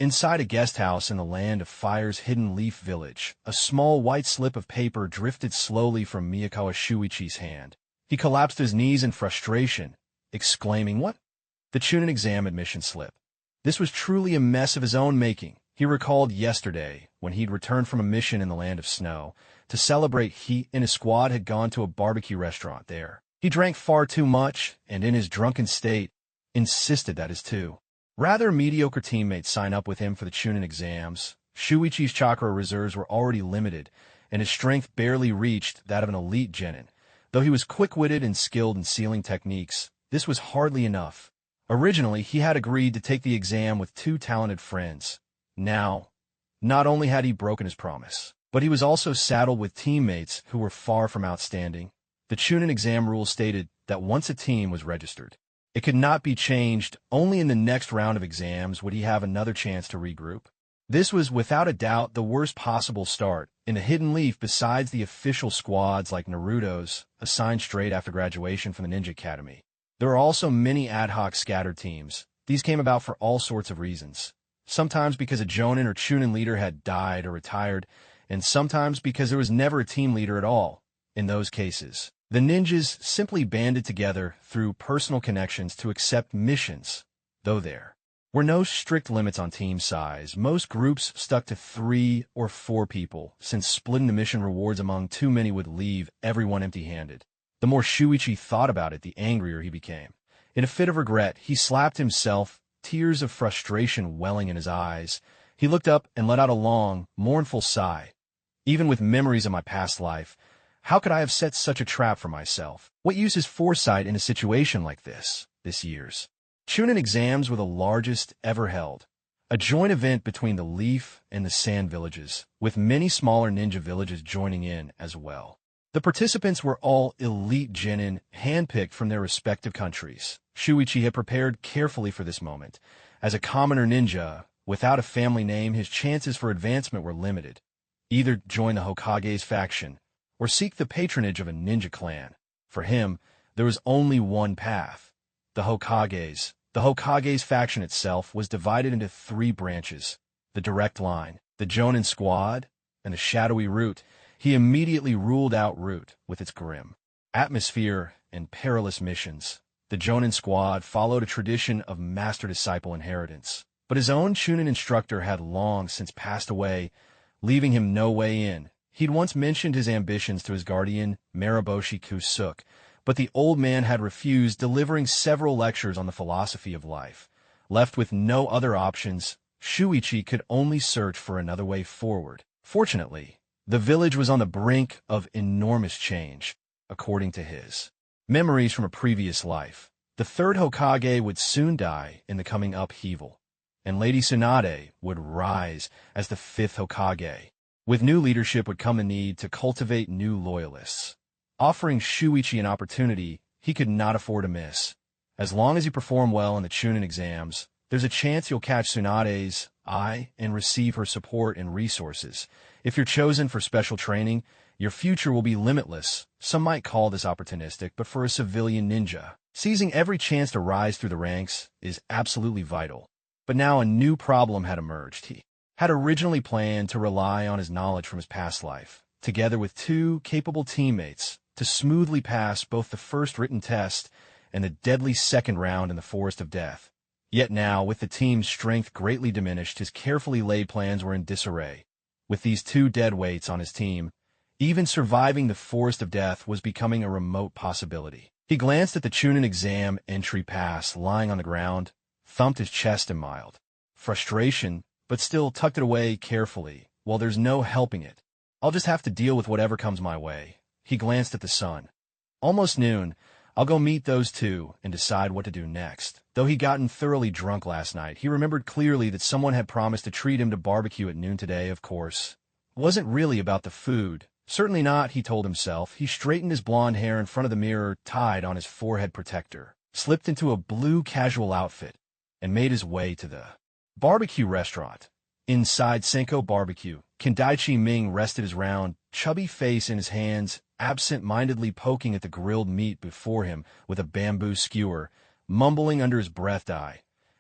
Inside a guest house in the Land of Fire's hidden leaf village, a small white slip of paper drifted slowly from Miyakawa Shuichi's hand. He collapsed to his knees in frustration, exclaiming, "What?" The Chunin exam admission slip. This was truly a mess of his own making. He recalled yesterday, when he'd returned from a mission in the Land of Snow. To celebrate, he and his squad had gone to a barbecue restaurant there. He drank far too much, and in his drunken state, insisted that his two rather mediocre teammates sign up with him for the Chunin exams. Shuichi's chakra reserves were already limited, and his strength barely reached that of an elite genin. Though he was quick-witted and skilled in sealing techniques, this was hardly enough. Originally, he had agreed to take the exam with two talented friends. Now, not only had he broken his promise, but he was also saddled with teammates who were far from outstanding. The Chunin exam rules stated that once a team was registered, it could not be changed. Only in the next round of exams would he have another chance to regroup. This was without a doubt the worst possible start. In the Hidden Leaf, besides the official squads like Naruto's, assigned straight after graduation from the Ninja Academy, there are also many ad hoc scattered teams. These came about for all sorts of reasons. Sometimes because a Jonin or Chunin leader had died or retired, and sometimes because there was never a team leader at all. In those cases, the ninjas simply banded together through personal connections to accept missions. Though there were no strict limits on team size, most groups stuck to 3 or 4 people, since splitting the mission rewards among too many would leave everyone empty-handed. The more Shuichi thought about it, the angrier he became. In a fit of regret, he slapped himself, tears of frustration welling in his eyes. He looked up and let out a long, mournful sigh. Even with memories of my past life, how could I have set such a trap for myself? What use is foresight in a situation like this year's Chunin exams were the largest ever held, a joint event between the Leaf and the Sand villages, with many smaller ninja villages joining in as well. The participants were all elite genin, handpicked from their respective countries. Shuichi had prepared carefully for this moment. As a commoner ninja, without a family name, his chances for advancement were limited. Either join the Hokage's faction, or seek the patronage of a ninja clan. For him, there was only one path: the Hokage's. The Hokage's faction itself was divided into 3 branches: the Direct Line, the Jonin Squad, and the Shadowy Route. He immediately ruled out Route with its grim atmosphere and perilous missions. The Jonin Squad followed a tradition of master-disciple inheritance, but his own Chunin instructor had long since passed away, leaving him no way in. He'd once mentioned his ambitions to his guardian, Mariboshi Kusuk, but the old man had refused, delivering several lectures on the philosophy of life. Left with no other options, Shuichi could only search for another way forward. Fortunately, the village was on the brink of enormous change, according to his memories from a previous life. The 3rd Hokage would soon die in the coming upheaval, and Lady Tsunade would rise as the 5th Hokage. With new leadership would come the need to cultivate new loyalists. Offering Shuichi an opportunity he could not afford to miss. As long as you perform well in the Chunin exams, there's a chance you'll catch Tsunade's eye and receive her support and resources. If you're chosen for special training, your future will be limitless. Some might call this opportunistic, but for a civilian ninja, seizing every chance to rise through the ranks is absolutely vital. But now a new problem had emerged. He had originally planned to rely on his knowledge from his past life, together with 2 capable teammates, to smoothly pass both the first written test and the deadly second round in the Forest of Death. Yet now, with the team's strength greatly diminished, his carefully laid plans were in disarray. With these 2 dead weights on his team, even surviving the Forest of Death was becoming a remote possibility. He glanced at the Chunin exam entry pass lying on the ground, thumped his chest in mild frustration, but still tucked it away carefully. Well, there's no helping it. I'll just have to deal with whatever comes my way. He glanced at the sun. Almost noon. I'll go meet those 2 and decide what to do next. Though he'd gotten thoroughly drunk last night, he remembered clearly that someone had promised to treat him to barbecue at noon today. Of course, it wasn't really about the food. Certainly not, he told himself. He straightened his blonde hair in front of the mirror, tied on his forehead protector, slipped into a blue casual outfit, and made his way to the barbecue restaurant. Inside Senko Barbecue, Kendaichi Ming rested his round, chubby face in his hands, absent-mindedly poking at the grilled meat before him with a bamboo skewer, mumbling under his breath,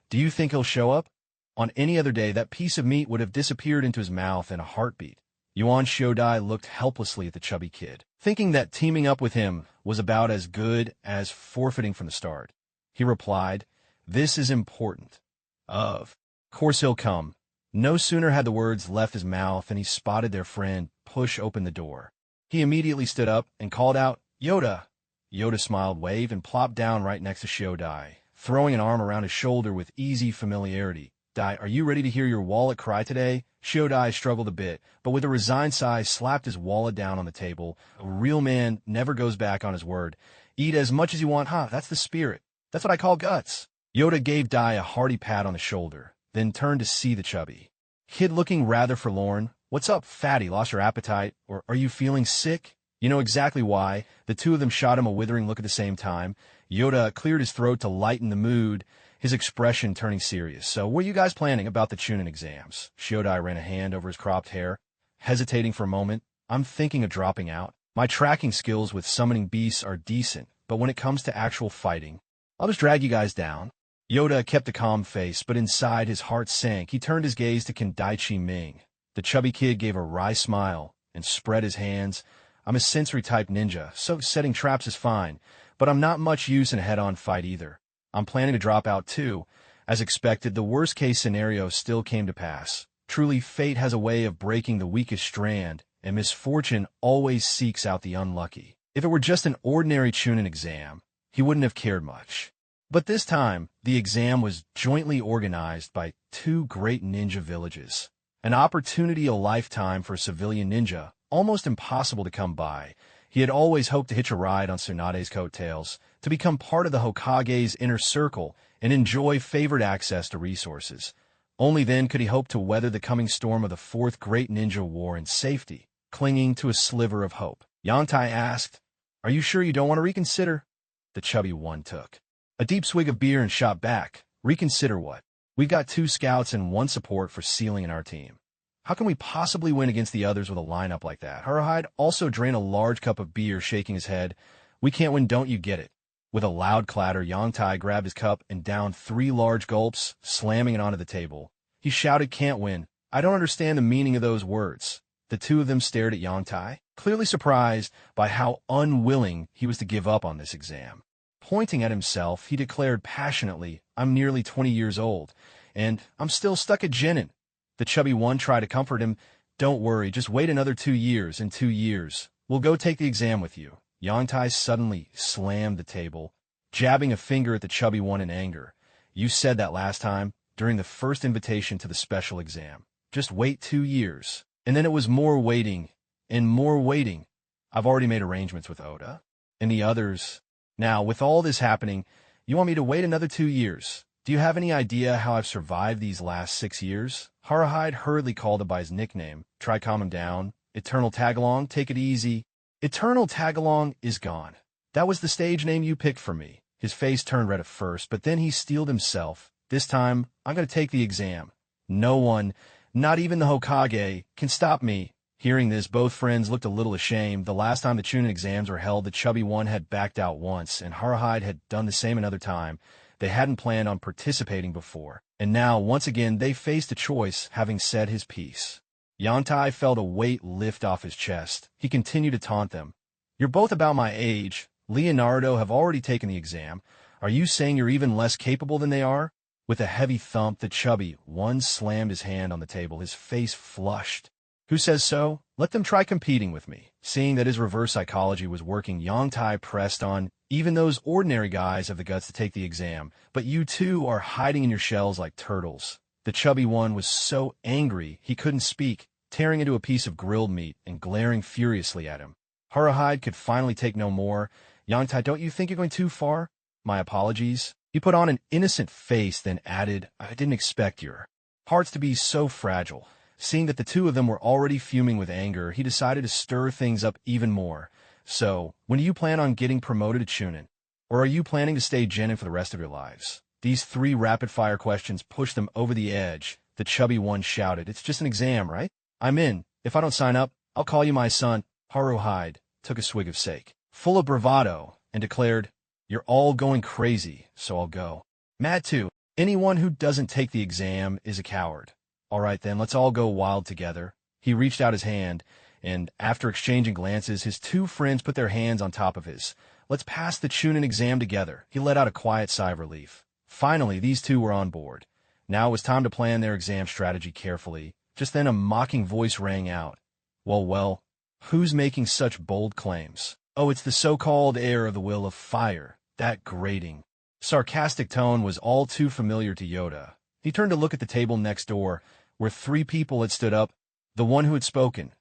"Do you think he'll show up?" On any other day, that piece of meat would have disappeared into his mouth in a heartbeat. Yuan Shodai looked helplessly at the chubby kid, thinking that teaming up with him was about as good as forfeiting from the start. He replied, "This is important." Of course he'll come. No sooner had the words left his mouth than he spotted their friend push open the door. He immediately stood up and called out, "Yoda!" Yoda smiled, waved, and plopped down right next to Shodai, throwing an arm around his shoulder with easy familiarity. "Dai, are you ready to hear your wallet cry today?" Shodai struggled a bit, but with a resigned sigh slapped his wallet down on the table. A real man never goes back on his word. "Eat as much as you want, huh? That's the spirit. That's what I call guts." Yoda gave Dai a hearty pat on the shoulder, then turned to see the chubby kid looking rather forlorn. "What's up, fatty? Lost your appetite? Or are you feeling sick?" You know exactly why. The two of them shot him a withering look at the same time. Yoda cleared his throat to lighten the mood, his expression turning serious. "So, what are you guys planning about the Chunin exams?" Shodai ran a hand over his cropped hair, hesitating for a moment. "I'm thinking of dropping out. My tracking skills with summoning beasts are decent, but when it comes to actual fighting, I'll just drag you guys down." Yoda kept a calm face, but inside his heart sank. He turned his gaze to Kendaichi Ming. The chubby kid gave a wry smile and spread his hands. "I'm a sensory-type ninja, so setting traps is fine, but I'm not much use in a head-on fight either. I'm planning to drop out too." As expected, the worst-case scenario still came to pass. Truly, fate has a way of breaking the weakest strand, and misfortune always seeks out the unlucky. If it were just an ordinary Chunin exam, he wouldn't have cared much. But this time, the exam was jointly organized by two great ninja villages. An opportunity a lifetime for a civilian ninja, almost impossible to come by. He had always hoped to hitch a ride on Tsunade's coattails, to become part of the Hokage's inner circle and enjoy favored access to resources. Only then could he hope to weather the coming storm of the Fourth Great Ninja War in safety, clinging to a sliver of hope. Yantai asked, "Are you sure you don't want to reconsider?" The chubby one took a deep swig of beer and shot back, "Reconsider what? We've got 2 scouts and 1 support for sealing in our team. How can we possibly win against the others with a lineup like that?" Haruhide also drained a large cup of beer, shaking his head. "We can't win, don't you get it?" With a loud clatter, Yangtai grabbed his cup and downed 3 large gulps, slamming it onto the table. He shouted, "Can't win. I don't understand the meaning of those words." The two of them stared at Yangtai, clearly surprised by how unwilling he was to give up on this exam. Pointing at himself, he declared passionately, "I'm nearly 20 years old, and I'm still stuck at Genin." The chubby one tried to comfort him. "Don't worry, just wait another 2 years. In 2 years, we'll go take the exam with you." Yangtai suddenly slammed the table, jabbing a finger at the chubby one in anger. "You said that last time, during the first invitation to the special exam. Just wait 2 years. And then it was more waiting, and more waiting. I've already made arrangements with Oda and the others. Now, with all this happening, you want me to wait another 2 years? Do you have any idea how I've survived these last 6 years?" Haruhide hurriedly called him by his nickname. "Try calm him down. Eternal Tagalong, take it easy." "Eternal Tagalong is gone. That was the stage name you picked for me." His face turned red at first, but then he steeled himself. "This time, I'm going to take the exam. No one, not even the Hokage, can stop me." Hearing this, both friends looked a little ashamed. The last time the Chunin exams were held, the chubby one had backed out once, and Haruhide had done the same another time. They hadn't planned on participating before, and now, once again, they faced a choice, having said his piece. Yantai felt a weight lift off his chest. He continued to taunt them. "You're both about my age. Lee and Naruto have already taken the exam. Are you saying you're even less capable than they are?" With a heavy thump, the chubby one slammed his hand on the table, his face flushed. "Who says so? Let them try competing with me." Seeing that his reverse psychology was working, Yangtai pressed on. "Even those ordinary guys have the guts to take the exam, but you two are hiding in your shells like turtles." The chubby one was so angry he couldn't speak, tearing into a piece of grilled meat and glaring furiously at him. Haruhide could finally take no more. "Yangtai, don't you think you're going too far? My apologies." He put on an innocent face, then added, "I didn't expect your hearts to be so fragile." Seeing that the two of them were already fuming with anger, he decided to stir things up even more. "So, when do you plan on getting promoted to Chunin? Or are you planning to stay Genin for the rest of your lives?" These 3 rapid-fire questions pushed them over the edge. The chubby one shouted, "It's just an exam, right? I'm in. If I don't sign up, I'll call you my son." Haruhide took a swig of sake, full of bravado, and declared, "You're all going crazy, so I'll go." "Mad too." Anyone who doesn't take the exam is a coward. All right then, let's all go wild together. He reached out his hand, and after exchanging glances, his two friends put their hands on top of his. Let's pass the Chunin exam together. He let out a quiet sigh of relief. Finally, these two were on board. Now it was time to plan their exam strategy carefully. Just then a mocking voice rang out. Well, who's making such bold claims? Oh, it's the so-called heir of the will of fire. That grating, sarcastic tone was all too familiar to Yoda. He turned to look at the table next door, where three people had stood up. The one who had spoken,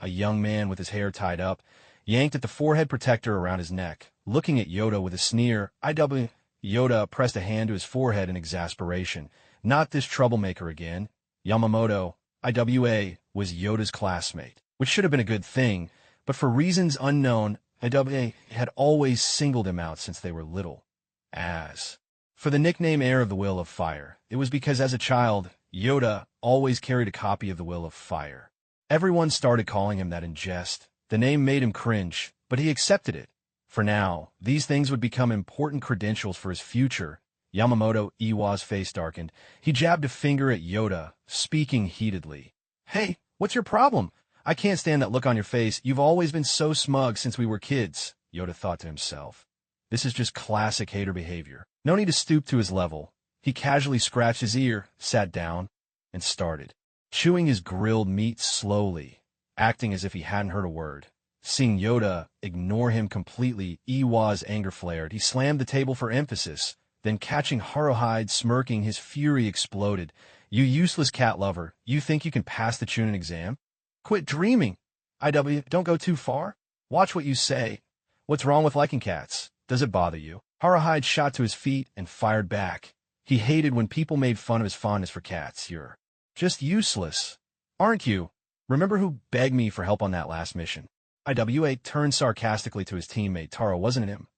a young man with his hair tied up, yanked at the forehead protector around his neck, looking at Yoda with a sneer. Yoda pressed a hand to his forehead in exasperation. Not this troublemaker again. Yamamoto, IWA, was Yoda's classmate, which should have been a good thing, but for reasons unknown, IWA had always singled him out since they were little. As for the nickname Heir of the Will of Fire, it was because as a child, Yoda always carried a copy of the Will of Fire. Everyone started calling him that in jest. The name made him cringe, but he accepted it. For now, these things would become important credentials for his future. Yamamoto Iwa's face darkened. He jabbed a finger at Yoda, speaking heatedly. Hey, what's your problem? I can't stand that look on your face. You've always been so smug since we were kids, Yoda thought to himself. This is just classic hater behavior. No need to stoop to his level. He casually scratched his ear, sat down, and started chewing his grilled meat slowly, acting as if he hadn't heard a word. Seeing Yoda ignore him completely, Iwa's anger flared. He slammed the table for emphasis. Then catching Haruhide smirking, his fury exploded. You useless cat lover, you think you can pass the Chunin exam? Quit dreaming. Don't go too far. Watch what you say. What's wrong with liking cats? Does it bother you? Haruhide shot to his feet and fired back. He hated when people made fun of his fondness for cats. You're just useless, aren't you? Remember who begged me for help on that last mission? IWA turned sarcastically to his teammate. Taro, wasn't it him?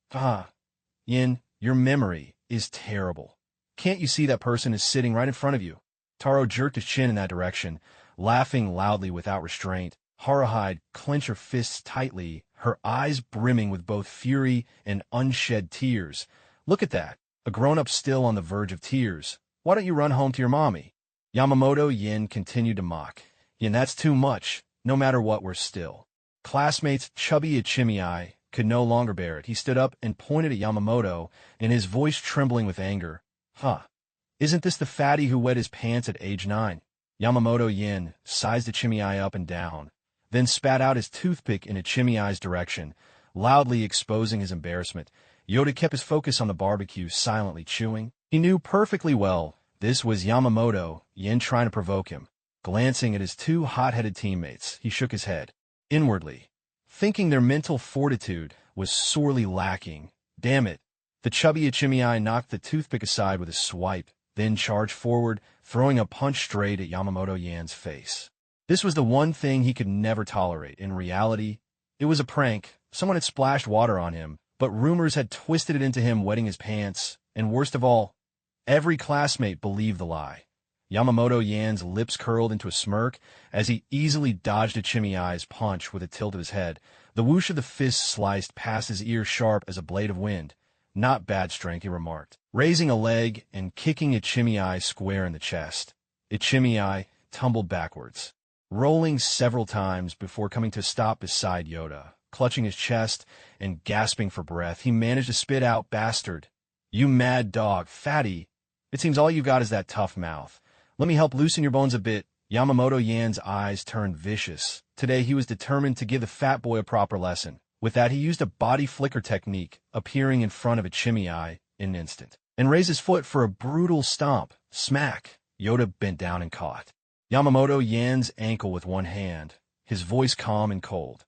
Yin, your memory is terrible. Can't you see that person is sitting right in front of you? Taro jerked his chin in that direction, laughing loudly without restraint. Haruhide clenched her fists tightly, her eyes brimming with both fury and unshed tears. Look at that, a grown-up still on the verge of tears. Why don't you run home to your mommy? Yamamoto Yin continued to mock. Yin, that's too much. No matter what, we're still. Classmates Chubby Ichimiai could no longer bear it. He stood up and pointed at Yamamoto, and his voice trembling with anger. Isn't this the fatty who wet his pants at age 9? Yamamoto Yin sized Ichimiai up and down, then spat out his toothpick in Ichimiai's direction, loudly exposing his embarrassment. Yoda kept his focus on the barbecue, silently chewing. He knew perfectly well this was Yamamoto Yin trying to provoke him. Glancing at his two hot-headed teammates, he shook his head. Inwardly, thinking their mental fortitude was sorely lacking. Damn it. The chubby Ichimiai knocked the toothpick aside with a swipe, then charged forward, throwing a punch straight at Yamamoto Yan's face. This was the one thing he could never tolerate. In reality, it was a prank. Someone had splashed water on him, but rumors had twisted it into him wetting his pants, and worst of all, every classmate believed the lie. Yamamoto Yan's lips curled into a smirk as he easily dodged Ichimiai's punch with a tilt of his head. The whoosh of the fist sliced past his ear sharp as a blade of wind. Not bad strength, he remarked, raising a leg and kicking Ichimiai square in the chest. Ichimiai tumbled backwards, rolling several times before coming to a stop beside Yoda. Clutching his chest and gasping for breath, he managed to spit out, "Bastard. You mad dog, fatty. It seems all you've got is that tough mouth. Let me help loosen your bones a bit." Yamamoto Yan's eyes turned vicious. Today he was determined to give the fat boy a proper lesson. With that, he used a body flicker technique, appearing in front of Ichimiai in an instant, and raised his foot for a brutal stomp. Smack! Yoda bent down and caught Yamamoto Yan's ankle with one hand, his voice calm and cold.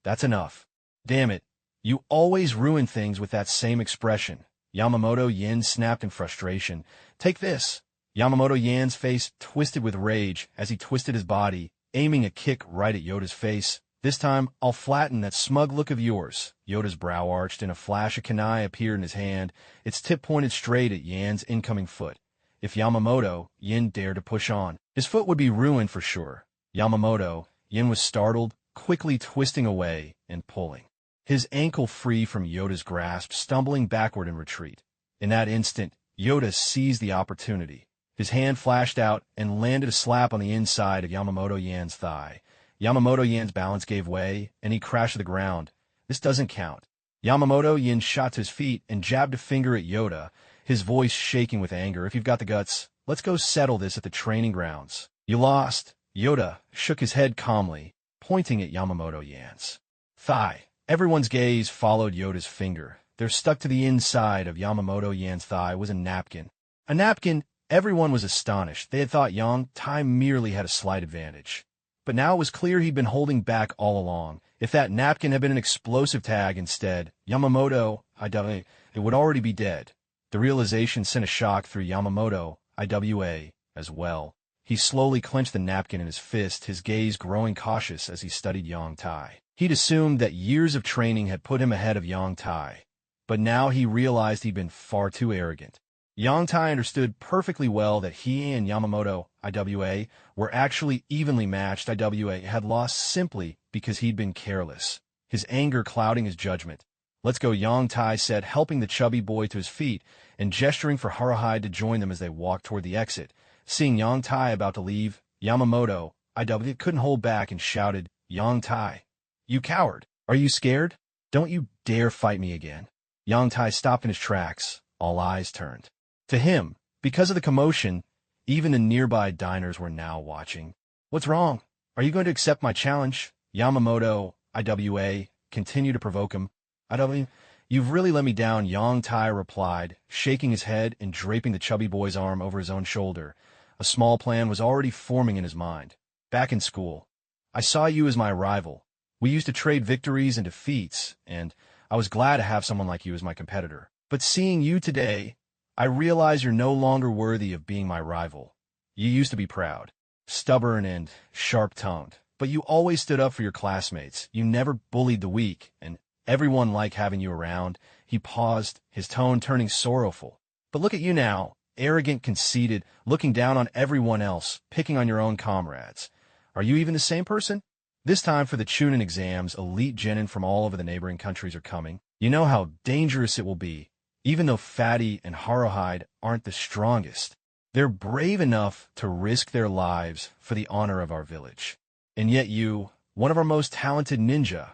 "That's enough. Damn it. You always ruin things with that same expression." Yamamoto Yin snapped in frustration. "Take this." Yamamoto Yan's face twisted with rage as he twisted his body, aiming a kick right at Yoda's face. "This time, I'll flatten that smug look of yours." Yoda's brow arched and a flash of kunai appeared in his hand, its tip pointed straight at Yan's incoming foot. If Yamamoto Yin dared to push on, his foot would be ruined for sure. Yamamoto Yin was startled, quickly twisting away and pulling his ankle free from Yoda's grasp, stumbling backward in retreat. In that instant, Yoda seized the opportunity. His hand flashed out and landed a slap on the inside of Yamamoto Yan's thigh. Yamamoto Yan's balance gave way, and he crashed to the ground. This doesn't count. Yamamoto Yan shot to his feet and jabbed a finger at Yoda, his voice shaking with anger. If you've got the guts, let's go settle this at the training grounds. You lost. Yoda shook his head calmly, pointing at Yamamoto Yan's thigh. Everyone's gaze followed Yoda's finger. There, stuck to the inside of Yamamoto Yan's thigh, was a napkin. A napkin. Everyone was astonished. They had thought Yang Tai merely had a slight advantage. But now it was clear he'd been holding back all along. If that napkin had been an explosive tag instead, Yamamoto, it would already be dead. The realization sent a shock through Yamamoto, IWA, as well. He slowly clenched the napkin in his fist, his gaze growing cautious as he studied Yang Tai. He'd assumed that years of training had put him ahead of Yang Tai. But now he realized he'd been far too arrogant. Yang Tai understood perfectly well that he and Yamamoto, IWA, were actually evenly matched. IWA had lost simply because he'd been careless, his anger clouding his judgment. Let's go, Yang Tai said, helping the chubby boy to his feet and gesturing for Orochimaru to join them as they walked toward the exit. Seeing Yang Tai about to leave, Yamamoto, IWA, couldn't hold back and shouted, Yang Tai, you coward! Are you scared? Don't you dare fight me again. Yang Tai stopped in his tracks, all eyes turned to him. Because of the commotion, even the nearby diners were now watching. What's wrong? Are you going to accept my challenge? Yamamoto, IWA, continued to provoke him. IWA, you've really let me down, Yang Tai replied, shaking his head and draping the chubby boy's arm over his own shoulder. A small plan was already forming in his mind. Back in school, I saw you as my rival. We used to trade victories and defeats, and I was glad to have someone like you as my competitor. But seeing you today, I realize you're no longer worthy of being my rival. You used to be proud, stubborn, and sharp-tongued, but you always stood up for your classmates. You never bullied the weak, and everyone liked having you around. He paused, his tone turning sorrowful. But look at you now, arrogant, conceited, looking down on everyone else, picking on your own comrades. Are you even the same person? This time for the Chunin exams, elite genin from all over the neighboring countries are coming. You know how dangerous it will be. Even though Fatty and Orochimaru aren't the strongest, they're brave enough to risk their lives for the honor of our village. And yet you, one of our most talented ninja,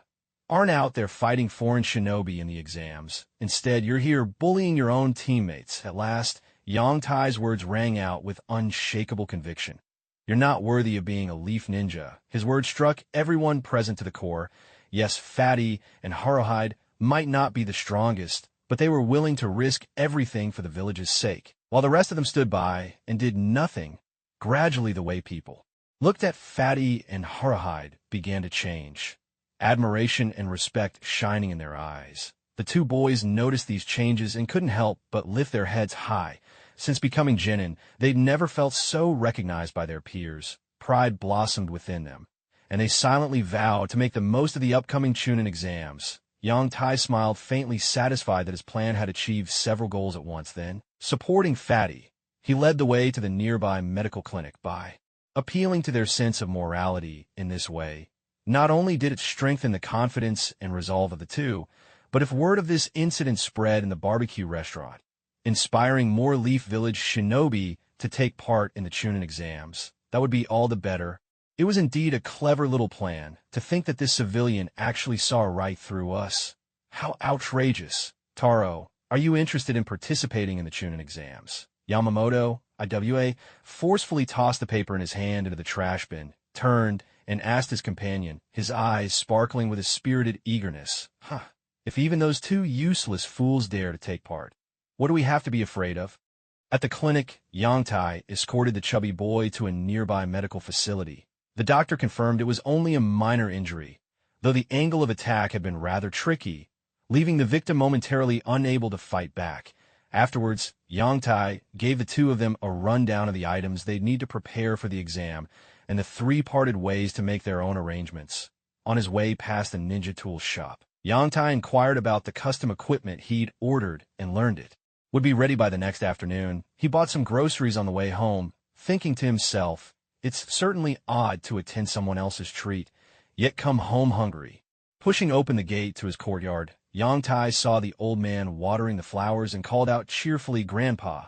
aren't out there fighting foreign shinobi in the exams. Instead, you're here bullying your own teammates. At last, Yang Tai's words rang out with unshakable conviction. You're not worthy of being a leaf ninja. His words struck everyone present to the core. Yes, Fatty and Orochimaru might not be the strongest, but they were willing to risk everything for the village's sake. While the rest of them stood by and did nothing, gradually the way people looked at Fatty and Orochimaru began to change. Admiration and respect shining in their eyes. The two boys noticed these changes and couldn't help but lift their heads high. Since becoming genin, they'd never felt so recognized by their peers. Pride blossomed within them, and they silently vowed to make the most of the upcoming Chunin exams. Yang Tai smiled, faintly satisfied that his plan had achieved several goals at once. Then, supporting Fatty, he led the way to the nearby medical clinic. By appealing to their sense of morality in this way, not only did it strengthen the confidence and resolve of the two, but if word of this incident spread in the barbecue restaurant, inspiring more Leaf Village shinobi to take part in the Chunin exams, that would be all the better. It was indeed a clever little plan. To think that this civilian actually saw right through us. How outrageous. Taro, are you interested in participating in the Chunin exams? Yamamoto, IWA, forcefully tossed the paper in his hand into the trash bin, turned, and asked his companion, his eyes sparkling with a spirited eagerness. If even those two useless fools dare to take part, what do we have to be afraid of? At the clinic, Yang Tai escorted the chubby boy to a nearby medical facility. The doctor confirmed it was only a minor injury, though the angle of attack had been rather tricky, leaving the victim momentarily unable to fight back. Afterwards, Yang Tai gave the two of them a rundown of the items they'd need to prepare for the exam and the three parted ways to make their own arrangements. On his way past the ninja tool shop, Yang Tai inquired about the custom equipment he'd ordered and learned it would be ready by the next afternoon. He bought some groceries on the way home, thinking to himself, it's certainly odd to attend someone else's treat, yet come home hungry. Pushing open the gate to his courtyard, Yongtai saw the old man watering the flowers and called out cheerfully, "Grandpa,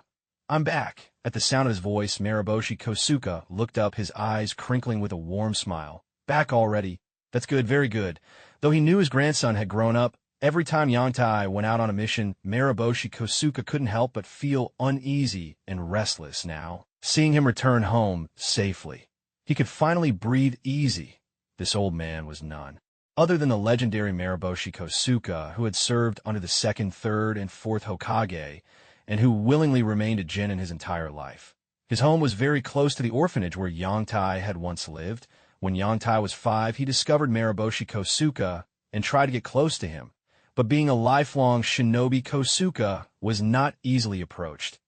I'm back." At the sound of his voice, Maraboshi Kosuke looked up, his eyes crinkling with a warm smile. "Back already? That's good, very good." Though he knew his grandson had grown up, every time Yongtai went out on a mission, Maraboshi Kosuke couldn't help but feel uneasy and restless now. Seeing him return home safely, he could finally breathe easy. This old man was none other than the legendary Maraboshi Kosuke, who had served under the 2nd, 3rd, and 4th Hokage, and who willingly remained a genin his entire life. His home was very close to the orphanage where Yongtai had once lived. When Yongtai was 5, he discovered Maraboshi Kosuke and tried to get close to him. But being a lifelong shinobi, Kosuke was not easily approached,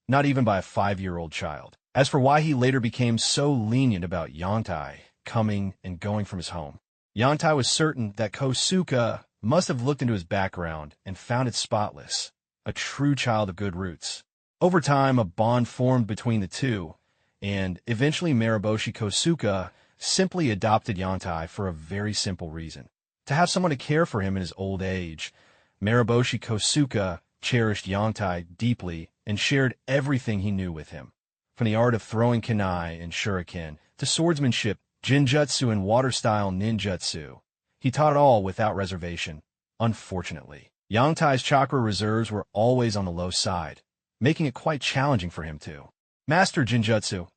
not even by a 5-year-old child. As for why he later became so lenient about Yongtai coming and going from his home, Yongtai was certain that Kosuke must have looked into his background and found it spotless, a true child of good roots. Over time, a bond formed between the two, and eventually Maraboshi Kosuke simply adopted Yongtai for a very simple reason: to have someone to care for him in his old age. Maraboshi Kosuke cherished Yongtai deeply and shared everything he knew with him. From the art of throwing kunai and shuriken to swordsmanship, jinjutsu, and water-style ninjutsu, he taught it all without reservation. Unfortunately, Yongtai's chakra reserves were always on the low side, making it quite challenging for him to master jinjutsu.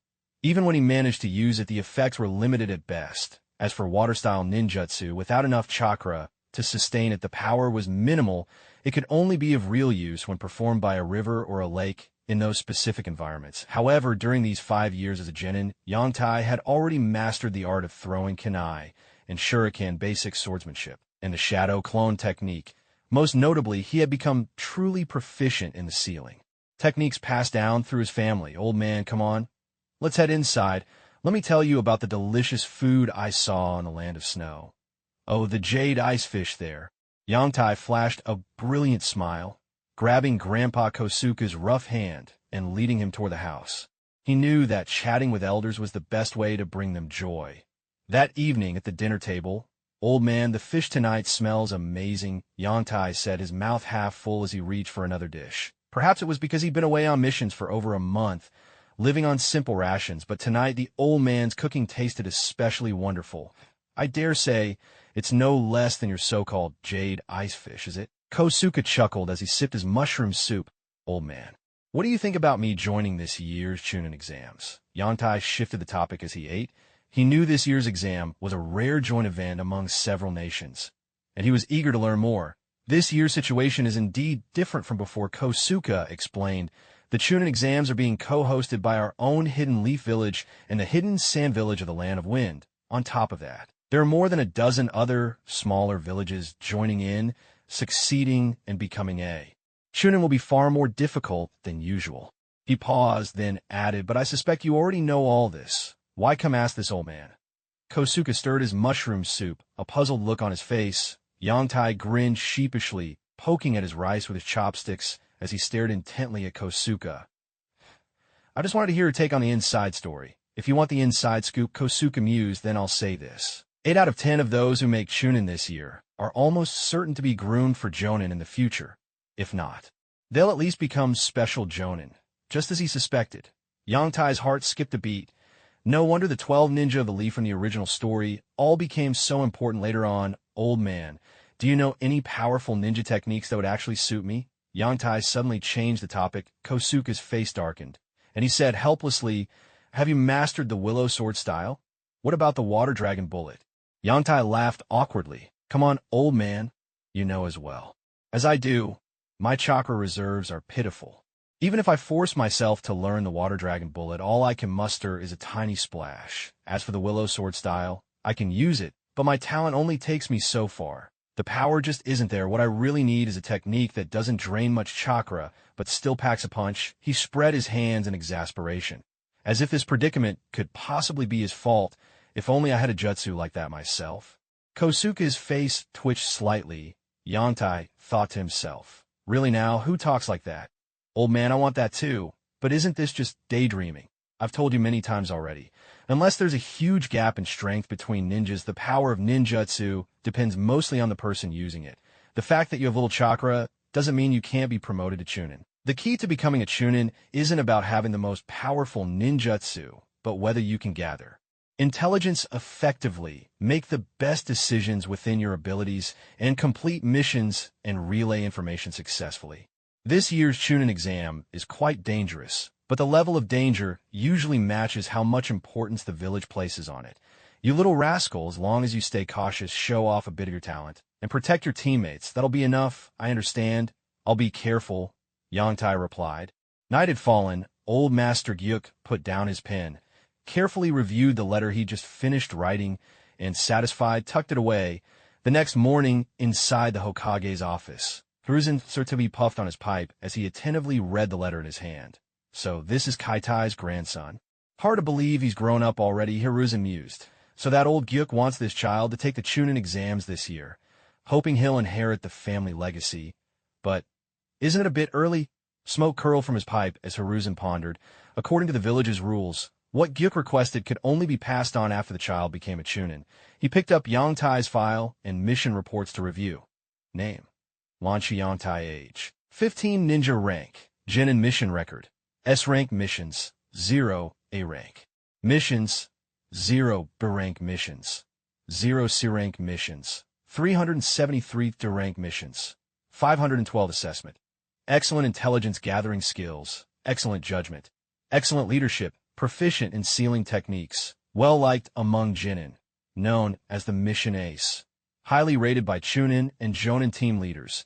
Even when he managed to use it, the effects were limited at best. As for water-style ninjutsu, without enough chakra to sustain it, the power was minimal. It could only be of real use when performed by a river or a lake in those specific environments. However, during these 5 years as a genin, Yongtai had already mastered the art of throwing kunai and shuriken, basic swordsmanship, and the shadow clone technique. Most notably, he had become truly proficient in the sealing techniques passed down through his family. "Old man, come on. Let's head inside. Let me tell you about the delicious food I saw in the land of snow." "Oh, the jade ice fish there." Yongtai flashed a brilliant smile, grabbing Grandpa Kosuke's rough hand and leading him toward the house. He knew that chatting with elders was the best way to bring them joy. That evening at the dinner table, "Old man, the fish tonight smells amazing," Yongtai said, his mouth half full as he reached for another dish. Perhaps it was because he'd been away on missions for over a month, living on simple rations, but tonight the old man's cooking tasted especially wonderful. "I dare say it's no less than your so-called jade ice fish, is it?" Kosuke chuckled as he sipped his mushroom soup. "Old man, what do you think about me joining this year's Chunin exams?" Yongtai shifted the topic as he ate. He knew this year's exam was a rare joint event among several nations, and he was eager to learn more. "This year's situation is indeed different from before," Kosuke explained. "The Chunin exams are being co-hosted by our own Hidden Leaf Village and the Hidden Sand Village of the Land of Wind. On top of that, there are more than a dozen other smaller villages joining in, succeeding, and becoming A. Chunin will be far more difficult than usual." He paused, then added, "But I suspect you already know all this. Why come ask this, old man?" Kosuke stirred his mushroom soup, a puzzled look on his face. Yongtai grinned sheepishly, poking at his rice with his chopsticks as he stared intently at Kosuke. "I just wanted to hear your take on the inside story. If you want the inside scoop," Kosuke mused, "then I'll say this. 8 out of 10 of those who make Chunin this year are almost certain to be groomed for Jonin in the future. If not, they'll at least become special Jonin, just as he suspected." Yongtai's heart skipped a beat. No wonder the 12 ninja of the leaf from the original story all became so important later on. "Old man, do you know any powerful ninja techniques that would actually suit me?" Yongtai suddenly changed the topic. Kosuke's face darkened, and he said helplessly, "Have you mastered the willow sword style? What about the water dragon bullet?" Yongtai laughed awkwardly. "Come on, old man. You know as well as I do, my chakra reserves are pitiful. Even if I force myself to learn the water dragon bullet, all I can muster is a tiny splash. As for the willow sword style, I can use it, but my talent only takes me so far. The power just isn't there. What I really need is a technique that doesn't drain much chakra, but still packs a punch." He spread his hands in exasperation, as if this predicament could possibly be his fault. "If only I had a jutsu like that myself." Kosuke's face twitched slightly. Yongtai thought to himself, "Really now, who talks like that? Old man, I want that too. But isn't this just daydreaming? I've told you many times already. Unless there's a huge gap in strength between ninjas, the power of ninjutsu depends mostly on the person using it. The fact that you have little chakra doesn't mean you can't be promoted to chunin. The key to becoming a chunin isn't about having the most powerful ninjutsu, but whether you can gather intelligence effectively, make the best decisions within your abilities, and complete missions and relay information successfully. This year's chunin exam is quite dangerous, but the level of danger usually matches how much importance the village places on it. You little rascal, as long as you stay cautious, show off a bit of your talent, and protect your teammates. That'll be enough, I understand. I'll be careful, Yangtai replied. Night had fallen. Old Master Gyuk put down his pen, carefully reviewed the letter he just finished writing, and satisfied, tucked it away. The next morning, inside the Hokage's office, Hiruzen Tsurtabi puffed on his pipe as he attentively read the letter in his hand. So this is Kaitai's grandson. Hard to believe he's grown up already, Hiruzen mused. So that old Gyuk wants this child to take the chunin exams this year, hoping he'll inherit the family legacy. But isn't it a bit early? Smoke curled from his pipe as Hiruzen pondered. According to the village's rules, what Gyuk requested could only be passed on after the child became a chunin. He picked up Yangtai's file and mission reports to review. Name: Lanchi Yangtai. Age: 15. Ninja rank: Genin. Mission record: S rank missions, 0 A rank missions, 0 B rank missions, 0 C rank missions, 373 D rank missions, 512 assessment. Excellent intelligence gathering skills, excellent judgment, excellent leadership, proficient in sealing techniques, well-liked among Genin, known as the Mission Ace, highly rated by Chunin and Jonin team leaders,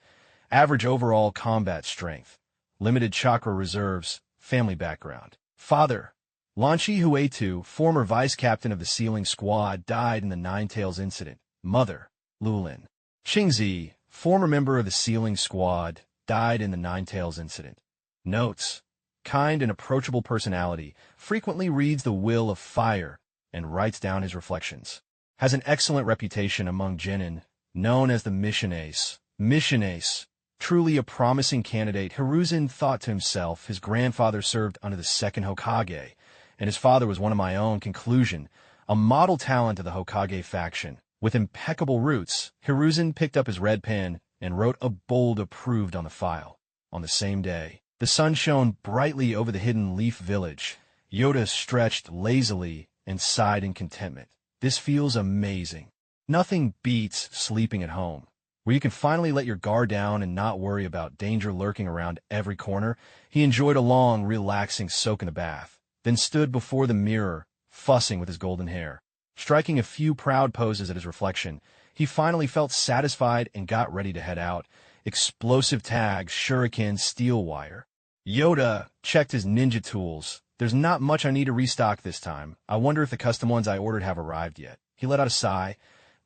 average overall combat strength, limited chakra reserves, family background. Father: Lanchi Huetu, former vice-captain of the sealing squad, died in the Nine Tails incident. Mother: Lulin Qingzi, former member of the sealing squad, died in the Nine Tails incident. Notes: kind and approachable personality, frequently reads The Will of Fire and writes down his reflections. Has an excellent reputation among Genin, known as the Mission Ace. Mission Ace. Truly a promising candidate, Hiruzen thought to himself. His grandfather served under the second Hokage, and his father was one of my own. Conclusion: a model talent of the Hokage faction. With impeccable roots, Hiruzen picked up his red pen and wrote a bold approved on the file. On the same day, the sun shone brightly over the hidden leaf village. Yoda stretched lazily and sighed in contentment. This feels amazing. Nothing beats sleeping at home, where you can finally let your guard down and not worry about danger lurking around every corner. He enjoyed a long, relaxing soak in the bath, then stood before the mirror, fussing with his golden hair. Striking a few proud poses at his reflection, he finally felt satisfied and got ready to head out. Explosive tags, shuriken, steel wire. Yoda checked his ninja tools. There's not much I need to restock this time. I wonder if the custom ones I ordered have arrived yet. He let out a sigh.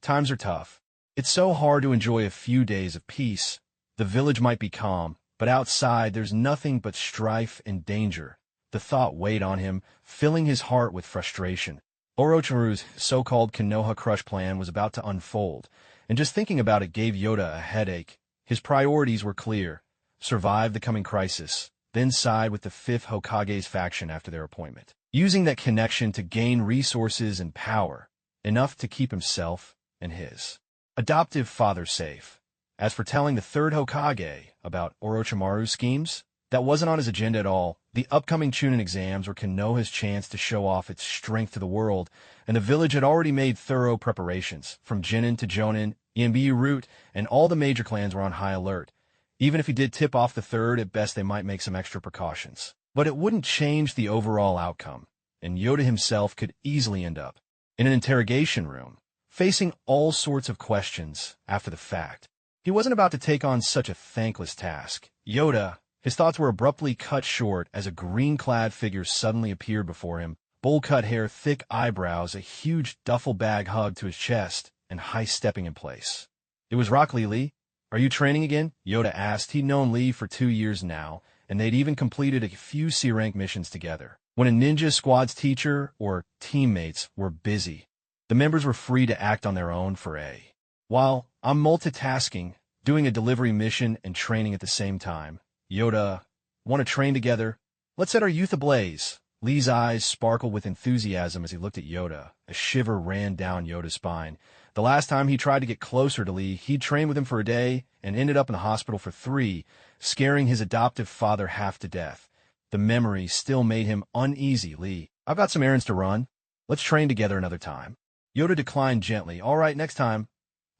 Times are tough. It's so hard to enjoy a few days of peace. The village might be calm, but outside there's nothing but strife and danger. The thought weighed on him, filling his heart with frustration. Orochimaru's so-called Konoha crush plan was about to unfold, and just thinking about it gave Yoda a headache. His priorities were clear: survive the coming crisis, then side with the 5th Hokage's faction after their appointment, using that connection to gain resources and power, enough to keep himself and his adoptive father safe. As for telling the 3rd Hokage about Orochimaru's schemes, that wasn't on his agenda at all. The upcoming Chunin exams were Konoha's chance to show off its strength to the world, and the village had already made thorough preparations. From Genin to Jonin, Yanbiyu Root, and all the major clans were on high alert. Even if he did tip off the 3rd, at best they might make some extra precautions. But it wouldn't change the overall outcome, and Yoda himself could easily end up in an interrogation room, facing all sorts of questions after the fact. He wasn't about to take on such a thankless task. Yoda, his thoughts were abruptly cut short as a green-clad figure suddenly appeared before him. Bowl-cut hair, thick eyebrows, a huge duffel bag hugged to his chest, and high-stepping in place. It was Rock Lee. Are you training again? Yoda asked. He'd known Lee for 2 years now, and they'd even completed a few C-rank missions together. When a ninja squad's teacher or teammates were busy, the members were free to act on their own for a while. I'm multitasking, doing a delivery mission and training at the same time. Yoda, want to train together? Let's set our youth ablaze. Lee's eyes sparkled with enthusiasm as he looked at Yoda. A shiver ran down Yoda's spine. The last time he tried to get closer to Lee, he'd trained with him for a day and ended up in the hospital for 3, scaring his adoptive father half to death. The memory still made him uneasy. Lee, I've got some errands to run. Let's train together another time. Yoda declined gently. All right, next time.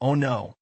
Oh no.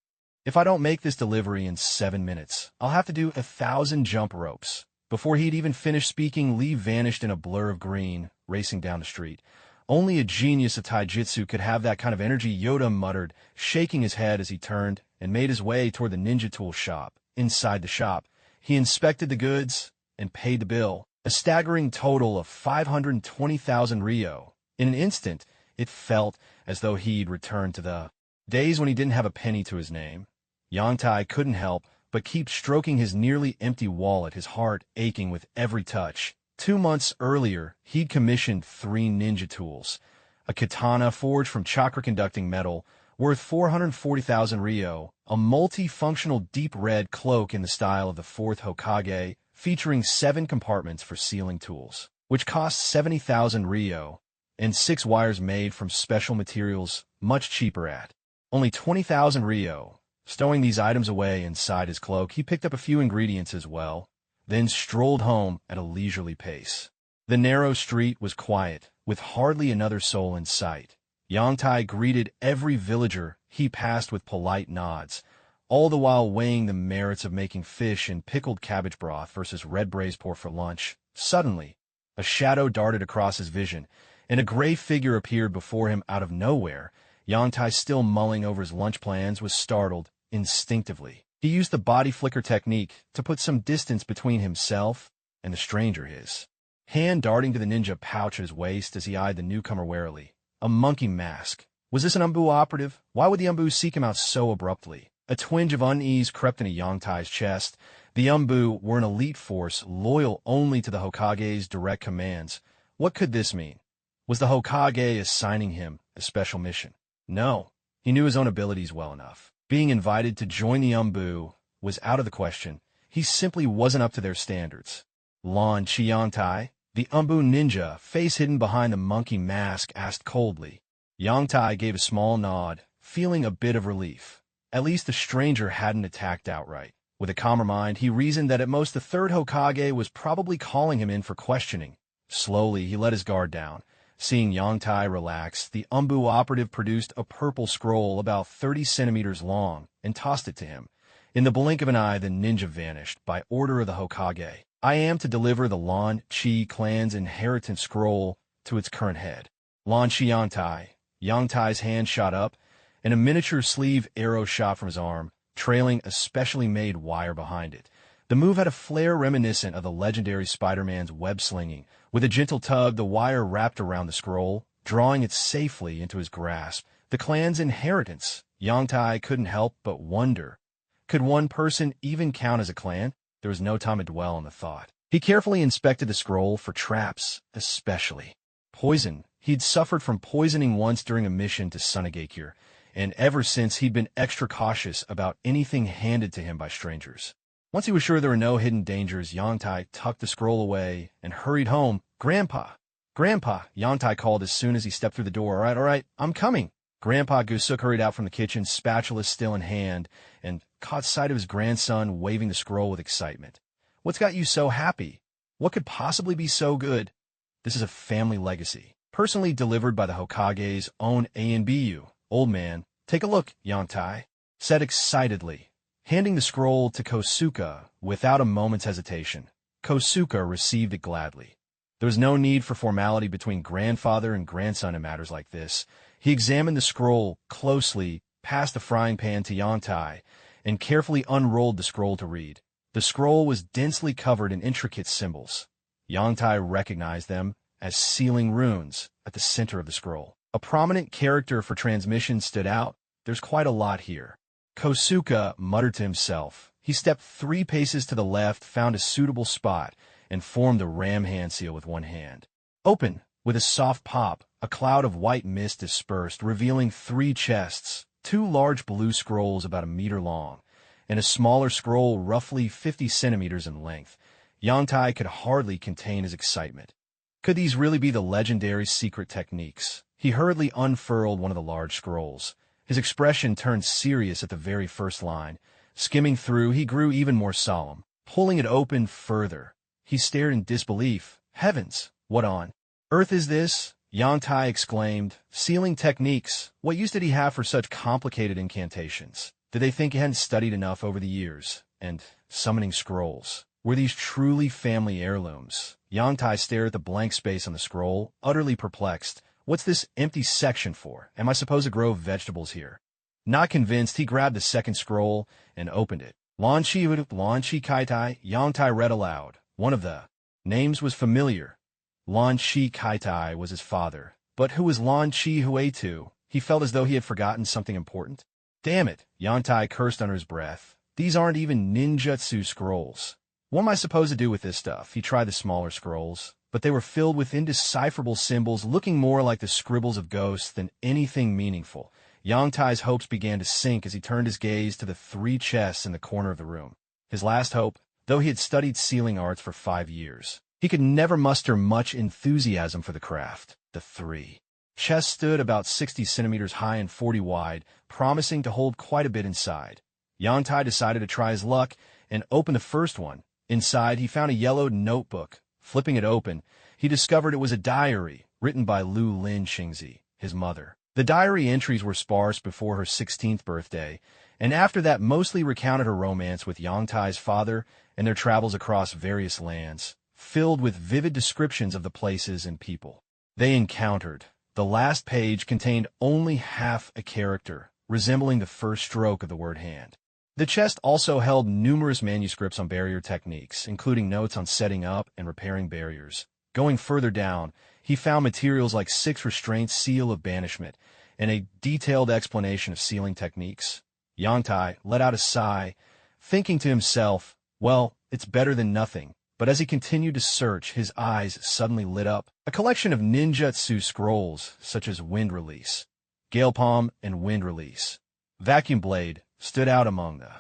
If I don't make this delivery in 7 minutes, I'll have to do 1,000 jump ropes. Before he'd even finished speaking, Lee vanished in a blur of green, racing down the street. Only a genius of taijutsu could have that kind of energy, Yoda muttered, shaking his head as he turned and made his way toward the ninja tool shop. Inside the shop, he inspected the goods and paid the bill, a staggering total of 520,000 ryo. In an instant, it felt as though he'd returned to the days when he didn't have a penny to his name. Yangtai couldn't help but keep stroking his nearly empty wallet, his heart aching with every touch. 2 months earlier, he'd commissioned 3 ninja tools. A katana forged from chakra conducting metal, worth 440,000 ryo, a multi-functional deep red cloak in the style of the 4th Hokage, featuring 7 compartments for sealing tools, which cost 70,000 ryo, and 6 wires made from special materials, much cheaper at only 20,000 ryo. Stowing these items away inside his cloak, he picked up a few ingredients as well, then strolled home at a leisurely pace. The narrow street was quiet, with hardly another soul in sight. Yangtai greeted every villager he passed with polite nods, all the while weighing the merits of making fish and pickled cabbage broth versus red braised pork for lunch. Suddenly, a shadow darted across his vision, and a gray figure appeared before him out of nowhere. Yangtai, still mulling over his lunch plans, was startled. Instinctively, he used the body flicker technique to put some distance between himself and the stranger, his hand darting to the ninja pouch at his waist as he eyed the newcomer warily. A monkey mask. Was this an Umbu operative? Why would the Umbu seek him out so abruptly? A twinge of unease crept into Yangtai's chest. The Umbu were an elite force, loyal only to the Hokage's direct commands. What could this mean? Was the Hokage assigning him a special mission? No, he knew his own abilities well enough. Being invited to join the Umbu was out of the question. He simply wasn't up to their standards. Lan Yangtai, the Umbu ninja, face hidden behind the monkey mask, asked coldly. Yangtai gave a small nod, feeling a bit of relief. At least the stranger hadn't attacked outright. With a calmer mind, he reasoned that at most the 3rd Hokage was probably calling him in for questioning. Slowly, he let his guard down. Seeing Yangtai relax, the Umbu operative produced a purple scroll about 30 centimeters long and tossed it to him. In the blink of an eye, the ninja vanished. By order of the Hokage, I am to deliver the Lan Chi clan's inheritance scroll to its current head. Lan Yangtai. Yangtai's hand shot up, and a miniature sleeve arrow shot from his arm, trailing a specially made wire behind it. The move had a flair reminiscent of the legendary Spider-Man's web-slinging. With a gentle tug, the wire wrapped around the scroll, drawing it safely into his grasp. The clan's inheritance. Yangtai couldn't help but wonder. Could one person even count as a clan? There was no time to dwell on the thought. He carefully inspected the scroll for traps, especially poison. He'd suffered from poisoning once during a mission to Tsunade, and ever since he'd been extra cautious about anything handed to him by strangers. Once he was sure there were no hidden dangers, Yangtai tucked the scroll away and hurried home. Grandpa! Grandpa! Yangtai called as soon as he stepped through the door. All right, I'm coming. Grandpa Gusuk hurried out from the kitchen, spatula still in hand, and caught sight of his grandson waving the scroll with excitement. What's got you so happy? What could possibly be so good? This is a family legacy, personally delivered by the Hokage's own ANBU. Old man, take a look, Yangtai said excitedly, handing the scroll to Kosuke without a moment's hesitation. Kosuke received it gladly. There was no need for formality between grandfather and grandson in matters like this. He examined the scroll closely, passed the frying pan to Yangtai, and carefully unrolled the scroll to read. The scroll was densely covered in intricate symbols. Yangtai recognized them as sealing runes at the center of the scroll. A prominent character for transmission stood out. There's quite a lot here. Kosuke muttered to himself. He stepped 3 paces to the left, found a suitable spot, and formed a ram hand seal with one hand. Open! With a soft pop, a cloud of white mist dispersed, revealing 3 chests, 2 large blue scrolls about a meter long, and a smaller scroll roughly 50 centimeters in length. Yangtai could hardly contain his excitement. Could these really be the legendary secret techniques? He hurriedly unfurled one of the large scrolls. His expression turned serious at the very first line. Skimming through, he grew even more solemn. Pulling it open further, he stared in disbelief. Heavens, what on earth is this? Yang Tai exclaimed. Sealing techniques. What use did he have for such complicated incantations? Did they think he hadn't studied enough over the years? And summoning scrolls. Were these truly family heirlooms? Yang Tai stared at the blank space on the scroll, utterly perplexed. What's this empty section for? Am I supposed to grow vegetables here? Not convinced, he grabbed the second scroll and opened it. Lan Shi Kaitai, Yang Tai read aloud. One of the names was familiar. Lan Shi Kaitai was his father. But who was Lan Shi Huetu? He felt as though he had forgotten something important. Damn it, Yang Tai cursed under his breath. These aren't even ninjutsu scrolls. What am I supposed to do with this stuff? He tried the smaller scrolls, but they were filled with indecipherable symbols looking more like the scribbles of ghosts than anything meaningful. Yang Tai's hopes began to sink as he turned his gaze to the 3 chests in the corner of the room. His last hope, though he had studied sealing arts for 5 years. He could never muster much enthusiasm for the craft. The 3 chests stood about 60 centimeters high and 40 wide, promising to hold quite a bit inside. Yang Tai decided to try his luck and opened the first one. Inside, he found a yellowed notebook. Flipping it open, he discovered it was a diary written by Lu Lin Xingzi, his mother. The diary entries were sparse before her 16th birthday, and after that mostly recounted her romance with Yang Tai's father and their travels across various lands, filled with vivid descriptions of the places and people they encountered. The last page contained only half a character, resembling the first stroke of the word hand. The chest also held numerous manuscripts on barrier techniques, including notes on setting up and repairing barriers. Going further down, he found materials like 6 restraints seal of banishment and a detailed explanation of sealing techniques. Yang Tai let out a sigh, thinking to himself, well, it's better than nothing. But as he continued to search, his eyes suddenly lit up. A collection of ninjutsu scrolls, such as Wind Release, Gale Palm, and Wind Release. Vacuum Blade stood out among the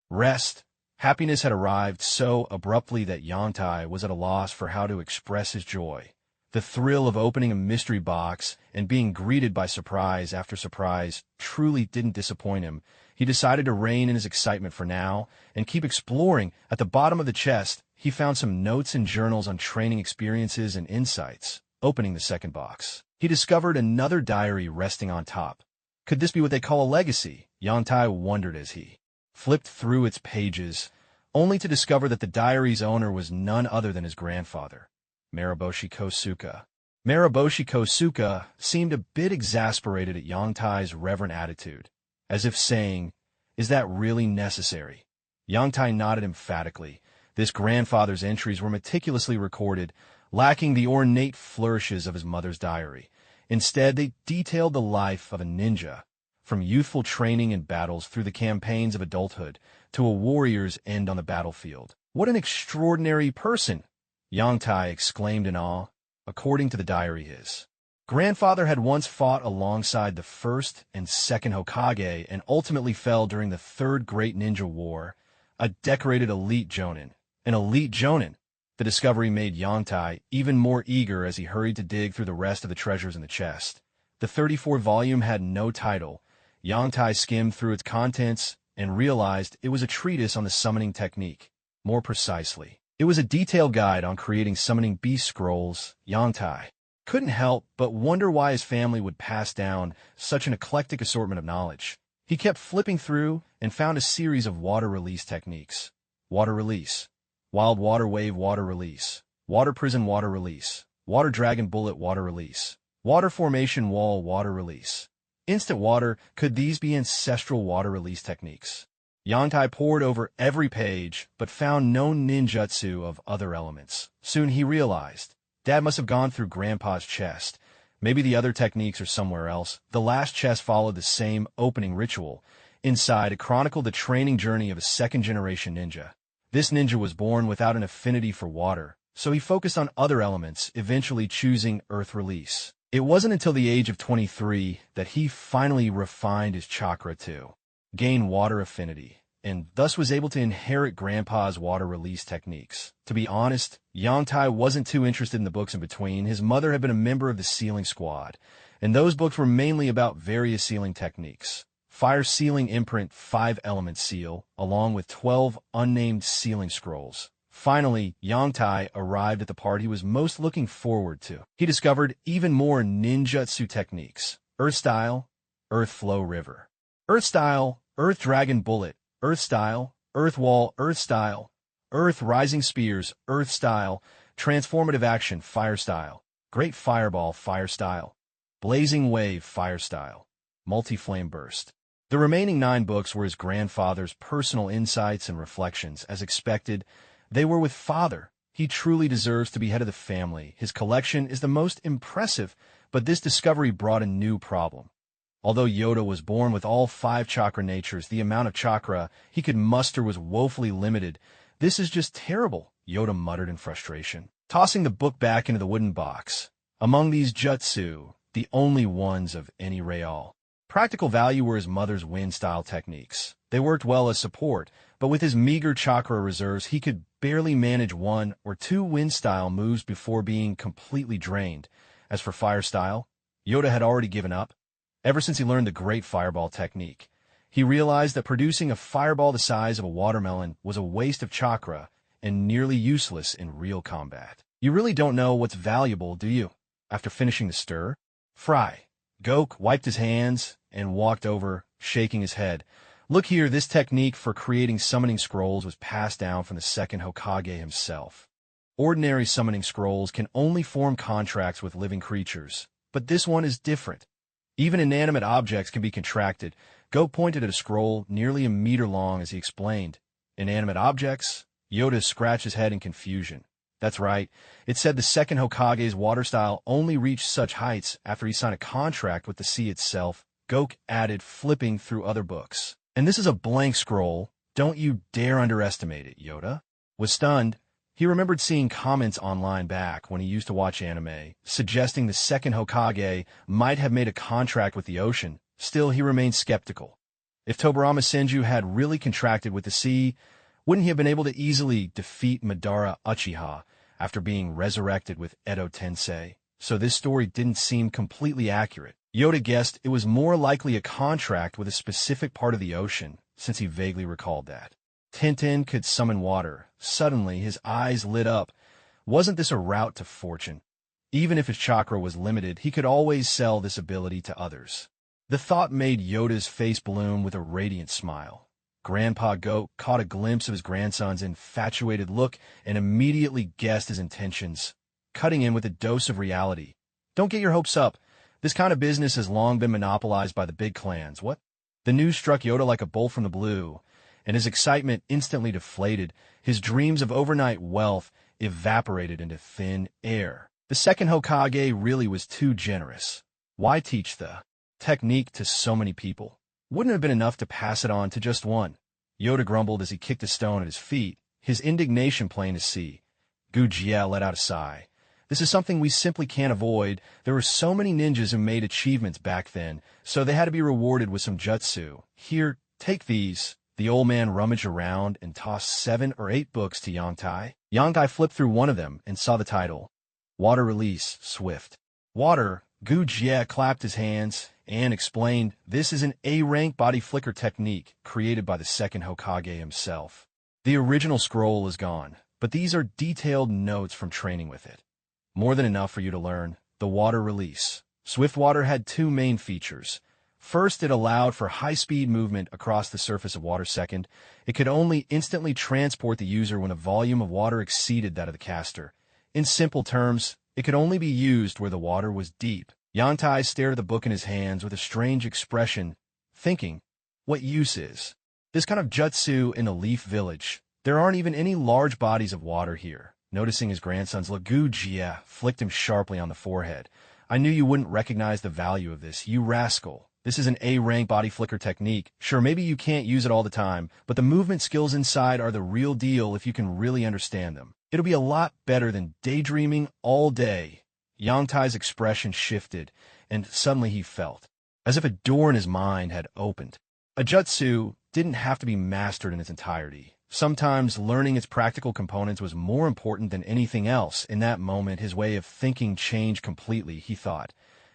rest. Happiness had arrived so abruptly that Yang Tai was at a loss for how to express his joy. The thrill of opening a mystery box and being greeted by surprise after surprise truly didn't disappoint him. He decided to rein in his excitement for now and keep exploring. At the bottom of the chest, he found some notes and journals on training experiences and insights. Opening the second box, he discovered another diary resting on top. Could this be what they call a legacy? Yang Tai wondered as he flipped through its pages, only to discover that the diary's owner was none other than his grandfather, Mariboshi Kosuke. Mariboshi Kosuke seemed a bit exasperated at Yang Tai's reverent attitude, as if saying, "Is that really necessary?" Yang Tai nodded emphatically. This grandfather's entries were meticulously recorded, lacking the ornate flourishes of his mother's diary. Instead, they detailed the life of a ninja, from youthful training in battles through the campaigns of adulthood to a warrior's end on the battlefield. What an extraordinary person! Yang Tai exclaimed in awe. According to the diary, his grandfather had once fought alongside the first and second Hokage and ultimately fell during the Third Great Ninja War, a decorated elite jonin. An elite jonin! The discovery made Yang Tai even more eager as he hurried to dig through the rest of the treasures in the chest. The 34 volume had no title. Yang Tai skimmed through its contents and realized it was a treatise on the summoning technique. More precisely, it was a detailed guide on creating summoning beast scrolls. Yang Tai couldn't help but wonder why his family would pass down such an eclectic assortment of knowledge. He kept flipping through and found a series of water release techniques. Water release. Wild water wave water release. Water prison water release. Water dragon bullet water release. Water formation wall water release. Instant water. Could these be ancestral water release techniques? Yang Tai pored over every page, but found no ninjutsu of other elements. Soon he realized, Dad must have gone through Grandpa's chest. Maybe the other techniques are somewhere else. The last chest followed the same opening ritual. Inside, it chronicled the training journey of a second-generation ninja. This ninja was born without an affinity for water, so he focused on other elements, eventually choosing earth release. It wasn't until the age of 23 that he finally refined his chakra to gain water affinity, and thus was able to inherit Grandpa's water release techniques. To be honest, Yangtai wasn't too interested in the books in between. His mother had been a member of the sealing squad, and those books were mainly about various sealing techniques. Fire sealing imprint 5-element seal, along with 12 unnamed sealing scrolls. Finally, Yangtai arrived at the part he was most looking forward to. He discovered even more ninjutsu techniques. Earth Style, Earth Flow River. Earth Style, Earth Dragon Bullet. Earth Style, Earth Wall. Earth Style, Earth Rising Spears. Earth Style, Transformative Action. Fire Style, Great Fireball. Fire Style, Blazing Wave. Fire Style, Multi-Flame Burst. The remaining 9 books were his grandfather's personal insights and reflections. As expected, they were with father. He truly deserves to be head of the family. His collection is the most impressive, but this discovery brought a new problem. Although Yoda was born with all 5 chakra natures, the amount of chakra he could muster was woefully limited. This is just terrible, Yoda muttered in frustration, tossing the book back into the wooden box. Among these jutsu, the only ones of any real practical value were his mother's wind-style techniques. They worked well as support, but with his meager chakra reserves, he could barely manage 1 or 2 wind-style moves before being completely drained. As for fire style, Yoda had already given up. Ever since he learned the Great Fireball technique, he realized that producing a fireball the size of a watermelon was a waste of chakra and nearly useless in real combat. You really don't know what's valuable, do you? After finishing the stir, fry. Goku wiped his hands and walked over, shaking his head. Look here, this technique for creating summoning scrolls was passed down from the second Hokage himself. Ordinary summoning scrolls can only form contracts with living creatures, but this one is different. Even inanimate objects can be contracted. Goku pointed at a scroll nearly a meter long as he explained. Inanimate objects? Yoda scratched his head in confusion. That's right. It said the second Hokage's water style only reached such heights after he signed a contract with the sea itself. Goku added, flipping through other books. And this is a blank scroll. Don't you dare underestimate it, Yoda was stunned. He remembered seeing comments online back when he used to watch anime, suggesting the second Hokage might have made a contract with the ocean. Still, he remained skeptical. If Tobirama Senju had really contracted with the sea, wouldn't he have been able to easily defeat Madara Uchiha after being resurrected with Edo Tensei? So this story didn't seem completely accurate. Yoda guessed it was more likely a contract with a specific part of the ocean, since he vaguely recalled that. Tintin could summon water. Suddenly, his eyes lit up. Wasn't this a route to fortune? Even if his chakra was limited, he could always sell this ability to others. The thought made Yoda's face bloom with a radiant smile. Grandpa Goku caught a glimpse of his grandson's infatuated look and immediately guessed his intentions, cutting in with a dose of reality. Don't get your hopes up. This kind of business has long been monopolized by the big clans. What? The news struck Yoda like a bolt from the blue, and his excitement instantly deflated. His dreams of overnight wealth evaporated into thin air. The second Hokage really was too generous. Why teach the technique to so many people? Wouldn't it have been enough to pass it on to just one? Yoda grumbled as he kicked a stone at his feet, his indignation plain to see. Gujie let out a sigh. This is something we simply can't avoid. There were so many ninjas who made achievements back then, so they had to be rewarded with some jutsu. Here, take these. The old man rummaged around and tossed 7 or 8 books to Yangtai. Yangtai flipped through one of them and saw the title. Water Release, Swift. Water. Gujie clapped his hands and explained, this is an A-rank body flicker technique created by the second Hokage himself. The original scroll is gone, but these are detailed notes from training with it. More than enough for you to learn. The water release. Swift water had 2 main features. First, it allowed for high-speed movement across the surface of water. Second, it could only instantly transport the user when a volume of water exceeded that of the caster. In simple terms, it could only be used where the water was deep. Yangtai stared at the book in his hands with a strange expression, thinking, what use is this kind of jutsu in a leaf village? There aren't even any large bodies of water here. Noticing his grandson's look, Gujie flicked him sharply on the forehead. I knew you wouldn't recognize the value of this, you rascal. This is an A-rank body flicker technique. Sure, maybe you can't use it all the time, but the movement skills inside are the real deal if you can really understand them. It'll be a lot better than daydreaming all day. Yangtai's expression shifted, and suddenly he felt as if a door in his mind had opened. A jutsu, didn't have to be mastered in its entirety. Sometimes learning its practical components was more important than anything else. In that moment, his way of thinking changed completely. He thought,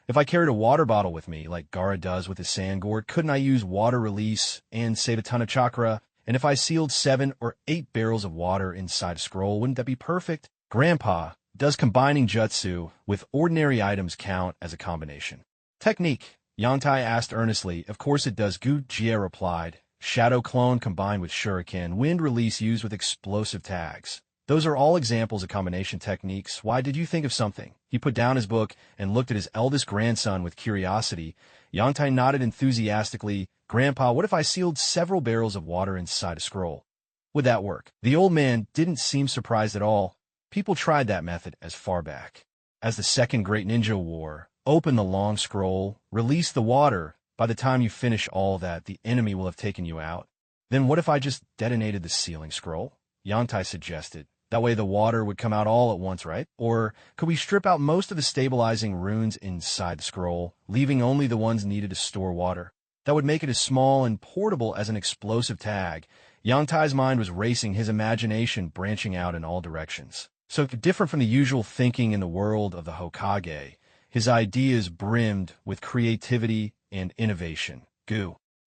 if I carried a water bottle with me, like Gaara does with his sand gourd, couldn't I use water release and save a ton of chakra? And if I sealed 7 or 8 barrels of water inside a scroll, wouldn't that be perfect? Grandpa, does combining jutsu with ordinary items count as a combination? Technique, Yantai asked earnestly. Of course it does, Gu Jie replied. Shadow clone combined with shuriken, wind release used with explosive tags. Those are all examples of combination techniques. Why did you think of something? He put down his book and looked at his eldest grandson with curiosity. Yantai nodded enthusiastically. Grandpa, what if I sealed several barrels of water inside a scroll? Would that work? The old man didn't seem surprised at all. People tried that method as far back as the Second Great Ninja War. Open the long scroll, release the water. By the time you finish all that, the enemy will have taken you out. Then what if I just detonated the sealing scroll? Yantai suggested. That way the water would come out all at once, right? Or could we strip out most of the stabilizing runes inside the scroll, leaving only the ones needed to store water? That would make it as small and portable as an explosive tag. Yangtai's mind was racing, his imagination branching out in all directions. So different from the usual thinking in the world of the Hokage, his ideas brimmed with creativity and innovation.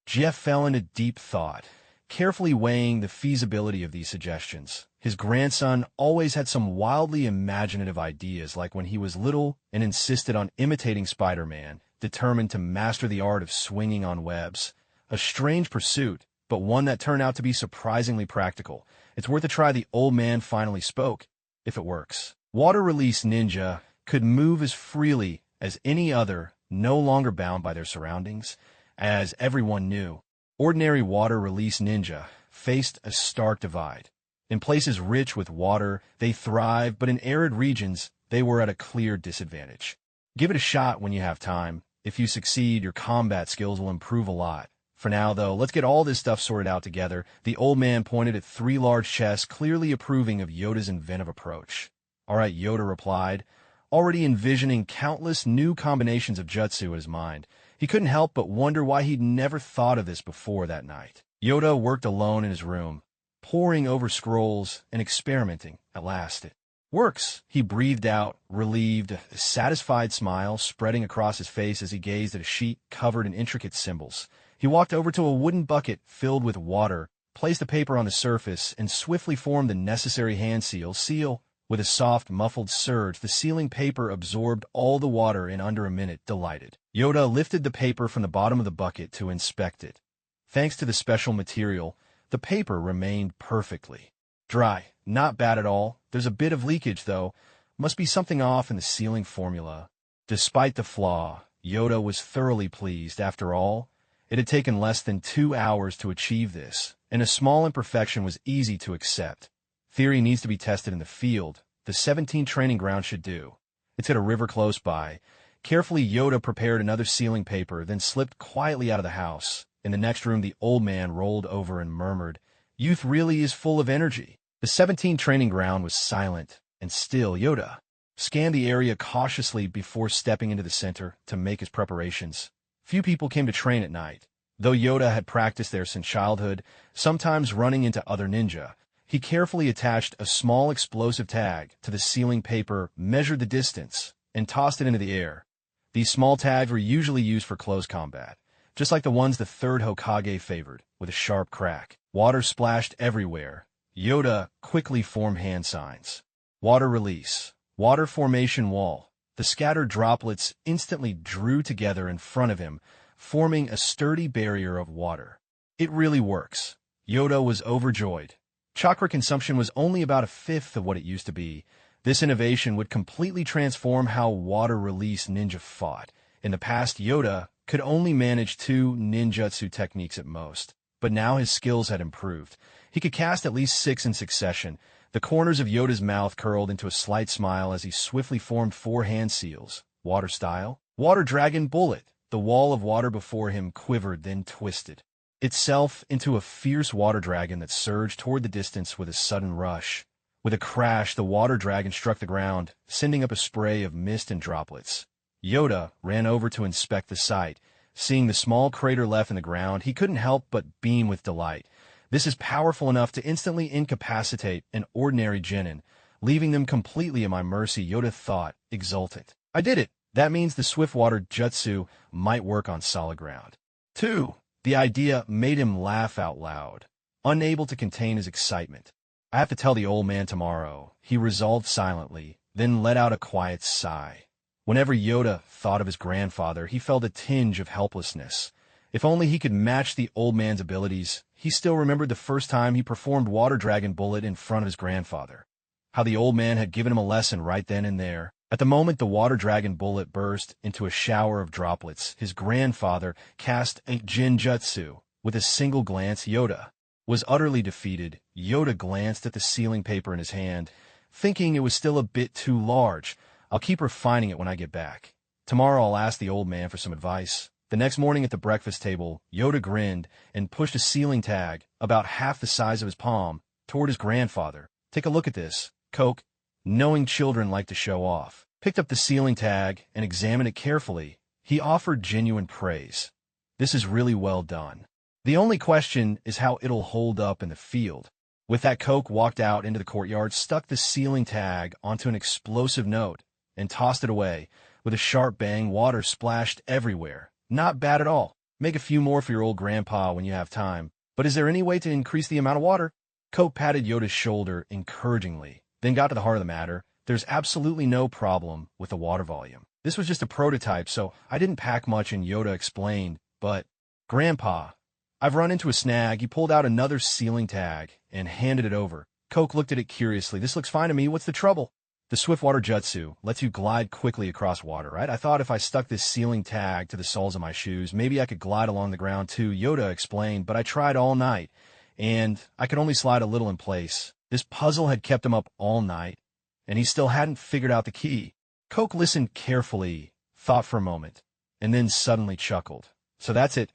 Jeff fell into deep thought, carefully weighing the feasibility of these suggestions. His grandson always had some wildly imaginative ideas, like when he was little and insisted on imitating Spider-Man, determined to master the art of swinging on webs. A strange pursuit, but one that turned out to be surprisingly practical. It's worth a try. The old man finally spoke. If it works. Water release ninja could move as freely as any other, no longer bound by their surroundings. As everyone knew, ordinary water release ninja faced a stark divide. In places rich with water, they thrived, but in arid regions, they were at a clear disadvantage. Give it a shot when you have time. If you succeed, your combat skills will improve a lot. For now, though, let's get all this stuff sorted out together. The old man pointed at 3 large chests, clearly approving of Yoda's inventive approach. All right, Yoda replied, already envisioning countless new combinations of jutsu in his mind. He couldn't help but wonder why he'd never thought of this before that night. Yoda worked alone in his room, poring over scrolls and experimenting. At last, it works, he breathed out, relieved, a satisfied smile spreading across his face as he gazed at a sheet covered in intricate symbols. He walked over to a wooden bucket filled with water, placed the paper on the surface, and swiftly formed the necessary hand seal. With a soft, muffled surge, the sealing paper absorbed all the water in under a minute. Delighted, Yoda lifted the paper from the bottom of the bucket to inspect it. Thanks to the special material, the paper remained perfectly dry. Not bad at all. There's a bit of leakage, though. Must be something off in the sealing formula. Despite the flaw, Yoda was thoroughly pleased. After all, it had taken less than 2 hours to achieve this, and a small imperfection was easy to accept. Theory needs to be tested in the field. The 17 training ground should do. It's at a river close by. Carefully, Yoda prepared another sealing paper, then slipped quietly out of the house. In the next room, the old man rolled over and murmured, "Youth really is full of energy." The 17 training ground was silent and still. Yoda scanned the area cautiously before stepping into the center to make his preparations. Few people came to train at night. Though Yoda had practiced there since childhood, sometimes running into other ninja, he carefully attached a small explosive tag to the sealing paper, measured the distance, and tossed it into the air. These small tags were usually used for close combat, just like the ones the third Hokage favored, with a sharp crack. Water splashed everywhere. Yoda quickly formed hand signs. Water release. Water formation wall. The scattered droplets instantly drew together in front of him, forming a sturdy barrier of water. It really works. Yoda was overjoyed. Chakra consumption was only about a fifth of what it used to be. This innovation would completely transform how water release ninja fought. In the past, Yoda could only manage 2 ninjutsu techniques at most, but now his skills had improved. He could cast at least 6 in succession. The corners of Yoda's mouth curled into a slight smile as he swiftly formed 4 hand seals. Water style. Water dragon bullet. The wall of water before him quivered, then twisted itself into a fierce water dragon that surged toward the distance with a sudden rush. With a crash, the water dragon struck the ground, sending up a spray of mist and droplets. Yoda ran over to inspect the sight. Seeing the small crater left in the ground, he couldn't help but beam with delight. This is powerful enough to instantly incapacitate an ordinary genin, leaving them completely at my mercy, Yoda thought, exultant. I did it! That means the Swiftwater Jutsu might work on solid ground. 2. The idea made him laugh out loud, unable to contain his excitement. I have to tell the old man tomorrow, he resolved silently, then let out a quiet sigh. Whenever Yoda thought of his grandfather, he felt a tinge of helplessness. If only he could match the old man's abilities. He still remembered the first time he performed Water Dragon Bullet in front of his grandfather. How the old man had given him a lesson right then and there. At the moment the Water Dragon Bullet burst into a shower of droplets, his grandfather cast a Jinjutsu. With a single glance, Yoda was utterly defeated. Yoda glanced at the sealing paper in his hand, thinking it was still a bit too large. I'll keep refining it when I get back. Tomorrow I'll ask the old man for some advice. The next morning at the breakfast table, Yoda grinned and pushed a sealing tag, about half the size of his palm, toward his grandfather. Take a look at this, Coke. Knowing children like to show off. Picked up the sealing tag and examined it carefully. He offered genuine praise. This is really well done. The only question is how it'll hold up in the field. With that, Coke walked out into the courtyard, stuck the sealing tag onto an explosive note, and tossed it away. With a sharp bang, water splashed everywhere. Not bad at all. Make a few more for your old grandpa when you have time. But is there any way to increase the amount of water? Coke patted Yoda's shoulder encouragingly, then got to the heart of the matter. There's absolutely no problem with the water volume. This was just a prototype, so I didn't pack much in, Yoda explained. But, Grandpa, I've run into a snag. He pulled out another sealing tag and handed it over. Coke looked at it curiously. This looks fine to me. What's the trouble? The Swiftwater Jutsu lets you glide quickly across water, right? I thought if I stuck this sealing tag to the soles of my shoes, maybe I could glide along the ground too, Yoda explained, but I tried all night, and I could only slide a little in place. This puzzle had kept him up all night, and he still hadn't figured out the key. Coke listened carefully, thought for a moment, and then suddenly chuckled. So that's it.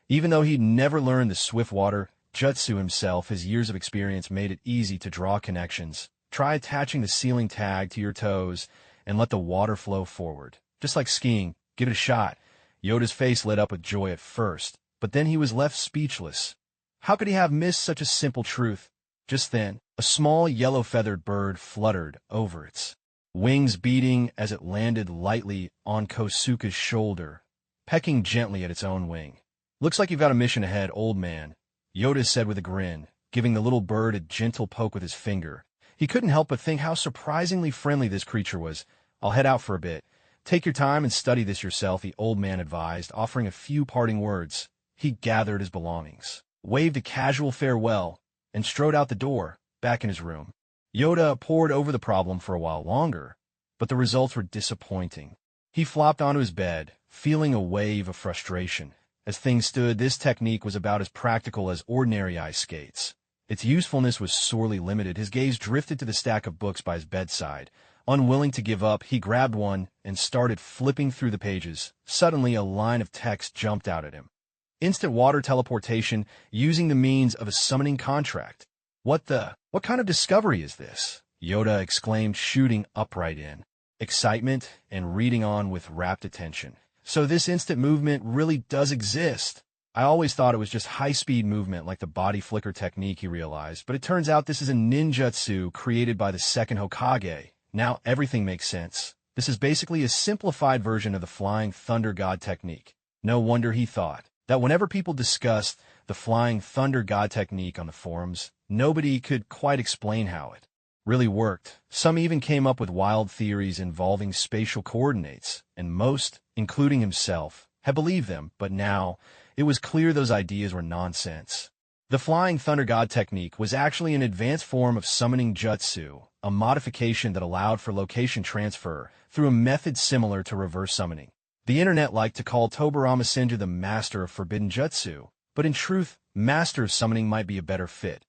Even though he'd never learned the Swiftwater Jutsu himself, his years of experience made it easy to draw connections. Try attaching the sealing tag to your toes and let the water flow forward. Just like skiing, give it a shot. Yoda's face lit up with joy at first, but then he was left speechless. How could he have missed such a simple truth? Just then, a small yellow-feathered bird fluttered over its wings, beating as it landed lightly on Kosuke's shoulder, pecking gently at its own wing. Looks like you've got a mission ahead, old man, Yoda said with a grin, giving the little bird a gentle poke with his finger. He couldn't help but think how surprisingly friendly this creature was. I'll head out for a bit. Take your time and study this yourself, the old man advised, offering a few parting words. He gathered his belongings, waved a casual farewell, and strode out the door, back in his room. Yoda pored over the problem for a while longer, but the results were disappointing. He flopped onto his bed, feeling a wave of frustration. As things stood, this technique was about as practical as ordinary ice skates. Its usefulness was sorely limited. His gaze drifted to the stack of books by his bedside. Unwilling to give up, he grabbed one and started flipping through the pages. Suddenly, a line of text jumped out at him. Instant water teleportation using the means of a summoning contract. What kind of discovery is this? Yoda exclaimed, shooting upright in excitement and reading on with rapt attention. So this instant movement really does exist. I always thought it was just high-speed movement like the body flicker technique, he realized, but it turns out this is a ninjutsu created by the second Hokage. Now everything makes sense. This is basically a simplified version of the Flying Thunder God technique. No wonder he thought that whenever people discussed the Flying Thunder God technique on the forums, nobody could quite explain how it really worked. Some even came up with wild theories involving spatial coordinates, and most, including himself, had believed them, but now it was clear those ideas were nonsense. The Flying Thunder God technique was actually an advanced form of summoning jutsu, a modification that allowed for location transfer through a method similar to reverse summoning. The internet liked to call Tobarama Senju the master of forbidden jutsu, but in truth, master of summoning might be a better fit.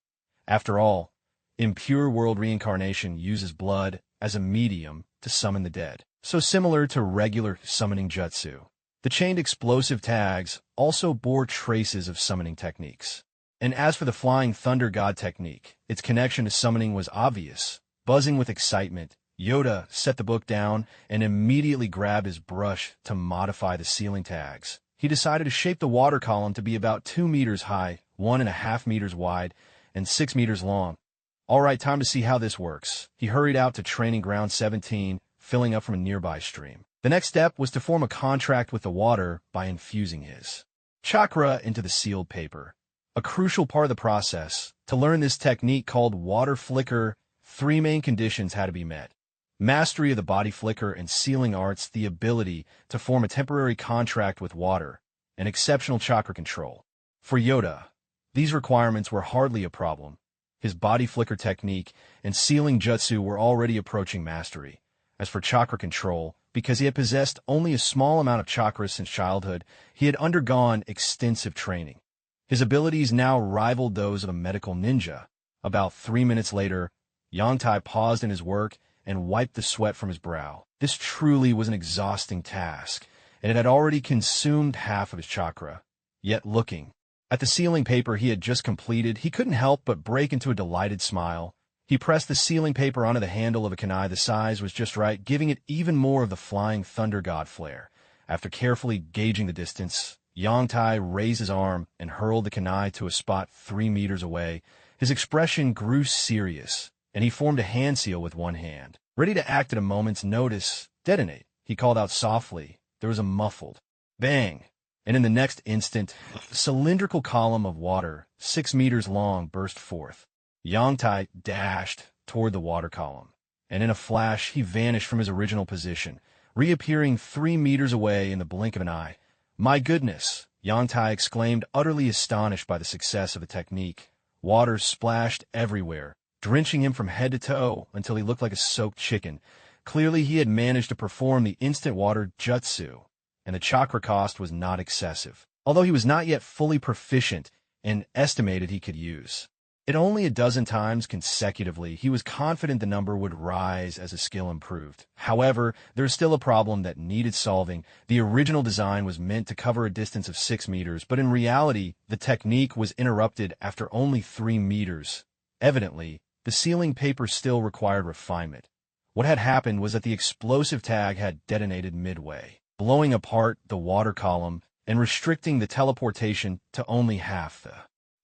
After all, impure world reincarnation uses blood as a medium to summon the dead, so similar to regular summoning jutsu. The chained explosive tags also bore traces of summoning techniques. And as for the Flying Thunder God technique, its connection to summoning was obvious. Buzzing with excitement, Yoda set the book down and immediately grabbed his brush to modify the sealing tags. he decided to shape the water column to be about 2 meters high, 1.5 meters wide, and 6 meters long. All right, time to see how this works. He hurried out to Training Ground 17, filling up from a nearby stream. The next step was to form a contract with the water by infusing his chakra into the sealed paper. A crucial part of the process. To learn this technique called water flicker, 3 main conditions had to be met. Mastery of the body flicker and sealing arts, the ability to form a temporary contract with water, and exceptional chakra control. For Yoda, these requirements were hardly a problem. His body flicker technique and sealing jutsu were already approaching mastery. As for chakra control, because he had possessed only a small amount of chakra since childhood, he had undergone extensive training. His abilities now rivaled those of a medical ninja. About 3 minutes later, Yangtai paused in his work and wiped the sweat from his brow. This truly was an exhausting task, and it had already consumed half of his chakra. Yet looking at the sealing paper he had just completed, he couldn't help but break into a delighted smile. He pressed the sealing paper onto the handle of a kunai. The size was just right, giving it even more of the flying thunder god flair. After carefully gauging the distance, Yangtai raised his arm and hurled the kunai to a spot 3 meters away. His expression grew serious, and he formed a hand seal with one hand. Ready to act at a moment's notice, detonate, he called out softly. There was a muffled bang, and in the next instant, a cylindrical column of water, 6 meters long, burst forth. Yangtai dashed toward the water column, and in a flash he vanished from his original position, reappearing 3 meters away in the blink of an eye. My goodness, Yangtai exclaimed, utterly astonished by the success of the technique. Water splashed everywhere, drenching him from head to toe until he looked like a soaked chicken. Clearly he had managed to perform the instant water jutsu, and the chakra cost was not excessive, although he was not yet fully proficient and estimated he could use it only a dozen times consecutively. He was confident the number would rise as his skill improved. However, there is still a problem that needed solving. The original design was meant to cover a distance of 6 meters, but in reality, the technique was interrupted after only 3 meters. Evidently, the sealing paper still required refinement. What had happened was that the explosive tag had detonated midway, blowing apart the water column and restricting the teleportation to only half the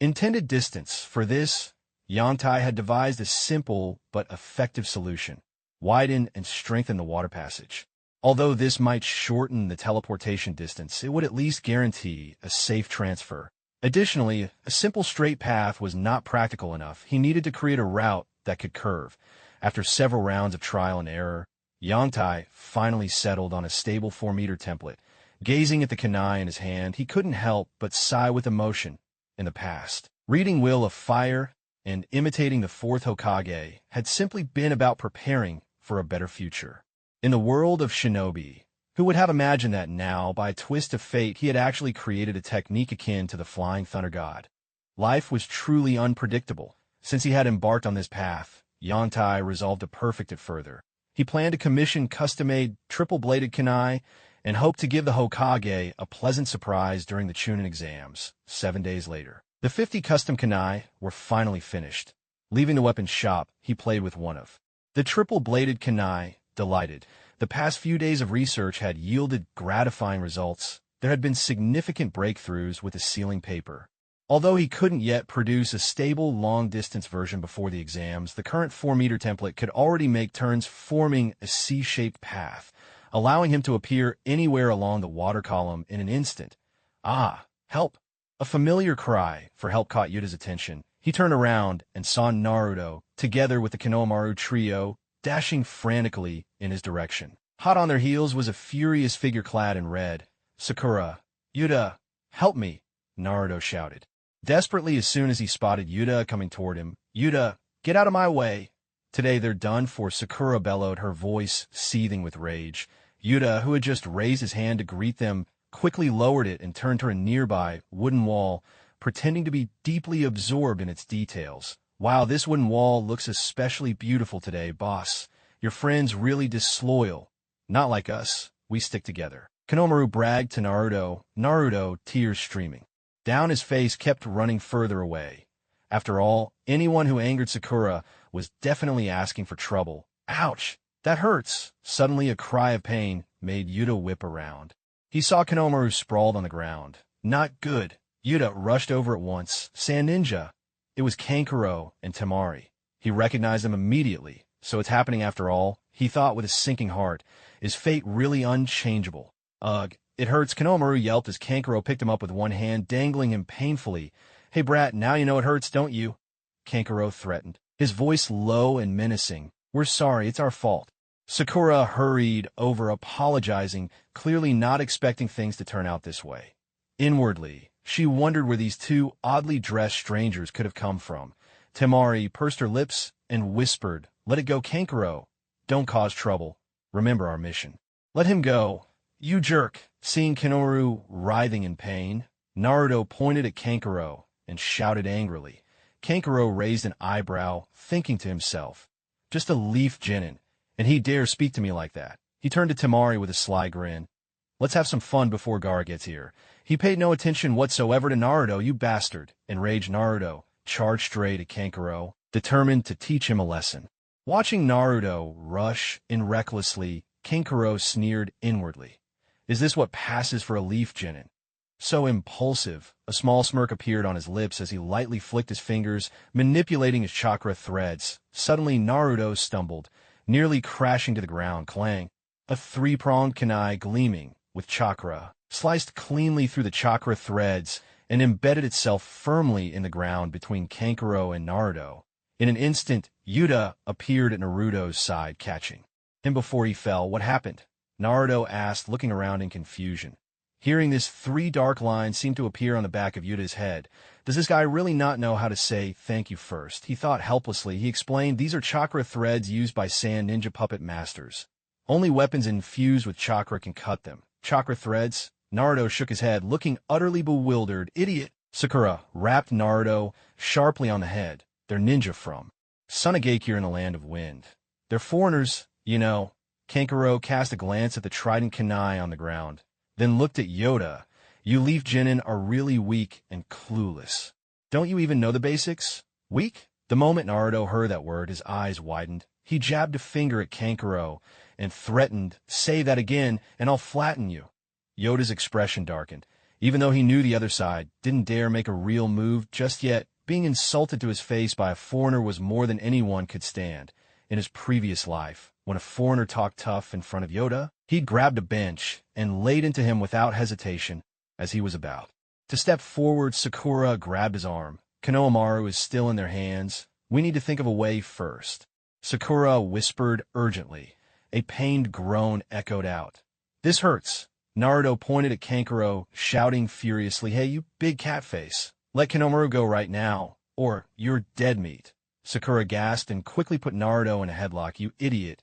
intended distance. For this, Yangtai had devised a simple but effective solution: widen and strengthen the water passage. Although this might shorten the teleportation distance, it would at least guarantee a safe transfer. Additionally, a simple straight path was not practical enough. He needed to create a route that could curve. After several rounds of trial and error, Yangtai finally settled on a stable 4-meter template. Gazing at the kunai in his hand, he couldn't help but sigh with emotion. In the past, reading Will of Fire and imitating the 4th Hokage had simply been about preparing for a better future. In the world of shinobi, who would have imagined that now, by a twist of fate, he had actually created a technique akin to the Flying Thunder God? Life was truly unpredictable. Since he had embarked on this path, Yangtai resolved to perfect it further. He planned to commission custom-made triple-bladed kunai and hoped to give the Hokage a pleasant surprise during the Chunin exams. 7 days later, the 50 custom kunai were finally finished. Leaving the weapons shop, he played with one of the triple-bladed kunai. Delighted, the past few days of research had yielded gratifying results. There had been significant breakthroughs with the sealing paper. Although he couldn't yet produce a stable long-distance version before the exams, the current 4-meter template could already make turns, forming a C-shaped path, allowing him to appear anywhere along the water column in an instant. Ah, help! A familiar cry for help caught Yuda's attention. He turned around and saw Naruto, together with the Konohamaru trio, dashing frantically in his direction. Hot on their heels was a furious figure clad in red. Sakura, Yuda, help me, Naruto shouted. Desperately, as soon as he spotted Yuda coming toward him, Yuda, get out of my way. Today they're done for, Sakura bellowed, her voice seething with rage. Yuda, who had just raised his hand to greet them, quickly lowered it and turned to a nearby wooden wall, pretending to be deeply absorbed in its details. Wow, this wooden wall looks especially beautiful today, boss. Your friend's really disloyal. Not like us. We stick together. Konohamaru bragged to Naruto, tears streaming down his face, kept running further away. After all, anyone who angered Sakura was definitely asking for trouble. Ouch! That hurts! Suddenly a cry of pain made Yuda whip around. He saw Konohamaru sprawled on the ground. Not good. Yuta rushed over at once. Sand Ninja. It was Kankuro and Temari. He recognized them immediately. So it's happening after all, he thought with a sinking heart. Is fate really unchangeable? Ugh, it hurts. Konohamaru yelped as Kankuro picked him up with one hand, dangling him painfully. Hey brat, now you know it hurts, don't you? Kankuro threatened, his voice low and menacing. We're sorry, it's our fault. Sakura hurried over, apologizing, clearly not expecting things to turn out this way. Inwardly, she wondered where these two oddly dressed strangers could have come from. Temari pursed her lips and whispered, Let it go, Kankuro. Don't cause trouble. Remember our mission. Let him go. You jerk. Seeing Konohamaru writhing in pain, Naruto pointed at Kankuro and shouted angrily. Kankuro raised an eyebrow, thinking to himself, Just a leaf genin, and he dare speak to me like that. He turned to Temari with a sly grin. Let's have some fun before Gaara gets here. He paid no attention whatsoever to Naruto, you bastard. Enraged Naruto charged straight at Kankuro, determined to teach him a lesson. Watching Naruto rush in recklessly, Kankuro sneered inwardly. Is this what passes for a leaf genin? So impulsive, a small smirk appeared on his lips as he lightly flicked his fingers, manipulating his chakra threads. Suddenly Naruto stumbled, nearly crashing to the ground. Clang! A three-pronged kunai gleaming with chakra sliced cleanly through the chakra threads and embedded itself firmly in the ground between Kankuro and Naruto. In an instant, Yuta appeared at Naruto's side, catching him before he fell. What happened? Naruto asked, looking around in confusion. Hearing this, three dark lines seemed to appear on the back of Yuta's head. Does this guy really not know how to say thank you first? He thought helplessly. He explained, these are chakra threads used by Sand Ninja puppet masters. Only weapons infused with chakra can cut them. Chakra threads? Naruto shook his head, looking utterly bewildered. Idiot! Sakura rapped Naruto sharply on the head. They're ninja from Tsunade in the land of wind. They're foreigners, you know. Kankuro cast a glance at the trident kunai on the ground, then looked at Yoda. You leaf genin are really weak and clueless. Don't you even know the basics? Weak? The moment Naruto heard that word, his eyes widened. He jabbed a finger at Kankuro and threatened, say that again, and I'll flatten you. Yoda's expression darkened. Even though he knew the other side didn't dare make a real move just yet, being insulted to his face by a foreigner was more than anyone could stand. In his previous life, when a foreigner talked tough in front of Yoda, he'd grabbed a bench and laid into him without hesitation as he was about to step forward. Sakura grabbed his arm. Konohamaru is still in their hands. We need to think of a way first. Sakura whispered urgently. A pained groan echoed out. This hurts. Naruto pointed at Kankuro, shouting furiously, Hey, you big cat face. Let Konohamaru go right now, or you're dead meat. Sakura gasped and quickly put Naruto in a headlock. You idiot.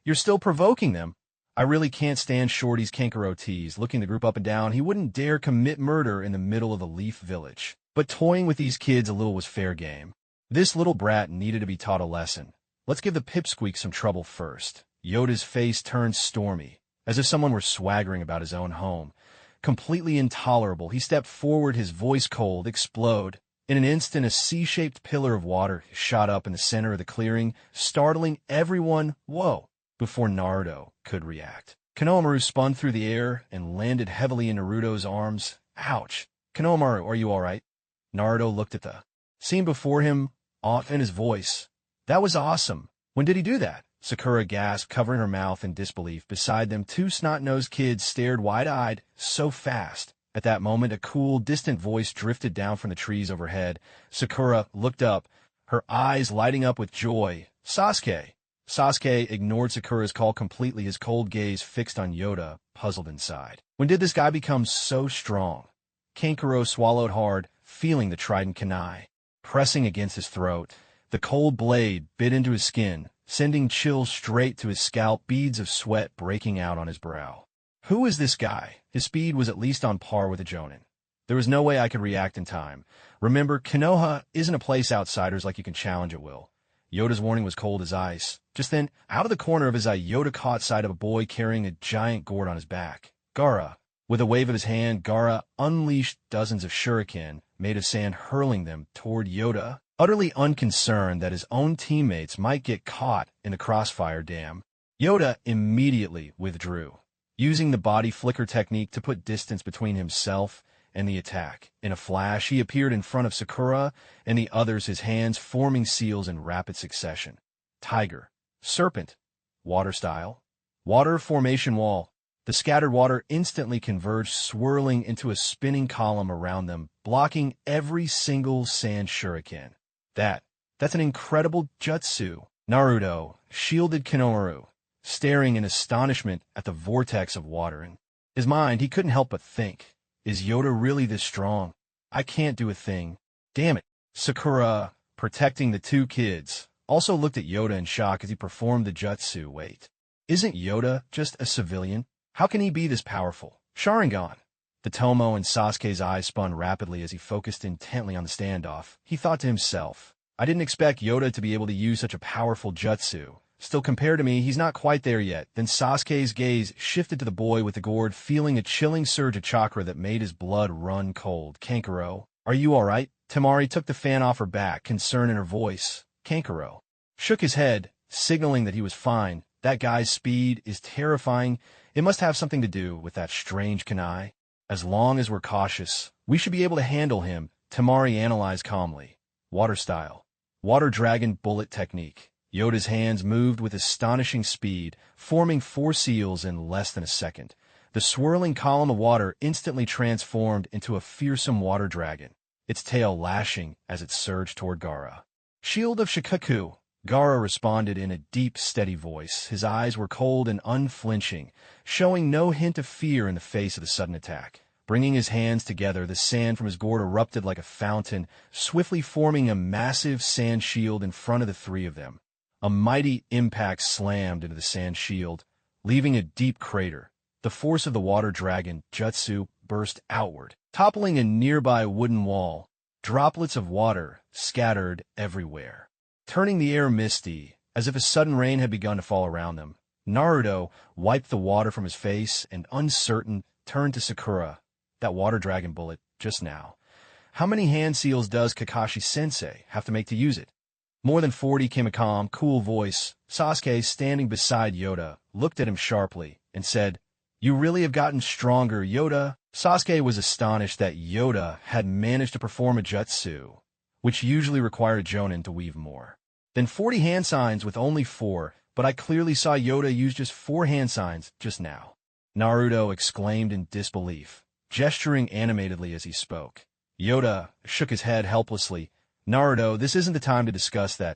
You're still provoking them. I really can't stand Shorty's, Kankuro teased, looking the group up and down. He wouldn't dare commit murder in the middle of a leaf village. But toying with these kids a little was fair game. This little brat needed to be taught a lesson. Let's give the pipsqueak some trouble first. Yoda's face turned stormy, as if someone were swaggering about his own home. Completely intolerable, he stepped forward, his voice cold, explode. In an instant, a C-shaped pillar of water shot up in the center of the clearing, startling everyone, whoa, before Naruto could react. Konohamaru spun through the air and landed heavily in Naruto's arms. Ouch. Konohamaru, are you all right? Naruto looked at the scene before him, off in his voice. That was awesome. When did he do that? Sakura gasped, covering her mouth in disbelief. Beside them, two snot-nosed kids stared wide-eyed, so fast. At that moment, a cool, distant voice drifted down from the trees overhead. Sakura looked up, her eyes lighting up with joy. Sasuke! Sasuke ignored Sakura's call completely, his cold gaze fixed on Yoda, puzzled inside. When did this guy become so strong? Kankuro swallowed hard, feeling the trident kunai pressing against his throat. The cold blade bit into his skin, sending chills straight to his scalp, beads of sweat breaking out on his brow. Who is this guy? His speed was at least on par with a Jonin. There was no way I could react in time. Remember, Konoha isn't a place outsiders like you can challenge at will. Yoda's warning was cold as ice. Just then, out of the corner of his eye, Yoda caught sight of a boy carrying a giant gourd on his back. Gaara. With a wave of his hand, Gaara unleashed dozens of shuriken, made of sand, hurling them toward Yoda, utterly unconcerned that his own teammates might get caught in the crossfire dam. Yoda immediately withdrew. using the body flicker technique to put distance between himself and the attack. In a flash, he appeared in front of Sakura and the others, his hands forming seals in rapid succession. Tiger, serpent, water style, water formation wall. The scattered water instantly converged, swirling into a spinning column around them, blocking every single sand shuriken. That's an incredible jutsu. Naruto shielded Konoha, staring in astonishment at the vortex of water. In his mind, he couldn't help but think, is Yoda really this strong? I can't do a thing. Damn it. Sakura, protecting the two kids, also looked at Yoda in shock as he performed the jutsu. Wait, isn't Yoda just a civilian? How can he be this powerful? Sharingan. The Tomo and Sasuke's eyes spun rapidly as he focused intently on the standoff. He thought to himself, I didn't expect Yoda to be able to use such a powerful jutsu. Still, compared to me, he's not quite there yet. Then Sasuke's gaze shifted to the boy with the gourd, feeling a chilling surge of chakra that made his blood run cold. Kankuro, are you all right? Temari took the fan off her back, concern in her voice. Kankuro shook his head, signaling that he was fine. That guy's speed is terrifying. It must have something to do with that strange kunai. As long as we're cautious, we should be able to handle him, Temari analyzed calmly. Water style. Water dragon bullet technique. Yoda's hands moved with astonishing speed, forming 4 seals in less than a second. The swirling column of water instantly transformed into a fearsome water dragon, its tail lashing as it surged toward Gaara. Shield of Shikaku. Gaara responded in a deep, steady voice. His eyes were cold and unflinching, showing no hint of fear in the face of the sudden attack. Bringing his hands together, the sand from his gourd erupted like a fountain, swiftly forming a massive sand shield in front of the 3 of them. A mighty impact slammed into the sand shield, leaving a deep crater. The force of the water dragon jutsu burst outward, toppling a nearby wooden wall. Droplets of water scattered everywhere, turning the air misty, as if a sudden rain had begun to fall around them. Naruto wiped the water from his face and, uncertain, turned to Sakura. That water dragon bullet, just now. How many hand seals does Kakashi-sensei have to make to use it? More than 40, came a calm, cool voice. Sasuke, standing beside Yoda, looked at him sharply and said, You really have gotten stronger, Yoda. Sasuke was astonished that Yoda had managed to perform a jutsu, which usually required a jonin to weave more than 40 hand signs with only 4, but I clearly saw Yoda use just 4 hand signs just now. Naruto exclaimed in disbelief, gesturing animatedly as he spoke. Yoda shook his head helplessly. Naruto, this isn't the time to discuss that.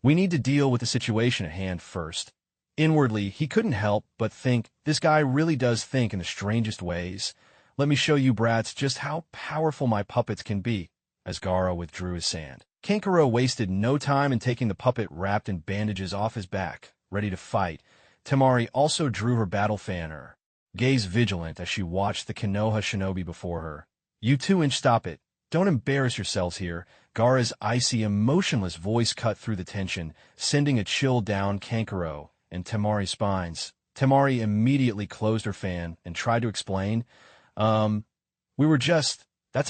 We need to deal with the situation at hand first. Inwardly, he couldn't help but think, this guy really does think in the strangest ways. Let me show you brats just how powerful my puppets can be. As Gaara withdrew his sand, Kankuro wasted no time in taking the puppet wrapped in bandages off his back, ready to fight. Temari also drew her battle fan, her gaze vigilant as she watched the Konoha shinobi before her. You 2-inch, stop it. Don't embarrass yourselves here. Gaara's icy, emotionless voice cut through the tension, sending a chill down Kankuro and Temari's spines. Temari immediately closed her fan and tried to explain. That's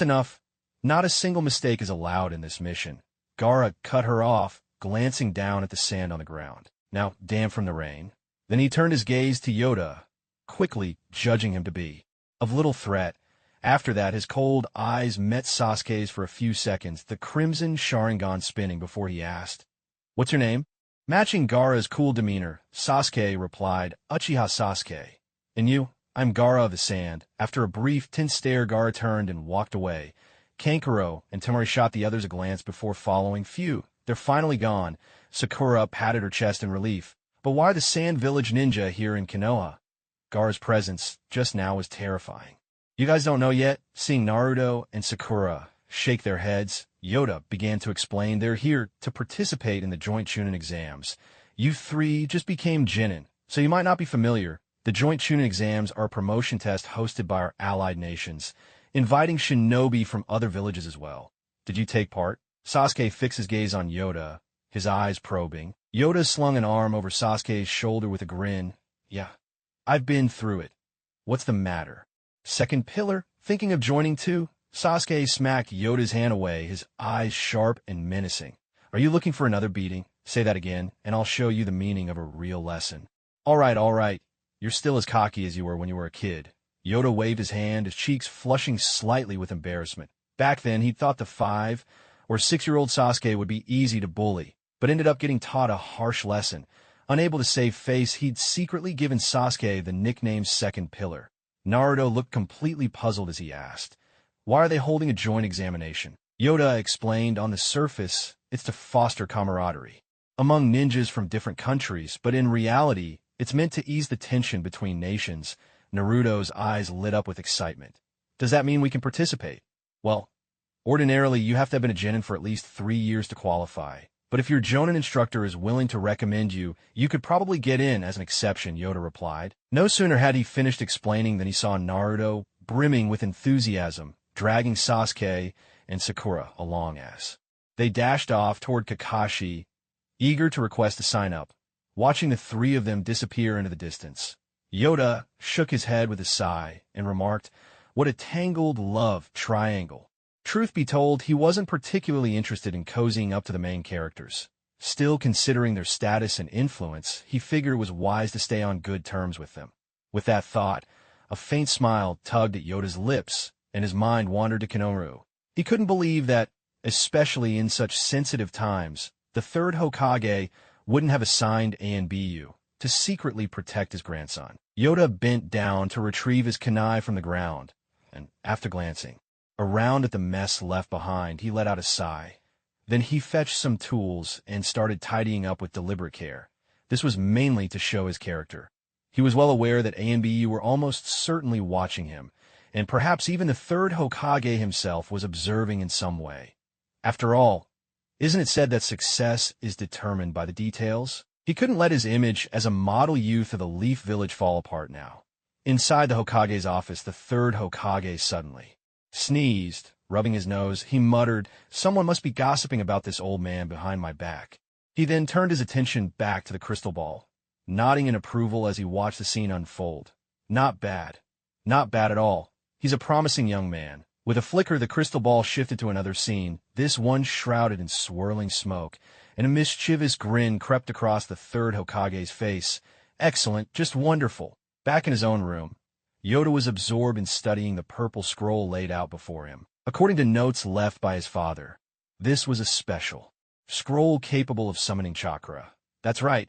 enough. Not a single mistake is allowed in this mission. Gaara cut her off, glancing down at the sand on the ground, now damp from the rain. Then he turned his gaze to Yoda, quickly judging him to be of little threat. After that, his cold eyes met Sasuke's for a few seconds, the crimson Sharingan spinning before he asked, What's your name? Matching Gaara's cool demeanor, Sasuke replied, Uchiha Sasuke. And you? I'm Gaara of the Sand. After a brief, tense stare, Gaara turned and walked away. Kankuro and Temari shot the others a glance before following. Phew, they're finally gone. Sakura patted her chest in relief. But why the Sand Village Ninja here in Konoha? Gaara's presence just now was terrifying. You guys don't know yet? Seeing Naruto and Sakura shake their heads, Yoda began to explain they're here to participate in the joint Chunin exams. You 3 just became Genin, so you might not be familiar. The joint Chunin exams are a promotion test hosted by our allied nations, inviting shinobi from other villages as well. Did you take part? Sasuke fixed his gaze on Yoda, his eyes probing. Yoda slung an arm over Sasuke's shoulder with a grin. Yeah, I've been through it. What's the matter? Second pillar, thinking of joining too? Sasuke smacked Yoda's hand away, his eyes sharp and menacing. Are you looking for another beating? Say that again, and I'll show you the meaning of a real lesson. All right. You're still as cocky as you were when you were a kid. Yoda waved his hand, his cheeks flushing slightly with embarrassment. Back then, he'd thought the 5- or 6-year-old Sasuke would be easy to bully, but ended up getting taught a harsh lesson. Unable to save face, he'd secretly given Sasuke the nickname Second Pillar. Naruto looked completely puzzled as he asked, "Why are they holding a joint examination?" Yoda explained, "On the surface, it's to foster camaraderie among ninjas from different countries, but in reality, it's meant to ease the tension between nations." Naruto's eyes lit up with excitement. "Does that mean we can participate?" "Well, ordinarily you have to have been a genin for at least 3 years to qualify. But if your jonin instructor is willing to recommend you, you could probably get in as an exception," Yoda replied. No sooner had he finished explaining than he saw Naruto, brimming with enthusiasm, dragging Sasuke and Sakura along as they dashed off toward Kakashi, eager to request a sign-up. Watching the 3 of them disappear into the distance, Yoda shook his head with a sigh and remarked, "What a tangled love triangle." Truth be told, he wasn't particularly interested in cozying up to the main characters. Still, considering their status and influence, he figured it was wise to stay on good terms with them. With that thought, a faint smile tugged at Yoda's lips, and his mind wandered to Konoha. He couldn't believe that, especially in such sensitive times, the 3rd Hokage wouldn't have assigned ANBU to secretly protect his grandson. Yoda bent down to retrieve his kunai from the ground, and after glancing around at the mess left behind, he let out a sigh. Then he fetched some tools and started tidying up with deliberate care. This was mainly to show his character. He was well aware that ANBU were almost certainly watching him, and perhaps even the 3rd Hokage himself was observing in some way. After all, isn't it said that success is determined by the details? He couldn't let his image as a model youth of the Leaf Village fall apart now. Inside the Hokage's office, the 3rd Hokage suddenly sneezed. Rubbing his nose, he muttered, "Someone must be gossiping about this old man behind my back." He then turned his attention back to the crystal ball, nodding in approval as he watched the scene unfold. "Not bad. Not bad at all. He's a promising young man." With a flicker, the crystal ball shifted to another scene, this one shrouded in swirling smoke, and a mischievous grin crept across the 3rd Hokage's face. "Excellent, just wonderful." Back in his own room, Yoda was absorbed in studying the purple scroll laid out before him. According to notes left by his father, this was a special scroll capable of summoning chakra. That's right,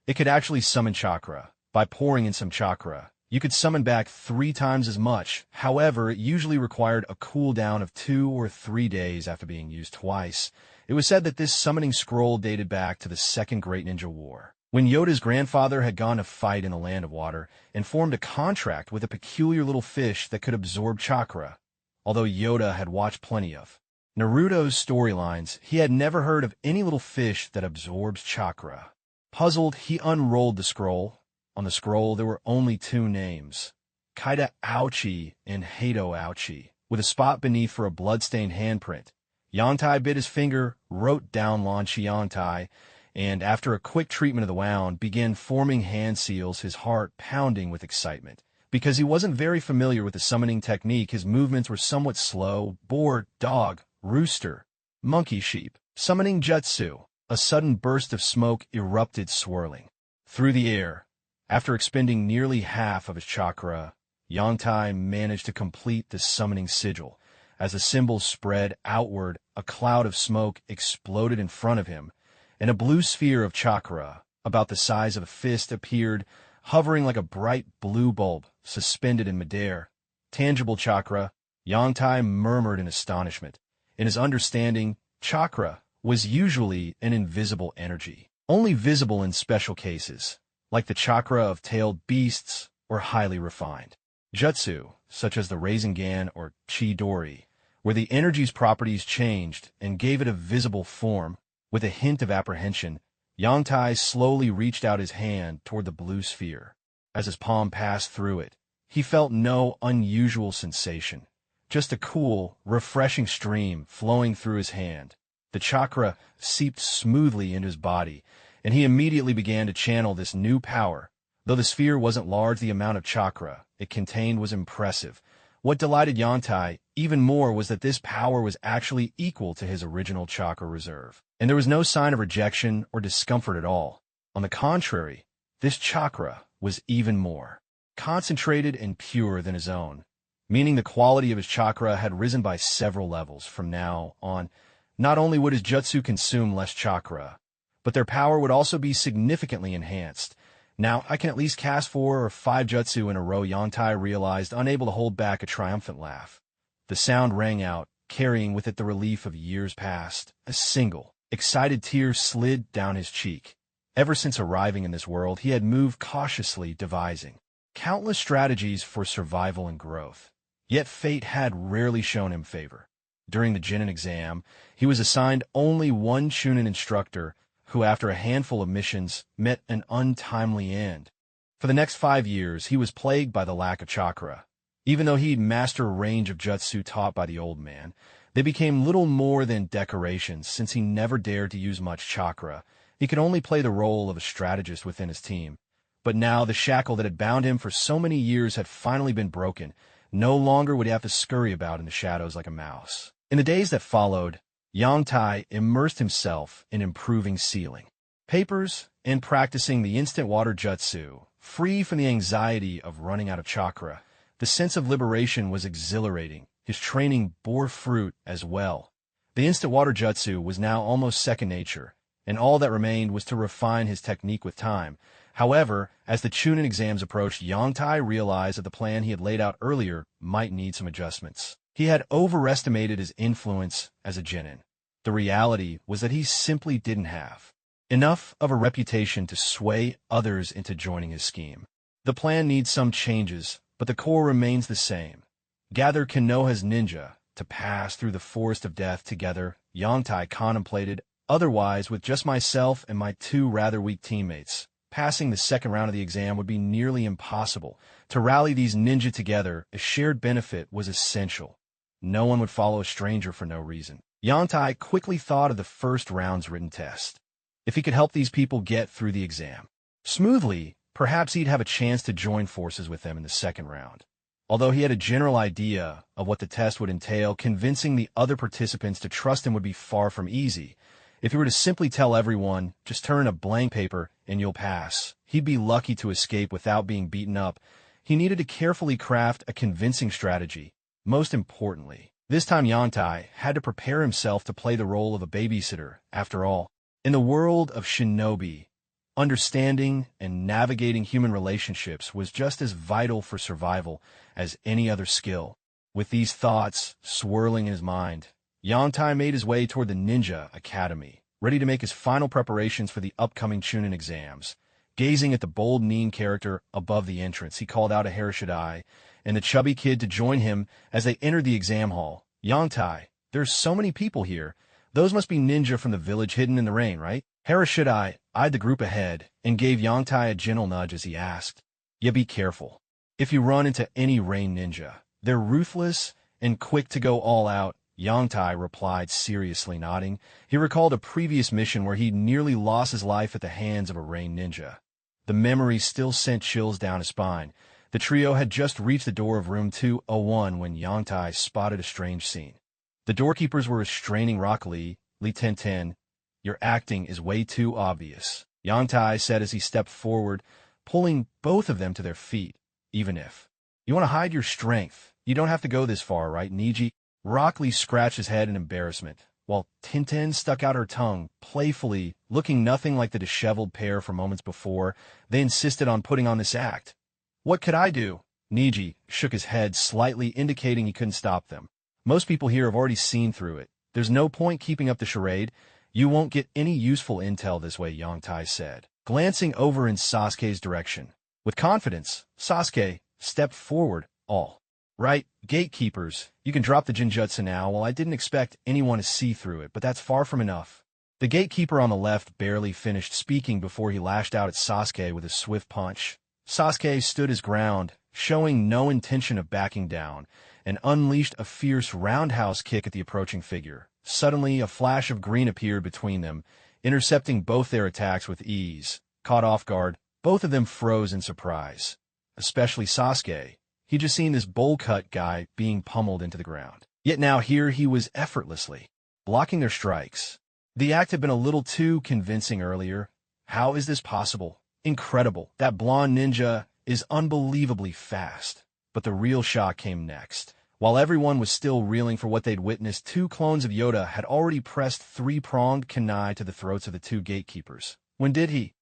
it could actually summon chakra. By pouring in some chakra, you could summon back 3 times as much. However, it usually required a cooldown of 2 or 3 days after being used twice. It was said that this summoning scroll dated back to the Second Great Ninja War, when Yoda's grandfather had gone to fight in the Land of Water and formed a contract with a peculiar little fish that could absorb chakra. Although Yoda had watched plenty of Naruto's storylines, he had never heard of any little fish that absorbs chakra. Puzzled, he unrolled the scroll. On the scroll, there were only 2 names, Kaida Aochi and Heido Aochi, with a spot beneath for a blood-stained handprint. Yangtai bit his finger, wrote down Lan Yangtai, and after a quick treatment of the wound, began forming hand seals, his heart pounding with excitement. Because he wasn't very familiar with the summoning technique, his movements were somewhat slow. Boar, dog, rooster, monkey, sheep. Summoning Jutsu. A sudden burst of smoke erupted, swirling through the air. After expending nearly half of his chakra, Yangtai managed to complete the summoning sigil. As the symbol spread outward, a cloud of smoke exploded in front of him, and a blue sphere of chakra, about the size of a fist, appeared, hovering like a bright blue bulb, suspended in midair. "Tangible chakra," Yangtai murmured in astonishment. In his understanding, chakra was usually an invisible energy, only visible in special cases, like the chakra of tailed beasts or highly refined jutsu, such as the Rasengan or Chidori, where the energy's properties changed and gave it a visible form. With a hint of apprehension, Yangtai slowly reached out his hand toward the blue sphere. As his palm passed through it, he felt no unusual sensation, just a cool, refreshing stream flowing through his hand. The chakra seeped smoothly into his body, and he immediately began to channel this new power. Though the sphere wasn't large, the amount of chakra it contained was impressive. What delighted Yangtai even more was that this power was actually equal to his original chakra reserve, and there was no sign of rejection or discomfort at all. On the contrary, this chakra was even more concentrated and pure than his own, meaning the quality of his chakra had risen by several levels. From now on, not only would his jutsu consume less chakra, but their power would also be significantly enhanced. Now, I can at least cast 4 or 5 jutsu in a row, Yongtai realized, unable to hold back a triumphant laugh. The sound rang out, carrying with it the relief of years past. A single, excited tear slid down his cheek. Ever since arriving in this world, he had moved cautiously, devising countless strategies for survival and growth. Yet fate had rarely shown him favor. During the Genin exam, he was assigned only one Chunin instructor, who after a handful of missions met an untimely end. For the next 5 years, he was plagued by the lack of chakra. Even though he'd mastered a range of jutsu taught by the old man, they became little more than decorations since he never dared to use much chakra. He could only play the role of a strategist within his team. But now the shackle that had bound him for so many years had finally been broken. No longer would he have to scurry about in the shadows like a mouse. In the days that followed, Yongtai immersed himself in improving sealing papers and practicing the instant water jutsu. Free from the anxiety of running out of chakra, the sense of liberation was exhilarating. His training bore fruit as well. The instant water jutsu was now almost second nature, and all that remained was to refine his technique with time. However, as the Chunin exams approached, Yongtai realized that the plan he had laid out earlier might need some adjustments. He had overestimated his influence as a genin. The reality was that he simply didn't have enough of a reputation to sway others into joining his scheme. The plan needs some changes, but the core remains the same. Gather Konoha's ninja to pass through the forest of death together, Yongtai contemplated. Otherwise, with just myself and my 2 rather weak teammates, passing the second round of the exam would be nearly impossible. To rally these ninja together, a shared benefit was essential. No one would follow a stranger for no reason. Yongtai quickly thought of the first round's written test. If he could help these people get through the exam smoothly, perhaps he'd have a chance to join forces with them in the second round. Although he had a general idea of what the test would entail, convincing the other participants to trust him would be far from easy. If he were to simply tell everyone, just turn a blank paper and you'll pass, he'd be lucky to escape without being beaten up. He needed to carefully craft a convincing strategy. Most importantly, this time Yongtai had to prepare himself to play the role of a babysitter. After all, in the world of shinobi, understanding and navigating human relationships was just as vital for survival as any other skill. With these thoughts swirling in his mind, Yongtai made his way toward the Ninja Academy, ready to make his final preparations for the upcoming Chunin exams. Gazing at the bold Nin character above the entrance, he called out a Harashidai and the chubby kid to join him as they entered the exam hall. Yongtai, there's so many people here. Those must be ninja from the village hidden in the rain, right? Harashidai eyed the group ahead and gave Yongtai a gentle nudge as he asked, "Yeah, be careful. If you run into any rain ninja, they're ruthless and quick to go all out." Yongtai replied, seriously nodding. He recalled a previous mission where he'd nearly lost his life at the hands of a rain ninja. The memory still sent chills down his spine. The trio had just reached the door of room 201 when Yongtai spotted a strange scene. The doorkeepers were restraining Rock Lee. "Lee Tenten, your acting is way too obvious," Yongtai said as he stepped forward, pulling both of them to their feet. "Even if you want to hide your strength, you don't have to go this far, right, Niji?" Rock Lee scratched his head in embarrassment, while Tenten stuck out her tongue, playfully, looking nothing like the disheveled pair from moments before. They insisted on putting on this act. "What could I do?" Niji shook his head slightly, indicating he couldn't stop them. "Most people here have already seen through it. There's no point keeping up the charade. You won't get any useful intel this way," Yongtai said, glancing over in Sasuke's direction. With confidence, Sasuke stepped forward. "All right, gatekeepers, you can drop the Jinjutsu now. Well, I didn't expect anyone to see through it, but that's far from enough." The gatekeeper on the left barely finished speaking before he lashed out at Sasuke with a swift punch. Sasuke stood his ground, showing no intention of backing down, and unleashed a fierce roundhouse kick at the approaching figure. Suddenly, a flash of green appeared between them, intercepting both their attacks with ease. Caught off guard, both of them froze in surprise. Especially Sasuke. He'd just seen this bowl-cut guy being pummeled into the ground. Yet now here he was effortlessly blocking their strikes. The act had been a little too convincing earlier. How is this possible? Incredible. That blonde ninja is unbelievably fast. But the real shock came next. While everyone was still reeling for what they'd witnessed, two clones of Yoda had already pressed three-pronged kunai to the throats of the two gatekeepers. When did he?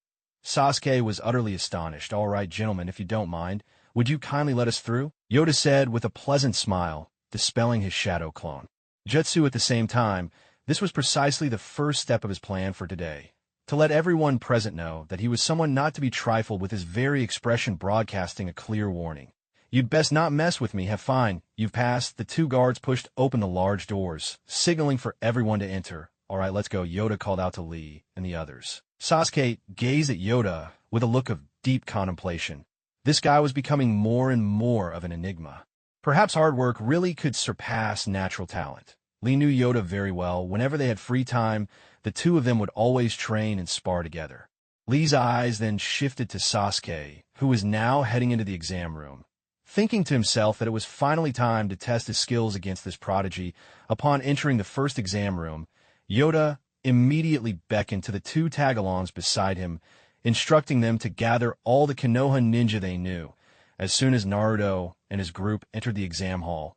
Sasuke was utterly astonished. All right, gentlemen, if you don't mind, would you kindly let us through? Yoda said with a pleasant smile, dispelling his shadow clone. Jutsu at the same time, this was precisely the first step of his plan for today. To let everyone present know that he was someone not to be trifled with, his very expression broadcasting a clear warning. You'd best not mess with me, have fine. You've passed. The two guards pushed open the large doors, signaling for everyone to enter. All right, let's go, Yoda called out to Lee and the others. Sasuke gazed at Yoda with a look of deep contemplation. This guy was becoming more and more of an enigma. Perhaps hard work really could surpass natural talent. Lee knew Yoda very well. Whenever they had free time, the two of them would always train and spar together. Lee's eyes then shifted to Sasuke, who was now heading into the exam room. Thinking to himself that it was finally time to test his skills against this prodigy, upon entering the first exam room, Yoda immediately beckoned to the two tagalongs beside him, instructing them to gather all the Konoha ninja they knew. As soon as Naruto and his group entered the exam hall,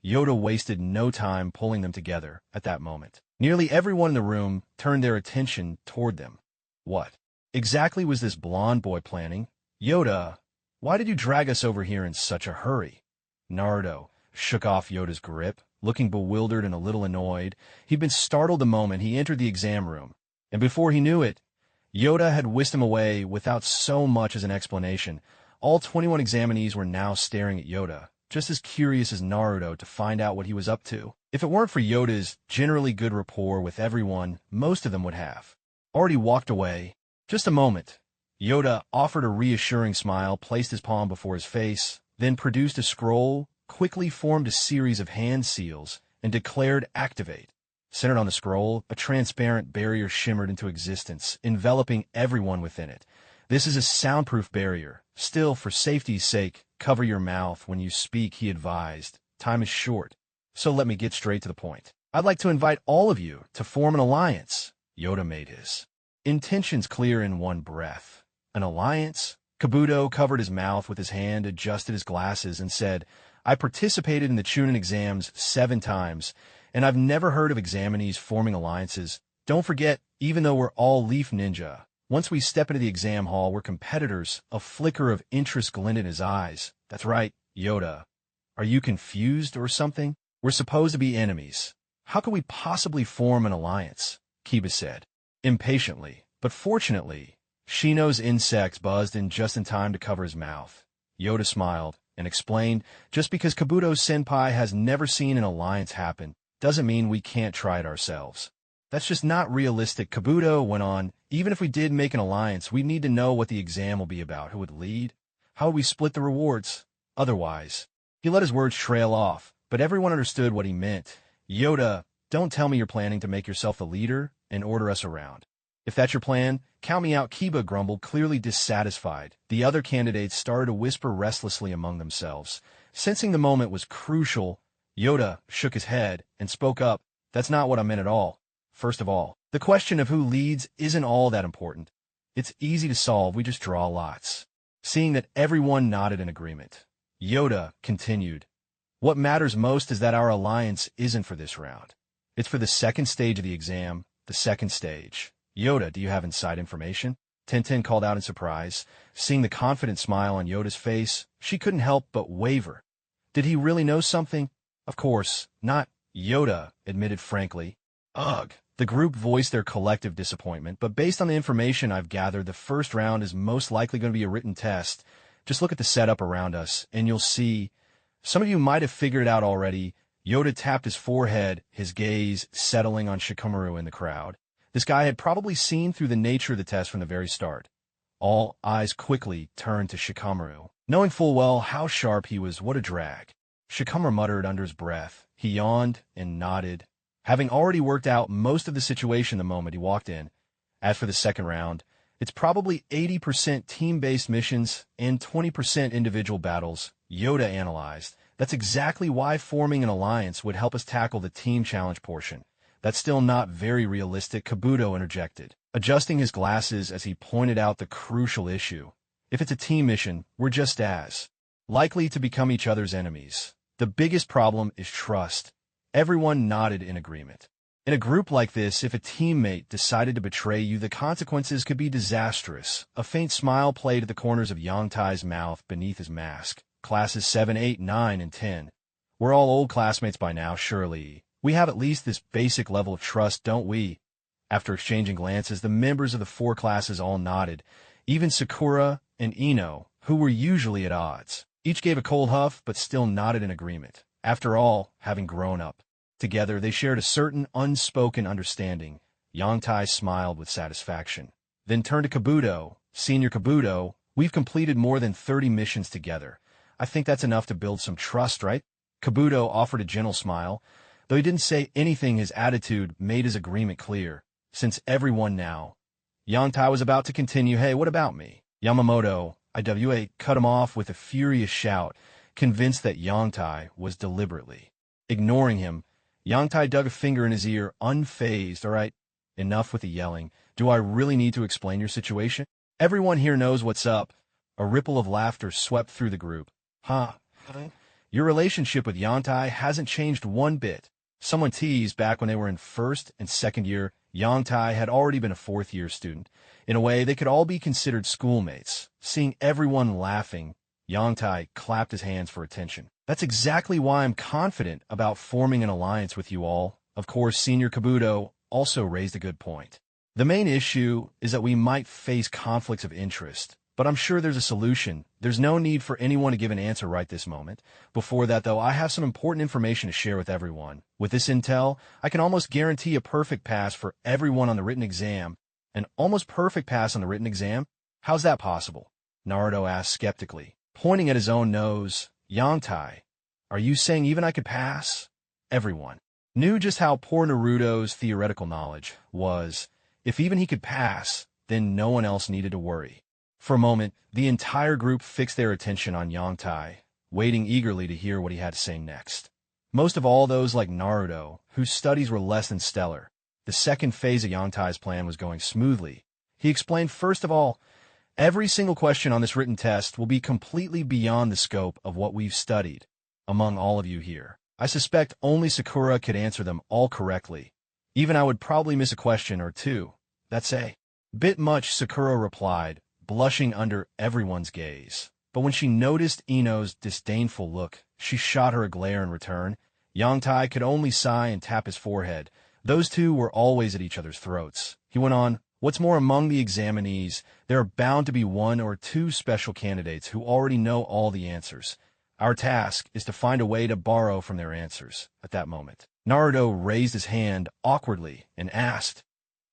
Yoda wasted no time pulling them together at that moment. Nearly everyone in the room turned their attention toward them. What exactly was this blonde boy planning? Yoda, why did you drag us over here in such a hurry? Naruto shook off Yoda's grip, looking bewildered and a little annoyed. He'd been startled the moment he entered the exam room, and before he knew it, Yoda had whisked him away without so much as an explanation. All 21 examinees were now staring at Yoda, just as curious as Naruto to find out what he was up to. If it weren't for Yoda's generally good rapport with everyone, most of them would have already walked away. Just a moment. Yoda offered a reassuring smile, placed his palm before his face, then produced a scroll, quickly formed a series of hand seals, and declared activate. Centered on the scroll, a transparent barrier shimmered into existence, enveloping everyone within it. This is a soundproof barrier. Still, for safety's sake, cover your mouth when you speak, he advised. Time is short, so let me get straight to the point. I'd like to invite all of you to form an alliance. Yoda made his intentions clear in one breath. An alliance? Kabuto covered his mouth with his hand, adjusted his glasses, and said, I participated in the Chunin exams 7 times, and I've never heard of examinees forming alliances. Don't forget, even though we're all Leaf Ninja, once we step into the exam hall, we're competitors. A flicker of interest glinted in his eyes. That's right, Yoda. Are you confused or something? We're supposed to be enemies. How could we possibly form an alliance? Kiba said, impatiently. But fortunately, Shino's insects buzzed in just in time to cover his mouth. Yoda smiled and explained, just because Kabuto-senpai has never seen an alliance happen, doesn't mean we can't try it ourselves. That's just not realistic. Kabuto went on, even if we did make an alliance, we'd need to know what the exam will be about, who would lead, how would we split the rewards. Otherwise, he let his words trail off, but everyone understood what he meant. Yoda, don't tell me you're planning to make yourself the leader and order us around. If that's your plan, count me out, Kiba grumbled, clearly dissatisfied. The other candidates started to whisper restlessly among themselves. Sensing the moment was crucial, Yoda shook his head and spoke up. That's not what I meant at all. First of all, the question of who leads isn't all that important. It's easy to solve, we just draw lots. Seeing that everyone nodded in agreement, Yoda continued, what matters most is that our alliance isn't for this round. It's for the second stage of the exam, the second stage. Yoda, do you have inside information? Tintin called out in surprise. Seeing the confident smile on Yoda's face, she couldn't help but waver. Did he really know something? Of course, not. Yoda admitted frankly. Ugh. The group voiced their collective disappointment, but based on the information I've gathered, the first round is most likely going to be a written test. Just look at the setup around us, and you'll see. Some of you might have figured it out already. Yoda tapped his forehead, his gaze settling on Shikamaru in the crowd. This guy had probably seen through the nature of the test from the very start. All eyes quickly turned to Shikamaru. Knowing full well how sharp he was, what a drag. Shikamaru muttered under his breath. He yawned and nodded, having already worked out most of the situation the moment he walked in. As for the second round, it's probably 80% team-based missions and 20% individual battles, Yoda analyzed. That's exactly why forming an alliance would help us tackle the team challenge portion. That's still not very realistic, Kabuto interjected, adjusting his glasses as he pointed out the crucial issue. If it's a team mission, we're just as likely to become each other's enemies. The biggest problem is trust. Everyone nodded in agreement. In a group like this, if a teammate decided to betray you, the consequences could be disastrous. A faint smile played at the corners of Yangtai's mouth beneath his mask. Classes 7, 8, 9, and 10. We're all old classmates by now, surely. We have at least this basic level of trust, don't we? After exchanging glances, the members of the 4 classes all nodded. Even Sakura and Ino, who were usually at odds. Each gave a cold huff, but still nodded in agreement. After all, having grown up together, they shared a certain unspoken understanding. Yangtai smiled with satisfaction. Then turned to Kabuto. Senior Kabuto, we've completed more than 30 missions together. I think that's enough to build some trust, right? Kabuto offered a gentle smile. Though he didn't say anything, his attitude made his agreement clear. Since everyone now. Yangtai was about to continue, hey, what about me? Yamamoto, IWA, cut him off with a furious shout, convinced that Yangtai was deliberately ignoring him. Yangtai dug a finger in his ear, unfazed. All right, enough with the yelling. Do I really need to explain your situation? Everyone here knows what's up. A ripple of laughter swept through the group. Huh? Your relationship with Yangtai hasn't changed one bit. Someone teased back when they were in first and second year. Yangtai had already been a fourth-year student. In a way, they could all be considered schoolmates. Seeing everyone laughing, Yangtai clapped his hands for attention. That's exactly why I'm confident about forming an alliance with you all. Of course, Senior Kabuto also raised a good point. The main issue is that we might face conflicts of interest, but I'm sure there's a solution. There's no need for anyone to give an answer right this moment. Before that, though, I have some important information to share with everyone. With this intel, I can almost guarantee a perfect pass for everyone on the written exam. An almost perfect pass on the written exam? How's that possible? Naruto asked skeptically, pointing at his own nose. Yangtai, are you saying even I could pass? Everyone knew just how poor Naruto's theoretical knowledge was. If even he could pass, then no one else needed to worry. For a moment, the entire group fixed their attention on Yangtai, waiting eagerly to hear what he had to say next. Most of all those like Naruto, whose studies were less than stellar. The second phase of Yangtai's plan was going smoothly. He explained, first of all, every single question on this written test will be completely beyond the scope of what we've studied. Among all of you here, I suspect only Sakura could answer them all correctly. Even I would probably miss a question or two. That's a bit much, Sakura replied, blushing under everyone's gaze. But when she noticed Ino's disdainful look, she shot her a glare in return. Yangtai could only sigh and tap his forehead. Those two were always at each other's throats. He went on, what's more, among the examinees, there are bound to be 1 or 2 special candidates who already know all the answers. Our task is to find a way to borrow from their answers. At that moment, Naruto raised his hand awkwardly and asked,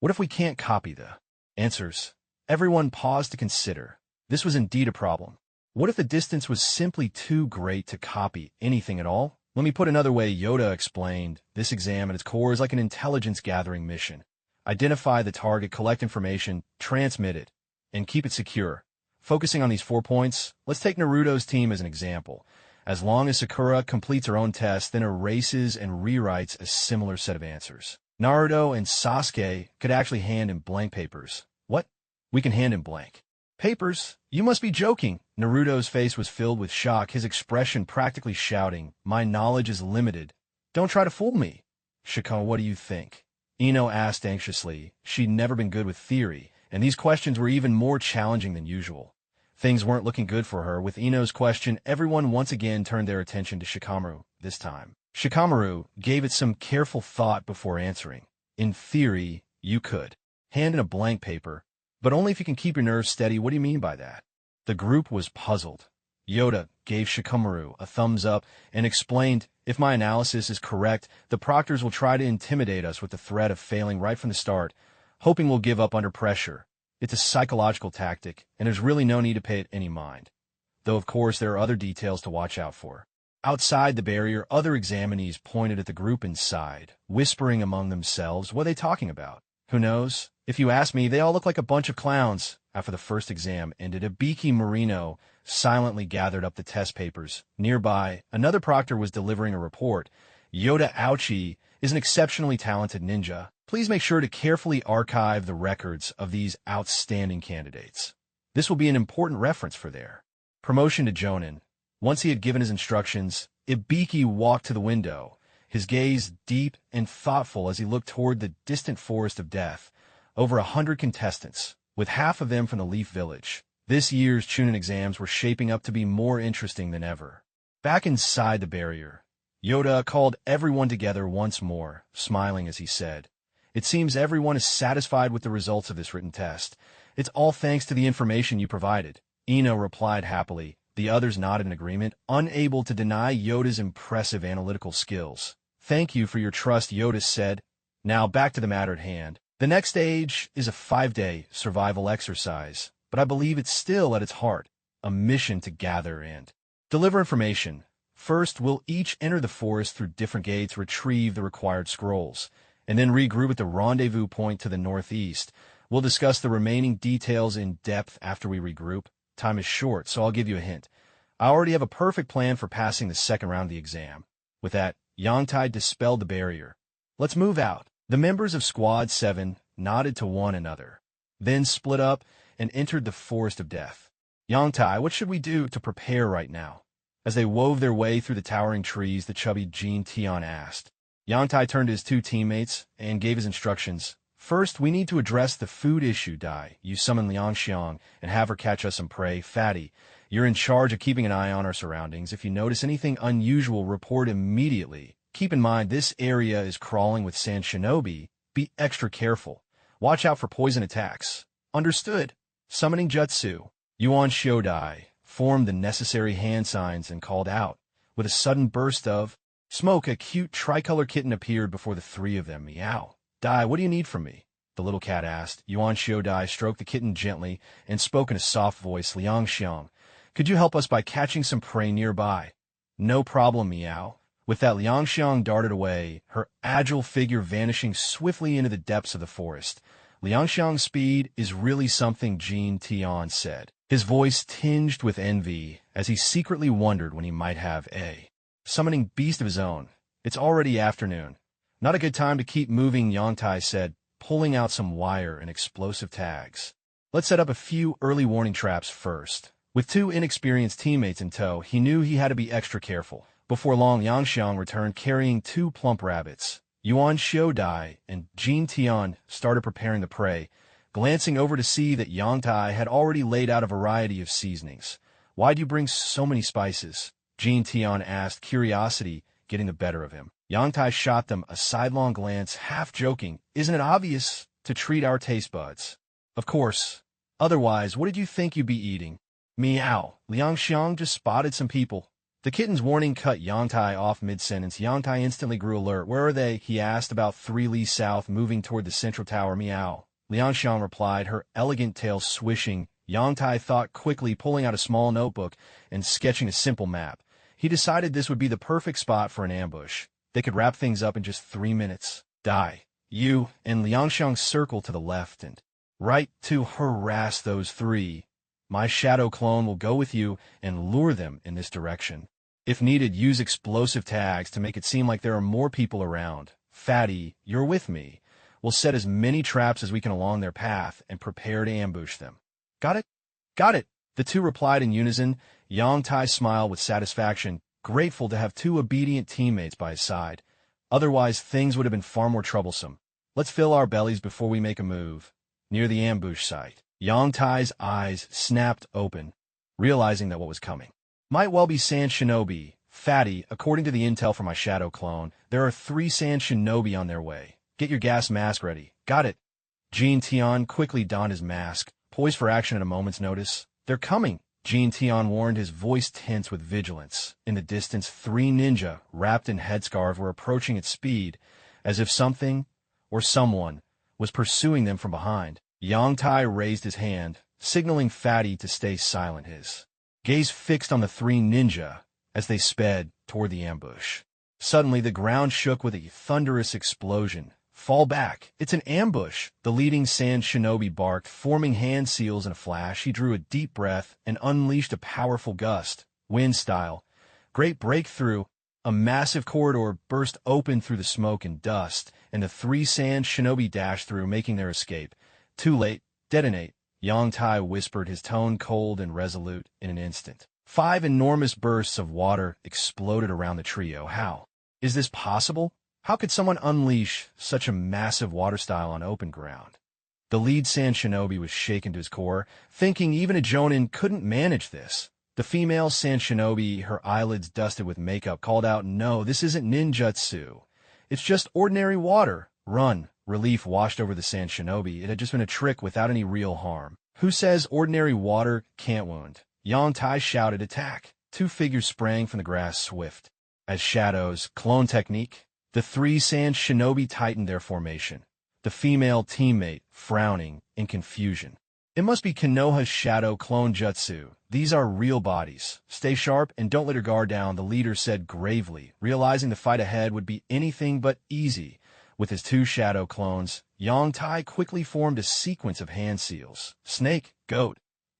what if we can't copy the answers? Everyone paused to consider. This was indeed a problem. What if the distance was simply too great to copy anything at all? Let me put another way, Yoda explained. This exam at its core is like an intelligence-gathering mission. Identify the target, collect information, transmit it, and keep it secure. Focusing on these 4 points, let's take Naruto's team as an example. As long as Sakura completes her own test, then erases and rewrites a similar set of answers. Naruto and Sasuke could actually hand in blank papers. What? We can hand in blank papers? You must be joking. Naruto's face was filled with shock, his expression practically shouting, my knowledge is limited. Don't try to fool me. Shikon, what do you think? Ino asked anxiously. She'd never been good with theory, and these questions were even more challenging than usual. Things weren't looking good for her. With Ino's question, everyone once again turned their attention to Shikamaru. This time, Shikamaru gave it some careful thought before answering. In theory, you could hand in a blank paper, but only if you can keep your nerves steady. What do you mean by that? The group was puzzled. Yoda gave Shikamaru a thumbs up and explained, if my analysis is correct, the proctors will try to intimidate us with the threat of failing right from the start, hoping we'll give up under pressure. It's a psychological tactic, and there's really no need to pay it any mind. Though, of course, there are other details to watch out for. Outside the barrier, other examinees pointed at the group inside, whispering among themselves, what are they talking about? Who knows? If you ask me, they all look like a bunch of clowns. After the first exam ended, Ibiki Marino silently gathered up the test papers. Nearby, another proctor was delivering a report. Yoda Ouchi is an exceptionally talented ninja. Please make sure to carefully archive the records of these outstanding candidates. This will be an important reference for their promotion to Jonin. Once he had given his instructions, Ibiki walked to the window, his gaze deep and thoughtful as he looked toward the distant forest of death. Over 100 contestants, with half of them from the Leaf Village. This year's Chunin exams were shaping up to be more interesting than ever. Back inside the barrier, Yoda called everyone together once more, smiling as he said, "It seems everyone is satisfied with the results of this written test. It's all thanks to the information you provided." Ino replied happily. The others nodded in agreement, unable to deny Yoda's impressive analytical skills. "Thank you for your trust," Yoda said. "Now back to the matter at hand. The next stage is a 5-day survival exercise, but I believe it's still at its heart a mission to gather and deliver information. First, we'll each enter the forest through different gates, retrieve the required scrolls, and then regroup at the rendezvous point to the northeast. We'll discuss the remaining details in depth after we regroup. Time is short, so I'll give you a hint. I already have a perfect plan for passing the second round of the exam." With that, Yangtai dispelled the barrier. "Let's move out." The members of Squad 7 nodded to one another, then split up and entered the forest of death. "Yangtai, what should we do to prepare right now?" As they wove their way through the towering trees, the chubby Jin Tian asked. Yangtai turned to his two teammates and gave his instructions. "First, we need to address the food issue, Dai. You summon Liang Xiang and have her catch us some prey. Fatty, you're in charge of keeping an eye on our surroundings. If you notice anything unusual, report immediately. Keep in mind, this area is crawling with sand shinobi. Be extra careful. Watch out for poison attacks." "Understood." Summoning Jutsu, Yuan Shodai formed the necessary hand signs and called out. With a sudden burst of smoke, a cute tricolor kitten appeared before the three of them. "Meow." "Dai, what do you need from me?" the little cat asked. Yuan Shodai stroked the kitten gently and spoke in a soft voice. "Liang Xiang, could you help us by catching some prey nearby?" "No problem, Meow." With that, Liang Xiang darted away, her agile figure vanishing swiftly into the depths of the forest. Liang Xiang's speed is really something, Jin Tian said, his voice tinged with envy as he secretly wondered when he might have a summoning beast of his own. "It's already afternoon. Not a good time to keep moving," Yangtai said, pulling out some wire and explosive tags. "Let's set up a few early warning traps first." With two inexperienced teammates in tow, he knew he had to be extra careful. Before long, Yang Xiang returned carrying two plump rabbits. Yuan Shodai and Jin Tian started preparing the prey, glancing over to see that Yangtai had already laid out a variety of seasonings. "Why'd you bring so many spices?" Jin Tian asked, curiosity getting the better of him. Yangtai shot them a sidelong glance, half joking. "Isn't it obvious to treat our taste buds?" "Of course. Otherwise, what did you think you'd be eating?" "Meow." Liang Xiang just spotted some people. The kitten's warning cut Yangtai off mid-sentence. Yangtai instantly grew alert. "Where are they?" he asked, about 3 li south, moving toward the central tower. "Meow." Liang Xiang replied, her elegant tail swishing. Yangtai thought quickly, pulling out a small notebook and sketching a simple map. He decided this would be the perfect spot for an ambush. They could wrap things up in just 3 minutes. "Dai, you and Liang Xiang circle to the left and right to harass those three. My shadow clone will go with you and lure them in this direction. If needed, use explosive tags to make it seem like there are more people around. Fatty, you're with me. We'll set as many traps as we can along their path and prepare to ambush them." "Got it?" "Got it," the two replied in unison. Yangtai smiled with satisfaction, grateful to have two obedient teammates by his side. Otherwise, things would have been far more troublesome. "Let's fill our bellies before we make a move." Near the ambush site, Yangtai's eyes snapped open, realizing that what was coming might well be sand shinobi. "Fatty, according to the intel from my shadow clone, there are 3 sand shinobi on their way. Get your gas mask ready." "Got it." Jin Tian quickly donned his mask, poised for action at a moment's notice. "They're coming," Jin Tian warned, his voice tense with vigilance. In the distance, 3 ninja, wrapped in headscarves, were approaching at speed, as if something or someone was pursuing them from behind. Yangtai raised his hand, signaling Fatty to stay silent, his gaze fixed on the 3 ninja as they sped toward the ambush. Suddenly, the ground shook with a thunderous explosion. "Fall back! It's an ambush!" The leading sand shinobi barked, forming hand seals in a flash. He drew a deep breath and unleashed a powerful gust, wind style. Great breakthrough! A massive corridor burst open through the smoke and dust, and the three sand shinobi dashed through, making their escape. Too late. Detonate, Yongtai whispered, his tone cold and resolute in an instant. 5 enormous bursts of water exploded around the trio. How? Is this possible? How could someone unleash such a massive water style on open ground? The lead sand shinobi was shaken to his core, thinking even a jonin couldn't manage this. The female sand shinobi, her eyelids dusted with makeup, called out, "No, this isn't ninjutsu. It's just ordinary water." Run. Relief washed over the sand shinobi. It had just been a trick without any real harm. Who says ordinary water can't wound? Yongtai shouted, "Attack!" 2 figures sprang from the grass swift. As shadows, clone technique, the 3 sand shinobi tightened their formation. The female teammate, frowning in confusion. "It must be Konoha's shadow clone jutsu. These are real bodies. Stay sharp and don't let your guard down," the leader said gravely, realizing the fight ahead would be anything but easy. With his 2 shadow clones, Yongtai quickly formed a sequence of hand seals. Snake, goat,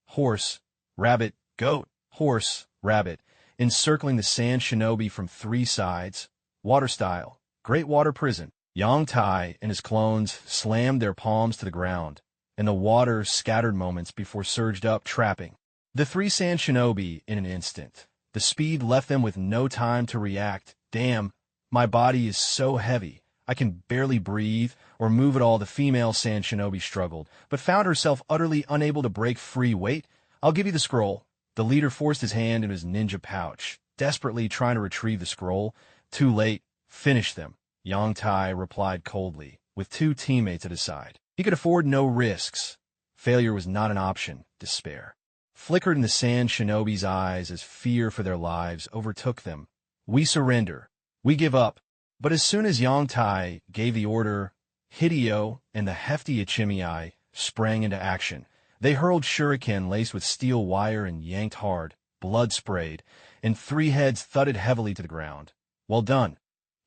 horse, rabbit, goat, horse, rabbit, encircling the sand shinobi from 3 sides. Water style, great water prison. Yongtai and his clones slammed their palms to the ground, and the water scattered moments before surged up, trapping the 3 sand shinobi in an instant. The speed left them with no time to react. "Damn, my body is so heavy. I can barely breathe or move at all," the female sand shinobi struggled, but found herself utterly unable to break free. "Wait, I'll give you the scroll." The leader forced his hand into his ninja pouch, desperately trying to retrieve the scroll. "Too late. Finish them," Yongtai replied coldly, with 2 teammates at his side. He could afford no risks. Failure was not an option. Despair flickered in the sand shinobi's eyes as fear for their lives overtook them. "We surrender. We give up." But as soon as Yongtai gave the order, Hideo and the hefty Ichimiai sprang into action. They hurled shuriken laced with steel wire and yanked hard. Blood sprayed, and 3 heads thudded heavily to the ground. "Well done."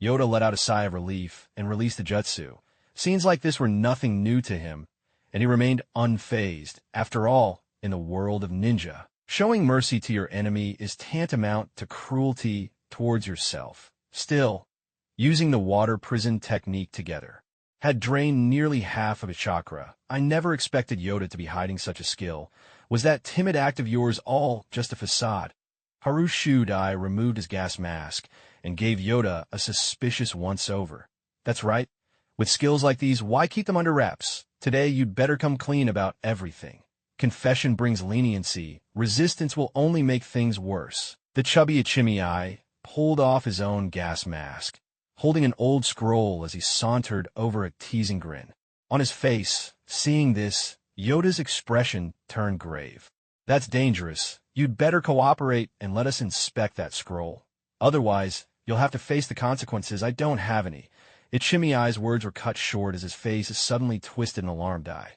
Yoda let out a sigh of relief and released the jutsu. Scenes like this were nothing new to him, and he remained unfazed. After all, in the world of ninja, showing mercy to your enemy is tantamount to cruelty towards yourself. Still, using the water prison technique together had drained nearly half of his chakra. "I never expected Yoda to be hiding such a skill. Was that timid act of yours all just a facade?" Haru Shudai removed his gas mask and gave Yoda a suspicious once-over. "That's right. With skills like these, why keep them under wraps? Today you'd better come clean about everything. Confession brings leniency. Resistance will only make things worse." The chubby Ichimiai pulled off his own gas mask, holding an old scroll as he sauntered over a teasing grin. On his face, seeing this, Yoda's expression turned grave. "That's dangerous. You'd better cooperate and let us inspect that scroll. Otherwise, you'll have to face the consequences." "I don't have any." Ichimiai's words were cut short as his face suddenly twisted in alarm. "Dai,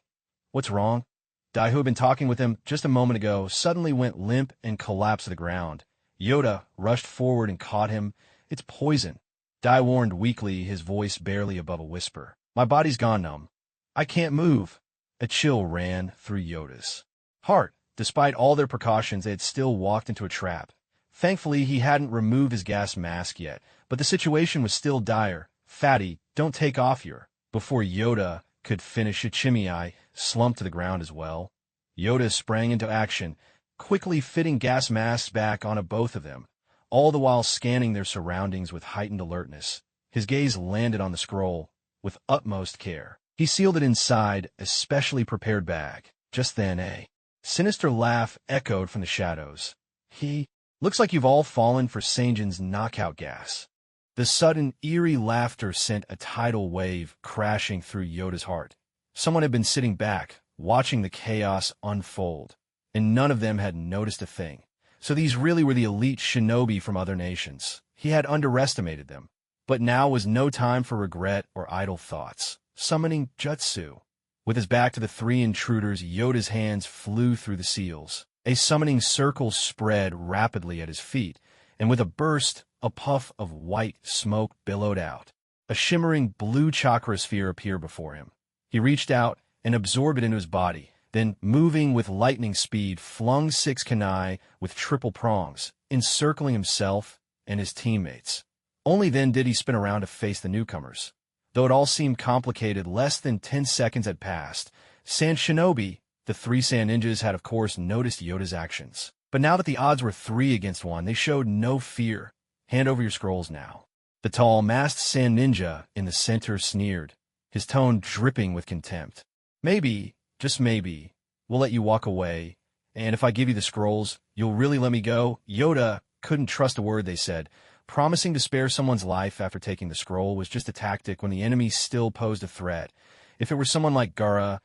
what's wrong?" Dai, who had been talking with him just a moment ago, suddenly went limp and collapsed to the ground. Yoda rushed forward and caught him. "It's poison," Dai warned weakly, his voice barely above a whisper. "My body's gone numb. I can't move." A chill ran through Yoda's heart. Despite all their precautions, they had still walked into a trap. Thankfully, he hadn't removed his gas mask yet, but the situation was still dire. "Fatty, don't take off your..." Before Yoda could finish, Ichimiai slumped to the ground as well. Yoda sprang into action, quickly fitting gas masks back onto both of them, all the while scanning their surroundings with heightened alertness. His gaze landed on the scroll with utmost care. He sealed it inside a specially prepared bag. Just then, a sinister laugh echoed from the shadows. Looks like you've all fallen for Sanjin's knockout gas." The sudden, eerie laughter sent a tidal wave crashing through Yoda's heart. Someone had been sitting back, watching the chaos unfold, and none of them had noticed a thing. So these really were the elite shinobi from other nations. He had underestimated them. But now was no time for regret or idle thoughts. Summoning jutsu. With his back to the 3 intruders, Yoda's hands flew through the seals. A summoning circle spread rapidly at his feet, and with a burst, a puff of white smoke billowed out. A shimmering blue chakra sphere appeared before him. He reached out and absorbed it into his body, then, moving with lightning speed, flung 6 kunai with triple prongs, encircling himself and his teammates. Only then did he spin around to face the newcomers. Though it all seemed complicated, less than 10 seconds had passed. Sand Shinobi, the 3 Sand Ninjas, had of course noticed Yoda's actions. But now that the odds were 3 against 1, they showed no fear. Hand over your scrolls now. The tall, masked Sand Ninja in the center sneered, his tone dripping with contempt. Maybe, just maybe, we'll let you walk away, and if I give you the scrolls, you'll really let me go? Yoda couldn't trust a word they said. Promising to spare someone's life after taking the scroll was just a tactic when the enemy still posed a threat. If it were someone like Gaara,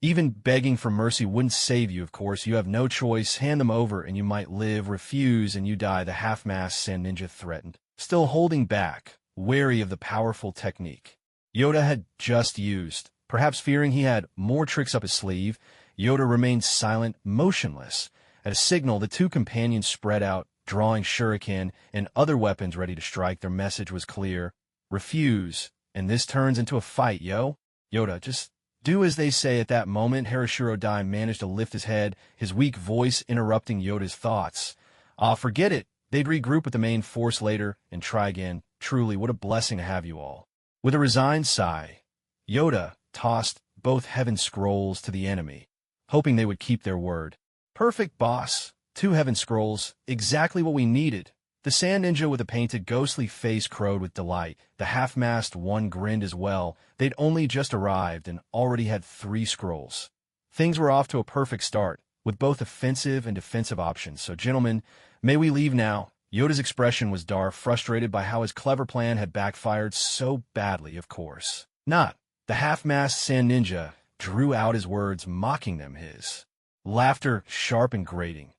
even begging for mercy wouldn't save you, of course. You have no choice. Hand them over and you might live. Refuse and you die, the half-masked Sand Ninja threatened, still holding back, wary of the powerful technique Yoda had just used. Perhaps fearing he had more tricks up his sleeve, Yoda remained silent, motionless. At a signal, the 2 companions spread out, drawing shuriken and other weapons ready to strike. Their message was clear. Refuse, and this turns into a fight, yo. Yoda, just do as they say. At that moment, Harashiro Dai managed to lift his head, his weak voice interrupting Yoda's thoughts. Forget it. They'd regroup with the main force later and try again. Truly, what a blessing to have you all. With a resigned sigh, Yoda tossed both heaven scrolls to the enemy, hoping they would keep their word. Perfect, boss. 2 heaven scrolls, exactly what we needed. The Sand Ninja with a painted ghostly face crowed with delight. The half-masked one grinned as well. They'd only just arrived and already had 3 scrolls. Things were off to a perfect start, with both offensive and defensive options. So gentlemen, may we leave now? Yoda's expression was dark, frustrated by how his clever plan had backfired so badly, of course. Not. The half-masked Sand Ninja drew out his words, mocking them, his laughter sharp and grating.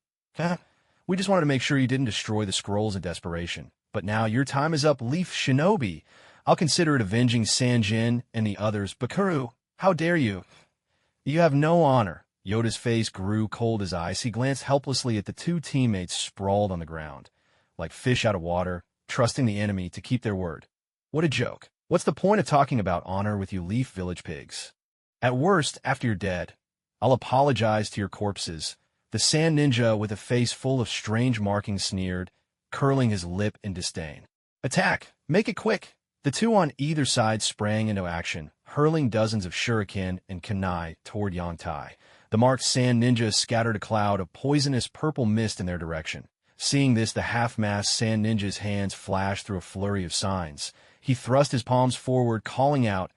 We just wanted to make sure you didn't destroy the scrolls in desperation. But now your time is up, Leaf Shinobi. I'll consider it avenging Sanjin and the others. Bakuru, how dare you? You have no honor. Yoda's face grew cold as ice. He glanced helplessly at the 2 teammates sprawled on the ground, like fish out of water, trusting the enemy to keep their word. What a joke. What's the point of talking about honor with you Leaf Village pigs? At worst, after you're dead, I'll apologize to your corpses. The Sand Ninja with a face full of strange markings sneered, curling his lip in disdain. Attack! Make it quick! The 2 on either side sprang into action, hurling dozens of shuriken and kunai toward Yangtai. The marked Sand Ninja scattered a cloud of poisonous purple mist in their direction. Seeing this, the half-masked Sand Ninja's hands flashed through a flurry of signs. He thrust his palms forward, calling out,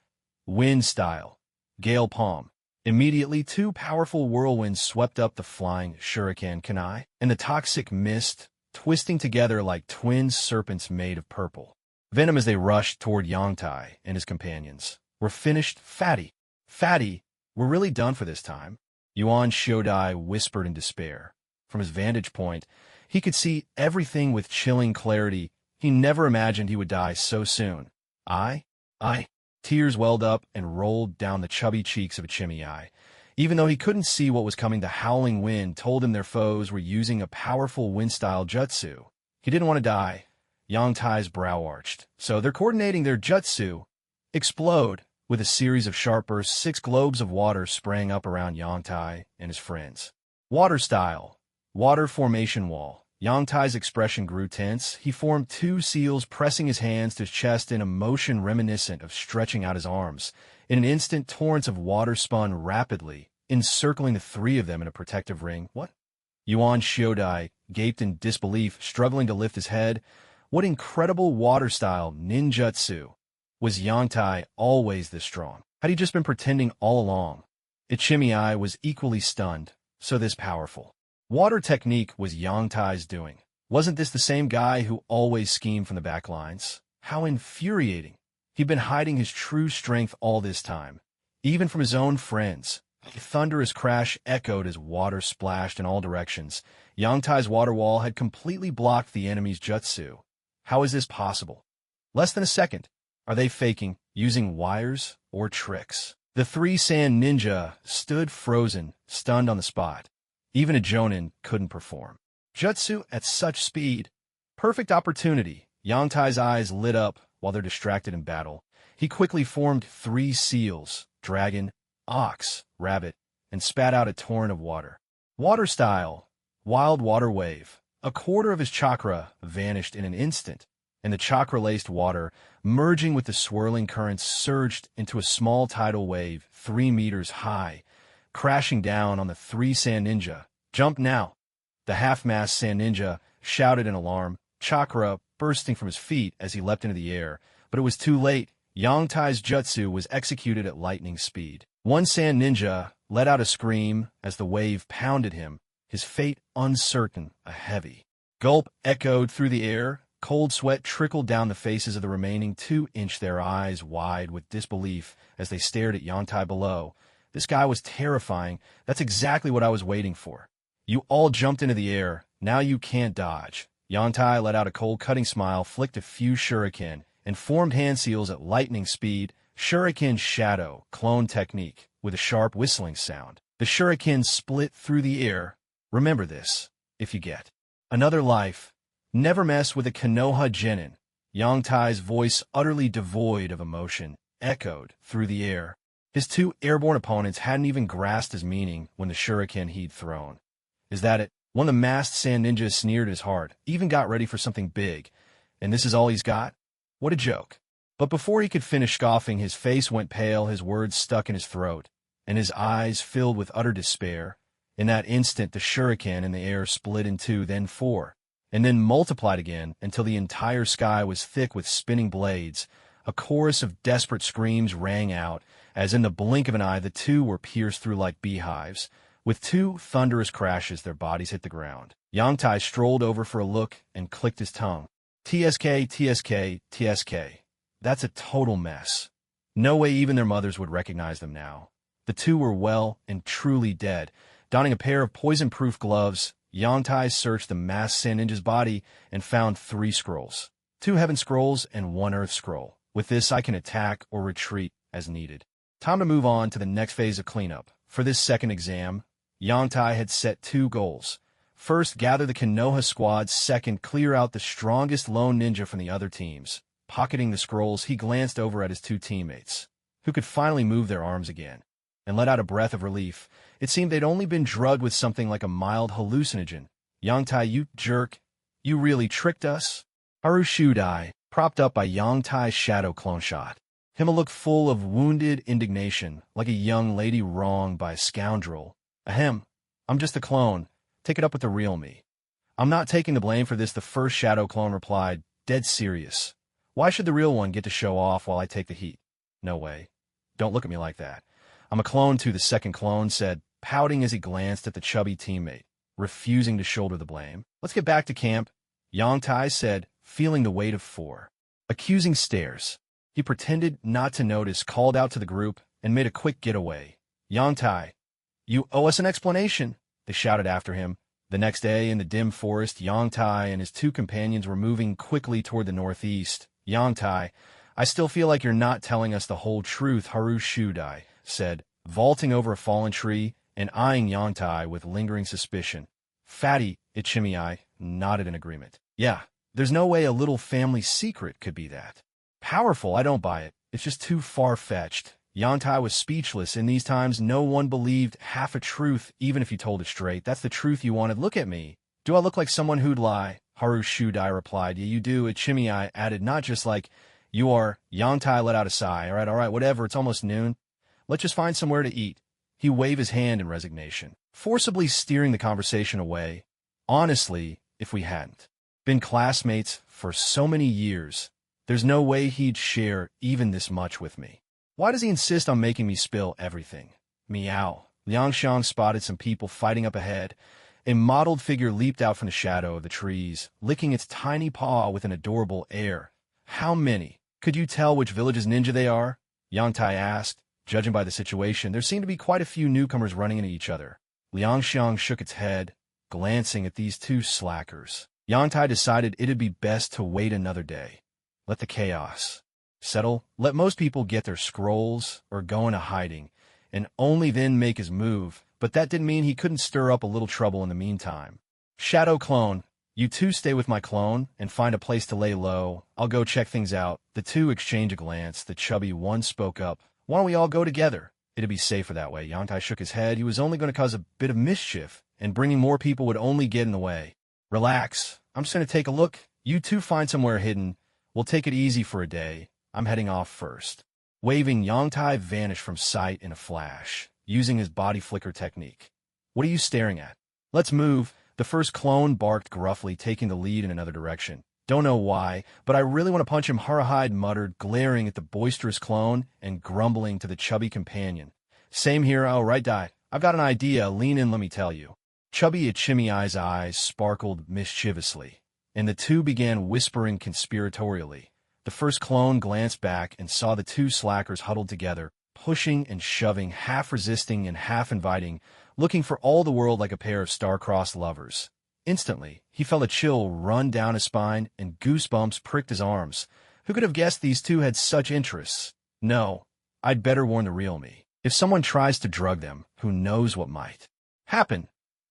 Wind Style, Gale Palm. Immediately, 2 powerful whirlwinds swept up the flying shuriken kunai, and the toxic mist, twisting together like twin serpents made of purple venom as they rushed toward Yangtai and his companions. We're finished, Fatty. Fatty, we're really done for this time. Yuan Shodai whispered in despair. From his vantage point, he could see everything with chilling clarity. He never imagined he would die so soon. I. Tears welled up and rolled down the chubby cheeks of Ichimiai. Even though he couldn't see what was coming, the howling wind told him their foes were using a powerful wind-style jutsu. He didn't want to die. Yangtai's brow arched. So they're coordinating their jutsu. Explode. With a series of sharp bursts, 6 globes of water sprang up around Yangtai and his friends. Water style. Water formation wall. Yangtai's expression grew tense. He formed 2 seals, pressing his hands to his chest in a motion reminiscent of stretching out his arms. In an instant, torrents of water spun rapidly, encircling the 3 of them in a protective ring. What? Yuan Shodai gaped in disbelief, struggling to lift his head. What incredible water-style ninjutsu! Was Yangtai always this strong? Had he just been pretending all along? Ichimiai was equally stunned. So this powerful water technique was Yangtai's doing. Wasn't this the same guy who always schemed from the back lines? How infuriating. He'd been hiding his true strength all this time, even from his own friends. A thunderous crash echoed as water splashed in all directions. Yangtai's water wall had completely blocked the enemy's jutsu. How is this possible? Less than a second. Are they faking, using wires, or tricks? The 3 Sand Ninja stood frozen, stunned on the spot. Even a Jonin couldn't perform jutsu at such speed. Perfect opportunity. Yangtai's eyes lit up while they're distracted in battle. He quickly formed 3 seals, dragon, ox, rabbit, and spat out a torrent of water. Water style, wild water wave. A quarter of his chakra vanished in an instant. and the chakra-laced water, merging with the swirling currents, surged into a small tidal wave 3 meters high, crashing down on the 3 sand ninja. "Jump now!" The half-mast sand ninja shouted in alarm, Chakra bursting from his feet as he leapt into the air. But it was too late. Yangtai's jutsu was executed at lightning speed. One sand ninja let out a scream as the wave pounded him, his fate uncertain. A heavy gulp echoed through the air. Cold sweat trickled down the faces of the remaining 2, their eyes wide with disbelief as they stared at Yangtai below. This guy was terrifying. That's exactly what I was waiting for. "You all jumped into the air. Now you can't dodge." Yangtai let out a cold, cutting smile, flicked a few shuriken, and formed hand seals at lightning speed. Shuriken shadow, clone technique, with a sharp whistling sound. The shuriken split through the air. Remember this, if you get another life. Never mess with a Konoha genin. Yangtai's voice, utterly devoid of emotion, echoed through the air. His 2 airborne opponents hadn't even grasped his meaning when the shuriken he'd thrown. "Is that it?" One of the masked sand ninjas sneered his heart, even got ready for something big. "And this is all he's got? What a joke." But before he could finish scoffing, his face went pale, his words stuck in his throat, and his eyes filled with utter despair. In that instant, the shuriken in the air split in 2, then 4, and then multiplied again until the entire sky was thick with spinning blades. A chorus of desperate screams rang out, as in the blink of an eye the 2 were pierced through like beehives. With 2 thunderous crashes, their bodies hit the ground. Yangtai strolled over for a look and clicked his tongue. "TSK, TSK, TSK. That's a total mess. No way even their mothers would recognize them now." The 2 were well and truly dead. Donning a pair of poison-proof gloves, Yangtai searched the masked sand ninja's body and found 3 scrolls. 2 heaven scrolls and 1 earth scroll. "With this, I can attack or retreat as needed." Time to move on to the next phase of cleanup. For this second exam, Yangtai had set 2 goals. First, gather the Konoha squad. Second, clear out the strongest lone ninja from the other teams. Pocketing the scrolls, he glanced over at his 2 teammates, who could finally move their arms again, and let out a breath of relief. It seemed they'd only been drugged with something like a mild hallucinogen. "Yangtai, you jerk. You really tricked us?" Haru Shudai, propped up by Yangtai's shadow clone shot. Him a look full of wounded indignation, like a young lady wronged by a scoundrel. "Ahem. I'm just a clone. Take it up with the real me." "I'm not taking the blame for this," the first shadow clone replied, dead serious. "Why should the real one get to show off while I take the heat? No way. Don't look at me like that. I'm a clone too," the second clone said, pouting as he glanced at the chubby teammate, refusing to shoulder the blame. "Let's get back to camp," Yangtai said, feeling the weight of 4 accusing stares. He pretended not to notice, called out to the group, and made a quick getaway. "Yangtai, you owe us an explanation," they shouted after him. The next day, in the dim forest, Yangtai and his 2 companions were moving quickly toward the northeast. "Yangtai, I still feel like you're not telling us the whole truth," Haru Shudai said, vaulting over a fallen tree and eyeing Yangtai with lingering suspicion. Fatty Ichimiai nodded in agreement. "Yeah, there's no way a little family secret could be that powerful. I don't buy it. It's just too far-fetched." Yangtai was speechless. In these times, no one believed half a truth, even if you told it straight. "That's the truth you wanted. Look at me. Do I look like someone who'd lie?" Haru Shudai replied. "Yeah, you do." Ichimiai added, "Not just like you are." Yangtai let out a sigh. All right, whatever. It's almost noon. Let's just find somewhere to eat." He waved his hand in resignation, forcibly steering the conversation away. "Honestly, if we hadn't been classmates for so many years, there's no way he'd share even this much with me. Why does he insist on making me spill everything?" Meow. Liangxiang spotted some people fighting up ahead. A mottled figure leaped out from the shadow of the trees, licking its tiny paw with an adorable air. "How many? Could you tell which village's ninja they are?" Yangtai asked. Judging by the situation, there seemed to be quite a few newcomers running into each other. Liangxiang shook its head, glancing at these 2 slackers. Yangtai decided it'd be best to wait another day. Let the chaos settle. Let most people get their scrolls or go into hiding, and only then make his move. But that didn't mean he couldn't stir up a little trouble in the meantime. "Shadow clone, you 2 stay with my clone and find a place to lay low. I'll go check things out." The 2 exchanged a glance. The chubby one spoke up. "Why don't we all go together? It'd be safer that way." Yangtai shook his head. He was only going to cause a bit of mischief, and bringing more people would only get in the way. "Relax. I'm just going to take a look. You 2 find somewhere hidden We'll take it easy for a day. I'm heading off first. Waving, Yongtai vanished from sight in a flash, using his body flicker technique. What are you staring at? Let's move. The first clone barked gruffly, taking the lead in another direction. Don't know why, but I really want to punch him, Harahide muttered, glaring at the boisterous clone and grumbling to the chubby companion. Same here, oh right, Dai. I've got an idea, lean in, let me tell you. Chubby Ichimiai's eyes sparkled mischievously, and the two began whispering conspiratorially. The first clone glanced back and saw the two slackers huddled together, pushing and shoving, half resisting and half inviting, looking for all the world like a pair of star-crossed lovers. Instantly, he felt a chill run down his spine and goosebumps pricked his arms. Who could have guessed these two had such interests? No, I'd better warn the real me. If someone tries to drug them, who knows what might happen?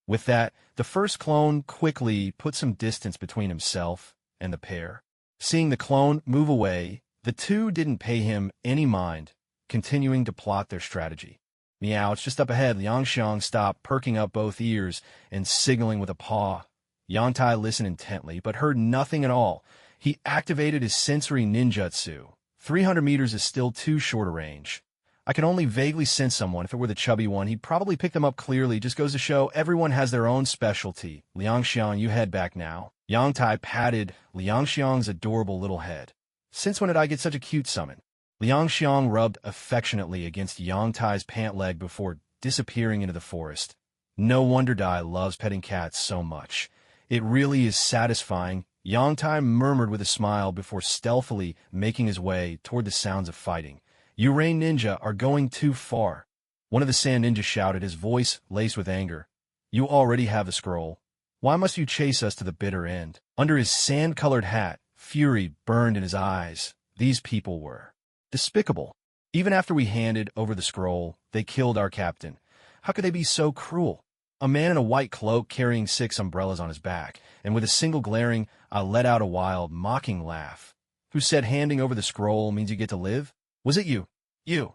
With that, the first clone quickly put some distance between himself and the pair. Seeing the clone move away, the two didn't pay him any mind, continuing to plot their strategy. Meow, it's just up ahead. Liangxiang stopped, perking up both ears and signaling with a paw. Yongtai listened intently, but heard nothing at all. He activated his sensory ninjutsu. 300 meters is still too short a range. I can only vaguely sense someone. If it were the chubby one, he'd probably pick them up clearly. Just goes to show everyone has their own specialty. Liangxiang, you head back now. Yongtai patted Liangxiang's adorable little head. Since when did I get such a cute summon? Liangxiang rubbed affectionately against Yongtai's pant leg before disappearing into the forest. No wonder Dai loves petting cats so much. It really is satisfying, Yongtai murmured with a smile before stealthily making his way toward the sounds of fighting. You rain ninja are going too far. One of the sand ninjas shouted, his voice laced with anger. You already have a scroll. Why must you chase us to the bitter end? Under his sand-colored hat, fury burned in his eyes. These people were despicable. Even after we handed over the scroll, they killed our captain. How could they be so cruel? A man in a white cloak carrying 6 umbrellas on his back, and with a single glaring, I let out a wild, mocking laugh. Who said handing over the scroll means you get to live? Was it you? You.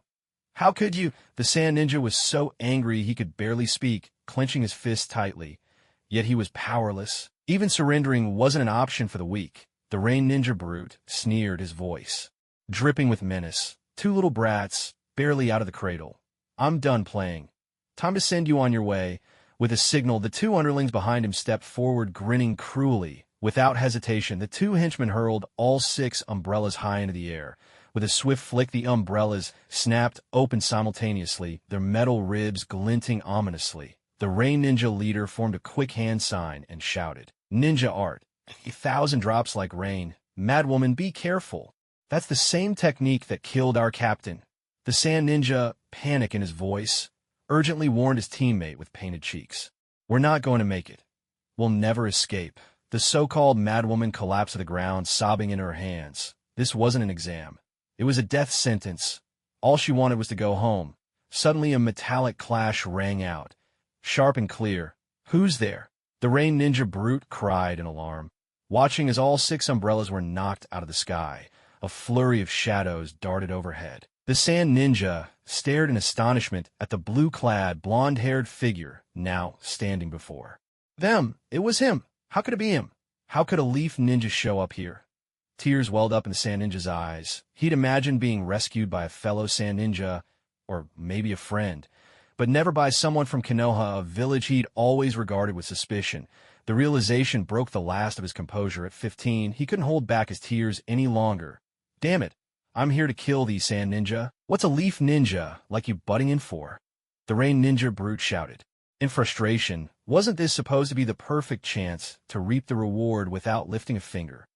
How could you? The sand ninja was so angry he could barely speak, clenching his fists tightly. Yet he was powerless. Even surrendering wasn't an option for the weak. The rain ninja brute sneered, his voice dripping with menace. 2 little brats, barely out of the cradle. I'm done playing. Time to send you on your way. With a signal, the 2 underlings behind him stepped forward, grinning cruelly. Without hesitation, the 2 henchmen hurled all 6 umbrellas high into the air. With a swift flick, the umbrellas snapped open simultaneously, their metal ribs glinting ominously. The rain ninja leader formed a quick hand sign and shouted, Ninja art. 1,000 drops like rain. Madwoman, be careful. That's the same technique that killed our captain. The sand ninja, panic in his voice, urgently warned his teammate with painted cheeks. We're not going to make it. We'll never escape. The so-called madwoman collapsed to the ground, sobbing in her hands. This wasn't an exam. It was a death sentence. All she wanted was to go home. Suddenly a metallic clash rang out, sharp and clear. Who's there? The rain ninja brute cried in alarm, watching as all 6 umbrellas were knocked out of the sky. A flurry of shadows darted overhead. The sand ninja stared in astonishment at the blue-clad, blonde-haired figure now standing before them. It was him. How could it be him? How could a leaf ninja show up here? Tears welled up in the sand ninja's eyes. He'd imagined being rescued by a fellow sand ninja, or maybe a friend, but never by someone from Konoha, a village he'd always regarded with suspicion. The realization broke the last of his composure. At 15, he couldn't hold back his tears any longer. Damn it, I'm here to kill these sand ninja. What's a leaf ninja like you butting in for? The rain ninja brute shouted. In frustration, wasn't this supposed to be the perfect chance to reap the reward without lifting a finger?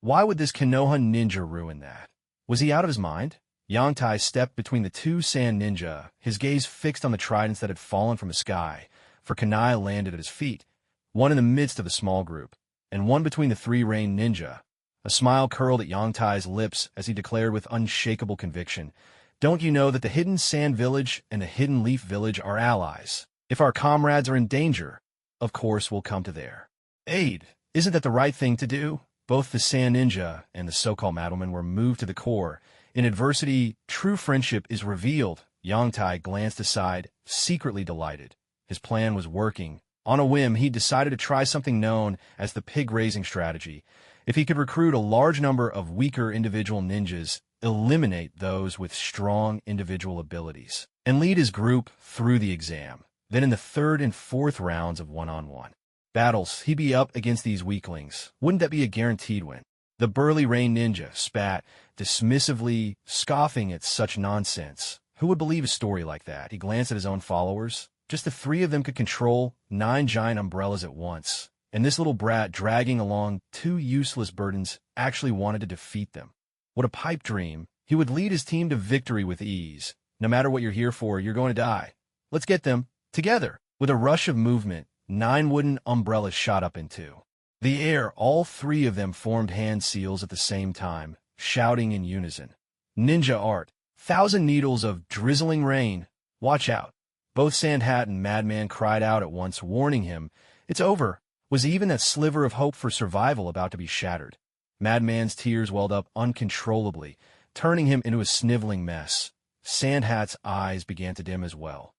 Why would this Konoha ninja ruin that? Was he out of his mind? Yongtai stepped between the 2 sand ninja, his gaze fixed on the tridents that had fallen from the sky, for kunai landed at his feet, one in the midst of the small group, and one between the 3 rain ninja. A smile curled at Yongtai's lips as he declared with unshakable conviction, Don't you know that the hidden sand village and the hidden leaf village are allies? If our comrades are in danger, of course we'll come to their aid. Isn't that the right thing to do? Both the sand ninja and the so-called madwoman were moved to the core. In adversity, true friendship is revealed. Yongtai glanced aside, secretly delighted. His plan was working. On a whim, he decided to try something known as the pig-raising strategy. If he could recruit a large number of weaker individual ninjas, eliminate those with strong individual abilities, and lead his group through the exam. Then in the third and fourth rounds of one-on-one battles, he'd be up against these weaklings. Wouldn't that be a guaranteed win? The burly rain ninja spat, dismissively scoffing at such nonsense. Who would believe a story like that? He glanced at his own followers. Just the three of them could control 9 giant umbrellas at once, and this little brat dragging along 2 useless burdens actually wanted to defeat them. What a pipe dream. He would lead his team to victory with ease. No matter what you're here for, you're going to die. Let's get them together. With a rush of movement, 9 wooden umbrellas shot up into the air. All 3 of them formed hand seals at the same time, shouting in unison. Ninja art. 1,000 needles of drizzling rain. Watch out. Both Sandhat and Madman cried out at once, warning him. It's over. Was even that sliver of hope for survival about to be shattered? Madman's tears welled up uncontrollably, turning him into a sniveling mess. Sandhat's eyes began to dim as well.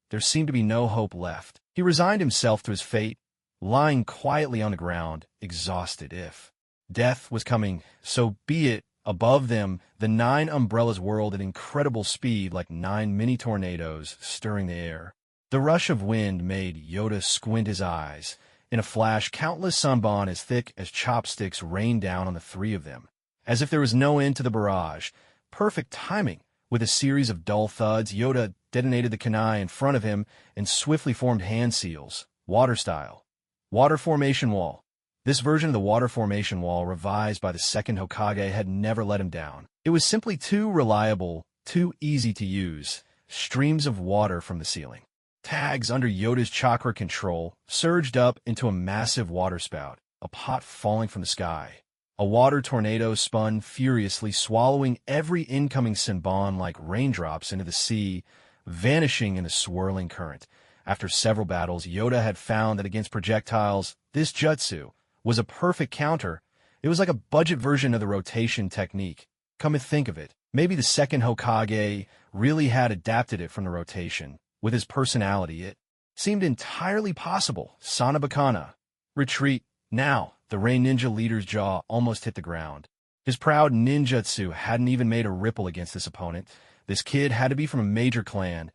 There seemed to be no hope left. He resigned himself to his fate, lying quietly on the ground, exhausted. If death was coming, so be it. Above them, the 9 umbrellas whirled at incredible speed like 9 mini tornadoes, stirring the air. The rush of wind made Yoda squint his eyes. In a flash, countless sanbon as thick as chopsticks rained down on the 3 of them. As if there was no end to the barrage. Perfect timing. With a series of dull thuds, Yoda detonated the kunai in front of him and swiftly formed hand seals, water style. Water formation wall. This version of the water formation wall, revised by the second Hokage, had never let him down. It was simply too reliable, too easy to use. Streams of water from the ceiling, tags under Yoda's chakra control, surged up into a massive waterspout, a pot falling from the sky. A water tornado spun furiously, swallowing every incoming sanbon like raindrops into the sea, vanishing in the swirling current. After several battles, Yoda had found that against projectiles, this jutsu was a perfect counter. It was like a budget version of the rotation technique. Come to think of it, maybe the second Hokage really had adapted it from the rotation. With his personality, it seemed entirely possible. Sanabakana. Retreat. Now, the Rain Ninja leader's jaw almost hit the ground. His proud ninjutsu hadn't even made a ripple against this opponent. This kid had to be from a major clan.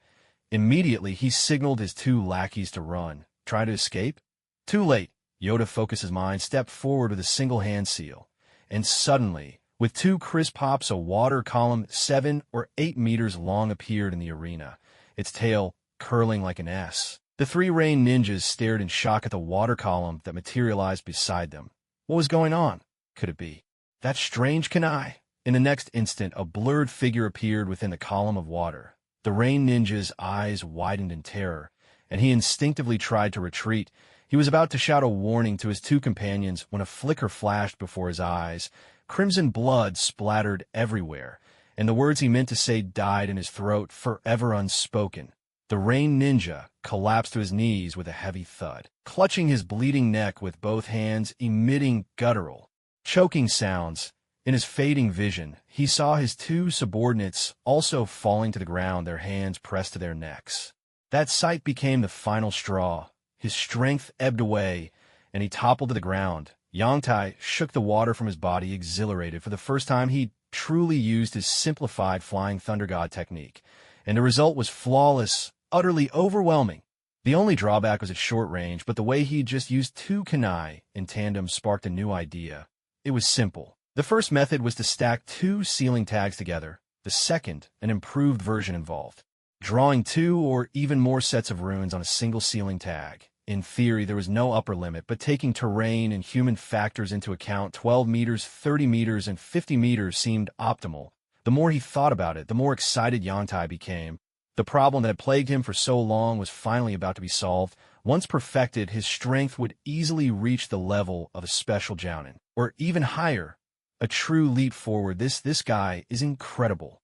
Immediately, he signaled his 2 lackeys to run. Try to escape? Too late. Yoda focused his mind, stepped forward with a single hand seal. And suddenly, with 2 crisp pops, a water column 7 or 8 meters long appeared in the arena, its tail curling like an S. The 3 Rain ninjas stared in shock at the water column that materialized beside them. What was going on? Could it be that strange kunai? In the next instant, a blurred figure appeared within the column of water. The Rain ninja's eyes widened in terror, and he instinctively tried to retreat. He was about to shout a warning to his 2 companions when a flicker flashed before his eyes. Crimson blood splattered everywhere, and the words he meant to say died in his throat, forever unspoken. The Rain ninja collapsed to his knees with a heavy thud, clutching his bleeding neck with both hands, emitting guttural, choking sounds. In his fading vision, he saw his 2 subordinates also falling to the ground, their hands pressed to their necks. That sight became the final straw. His strength ebbed away, and he toppled to the ground. Yangtai shook the water from his body, exhilarated. For the first time, he truly used his simplified Flying Thunder God technique, and the result was flawless, utterly overwhelming. The only drawback was its short range, but the way he just used 2 kunai in tandem sparked a new idea. It was simple. The first method was to stack 2 sealing tags together. The second, an improved version, involved drawing 2 or even more sets of runes on a single sealing tag. In theory, there was no upper limit, but taking terrain and human factors into account, 12 meters, 30 meters, and 50 meters seemed optimal. The more he thought about it, the more excited Yangtai became. The problem that had plagued him for so long was finally about to be solved. Once perfected, his strength would easily reach the level of a special jounin, or even higher. A true leap forward. This guy is incredible,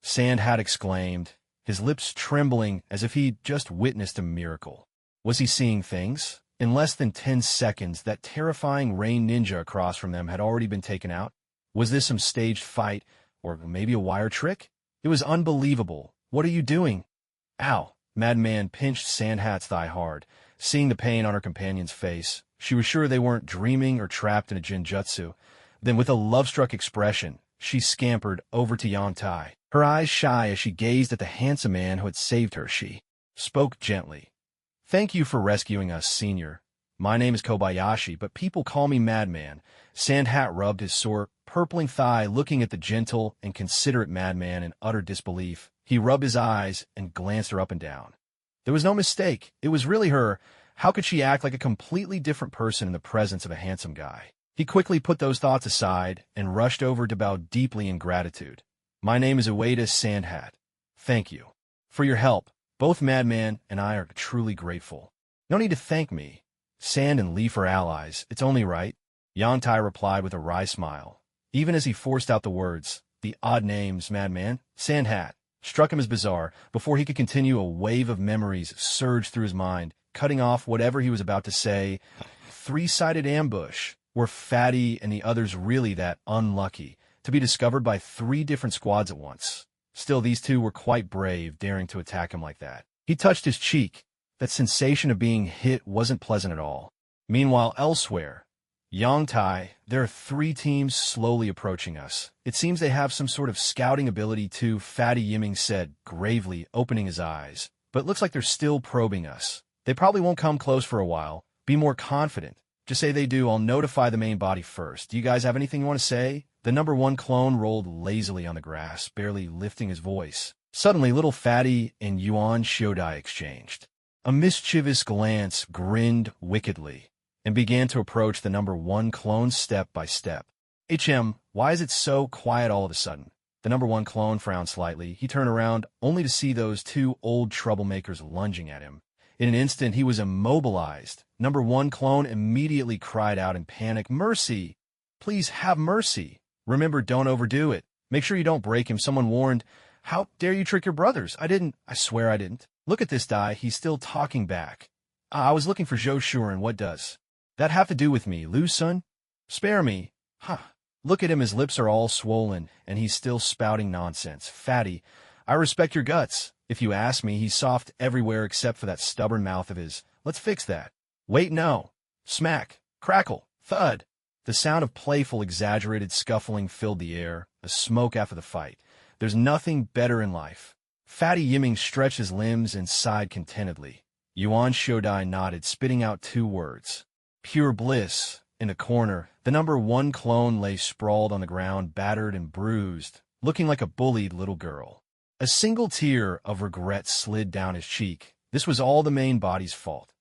Sandhat exclaimed, his lips trembling as if he'd just witnessed a miracle. Was he seeing things? In less than 10 seconds, that terrifying Rain ninja across from them had already been taken out. Was this some staged fight, or maybe a wire trick? It was unbelievable. What are you doing? Ow! Madman pinched Sandhat's thigh hard. Seeing the pain on her companion's face, she was sure they weren't dreaming or trapped in a jinjutsu. Then with a love-struck expression, she scampered over to Yantai, her eyes shy as she gazed at the handsome man who had saved her. She spoke gently. "Thank you for rescuing us, Senior. My name is Kobayashi, but people call me Madman." Sandhat rubbed his sore, purpling thigh, looking at the gentle and considerate Madman in utter disbelief. He rubbed his eyes and glanced her up and down. There was no mistake. It was really her. How could she act like a completely different person in the presence of a handsome guy? He quickly put those thoughts aside and rushed over to bow deeply in gratitude. "My name is Ueda Sandhat. Thank you for your help. Both Madman and I are truly grateful." "No need to thank me. Sand and Leaf are allies. It's only right." Yantai replied with a wry smile. Even as he forced out the words, the odd names, Madman, Sandhat, struck him as bizarre. Before he could continue, a wave of memories surged through his mind, cutting off whatever he was about to say. Three-sided ambush. Were Fatty and the others really that unlucky to be discovered by 3 different squads at once? Still, these 2 were quite brave, daring to attack him like that. He touched his cheek. That sensation of being hit wasn't pleasant at all. Meanwhile, elsewhere, Yongtai, there are 3 teams slowly approaching us. It seems they have some sort of scouting ability too, Fatty Yiming said, gravely, opening his eyes. But it looks like they're still probing us. They probably won't come close for a while. Be more confident. Just say they do. I'll notify the main body first. Do you guys have anything you want to say? The number 1 clone rolled lazily on the grass, barely lifting his voice. Suddenly, little Fatty and Yuan Shodai exchanged a mischievous glance, grinned wickedly, and began to approach the number 1 clone step by step. Why is it so quiet all of a sudden?" The number 1 clone frowned slightly. He turned around, only to see those 2 old troublemakers lunging at him. In an instant, he was immobilized. Number 1 clone immediately cried out in panic, "Mercy! Please have mercy! Remember, don't overdo it. Make sure you don't break him. Someone warned." "How dare you trick your brothers? I didn't. I swear I didn't." "Look at this guy. He's still talking back." I was looking for Zhou Shuren. What does that have to do with me, Lu Sun? Spare me." "Huh. Look at him. His lips are all swollen, and he's still spouting nonsense." "Fatty, I respect your guts. If you ask me, he's soft everywhere except for that stubborn mouth of his. Let's fix that." "Wait, no." Smack, crackle, thud. The sound of playful, exaggerated scuffling filled the air, a smoke after the fight. There's nothing better in life. Fatty Yiming stretched his limbs and sighed contentedly. Yuan Shodai nodded, spitting out 2 words. "Pure bliss." In a corner, the number 1 clone lay sprawled on the ground, battered and bruised, looking like a bullied little girl. A single tear of regret slid down his cheek. This was all the main body's fault.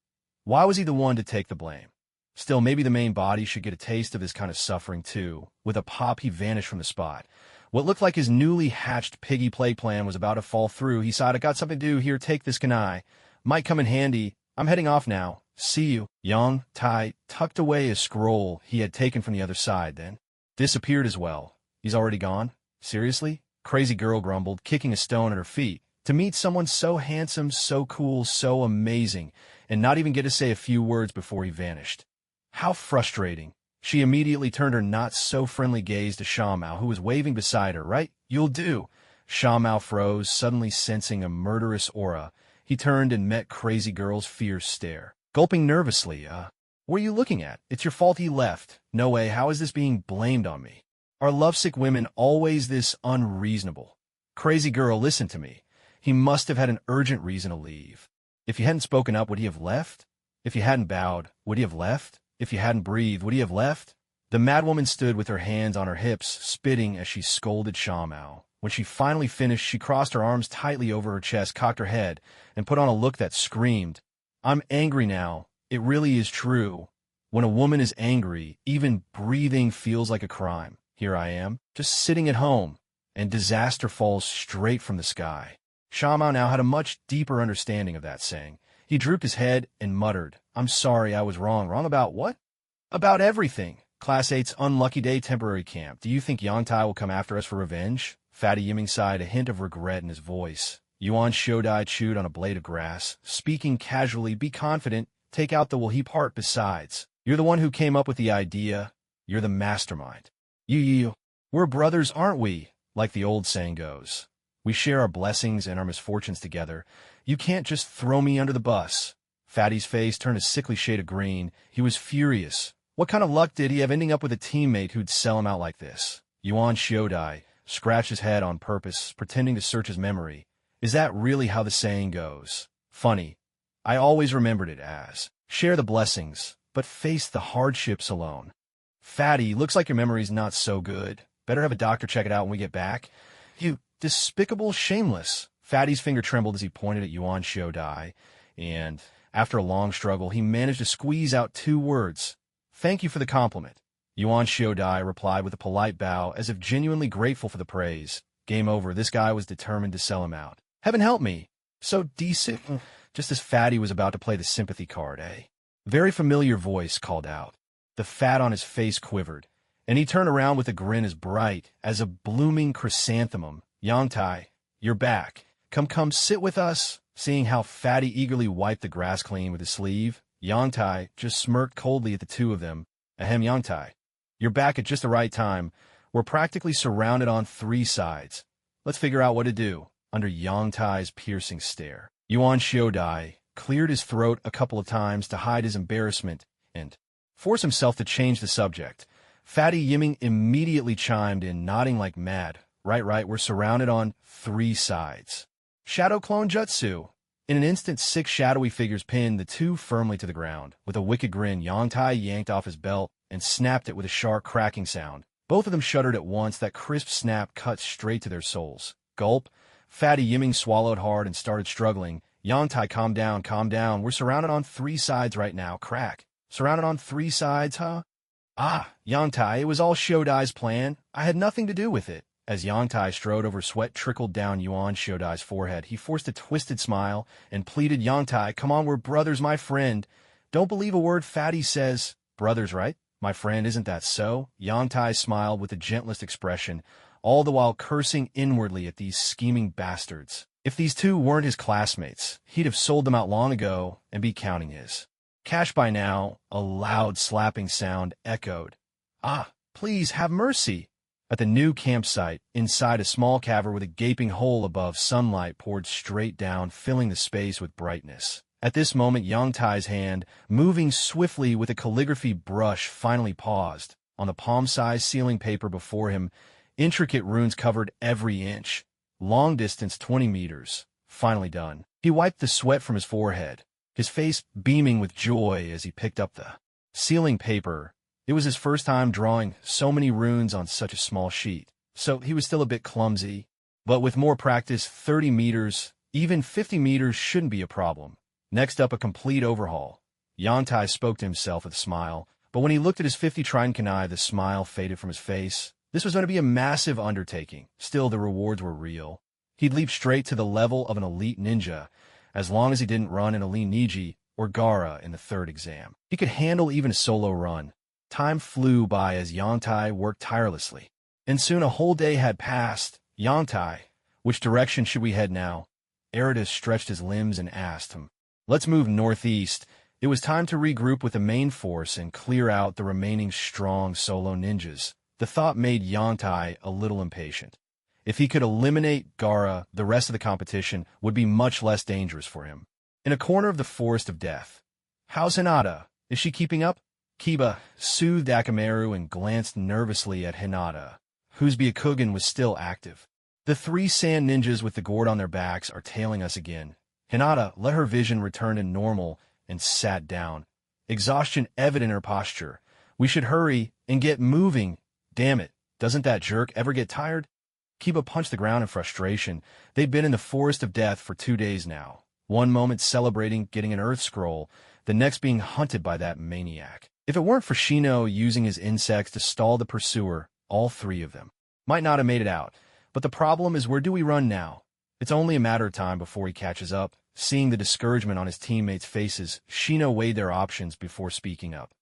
Why was he the one to take the blame? Still, maybe the main body should get a taste of this kind of suffering too. With a pop, he vanished from the spot. What looked like his newly hatched piggy play plan was about to fall through. He sighed, "I got something to do. Here, take this kanai. Might come in handy. I'm heading off now. See you." Yang Tai tucked away a scroll he had taken from the other side, then disappeared as well. "He's already gone? Seriously?" Crazy girl grumbled, kicking a stone at her feet. To meet someone so handsome, so cool, so amazing, and not even get to say a few words before he vanished. How frustrating. She immediately turned her not-so-friendly gaze to Xiaomao, who was waving beside her. "Right? You'll do." Xiaomao froze, suddenly sensing a murderous aura. He turned and met Crazy Girl's fierce stare. Gulping nervously, "What are you looking at? It's your fault he left." "No way. How is this being blamed on me? Are lovesick women always this unreasonable?" "Crazy Girl, listen to me. He must have had an urgent reason to leave. If you hadn't spoken up, would he have left? If you hadn't bowed, would he have left? If you hadn't breathed, would he have left?" The madwoman stood with her hands on her hips, spitting as she scolded Xiaomao. When she finally finished, she crossed her arms tightly over her chest, cocked her head, and put on a look that screamed, "I'm angry now. It really is true. When a woman is angry, even breathing feels like a crime. Here I am, just sitting at home, and disaster falls straight from the sky." Xiaomao now had a much deeper understanding of that saying. He drooped his head and muttered, "I'm sorry, I was wrong." "Wrong about what?" "About everything. Class 8's unlucky day temporary camp. Do you think Yangtai will come after us for revenge?" Fatty Yiming sighed, a hint of regret in his voice. Yuan Shodai chewed on a blade of grass, speaking casually, "Be confident. Take out the will he part besides. You're the one who came up with the idea. You're the mastermind. You. We're brothers, aren't we? Like the old saying goes. We share our blessings and our misfortunes together. You can't just throw me under the bus." Fatty's face turned a sickly shade of green. He was furious, What kind of luck did he have ending up with a teammate who'd sell him out like this? Yuan Shiodai scratched his head on purpose, pretending to search his memory. Is that really how the saying goes? Funny. I always remembered it as, share the blessings, but face the hardships alone. Fatty, looks like your memory's not so good. Better have a doctor check it out when we get back. You despicable shameless. Fatty's finger trembled as he pointed at Yuan Shiodai, and, after a long struggle, he managed to squeeze out 2 words. Thank you for the compliment. Yuan Shiodai replied with a polite bow, as if genuinely grateful for the praise. Game over. This guy was determined to sell him out. Heaven help me. So decent. Just as Fatty was about to play the sympathy card, eh? Very familiar voice called out. The fat on his face quivered, and he turned around with a grin as bright as a blooming chrysanthemum. Yangtai, you're back. Come, sit with us. Seeing how Fatty eagerly wiped the grass clean with his sleeve, Yangtai just smirked coldly at the two of them. Ahem, Yangtai. You're back at just the right time. We're practically surrounded on 3 sides. Let's figure out what to do. Under Yangtai's piercing stare, Yuan Shiodai cleared his throat a couple of times to hide his embarrassment and force himself to change the subject. Fatty Yiming immediately chimed in, nodding like mad. Right, we're surrounded on 3 sides. Shadow clone Jutsu. In an instant, 6 shadowy figures pinned the 2 firmly to the ground. With a wicked grin, Yangtai yanked off his belt and snapped it with a sharp cracking sound. Both of them shuddered at once. That crisp snap cut straight to their souls. Gulp. Fatty Yiming swallowed hard and started struggling. Yangtai, calm down. We're surrounded on 3 sides right now. Crack. Surrounded on 3 sides, huh? Ah, Yangtai, it was all Shiodai's plan. I had nothing to do with it. As Yangtai strode over, sweat trickled down Yuan Shiodai's forehead. He forced a twisted smile and pleaded, Yangtai, come on, we're brothers, my friend. Don't believe a word Fatty says. Brothers, right? My friend, isn't that so? Yangtai smiled with the gentlest expression, all the while cursing inwardly at these scheming bastards. If these 2 weren't his classmates, he'd have sold them out long ago and be counting his cash by now. A loud slapping sound echoed. Ah, please have mercy. At the new campsite, inside a small cavern with a gaping hole above, sunlight poured straight down, filling the space with brightness. At this moment, Yangtai's hand, moving swiftly with a calligraphy brush, finally paused. On the palm-sized sealing paper before him, intricate runes covered every inch. Long distance 20 meters. Finally done. He wiped the sweat from his forehead, his face beaming with joy as he picked up the sealing paper. It was his first time drawing so many runes on such a small sheet, so he was still a bit clumsy. But with more practice, 30 meters, even 50 meters shouldn't be a problem. Next up, a complete overhaul. Yangtai spoke to himself with a smile, but when he looked at his 50 trident kunai, the smile faded from his face. This was going to be a massive undertaking. Still, the rewards were real. He'd leap straight to the level of an elite ninja, as long as he didn't run an elite Niji or Gaara in the 3rd exam. He could handle even a solo run. Time flew by as Yangtai worked tirelessly, and soon a whole day had passed. Yangtai, which direction should we head now? Eridas stretched his limbs and asked him. Let's move northeast. It was time to regroup with the main force and clear out the remaining strong solo ninjas. The thought made Yangtai a little impatient. If he could eliminate Gaara, the rest of the competition would be much less dangerous for him. In a corner of the Forest of Death. How's Hinata? Is she keeping up? Kiba soothed Akamaru and glanced nervously at Hinata, whose Byakugan was still active. The 3 sand ninjas with the gourd on their backs are tailing us again. Hinata let her vision return to normal and sat down, exhaustion evident in her posture. We should hurry and get moving. Damn it, doesn't that jerk ever get tired? Kiba punched the ground in frustration. They'd been in the Forest of Death for 2 days now. One moment celebrating getting an Earth Scroll, the next being hunted by that maniac. If it weren't for Shino using his insects to stall the pursuer, all 3 of them might not have made it out. But the problem is, where do we run now? It's only a matter of time before he catches up. Seeing the discouragement on his teammates' faces, Shino weighed their options before speaking up.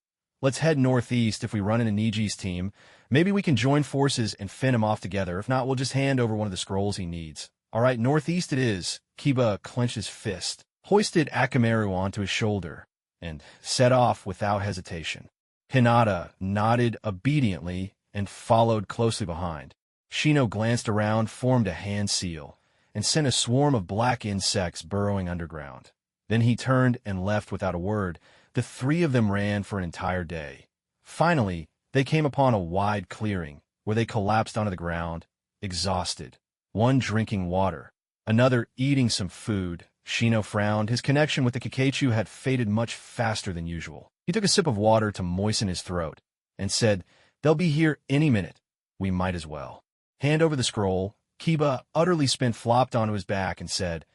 Let's head northeast. If we run into Niji's team, maybe we can join forces and fend him off together. If not, we'll just hand over one of the scrolls he needs. All right, northeast it is. Kiba clenched his fist, hoisted Akamaru onto his shoulder, and set off without hesitation. Hinata nodded obediently and followed closely behind. Shino glanced around, formed a hand seal, and sent a swarm of black insects burrowing underground. Then he turned and left without a word. The 3 of them ran for an entire day, Finally, they came upon a wide clearing, where they collapsed onto the ground, exhausted. One drinking water, another eating some food. Shino frowned. His connection with the Kakachu had faded much faster than usual. He took a sip of water to moisten his throat, and said, "They'll be here any minute. We might as well." Hand over the scroll. Kiba, utterly spent, flopped onto his back and said,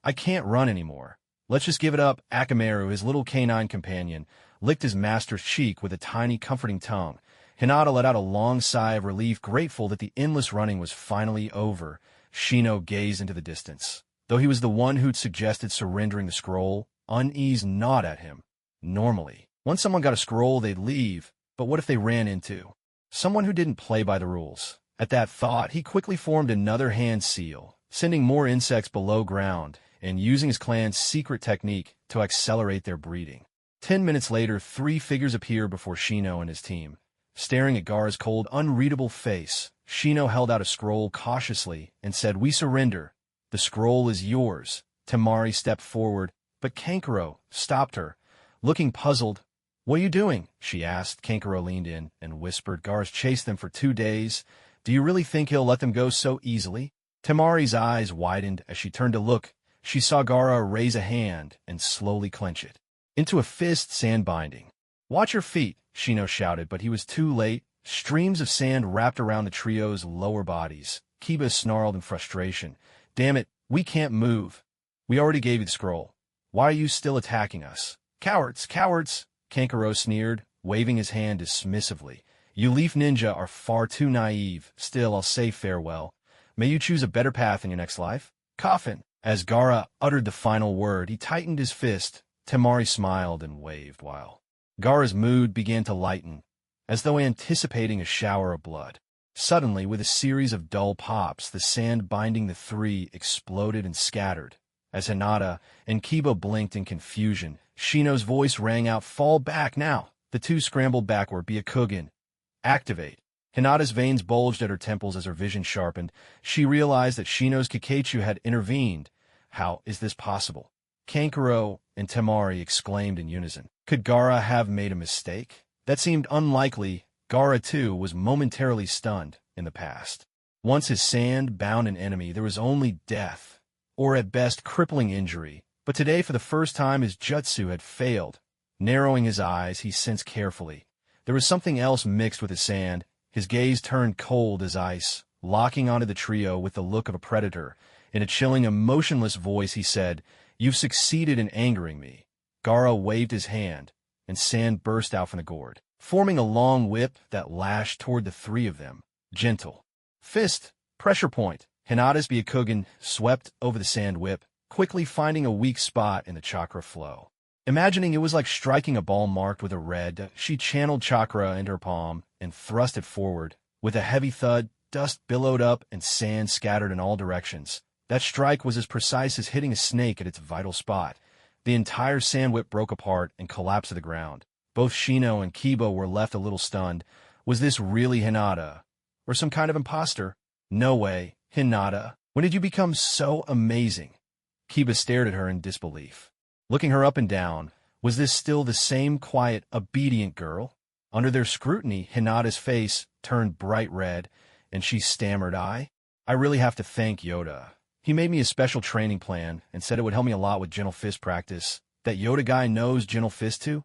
"I can't run anymore. Let's just give it up." Akamaru, his little canine companion, licked his master's cheek with a tiny, comforting tongue. Hinata let out a long sigh of relief, grateful that the endless running was finally over. Shino gazed into the distance. Though he was the one who'd suggested surrendering the scroll, unease gnawed at him. Normally, once someone got a scroll, they'd leave, but what if they ran into someone who didn't play by the rules? At that thought, he quickly formed another hand seal, sending more insects below ground, and using his clan's secret technique to accelerate their breeding. 10 minutes later, 3 figures appeared before Shino and his team. Staring at Gaara's cold, unreadable face, Shino held out a scroll cautiously and said, "We surrender. The scroll is yours." Temari stepped forward, but Kankuro stopped her. Looking puzzled, "What are you doing?" she asked. Kankuro leaned in and whispered, "Gaara's chased them for 2 days. Do you really think he'll let them go so easily?" Temari's eyes widened as she turned to look. She saw Gaara raise a hand and slowly clench it into a fist, sand binding. "Watch your feet," Shino shouted, but he was too late. Streams of sand wrapped around the trio's lower bodies. Kiba snarled in frustration. "Damn it, we can't move. We already gave you the scroll. Why are you still attacking us?" "Cowards, cowards," Kankuro sneered, waving his hand dismissively. "You leaf ninja are far too naive. Still, I'll say farewell. May you choose a better path in your next life." "Coffin." As Gaara uttered the final word, he tightened his fist. Temari smiled and waved while Gaara's mood began to lighten, as though anticipating a shower of blood. Suddenly, with a series of dull pops, the sand binding the 3 exploded and scattered. As Hinata and Kiba blinked in confusion, Shino's voice rang out, "Fall back now!" The 2 scrambled backward. "Byakugan, activate!" Hinata's veins bulged at her temples as her vision sharpened. She realized that Shino's Kakachu had intervened. How is this possible? Kankuro and Temari exclaimed in unison. Could Gaara have made a mistake? That seemed unlikely. Gaara, too, was momentarily stunned in the past. Once his sand-bound an enemy, there was only death, or at best crippling injury. But today, for the first time, his jutsu had failed. Narrowing his eyes, he sensed carefully. There was something else mixed with his sand. His gaze turned cold as ice, locking onto the trio with the look of a predator. In a chilling, emotionless voice, he said, "You've succeeded in angering me." Gaara waved his hand, and sand burst out from the gourd, forming a long whip that lashed toward the 3 of them. Gentle fist, pressure point. Hinata's Byakugan swept over the sand whip, quickly finding a weak spot in the chakra flow. Imagining it was like striking a ball marked with a red, she channeled chakra into her palm and thrust it forward. With a heavy thud, dust billowed up and sand scattered in all directions. That strike was as precise as hitting a snake at its vital spot. The entire sand whip broke apart and collapsed to the ground. Both Shino and Kiba were left a little stunned. Was this really Hinata? Or some kind of imposter? No way. Hinata, when did you become so amazing? Kiba stared at her in disbelief. Looking her up and down, was this still the same quiet, obedient girl? Under their scrutiny, Hinata's face turned bright red, and she stammered, I really have to thank Yoda. He made me a special training plan and said it would help me a lot with gentle fist practice. That Yoda guy knows gentle fist too?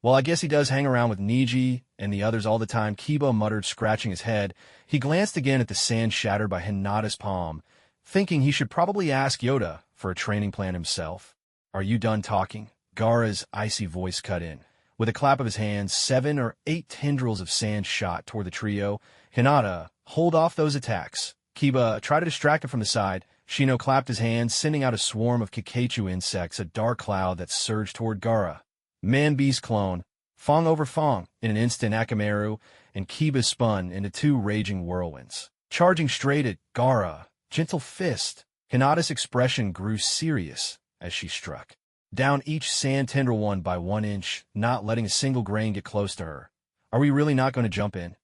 Well, I guess he does hang around with Niji and the others all the time, Kiba muttered, scratching his head. He glanced again at the sand shattered by Hinata's palm, thinking he should probably ask Yoda for a training plan himself. Are you done talking? Gaara's icy voice cut in. With a clap of his hands, 7 or 8 tendrils of sand shot toward the trio. Hinata, hold off those attacks. Kiba, try to distract him from the side. Shino clapped his hands, sending out a swarm of Kakachu insects, a dark cloud that surged toward Gaara. Man-beast clone, Fong over Fong. In an instant, Akamaru and Kiba spun into 2 raging whirlwinds, charging straight at Gaara. Gentle fist. Hinata's expression grew serious as she struck down each sand tendril 1 by 1 inch, not letting a single grain get close to her. Are we really not going to jump in?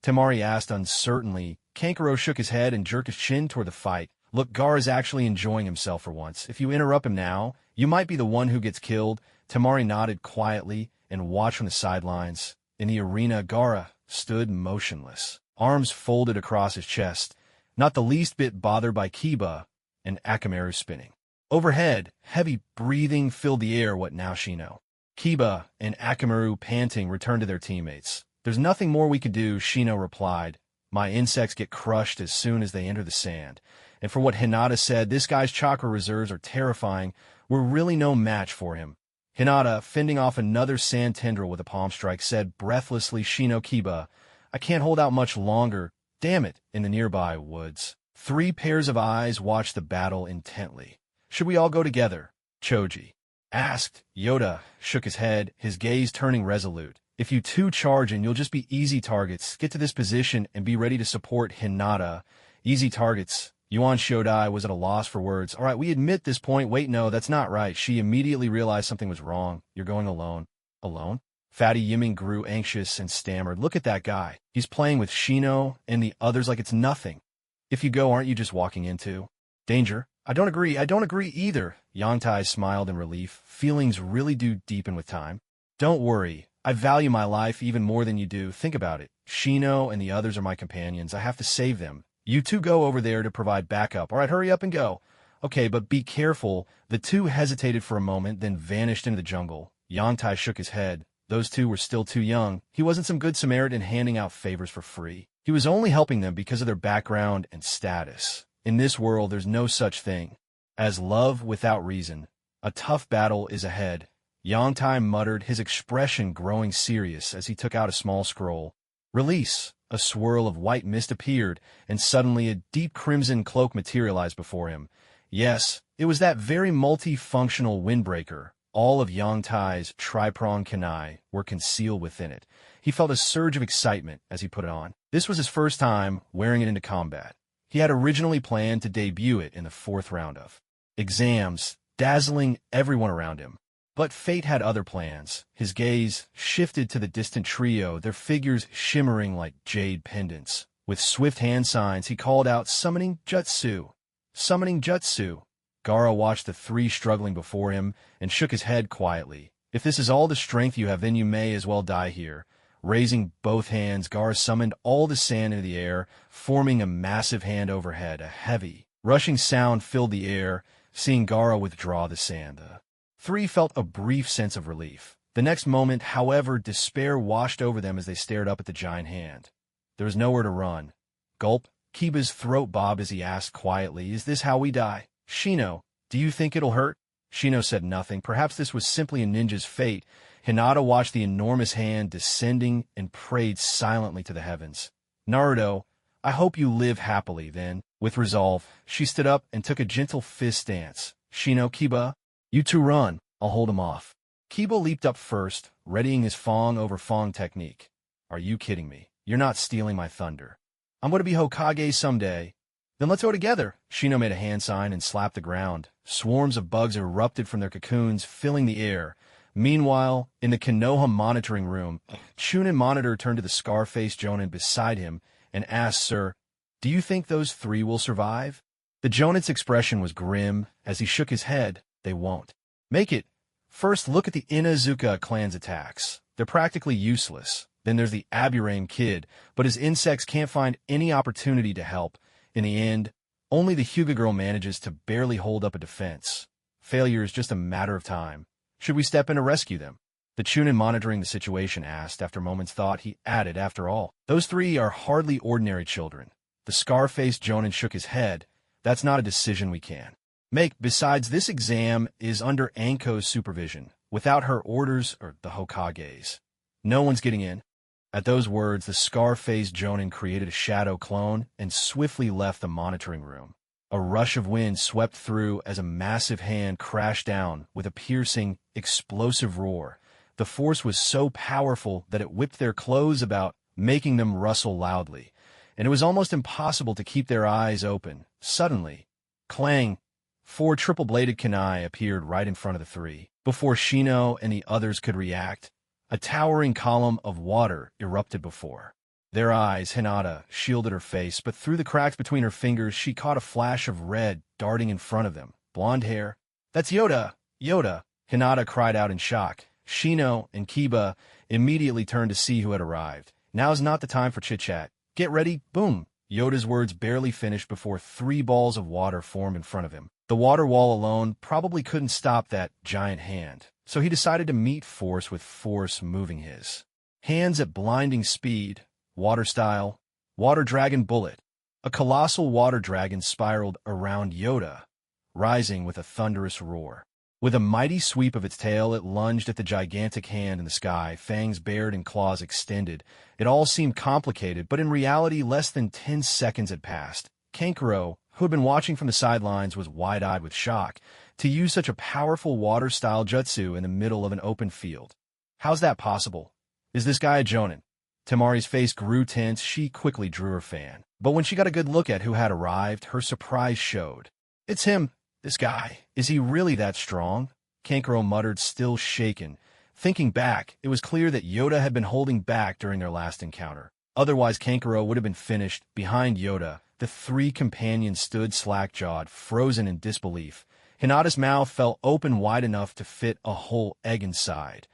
Temari asked uncertainly. Kankuro shook his head and jerked his chin toward the fight. Look, Gaara's actually enjoying himself for once. If you interrupt him now, you might be the one who gets killed. Temari nodded quietly and watched from the sidelines. In the arena, Gaara stood motionless, arms folded across his chest, not the least bit bothered by Kiba and Akamaru spinning. Overhead, heavy breathing filled the air. What now, Shino? Kiba and Akamaru, panting, returned to their teammates. There's nothing more we could do, Shino replied. My insects get crushed as soon as they enter the sand. And for what Hinata said, this guy's chakra reserves are terrifying. We're really no match for him. Hinata, fending off another sand tendril with a palm strike, said breathlessly, Shino, Kiba, I can't hold out much longer. Damn it, in the nearby woods. 3 pairs of eyes watched the battle intently. Should we all go together? Choji asked. Yoda shook his head, his gaze turning resolute. If you two charge in, you'll just be easy targets. Get to this position and be ready to support Hinata. Easy targets. Yuan Shodai was at a loss for words. All right, we admit this point. Wait, no, that's not right. She immediately realized something was wrong. You're going alone. Alone? Fatty Yiming grew anxious and stammered. Look at that guy. He's playing with Shino and the others like it's nothing. If you go, aren't you just walking into danger? I don't agree either. Yangtai smiled in relief. Feelings really do deepen with time. Don't worry. I value my life even more than you do. Think about it. Shino and the others are my companions. I have to save them. You two go over there to provide backup. All right, hurry up and go. Okay, but be careful. The two hesitated for a moment, then vanished into the jungle. Yangtai shook his head. Those two were still too young. He wasn't some good Samaritan handing out favors for free. He was only helping them because of their background and status. In this world, there's no such thing as love without reason. A tough battle is ahead. Yangtai muttered, his expression growing serious as he took out a small scroll. Release. A swirl of white mist appeared, and suddenly a deep crimson cloak materialized before him. Yes, it was that very multifunctional windbreaker. All of Yangtai's tri-pronged kunai were concealed within it. He felt a surge of excitement as he put it on. This was his first time wearing it into combat. He had originally planned to debut it in the 4th round of exams, dazzling everyone around him. But fate had other plans. His gaze shifted to the distant trio, their figures shimmering like jade pendants. With swift hand signs, he called out, Summoning Jutsu. Summoning Jutsu. Gaara watched the 3 struggling before him and shook his head quietly. If this is all the strength you have, then you may as well die here. Raising both hands, Gaara summoned all the sand into the air, forming a massive hand overhead. A heavy, rushing sound filled the air, seeing Gaara withdraw the sand. The 3 felt a brief sense of relief. The next moment, however, despair washed over them as they stared up at the giant hand. There was nowhere to run. Gulp. Kiba's throat bobbed as he asked quietly, Is this how we die? Shino, do you think it'll hurt? Shino said nothing. Perhaps this was simply a ninja's fate. Hinata watched the enormous hand descending and prayed silently to the heavens. Naruto, I hope you live happily, then. With resolve, she stood up and took a gentle fist stance. Shino, Kiba, you two run. I'll hold him off. Kiba leaped up first, readying his Fong over Fong technique. Are you kidding me? You're not stealing my thunder. I'm going to be Hokage someday. Then let's go together. Shino made a hand sign and slapped the ground. Swarms of bugs erupted from their cocoons, filling the air. Meanwhile, in the Konoha monitoring room, Chunin Monitor turned to the scar-faced Jonin beside him and asked, Sir, do you think those 3 will survive? The Jonin's expression was grim as he shook his head. They won't. Make it. First, look at the Inazuka clan's attacks. They're practically useless. Then there's the Aburame kid, but his insects can't find any opportunity to help. In the end, only the Hyuga girl manages to barely hold up a defense. Failure is just a matter of time. Should we step in to rescue them? The Chunin monitoring the situation asked. After a moment's thought, he added, After all, those 3 are hardly ordinary children. The scar-faced Jonin shook his head. That's not a decision we can make. Besides, this exam is under Anko's supervision. Without her orders, or the Hokage's, no one's getting in. At those words, the scar-faced Jonin created a shadow clone and swiftly left the monitoring room. A rush of wind swept through as a massive hand crashed down with a piercing, explosive roar. The force was so powerful that it whipped their clothes about, making them rustle loudly, and it was almost impossible to keep their eyes open. Suddenly, clang! 4 triple-bladed kunai appeared right in front of the 3. Before Shino and the others could react, a towering column of water erupted before their eyes. Hinata shielded her face, but through the cracks between her fingers, she caught a flash of red darting in front of them. Blonde hair. That's Yoda! Yoda! Hinata cried out in shock. Shino and Kiba immediately turned to see who had arrived. Now's not the time for chit-chat. Get ready, boom! Yoda's words barely finished before 3 balls of water formed in front of him. The water wall alone probably couldn't stop that giant hand, so he decided to meet force with force, moving his hands at blinding speed. Water style, water dragon bullet. A colossal water dragon spiraled around Yoda, rising with a thunderous roar. With a mighty sweep of its tail, it lunged at the gigantic hand in the sky, fangs bared and claws extended. It all seemed complicated, but in reality, less than 10 seconds had passed. Kankuro, who had been watching from the sidelines, was wide-eyed with shock. To use such a powerful water-style jutsu in the middle of an open field. How's that possible? Is this guy a jonin? Temari's face grew tense. She quickly drew her fan. But when she got a good look at who had arrived, her surprise showed. It's him. This guy. Is he really that strong? Kankuro muttered, still shaken. Thinking back, it was clear that Yoda had been holding back during their last encounter. Otherwise, Kankuro would have been finished. Behind Yoda, the 3 companions stood slack-jawed, frozen in disbelief. Hinata's mouth fell open wide enough to fit a whole egg inside.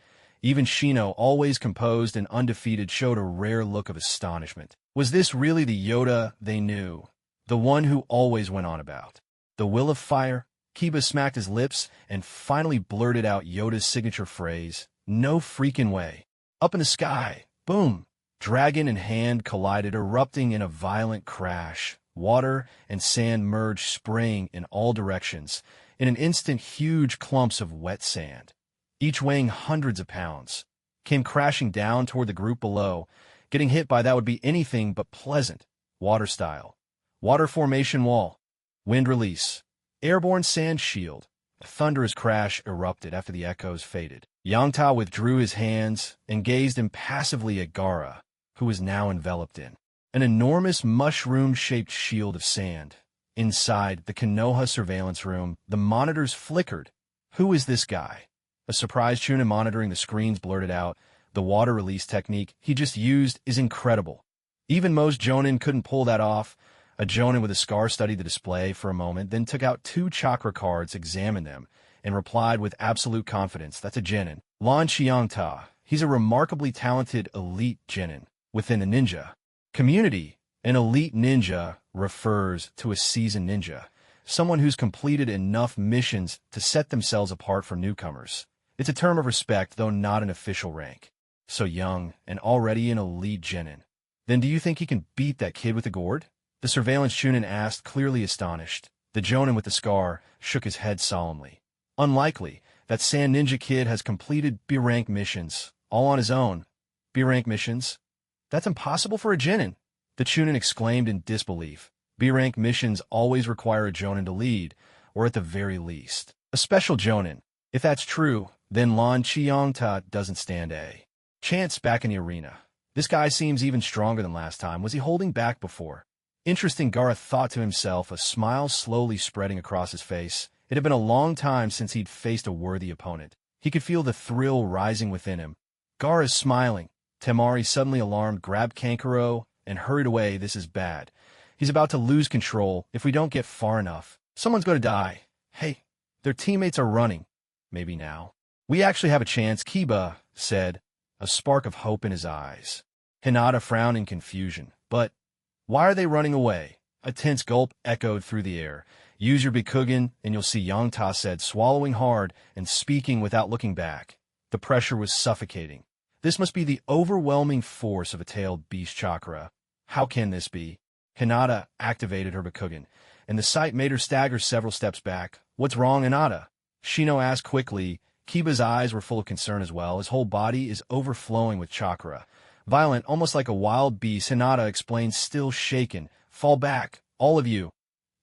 Even Shino, always composed and undefeated, showed a rare look of astonishment. Was this really the Yoda they knew? The one who always went on about the will of fire? Kiba smacked his lips and finally blurted out Yoda's signature phrase, "No freaking way." Up in the sky, boom! Dragon and hand collided, erupting in a violent crash. Water and sand merged, spraying in all directions. In an instant, huge clumps of wet sand, each weighing hundreds of pounds, came crashing down toward the group below. Getting hit by that would be anything but pleasant. Water style. Water formation wall. Wind release. Airborne sand shield. A thunderous crash erupted after the echoes faded. Yangta withdrew his hands and gazed impassively at Gaara, who was now enveloped in an enormous mushroom-shaped shield of sand. Inside the Konoha surveillance room, the monitors flickered. Who is this guy? A surprised Chunin monitoring the screens blurted out, "The water release technique he just used is incredible. Even most jonin couldn't pull that off." A jonin with a scar studied the display for a moment, then took out 2 chakra cards, examined them, and replied with absolute confidence, "That's a genin. Lan Qiangta. He's a remarkably talented elite genin within the ninja community. An elite ninja refers to a seasoned ninja, someone who's completed enough missions to set themselves apart from newcomers. It's a term of respect, though not an official rank. So young, and already an elite genin. Then do you think he can beat that kid with the gourd?" The surveillance Chunin asked, clearly astonished. The jonin with the scar shook his head solemnly. "Unlikely. That sand ninja kid has completed B-rank missions, all on his own." B-rank missions? That's impossible for a genin, the Chunin exclaimed in disbelief. B-rank missions always require a jonin to lead, or at the very least, a special jonin. If that's true, then Lan Qiangta doesn't stand a chance back in the arena. This guy seems even stronger than last time. Was he holding back before? Interesting, Gaara thought to himself, a smile slowly spreading across his face. It had been a long time since he'd faced a worthy opponent. He could feel the thrill rising within him. Gaara's smiling. Temari, suddenly alarmed, grabbed Kankuro and hurried away. "This is bad. He's about to lose control if we don't get far enough. Someone's going to die." "Hey, their teammates are running. Maybe now we actually have a chance," Kiba said, a spark of hope in his eyes. Hinata frowned in confusion. "But why are they running away?" A tense gulp echoed through the air. "Use your Bikugen, and you'll see," Yangta said, swallowing hard and speaking without looking back. The pressure was suffocating. This must be the overwhelming force of a tailed beast chakra. How can this be? Hinata activated her Bikugen, and the sight made her stagger several steps back. "What's wrong, Hinata?" Shino asked quickly. Kiba's eyes were full of concern as well. His whole body is overflowing with chakra. Violent, almost like a wild beast, Hinata explained, still shaken. "Fall back, all of you.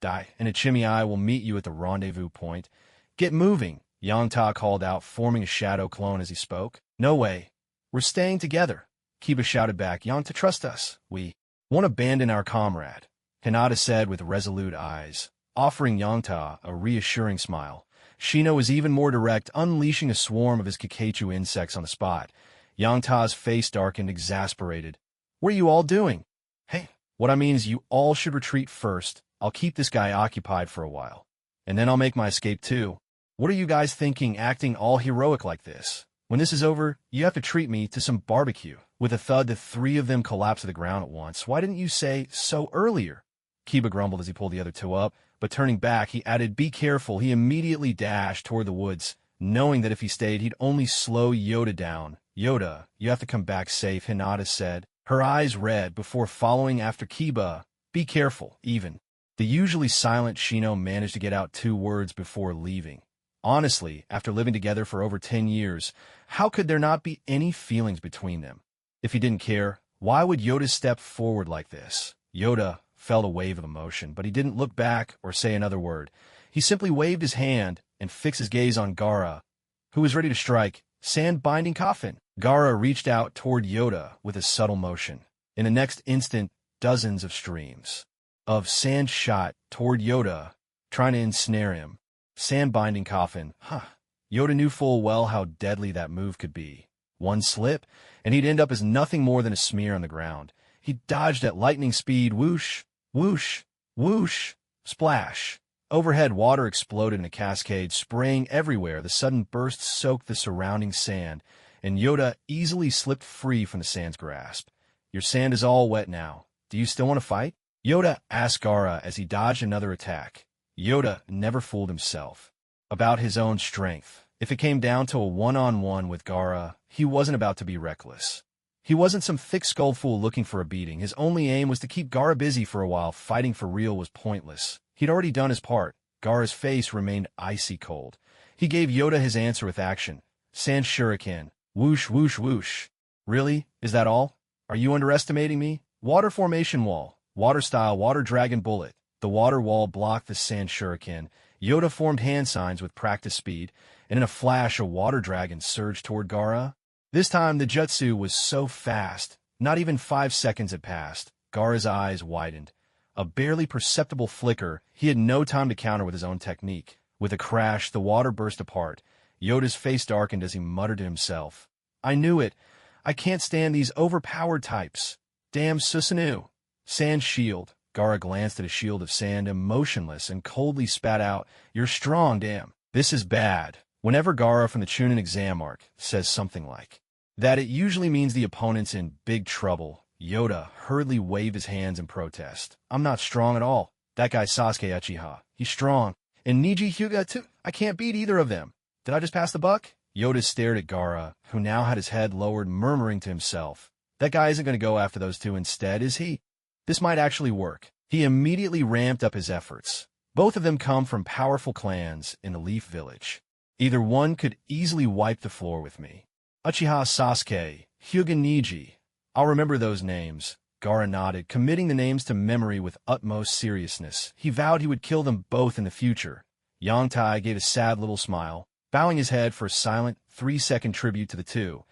Die, and Ichimiai will meet you at the rendezvous point. Get moving," Yangta called out, forming a shadow clone as he spoke. "No way. We're staying together," Kiba shouted back. "Yangta, trust us. We won't abandon our comrade," Hinata said with resolute eyes, offering Yangta a reassuring smile. Shino was even more direct, unleashing a swarm of his Kikeichu insects on the spot. Yangta's face darkened, exasperated. "What are you all doing?" "Hey, what I mean is you all should retreat first. I'll keep this guy occupied for a while, and then I'll make my escape too." "What are you guys thinking, acting all heroic like this? When this is over, you have to treat me to some barbecue. With a thud, the three of them collapsed to the ground at once. Why didn't you say so earlier? Kiba grumbled as he pulled the other two up, but turning back, he added, be careful. He immediately dashed toward the woods, knowing that if he stayed, he'd only slow Yoda down. Yoda, you have to come back safe, Hinata said, her eyes red before following after Kiba. Be careful, even. The usually silent Shino managed to get out 2 words before leaving. Honestly, after living together for over 10 years, how could there not be any feelings between them? If he didn't care, why would Yoda step forward like this? Yoda felt a wave of emotion, but he didn't look back or say another word. He simply waved his hand and fixed his gaze on Gaara, who was ready to strike. Sand binding coffin. Gaara reached out toward Yoda with a subtle motion. In the next instant, dozens of streams of sand shot toward Yoda, trying to ensnare him. Sand binding coffin. Yoda knew full well how deadly that move could be. One slip, and he'd end up as nothing more than a smear on the ground. He dodged at lightning speed. Whoosh, whoosh, whoosh, splash. Overhead, water exploded in a cascade, spraying everywhere. The sudden burst soaked the surrounding sand, and Yoda easily slipped free from the sand's grasp. Your sand is all wet now. Do you still want to fight? Yoda asked Gaara as he dodged another attack. Yoda never fooled himself about his own strength. If it came down to a one-on-one with Gaara, he wasn't about to be reckless. He wasn't some thick-skulled fool looking for a beating. His only aim was to keep Gaara busy for a while. Fighting for real was pointless. He'd already done his part. Gaara's face remained icy cold. He gave Yoda his answer with action. Sand shuriken. Whoosh, whoosh, whoosh. Really? Is that all? Are you underestimating me? Water formation wall. Water style, water dragon bullet. The water wall blocked the sand shuriken. Yoda formed hand signs with practice speed, and in a flash, a water dragon surged toward Gaara. This time, the jutsu was so fast, not even 5 seconds had passed. Gaara's eyes widened. A barely perceptible flicker, he had no time to counter with his own technique. With a crash, the water burst apart. Yoda's face darkened as he muttered to himself. I knew it. I can't stand these overpowered types. Damn Susanoo. Sand shield. Gaara glanced at a shield of sand, emotionless, and coldly spat out, You're strong, damn. This is bad. Whenever Gaara from the Chunin exam arc says something like that, it usually means the opponent's in big trouble. Yoda hurriedly waved his hands in protest. I'm not strong at all. That guy Sasuke Uchiha. He's strong. And Niji Hyuga too. I can't beat either of them. Did I just pass the buck? Yoda stared at Gaara, who now had his head lowered, murmuring to himself. That guy isn't going to go after those two instead, is he? This might actually work. He immediately ramped up his efforts. Both of them come from powerful clans in the Leaf Village. Either one could easily wipe the floor with me. Uchiha Sasuke, Hyuga Niji. I'll remember those names. Gaara nodded, committing the names to memory with utmost seriousness. He vowed he would kill them both in the future. Yongtai gave a sad little smile, bowing his head for a silent 3-second tribute to the two.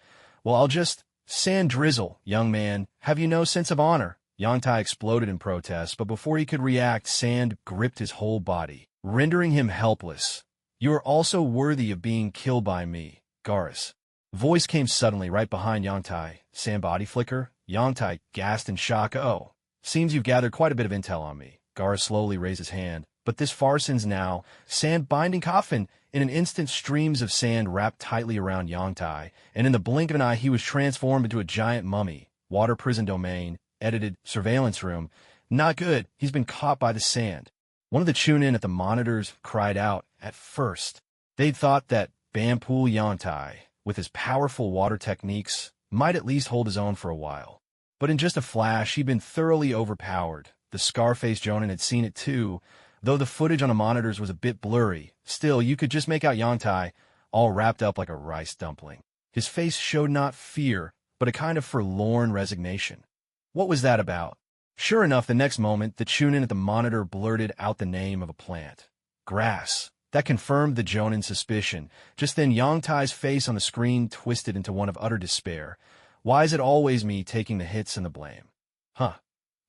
Well, I'll just... Sand drizzle, young man. Have you no sense of honor? Yongtai exploded in protest, but before he could react, sand gripped his whole body, rendering him helpless. You are also worthy of being killed by me, Gaara's voice came suddenly right behind Yongtai. Sand body flicker? Yongtai gasped in shock. Oh, seems you've gathered quite a bit of intel on me. Gaara slowly raised his hand. But this farce ends now. Sand binding coffin. In an instant, streams of sand wrapped tightly around Yongtai, and in the blink of an eye, he was transformed into a giant mummy. Water prison domain. Edited surveillance room. Not good. He's been caught by the sand. One of the Chunin at the monitors cried out. At first, they'd thought that Banpool Yongtai, with his powerful water techniques, might at least hold his own for a while. But in just a flash, he'd been thoroughly overpowered. The Scarface Jonin had seen it too, though the footage on the monitors was a bit blurry. Still, you could just make out Yongtai, all wrapped up like a rice dumpling. His face showed not fear, but a kind of forlorn resignation. What was that about? Sure enough, the next moment, the Chunin at the monitor blurted out the name of a plant. Grass. That confirmed the Jonin's suspicion. Just then, Yongtai's face on the screen twisted into one of utter despair. Why is it always me taking the hits and the blame?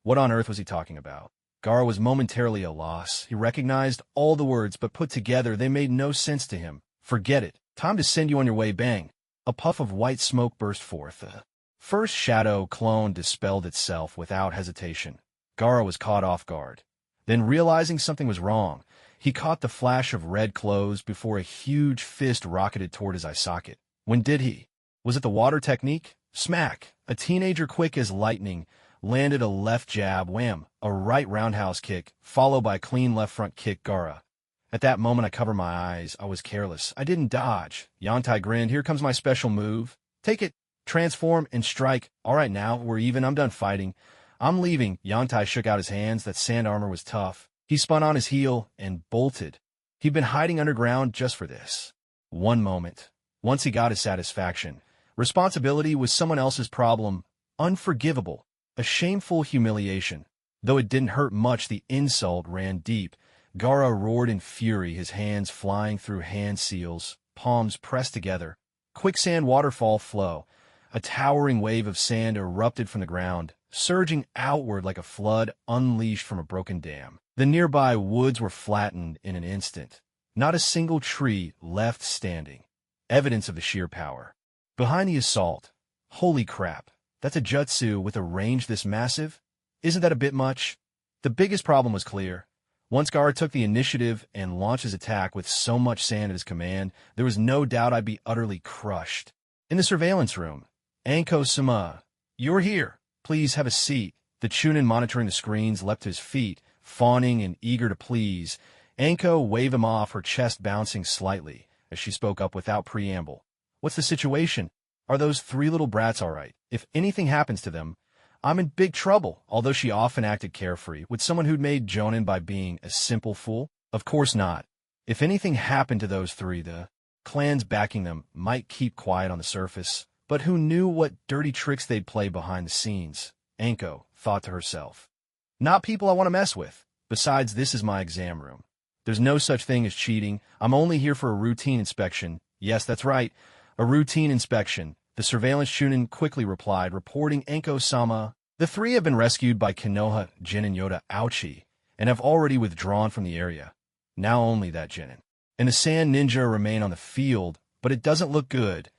What on earth was he talking about? Gaara was momentarily at a loss. He recognized all the words, but put together, they made no sense to him. Forget it. Time to send you on your way, bang. A puff of white smoke burst forth. The first shadow clone dispelled itself without hesitation. Gaara was caught off guard. Then, realizing something was wrong, he caught the flash of red clothes before a huge fist rocketed toward his eye socket. When did he? Was it the water technique? Smack! A teenager quick as lightning landed a left jab, wham, a right roundhouse kick, followed by a clean left front kick, Gaara. At that moment, I covered my eyes. I was careless. I didn't dodge. Yantai grinned. Here comes my special move. Take it, transform, and strike. All right, now, we're even. I'm done fighting. I'm leaving. Yantai shook out his hands. That sand armor was tough. He spun on his heel and bolted. He'd been hiding underground just for this. One moment. Once he got his satisfaction. Responsibility was someone else's problem. Unforgivable. A shameful humiliation. Though it didn't hurt much, the insult ran deep. Gaara roared in fury, his hands flying through hand seals, palms pressed together. Quicksand waterfall flow. A towering wave of sand erupted from the ground, surging outward like a flood unleashed from a broken dam. The nearby woods were flattened in an instant. Not a single tree left standing. Evidence of the sheer power. Behind the assault. Holy crap. That's a jutsu with a range this massive? Isn't that a bit much? The biggest problem was clear. Once Gaara took the initiative and launched his attack with so much sand at his command, there was no doubt I'd be utterly crushed. In the surveillance room, Anko-sama, you're here. Please have a seat. The Chunin monitoring the screens leapt to his feet, fawning and eager to please. Anko waved him off, her chest bouncing slightly, as she spoke up without preamble. What's the situation? Are those three little brats all right? If anything happens to them, I'm in big trouble. Although she often acted carefree, would someone who'd made Jonin by being a simple fool? Of course not. If anything happened to those three, the clans backing them might keep quiet on the surface, but who knew what dirty tricks they'd play behind the scenes? Anko thought to herself. Not people I want to mess with. Besides, this is my exam room. There's no such thing as cheating. I'm only here for a routine inspection. Yes, that's right. A routine inspection. The surveillance Chunin quickly replied, reporting Anko-sama. The three have been rescued by Konoha, Jin, and Yoda, ouchie, and have already withdrawn from the area. Now only that Jinin. And the sand ninja remain on the field, but it doesn't look good.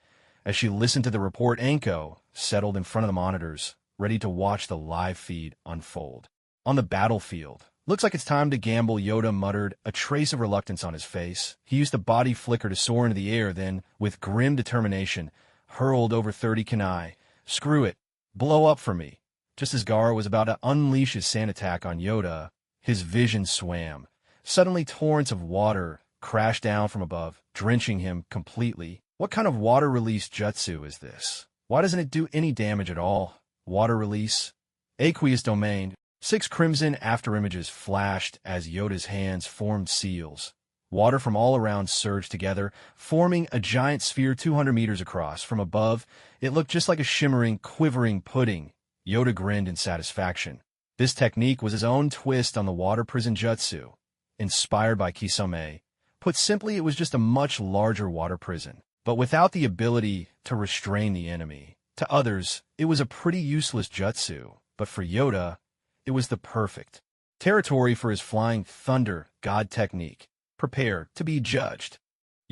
As she listened to the report, Anko settled in front of the monitors, ready to watch the live feed unfold. On the battlefield. Looks like it's time to gamble, Yoda muttered, a trace of reluctance on his face. He used a body flicker to soar into the air, then, with grim determination, hurled over 30 kunai. Screw it. Blow up for me. Just as Gaara was about to unleash his sand attack on Yoda, his vision swam. Suddenly, torrents of water crashed down from above, drenching him completely. What kind of water release jutsu is this? Why doesn't it do any damage at all? Water release. Aqueous domain. 6 crimson afterimages flashed as Yoda's hands formed seals. Water from all around surged together, forming a giant sphere 200 meters across. From above, it looked just like a shimmering, quivering pudding. Yoda grinned in satisfaction. This technique was his own twist on the water prison jutsu, inspired by Kisame. Put simply, it was just a much larger water prison, but without the ability to restrain the enemy. To others, it was a pretty useless jutsu, but for Yoda, it was the perfect territory for his flying thunder god technique. Prepare to be judged.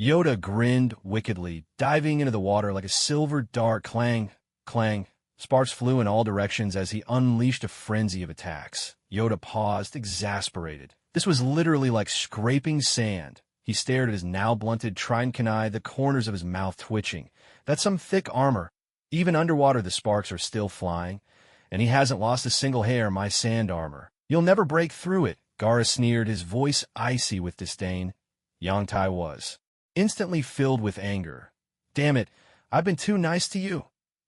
Yoda grinned wickedly, diving into the water like a silver dart. Clang, clang. Sparks flew in all directions as he unleashed a frenzy of attacks. Yoda paused, exasperated. This was literally like scraping sand. He stared at his now blunted trident kunai, the corners of his mouth twitching. That's some thick armor. Even underwater the sparks are still flying. And he hasn't lost a single hair, my sand armor. You'll never break through it, Gaara sneered, his voice icy with disdain. Yantai was instantly filled with anger. Damn it, I've been too nice to you.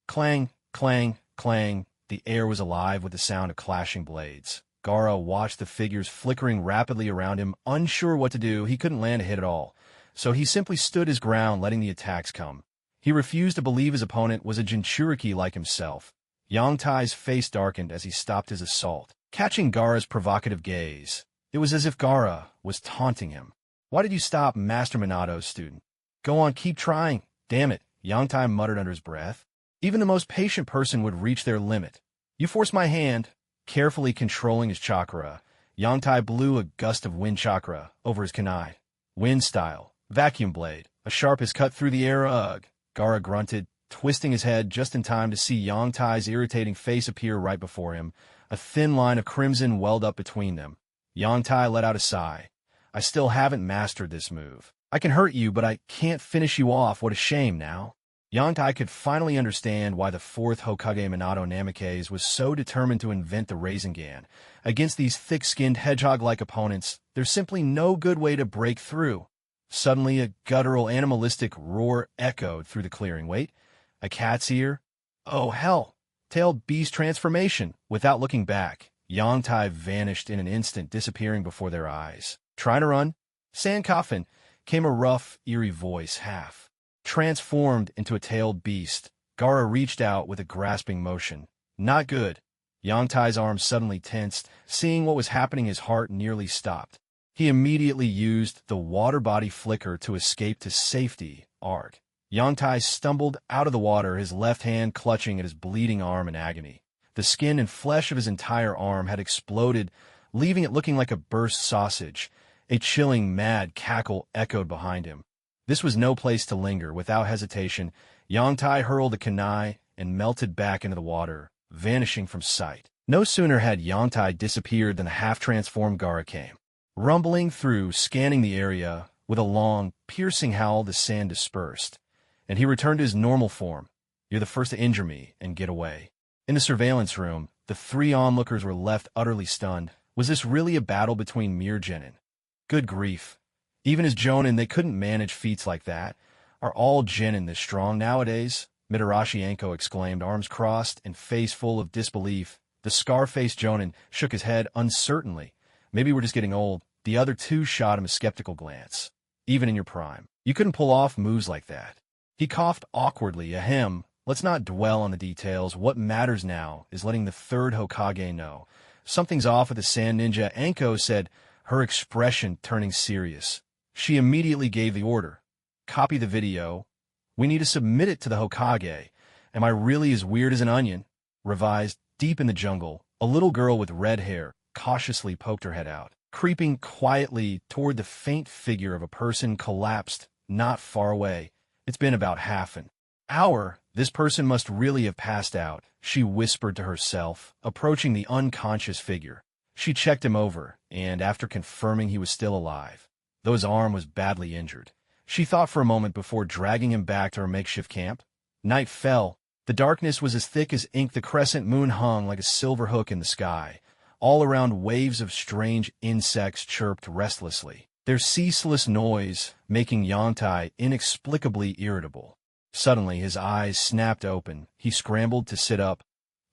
Clang, clang, clang. The air was alive with the sound of clashing blades. Gaara watched the figures flickering rapidly around him, unsure what to do. He couldn't land a hit at all, so he simply stood his ground, letting the attacks come. He refused to believe his opponent was a Jinchuriki like himself. Yangtai's face darkened as he stopped his assault, catching Gaara's provocative gaze. It was as if Gaara was taunting him. Why did you stop, Master Minato's student? Go on, keep trying. Damn it, Yangtai muttered under his breath. Even the most patient person would reach their limit. You forced my hand. Carefully controlling his chakra, Yangtai blew a gust of wind chakra over his kunai. Wind style, vacuum blade, a sharp has cut through the air. Ugh. Gaara grunted, twisting his head just in time to see Yangtai's irritating face appear right before him. A thin line of crimson welled up between them. Yangtai let out a sigh. I still haven't mastered this move. I can hurt you, but I can't finish you off. What a shame now. Yangtai could finally understand why the fourth Hokage Minato Namikaze was so determined to invent the Rasengan. Against these thick-skinned hedgehog-like opponents, there's simply no good way to break through. Suddenly, a guttural, animalistic roar echoed through the clearing. Wait, a cat's ear? Oh, hell! Tailed beast transformation. Without looking back, Yangtai vanished in an instant, disappearing before their eyes. Trying to run? Sand coffin, came a rough, eerie voice, half transformed into a tailed beast. Gaara reached out with a grasping motion. Not good. Yangtai's arm suddenly tensed. Seeing what was happening, his heart nearly stopped. He immediately used the water body flicker to escape to safety. Arg. Yangtai stumbled out of the water, his left hand clutching at his bleeding arm in agony. The skin and flesh of his entire arm had exploded, leaving it looking like a burst sausage. A chilling, mad cackle echoed behind him. This was no place to linger. Without hesitation, Yangtai hurled a kunai and melted back into the water, vanishing from sight. No sooner had Yangtai disappeared than the half-transformed Gaara came. Rumbling through, scanning the area, with a long, piercing howl, the sand dispersed, and he returned to his normal form. You're the first to injure me and get away. In the surveillance room, the three onlookers were left utterly stunned. Was this really a battle between mere genin? Good grief. Even as jonin, they couldn't manage feats like that. Are all genin this strong nowadays? Mitarashi Anko exclaimed, arms crossed and face full of disbelief. The scar-faced jonin shook his head uncertainly. Maybe we're just getting old. The other two shot him a skeptical glance. Even in your prime, you couldn't pull off moves like that. He coughed awkwardly. Ahem. Let's not dwell on the details. What matters now is letting the third Hokage know. Something's off with the Sand Ninja, Anko said, her expression turning serious. She immediately gave the order. Copy the video. We need to submit it to the Hokage. Am I really as weird as an onion? Revised. Deep in the jungle, a little girl with red hair cautiously poked her head out. Creeping quietly toward the faint figure of a person collapsed not far away. It's been about half an hour. This person must really have passed out, she whispered to herself, approaching the unconscious figure. She checked him over, and after confirming he was still alive, though his arm was badly injured, she thought for a moment before dragging him back to her makeshift camp. Night fell. The darkness was as thick as ink. The crescent moon hung like a silver hook in the sky. All around, waves of strange insects chirped restlessly, their ceaseless noise making Yangtai inexplicably irritable. Suddenly, his eyes snapped open. He scrambled to sit up,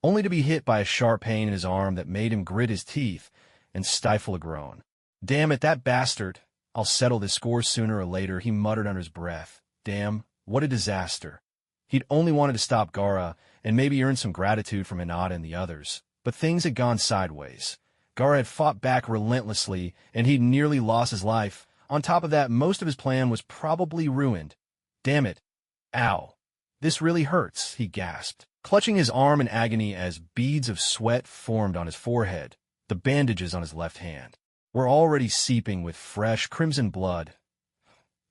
only to be hit by a sharp pain in his arm that made him grit his teeth and stifle a groan. Damn it, that bastard! I'll settle this score sooner or later, he muttered under his breath. Damn, what a disaster. He'd only wanted to stop Gaara and maybe earn some gratitude from Hinata and the others. But things had gone sideways. Gaara had fought back relentlessly, and he'd nearly lost his life. On top of that, most of his plan was probably ruined. Damn it. Ow. This really hurts, he gasped, clutching his arm in agony as beads of sweat formed on his forehead. The bandages on his left hand were already seeping with fresh crimson blood.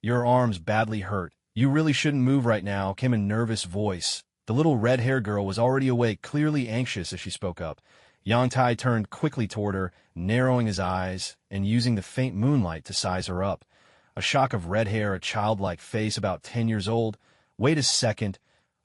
Your arm's badly hurt. You really shouldn't move right now, came a nervous voice. The little red-haired girl was already awake, clearly anxious as she spoke up. Yangtai turned quickly toward her, narrowing his eyes and using the faint moonlight to size her up. A shock of red hair, a childlike face, about 10 years old. Wait a second.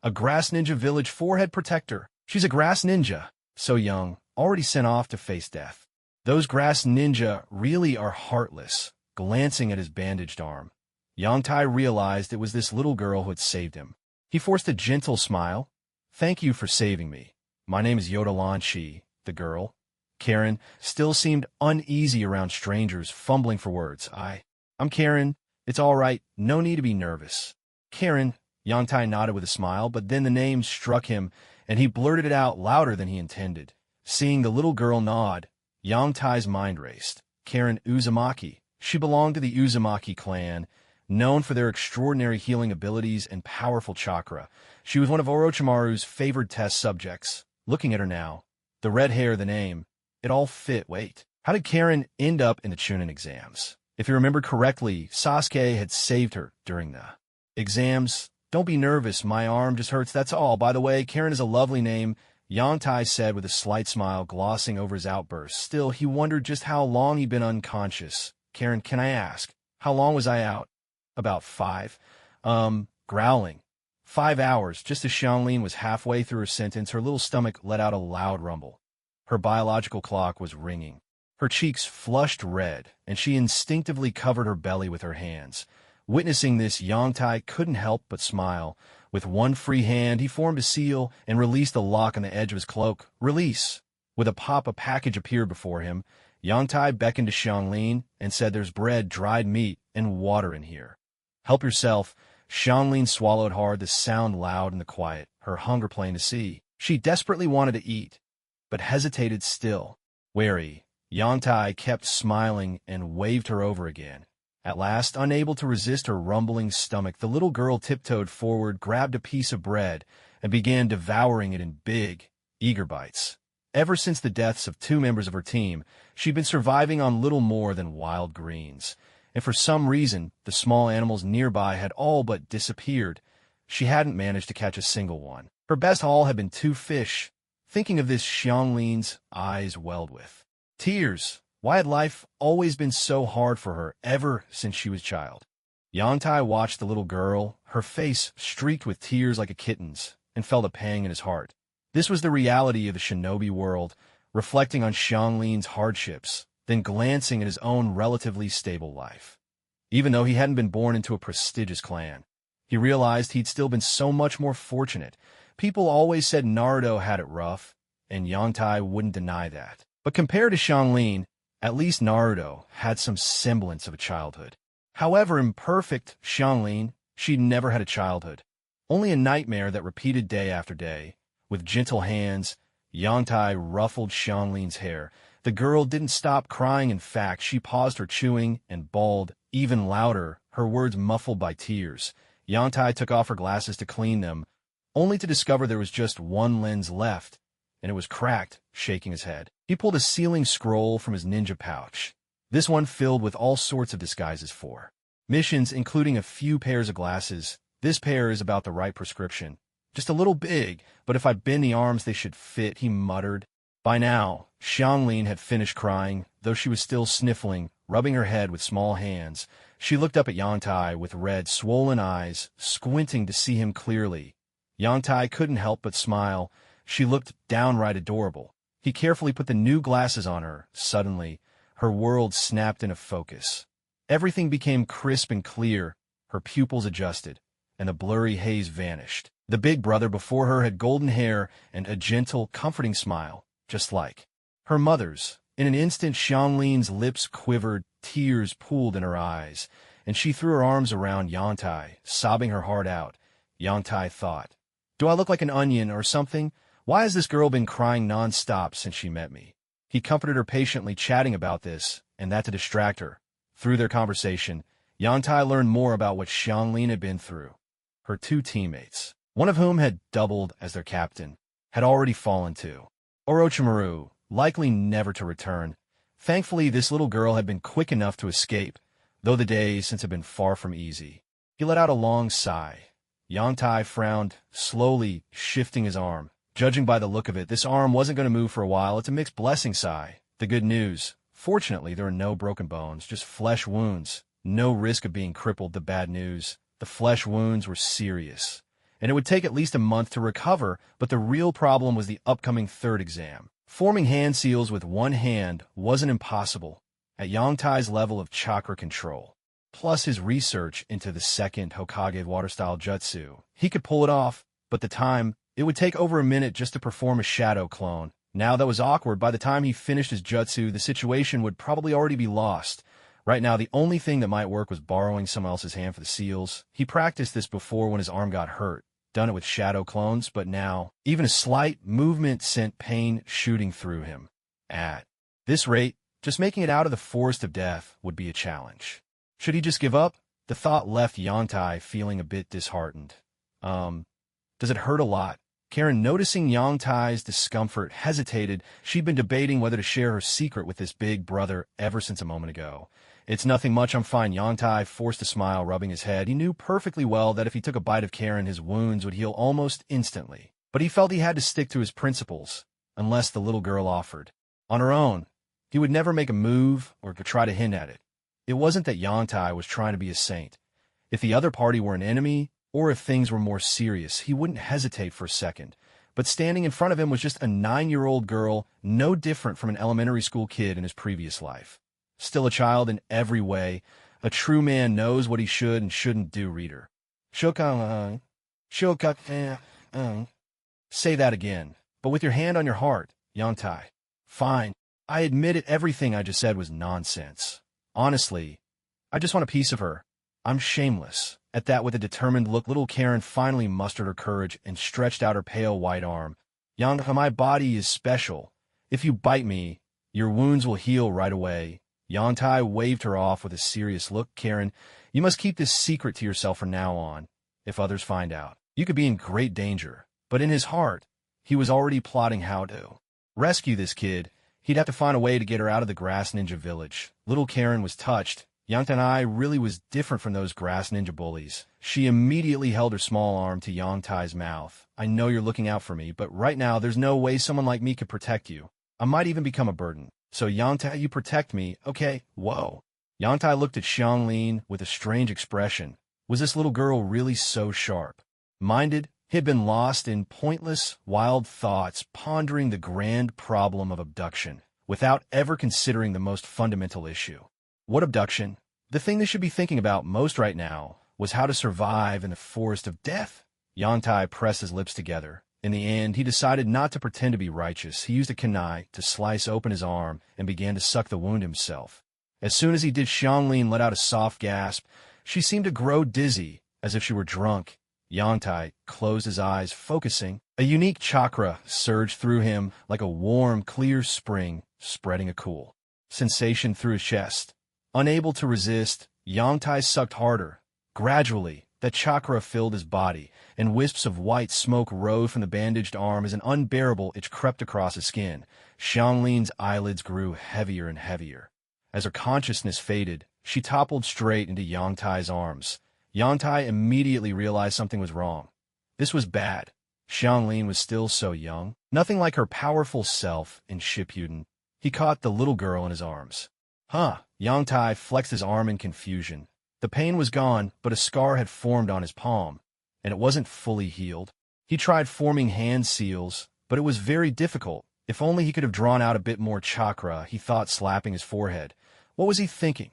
A grass ninja village forehead protector. She's a grass ninja. So young, already sent off to face death. Those grass ninja really are heartless. Glancing at his bandaged arm, Yangtai realized it was this little girl who had saved him. He forced a gentle smile. Thank you for saving me. My name is Yoda Lanshi, the girl. Karen still seemed uneasy around strangers, fumbling for words. I'm Karen. It's all right. No need to be nervous. Karen, Yangtai nodded with a smile, but then the name struck him, and he blurted it out louder than he intended. Seeing the little girl nod, Yangtai's mind raced. Karen Uzumaki. She belonged to the Uzumaki clan, known for their extraordinary healing abilities and powerful chakra. She was one of Orochimaru's favored test subjects. Looking at her now, the red hair, the name, it all fit. Wait, how did Karen end up in the Chunin exams? If you remember correctly, Sasuke had saved her during the exams. Don't be nervous, my arm just hurts, that's all. By the way, Karen is a lovely name, Yangtai said with a slight smile, glossing over his outburst. Still, he wondered just how long he'd been unconscious. Karen, can I ask, how long was I out? About 5. Growling. 5 hours, just as Xianglin was halfway through her sentence, her little stomach let out a loud rumble. Her biological clock was ringing. Her cheeks flushed red, and she instinctively covered her belly with her hands. Witnessing this, Yangtai couldn't help but smile. With one free hand, he formed a seal and released a lock on the edge of his cloak. Release! With a pop, a package appeared before him. Yangtai beckoned to Xianglin and said, "There's bread, dried meat, and water in here. Help yourself." Xianglin swallowed hard, the sound loud in the quiet, her hunger plain to see. She desperately wanted to eat, but hesitated still. Wary, Yangtai kept smiling and waved her over again. At last, unable to resist her rumbling stomach, the little girl tiptoed forward, grabbed a piece of bread, and began devouring it in big, eager bites. Ever since the deaths of 2 members of her team, she'd been surviving on little more than wild greens. And for some reason, the small animals nearby had all but disappeared. She hadn't managed to catch a single one. Her best haul had been 2 fish. Thinking of this, Xianglin's eyes welled with tears. Why had life always been so hard for her, ever since she was a child? Yangtai watched the little girl, her face streaked with tears like a kitten's, and felt a pang in his heart. This was the reality of the shinobi world, reflecting on Xianglin's hardships, then glancing at his own relatively stable life. Even though he hadn't been born into a prestigious clan, he realized he'd still been so much more fortunate. People always said Naruto had it rough, and Yangtai wouldn't deny that. But compared to Xianglin, at least Naruto had some semblance of a childhood. However imperfect Xianglin, she'd never had a childhood. Only a nightmare that repeated day after day. With gentle hands, Yangtai ruffled Xianglin's hair. The girl didn't stop crying. In fact, she paused her chewing and bawled even louder, her words muffled by tears. Yangtai took off her glasses to clean them, only to discover there was just one lens left, and it was cracked, shaking his head. He pulled a sealing scroll from his ninja pouch, this one filled with all sorts of disguises for missions, including a few pairs of glasses. This pair is about the right prescription. Just a little big, but if I bend the arms they should fit, he muttered. By now, Xianglin had finished crying, though she was still sniffling, rubbing her head with small hands. She looked up at Yangtai with red, swollen eyes, squinting to see him clearly. Yangtai couldn't help but smile. She looked downright adorable. He carefully put the new glasses on her. Suddenly, her world snapped into focus. Everything became crisp and clear. Her pupils adjusted, and the blurry haze vanished. The big brother before her had golden hair and a gentle, comforting smile, just like her mother's. In an instant, Xianglin's lips quivered, tears pooled in her eyes, and she threw her arms around Yangtai, sobbing her heart out. Yangtai thought, "Do I look like an onion or something? Why has this girl been crying non-stop since she met me?" He comforted her patiently, chatting about this and that to distract her. Through their conversation, Yangtai learned more about what Xianglin had been through. Her 2 teammates, one of whom had doubled as their captain, had already fallen too. Orochimaru, likely never to return. Thankfully, this little girl had been quick enough to escape, though the days since had been far from easy. He let out a long sigh. Yangtai frowned, slowly shifting his arm. Judging by the look of it, this arm wasn't going to move for a while. It's a mixed blessing sigh. The good news. Fortunately, there are no broken bones, just flesh wounds. No risk of being crippled. The bad news. The flesh wounds were serious, and it would take at least a month to recover, but the real problem was the upcoming 3rd exam. Forming hand seals with one hand wasn't impossible at Yangtai's level of chakra control. Plus his research into the 2nd Hokage water-style jutsu. He could pull it off, but the time, it would take over a minute just to perform a shadow clone. Now that was awkward. By the time he finished his jutsu, the situation would probably already be lost. Right now, the only thing that might work was borrowing someone else's hand for the seals. He practiced this before when his arm got hurt. Done it with shadow clones, but now, even a slight movement sent pain shooting through him. At this rate, just making it out of the forest of death would be a challenge. Should he just give up? The thought left Yangtai feeling a bit disheartened. Does it hurt a lot? Karen, noticing Yangtai's discomfort, hesitated. She'd been debating whether to share her secret with this big brother ever since a moment ago. "It's nothing much, I'm fine." Yangtai forced a smile, rubbing his head. He knew perfectly well that if he took a bite of Karen, his wounds would heal almost instantly. But he felt he had to stick to his principles, unless the little girl offered. On her own, he would never make a move or try to hint at it. It wasn't that Yangtai was trying to be a saint. If the other party were an enemy, Or if things were more serious, he wouldn't hesitate for a second. But standing in front of him was just a 9-year-old girl, no different from an elementary school kid in his previous life. Still a child in every way, a true man knows what he should and shouldn't do, reader. Say that again, but with your hand on your heart, Yantai. Fine. I admit it, everything I just said was nonsense. Honestly, I just want a piece of her. I'm shameless. At that, with a determined look, little Karen finally mustered her courage and stretched out her pale white arm. Yantai, my body is special. If you bite me, your wounds will heal right away. Yantai waved her off with a serious look. Karen, you must keep this secret to yourself from now on. If others find out, you could be in great danger. But in his heart, he was already plotting how to rescue this kid. He'd have to find a way to get her out of the grass ninja village. Little Karen was touched. Yantai really was different from those grass ninja bullies. She immediately held her small arm to Yantai's mouth. I know you're looking out for me, but right now there's no way someone like me could protect you. I might even become a burden. So Yantai, you protect me, okay? Whoa. Yantai looked at Xianglin with a strange expression. Was this little girl really so sharp-minded? He had been lost in pointless, wild thoughts, pondering the grand problem of abduction, without ever considering the most fundamental issue. What abduction? The thing they should be thinking about most right now was how to survive in the forest of death. Yantai pressed his lips together. In the end, he decided not to pretend to be righteous. He used a kunai to slice open his arm and began to suck the wound himself. As soon as he did, Xianglin let out a soft gasp. She seemed to grow dizzy, as if she were drunk. Yantai closed his eyes, focusing. A unique chakra surged through him like a warm, clear spring, spreading a cool sensation through his chest. Unable to resist, Yantai sucked harder. Gradually, that chakra filled his body, and wisps of white smoke rose from the bandaged arm as an unbearable itch crept across his skin. Xianglin's eyelids grew heavier and heavier. As her consciousness faded, she toppled straight into Yantai's arms. Yantai immediately realized something was wrong. This was bad. Xianglin was still so young, nothing like her powerful self in Shippuden. He caught the little girl in his arms. Huh. Yantai flexed his arm in confusion. The pain was gone, but a scar had formed on his palm, and it wasn't fully healed. He tried forming hand seals, but it was very difficult. If only he could have drawn out a bit more chakra, he thought, slapping his forehead. What was he thinking?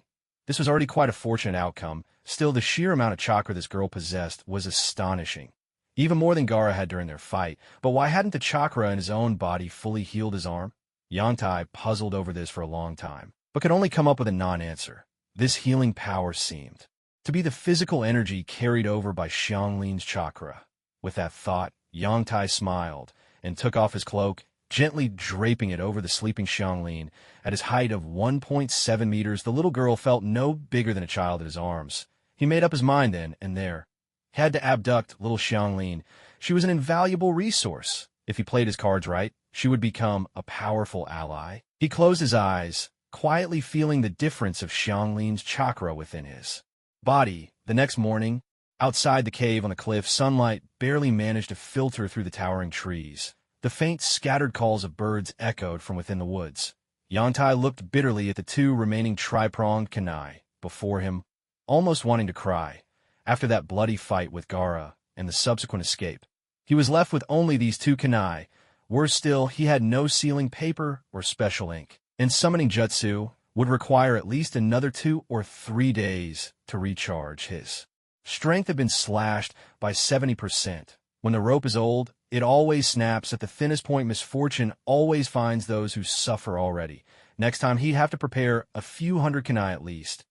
This was already quite a fortunate outcome. Still, the sheer amount of chakra this girl possessed was astonishing. Even more than Gaara had during their fight. But why hadn't the chakra in his own body fully healed his arm? Yantai puzzled over this for a long time, but could only come up with a non-answer. This healing power seemed to be the physical energy carried over by Xianglin's chakra. With that thought, Yantai smiled and took off his cloak, gently draping it over the sleeping Xianglin. At his height of 1.7 meters, the little girl felt no bigger than a child in his arms. He made up his mind then and there. He had to abduct little Xianglin. She was an invaluable resource. If he played his cards right, she would become a powerful ally. He closed his eyes, quietly feeling the difference of Xianglin's chakra within his body. The next morning, outside the cave on the cliff, sunlight barely managed to filter through the towering trees. The faint, scattered calls of birds echoed from within the woods. Yantai looked bitterly at the two remaining tri-pronged kunai before him, almost wanting to cry. After that bloody fight with Gaara and the subsequent escape, he was left with only these two kunai. Worse still, he had no sealing paper or special ink, and summoning Jutsu would require at least another 2 or 3 days to recharge. His strength had been slashed by 70%. When the rope is old, it always snaps. At the thinnest point, misfortune always finds those who suffer already. Next time, he'd have to prepare a few hundred kunai at least.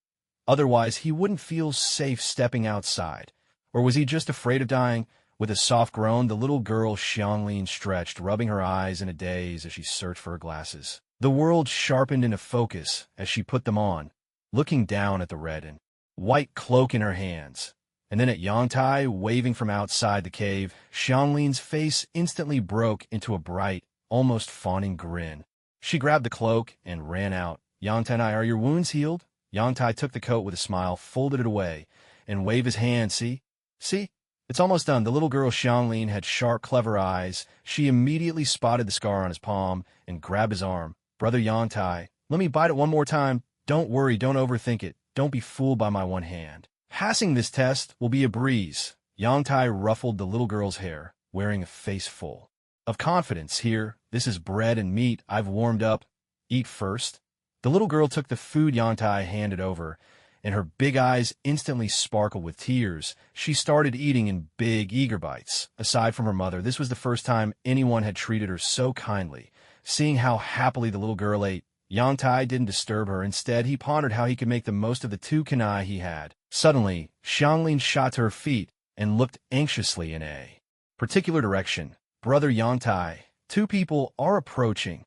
Otherwise, he wouldn't feel safe stepping outside. Or was he just afraid of dying? With a soft groan, the little girl Xianglin stretched, rubbing her eyes in a daze as she searched for her glasses. The world sharpened into focus as she put them on, looking down at the red and white cloak in her hands. And then at Yantai, waving from outside the cave, Xianglin's face instantly broke into a bright, almost fawning grin. She grabbed the cloak and ran out. Yantai, are your wounds healed? Yantai took the coat with a smile, folded it away, and waved his hand. See? It's almost done. The little girl Xianglin had sharp, clever eyes. She immediately spotted the scar on his palm and grabbed his arm. Brother Yantai, let me bite it one more time. Don't worry, don't overthink it. Don't be fooled by my one hand. Passing this test will be a breeze. Yangtai ruffled the little girl's hair, wearing a face full of confidence. Here, this is bread and meat I've warmed up. Eat first. The little girl took the food Yangtai handed over, and her big eyes instantly sparkled with tears. She started eating in big, eager bites. Aside from her mother, this was the first time anyone had treated her so kindly. Seeing how happily the little girl ate, Yangtai didn't disturb her. Instead, he pondered how he could make the most of the 2 kunai he had. Suddenly, Xianglin shot to her feet and looked anxiously in a particular direction. Brother Yangtai, 2 people are approaching.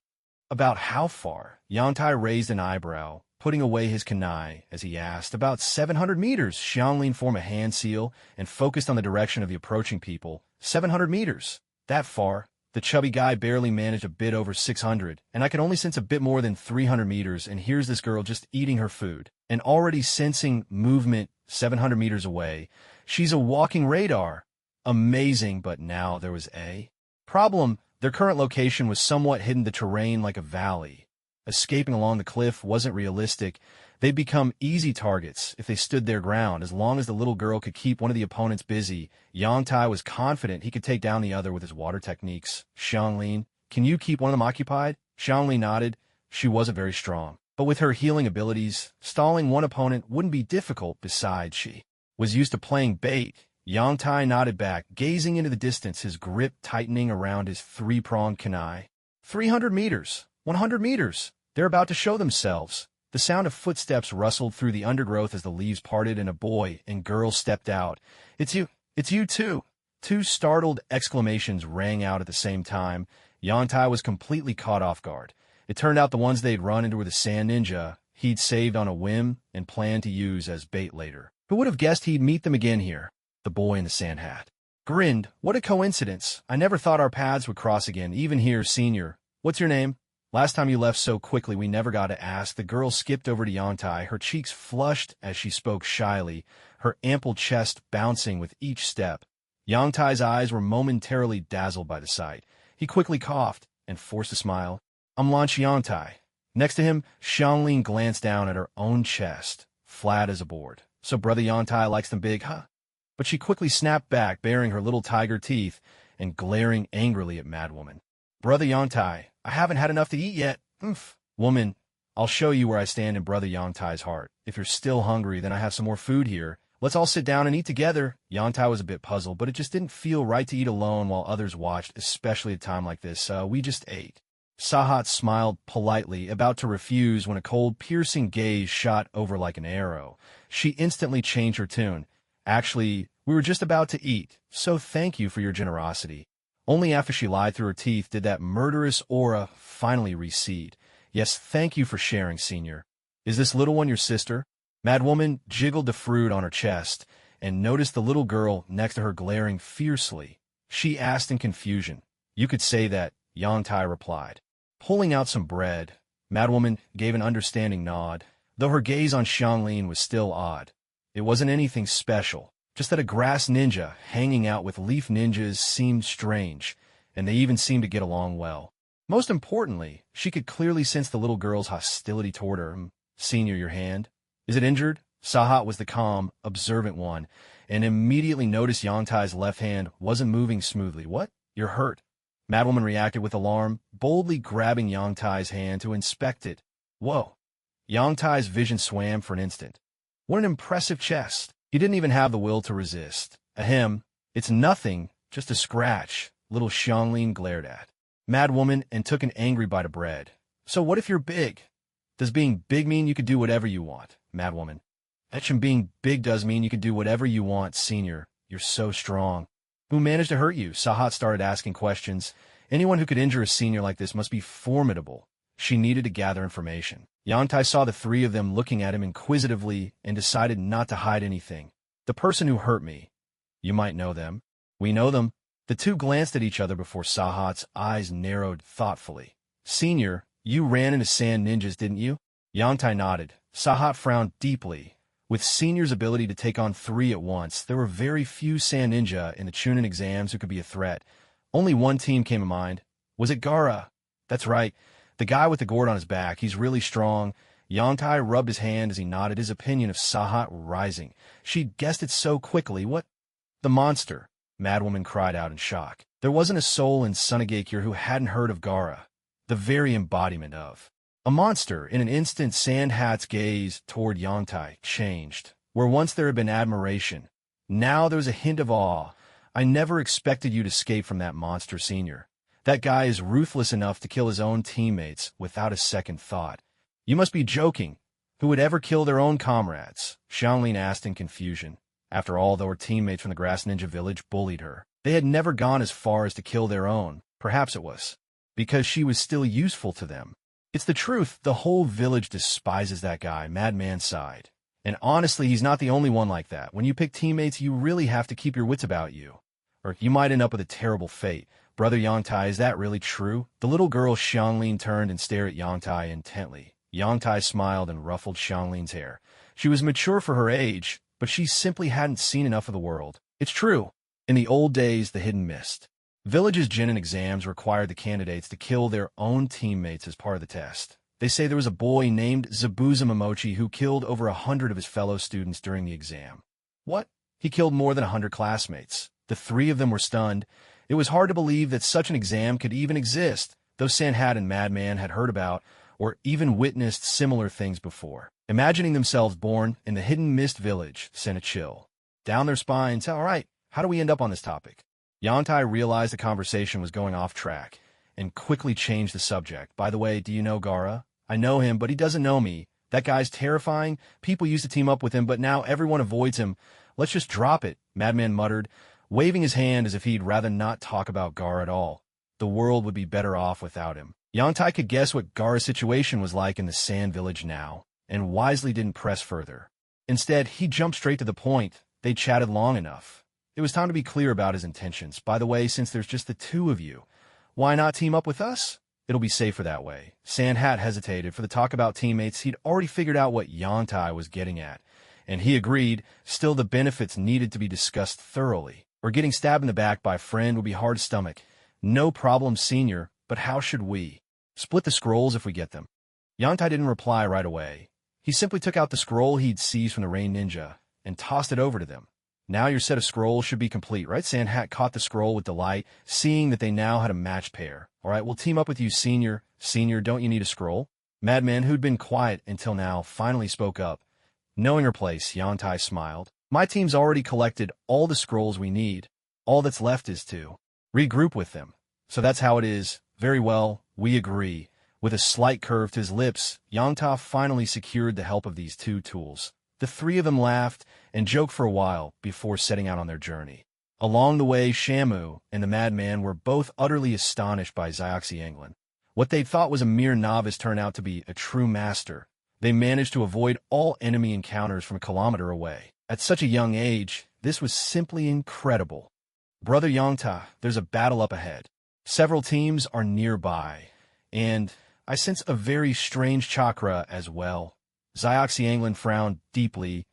About how far? Yangtai raised an eyebrow, putting away his kunai as he asked. About 700 meters. Xianglin formed a hand seal and focused on the direction of the approaching people. 700 meters. That far? The chubby guy barely managed a bit over 600, and I could only sense a bit more than 300 meters, and here's this girl just eating her food, and already sensing movement 700 meters away. She's a walking radar. Amazing, but now there was a problem. Their current location was somewhat hidden, the terrain like a valley. Escaping along the cliff wasn't realistic. They'd become easy targets if they stood their ground. As long as the little girl could keep one of the opponents busy, Yangtai was confident he could take down the other with his water techniques. Xianglin, can you keep one of them occupied? Xianglin nodded. She wasn't very strong, but with her healing abilities, stalling one opponent wouldn't be difficult. Besides, she was used to playing bait. Yangtai nodded back, gazing into the distance, his grip tightening around his 3-pronged kunai. 300 meters, 100 meters. They're about to show themselves. The sound of footsteps rustled through the undergrowth as the leaves parted and a boy and girl stepped out. It's you. It's you too. 2 startled exclamations rang out at the same time. Yangtai was completely caught off guard. It turned out the ones they'd run into were the sand ninja he'd saved on a whim and planned to use as bait later. Who would have guessed he'd meet them again here? The boy in the sand hat grinned. What a coincidence. I never thought our paths would cross again, even here, senior. What's your name? Last time you left so quickly we never got to ask. The girl skipped over to Yangtai, her cheeks flushed as she spoke shyly, her ample chest bouncing with each step. Yangtai's eyes were momentarily dazzled by the sight. He quickly coughed and forced a smile. I'm Launch Yangtai. Next to him, Xianglin glanced down at her own chest, flat as a board. So brother Yangtai likes them big, huh? But she quickly snapped back, baring her little tiger teeth and glaring angrily at Madwoman. Brother Yangtai, I haven't had enough to eat yet. Oomph. Woman, I'll show you where I stand in Brother Yangtai's heart. If you're still hungry, then I have some more food here. Let's all sit down and eat together. Yangtai was a bit puzzled, but it just didn't feel right to eat alone while others watched, especially at a time like this. We just ate. Sahat smiled politely, about to refuse when a cold, piercing gaze shot over like an arrow. She instantly changed her tune. Actually, we were just about to eat, so thank you for your generosity. Only after she lied through her teeth did that murderous aura finally recede. Yes, thank you for sharing, senior. Is this little one your sister? Madwoman jiggled the fruit on her chest and noticed the little girl next to her glaring fiercely. She asked in confusion. You could say that, Yangtai replied. Pulling out some bread, Madwoman gave an understanding nod, though her gaze on Xianglin was still odd. It wasn't anything special. Just that a grass ninja hanging out with leaf ninjas seemed strange, and they even seemed to get along well. Most importantly, she could clearly sense the little girl's hostility toward her. Senior, your hand? Is it injured? Sahat was the calm, observant one, and immediately noticed Yangtai's left hand wasn't moving smoothly. What? You're hurt. Madwoman reacted with alarm, boldly grabbing Yangtai's hand to inspect it. Whoa. Yangtai's vision swam for an instant. What an impressive chest. He didn't even have the will to resist. Ahem, it's nothing, just a scratch, little Xianglin glared at Madwoman and took an angry bite of bread. So what if you're big? Does being big mean you could do whatever you want? Madwoman. Etchin, being big does mean you can do whatever you want, senior. You're so strong. Who managed to hurt you? Sahat started asking questions. Anyone who could injure a senior like this must be formidable. She needed to gather information. Yangtai saw the 3 of them looking at him inquisitively and decided not to hide anything. The person who hurt me. You might know them. We know them. The 2 glanced at each other before Sahat's eyes narrowed thoughtfully. Senior, you ran into sand ninjas, didn't you? Yangtai nodded. Sahat frowned deeply. With Senior's ability to take on 3 at once, there were very few sand ninja in the Chunin exams who could be a threat. Only one team came to mind. Was it Gaara? That's right. The guy with the gourd on his back. He's really strong. Yangtai rubbed his hand as he nodded, his opinion of Sahat rising. She'd guessed it so quickly. What? The monster, Madwoman cried out in shock. There wasn't a soul in Tsunade who hadn't heard of Gaara, the very embodiment of a monster. In an instant, Sandhat's gaze toward Yongtai changed. Where once there had been admiration, now there was a hint of awe. I never expected you to escape from that monster, Senior. That guy is ruthless enough to kill his own teammates without a second thought. You must be joking. Who would ever kill their own comrades? Xianglin asked in confusion. After all, though her teammates from the Grass Ninja Village bullied her, they had never gone as far as to kill their own. Perhaps it was because she was still useful to them. It's the truth. The whole village despises that guy, Madman sighed. And honestly, he's not the only one like that. When you pick teammates, you really have to keep your wits about you, or you might end up with a terrible fate. Brother Yongtai, is that really true? The little girl Xianglin turned and stared at Yongtai intently. Yongtai smiled and ruffled Xianglin's hair. She was mature for her age, but she simply hadn't seen enough of the world. It's true. In the old days, the hidden mist. Villages' Genin exams required the candidates to kill their own teammates as part of the test. They say there was a boy named Zabuza Momochi who killed over 100 of his fellow students during the exam. What? He killed more than 100 classmates. The three of them were stunned. It was hard to believe that such an exam could even exist, though Sandhat and Madman had heard about or even witnessed similar things before. Imagining themselves born in the Hidden Mist Village sent a chill down their spines. All right, how do we end up on this topic? Yongtai realized the conversation was going off track and quickly changed the subject. By the way, do you know Gaara? I know him, but he doesn't know me. That guy's terrifying. People used to team up with him, but now everyone avoids him. Let's just drop it, Madman muttered, waving his hand as if he'd rather not talk about Gaara at all. The world would be better off without him. Yongtai could guess what Gaara's situation was like in the Sand Village now, and wisely didn't press further. Instead, he jumped straight to the point. They chatted long enough. It was time to be clear about his intentions. By the way, since there's just the two of you, why not team up with us? It'll be safer that way. Sandhat hesitated. For the talk about teammates, he'd already figured out what Yongtai was getting at, and he agreed. Still, the benefits needed to be discussed thoroughly. Or getting stabbed in the back by a friend would be hard to stomach. No problem, Senior, but how should we split the scrolls if we get them? Yongtai didn't reply right away. He simply took out the scroll he'd seized from the Rain Ninja and tossed it over to them. Now your set of scrolls should be complete, right? Sandhat caught the scroll with delight, seeing that they now had a match pair. All right, we'll team up with you, Senior. Senior, don't you need a scroll? Madman, who'd been quiet until now, finally spoke up. Knowing her place, Yongtai smiled. My team's already collected all the scrolls we need. All that's left is to regroup with them. So that's how it is. Very well, we agree. With a slight curve to his lips, Yongtai finally secured the help of these two tools. The three of them laughed and joked for a while before setting out on their journey. Along the way, Shamu and the Madman were both utterly astonished by Xianglin. What they thought was a mere novice turned out to be a true master. They managed to avoid all enemy encounters from a kilometer away. At such a young age, this was simply incredible. Brother Yongtai, there's a battle up ahead. Several teams are nearby, and I sense a very strange chakra as well. Xianglin frowned deeply,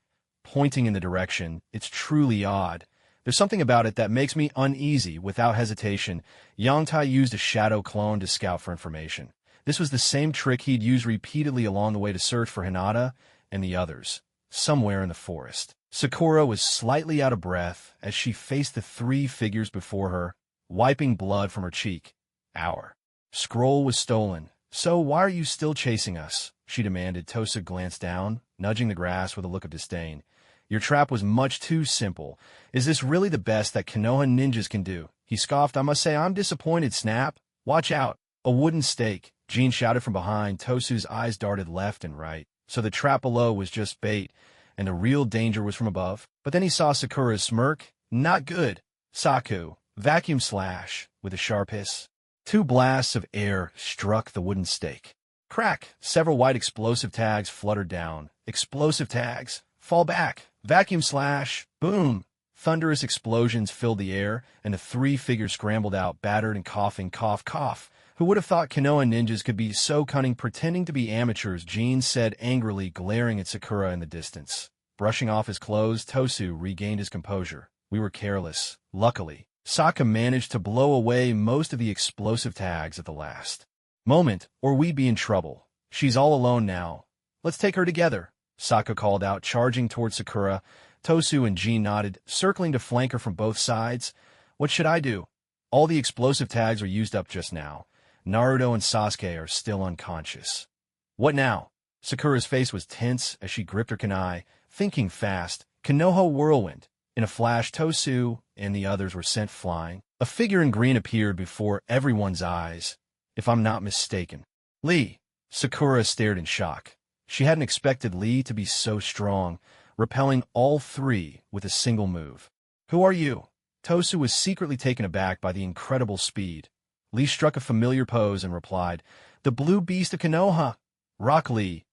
pointing in the direction. It's truly odd. There's something about it that makes me uneasy. Without hesitation, Yongtai used a shadow clone to scout for information. This was the same trick he'd used repeatedly along the way to search for Hinata and the others, somewhere in the forest. Sakura was slightly out of breath as she faced the three figures before her, wiping blood from her cheek. Our scroll was stolen. So why are you still chasing us? She demanded. Tosa glanced down, nudging the grass with a look of disdain. Your trap was much too simple. Is this really the best that Konoha ninjas can do? He scoffed. I must say I'm disappointed, Snap. Watch out. A wooden stake, Jean shouted from behind. Tosu's eyes darted left and right. So the trap below was just bait, and the real danger was from above. But then he saw Sakura's smirk. Not good. Saku, vacuum slash, with a sharp hiss. Two blasts of air struck the wooden stake. Crack! Several white explosive tags fluttered down. Explosive tags! Fall back! Vacuum slash! Boom! Thunderous explosions filled the air, and the three figures scrambled out, battered and coughing. Cough, cough. Who would have thought Konoha ninjas could be so cunning, pretending to be amateurs? Jean said angrily, glaring at Sakura in the distance. Brushing off his clothes, Tosu regained his composure. We were careless. Luckily, Sokka managed to blow away most of the explosive tags at the last moment, or we'd be in trouble. She's all alone now. Let's take her together, Sokka called out, charging towards Sakura. Tosu and Jean nodded, circling to flank her from both sides. What should I do? All the explosive tags are used up just now. Naruto and Sasuke are still unconscious. What now? Sakura's face was tense as she gripped her kunai, thinking fast. Konoha whirlwind. In a flash, Tosu and the others were sent flying. A figure in green appeared before everyone's eyes. If I'm not mistaken. Lee. Sakura stared in shock. She hadn't expected Lee to be so strong, repelling all three with a single move. Who are you? Tosu was secretly taken aback by the incredible speed. Lee struck a familiar pose and replied, The blue beast of Konoha. Rock Lee.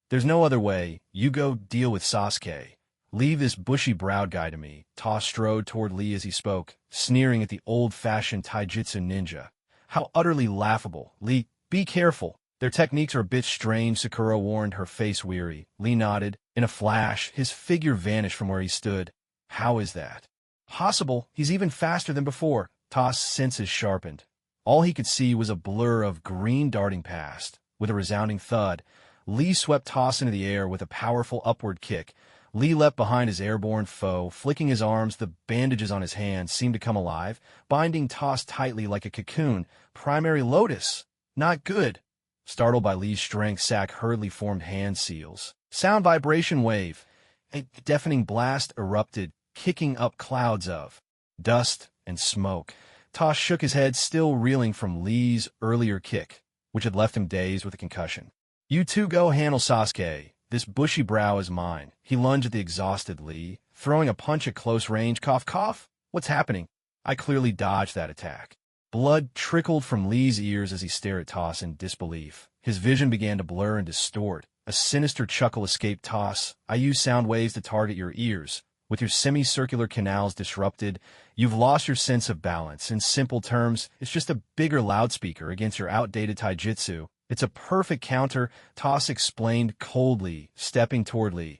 There's no other way. You go deal with Sasuke. Leave this bushy-browed guy to me. Ta strode toward Lee as he spoke, sneering at the old-fashioned taijutsu ninja. How utterly laughable. Lee, be careful. Their techniques are a bit strange, Sakura warned, her face weary. Lee nodded. In a flash, his figure vanished from where he stood. How is that? Possible. He's even faster than before. Ta's senses sharpened. All he could see was a blur of green darting past. With a resounding thud, Lee swept Toss into the air with a powerful upward kick. Lee leapt behind his airborne foe, flicking his arms. The bandages on his hands seemed to come alive, binding Toss tightly like a cocoon. Primary Lotus. Not good. Startled by Lee's strength, Sak hurriedly formed hand seals. Sound vibration wave. A deafening blast erupted, kicking up clouds of dust and smoke. Toss shook his head, still reeling from Lee's earlier kick, which had left him dazed with a concussion. You two go handle Sasuke. This bushy brow is mine. He lunged at the exhausted Lee, throwing a punch at close range. Cough, cough. What's happening? I clearly dodged that attack. Blood trickled from Lee's ears as he stared at Toss in disbelief. His vision began to blur and distort. A sinister chuckle escaped Toss. I use sound waves to target your ears. With your semicircular canals disrupted, you've lost your sense of balance. In simple terms, it's just a bigger loudspeaker against your outdated taijutsu. It's a perfect counter, Toss explained coldly, stepping toward Lee.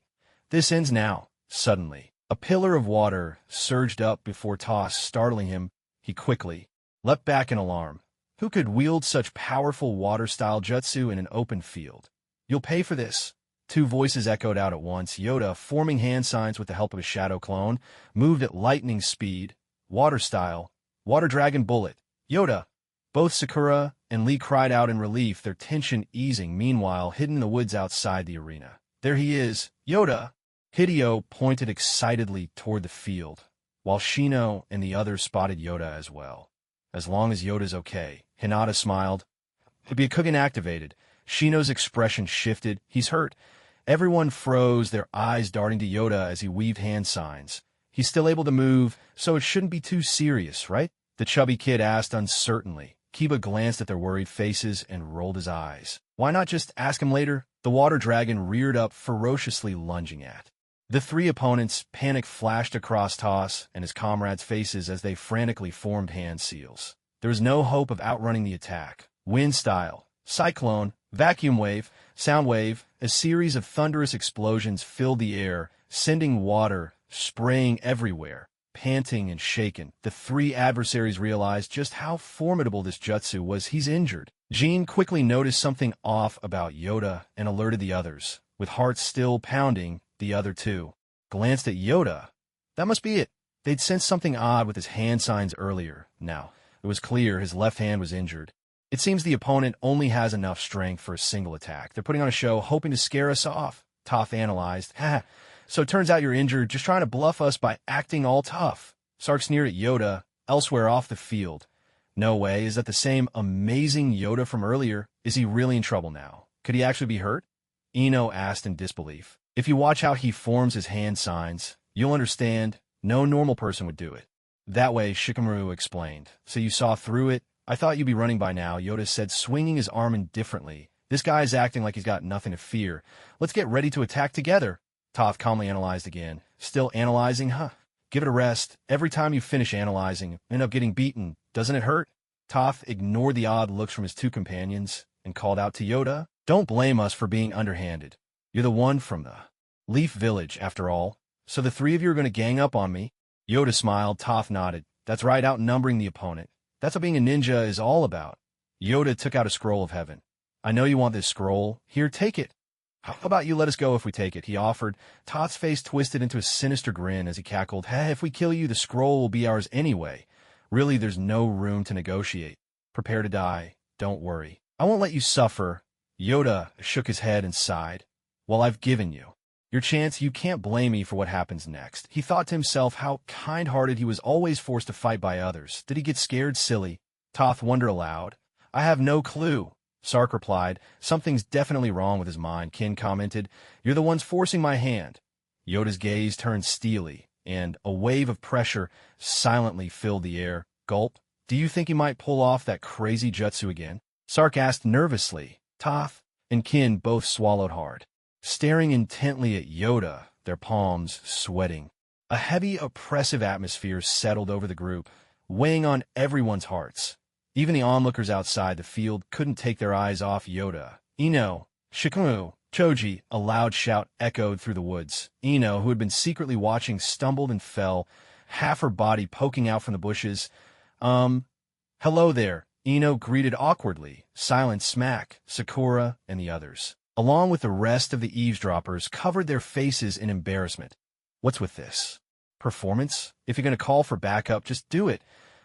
This ends now. Suddenly, a pillar of water surged up before Toss, startling him. He quickly leapt back in alarm. Who could wield such powerful water-style jutsu in an open field? You'll pay for this. Two voices echoed out at once. Yoda, forming hand signs with the help of his shadow clone, moved at lightning speed. Water style. Water dragon bullet. Yoda. Both Sakura and Lee cried out in relief, their tension easing. Meanwhile, hidden in the woods outside the arena. There he is. Yoda. Hideo pointed excitedly toward the field, while Shino and the others spotted Yoda as well. As long as Yoda's okay, Hinata smiled. Byakugan activated. Shino's expression shifted. He's hurt. Everyone froze, their eyes darting to Yoda as he weaved hand signs. He's still able to move, so it shouldn't be too serious, right? The chubby kid asked uncertainly. Kiba glanced at their worried faces and rolled his eyes. Why not just ask him later? The water dragon reared up, ferociously lunging at the three opponents. Panic flashed across Toss and his comrades' faces as they frantically formed hand seals. There was no hope of outrunning the attack. Wind style. Cyclone. Vacuum wave. Sound wave. A series of thunderous explosions filled the air, sending water spraying everywhere. Panting and shaken, the three adversaries realized just how formidable this jutsu was. He's injured. Jean quickly noticed something off about Yoda and alerted the others. With hearts still pounding, the other two glanced at Yoda. That must be it. They'd sensed something odd with his hand signs earlier. Now, it was clear his left hand was injured. It seems the opponent only has enough strength for a single attack. They're putting on a show, hoping to scare us off. Toph analyzed. Ha! So it turns out you're injured, just trying to bluff us by acting all tough. Sark sneered at Yoda, elsewhere off the field. No way, is that the same amazing Yoda from earlier? Is he really in trouble now? Could he actually be hurt? Ino asked in disbelief. If you watch how he forms his hand signs, you'll understand. No normal person would do it. That way, Shikamaru explained. So you saw through it? I thought you'd be running by now, Yoda said, swinging his arm indifferently. This guy's acting like he's got nothing to fear. Let's get ready to attack together. Toph calmly analyzed again. Still analyzing, huh? Give it a rest. Every time you finish analyzing, you end up getting beaten. Doesn't it hurt? Toph ignored the odd looks from his two companions and called out to Yoda. Don't blame us for being underhanded. You're the one from the Leaf Village, after all. So the three of you are going to gang up on me? Yoda smiled. Toph nodded. That's right, outnumbering the opponent. That's what being a ninja is all about. Yoda took out a scroll of heaven. I know you want this scroll. Here, take it. How about you let us go if we take it, he offered. Toth's face twisted into a sinister grin as he cackled. Hey, if we kill you, the scroll will be ours anyway. Really, there's no room to negotiate. Prepare to die. Don't worry. I won't let you suffer. Yoda shook his head and sighed. Well, I've given you your chance. You can't blame me for what happens next. He thought to himself how kind-hearted he was, always forced to fight by others. Did he get scared? Silly. Toth wondered aloud. I have no clue. Sark replied. Something's definitely wrong with his mind, Kin commented. You're the ones forcing my hand. Yoda's gaze turned steely, and a wave of pressure silently filled the air. Gulp. Do you think he might pull off that crazy jutsu again? Sark asked nervously. Toth and Kin both swallowed hard, staring intently at Yoda, their palms sweating. A heavy, oppressive atmosphere settled over the group, weighing on everyone's hearts. Even the onlookers outside the field couldn't take their eyes off Yoda. Ino, Shikumu, Choji, a loud shout echoed through the woods. Ino, who had been secretly watching, stumbled and fell, half her body poking out from the bushes. Hello there, Ino greeted awkwardly. Silent, Smack, Sakura, and the others, along with the rest of the eavesdroppers, covered their faces in embarrassment. What's with this performance? If you're going to call for backup, just do it.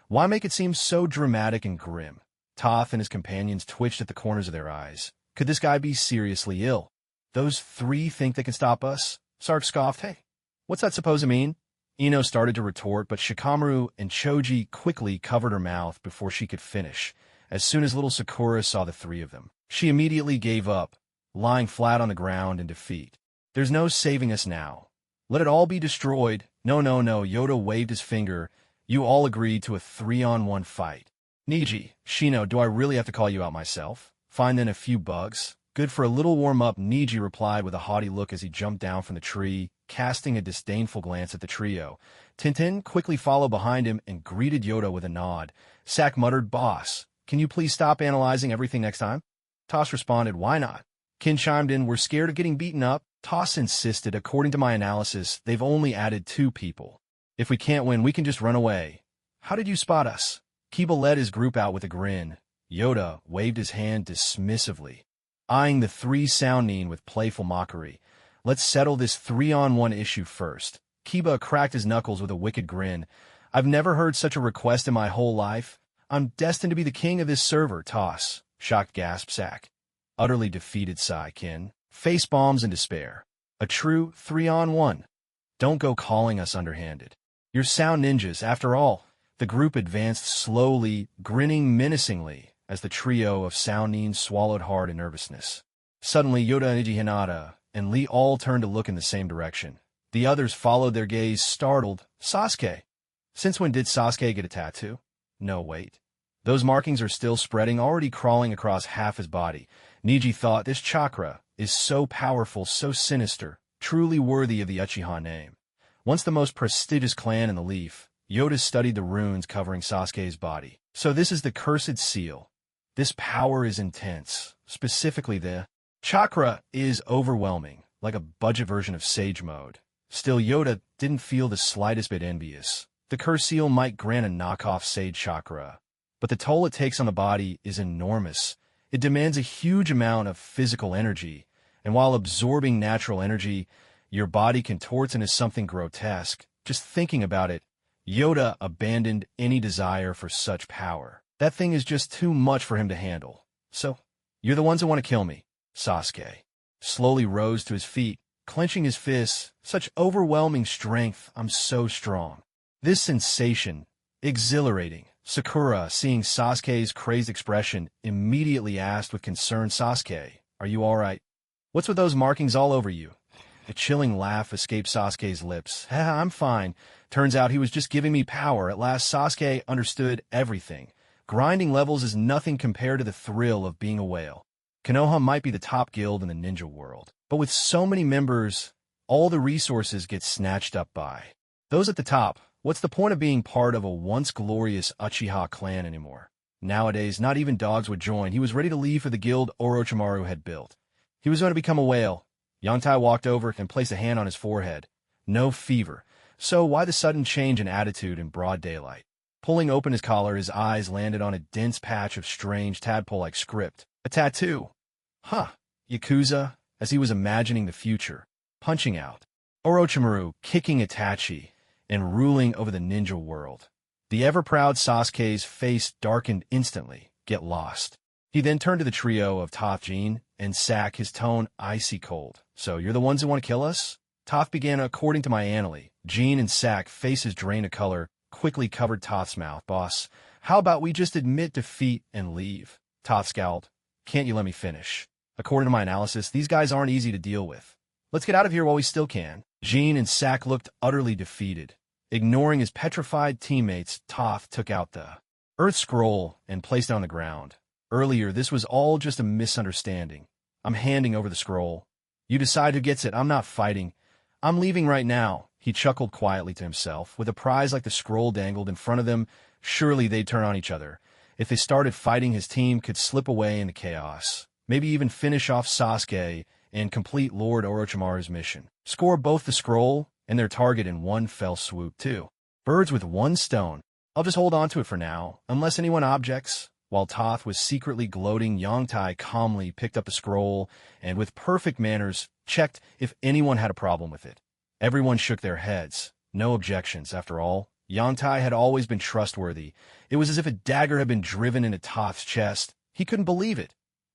Why make it seem so dramatic and grim? Toth and his companions twitched at the corners of their eyes. Could this guy be seriously ill? Those three think they can stop us? Sark scoffed. Hey, what's that supposed to mean? Ino started to retort, but Shikamaru and Choji quickly covered her mouth before she could finish. As soon as little Sakura saw the three of them, she immediately gave up, lying flat on the ground in defeat. There's no saving us now. Let it all be destroyed. No, no, no, Yoda waved his finger. You all agreed to a 3-on-1 fight. Niji, Shino, do I really have to call you out myself? Fine then, a few bugs. Good for a little warm-up, Niji replied with a haughty look as he jumped down from the tree, casting a disdainful glance at the trio. Tintin quickly followed behind him and greeted Yoda with a nod. Sak muttered, Boss, can you please stop analyzing everything next time? Toss responded, Why not? Kin chimed in, We're scared of getting beaten up. Toss insisted, According to my analysis, they've only added 2 people. If we can't win, we can just run away. How did you spot us? Kiba led his group out with a grin. Yoda waved his hand dismissively, eyeing the 3 Soundnin with playful mockery. Let's settle this 3-on-1 issue first. Kiba cracked his knuckles with a wicked grin. I've never heard such a request in my whole life. I'm destined to be the king of this server, Toss. Shocked gasp Sak. Utterly defeated sigh Kin. Face bombs in despair. A true 3-on-1. Don't go calling us underhanded. You're sound ninjas, after all. The group advanced slowly, grinning menacingly, as the trio of Soundnin swallowed hard in nervousness. Suddenly, Yoda, Niji, Hinata, and Lee all turned to look in the same direction. The others followed their gaze, startled. Sasuke. Since when did Sasuke get a tattoo? No, wait. Those markings are still spreading, already crawling across half his body. Niji thought, this chakra is so powerful, so sinister, truly worthy of the Uchiha name. Once the most prestigious clan in the Leaf, Yoda studied the runes covering Sasuke's body. So this is the cursed seal. This power is intense. Specifically, the chakra is overwhelming, like a budget version of Sage Mode. Still, Yoda didn't feel the slightest bit envious. The curse seal might grant a knockoff Sage chakra, but the toll it takes on the body is enormous. It demands a huge amount of physical energy, and while absorbing natural energy, your body contorts into something grotesque. Just thinking about it, Yoda abandoned any desire for such power. That thing is just too much for him to handle. So, you're the ones that want to kill me. Sasuke slowly rose to his feet, clenching his fists. Such overwhelming strength. I'm so strong. This sensation, exhilarating. Sakura, seeing Sasuke's crazed expression, immediately asked with concern, Sasuke, are you all right? What's with those markings all over you? A chilling laugh escaped Sasuke's lips. I'm fine. Turns out he was just giving me power. At last, Sasuke understood everything. Grinding levels is nothing compared to the thrill of being a whale. Konoha might be the top guild in the ninja world, but with so many members, all the resources get snatched up by those at the top. What's the point of being part of a once glorious Uchiha clan anymore? Nowadays, not even dogs would join. He was ready to leave for the guild Orochimaru had built. He was going to become a whale. Yangtai walked over and placed a hand on his forehead. No fever. So why the sudden change in attitude in broad daylight? Pulling open his collar, his eyes landed on a dense patch of strange tadpole-like script. A tattoo. Huh. Yakuza. as he was imagining the future, punching out Orochimaru, kicking Itachi, and ruling over the ninja world. The ever-proud Sasuke's face darkened instantly. Get lost. He then turned to the trio of Toph, Jean, and Sak, his tone icy cold. So you're the ones who want to kill us? Toph began. According to my Annalie, Jean and Sak, faces drained of color, quickly covered Toph's mouth. Boss, how about we just admit defeat and leave? Toph scowled. Can't you let me finish? According to my analysis, these guys aren't easy to deal with. Let's get out of here while we still can. Jean and Sak looked utterly defeated. Ignoring his petrified teammates, Toph took out the Earth Scroll and placed it on the ground. Earlier, this was all just a misunderstanding. I'm handing over the scroll. You decide who gets it. I'm not fighting. I'm leaving right now. He chuckled quietly to himself. With a prize like the scroll dangled in front of them, surely they'd turn on each other. If they started fighting, his team could slip away into chaos. Maybe even finish off Sasuke and complete Lord Orochimaru's mission. Score both the scroll and their target in one fell swoop, too. Birds with one stone. I'll just hold on to it for now, unless anyone objects. While Toph was secretly gloating, Yongtai calmly picked up the scroll and, with perfect manners, checked if anyone had a problem with it. Everyone shook their heads. No objections, after all. Yongtai had always been trustworthy. It was as if a dagger had been driven into Toph's chest. He couldn't believe it.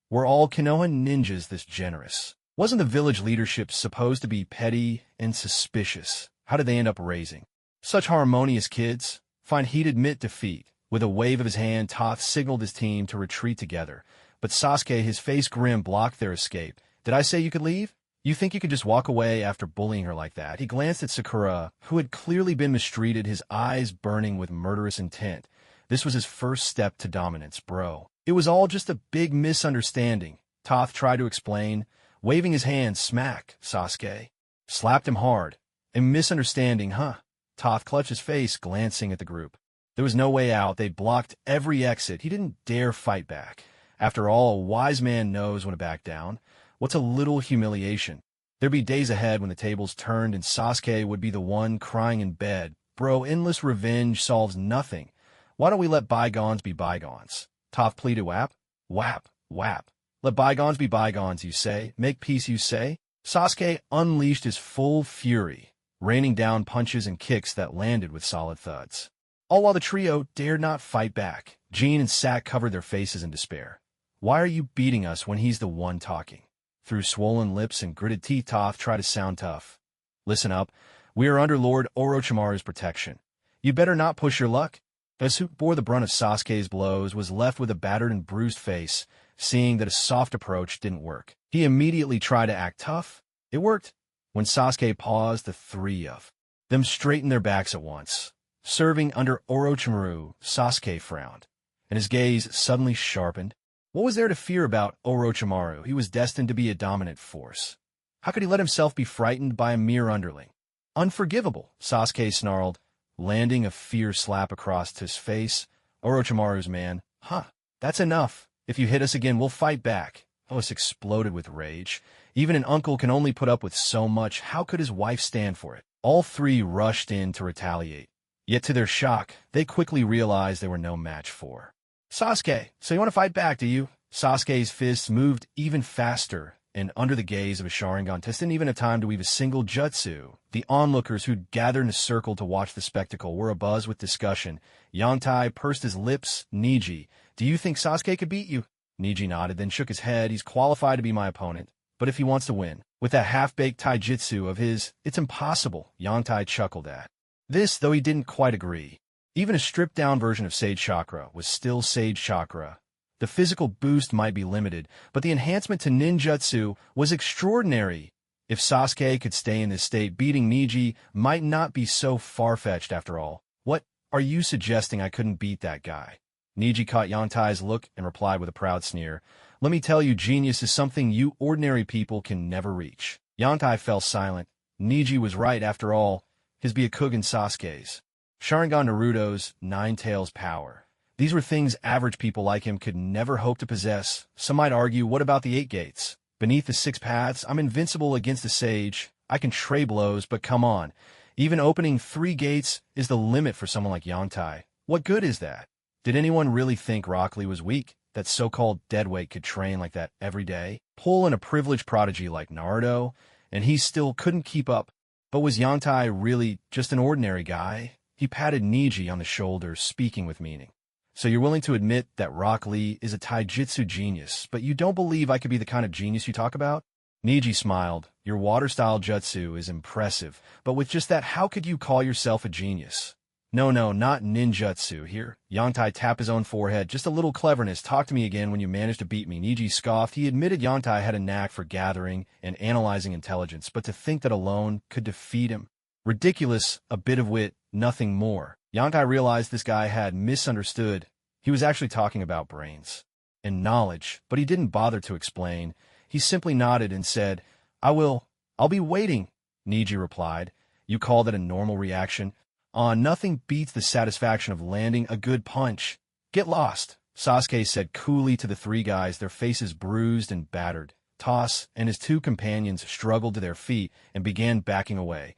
Were all Konoha ninjas this generous? Wasn't the village leadership supposed to be petty and suspicious? How did they end up raising such harmonious kids? Fine, he'd admit defeat. With a wave of his hand, Toph signaled his team to retreat together. But Sasuke, his face grim, blocked their escape. Did I say you could leave? You think you could just walk away after bullying her like that? He glanced at Sakura, who had clearly been mistreated, his eyes burning with murderous intent. This was his first step to dominance, bro. It was all just a big misunderstanding. Toph tried to explain, waving his hand. Smack, Sasuke. Slapped him hard. A misunderstanding, huh? Toph clutched his face, glancing at the group. There was no way out. They'd blocked every exit. He didn't dare fight back. After all, a wise man knows when to back down. What's a little humiliation? There'd be days ahead when the tables turned and Sasuke would be the one crying in bed. Bro, endless revenge solves nothing. Why don't we let bygones be bygones? Toph pleaded. Whap, whap, whap. Let bygones be bygones, you say. Make peace, you say. Sasuke unleashed his full fury, raining down punches and kicks that landed with solid thuds. All while the trio dared not fight back. Jean and Sak covered their faces in despair. Why are you beating us when he's the one talking? Through swollen lips and gritted teeth, Toph tried to sound tough. Listen up. We are under Lord Orochimaru's protection. You better not push your luck. As who bore the brunt of Sasuke's blows was left with a battered and bruised face, seeing that a soft approach didn't work. He immediately tried to act tough. It worked. When Sasuke paused, the three of them straightened their backs at once. Serving under Orochimaru, Sasuke frowned, and his gaze suddenly sharpened. What was there to fear about Orochimaru? He was destined to be a dominant force. How could he let himself be frightened by a mere underling? Unforgivable, Sasuke snarled, landing a fierce slap across his face. Orochimaru's man. Huh, that's enough. If you hit us again, we'll fight back. Otis exploded with rage. Even an uncle can only put up with so much. How could his wife stand for it? All three rushed in to retaliate. Yet to their shock, they quickly realized they were no match for Sasuke. So you want to fight back, do you? Sasuke's fists moved even faster, and under the gaze of a Sharingan test, didn't even have time to weave a single jutsu. The onlookers who'd gathered in a circle to watch the spectacle were abuzz with discussion. Yongtai pursed his lips. Niji, do you think Sasuke could beat you? Niji nodded, then shook his head. He's qualified to be my opponent, but if he wants to win, with that half-baked taijutsu of his, it's impossible, Yongtai chuckled at. This, though he didn't quite agree. Even a stripped-down version of Sage Chakra was still Sage Chakra. The physical boost might be limited, but the enhancement to ninjutsu was extraordinary. If Sasuke could stay in this state, beating Niji might not be so far-fetched after all. What, are you suggesting I couldn't beat that guy? Niji caught Yongtai's look and replied with a proud sneer. Let me tell you, genius is something you ordinary people can never reach. Yongtai fell silent. Niji was right after all. His Byakugan Sasuke's, Sharingan Naruto's, Nine Tails power. These were things average people like him could never hope to possess. Some might argue, what about the 8 gates? Beneath the 6 paths, I'm invincible against the sage. I can tray blows, but come on. Even opening 3 gates is the limit for someone like Yongtai. What good is that? Did anyone really think Rock Lee was weak? that so-called deadweight could train like that every day, pull in a privileged prodigy like Naruto, and he still couldn't keep up. But was Yangtai really just an ordinary guy? He patted Niji on the shoulder, speaking with meaning. So you're willing to admit that Rock Lee is a taijutsu genius, but you don't believe I could be the kind of genius you talk about? Niji smiled. Your water-style jutsu is impressive, but with just that, how could you call yourself a genius? No, not ninjutsu here. Yangtai tapped his own forehead. Just a little cleverness. Talk to me again when you manage to beat me. Niji scoffed. He admitted Yangtai had a knack for gathering and analyzing intelligence, but to think that alone could defeat him. Ridiculous, a bit of wit, nothing more. Yangtai realized this guy had misunderstood. He was actually talking about brains and knowledge, but he didn't bother to explain. He simply nodded and said, I'll be waiting, Niji replied. You call that a normal reaction? Nothing beats the satisfaction of landing a good punch. Get lost, Sasuke said coolly to the three guys, their faces bruised and battered. Toss and his two companions struggled to their feet and began backing away.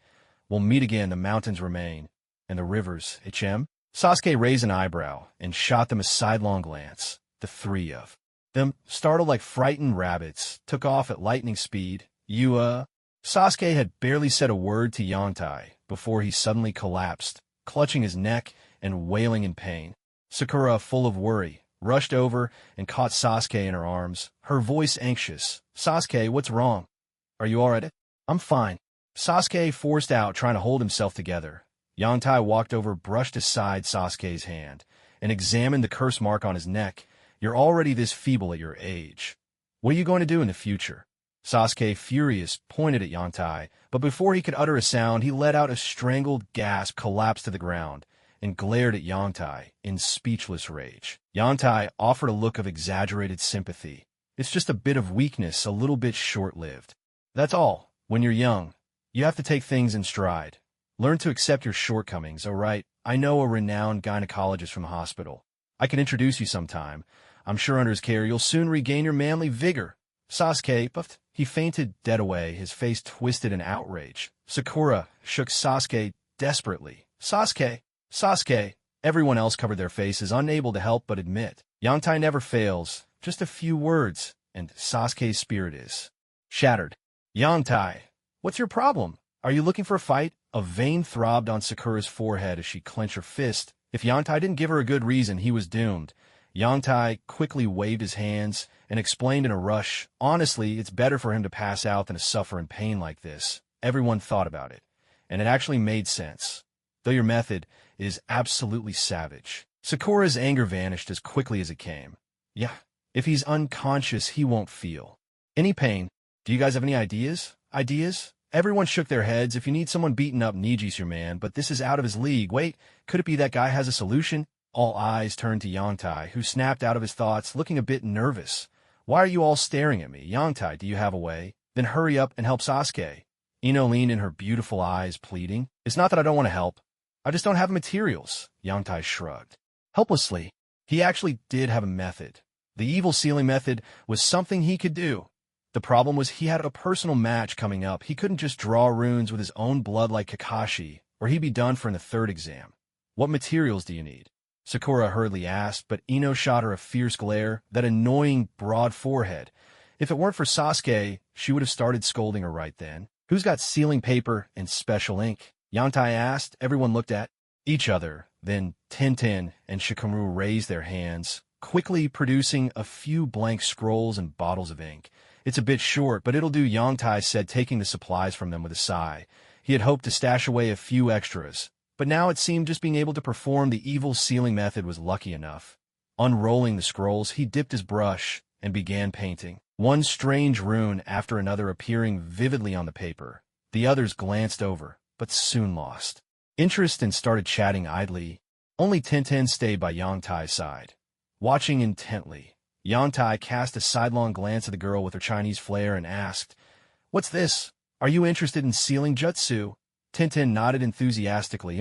We'll meet again, the mountains remain. And the rivers, HM? Sasuke raised an eyebrow and shot them a sidelong glance. The three of them, startled like frightened rabbits, took off at lightning speed. Sasuke had barely said a word to Yangtai before he suddenly collapsed, clutching his neck and wailing in pain. Sakura, full of worry, rushed over and caught Sasuke in her arms, her voice anxious. Sasuke, what's wrong? Are you all right? I'm fine. Sasuke forced out, trying to hold himself together. Yangtai walked over, brushed aside Sasuke's hand, and examined the curse mark on his neck. You're already this feeble at your age. What are you going to do in the future? Sasuke, furious, pointed at Yangtai, but before he could utter a sound, he let out a strangled gasp, collapsed to the ground, and glared at Yangtai in speechless rage. Yangtai offered a look of exaggerated sympathy. It's just a bit of weakness, a little bit short-lived. That's all. When you're young, you have to take things in stride. Learn to accept your shortcomings, all right? I know a renowned gynecologist from the hospital. I can introduce you sometime. I'm sure under his care you'll soon regain your manly vigor. Sasuke puffed. He fainted dead away, his face twisted in outrage. Sakura shook Sasuke desperately. Sasuke. Everyone else covered their faces, unable to help but admit. Yangtai never fails. Just a few words, and Sasuke's spirit is shattered. Yangtai, what's your problem? Are you looking for a fight? A vein throbbed on Sakura's forehead as she clenched her fist. If Yangtai didn't give her a good reason, he was doomed. Yangtai quickly waved his hands and explained in a rush, honestly, it's better for him to pass out than to suffer in pain like this. Everyone thought about it, and it actually made sense. Though your method is absolutely savage. Sakura's anger vanished as quickly as it came. Yeah, if he's unconscious, he won't feel any pain. Do you guys have any ideas? Everyone shook their heads. If you need someone beaten up, Niji's your man, but this is out of his league. Wait, could it be that guy has a solution? All eyes turned to Yangtai, who snapped out of his thoughts, looking a bit nervous. Why are you all staring at me? Yangtai, do you have a way? Then hurry up and help Sasuke. Ino leaned in, her beautiful eyes, pleading. It's not that I don't want to help. I just don't have materials. Yangtai shrugged helplessly. He actually did have a method. The evil sealing method was something he could do. The problem was he had a personal match coming up. He couldn't just draw runes with his own blood like Kakashi, or he'd be done for in the third exam. What materials do you need? Sakura hurriedly asked, but Ino shot her a fierce glare, that annoying broad forehead. If it weren't for Sasuke, she would have started scolding her right then. Who's got sealing paper and special ink? Yangtai asked. Everyone looked at each other. Then Tintin and Shikamaru raised their hands, quickly producing a few blank scrolls and bottles of ink. It's a bit short, but it'll do, Yangtai said, taking the supplies from them with a sigh. He had hoped to stash away a few extras, but now it seemed just being able to perform the evil sealing method was lucky enough. Unrolling the scrolls, he dipped his brush and began painting, one strange rune after another appearing vividly on the paper. The others glanced over, but soon lost interest and started chatting idly. Only Tintin stayed by Yangtai's side, watching intently. Yangtai cast a sidelong glance at the girl with her Chinese flair and asked, "What's this? Are you interested in sealing jutsu?" Tintin nodded enthusiastically.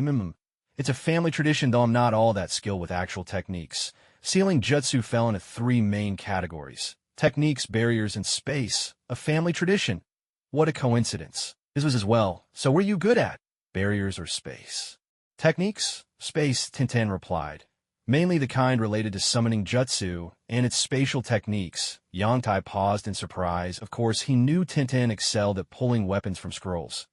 It's a family tradition, though I'm not all that skilled with actual techniques. Sealing jutsu fell into three main categories: techniques, barriers, and space. A family tradition. What a coincidence. This was as well. So what are you good at? Barriers or space? Techniques? Space, Tintin replied. mainly the kind related to summoning jutsu and its spatial techniques. Yongtai paused in surprise. Of course, he knew Tintin excelled at pulling weapons from scrolls.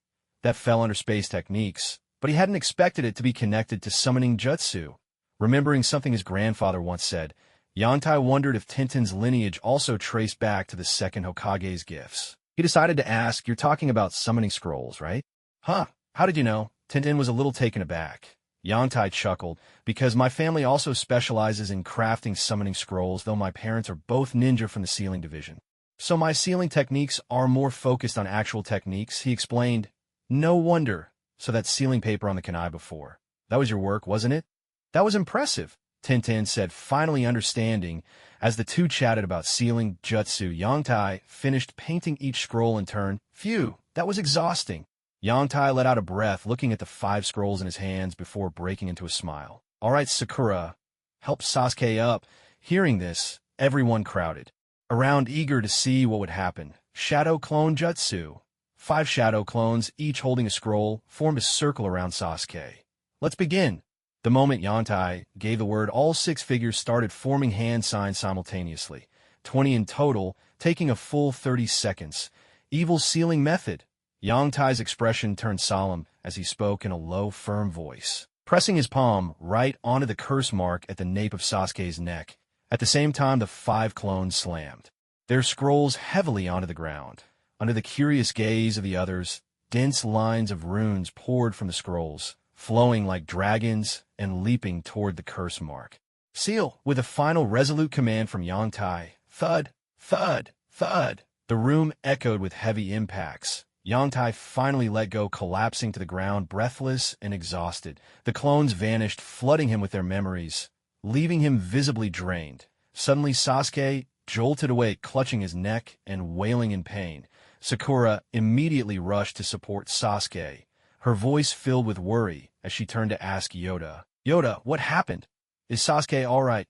That fell under space techniques, but he hadn't expected it to be connected to summoning jutsu. Remembering something his grandfather once said, Yongtai wondered if Tintin's lineage also traced back to the second Hokage's gifts. He decided to ask, "You're talking about summoning scrolls, right?" "Huh, how did you know?" Tintin was a little taken aback. Yongtai chuckled, "Because my family also specializes in crafting summoning scrolls, though my parents are both ninja from the sealing division. So my sealing techniques are more focused on actual techniques," he explained. "No wonder. So that sealing paper on the kunai before. That was your work, wasn't it?" "That was impressive," Tintin said, finally understanding. As the two chatted about sealing jutsu, Yongtai finished painting each scroll in turn. "Phew, that was exhausting." Yongtai let out a breath, looking at the 5 scrolls in his hands before breaking into a smile. "All right, Sakura, help Sasuke up." Hearing this, everyone crowded around, eager to see what would happen. Shadow clone jutsu. 5 shadow clones, each holding a scroll, formed a circle around Sasuke. "Let's begin." The moment Yongtai gave the word, all 6 figures started forming hand signs simultaneously. 20 in total, taking a full 30 seconds. Evil sealing method. Yongtai's expression turned solemn as he spoke in a low, firm voice, pressing his palm right onto the curse mark at the nape of Sasuke's neck. At the same time, the 5 clones slammed their scrolls heavily onto the ground. Under the curious gaze of the others, dense lines of runes poured from the scrolls, flowing like dragons and leaping toward the curse mark. "Seal!" With a final resolute command from Yongtai. Thud, thud, thud. The room echoed with heavy impacts. Yongtai finally let go, collapsing to the ground, breathless and exhausted. The clones vanished, flooding him with their memories, leaving him visibly drained. Suddenly, Sasuke jolted awake, clutching his neck and wailing in pain. Sakura immediately rushed to support Sasuke, her voice filled with worry as she turned to ask Yoda, "Yoda, what happened? Is Sasuke all right?"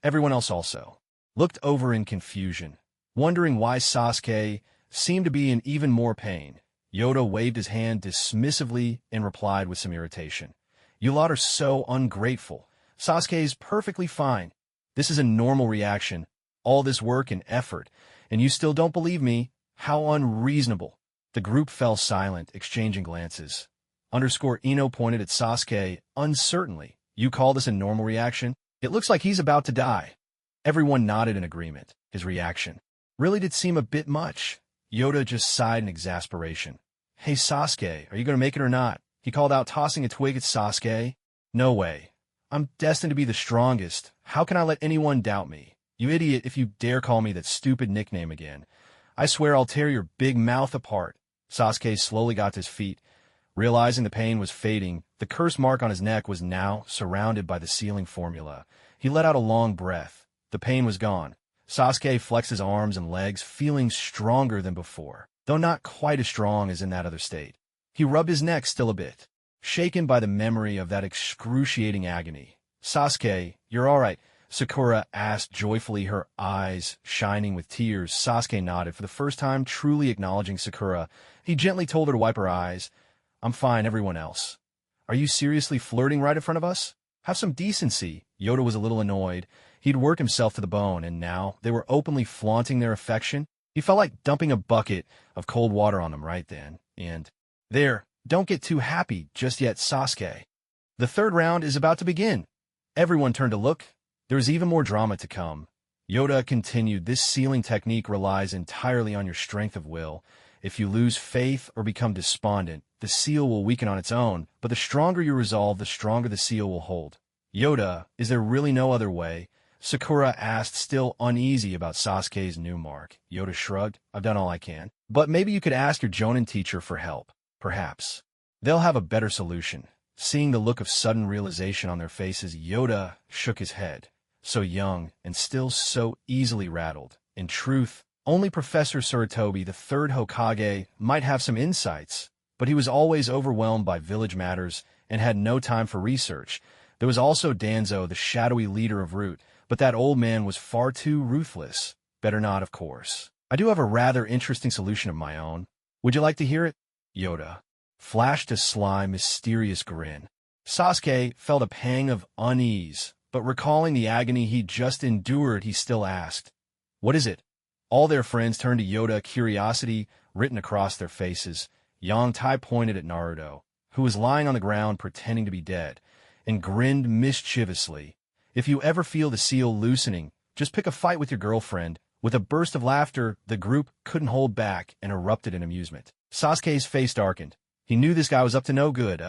Everyone else also looked over in confusion, wondering why Sasuke seemed to be in even more pain. Yoda waved his hand dismissively and replied with some irritation, "You lot are so ungrateful. Sasuke's perfectly fine. This is a normal reaction. All this work and effort, and you still don't believe me? How unreasonable." The group fell silent, exchanging glances. Ino pointed at Sasuke uncertainly. "You call this a normal reaction? It looks like he's about to die." Everyone nodded in agreement. His reaction really did seem a bit much. Yoda just sighed in exasperation. "Hey Sasuke, are you going to make it or not?" he called out, tossing a twig at Sasuke. "No way. I'm destined to be the strongest. How can I let anyone doubt me? You idiot, if you dare call me that stupid nickname again, I swear I'll tear your big mouth apart." Sasuke slowly got to his feet. Realizing the pain was fading, the curse mark on his neck was now surrounded by the sealing formula. He let out a long breath. The pain was gone. Sasuke flexed his arms and legs, feeling stronger than before, though not quite as strong as in that other state. He rubbed his neck still a bit, shaken by the memory of that excruciating agony. "Sasuke, you're all right?" Sakura asked joyfully, her eyes shining with tears. Sasuke nodded, for the first time truly acknowledging Sakura. He gently told her to wipe her eyes. "I'm fine, everyone else." "Are you seriously flirting right in front of us? Have some decency." Yoda was a little annoyed. He'd worked himself to the bone, and now they were openly flaunting their affection. He felt like dumping a bucket of cold water on them right then. And there, don't get too happy just yet, Sasuke. The 3rd round is about to begin. Everyone turned to look. There was even more drama to come. Yoda continued, "This sealing technique relies entirely on your strength of will. If you lose faith or become despondent, the seal will weaken on its own, but the stronger your resolve, the stronger the seal will hold." "Yoda, is there really no other way?" Sakura asked, still uneasy about Sasuke's new mark. Yoda shrugged. "I've done all I can. But maybe you could ask your Jonin teacher for help. Perhaps they'll have a better solution." Seeing the look of sudden realization on their faces, Yoda shook his head. So young and still so easily rattled. In truth, only Professor Tsuratobi, the 3rd Hokage, might have some insights, but he was always overwhelmed by village matters and had no time for research. There was also Danzo, the shadowy leader of Root, but that old man was far too ruthless. Better not, of course. "I do have a rather interesting solution of my own. Would you like to hear it?" Yoda flashed a sly, mysterious grin. Sasuke felt a pang of unease, but recalling the agony he'd just endured, he still asked, "What is it?" All their friends turned to Yoda, curiosity written across their faces. Yang Tai pointed at Naruto, who was lying on the ground pretending to be dead, and grinned mischievously. "If you ever feel the seal loosening, just pick a fight with your girlfriend." With a burst of laughter, the group couldn't hold back and erupted in amusement. Sasuke's face darkened. He knew this guy was up to no good.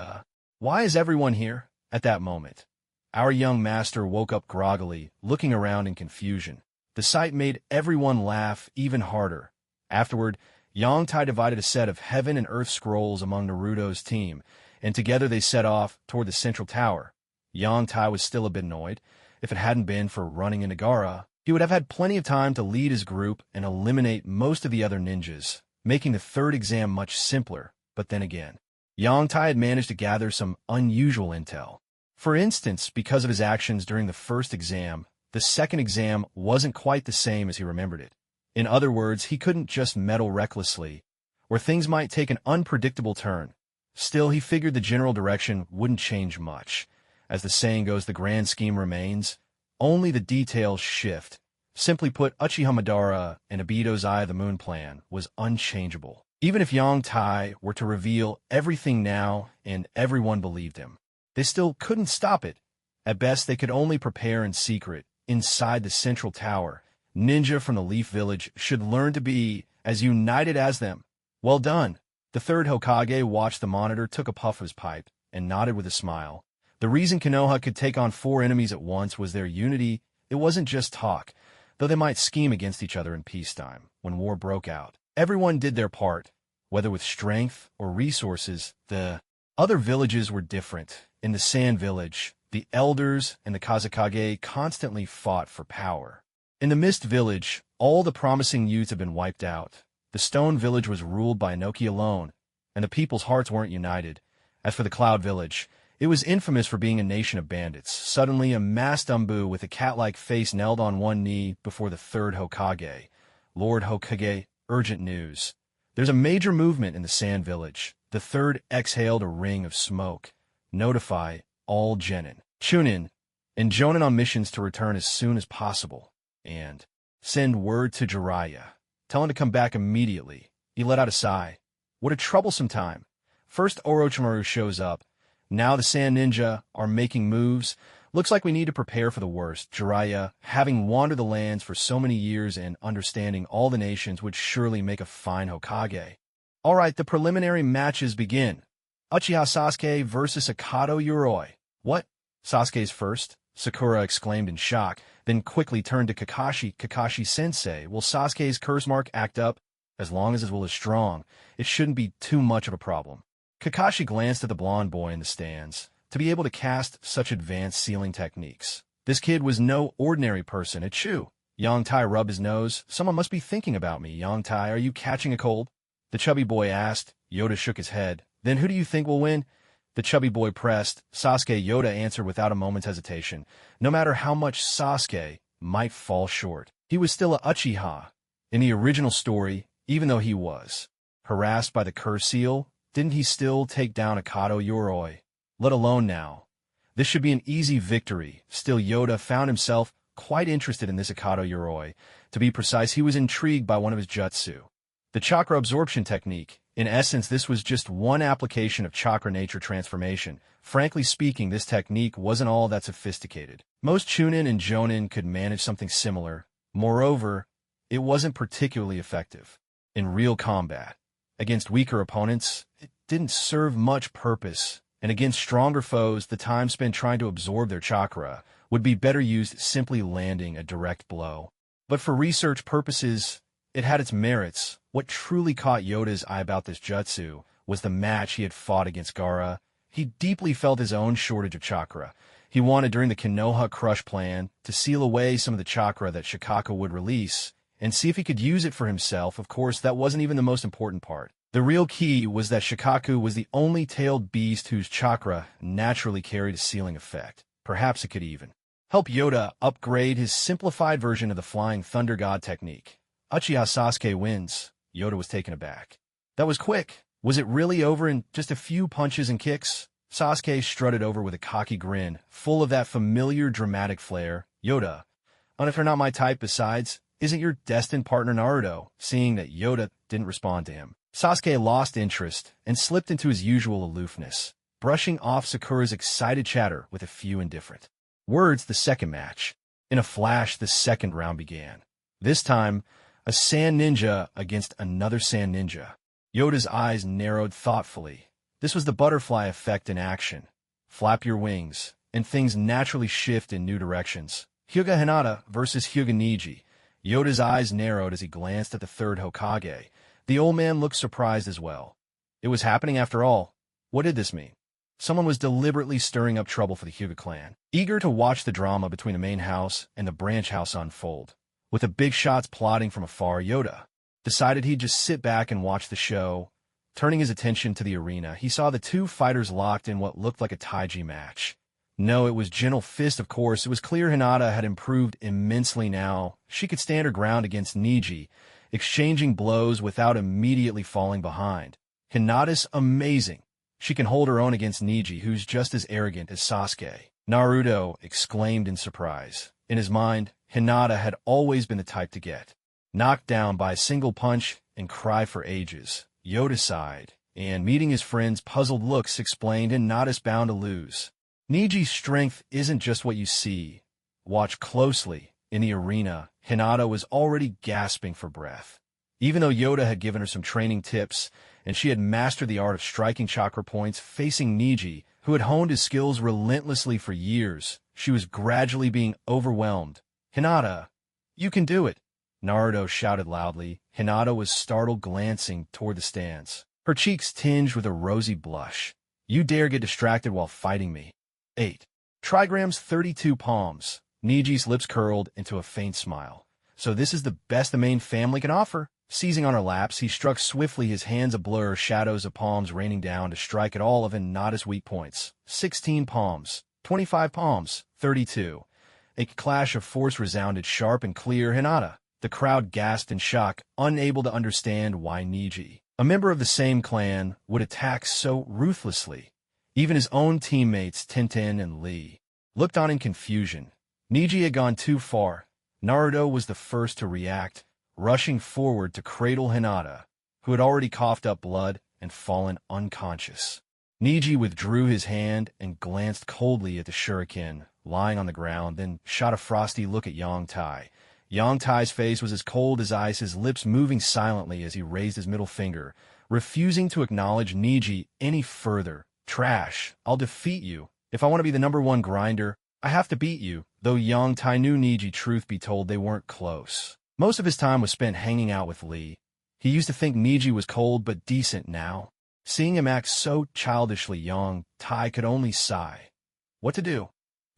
Why is everyone here? At that moment, our young master woke up groggily, looking around in confusion. The sight made everyone laugh even harder. Afterward, Yang Tai divided a set of heaven and earth scrolls among Naruto's team, and together they set off toward the central tower. Yang Tai was still a bit annoyed. If it hadn't been for running into Gaara, he would have had plenty of time to lead his group and eliminate most of the other ninjas, making the third exam much simpler. But then again, Yang Tai had managed to gather some unusual intel. For instance, because of his actions during the first exam, the second exam wasn't quite the same as he remembered it. In other words, he couldn't just meddle recklessly, or things might take an unpredictable turn. Still, he figured the general direction wouldn't change much. As the saying goes, the grand scheme remains. Only the details shift. Simply put, Uchiha Madara and Obito's Eye of the Moon plan was unchangeable. Even if Yang Tai were to reveal everything now and everyone believed him, they still couldn't stop it. At best, they could only prepare in secret, inside the central tower. Ninja from the Leaf Village should learn to be as united as them. Well done. The third Hokage watched the monitor, took a puff of his pipe, and nodded with a smile. The reason Konoha could take on 4 enemies at once was their unity. It wasn't just talk, though they might scheme against each other in peacetime. When war broke out, everyone did their part, whether with strength or resources. The other villages were different. In the Sand Village, the elders and the Kazekage constantly fought for power. In the Mist Village, all the promising youth had been wiped out. The Stone Village was ruled by Inoki alone, and the people's hearts weren't united. As for the Cloud Village, it was infamous for being a nation of bandits. Suddenly, a masked Umbu with a cat-like face knelt on one knee before the third Hokage. "Lord Hokage, urgent news. There's a major movement in the Sand Village." The third exhaled a ring of smoke. "Notify all genin, chunin, and jonin on missions to return as soon as possible. And send word to Jiraiya. Tell him to come back immediately." He let out a sigh. What a troublesome time. First Orochimaru shows up. Now the Sand Ninja are making moves. Looks like we need to prepare for the worst. Jiraiya, having wandered the lands for so many years and understanding all the nations, would surely make a fine Hokage. All right, the preliminary matches begin. Uchiha Sasuke versus Akato Yoroi. What? Sasuke's first? Sakura exclaimed in shock, then quickly turned to Kakashi. "Kakashi-sensei, will Sasuke's curse mark act up? As long as his will is strong, it shouldn't be too much of a problem." Kakashi glanced at the blonde boy in the stands. To be able to cast such advanced sealing techniques, this kid was no ordinary person. Achoo! Yang Tai rubbed his nose. "Someone must be thinking about me. Yang Tai, are you catching a cold?" the chubby boy asked. Yoda shook his head. "Then who do you think will win?" the chubby boy pressed. "Sasuke," Yoda answered without a moment's hesitation. No matter how much Sasuke might fall short, he was still a Uchiha. In the original story, even though he was harassed by the curse seal, didn't he still take down Akato Yoroi? Let alone now. This should be an easy victory. Still, Yoda found himself quite interested in this Akato Yoroi. To be precise, he was intrigued by one of his jutsu, the chakra absorption technique. In essence, this was just one application of chakra nature transformation. Frankly speaking, this technique wasn't all that sophisticated. Most chunin and jonin could manage something similar. Moreover, it wasn't particularly effective in real combat. Against weaker opponents, it didn't serve much purpose, and against stronger foes, the time spent trying to absorb their chakra would be better used simply landing a direct blow. But for research purposes, it had its merits. What truly caught Yoda's eye about this jutsu was the match he had fought against Gaara. He deeply felt his own shortage of chakra. He wanted, during the Konoha Crush plan, to seal away some of the chakra that Shikaka would release, and see if he could use it for himself. Of course, that wasn't even the most important part. The real key was that Shikaku was the only tailed beast whose chakra naturally carried a sealing effect. Perhaps it could even help Yoda upgrade his simplified version of the Flying Thunder God technique. Uchiha Sasuke wins. Yoda was taken aback. That was quick. Was it really over in just a few punches and kicks? Sasuke strutted over with a cocky grin, full of that familiar dramatic flair. Yoda, and if you're not my type besides, isn't your destined partner Naruto? Seeing that Yoda didn't respond to him, Sasuke lost interest and slipped into his usual aloofness, brushing off Sakura's excited chatter with a few indifferent words. The second match. In a flash, the second round began. This time, a sand ninja against another sand ninja. Yoda's eyes narrowed thoughtfully. This was the butterfly effect in action. Flap your wings, and things naturally shift in new directions. Hyuga Hinata versus Hyuga Neji. Yoda's eyes narrowed as he glanced at the third Hokage. The old man looked surprised as well. It was happening after all. What did this mean? Someone was deliberately stirring up trouble for the Hyuga clan, eager to watch the drama between the main house and the branch house unfold. With the big shots plotting from afar, Yoda decided he'd just sit back and watch the show. Turning his attention to the arena, he saw the two fighters locked in what looked like a Taiji match. No, it was Gentle Fist, of course. It was clear Hinata had improved immensely now. She could stand her ground against Neji, exchanging blows without immediately falling behind. Hinata's amazing. She can hold her own against Neji, who's just as arrogant as Sasuke. Naruto exclaimed in surprise. In his mind, Hinata had always been the type to get knocked down by a single punch and cry for ages. Yoda sighed, and meeting his friend's puzzled looks, explained Hinata's bound to lose. Neji's strength isn't just what you see. Watch closely. In the arena, Hinata was already gasping for breath. Even though Yoda had given her some training tips, and she had mastered the art of striking chakra points, facing Neji, who had honed his skills relentlessly for years, she was gradually being overwhelmed. Hinata, you can do it! Naruto shouted loudly. Hinata was startled, glancing toward the stands, her cheeks tinged with a rosy blush. You dare get distracted while fighting me? 8. Trigrams 32 palms. Neji's lips curled into a faint smile. So this is the best the main family can offer? Seizing on her laps, he struck swiftly, his hands a blur, shadows of palms raining down to strike at all of Hinata's weak points. 16 palms, 25 palms, 32. A clash of force resounded sharp and clear. Hinata. The crowd gasped in shock, unable to understand why Neji, a member of the same clan, would attack so ruthlessly. Even his own teammates, Tenten and Lee, looked on in confusion. Neji had gone too far. Naruto was the first to react, rushing forward to cradle Hinata, who had already coughed up blood and fallen unconscious. Neji withdrew his hand and glanced coldly at the shuriken lying on the ground, then shot a frosty look at Yang Tai. Yang Tai's face was as cold as ice, his lips moving silently as he raised his middle finger, refusing to acknowledge Neji any further. Trash. I'll defeat you. If I want to be the #1 grinder, I have to beat you. Though Yang Tai knew Neji, truth be told, they weren't close. Most of his time was spent hanging out with Lee. He used to think Neji was cold but decent now. Seeing him act so childishly, Yang Tai could only sigh. What to do?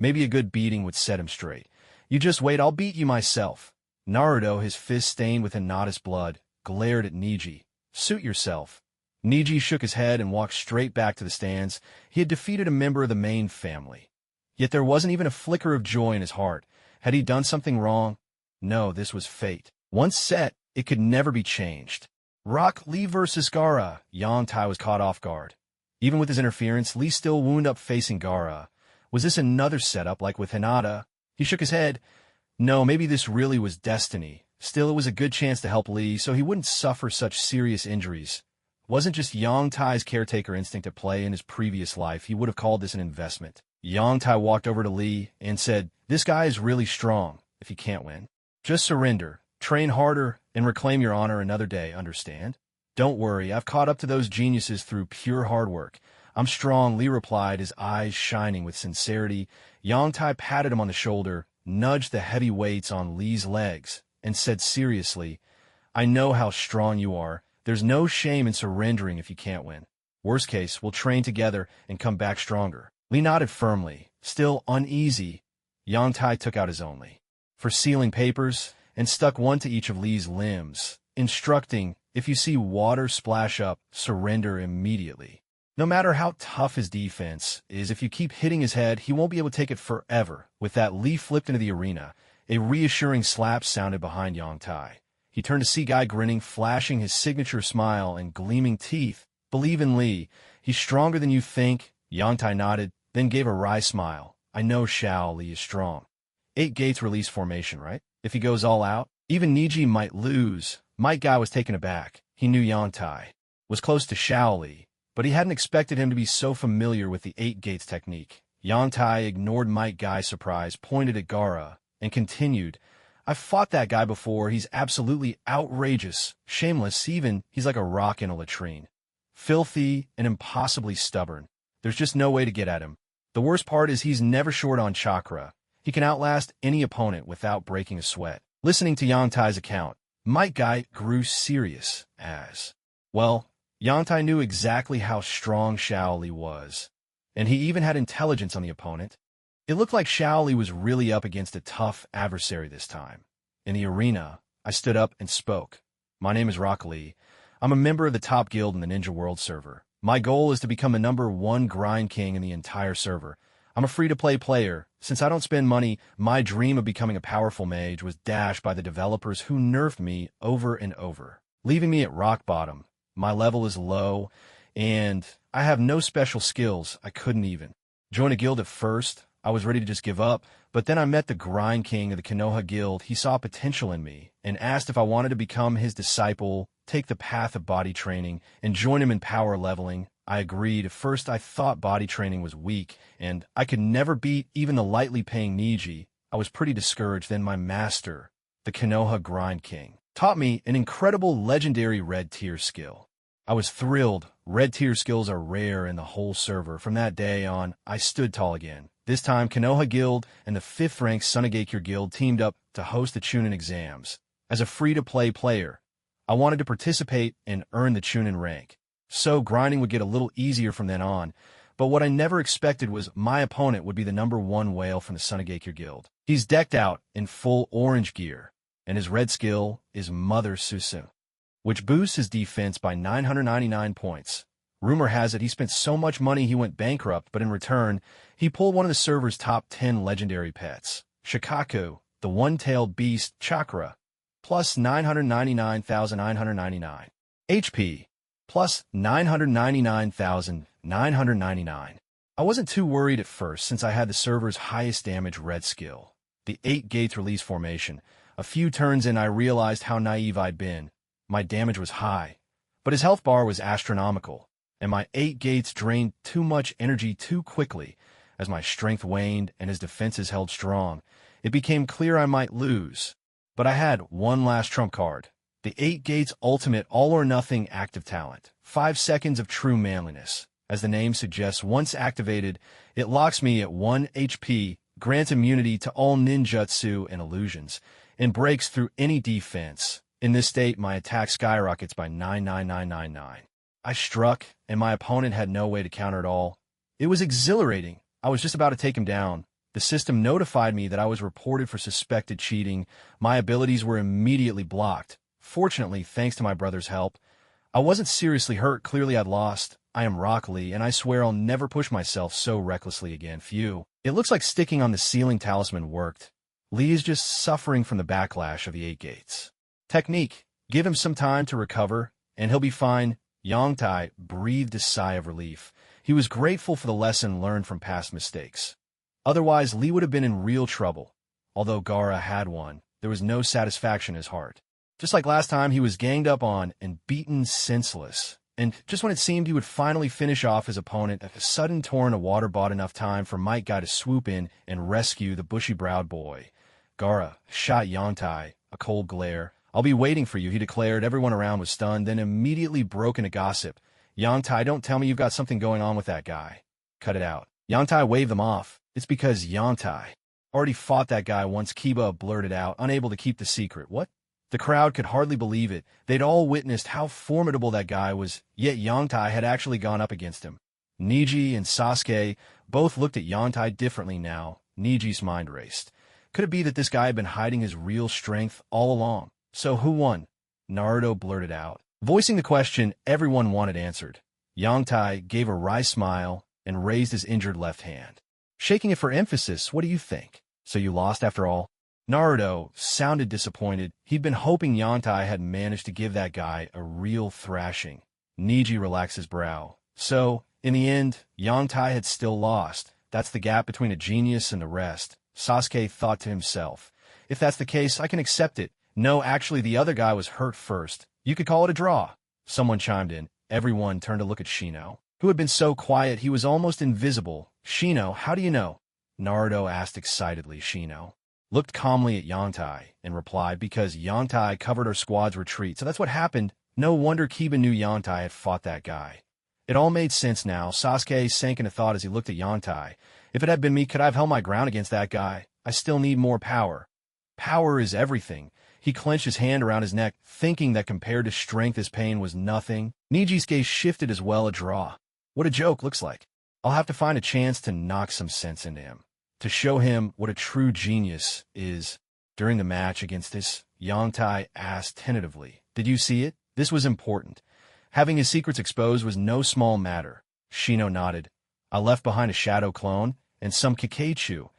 Maybe a good beating would set him straight. You just wait, I'll beat you myself. Naruto, his fist stained with Hinata's blood, glared at Neji. Suit yourself. Neji shook his head and walked straight back to the stands. He had defeated a member of the main family. Yet there wasn't even a flicker of joy in his heart. Had he done something wrong? No, this was fate. Once set, it could never be changed. Rock Lee versus Gaara. Yang Tai was caught off guard. Even with his interference, Lee still wound up facing Gaara. Was this another setup like with Hinata? He shook his head. No, maybe this really was destiny. Still, it was a good chance to help Lee, so he wouldn't suffer such serious injuries. Wasn't just Yang Tai's caretaker instinct at play in his previous life. He would have called this an investment. Yang Tai walked over to Lee and said, "This guy is really strong. If you can't win, just surrender, train harder, and reclaim your honor another day, understand? Don't worry, I've caught up to those geniuses through pure hard work. I'm strong," Lee replied, his eyes shining with sincerity. Yang Tai patted him on the shoulder, nudged the heavy weights on Lee's legs, and said seriously, "I know how strong you are. There's no shame in surrendering if you can't win. Worst case, we'll train together and come back stronger." Lee nodded firmly, still uneasy. Yang Tai took out his only for sealing papers and stuck one to each of Lee's limbs, instructing, "If you see water splash up, surrender immediately." No matter how tough his defense is, if you keep hitting his head, he won't be able to take it forever. With that, Lee flipped into the arena. A reassuring slap sounded behind Yang Tai. He turned to see Guy grinning, flashing his signature smile and gleaming teeth. "Believe in Lee. He's stronger than you think, Yangtai nodded, then gave a wry smile. I know Xiao Li is strong. 8 gates release formation, right? If he goes all out, even Niji might lose. Might Guy was taken aback. He knew Yangtai was close to Xiao Li, but he hadn't expected him to be so familiar with the 8 gates technique. Yangtai ignored Might Guy's surprise, pointed at Gaara, and continued, I've fought that guy before. He's absolutely outrageous, shameless, even he's like a rock in a latrine. Filthy and impossibly stubborn. There's just no way to get at him. The worst part is he's never short on chakra. He can outlast any opponent without breaking a sweat. Listening to Yangtai's account, Might Guy grew serious as, well, Yangtai knew exactly how strong Xiao Li was, and he even had intelligence on the opponent. It looked like Xiao Li was really up against a tough adversary this time. In the arena, I stood up and spoke. My name is Rock Lee. I'm a member of the top guild in the Ninja World server. My goal is to become the #1 grind king in the entire server. I'm a free-to-play player. Since I don't spend money, my dream of becoming a powerful mage was dashed by the developers who nerfed me over and over, leaving me at rock bottom. My level is low, and I have no special skills. I couldn't even join a guild at first. I was ready to just give up, but then I met the grind king of the Konoha guild. He saw potential in me and asked if I wanted to become his disciple, take the path of body training, and join him in power leveling. I agreed. At first, I thought body training was weak, and I could never beat even the lightly paying Niji. I was pretty discouraged. Then my master, the Konoha Grind King, taught me an incredible legendary red tier skill. I was thrilled. Red tier skills are rare in the whole server. From that day on, I stood tall again. This time, Konoha Guild and the 5th-ranked Tsunade Guild teamed up to host the Chunin exams. As a free-to-play player, I wanted to participate and earn the Chunin rank, so grinding would get a little easier from then on. But what I never expected was my opponent would be the #1 whale from the Tsunade Guild. He's decked out in full orange gear, and his red skill is manhwaresumen, which boosts his defense by 999 points. Rumor has it he spent so much money he went bankrupt, but in return, he pulled one of the server's top 10 legendary pets, Shikaku, the one-tailed beast Chakra, plus 999,999 HP, plus 999,999. I wasn't too worried at first since I had the server's highest damage red skill, the 8 gates release formation. A few turns in, I realized how naive I'd been. My damage was high, but his health bar was astronomical, and my 8 gates drained too much energy too quickly. As my strength waned and his defenses held strong, it became clear I might lose. But I had one last trump card, the 8 gates ultimate all-or-nothing active talent, 5 seconds of true manliness. As the name suggests, once activated, it locks me at 1 HP, grants immunity to all ninjutsu and illusions, and breaks through any defense. In this state, my attack skyrockets by 99999. I struck, and my opponent had no way to counter it all. It was exhilarating. I was just about to take him down. The system notified me that I was reported for suspected cheating. My abilities were immediately blocked. Fortunately, thanks to my brother's help, I wasn't seriously hurt. Clearly, I'd lost. I am Rock Lee, and I swear I'll never push myself so recklessly again. Phew. It looks like sticking on the sealing talisman worked. Lee is just suffering from the backlash of the 8 gates. Technique. Give him some time to recover, and he'll be fine. Yangtai breathed a sigh of relief. He was grateful for the lesson learned from past mistakes. Otherwise, Lee would have been in real trouble. Although Gaara had won, there was no satisfaction in his heart. Just like last time, he was ganged up on and beaten senseless. And just when it seemed he would finally finish off his opponent, a sudden torrent of water bought enough time for Might Guy to swoop in and rescue the bushy-browed boy. Gaara shot Yangtai a cold glare. I'll be waiting for you, he declared. Everyone around was stunned, then immediately broke into gossip. Yangtai, don't tell me you've got something going on with that guy. Cut it out. Yangtai waved them off. It's because Yangtai already fought that guy once, Kiba blurted out, unable to keep the secret. What? The crowd could hardly believe it. They'd all witnessed how formidable that guy was, yet Yangtai had actually gone up against him. Niji and Sasuke both looked at Yangtai differently now. Niji's mind raced. Could it be that this guy had been hiding his real strength all along? So who won? Naruto blurted out. Voicing the question everyone wanted answered, Yangtai gave a wry smile and raised his injured left hand, shaking it for emphasis. What do you think? So you lost after all? Naruto sounded disappointed. He'd been hoping Yangtai had managed to give that guy a real thrashing. Niji relaxed his brow. So, In the end, Yongtai had still lost. That's the gap between a genius and the rest. Sasuke thought to himself. If that's the case, I can accept it. No, actually, the other guy was hurt first. You could call it a draw. Someone chimed in. Everyone turned to look at Shino, who had been so quiet he was almost invisible. Shino, how do you know? Naruto asked excitedly. Shino looked calmly at Yongtai and replied, because Yongtai covered our squad's retreat, so that's what happened. No wonder Kiba knew Yongtai had fought that guy. It all made sense now. Sasuke sank into thought as he looked at Yongtai. If it had been me, could I have held my ground against that guy? I still need more power. Power is everything. He clenched his hand around his neck, thinking that compared to strength his pain was nothing. Niji's gaze shifted as well. A draw. What a joke looks like. I'll have to find a chance to knock some sense into him, to show him what a true genius is. During the match against this, Yongtai asked tentatively, did you see it? This was important. Having his secrets exposed was no small matter. Shino nodded. I left behind a shadow clone and some Kakachu.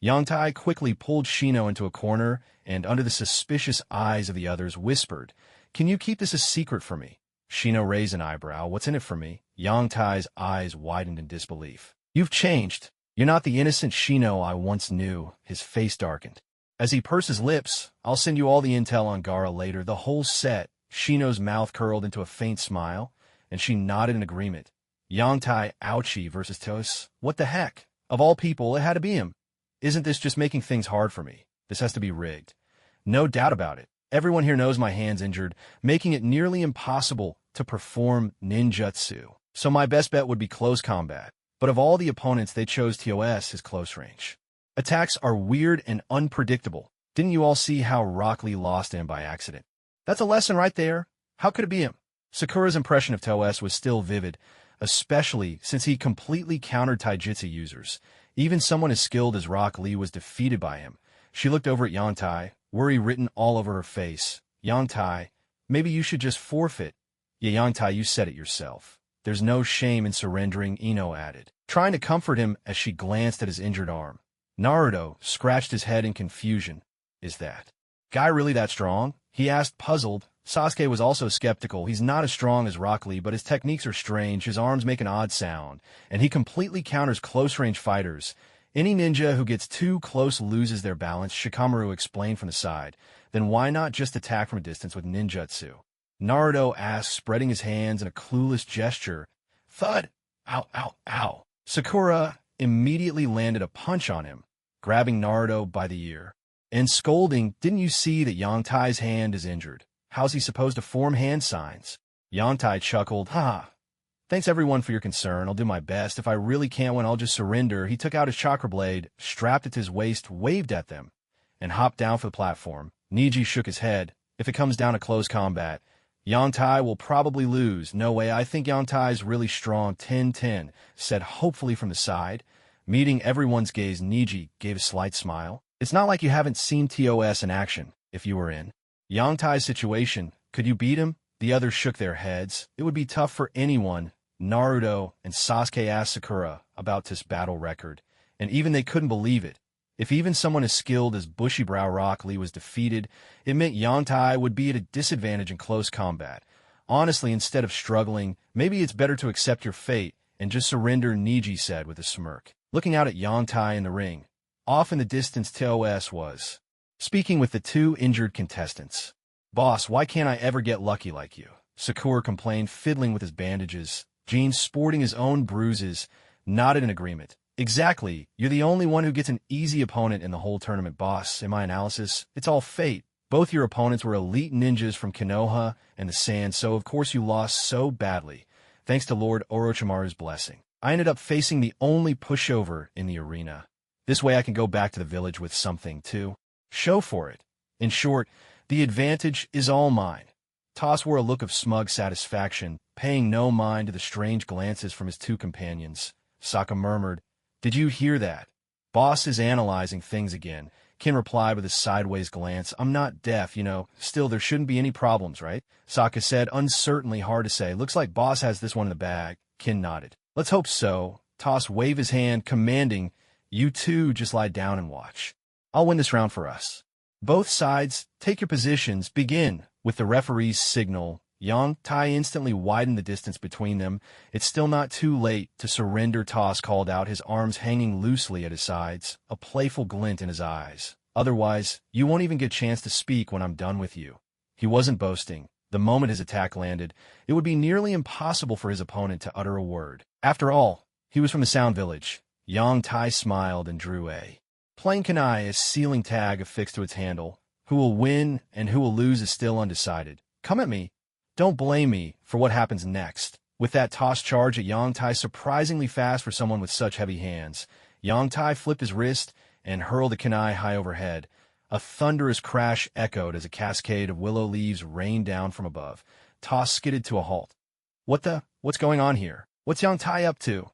Yongtai quickly pulled Shino into a corner and, under the suspicious eyes of the others, whispered, can you keep this a secret for me? Shino raised an eyebrow. What's in it for me? Yongtai's eyes widened in disbelief. You've changed. You're not the innocent Shino I once knew. His face darkened. As he pursed his lips, I'll send you all the intel on Gaara later, the whole set. Shino's mouth curled into a faint smile, and she nodded in agreement. Yongtai, ouchie versus Tos. What the heck? Of all people, it had to be him. Isn't this just making things hard for me? This has to be rigged. No doubt about it. Everyone here knows my hand's injured, making it nearly impossible to perform ninjutsu. So my best bet would be close combat. But of all the opponents, they chose TOS as close range. Attacks are weird and unpredictable. Didn't you all see how Rock Lee lost him by accident? That's a lesson right there. How could it be him? Sakura's impression of TOS was still vivid, especially since he completely countered taijutsu users. Even someone as skilled as Rock Lee was defeated by him. She looked over at Yongtai, worry written all over her face. Yongtai, maybe you should just forfeit. Yeah, Yongtai, you said it yourself. There's no shame in surrendering, Ino added, trying to comfort him as she glanced at his injured arm. Naruto scratched his head in confusion. Is that guy really that strong? He asked, puzzled. Sasuke was also skeptical. He's not as strong as Rock Lee, but his techniques are strange. His arms make an odd sound, and he completely counters close-range fighters. Any ninja who gets too close loses their balance, Shikamaru explained from the side. Then why not just attack from a distance with ninjutsu? Naruto asked, spreading his hands in a clueless gesture. Thud! Ow, ow, ow. Sakura immediately landed a punch on him, grabbing Naruto by the ear and scolding, didn't you see that Yongtai's hand is injured? How's he supposed to form hand signs? Yongtai chuckled. Ha! Thanks everyone for your concern. I'll do my best. If I really can't win, I'll just surrender. He took out his chakra blade, strapped it to his waist, waved at them, and hopped down for the platform. Niji shook his head. If it comes down to close combat, Yongtai will probably lose. No way, I think Yongtai's really strong. 10-10, said hopefully from the side. Meeting everyone's gaze, Niji gave a slight smile. It's not like you haven't seen TOS in action, if you were in Yongtai's situation. Could you beat him? The others shook their heads. It would be tough for anyone. Naruto and Sasuke asked Sakura about this battle record, and even they couldn't believe it. If even someone as skilled as Bushy-Brow Rock Lee was defeated, it meant Yongtai would be at a disadvantage in close combat. Honestly, instead of struggling, maybe it's better to accept your fate and just surrender, Niji said with a smirk, looking out at Yongtai in the ring. Off in the distance, TOS was speaking with the two injured contestants. Boss, why can't I ever get lucky like you? Sakura complained, fiddling with his bandages. Jean, sporting his own bruises, nodded in agreement. Exactly. You're the only one who gets an easy opponent in the whole tournament, boss. In my analysis, it's all fate. Both your opponents were elite ninjas from Konoha and the Sand, so of course you lost so badly. Thanks to Lord Orochimaru's blessing, I ended up facing the only pushover in the arena. This way I can go back to the village with something to show for it. In short, the advantage is all mine. Toss wore a look of smug satisfaction, paying no mind to the strange glances from his two companions. Sokka murmured, "Did you hear that? Boss is analyzing things again." Kin replied with a sideways glance. "I'm not deaf, you know. Still, there shouldn't be any problems, right?" Sokka said, uncertainly, hard to say. "Looks like Boss has this one in the bag." Kin nodded. "Let's hope so." Toss waved his hand, commanding, "You two just lie down and watch. I'll win this round for us. Both sides, take your positions. Begin." With the referee's signal, Yang Tai instantly widened the distance between them. It's still not too late to surrender, Toss called out, his arms hanging loosely at his sides, a playful glint in his eyes. Otherwise, you won't even get a chance to speak when I'm done with you. He wasn't boasting. The moment his attack landed, it would be nearly impossible for his opponent to utter a word. After all, he was from the Sound Village. Yang Tai smiled and drew a plain kunai, a sealing tag affixed to its handle. Who will win and who will lose is still undecided. Come at me. Don't blame me for what happens next. With that Toss charge at Yang Tai surprisingly fast for someone with such heavy hands, Yang Tai flipped his wrist and hurled the kunai high overhead. A thunderous crash echoed as a cascade of willow leaves rained down from above. Toss skidded to a halt. What's going on here? What's Yang Tai up to?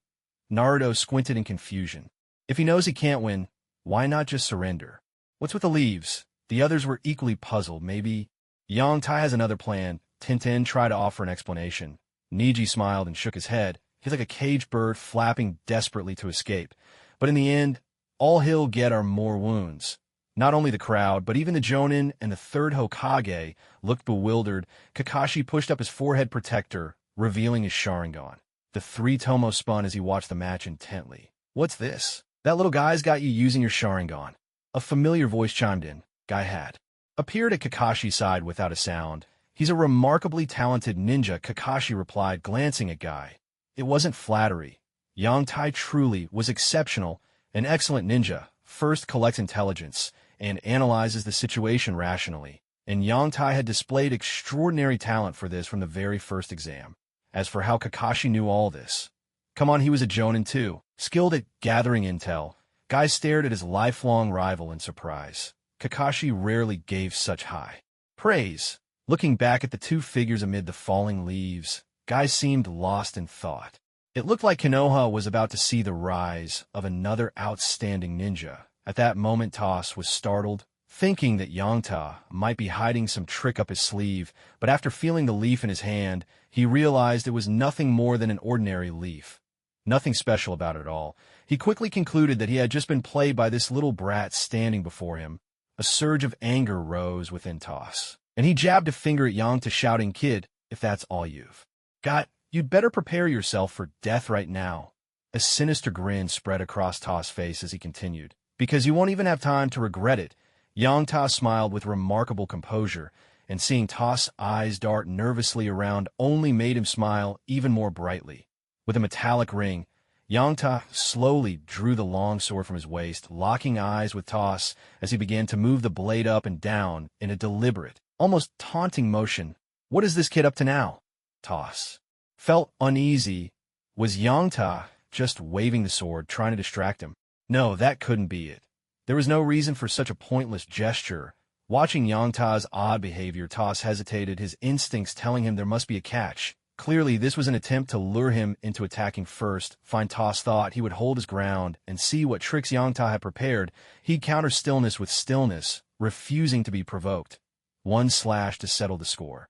Naruto squinted in confusion. If he knows he can't win, why not just surrender? What's with the leaves? The others were equally puzzled. Maybe Yang Tai has another plan. Tintin tried to offer an explanation. Niji smiled and shook his head. He's like a caged bird flapping desperately to escape. But in the end, all he'll get are more wounds. Not only the crowd, but even the Jonin and the third Hokage looked bewildered. Kakashi pushed up his forehead protector, revealing his Sharingan. The three Tomo spun as he watched the match intently. What's this? That little guy's got you using your Sharingan. A familiar voice chimed in. Guy had appeared at Kakashi's side without a sound. He's a remarkably talented ninja, Kakashi replied, glancing at Guy. It wasn't flattery. Yang Tai truly was exceptional, an excellent ninja. First collects intelligence and analyzes the situation rationally, and Yang Tai had displayed extraordinary talent for this from the very first exam. As for how Kakashi knew all this, come on, he was a Jonin too, skilled at gathering intel. Guy stared at his lifelong rival in surprise. Kakashi rarely gave such high praise. Looking back at the two figures amid the falling leaves, Guy seemed lost in thought. It looked like Konoha was about to see the rise of another outstanding ninja. At that moment, Toss was startled, thinking that Yang Tai might be hiding some trick up his sleeve, but after feeling the leaf in his hand, he realized it was nothing more than an ordinary leaf. Nothing special about it at all. He quickly concluded that he had just been played by this little brat standing before him. A surge of anger rose within Toss, and he jabbed a finger at Yang Tai, shouting, Kid, if that's all you've got, you'd better prepare yourself for death right now. A sinister grin spread across Toss' face as he continued. Because you won't even have time to regret it. Yang Tai smiled with remarkable composure, and seeing Toss' eyes dart nervously around only made him smile even more brightly. With a metallic ring, Yang Tai slowly drew the long sword from his waist, locking eyes with Toss as he began to move the blade up and down in a deliberate, almost taunting motion. What is this kid up to now? Toss felt uneasy. Was Yang Tai just waving the sword, trying to distract him? No, that couldn't be it. There was no reason for such a pointless gesture. Watching Yang Tai's odd behavior, Toss hesitated, his instincts telling him there must be a catch. Clearly, this was an attempt to lure him into attacking first. Fine, Toss thought he would hold his ground and see what tricks Yang Tai had prepared. He'd counter stillness with stillness, refusing to be provoked. One slash to settle the score.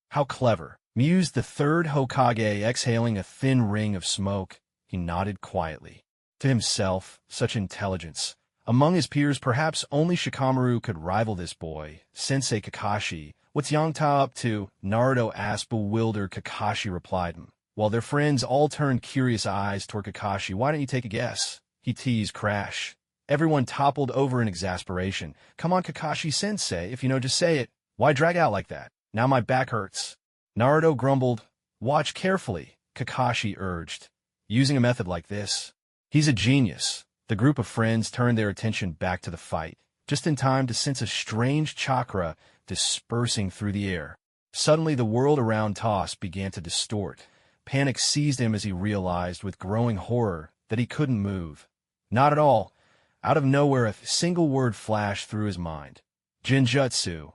How clever, mused the third Hokage, exhaling a thin ring of smoke. He nodded quietly. To himself, such intelligence. Among his peers, perhaps only Shikamaru could rival this boy. Sensei Kakashi, what's Yang Tai up to? Naruto asked, bewildered. Kakashi replied, while their friends all turned curious eyes toward Kakashi. Why don't you take a guess? He teased. Crash. Everyone toppled over in exasperation. Come on, Kakashi-sensei, if you know, just say it. Why drag out like that? Now my back hurts. Naruto grumbled. Watch carefully, Kakashi urged. Using a method like this, he's a genius. The group of friends turned their attention back to the fight, just in time to sense a strange chakra dispersing through the air. Suddenly, the world around Toss began to distort. Panic seized him as he realized with growing horror that he couldn't move. Not at all. Out of nowhere, a single word flashed through his mind. Genjutsu.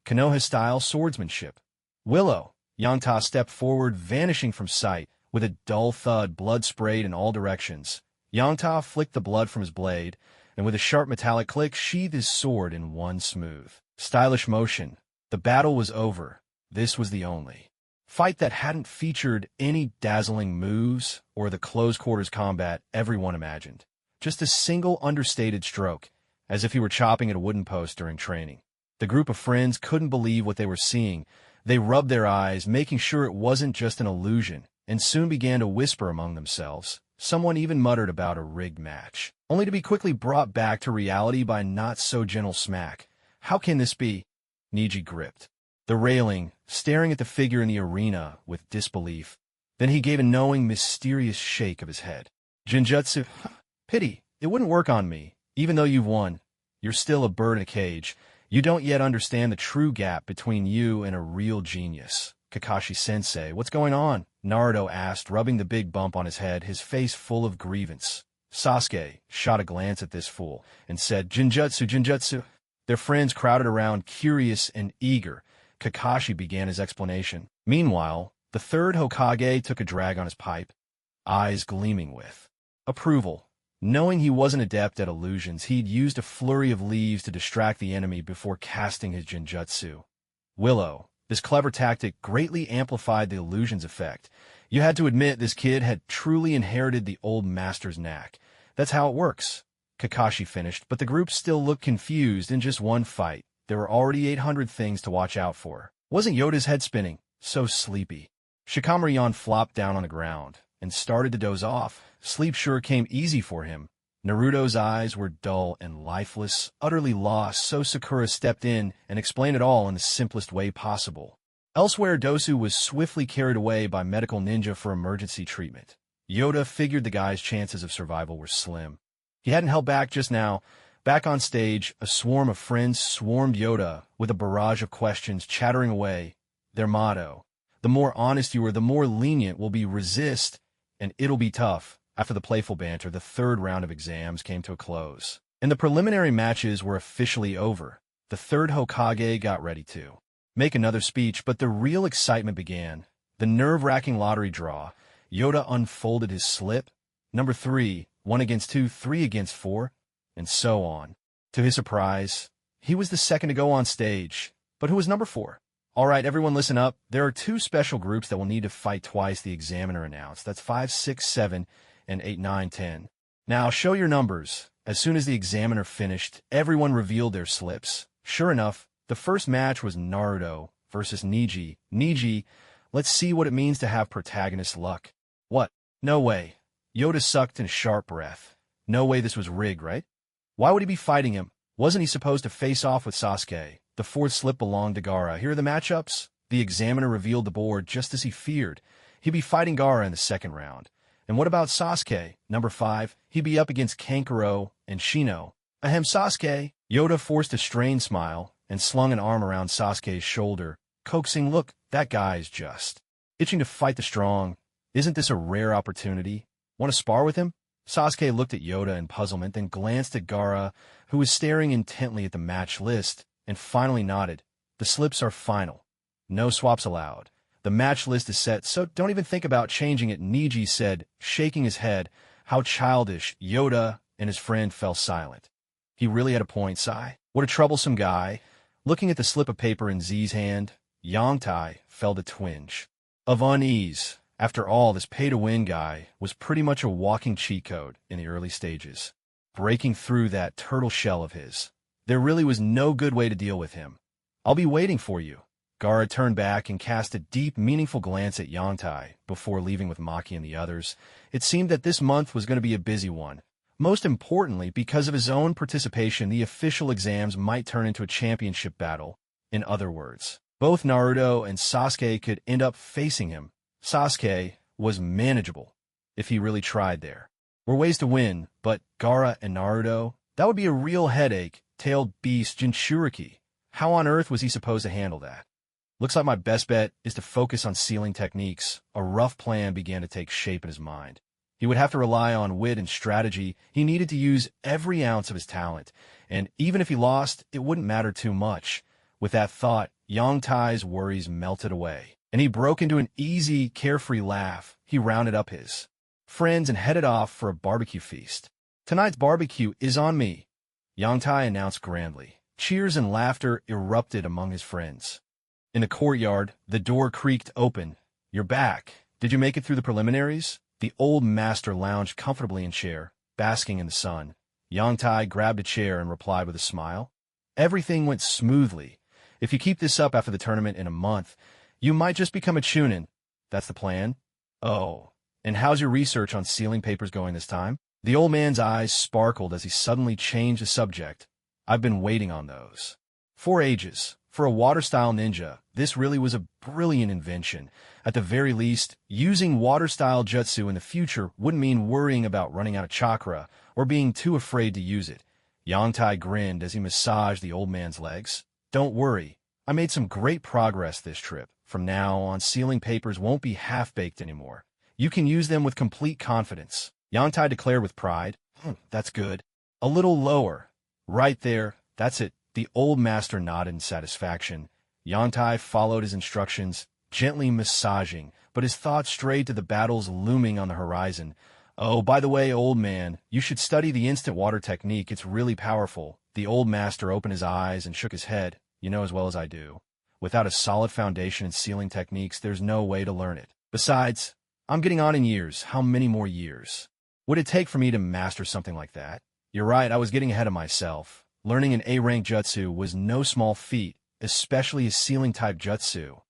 Konoha-style swordsmanship. Willow. Yang Tai stepped forward, vanishing from sight. With a dull thud, blood sprayed in all directions. Yang Tai flicked the blood from his blade, and with a sharp metallic click, sheathed his sword in one smooth, stylish motion. The battle was over. This was the only fight that hadn't featured any dazzling moves or the close-quarters combat everyone imagined. Just a single understated stroke, as if he were chopping at a wooden post during training. The group of friends couldn't believe what they were seeing. They rubbed their eyes, making sure it wasn't just an illusion, and soon began to whisper among themselves. Someone even muttered about a rigged match, only to be quickly brought back to reality by a not-so-gentle smack. How can this be? Neji gripped the railing, staring at the figure in the arena with disbelief. Then he gave a knowing, mysterious shake of his head. Genjutsu? Pity. It wouldn't work on me. Even though you've won, you're still a bird in a cage. You don't yet understand the true gap between you and a real genius. Kakashi-sensei, what's going on? Naruto asked, rubbing the big bump on his head, his face full of grievance. Sasuke shot a glance at this fool and said, Genjutsu, Genjutsu. Their friends crowded around, curious and eager. Kakashi began his explanation. Meanwhile, the third Hokage took a drag on his pipe, eyes gleaming with approval. Knowing he wasn't adept at illusions, he'd used a flurry of leaves to distract the enemy before casting his Genjutsu. Willow. This clever tactic greatly amplified the illusion's effect. You had to admit this kid had truly inherited the old master's knack. That's how it works. Kakashi finished, but the group still looked confused. In just one fight, there were already 800 things to watch out for. Wasn't Yoda's head spinning? So sleepy. Shikamaru yawned, flopped down on the ground, and started to doze off. Sleep sure came easy for him. Naruto's eyes were dull and lifeless, utterly lost, so Sakura stepped in and explained it all in the simplest way possible. Elsewhere, Dosu was swiftly carried away by medical ninja for emergency treatment. Yoda figured the guy's chances of survival were slim. He hadn't held back just now. Back on stage, a swarm of friends swarmed Yoda with a barrage of questions chattering away. Their motto: the more honest you are, the more lenient will be. Resist, and it'll be tough. After the playful banter, the third round of exams came to a close, and the preliminary matches were officially over. The third Hokage got ready to make another speech, but the real excitement began. The nerve-wracking lottery draw. Yoda unfolded his slip. Number 3, 1 against 2, 3 against 4, and so on. To his surprise, he was the second to go on stage. But who was number 4? All right, everyone listen up. There are 2 special groups that will need to fight twice, the examiner announced. That's 5, 6, 7, and 8, 9, 10. Now, show your numbers. As soon as the examiner finished, everyone revealed their slips. Sure enough, the first match was Naruto versus Neji. Neji, let's see what it means to have protagonist luck. What? No way. Yoda sucked in a sharp breath. No way this was rigged, right? Why would he be fighting him? Wasn't he supposed to face off with Sasuke? The fourth slip belonged to Gaara. Here are the matchups. The examiner revealed the board just as he feared. He'd be fighting Gaara in the second round. And what about Sasuke? Number 5, he'd be up against Kankuro and Shino. Ahem, Sasuke. Yoda forced a strained smile and slung an arm around Sasuke's shoulder, coaxing, look, that guy's just itching to fight the strong. Isn't this a rare opportunity? Want to spar with him? Sasuke looked at Yoda in puzzlement, then glanced at Gaara, who was staring intently at the match list, and finally nodded. The slips are final. No swaps allowed. The match list is set, so don't even think about changing it, Neji said, shaking his head. How childish. Yoda and his friend fell silent. He really had a point, Sai. What a troublesome guy. Looking at the slip of paper in Z's hand, Yangtai felt a twinge of unease. After all, this pay-to-win guy was pretty much a walking cheat code in the early stages. Breaking through that turtle shell of his, there really was no good way to deal with him. I'll be waiting for you. Gaara turned back and cast a deep, meaningful glance at Yangtai before leaving with Maki and the others. It seemed that this month was going to be a busy one. Most importantly, because of his own participation, the official exams might turn into a championship battle. In other words, both Naruto and Sasuke could end up facing him. Sasuke was manageable if he really tried. There were ways to win, but Gaara and Naruto, that would be a real headache. Tailed beast Jinchuriki. How on earth was he supposed to handle that? Looks like my best bet is to focus on sealing techniques. A rough plan began to take shape in his mind. He would have to rely on wit and strategy. He needed to use every ounce of his talent, and even if he lost, it wouldn't matter too much. With that thought, Yangtai's worries melted away, and he broke into an easy, carefree laugh. He rounded up his friends and headed off for a barbecue feast. Tonight's barbecue is on me, Yangtai announced grandly. Cheers and laughter erupted among his friends. In the courtyard, the door creaked open. You're back. Did you make it through the preliminaries? The old master lounged comfortably in a chair, basking in the sun. Yangtai grabbed a chair and replied with a smile. Everything went smoothly. If you keep this up after the tournament in a month, you might just become a chunin. That's the plan? Oh, and how's your research on sealing papers going this time? The old man's eyes sparkled as he suddenly changed the subject. I've been waiting on those. For ages. For a water-style ninja, this really was a brilliant invention. At the very least, using water-style jutsu in the future wouldn't mean worrying about running out of chakra or being too afraid to use it. Yangtai grinned as he massaged the old man's legs. Don't worry, I made some great progress this trip. From now on, sealing papers won't be half-baked anymore. You can use them with complete confidence. Yangtai declared with pride. That's good. A little lower. Right there, that's it. The old master nodded in satisfaction. Yangtai followed his instructions, gently massaging, but his thoughts strayed to the battles looming on the horizon. Oh, by the way, old man, you should study the instant water technique. It's really powerful. The old master opened his eyes and shook his head. You know as well as I do. Without a solid foundation in sealing techniques, there's no way to learn it. Besides, I'm getting on in years. How many more years would it take for me to master something like that? You're right, I was getting ahead of myself. Learning an A-rank jutsu was no small feat, especially a sealing-type jutsu.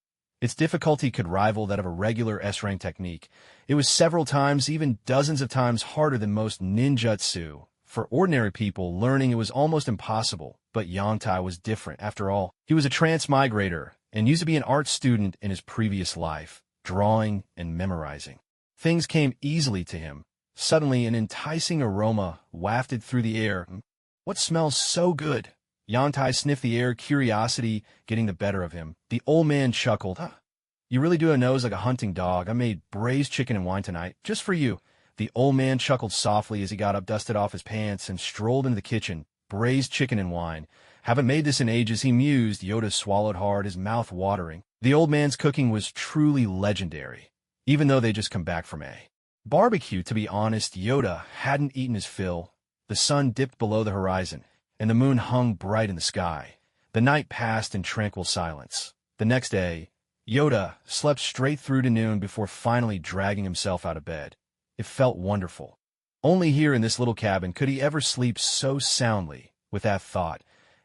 Its difficulty could rival that of a regular S-rank technique. It was several times, even dozens of times harder than most ninjutsu. For ordinary people, learning it was almost impossible. But Yangtai was different. After all, he was a transmigrator and used to be an art student in his previous life, drawing and memorizing. Things came easily to him. Suddenly, an enticing aroma wafted through the air. What smells so good? Yangtai sniffed the air, curiosity getting the better of him. The old man chuckled. You really do have a nose like a hunting dog. I made braised chicken and wine tonight, just for you. The old man chuckled softly as he got up, dusted off his pants, and strolled into the kitchen. Braised chicken and wine. Haven't made this in ages, he mused. Yoda swallowed hard, his mouth watering. The old man's cooking was truly legendary, even though they just come back from a barbecue. To be honest, Yoda hadn't eaten his fill. The sun dipped below the horizon, and the moon hung bright in the sky. The night passed in tranquil silence. The next day, Yoda slept straight through to noon before finally dragging himself out of bed. It felt wonderful. Only here in this little cabin could he ever sleep so soundly. With that thought,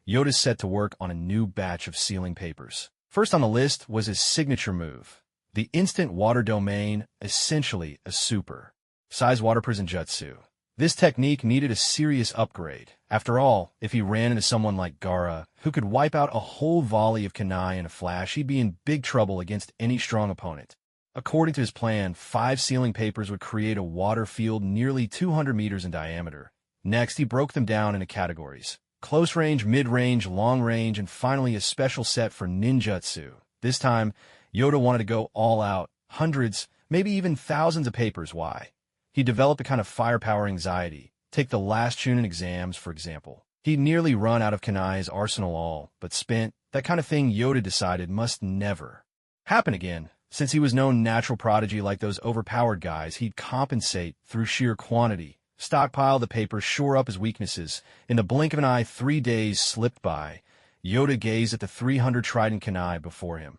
Yoda set to work on a new batch of sealing papers. First on the list was his signature move, the instant water domain, essentially a super size water prison jutsu. This technique needed a serious upgrade. After all, if he ran into someone like Gaara, who could wipe out a whole volley of kunai in a flash, he'd be in big trouble against any strong opponent. According to his plan, 5 sealing papers would create a water field nearly 200 meters in diameter. Next, he broke them down into categories: close range, mid-range, long range, and finally a special set for ninjutsu. This time, Yoda wanted to go all out. Hundreds, maybe even thousands of papers. Why? He developed a kind of firepower anxiety. Take the last Chunin exams, for example. He'd nearly run out of kunai's arsenal all, but spent. That kind of thing, Yoda decided, must never happen again. Since he was no natural prodigy like those overpowered guys, he'd compensate through sheer quantity. Stockpile the papers, shore up his weaknesses. In the blink of an eye, 3 days slipped by. Yoda gazed at the 300 trident kunai before him.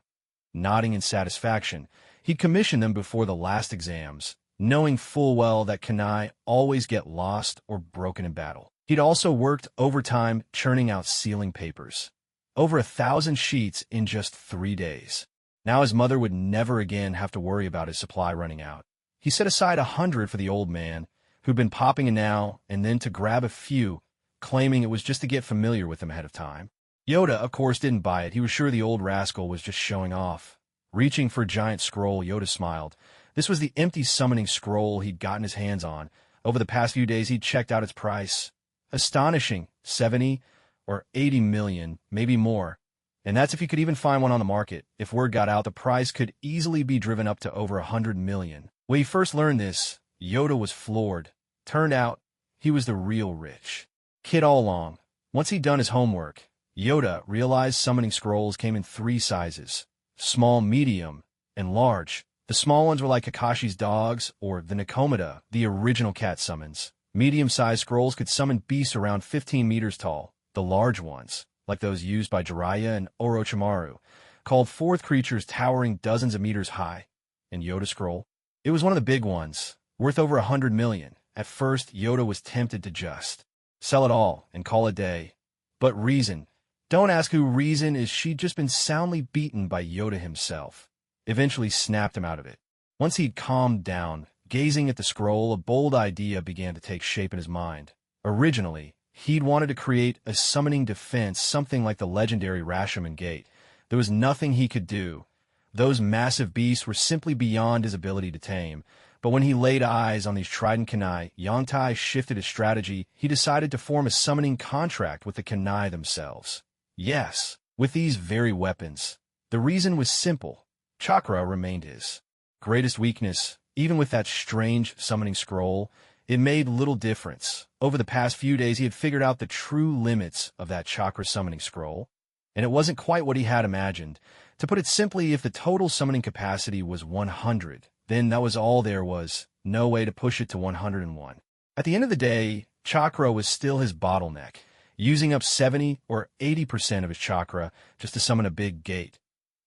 Nodding in satisfaction, he'd commissioned them before the last exams, knowing full well that kunai always get lost or broken in battle. He'd also worked overtime churning out sealing papers. Over 1,000 sheets in just 3 days. Now his mother would never again have to worry about his supply running out. He set aside 100 for the old man, who'd been popping in now and then to grab a few, claiming it was just to get familiar with him ahead of time. Yoda, of course, didn't buy it. He was sure the old rascal was just showing off. Reaching for a giant scroll, Yoda smiled. This was the empty summoning scroll he'd gotten his hands on. Over the past few days, he'd checked out its price. Astonishing. 70 or 80 million, maybe more. And that's if you could even find one on the market. If word got out, the price could easily be driven up to over 100 million. When he first learned this, Yoda was floored. Turned out, he was the real rich kid all along. Once he'd done his homework, Yoda realized summoning scrolls came in 3 sizes: small, medium, and large. The small ones were like Kakashi's dogs or the Nakomata, the original cat summons. Medium-sized scrolls could summon beasts around 15 meters tall. The large ones, like those used by Jiraiya and Orochimaru, called forth creatures towering dozens of meters high. And Yoda's scroll? It was one of the big ones, worth over 100 million. At first, Yoda was tempted to just sell it all and call it a day. But reason Don't ask who reason is she'd just been soundly beaten by Yoda himself. Eventually snapped him out of it. Once he'd calmed down, gazing at the scroll, a bold idea began to take shape in his mind. Originally, he'd wanted to create a summoning defense, something like the legendary Rashomon Gate. There was nothing he could do. Those massive beasts were simply beyond his ability to tame. But when he laid eyes on these trident kunai, Yangtai shifted his strategy. He decided to form a summoning contract with the kunai themselves. Yes, with these very weapons. The reason was simple. Chakra remained his greatest weakness. Even with that strange summoning scroll, it made little difference. Over the past few days, he had figured out the true limits of that chakra summoning scroll, and it wasn't quite what he had imagined. To put it simply, if the total summoning capacity was 100, then that was all there was. No way to push it to 101. At the end of the day, chakra was still his bottleneck, using up 70 or 80% of his chakra just to summon a big gate.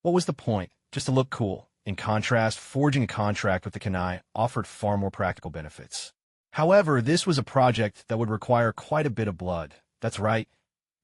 What was the point? Just to look cool. In contrast, forging a contract with the kunai offered far more practical benefits. However, this was a project that would require quite a bit of blood. That's right,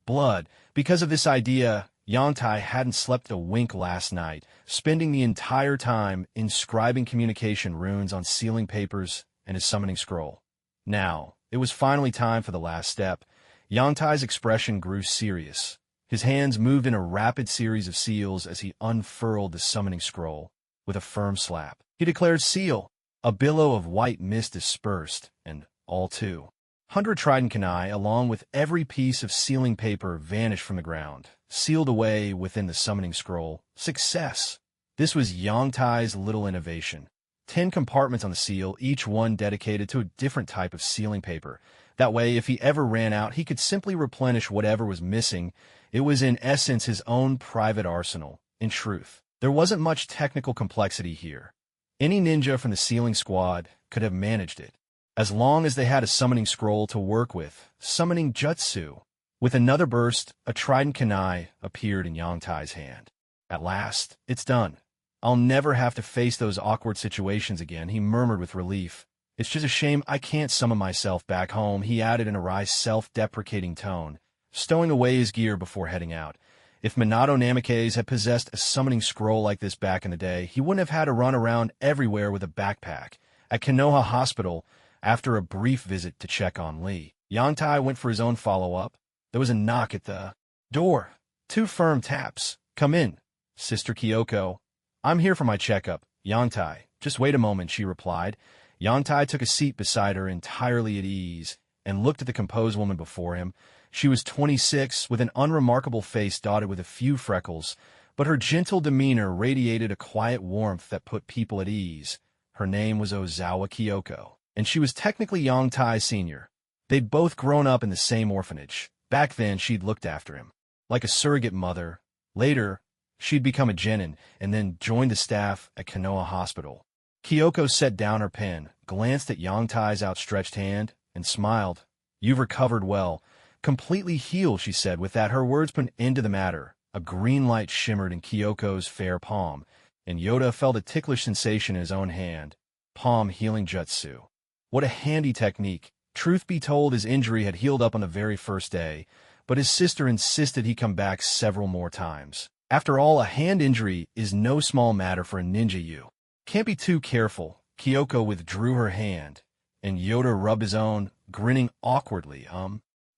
blood. Because of this idea, Yangtai hadn't slept a wink last night, spending the entire time inscribing communication runes on sealing papers and his summoning scroll. Now, it was finally time for the last step. Yangtai's expression grew serious. His hands moved in a rapid series of seals as he unfurled the summoning scroll. With a firm slap, he declared seal. A billow of white mist dispersed, and all 200 trident kunai, along with every piece of sealing paper, vanished from the ground, sealed away within the summoning scroll. Success! This was Yangtai's little innovation. 10 compartments on the seal, each one dedicated to a different type of sealing paper. That way, if he ever ran out, he could simply replenish whatever was missing. It was in essence his own private arsenal. In truth, there wasn't much technical complexity here. Any ninja from the sealing squad could have managed it, as long as they had a summoning scroll to work with. Summoning Jutsu. With another burst, a trident kunai appeared in Yangtai's hand. At last, it's done. I'll never have to face those awkward situations again, he murmured with relief. It's just a shame I can't summon myself back home, he added in a wry, self-deprecating tone, stowing away his gear before heading out. If Minato Namikaze had possessed a summoning scroll like this back in the day, he wouldn't have had to run around everywhere with a backpack. At Konoha Hospital, after a brief visit to check on Lee, Yangtai went for his own follow-up. There was a knock at the door. 2 firm taps. Come in, Sister Kyoko. I'm here for my checkup. Yangtai. Just wait a moment, she replied. Yangtai took a seat beside her, entirely at ease, and looked at the composed woman before him. She was 26, with an unremarkable face dotted with a few freckles, but her gentle demeanor radiated a quiet warmth that put people at ease. Her name was Ozawa Kyoko, and she was technically Yangtai Sr. They'd both grown up in the same orphanage. Back then, she'd looked after him, like a surrogate mother. Later, she'd become a genin, and then joined the staff at Konoha Hospital. Kyoko set down her pen, glanced at Yangtai's outstretched hand, and smiled. You've recovered well. Completely healed, she said. With that, her words put an end to the matter. A green light shimmered in Kyoko's fair palm, and Yoda felt a ticklish sensation in his own hand. Palm healing jutsu. What a handy technique. Truth be told, his injury had healed up on the very first day, but his sister insisted he come back several more times. After all, a hand injury is no small matter for a ninja. You can't be too careful. Kyoko withdrew her hand, and Yoda rubbed his own, grinning awkwardly.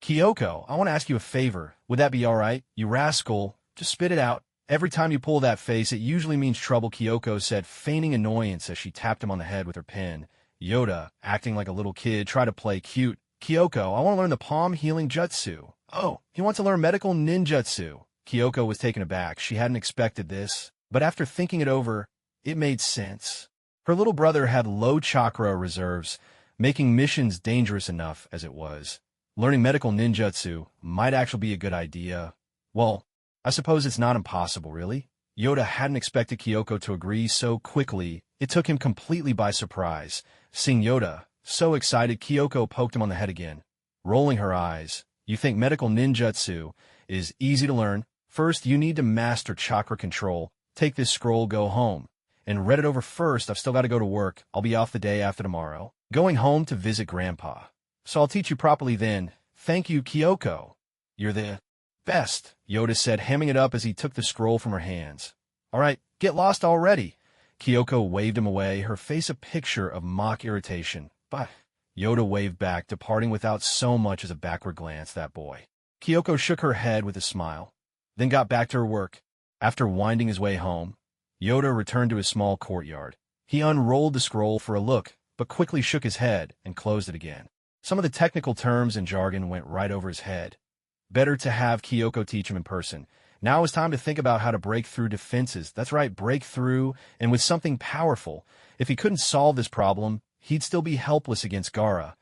Kyoko, I want to ask you a favor. Would that be all right? You rascal. Just spit it out. Every time you pull that face, it usually means trouble, Kyoko said, feigning annoyance as she tapped him on the head with her pen. Yoda, acting like a little kid, tried to play cute. Kyoko, I want to learn the palm healing jutsu. Oh, he wants to learn medical ninjutsu. Kyoko was taken aback. She hadn't expected this, but after thinking it over, it made sense. Her little brother had low chakra reserves, making missions dangerous enough as it was. Learning medical ninjutsu might actually be a good idea. Well, I suppose it's not impossible, really. Yoda hadn't expected Kyoko to agree so quickly. It took him completely by surprise. Seeing Yoda so excited, Kyoko poked him on the head again, rolling her eyes. You think medical ninjutsu is easy to learn? First, you need to master chakra control. Take this scroll, go home, and read it over first. I've still got to go to work. I'll be off the day after tomorrow. Going home to visit Grandpa. So I'll teach you properly then. Thank you, Kyoko. You're the Best, Yoda said, hemming it up as he took the scroll from her hands. All right, get lost already. Kyoko waved him away, her face a picture of mock irritation. But Yoda waved back, departing without so much as a backward glance, that boy. Kyoko shook her head with a smile, then got back to her work. After winding his way home, Yoda returned to his small courtyard. He unrolled the scroll for a look, but quickly shook his head and closed it again. Some of the technical terms and jargon went right over his head. Better to have Kyoko teach him in person. Now it was time to think about how to break through defenses. That's right, break through, and with something powerful. If he couldn't solve this problem, he'd still be helpless against Gaara.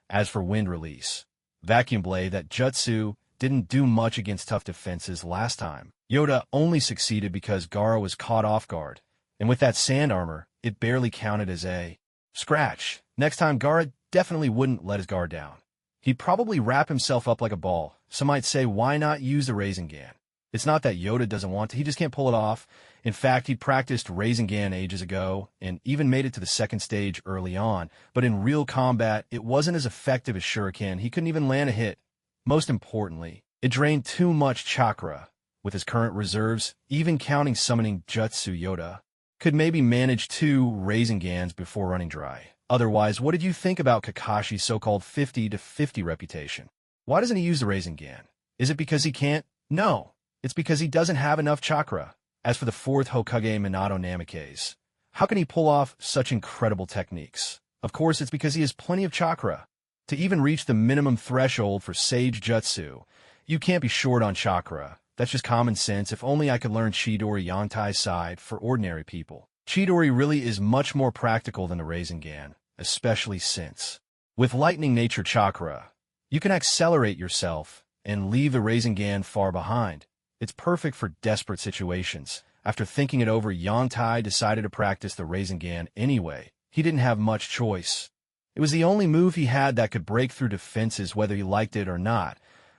As for wind release, vacuum blade, that jutsu didn't do much against tough defenses last time. Yoda only succeeded because Gaara was caught off guard, and with that sand armor, it barely counted as a scratch. Next time, Gaara definitely wouldn't let his guard down. He'd probably wrap himself up like a ball. Some might say, why not use the Rasengan? It's not that Yoda doesn't want to, he just can't pull it off. In fact, he'd practiced Rasengan ages ago, and even made it to the second stage early on, but in real combat, it wasn't as effective as Shuriken. He couldn't even land a hit. Most importantly, it drained too much chakra. With his current reserves, even counting summoning Jutsu, Yoda could maybe manage 2 Rasengans before running dry. Otherwise, what did you think about Kakashi's so-called 50-50 reputation? Why doesn't he use the Rasengan? Is it because he can't? No. It's because he doesn't have enough chakra. As for the 4th Hokage, Minato Namikaze, how can he pull off such incredible techniques? Of course, it's because he has plenty of chakra. To even reach the minimum threshold for Sage Jutsu, you can't be short on chakra. That's just common sense. If only I could learn Chidori Yantai's side for ordinary people. Chidori really is much more practical than the Rasengan, especially since, with lightning nature chakra, you can accelerate yourself and leave the Rasengan far behind. It's perfect for desperate situations. After thinking it over, Yantai decided to practice the Rasengan anyway. He didn't have much choice. It was the only move he had that could break through defenses whether he liked it or not.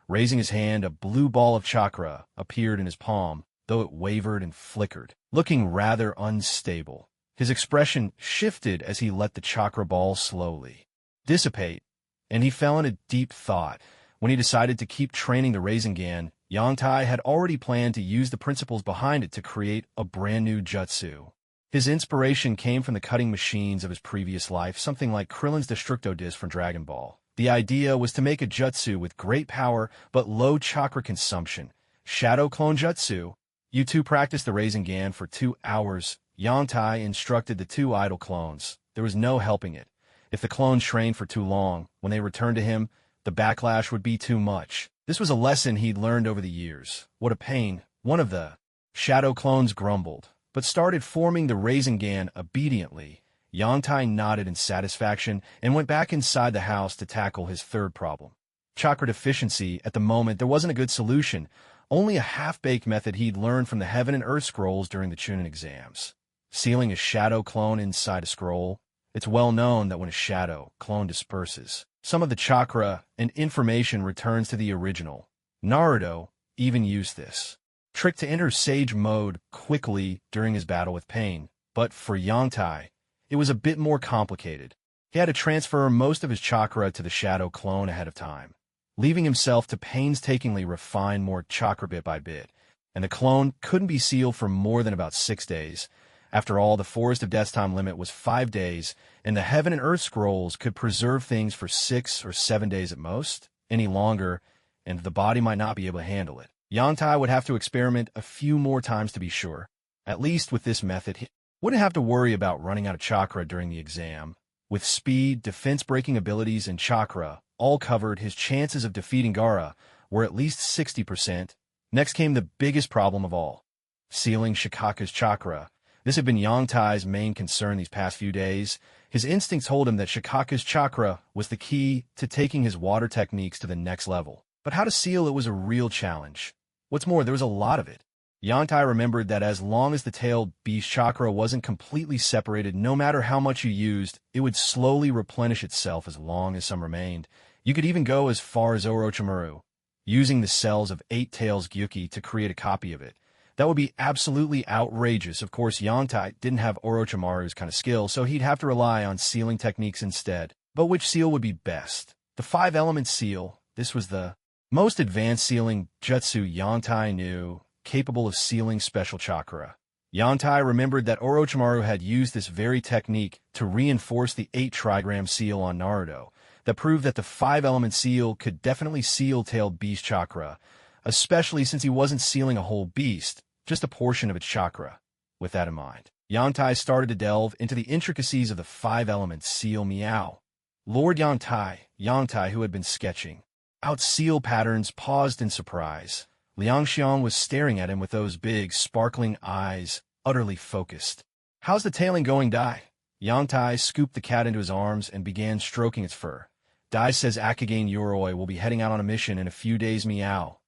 Raising his hand, a blue ball of chakra appeared in his palm, though it wavered and flickered, looking rather unstable. His expression shifted as he let the chakra ball slowly dissipate, and he fell into deep thought. When he decided to keep training the Rasengan, Yantai had already planned to use the principles behind it to create a brand new jutsu. His inspiration came from the cutting machines of his previous life, something like Krillin's Destructo Disc from Dragon Ball. The idea was to make a jutsu with great power but low chakra consumption. Shadow Clone Jutsu. You two practiced the Rasengan for 2 hours. Yantai instructed the 2 idle clones. There was no helping it. If the clones trained for too long, when they returned to him, the backlash would be too much. This was a lesson he'd learned over the years. What a pain. One of the shadow clones grumbled, but started forming the Rasengan obediently. Yantai nodded in satisfaction and went back inside the house to tackle his 3rd problem. Chakra deficiency. At the moment, there wasn't a good solution, only a half-baked method he'd learned from the Heaven and Earth scrolls during the Chunin exams. Sealing a shadow clone inside a scroll. It's well known that when a shadow clone disperses, some of the chakra and information returns to the original. Naruto even used this trick to enter Sage mode quickly during his battle with Pain, but for Yantai, it was a bit more complicated. He had to transfer most of his chakra to the shadow clone ahead of time, leaving himself to painstakingly refine more chakra bit by bit, and the clone couldn't be sealed for more than about 6 days. After all, the Forest of Death's time limit was 5 days, and the Heaven and Earth scrolls could preserve things for 6 or 7 days at most. Any longer, and the body might not be able to handle it. Yantai would have to experiment a few more times to be sure. At least with this method, he wouldn't have to worry about running out of chakra during the exam. With speed, defense-breaking abilities, and chakra all covered, his chances of defeating Gaara were at least 60%. Next came the biggest problem of all, sealing Shikaka's chakra. This had been Yantai's main concern these past few days. His instincts told him that Shikaka's chakra was the key to taking his water techniques to the next level. But how to seal it was a real challenge. What's more, there was a lot of it. Yantai remembered that as long as the tailed beast chakra wasn't completely separated, no matter how much you used, it would slowly replenish itself as long as some remained. You could even go as far as Orochimaru, using the cells of 8 Tails Gyuki to create a copy of it. That would be absolutely outrageous. Of course, Yantai didn't have Orochimaru's kind of skill, so he'd have to rely on sealing techniques instead. But which seal would be best? The 5-element seal. This was the most advanced sealing Jutsu Yantai knew, capable of sealing special chakra. Yantai remembered that Orochimaru had used this very technique to reinforce the 8 trigram seal on Naruto, that proved that the 5-element seal could definitely seal tailed beast chakra, especially since he wasn't sealing a whole beast, just a portion of its chakra. With that in mind, Yantai started to delve into the intricacies of the 5-element seal Meow. Lord Yantai, who had been sketching out seal patterns, paused in surprise. Liangxiang was staring at him with those big, sparkling eyes, utterly focused. "How's the tailing going, Dai?" Yantai scooped the cat into his arms and began stroking its fur. "Dai says Akagane Yoroi will be heading out on a mission in a few days, Meow."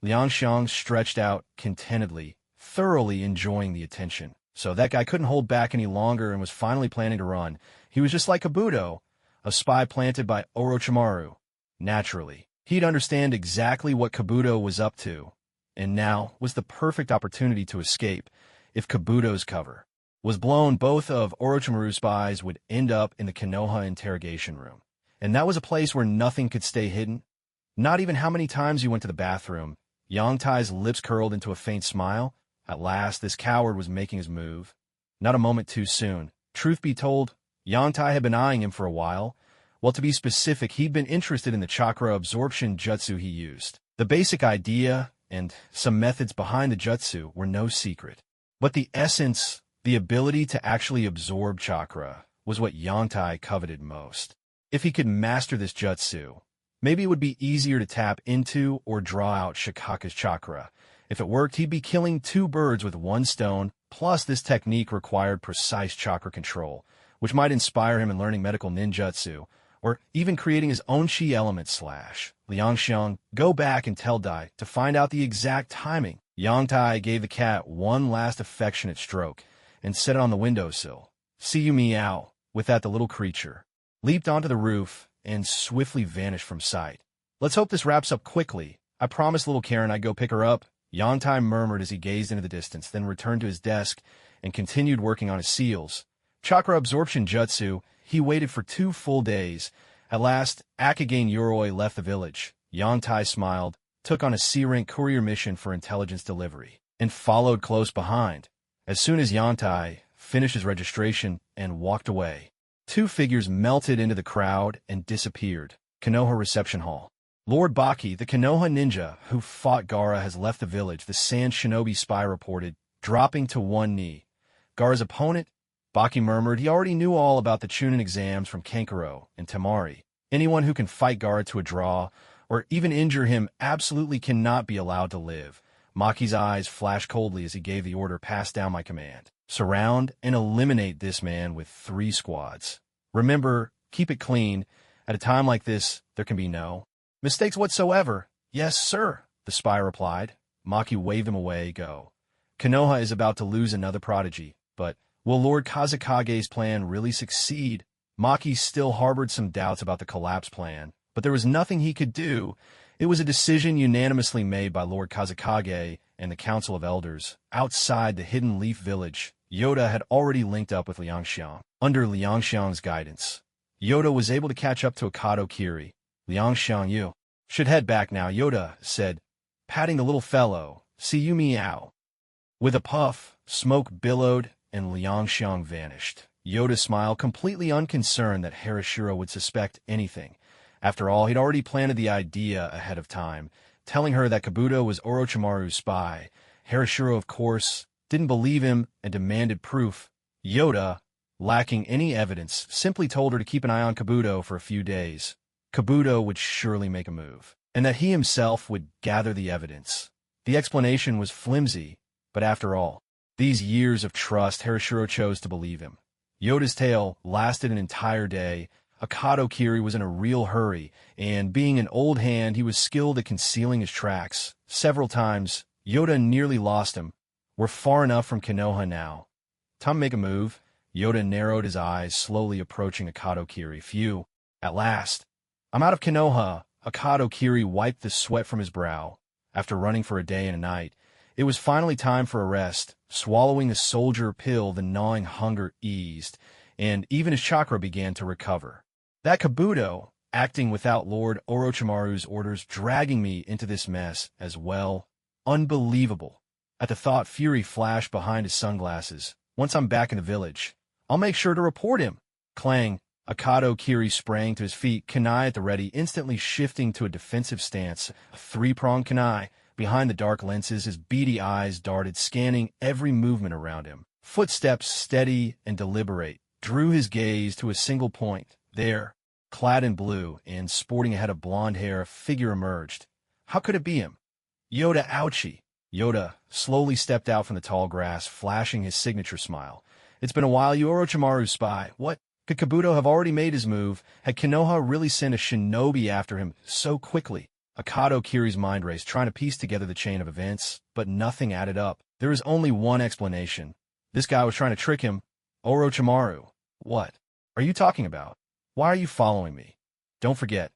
Liangxiang stretched out contentedly, thoroughly enjoying the attention. So that guy couldn't hold back any longer and was finally planning to run. He was just like Kabuto, a spy planted by Orochimaru. Naturally, he'd understand exactly what Kabuto was up to, and now was the perfect opportunity to escape. If Kabuto's cover was blown, both of Orochimaru's spies would end up in the Konoha interrogation room. And that was a place where nothing could stay hidden. Not even how many times you went to the bathroom. Yangtai's lips curled into a faint smile. At last, this coward was making his move. Not a moment too soon. Truth be told, Yangtai had been eyeing him for a while. Well, to be specific, he'd been interested in the chakra absorption jutsu he used. The basic idea and some methods behind the jutsu were no secret. But the essence, the ability to actually absorb chakra, was what Yangtai coveted most. If he could master this jutsu, maybe it would be easier to tap into or draw out Shikaku's chakra. If it worked, he'd be killing 2 birds with 1 stone, plus this technique required precise chakra control, which might inspire him in learning medical ninjutsu, or even creating his own chi element / Liangxiang, go back and tell Dai to find out the exact timing. Yangtai gave the cat one last affectionate stroke and set it on the windowsill. "See you, Meow." With that, the little creature leaped onto the roof and swiftly vanished from sight. "Let's hope this wraps up quickly. I promised little Karen I'd go pick her up," Yangtai murmured as he gazed into the distance, then returned to his desk and continued working on his seals. Chakra absorption jutsu. He waited for 2 full days. At last, Akagane Yoroi left the village. Yangtai smiled, took on a C-rank courier mission for intelligence delivery, and followed close behind. As soon as Yangtai finished his registration and walked away, 2 figures melted into the crowd and disappeared. Konoha Reception Hall. "Lord Baki, the Konoha ninja who fought Gaara, has left the village," the Sand Shinobi spy reported, dropping to one knee. "Gaara's opponent?" Baki murmured. He already knew all about the Chunin exams from Kankuro and Temari. Anyone who can fight Gaara to a draw, or even injure him, absolutely cannot be allowed to live. Maki's eyes flashed coldly as he gave the order, "Pass down my command. Surround and eliminate this man with 3 squads. Remember, keep it clean. At a time like this, there can be no mistakes whatsoever." "Yes, sir," the spy replied. Maki waved him away. "Go. Konoha is about to lose another prodigy, but will Lord Kazekage's plan really succeed?" Maki still harbored some doubts about the collapse plan, but there was nothing he could do. It was a decision unanimously made by Lord Kazekage and the Council of Elders. Outside the Hidden Leaf Village, Yoda had already linked up with Liangxiang. Under Liangxiang's guidance, Yoda was able to catch up to Akado Kiri. "Liangxiang, you should head back now," Yoda said, patting the little fellow. "See you, Meow." With a puff, smoke billowed, and Liangxiang vanished. Yoda smiled, completely unconcerned that Harashiro would suspect anything. After all, he'd already planted the idea ahead of time, telling her that Kabuto was Orochimaru's spy. Harashiro, of course, didn't believe him and demanded proof. Yoda, lacking any evidence, simply told her to keep an eye on Kabuto for a few days. Kabuto would surely make a move, and that he himself would gather the evidence. The explanation was flimsy, but after all these years of trust, Harashiro chose to believe him. Yoda's tale lasted an entire day. Akado Kiri was in a real hurry, and being an old hand, he was skilled at concealing his tracks. Several times, Yoda nearly lost him. "We're far enough from Konoha now. Time to make a move." Yoda narrowed his eyes, slowly approaching Akado Kiri. "Phew. At last. I'm out of Konoha." Akado Kiri wiped the sweat from his brow. After running for a day and a night, it was finally time for a rest. Swallowing a soldier pill, the gnawing hunger eased, and even his chakra began to recover. That Kabuto, acting without Lord Orochimaru's orders, dragging me into this mess as well. Unbelievable. At the thought, fury flashed behind his sunglasses. Once I'm back in the village, I'll make sure to report him. Clang. Akado Kiri sprang to his feet, kunai at the ready, instantly shifting to a defensive stance. A three-pronged kunai. Behind the dark lenses, his beady eyes darted, scanning every movement around him. Footsteps, steady and deliberate, drew his gaze to a single point. There, clad in blue and sporting a head of blonde hair, a figure emerged. How could it be him? Yoda, ouchie. Yoda slowly stepped out from the tall grass, flashing his signature smile. It's been a while, you Orochimaru's spy. What? Could Kabuto have already made his move? Had Konoha really sent a shinobi after him so quickly? Akado Kiri's mind raced, trying to piece together the chain of events, but nothing added up. There is only one explanation. This guy was trying to trick him. Orochimaru. What are you talking about? Why are you following me? Don't forget,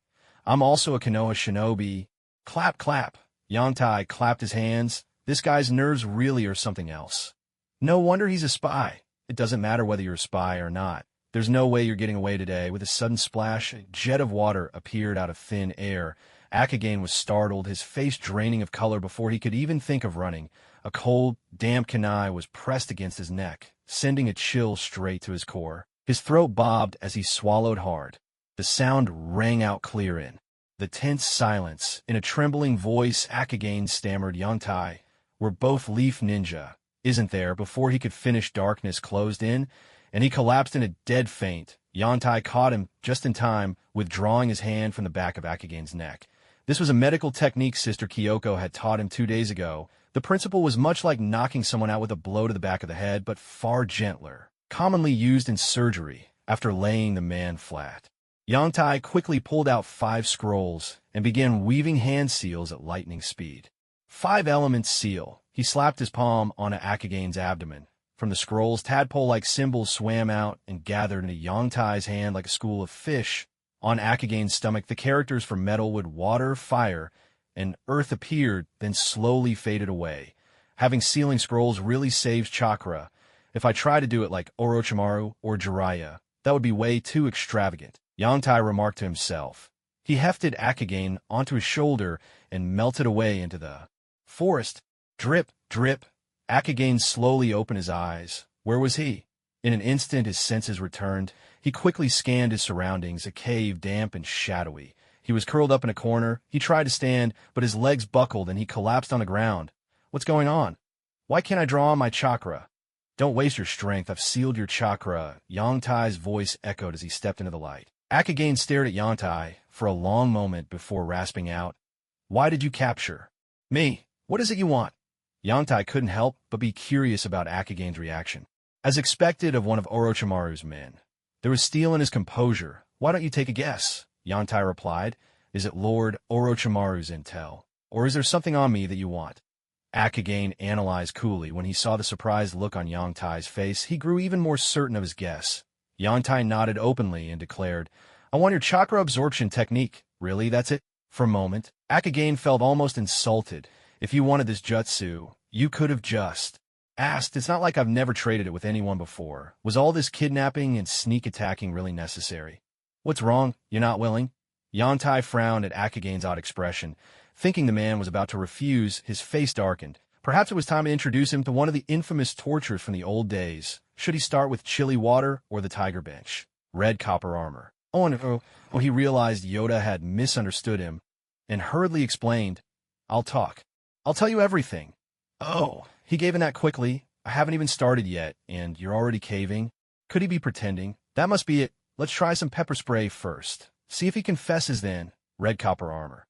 I'm also a Konoha shinobi. Clap, clap. Yontai clapped his hands. This guy's nerves really are something else. No wonder he's a spy. It doesn't matter whether you're a spy or not. There's no way you're getting away today. With a sudden splash, a jet of water appeared out of thin air. Akagane was startled, his face draining of color before he could even think of running. A cold, damp kunai was pressed against his neck, sending a chill straight to his core. His throat bobbed as he swallowed hard. The sound rang out clear in the tense silence. In a trembling voice, Akagane stammered, Yontai, we're both Leaf Ninja, isn't there? Before he could finish, darkness closed in, and he collapsed in a dead faint. Yontai caught him just in time, withdrawing his hand from the back of Akagane's neck. This was a medical technique Sister Kyoko had taught him 2 days ago. The principle was much like knocking someone out with a blow to the back of the head, but far gentler, commonly used in surgery after laying the man flat. Yontai quickly pulled out 5 scrolls and began weaving hand seals at lightning speed. 5 elements seal. He slapped his palm on Akagane's abdomen. From the scrolls, tadpole-like symbols swam out and gathered into Yontai's hand like a school of fish. On Akagane's stomach, the characters for metal, wood, water, fire, and earth appeared, then slowly faded away. Having sealing scrolls really saves chakra. If I try to do it like Orochimaru or Jiraiya, that would be way too extravagant, Yontai remarked to himself. He hefted Akagane onto his shoulder and melted away into the forest. Drip, drip. Akagane slowly opened his eyes. Where was he? In an instant, his senses returned. He quickly scanned his surroundings, a cave damp and shadowy. He was curled up in a corner. He tried to stand, but his legs buckled and he collapsed on the ground. What's going on? Why can't I draw on my chakra? Don't waste your strength. I've sealed your chakra. Yontai's voice echoed as he stepped into the light. Akagane stared at Yontai for a long moment before rasping out, Why did you capture me? What is it you want? Yontai couldn't help but be curious about Akagane's reaction. As expected of one of Orochimaru's men, there was steel in his composure. Why don't you take a guess? Yontai replied. Is it Lord Orochimaru's intel? Or is there something on me that you want? Akagane analyzed coolly. When he saw the surprised look on Yontai's face, he grew even more certain of his guess. Yontai nodded openly and declared, I want your chakra absorption technique. Really, that's it? For a moment, Akagane felt almost insulted. If you wanted this jutsu, you could have just asked. It's not like I've never traded it with anyone before. Was all this kidnapping and sneak attacking really necessary? What's wrong? You're not willing? Yontai frowned at Akagane's odd expression. Thinking the man was about to refuse, his face darkened. Perhaps it was time to introduce him to one of the infamous tortures from the old days. Should he start with chilly water or the tiger bench? Red copper armor. He realized Yoda had misunderstood him and hurriedly explained, I'll talk. I'll tell you everything. Oh, he gave in that quickly. I haven't even started yet, and you're already caving. Could he be pretending? That must be it. Let's try some pepper spray first. See if he confesses then. Red copper armor.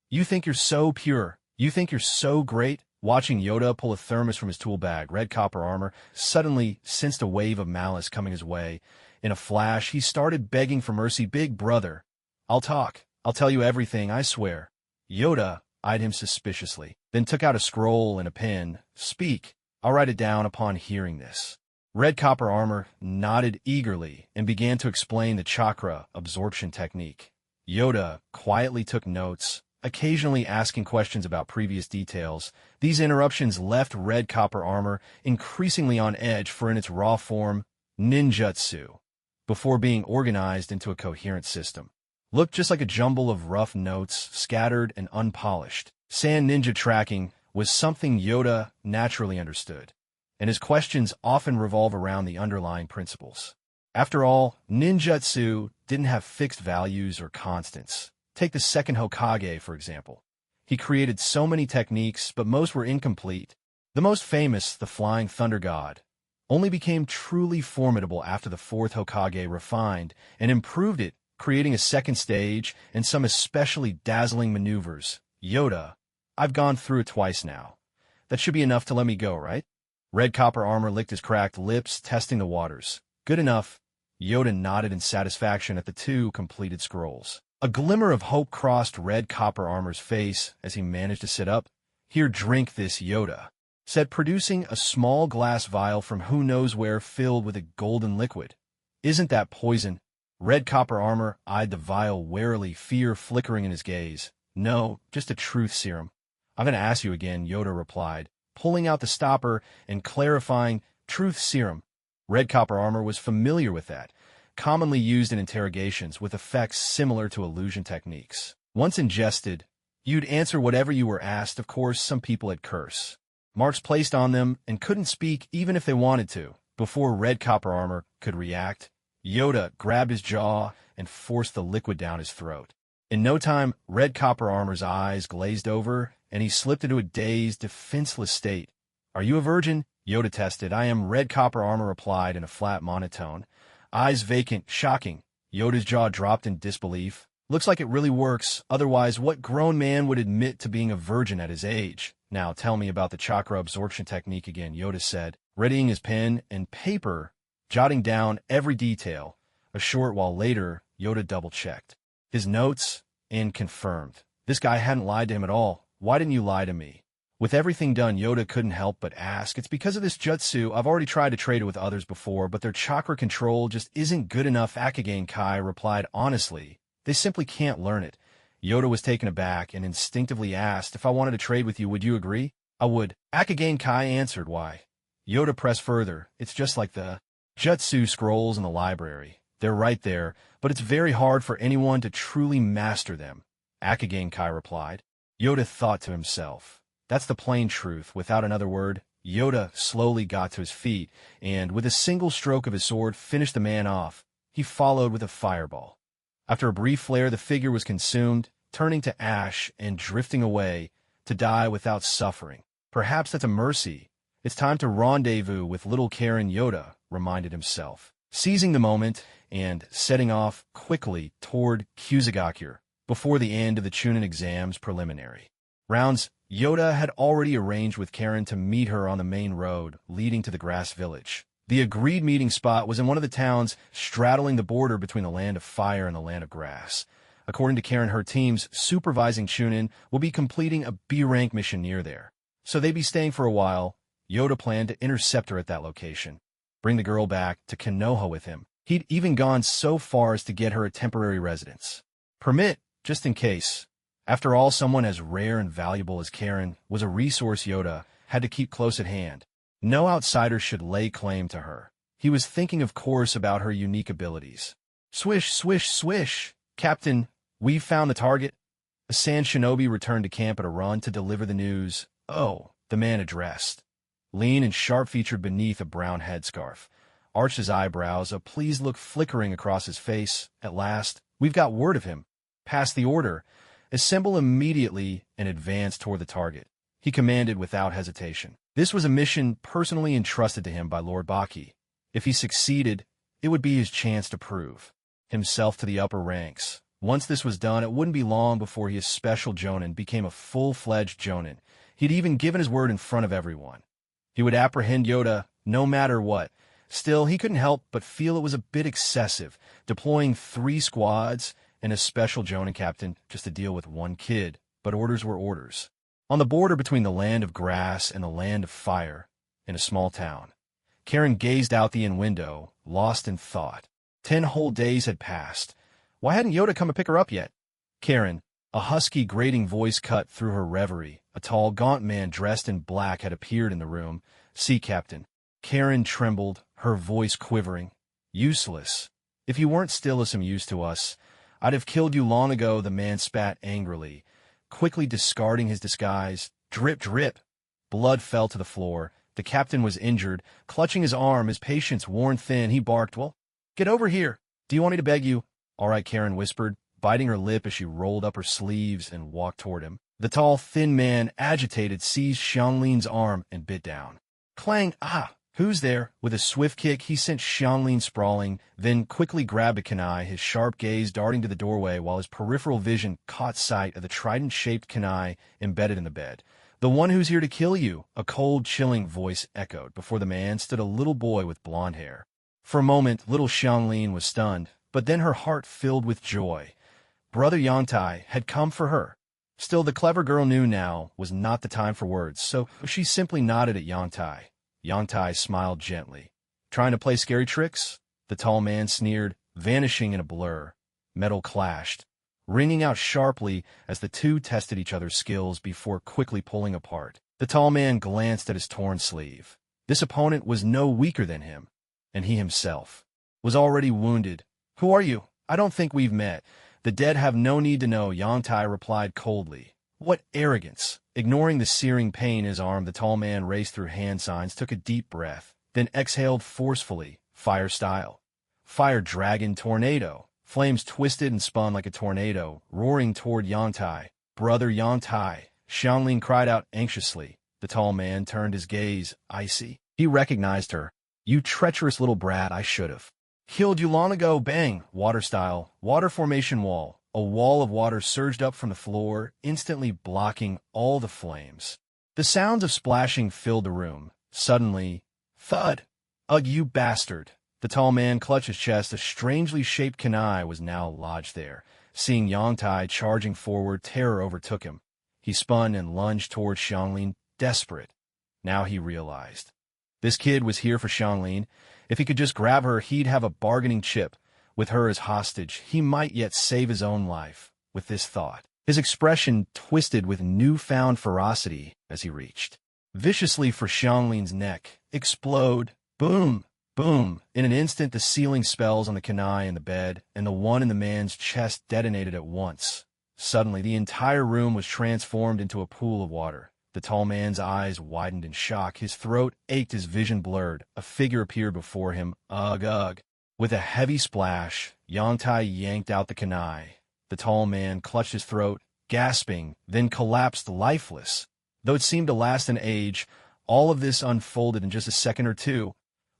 You think you're so pure. You think you're so great. Watching Yoda pull a thermos from his tool bag, Red copper armor suddenly sensed a wave of malice coming his way. In a flash, he started begging for mercy. Big brother, I'll talk. I'll tell you everything, I swear. Yoda eyed him suspiciously, then took out a scroll and a pen. Speak. I'll write it down upon hearing this. Red copper armor nodded eagerly and began to explain the chakra absorption technique. Yoda quietly took notes, occasionally asking questions about previous details. These interruptions left Red copper armor increasingly on edge for in its raw form, ninjutsu, before being organized into a coherent system. looked just like a jumble of rough notes, scattered and unpolished. Sand ninja tracking was something Yoda naturally understood, and his questions often revolve around the underlying principles. After all, ninjutsu didn't have fixed values or constants. Take the second Hokage, for example. He created so many techniques, but most were incomplete. The most famous, the Flying Thunder God, only became truly formidable after the fourth Hokage refined and improved it, creating a second stage and some especially dazzling maneuvers. Yoda, I've gone through it twice now. That should be enough to let me go, right? Red Copper Armor licked his cracked lips, testing the waters. Good enough. Yoda nodded in satisfaction at the two completed scrolls. A glimmer of hope crossed Red Copper Armor's face as he managed to sit up. Here, drink this, Yoda said, producing a small glass vial from who knows where filled with a golden liquid. Isn't that poison? Red Copper Armor eyed the vial warily, fear flickering in his gaze. No, just a truth serum. I'm going to ask you again, Yoda replied, pulling out the stopper and clarifying, truth serum. Red Copper Armor was familiar with that, commonly used in interrogations with effects similar to illusion techniques. Once ingested, you'd answer whatever you were asked. Of course, some people had curse marks placed on them and couldn't speak even if they wanted to. Before Red Copper Armor could react, Yoda grabbed his jaw and forced the liquid down his throat. In no time, Red Copper Armor's eyes glazed over, and he slipped into a dazed, defenseless state. Are you a virgin? Yoda tested. I am, Red Copper Armor replied in a flat monotone. Eyes vacant, shocking. Yoda's jaw dropped in disbelief. Looks like it really works. Otherwise, what grown man would admit to being a virgin at his age? Now tell me about the chakra absorption technique again, Yoda said, readying his pen and paper, jotting down every detail. A short while later, Yoda double-checked his notes and confirmed. This guy hadn't lied to him at all. Why didn't you lie to me? With everything done, Yoda couldn't help but ask. It's because of this jutsu. I've already tried to trade it with others before, but their chakra control just isn't good enough. Hokage Kai replied honestly. They simply can't learn it. Yoda was taken aback and instinctively asked, if I wanted to trade with you, would you agree? I would. Hokage Kai answered, why? Yoda pressed further. It's just like the jutsu scrolls in the library. They're right there, but it's very hard for anyone to truly master them. Hokage Kai replied. Yoda thought to himself. That's the plain truth. Without another word, Yoda slowly got to his feet, and with a single stroke of his sword finished the man off. He followed with a fireball. After a brief flare, the figure was consumed, turning to ash and drifting away, to die without suffering. Perhaps that's a mercy. It's time to rendezvous with little Karen, Yoda reminded himself, seizing the moment and setting off quickly toward Kusagakure before the end of the Chunin exam's preliminary rounds. Yoda had already arranged with Karen to meet her on the main road leading to the grass village. The agreed meeting spot was in one of the towns straddling the border between the land of fire and the land of grass. According to Karen, her team's supervising Chunin will be completing a B-rank mission near there, so they'd be staying for a while. Yoda planned to intercept her at that location, bring the girl back to Konoha with him. He'd even gone so far as to get her a temporary residence permit, just in case. After all, someone as rare and valuable as Karen was a resource Yoda had to keep close at hand. No outsider should lay claim to her. He was thinking, of course, about her unique abilities. Swish, swish, swish. Captain, we've found the target. A sand shinobi returned to camp at a run to deliver the news. Oh, the man addressed, lean and sharp-featured beneath a brown headscarf, arched his eyebrows, a pleased look flickering across his face. At last, we've got word of him. Pass the order. Assemble immediately and advance toward the target, he commanded without hesitation. This was a mission personally entrusted to him by Lord Baki. If he succeeded, it would be his chance to prove himself to the upper ranks. Once this was done, it wouldn't be long before his special jonin became a full-fledged jonin. He'd even given his word in front of everyone. He would apprehend Yoda no matter what. Still, he couldn't help but feel it was a bit excessive, deploying 3 squads and a special jonin captain just to deal with one kid. But orders were orders. On the border between the land of grass and the land of fire, in a small town, Karen gazed out the inn window, lost in thought. 10 whole days had passed. Why hadn't Yoda come to pick her up yet? Karen, a husky, grating voice cut through her reverie. A tall, gaunt man dressed in black had appeared in the room. Sea Captain. Karen trembled, her voice quivering. Useless. If you weren't still of some use to us, I'd have killed you long ago, the man spat angrily, quickly discarding his disguise. Drip, drip. Blood fell to the floor. The captain was injured. Clutching his arm, his patience worn thin, he barked, "Well, get over here. Do you want me to beg you?" "All right," Karen whispered, biting her lip as she rolled up her sleeves and walked toward him. The tall, thin man, agitated, seized Xianglin's arm and bit down. Clang! Ah! "Who's there?" With a swift kick, he sent Xianglin sprawling, then quickly grabbed a kunai, his sharp gaze darting to the doorway while his peripheral vision caught sight of the trident-shaped kunai embedded in the bed. "The one who's here to kill you," a cold, chilling voice echoed. Before the man stood a little boy with blonde hair. For a moment, little Xianglin was stunned, but then her heart filled with joy. Brother Yangtai had come for her. Still, the clever girl knew now was not the time for words, so she simply nodded at Yangtai. Yangtai smiled gently. "Trying to play scary tricks?" The tall man sneered, vanishing in a blur. Metal clashed, ringing out sharply as the two tested each other's skills before quickly pulling apart. The tall man glanced at his torn sleeve. This opponent was no weaker than him, and he himself was already wounded. "Who are you? I don't think we've met." "The dead have no need to know," Yangtai replied coldly. "What arrogance!" Ignoring the searing pain in his arm, the tall man raced through hand signs, took a deep breath, then exhaled forcefully, fire style. Fire dragon tornado. Flames twisted and spun like a tornado, roaring toward Yangtai. "Brother Yangtai!" Xianglin cried out anxiously. The tall man turned his gaze, icy. He recognized her. "You treacherous little brat, I should've killed you long ago." Bang! Water style. Water formation wall. A wall of water surged up from the floor, instantly blocking all the flames. The sounds of splashing filled the room. Suddenly, thud! "Ugh, you bastard!" The tall man clutched his chest. A strangely shaped kunai was now lodged there. Seeing Yangtai charging forward, terror overtook him. He spun and lunged toward Xianglin, desperate. Now he realized. This kid was here for Xianglin. If he could just grab her, he'd have a bargaining chip. With her as hostage, he might yet save his own life. With this thought, his expression twisted with newfound ferocity as he reached viciously for Xianglin's neck. Explode! Boom! Boom! In an instant, the sealing spells on the kunai in the bed and the one in the man's chest detonated at once. Suddenly, the entire room was transformed into a pool of water. The tall man's eyes widened in shock. His throat ached, his vision blurred. A figure appeared before him. Ugh, ugh. With a heavy splash, Yangtai yanked out the kunai. The tall man clutched his throat, gasping, then collapsed lifeless. Though it seemed to last an age, all of this unfolded in just a second or two.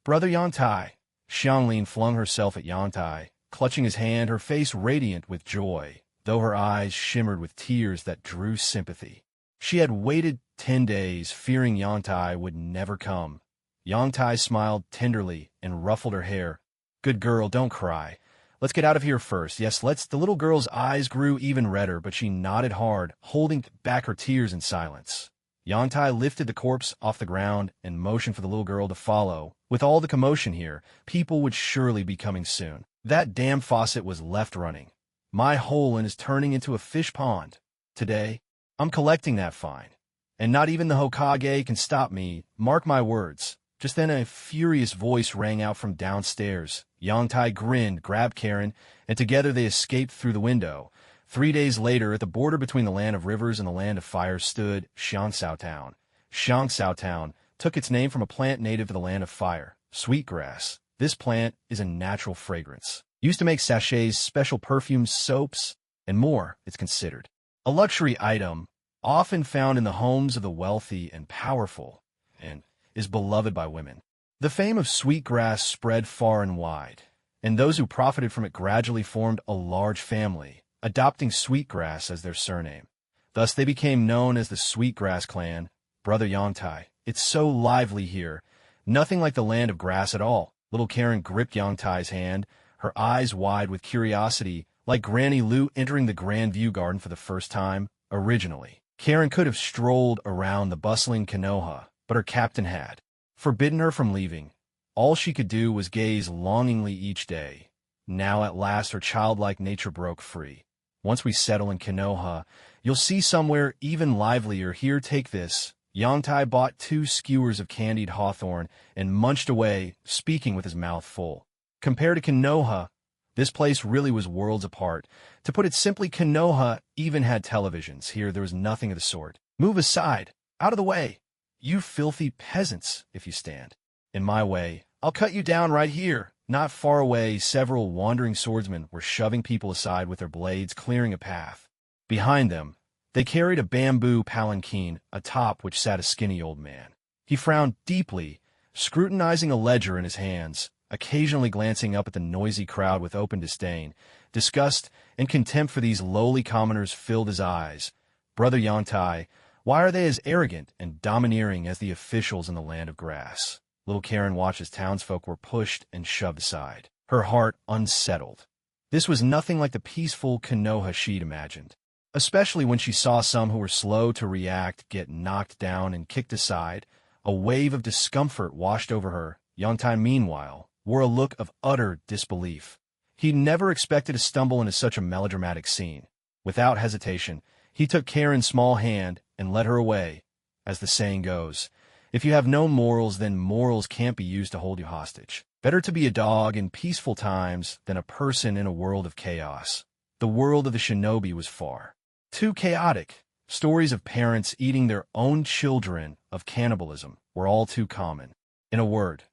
"Brother Yangtai!" Xianglin flung herself at Yangtai, clutching his hand, her face radiant with joy, though her eyes shimmered with tears that drew sympathy. She had waited 10 days, fearing Yangtai would never come. Yangtai smiled tenderly and ruffled her hair. "Good girl, don't cry. Let's get out of here first." "Yes, let's." The little girl's eyes grew even redder, but she nodded hard, holding back her tears in silence. Yangtai lifted the corpse off the ground and motioned for the little girl to follow. With all the commotion here, people would surely be coming soon. That damn faucet was left running. My hole in is turning into a fish pond. Today, I'm collecting that fine. And not even the Hokage can stop me, mark my words. Just then a furious voice rang out from downstairs. Yangtai grinned, grabbed Karen, and together they escaped through the window. 3 days later, at the border between the land of rivers and the land of fire stood Xiangsao Town. Xiangsao Town took its name from a plant native to the land of fire, sweetgrass. This plant is a natural fragrance. Used to make sachets, special perfumes, soaps, and more, it's considered a luxury item, often found in the homes of the wealthy and powerful, and is beloved by women. The fame of sweetgrass spread far and wide, and those who profited from it gradually formed a large family, adopting sweetgrass as their surname. Thus they became known as the Sweetgrass Clan. Brother Yangtai, it's so lively here. Nothing like the land of grass at all. Little Karen gripped Yangtai's hand, her eyes wide with curiosity, like Granny Lu entering the Grand View Garden for the first time. Originally, Karen could have strolled around the bustling Konoha, but her captain had forbidden her from leaving. All she could do was gaze longingly each day. Now at last her childlike nature broke free. "Once we settle in Konoha, you'll see somewhere even livelier. Here, take this." Yangtai bought 2 skewers of candied hawthorn and munched away, speaking with his mouth full. "Compared to Konoha, This place really was worlds apart. To put it simply, Konoha even had televisions. Here, there was nothing of the sort. Move aside. Out of the way. You filthy peasants, if you stand in my way, I'll cut you down right here. Not far away, several wandering swordsmen were shoving people aside with their blades, clearing a path. Behind them, they carried a bamboo palanquin, atop which sat a skinny old man. He frowned deeply, scrutinizing a ledger in his hands, occasionally glancing up at the noisy crowd with open disdain. Disgust and contempt for these lowly commoners filled his eyes. Brother Yongtai, why are they as arrogant and domineering as the officials in the land of grass? Little Karen watched as townsfolk were pushed and shoved aside, her heart unsettled. This was nothing like the peaceful Konoha she'd imagined, especially when she saw some who were slow to react get knocked down and kicked aside. A wave of discomfort washed over her. Yongtai, meanwhile, wore a look of utter disbelief. He'd never expected to stumble into such a melodramatic scene. Without hesitation, he took Karen's small hand and led her away. As the saying goes, if you have no morals, then morals can't be used to hold you hostage. Better to be a dog in peaceful times than a person in a world of chaos. The world of the shinobi was far too chaotic. Stories of parents eating their own children, of cannibalism, were all too common. In a word,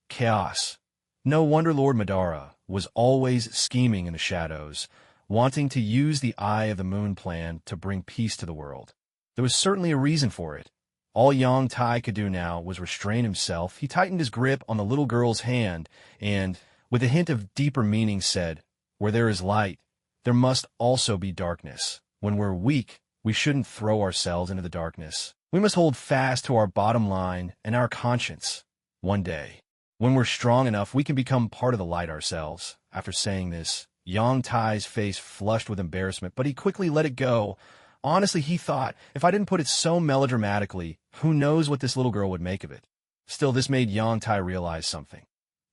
chaos. No wonder Lord Madara was always scheming in the shadows, wanting to use the Eye of the Moon plan to bring peace to the world. There was certainly a reason for it. All Yongtai could do now was restrain himself. He tightened his grip on the little girl's hand and, with a hint of deeper meaning, said, "Where there is light, there must also be darkness. When we're weak, we shouldn't throw ourselves into the darkness. We must hold fast to our bottom line and our conscience. One day, when we're strong enough, we can become part of the light ourselves." After saying this, Yongtai's face flushed with embarrassment, but he quickly let it go. Honestly, he thought, if I didn't put it so melodramatically, who knows what this little girl would make of it. Still, this made Yongtai realize something.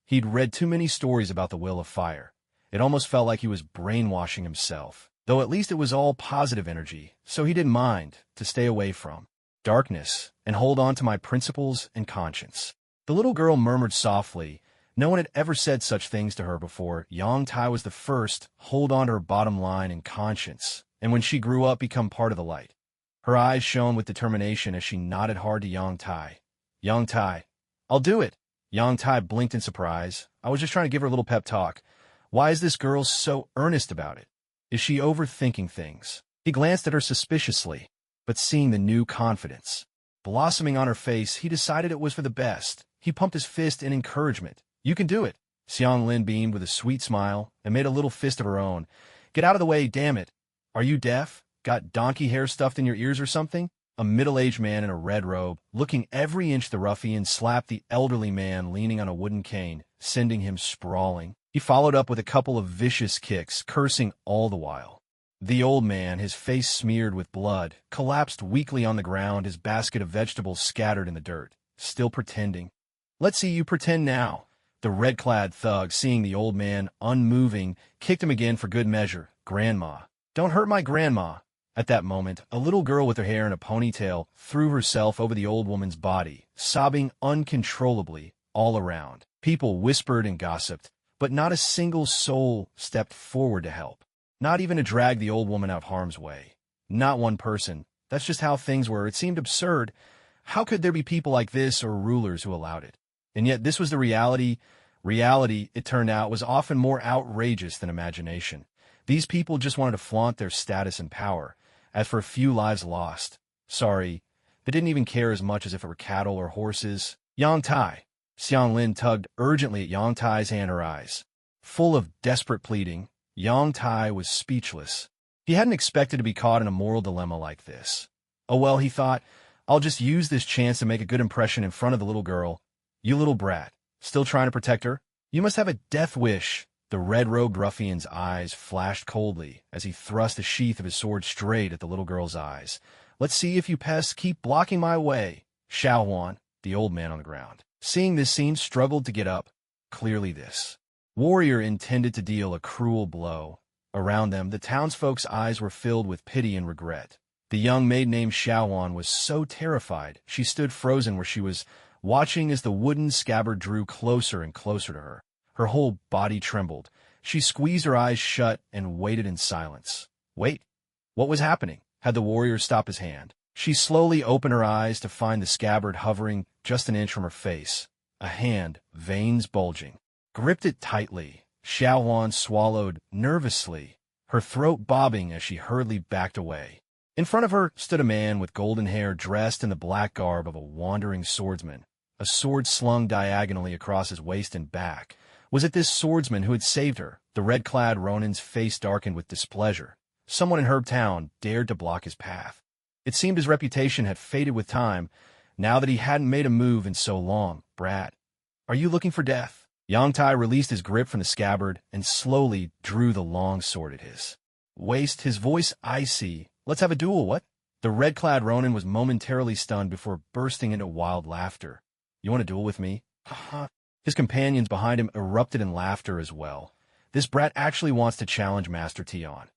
He'd read too many stories about the will of fire. It almost felt like he was brainwashing himself, though at least it was all positive energy, so he didn't mind to stay away from darkness and hold on to my principles and conscience. The little girl murmured softly. No one had ever said such things to her before. Yongtai was the first, hold on to her bottom line and conscience, and when she grew up, become part of the light. Her eyes shone with determination as she nodded hard to Yongtai. "Yongtai, I'll do it." Yongtai blinked in surprise. "I was just trying to give her a little pep talk. Why is this girl so earnest about it? Is she overthinking things?" He glanced at her suspiciously, but seeing the new confidence blossoming on her face, he decided it was for the best. He pumped his fist in encouragement. "You can do it." Xiang Lin beamed with a sweet smile and made a little fist of her own. "Get out of the way, damn it. Are you deaf? Got donkey hair stuffed in your ears or something?" A middle-aged man in a red robe, looking every inch the ruffian, slapped the elderly man leaning on a wooden cane, sending him sprawling. He followed up with a couple of vicious kicks, cursing all the while. The old man, his face smeared with blood, collapsed weakly on the ground, his basket of vegetables scattered in the dirt, still pretending. "Let's see you pretend now." The red-clad thug, seeing the old man unmoving, kicked him again for good measure. "Grandma. Don't hurt my grandma." At that moment, a little girl with her hair in a ponytail threw herself over the old woman's body, sobbing uncontrollably all around. People whispered and gossiped, but not a single soul stepped forward to help. Not even to drag the old woman out of harm's way. Not one person. That's just how things were. It seemed absurd. How could there be people like this or rulers who allowed it? And yet this was the reality. Reality, it turned out, was often more outrageous than imagination. These people just wanted to flaunt their status and power. As for a few lives lost, sorry, they didn't even care as much as if it were cattle or horses. "Yongtai." Xiang Lin tugged urgently at Yongtai's hand, her eyes full of desperate pleading. Yongtai was speechless. He hadn't expected to be caught in a moral dilemma like this. Oh well, he thought, I'll just use this chance to make a good impression in front of the little girl. "You little brat, still trying to protect her? You must have a death wish." The red-robed ruffian's eyes flashed coldly as he thrust the sheath of his sword straight at the little girl's eyes. "Let's see if you pests keep blocking my way." Xiaohuan, the old man on the ground, seeing this scene, struggled to get up. Clearly this warrior intended to deal a cruel blow. Around them, the townsfolk's eyes were filled with pity and regret. The young maid named Xiaohuan was so terrified, she stood frozen where she was, watching as the wooden scabbard drew closer and closer to her. Her whole body trembled. She squeezed her eyes shut and waited in silence. Wait, what was happening? Had the warrior stopped his hand? She slowly opened her eyes to find the scabbard hovering just an inch from her face. A hand, veins bulging. Gripped it tightly. Xiaohuan swallowed nervously, her throat bobbing as she hurriedly backed away. In front of her stood a man with golden hair dressed in the black garb of a wandering swordsman, a sword slung diagonally across his waist and back. Was it this swordsman who had saved her? The red-clad Ronin's face darkened with displeasure. Someone in Herb Town dared to block his path. It seemed his reputation had faded with time, now that he hadn't made a move in so long. Brat, are you looking for death? Yangtai released his grip from the scabbard and slowly drew the long sword at his waist, his voice icy. Let's have a duel, what? The red-clad Ronin was momentarily stunned before bursting into wild laughter. You want to duel with me? His companions behind him erupted in laughter as well. This brat actually wants to challenge Master Tion.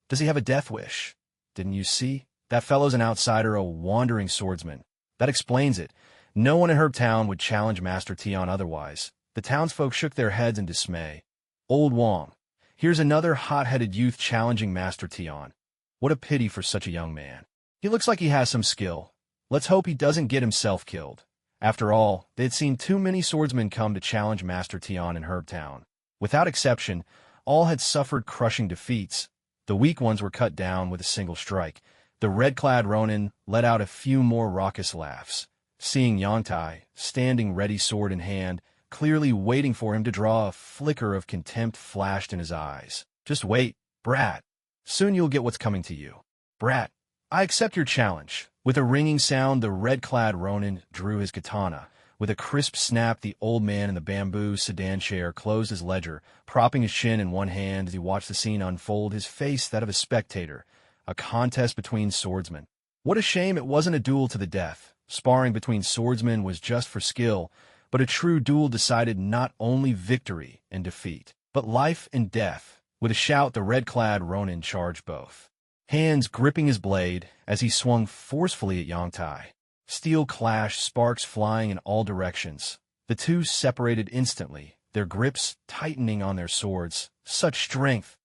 Does he have a death wish? Didn't you see? That fellow's an outsider, a wandering swordsman. That explains it. No one in Herb Town would challenge Master Tion otherwise. The townsfolk shook their heads in dismay. Old Wong. Here's another hot-headed youth challenging Master Tion. What a pity for such a young man. He looks like he has some skill. Let's hope he doesn't get himself killed. After all, they had seen too many swordsmen come to challenge Master Tion in Herb Town. Without exception, all had suffered crushing defeats. The weak ones were cut down with a single strike. The red-clad Ronin let out a few more raucous laughs. Seeing Yangtai, standing ready sword in hand, clearly waiting for him to draw, a flicker of contempt flashed in his eyes. Just wait, brat. Soon you'll get what's coming to you. Brat, I accept your challenge. With a ringing sound, the red-clad Ronin drew his katana. With a crisp snap, the old man in the bamboo sedan chair closed his ledger, propping his chin in one hand as he watched the scene unfold, his face that of a spectator. A contest between swordsmen. What a shame it wasn't a duel to the death. Sparring between swordsmen was just for skill, but a true duel decided not only victory and defeat, but life and death. With a shout, the red-clad Ronin charged both hands gripping his blade as he swung forcefully at Yangtai. Steel clashed, sparks flying in all directions. The two separated instantly, their grips tightening on their swords. Such strength!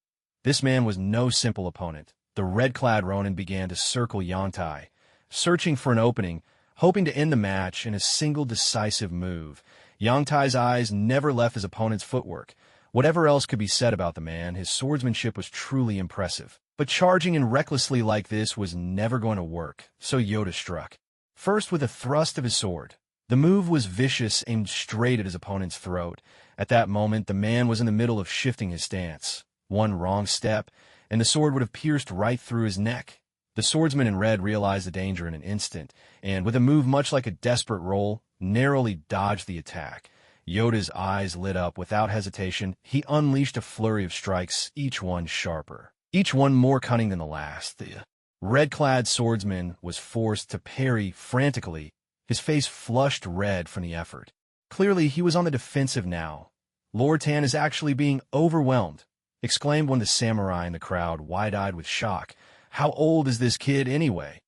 This man was no simple opponent. The red-clad Ronin began to circle Yangtai, searching for an opening, hoping to end the match in a single decisive move. Yangtai's eyes never left his opponent's footwork. Whatever else could be said about the man, his swordsmanship was truly impressive. But charging in recklessly like this was never going to work, so Yoda struck. First with a thrust of his sword. The move was vicious, aimed straight at his opponent's throat. At that moment, the man was in the middle of shifting his stance. One wrong step, and the sword would have pierced right through his neck. The swordsman in red realized the danger in an instant, and with a move much like a desperate roll, narrowly dodged the attack. Yoda's eyes lit up without hesitation. He unleashed a flurry of strikes, each one sharper, each one more cunning than the last. The red-clad swordsman was forced to parry frantically, his face flushed red from the effort. Clearly, he was on the defensive now. Lord Tan is actually being overwhelmed, exclaimed one of the samurai in the crowd, wide-eyed with shock. How old is this kid anyway?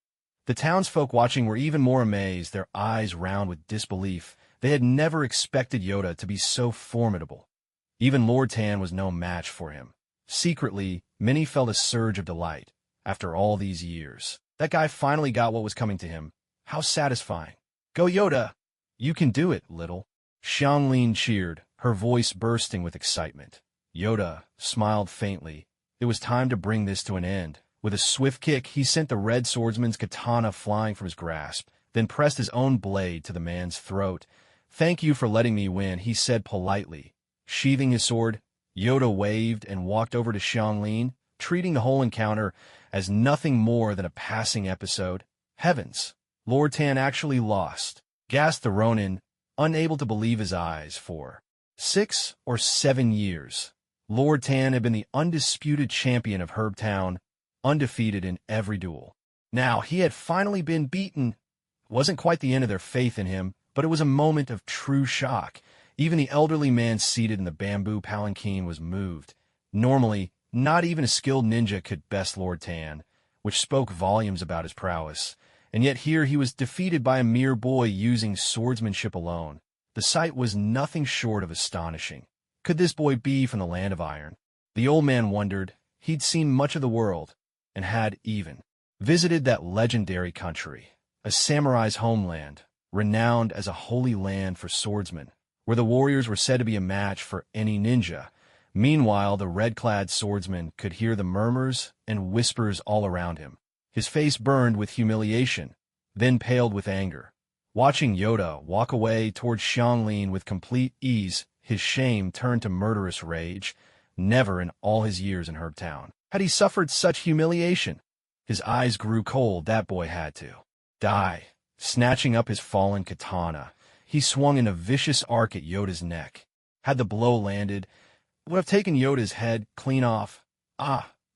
The townsfolk watching were even more amazed, their eyes round with disbelief. They had never expected Yoda to be so formidable. Even Lord Tan was no match for him. Secretly, many felt a surge of delight. After all these years, that guy finally got what was coming to him. How satisfying. Go Yoda! You can do it, little. Xianglin cheered, her voice bursting with excitement. Yoda smiled faintly. It was time to bring this to an end. With a swift kick, he sent the red swordsman's katana flying from his grasp, then pressed his own blade to the man's throat. Thank you for letting me win, he said politely. Sheathing his sword, Yoda waved and walked over to Xianglin, treating the whole encounter as nothing more than a passing episode. Heavens! Lord Tan actually lost, gasped the Ronin, unable to believe his eyes. For 6 or 7 years, Lord Tan had been the undisputed champion of Herb Town, undefeated in every duel. Now he had finally been beaten. It wasn't quite the end of their faith in him, but it was a moment of true shock. Even the elderly man seated in the bamboo palanquin was moved. Normally, not even a skilled ninja could best Lord Tan, which spoke volumes about his prowess. And yet here he was defeated by a mere boy using swordsmanship alone. The sight was nothing short of astonishing. Could this boy be from the land of iron? The old man wondered. He'd seen much of the world, and had even visited that legendary country, a samurai's homeland, renowned as a holy land for swordsmen, where the warriors were said to be a match for any ninja. Meanwhile, the red-clad swordsman could hear the murmurs and whispers all around him. His face burned with humiliation, then paled with anger. Watching Yoda walk away toward Xianglin with complete ease, his shame turned to murderous rage. Never in all his years in Herb Town had he suffered such humiliation. His eyes grew cold. That boy had to die. Snatching up his fallen katana, he swung in a vicious arc at Yoda's neck. Had the blow landed, it would have taken Yoda's head clean off.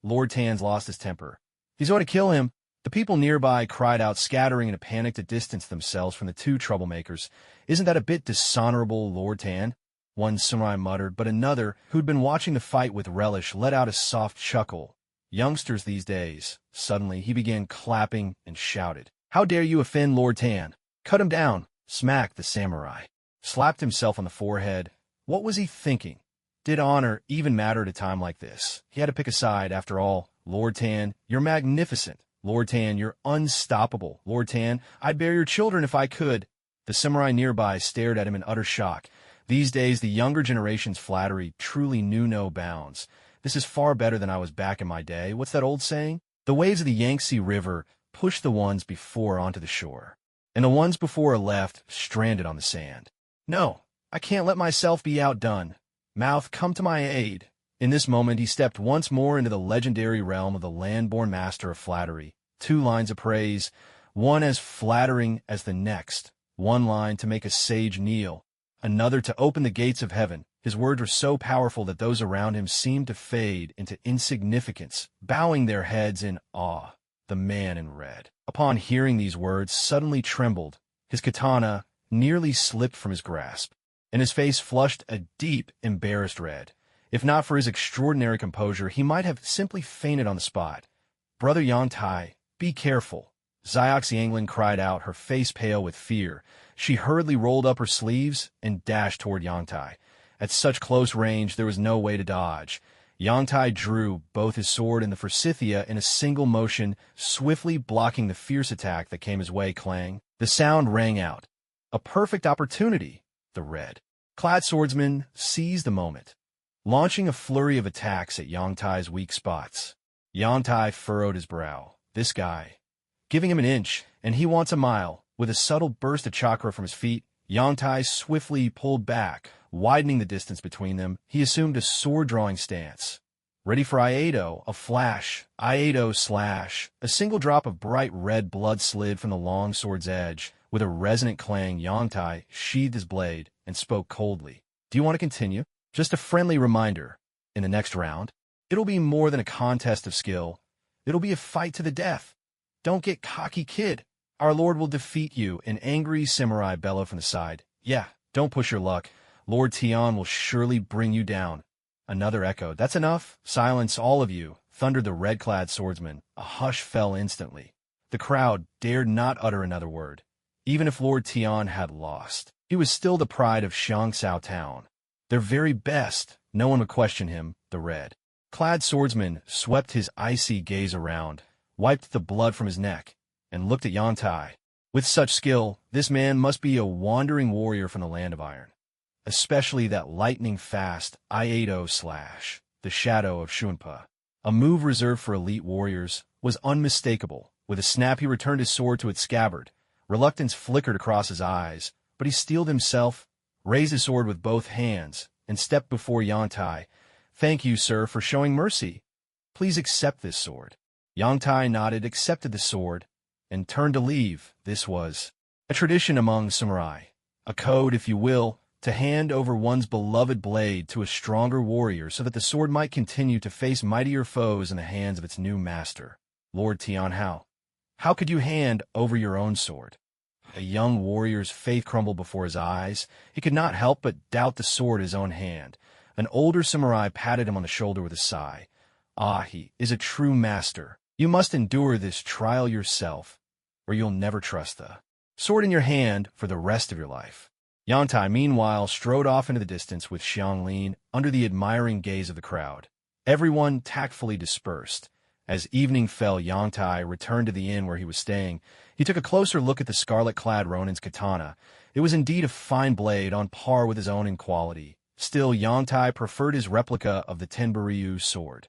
Lord Tan's lost his temper. He's going to kill him. The people nearby cried out, scattering in a panic to distance themselves from the two troublemakers. Isn't that a bit dishonorable, Lord Tan? One samurai muttered, but another, who'd been watching the fight with relish, let out a soft chuckle. Youngsters these days. Suddenly, he began clapping and shouted, "How dare you offend Lord Tan? Cut him down!" Smacked the samurai. Slapped himself on the forehead. What was he thinking? Did honor even matter at a time like this? He had to pick a side. After all, Lord Tan, you're magnificent. Lord Tan, you're unstoppable. Lord Tan, I'd bear your children if I could. The samurai nearby stared at him in utter shock. These days, the younger generation's flattery truly knew no bounds. This is far better than I was back in my day. What's that old saying? The waves of the Yangtze River push the ones before onto the shore, and the ones before are left stranded on the sand. No, I can't let myself be outdone. Mouth, come to my aid. In this moment, he stepped once more into the legendary realm of the land-born master of flattery. 2 lines of praise, one as flattering as the next. 1 line to make a sage kneel, another to open the gates of heaven. His words were so powerful that those around him seemed to fade into insignificance, bowing their heads in awe. The man in red, upon hearing these words, suddenly trembled. His katana nearly slipped from his grasp, and his face flushed a deep, embarrassed red. If not for his extraordinary composure, he might have simply fainted on the spot. "Brother Yantai, be careful." Xiaox Yanglin cried out, her face pale with fear. She hurriedly rolled up her sleeves and dashed toward Yantai. At such close range, there was no way to dodge. Yantai drew both his sword and the forsythia in a single motion, swiftly blocking the fierce attack that came his way. Clang. The sound rang out. A perfect opportunity. The red-clad swordsman seized the moment, launching a flurry of attacks at Yangtai's weak spots. Yantai furrowed his brow. This guy, giving him an inch, and he wants a mile. With a subtle burst of chakra from his feet, Yantai swiftly pulled back, widening the distance between them. He assumed a sword-drawing stance. Ready for Iato, a flash, Iato slash. A single drop of bright red blood slid from the long sword's edge. With a resonant clang, Yantai sheathed his blade and spoke coldly. "Do you want to continue? Just a friendly reminder. In the next round, it'll be more than a contest of skill. It'll be a fight to the death. Don't get cocky, kid. Our lord will defeat you." An angry samurai bellowed from the side. "Yeah, don't push your luck. Lord Tian will surely bring you down." Another echoed. "That's enough. Silence, all of you," thundered the red-clad swordsman. A hush fell instantly. The crowd dared not utter another word. Even if Lord Tian had lost, he was still the pride of Xiangsao Town. Their very best. No one would question him. The red-clad swordsman swept his icy gaze around, wiped the blood from his neck, and looked at Yantai. With such skill, this man must be a wandering warrior from the land of iron. Especially that lightning-fast Iato slash, the shadow of Shunpa. A move reserved for elite warriors, was unmistakable. With a snap, he returned his sword to its scabbard. Reluctance flickered across his eyes, but he steeled himself, raised his sword with both hands, and stepped before Yantai. "Thank you, sir, for showing mercy. Please accept this sword." Yantai nodded, accepted the sword, and turned to leave. This was a tradition among samurai, a code, if you will, to hand over one's beloved blade to a stronger warrior so that the sword might continue to face mightier foes in the hands of its new master. Lord Tian, how could you hand over your own sword? A young warrior's faith crumbled before his eyes. He could not help but doubt the sword in his own hand. An older samurai patted him on the shoulder with a sigh. He is a true master. You must endure this trial yourself, or you'll never trust the sword in your hand for the rest of your life. Yantai, meanwhile, strode off into the distance with Xianglin under the admiring gaze of the crowd. Everyone tactfully dispersed. As evening fell, Yangtai returned to the inn where he was staying. He took a closer look at the scarlet-clad Ronin's katana. It was indeed a fine blade, on par with his own in quality. Still, Yangtai preferred his replica of the Tenburyu's sword,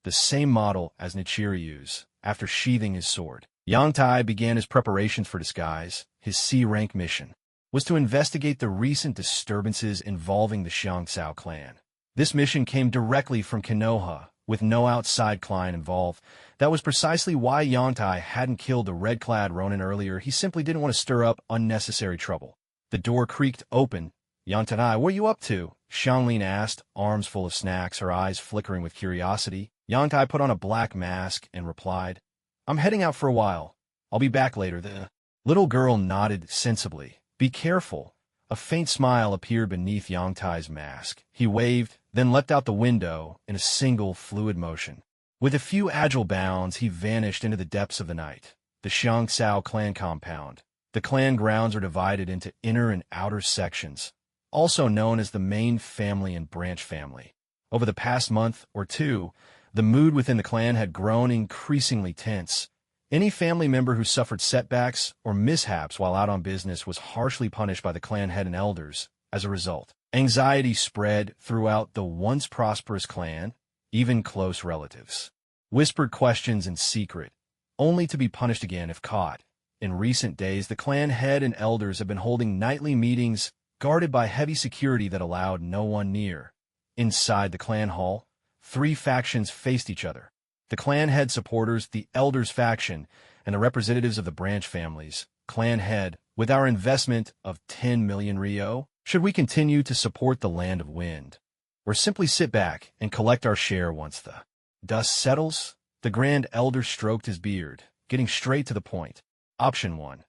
the same model as Nichiryu's. After sheathing his sword, Yangtai began his preparations for disguise. His C-rank mission was to investigate the recent disturbances involving the Xiangsao clan. This mission came directly from Konoha, with no outside client involved. That was precisely why Yangtai hadn't killed the red-clad Ronin earlier. He simply didn't want to stir up unnecessary trouble. The door creaked open. "Yangtai, what are you up to?" Xianglin asked, arms full of snacks, her eyes flickering with curiosity. Yangtai put on a black mask and replied, "I'm heading out for a while. I'll be back later." The little girl nodded sensibly. "Be careful." A faint smile appeared beneath Yangtai's mask. He waved, then leapt out the window in a single fluid motion. With a few agile bounds, he vanished into the depths of the night. The Xiangsao clan compound. The clan grounds are divided into inner and outer sections, also known as the main family and branch family. Over the past month or two, the mood within the clan had grown increasingly tense. Any family member who suffered setbacks or mishaps while out on business was harshly punished by the clan head and elders. As a result, anxiety spread throughout the once prosperous clan, even close relatives. Whispered questions in secret, only to be punished again if caught. In recent days, the clan head and elders have been holding nightly meetings guarded by heavy security that allowed no one near. Inside the clan hall, 3 factions faced each other. The clan head supporters, the elders faction, and the representatives of the branch families. Clan head, with our investment of 10 million Ryo, should we continue to support the Land of Wind, or simply sit back and collect our share once the dust settles? The grand elder stroked his beard, getting straight to the point. Option 1.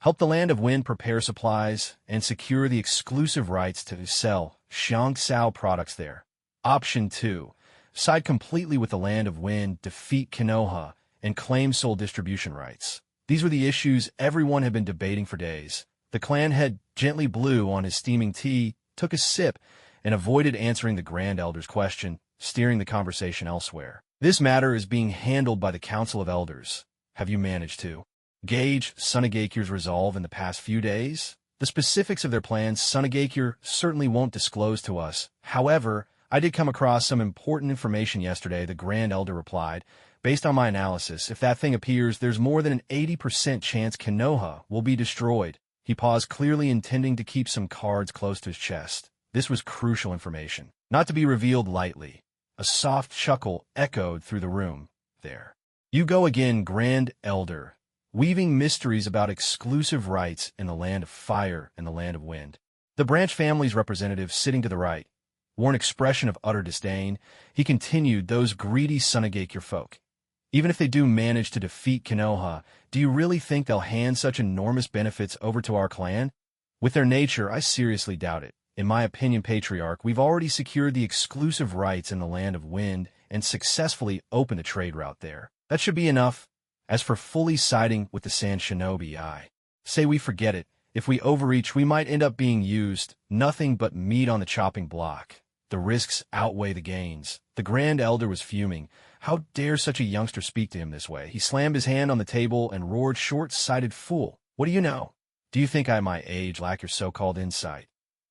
Help the Land of Wind prepare supplies and secure the exclusive rights to sell Xiangsao products there. Option 2. Side completely with the Land of Wind, defeat Konoha, and claim sole distribution rights. These were the issues everyone had been debating for days. The clan head gently blew on his steaming tea, took a sip, and avoided answering the Grand Elder's question, steering the conversation elsewhere. "This matter is being handled by the Council of Elders. Have you managed to gauge Tsunade's resolve in the past few days?" The specifics of their plans Tsunade certainly won't disclose to us. However, "I did come across some important information yesterday," the Grand Elder replied. "Based on my analysis, if that thing appears, there's more than an 80% chance Konoha will be destroyed." He paused, clearly intending to keep some cards close to his chest. This was crucial information, not to be revealed lightly. A soft chuckle echoed through the room. "There you go again, Grand Elder, weaving mysteries about exclusive rights in the Land of Fire and the Land of Wind." The branch family's representative, sitting to the right, wore an expression of utter disdain. He continued, "Those greedy Tsunade folk. Even if they do manage to defeat Konoha, do you really think they'll hand such enormous benefits over to our clan? With their nature, I seriously doubt it. In my opinion, Patriarch, we've already secured the exclusive rights in the Land of Wind and successfully opened a trade route there. That should be enough. As for fully siding with the Sand Shinobi, I say we forget it. If we overreach, we might end up being used. Nothing but meat on the chopping block. The risks outweigh the gains." The Grand Elder was fuming. How dare such a youngster speak to him this way? He slammed his hand on the table and roared, "Short-sighted fool! What do you know? Do you think I, my age, lack your so-called insight?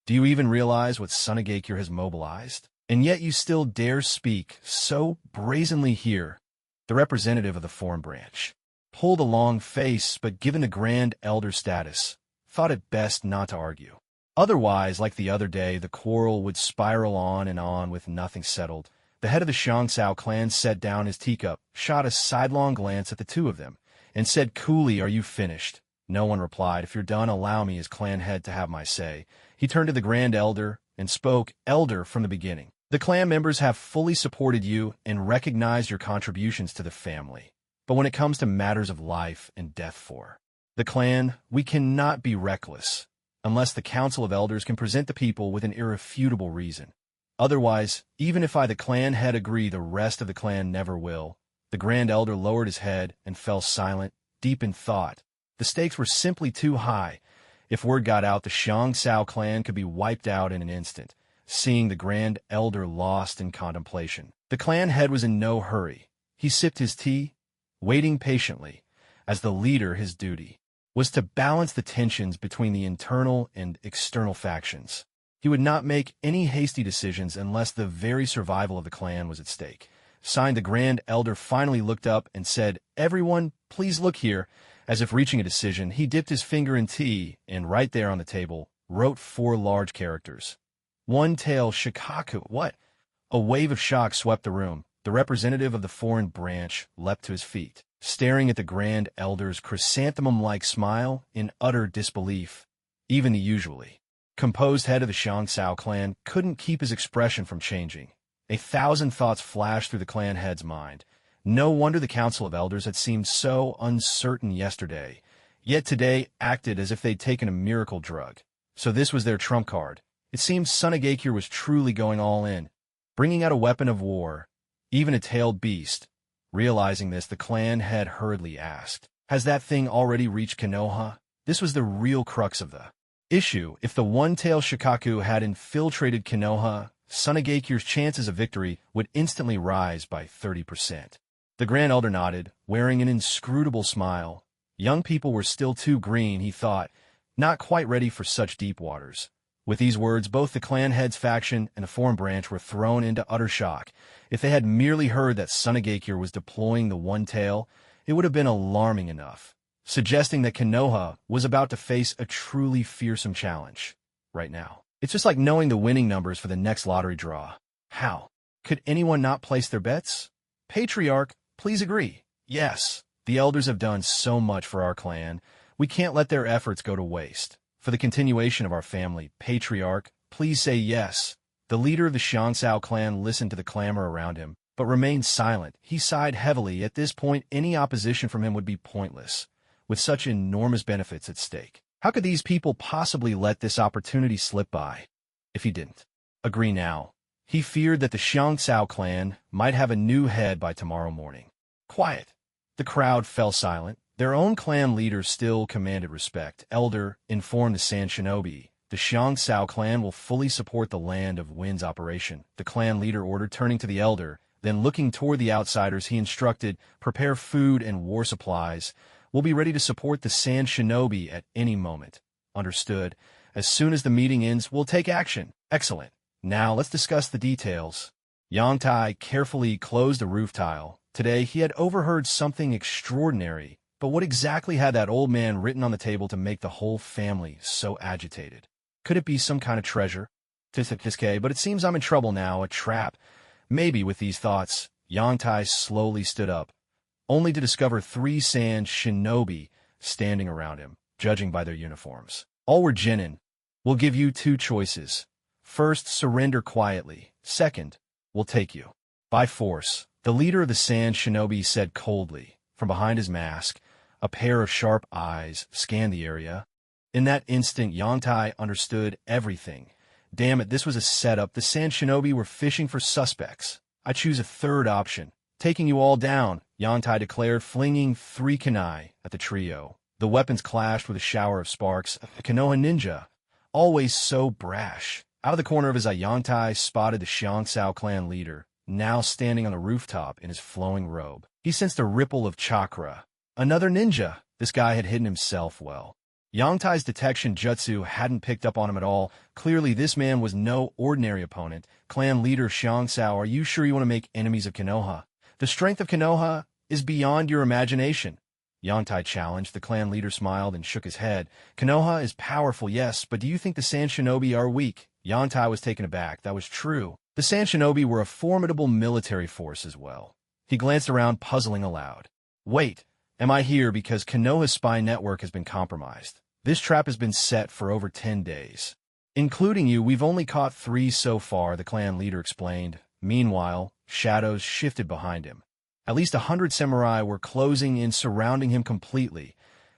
Do you even realize what Tsunade has mobilized? And yet you still dare speak so brazenly here." The representative of the foreign branch pulled a long face, but given the Grand Elder status, thought it best not to argue. Otherwise, like the other day, the quarrel would spiral on and on with nothing settled. The head of the Xiangsao clan set down his teacup, shot a sidelong glance at the two of them, and said coolly, "Are you finished?" No one replied. "If you're done, allow me as clan head to have my say." He turned to the Grand Elder and spoke, "Elder, from the beginning, the clan members have fully supported you and recognized your contributions to the family. But when it comes to matters of life and death for the clan, we cannot be reckless, unless the Council of Elders can present the people with an irrefutable reason. Otherwise, even if I, the clan head, agree, the rest of the clan never will." The Grand Elder lowered his head and fell silent, deep in thought. The stakes were simply too high. If word got out, the Xiangsao clan could be wiped out in an instant. Seeing the Grand Elder lost in contemplation, The clan head was in no hurry. He sipped his tea, waiting patiently, as the leader his duty was to balance the tensions between the internal and external factions. He would not make any hasty decisions unless the very survival of the clan was at stake. Signed, the Grand Elder finally looked up and said, "Everyone, please look here." As if reaching a decision, he dipped his finger in tea and right there on the table wrote 4 large characters. One-tail Shikaku. What? A wave of shock swept the room. The representative of the foreign branch leapt to his feet, staring at the Grand Elder's chrysanthemum-like smile in utter disbelief. Even the usually composed head of the Xiangsao clan couldn't keep his expression from changing. 1,000 thoughts flashed through the clan head's mind. No wonder the Council of Elders had seemed so uncertain yesterday, yet today acted as if they'd taken a miracle drug. So this was their trump card. It seemed Tsunade was truly going all in, bringing out a weapon of war, even a tailed beast. Realizing this, the clan head hurriedly asked, "Has that thing already reached Konoha?" This was the real crux of the issue. If the one-tailed Shikaku had infiltrated Konoha, Tsunade's chances of victory would instantly rise by 30%. The Grand Elder nodded, wearing an inscrutable smile. Young people were still too green, he thought, not quite ready for such deep waters. With these words, both the clan head's faction and the foreign branch were thrown into utter shock. If they had merely heard that Tsunade was deploying the one-tail, it would have been alarming enough, suggesting that Konoha was about to face a truly fearsome challenge. Right now, it's just like knowing the winning numbers for the next lottery draw. How could anyone not place their bets? Patriarch, please agree. Yes, the elders have done so much for our clan. We can't let their efforts go to waste. For the continuation of our family, Patriarch, please say yes. The leader of the Xiangsao clan listened to the clamor around him, but remained silent. He sighed heavily. At this point, any opposition from him would be pointless, with such enormous benefits at stake. How could these people possibly let this opportunity slip by? If he didn't agree now, he feared that the Xiangsao clan might have a new head by tomorrow morning. Quiet. The crowd fell silent. Their own clan leader still commanded respect. Elder informed the Sand Shinobi, "The Xiangsao clan will fully support the Land of Wind's operation." The clan leader ordered, turning to the elder. Then looking toward the outsiders, he instructed, "Prepare food and war supplies. We'll be ready to support the Sand Shinobi at any moment." Understood. As soon as the meeting ends, we'll take action. Excellent. Now let's discuss the details. Yang Tai carefully closed the roof tile. Today he had overheard something extraordinary. But what exactly had that old man written on the table to make the whole family so agitated? Could it be some kind of treasure? But it seems I'm in trouble now, a trap. Maybe. With these thoughts, Yang Tai slowly stood up, only to discover 3 Sand Shinobi standing around him, judging by their uniforms. All were genin. "We'll give you 2 choices. First, surrender quietly. Second, we'll take you by force," the leader of the Sand Shinobi said coldly. From behind his mask, a pair of sharp eyes scanned the area. In that instant, Yang Tai understood everything. Damn it, this was a setup. The Sand Shinobi were fishing for suspects. "I choose a third option. Taking you all down," Yang Tai declared, flinging 3 kunai at the trio. The weapons clashed with a shower of sparks. A Konoha ninja, always so brash. Out of the corner of his eye, Yang Tai spotted the Xiangsao clan leader, now standing on the rooftop in his flowing robe. He sensed a ripple of chakra. Another ninja. This guy had hidden himself well. Yang Tai's detection jutsu hadn't picked up on him at all. Clearly, this man was no ordinary opponent. Clan leader Xiangsao, are you sure you want to make enemies of Konoha? The strength of Konoha is beyond your imagination. Yang Tai challenged. The clan leader smiled and shook his head. Konoha is powerful, yes, but do you think the Sand Shinobi are weak? Yang Tai was taken aback. That was true. The Sand Shinobi were a formidable military force as well. He glanced around, puzzling aloud. Wait, am I here because Konoha's spy network has been compromised? This trap has been set for over 10 days. Including you, we've only caught 3 so far, the clan leader explained. Meanwhile, shadows shifted behind him. At least 100 samurai were closing in, surrounding him completely.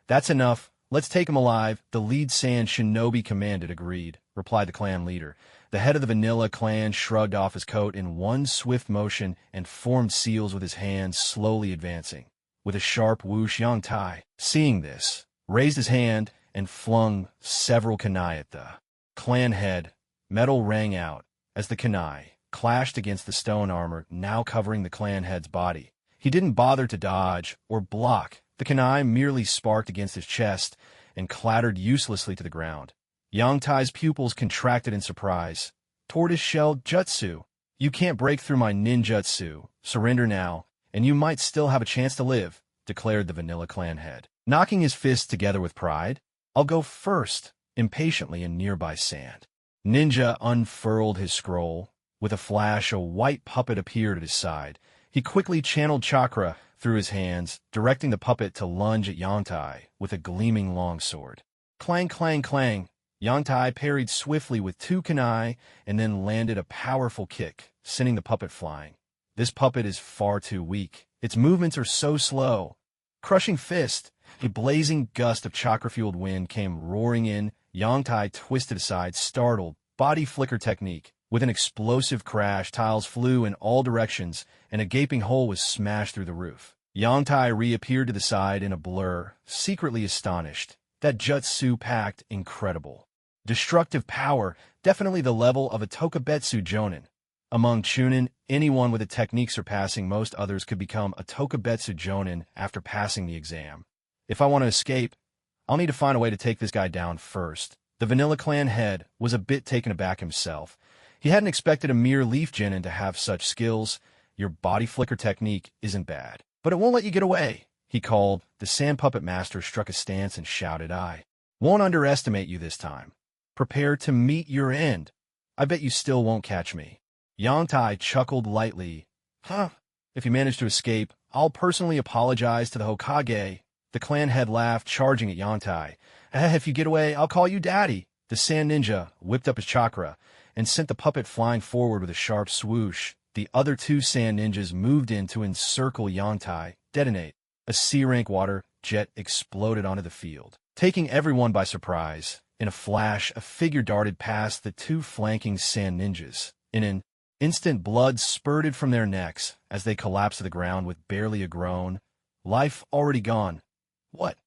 That's enough. Let's take him alive. The lead Sand Shinobi commanded. Agreed, replied the clan leader. The head of the Vanilla clan shrugged off his coat in one swift motion and formed seals with his hands, slowly advancing. With a sharp whoosh, Yang Tai, seeing this, raised his hand and flung several kunai at the clan head. Metal rang out as the kunai, clashed against the stone armor now covering the clan head's body. He didn't bother to dodge or block. The kunai merely sparked against his chest and clattered uselessly to the ground. Yangtai's pupils contracted in surprise. Tortoise-shell Jutsu. You can't break through my ninjutsu. Surrender now, and you might still have a chance to live, declared the Vanilla Clan head. Knocking his fists together with pride, I'll go first, impatiently in nearby sand. Ninja unfurled his scroll. With a flash, a white puppet appeared at his side. He quickly channeled chakra through his hands, directing the puppet to lunge at Yangtai with a gleaming longsword. Clang, clang, clang. Yangtai parried swiftly with 2 kunai and then landed a powerful kick, sending the puppet flying. This puppet is far too weak. Its movements are so slow. Crushing fist. A blazing gust of chakra-fueled wind came roaring in. Yangtai twisted aside, startled. Body flicker technique. With an explosive crash, tiles flew in all directions, and a gaping hole was smashed through the roof. Yangtai reappeared to the side in a blur, secretly astonished. That jutsu packed incredible. Destructive power, definitely the level of a Tokubetsu Jonin. Among Chunin, anyone with a technique surpassing most others could become a Tokubetsu Jonin after passing the exam. If I want to escape, I'll need to find a way to take this guy down first. The Vanilla Clan head was a bit taken aback himself. He hadn't expected a mere leaf genin to have such skills. Your body flicker technique isn't bad, but it won't let you get away, he called. The sand puppet master struck a stance and shouted, I won't underestimate you this time. Prepare to meet your end. I bet you still won't catch me. Yangtai chuckled lightly. Huh, if you manage to escape, I'll personally apologize to the Hokage. The clan head laughed, charging at Yangtai. If you get away, I'll call you daddy. The sand ninja whipped up his chakra and sent the puppet flying forward with a sharp swoosh. The other 2 sand ninjas moved in to encircle Yangtai. Detonate. A C-rank water jet exploded onto the field, taking everyone by surprise. In a flash, a figure darted past the 2 flanking sand ninjas. In an instant, blood spurted from their necks as they collapsed to the ground with barely a groan. Life already gone. What?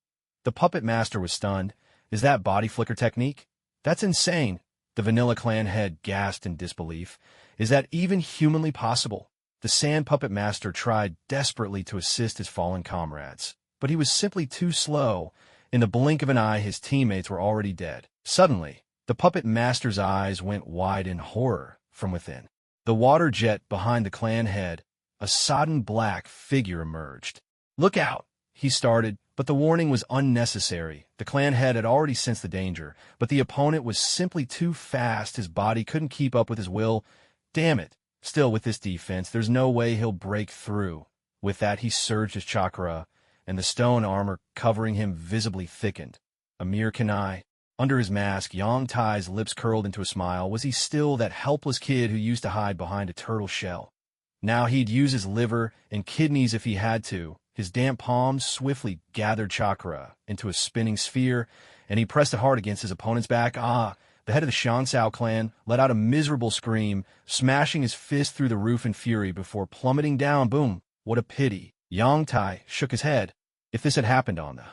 The puppet master was stunned. Is that body flicker technique? That's insane. The Vanilla Clan head gasped in disbelief. Is that even humanly possible? The sand puppet master tried desperately to assist his fallen comrades, but he was simply too slow. In the blink of an eye, his teammates were already dead. Suddenly, the puppet master's eyes went wide in horror from within. The water jet behind the clan head, a sodden black figure emerged. Look out, he started, but the warning was unnecessary. The clan head had already sensed the danger, but the opponent was simply too fast. His body couldn't keep up with his will. Damn it. Still, with this defense, there's no way he'll break through. With that, he surged his chakra, and the stone armor covering him visibly thickened. A mere kunai. Under his mask, Yangtai's lips curled into a smile. Was he still that helpless kid who used to hide behind a turtle shell? Now he'd use his liver and kidneys if he had to. His damp palms swiftly gathered chakra into a spinning sphere, and he pressed it hard against his opponent's back. The head of the Shansao clan let out a miserable scream, smashing his fist through the roof in fury before plummeting down. Boom! What a pity. Yangtai shook his head. If this had happened on the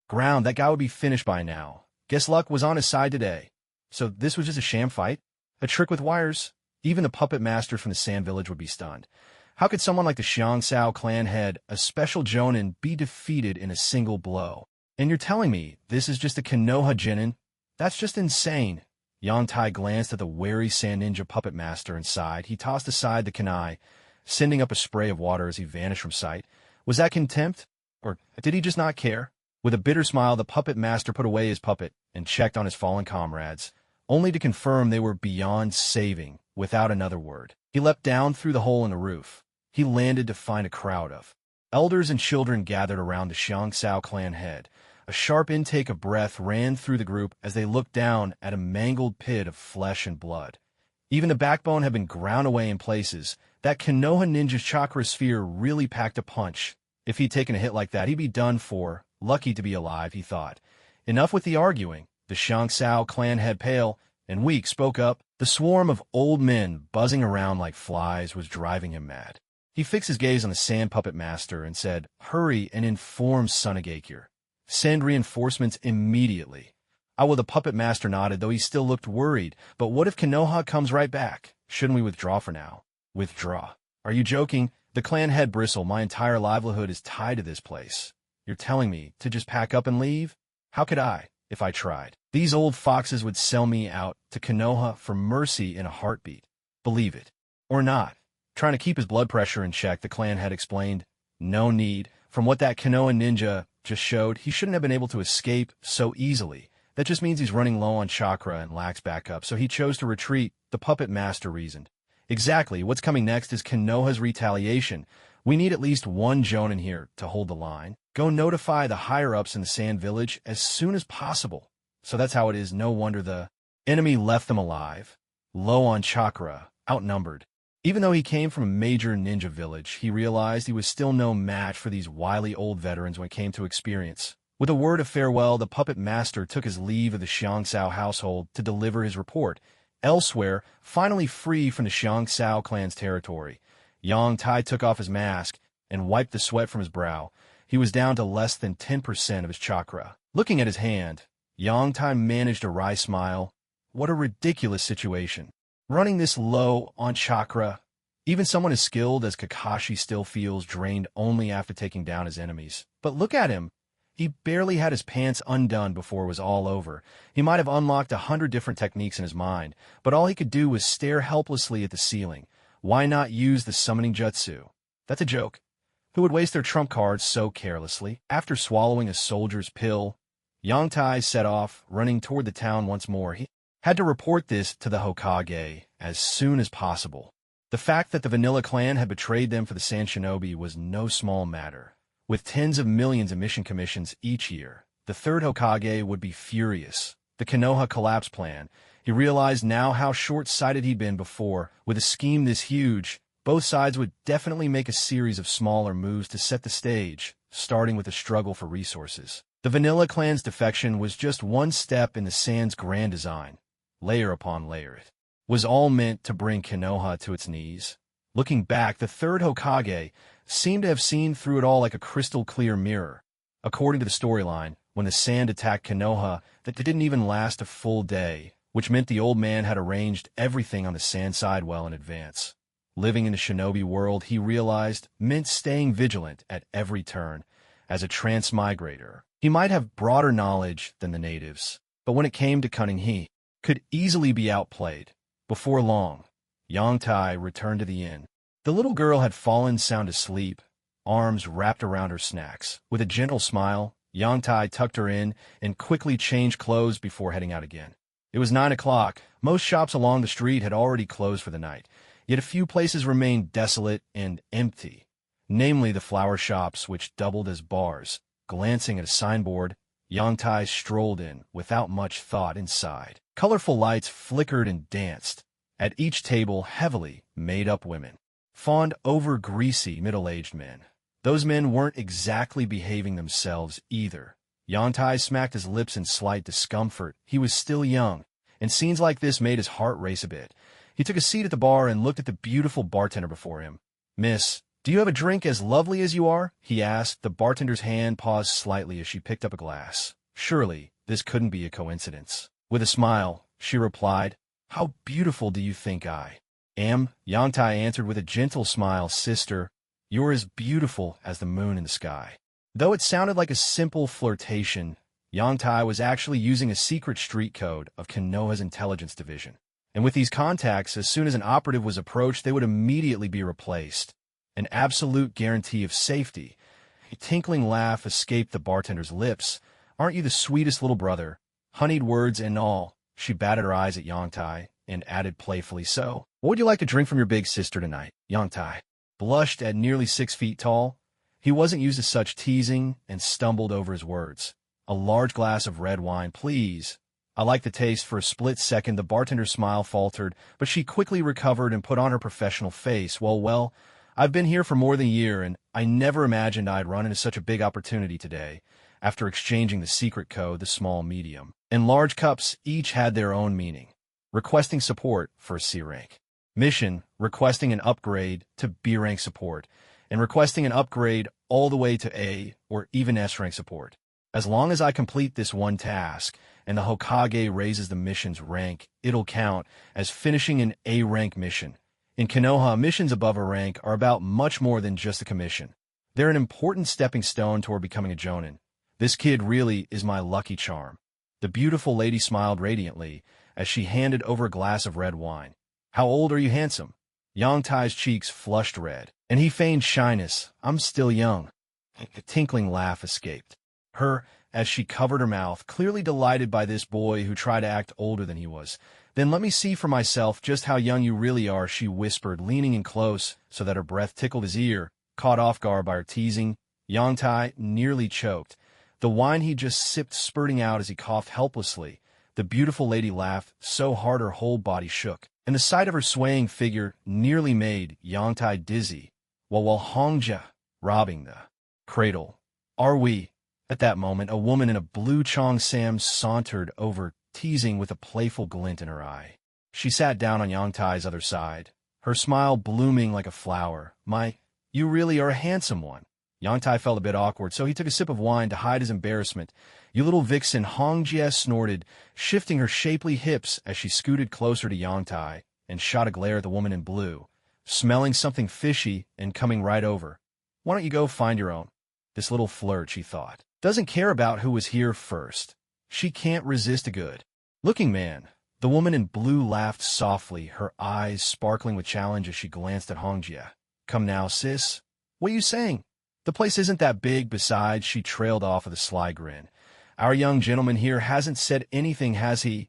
ground, that guy would be finished by now. Guess luck was on his side today. So this was just a sham fight? A trick with wires? Even the puppet master from the sand village would be stunned. How could someone like the Shansao clan head, a special jonin, be defeated in a single blow? And you're telling me this is just a Konoha genin? That's just insane. Yangtai glanced at the wary sand ninja puppet master and sighed. He tossed aside the kunai, sending up a spray of water as he vanished from sight. Was that contempt? Or did he just not care? With a bitter smile, the puppet master put away his puppet and checked on his fallen comrades, only to confirm they were beyond saving without another word. He leapt down through the hole in the roof. He landed to find a crowd of elders and children gathered around the Shansao clan head. A sharp intake of breath ran through the group as they looked down at a mangled pit of flesh and blood. Even the backbone had been ground away in places. That Konoha ninja's chakra sphere really packed a punch. If he'd taken a hit like that, he'd be done for. Lucky to be alive, he thought. Enough with the arguing. The Shansao clan head, pale and weak, spoke up. The swarm of old men buzzing around like flies was driving him mad. He fixed his gaze on the sand puppet master and said, "Hurry and inform Tsunade. Send reinforcements immediately." The puppet master nodded, though he still looked worried. But what if Konoha comes right back? Shouldn't we withdraw for now? Withdraw? Are you joking? The clan head bristled. My entire livelihood is tied to this place. You're telling me to just pack up and leave? How could I, if I tried? These old foxes would sell me out to Konoha for mercy in a heartbeat. Believe it. Or not. Trying to keep his blood pressure in check, the clan head explained. No need. From what that Konoha ninja just showed, he shouldn't have been able to escape so easily. That just means he's running low on chakra and lacks backup, so he chose to retreat, the puppet master reasoned. Exactly. What's coming next is Konoha's retaliation. We need at least one Jonin here to hold the line. Go notify the higher-ups in the Sand Village as soon as possible. So that's how it is. No wonder the enemy left them alive, low on chakra, outnumbered. Even though he came from a major ninja village, he realized he was still no match for these wily old veterans when it came to experience. With a word of farewell, the puppet master took his leave of the Xiangsao household to deliver his report. Elsewhere, finally free from the Xiangsao clan's territory, Yang Tai took off his mask and wiped the sweat from his brow. He was down to less than 10% of his chakra. Looking at his hand, Yang Tai managed a wry smile. What a ridiculous situation. Running this low on chakra, even someone as skilled as Kakashi still feels drained only after taking down his enemies. But look at him. He barely had his pants undone before it was all over. He might have unlocked 100 different techniques in his mind, but all he could do was stare helplessly at the ceiling. Why not use the summoning jutsu? That's a joke. Who would waste their trump cards so carelessly? After swallowing a soldier's pill, Yang Tai set off, running toward the town once more. He had to report this to the Hokage as soon as possible. The fact that the Vanilla clan had betrayed them for the Sand Shinobi was no small matter. With tens of millions of mission commissions each year, the third Hokage would be furious. The Konoha collapse plan. He realized now how short-sighted he'd been before. With a scheme this huge, both sides would definitely make a series of smaller moves to set the stage, starting with a struggle for resources. The Vanilla clan's defection was just one step in the Sand's grand design. Layer upon layer, it was all meant to bring Konoha to its knees. Looking back, the third Hokage seemed to have seen through it all like a crystal-clear mirror. According to the storyline, when the Sand attacked Konoha, that didn't even last a full day, which meant the old man had arranged everything on the Sand side well in advance. Living in the shinobi world, he realized, meant staying vigilant at every turn. As a transmigrator, he might have broader knowledge than the natives, but when it came to cunning, he could easily be outplayed. Before long, Yang Tai returned to the inn. The little girl had fallen sound asleep, arms wrapped around her snacks. With a gentle smile, Yang Tai tucked her in and quickly changed clothes before heading out again. It was 9 o'clock. Most shops along the street had already closed for the night, yet a few places remained desolate and empty, namely the flower shops, which doubled as bars. Glancing at a signboard, Yang Tai strolled in without much thought inside. Colorful lights flickered and danced. At each table, heavily made-up women fawned over greasy middle-aged men. Those men weren't exactly behaving themselves either. Yang Tai smacked his lips in slight discomfort. He was still young, and scenes like this made his heart race a bit. He took a seat at the bar and looked at the beautiful bartender before him. "Miss, do you have a drink as lovely as you are?" he asked. The bartender's hand paused slightly as she picked up a glass. Surely, this couldn't be a coincidence. With a smile, she replied, "How beautiful do you think I am?" Yang Tai answered with a gentle smile. "Sister, you're as beautiful as the moon in the sky." Though it sounded like a simple flirtation, Yang Tai was actually using a secret street code of Konoha's intelligence division. And with these contacts, as soon as an operative was approached, they would immediately be replaced. An absolute guarantee of safety. A tinkling laugh escaped the bartender's lips. "Aren't you the sweetest little brother?" Honeyed words and all, she batted her eyes at Yang Tai and added playfully, "So, what would you like to drink from your big sister tonight?" Yang Tai blushed. At nearly 6 feet tall, he wasn't used to such teasing and stumbled over his words. "A large glass of red wine, please." "I like the taste." For a split second, the bartender's smile faltered, but she quickly recovered and put on her professional face. Well, I've been here for more than a year, and I never imagined I'd run into such a big opportunity today." After exchanging the secret code, the small, medium, and large cups each had their own meaning. Requesting support for a C rank. Mission, requesting an upgrade to B rank support, and requesting an upgrade all the way to A or even S rank support. As long as I complete this one task, and the Hokage raises the mission's rank, it'll count as finishing an A-rank mission. In Konoha, missions above a rank are about much more than just a commission. They're an important stepping stone toward becoming a jonin. This kid really is my lucky charm. The beautiful lady smiled radiantly as she handed over a glass of red wine. How old are you, handsome? Yangtai's cheeks flushed red, and he feigned shyness. I'm still young. A tinkling laugh escaped her as she covered her mouth, clearly delighted by this boy who tried to act older than he was. Then let me see for myself just how young you really are, she whispered, leaning in close so that her breath tickled his ear. Caught off guard by her teasing, Yangtai nearly choked, the wine he just sipped spurting out as he coughed helplessly. The beautiful lady laughed so hard her whole body shook, and the sight of her swaying figure nearly made Yangtai dizzy, while Hongja robbing the cradle. Are we? At that moment, a woman in a blue cheongsam sauntered over, teasing with a playful glint in her eye. She sat down on Yangtai's other side, her smile blooming like a flower. You really are a handsome one. Yangtai felt a bit awkward, so he took a sip of wine to hide his embarrassment. You little vixen, Hongjie snorted, shifting her shapely hips as she scooted closer to Yangtai and shot a glare at the woman in blue, smelling something fishy and coming right over. Why don't you go find your own? This little flirt, she thought, doesn't care about who was here first. She can't resist a good-looking man. The woman in blue laughed softly, her eyes sparkling with challenge as she glanced at Hongjie. Come now, sis. What are you saying? The place isn't that big. Besides, she trailed off with a sly grin. Our young gentleman here hasn't said anything, has he?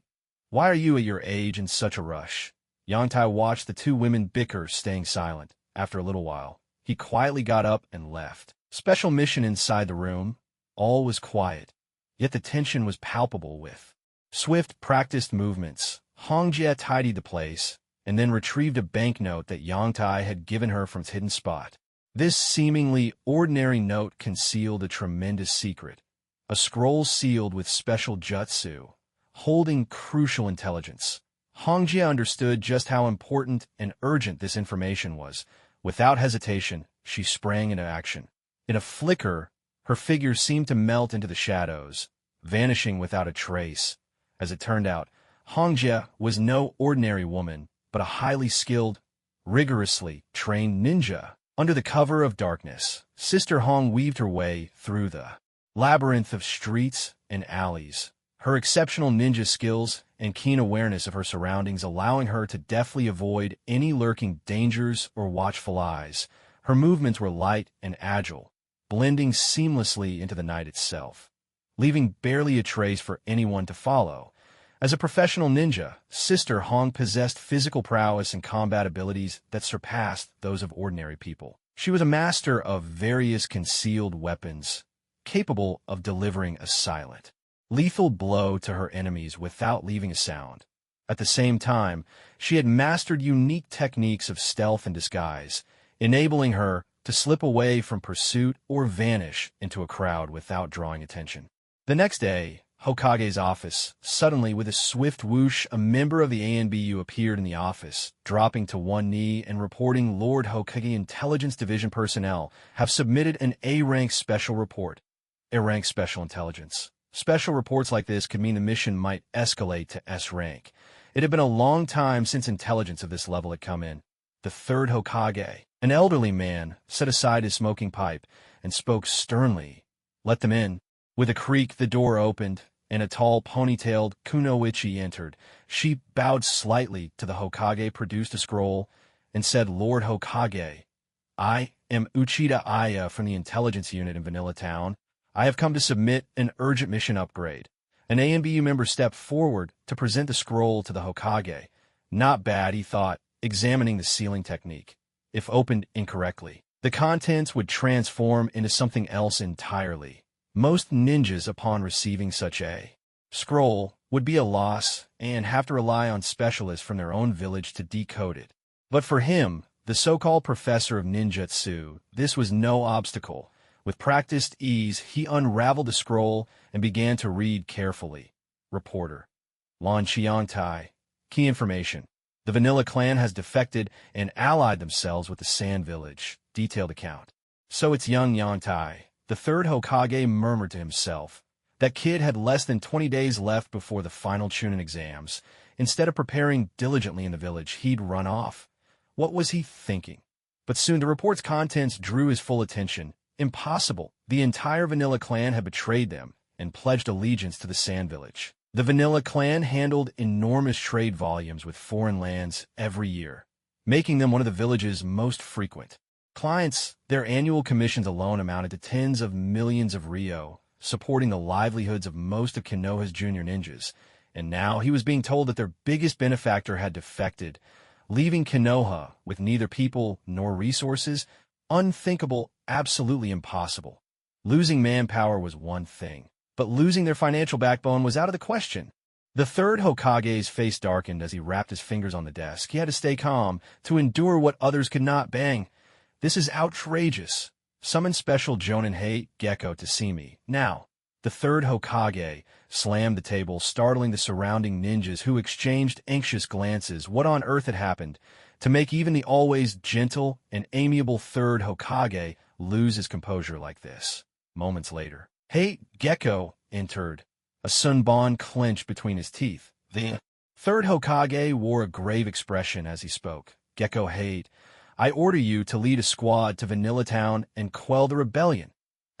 Why are you at your age in such a rush? Yangtai watched the two women bicker, staying silent. After a little while, he quietly got up and left. Special mission inside the room. All was quiet, yet the tension was palpable. With swift, practiced movements, Hongjie tidied the place, and then retrieved a banknote that Yangtai had given her from its hidden spot. This seemingly ordinary note concealed a tremendous secret, a scroll sealed with special jutsu, holding crucial intelligence. Hongjie understood just how important and urgent this information was. Without hesitation, she sprang into action. In a flicker, her figure seemed to melt into the shadows, vanishing without a trace. As it turned out, Hongjie was no ordinary woman, but a highly skilled, rigorously trained ninja. Under the cover of darkness, Sister Hong weaved her way through the labyrinth of streets and alleys, her exceptional ninja skills and keen awareness of her surroundings allowing her to deftly avoid any lurking dangers or watchful eyes. Her movements were light and agile, blending seamlessly into the night itself, leaving barely a trace for anyone to follow. As a professional ninja, Sister Hong possessed physical prowess and combat abilities that surpassed those of ordinary people. She was a master of various concealed weapons, capable of delivering a silent, lethal blow to her enemies without leaving a sound. At the same time, she had mastered unique techniques of stealth and disguise, enabling her to slip away from pursuit or vanish into a crowd without drawing attention. The next day, Hokage's office. Suddenly, with a swift whoosh, a member of the ANBU appeared in the office, dropping to one knee and reporting, Lord Hokage, Intelligence Division personnel have submitted an A-rank special report. A-rank special intelligence. Special reports like this could mean the mission might escalate to S-rank. It had been a long time since intelligence of this level had come in. The third Hokage, an elderly man, set aside his smoking pipe and spoke sternly. Let them in. With a creak, the door opened, and a tall, ponytailed kunoichi entered. She bowed slightly to the Hokage, produced a scroll, and said, Lord Hokage, I am Uchida Aya from the intelligence unit in Vanilla Town. I have come to submit an urgent mission upgrade. An ANBU member stepped forward to present the scroll to the Hokage. Not bad, he thought, examining the sealing technique. If opened incorrectly, the contents would transform into something else entirely. Most ninjas, upon receiving such a scroll, would be a loss and have to rely on specialists from their own village to decode it. But for him, the so-called professor of ninjutsu, this was no obstacle. With practiced ease, he unraveled the scroll and began to read carefully. Reporter. Lan Qiangtai. Key information. The Vanilla clan has defected and allied themselves with the Sand Village. Detailed account. So it's young Yangtai. The third Hokage murmured to himself. That kid had less than 20 days left before the final Chunin exams. Instead of preparing diligently in the village, he'd run off. What was he thinking? But soon the report's contents drew his full attention. Impossible. The entire Vanilla clan had betrayed them and pledged allegiance to the Sand Village. The Vanilla clan handled enormous trade volumes with foreign lands every year, making them one of the village's most frequent clients. Their annual commissions alone amounted to tens of millions of Ryo, supporting the livelihoods of most of Konoha's junior ninjas. And now he was being told that their biggest benefactor had defected, leaving Konoha with neither people nor resources. Unthinkable, absolutely impossible. Losing manpower was one thing, but losing their financial backbone was out of the question. The third Hokage's face darkened as he wrapped his fingers on the desk. He had to stay calm, to endure what others could not. Bang! This is outrageous. Summon Special Jonin Hate Gecko to see me. Now. The third Hokage slammed the table, startling the surrounding ninjas who exchanged anxious glances. What on earth had happened to make even the always gentle and amiable third Hokage lose his composure like this? Moments later, Hate Gecko entered, a sunbon clenched between his teeth. The third Hokage wore a grave expression as he spoke. Gecko Hate, I order you to lead a squad to Vanilla Town and quell the rebellion.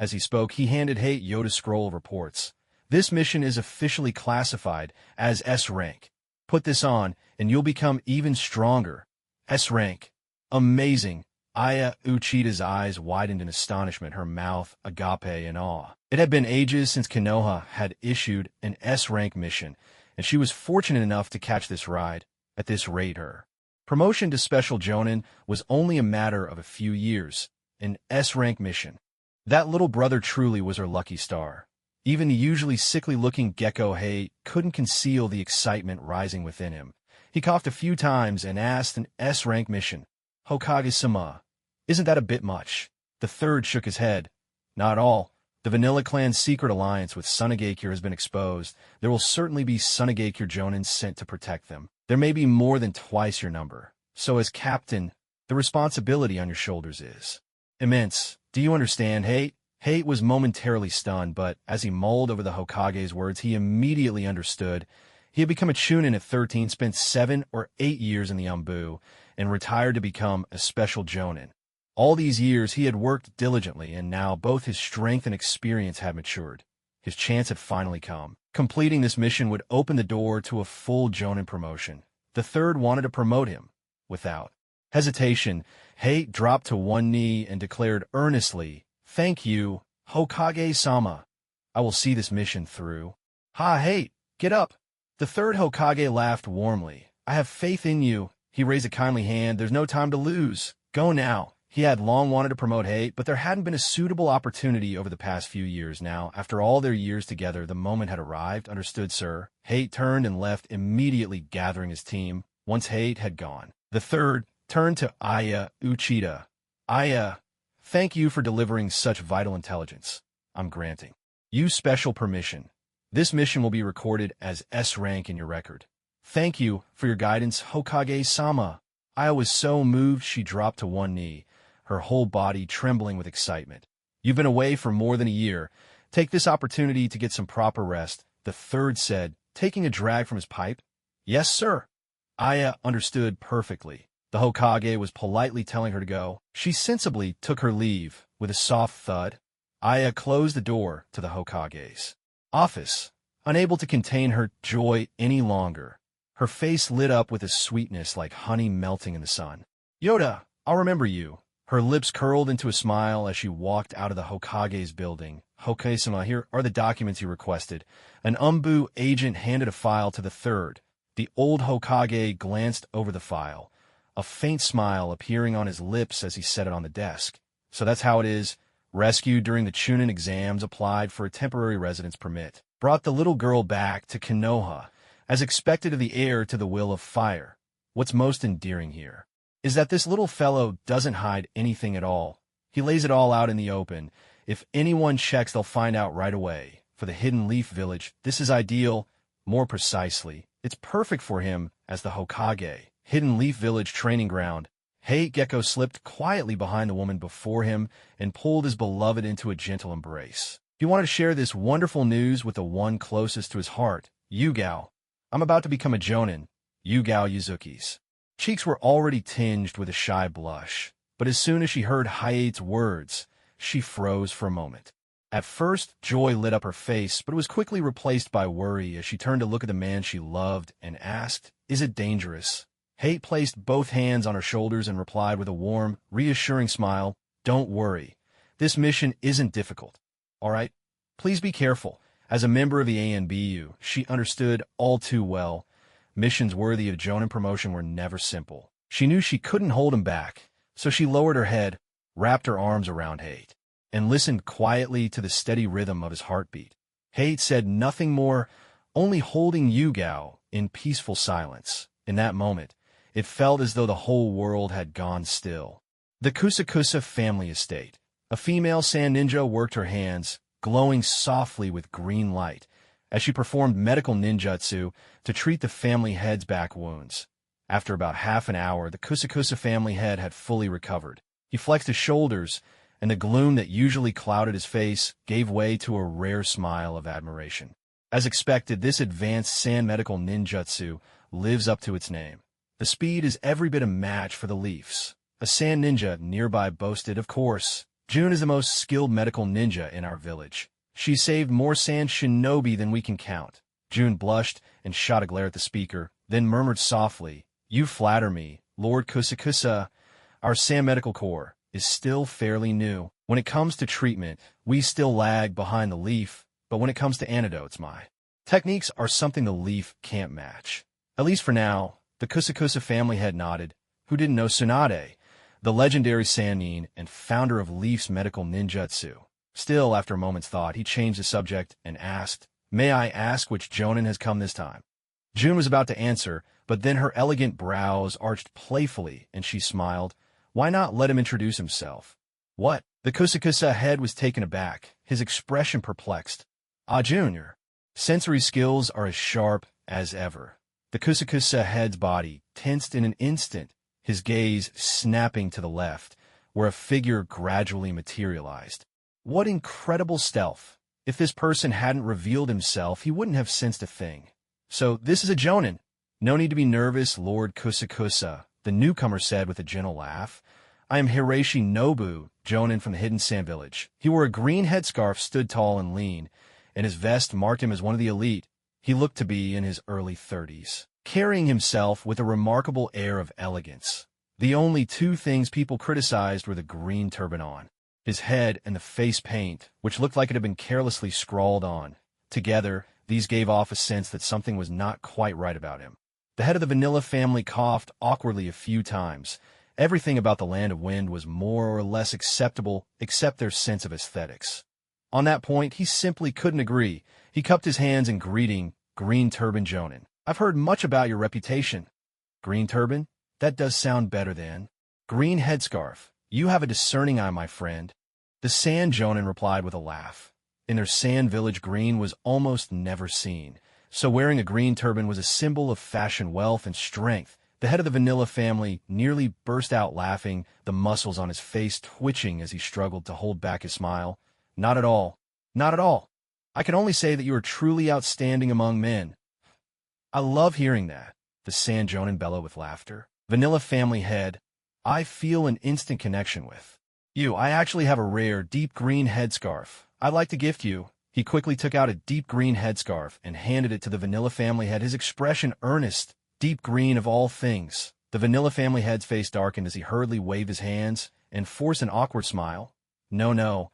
As he spoke, he handed Hate Yoda's scroll of reports. This mission is officially classified as S rank. Put this on, and you'll become even stronger. S rank. Amazing. Aya Uchida's eyes widened in astonishment, her mouth agape in awe. It had been ages since Konoha had issued an S rank mission, and she was fortunate enough to catch this ride. At this rate, her promotion to Special Jonin was only a matter of a few years. An S rank mission. That little brother truly was her lucky star. Even the usually sickly-looking Gecko Hate couldn't conceal the excitement rising within him. He coughed a few times and asked an S-rank mission. Hokage-sama, isn't that a bit much? The third shook his head. Not all. The Vanilla Clan's secret alliance with Tsunade has been exposed. There will certainly be Tsunade Jonin sent to protect them. There may be more than twice your number. So as captain, the responsibility on your shoulders is immense. Do you understand, Hate? Hate was momentarily stunned, but as he mulled over the Hokage's words, he immediately understood. He had become a Chunin at 13, spent 7 or 8 years in the Anbu, and retired to become a Special Jonin. All these years he had worked diligently, and now both his strength and experience had matured. His chance had finally come. Completing this mission would open the door to a full Jonin promotion. The third wanted to promote him. Without hesitation, Hate dropped to one knee and declared earnestly, Thank you, Hokage-sama. I will see this mission through. Ha, Hate, get up. The third Hokage laughed warmly. I have faith in you. He raised a kindly hand. There's no time to lose. Go now. He had long wanted to promote Hate, but there hadn't been a suitable opportunity over the past few years. Now, after all their years together, the moment had arrived. Understood, sir. Hate turned and left, immediately gathering his team. Once Hate had gone, the third turned to Aya Uchida. Aya, thank you for delivering such vital intelligence. I'm granting you special permission. This mission will be recorded as S rank in your record. Thank you for your guidance, Hokage-sama. Aya was so moved she dropped to one knee, her whole body trembling with excitement. You've been away for more than a year. Take this opportunity to get some proper rest, the third said, taking a drag from his pipe. Yes, sir. Aya understood perfectly. The Hokage was politely telling her to go. She sensibly took her leave. With a soft thud, Aya closed the door to the Hokage's office. Unable to contain her joy any longer, her face lit up with a sweetness like honey melting in the sun. Yoda, I'll remember you. Her lips curled into a smile as she walked out of the Hokage's building. Hokage-sama, here are the documents you requested. An Anbu agent handed a file to the third. The old Hokage glanced over the file, a faint smile appearing on his lips as he set it on the desk. So that's how it is. Rescued during the Chunin exams, applied for a temporary residence permit. Brought the little girl back to Konoha, as expected of the heir to the will of fire. What's most endearing here is that this little fellow doesn't hide anything at all. He lays it all out in the open. If anyone checks, they'll find out right away. For the Hidden Leaf Village, this is ideal. More precisely, it's perfect for him as the Hokage. Hidden Leaf Village training ground. Hate Gecko slipped quietly behind the woman before him and pulled his beloved into a gentle embrace. He wanted to share this wonderful news with the one closest to his heart, Yugao. I'm about to become a jonin, Yugao Yuzuki's cheeks were already tinged with a shy blush, but as soon as she heard Hayate's words, she froze for a moment. At first, joy lit up her face, but it was quickly replaced by worry as she turned to look at the man she loved and asked, "Is it dangerous?" Hayate placed both hands on her shoulders and replied with a warm, reassuring smile, "Don't worry. This mission isn't difficult. All right? Please be careful." As a member of the ANBU, she understood all too well, missions worthy of Jonin promotion were never simple. She knew she couldn't hold him back, so she lowered her head, wrapped her arms around Hayate, and listened quietly to the steady rhythm of his heartbeat. Hayate said nothing more, only holding Yugao in peaceful silence. In that moment, it felt as though the whole world had gone still. The Kusakusa family estate. A female sand ninja worked her hands, glowing softly with green light, as she performed medical ninjutsu to treat the family head's back wounds. After about half an hour, the Kusakusa family head had fully recovered. He flexed his shoulders, and the gloom that usually clouded his face gave way to a rare smile of admiration. As expected, this advanced sand medical ninjutsu lives up to its name. The speed is every bit a match for the Leafs. A sand ninja nearby boasted, "Of course, June is the most skilled medical ninja in our village. She saved more sand shinobi than we can count." June blushed and shot a glare at the speaker, then murmured softly, "You flatter me, Lord Kusakusa. Our sand medical corps is still fairly new. When it comes to treatment, we still lag behind the Leaf, but when it comes to antidotes, my techniques are something the Leaf can't match." At least for now, the Kusakusa family head nodded. Who didn't know Tsunade, the legendary Sannin and founder of Leaf's medical ninjutsu? Still, after a moment's thought, he changed the subject and asked, "May I ask which Jonin has come this time?" June was about to answer, but then her elegant brows arched playfully, and she smiled. Why not let him introduce himself? What? The Kusakusa head was taken aback, his expression perplexed. "Ah, Junior. Sensory skills are as sharp as ever." The Kusakusa head's body tensed in an instant, his gaze snapping to the left, where a figure gradually materialized. What incredible stealth! If this person hadn't revealed himself, he wouldn't have sensed a thing. "So this is a Jonin. No need to be nervous, Lord Kusakusa," the newcomer said with a gentle laugh. "I am Hiroshi Nobu, Jonin from the Hidden Sand Village." He wore a green headscarf, stood tall and lean, and his vest marked him as one of the elite. He looked to be in his early 30s, carrying himself with a remarkable air of elegance. The only two things people criticized were the green turban on his head and the face paint, which looked like it had been carelessly scrawled on. Together, these gave off a sense that something was not quite right about him. The head of the Vanilla family coughed awkwardly a few times. Everything about the Land of Wind was more or less acceptable, except their sense of aesthetics. On that point, he simply couldn't agree. He cupped his hands in greeting, "Green Turban Jonin. I've heard much about your reputation." "Green turban? That does sound better than green headscarf. You have a discerning eye, my friend." The Sand Jonin replied with a laugh. In their sand village, green was almost never seen, so wearing a green turban was a symbol of fashion, wealth, and strength. The head of the Vanilla family nearly burst out laughing, the muscles on his face twitching as he struggled to hold back his smile. "Not at all. Not at all. I can only say that you are truly outstanding among men." "I love hearing that," the Sand Jonin bellowed with laughter. Vanilla family head, "I feel an instant connection with you. I actually have a rare, deep green headscarf I'd like to gift you." He quickly took out a deep green headscarf and handed it to the Vanilla family head, his expression earnest. Deep green of all things. The Vanilla family head's face darkened as he hurriedly waved his hands and forced an awkward smile. No,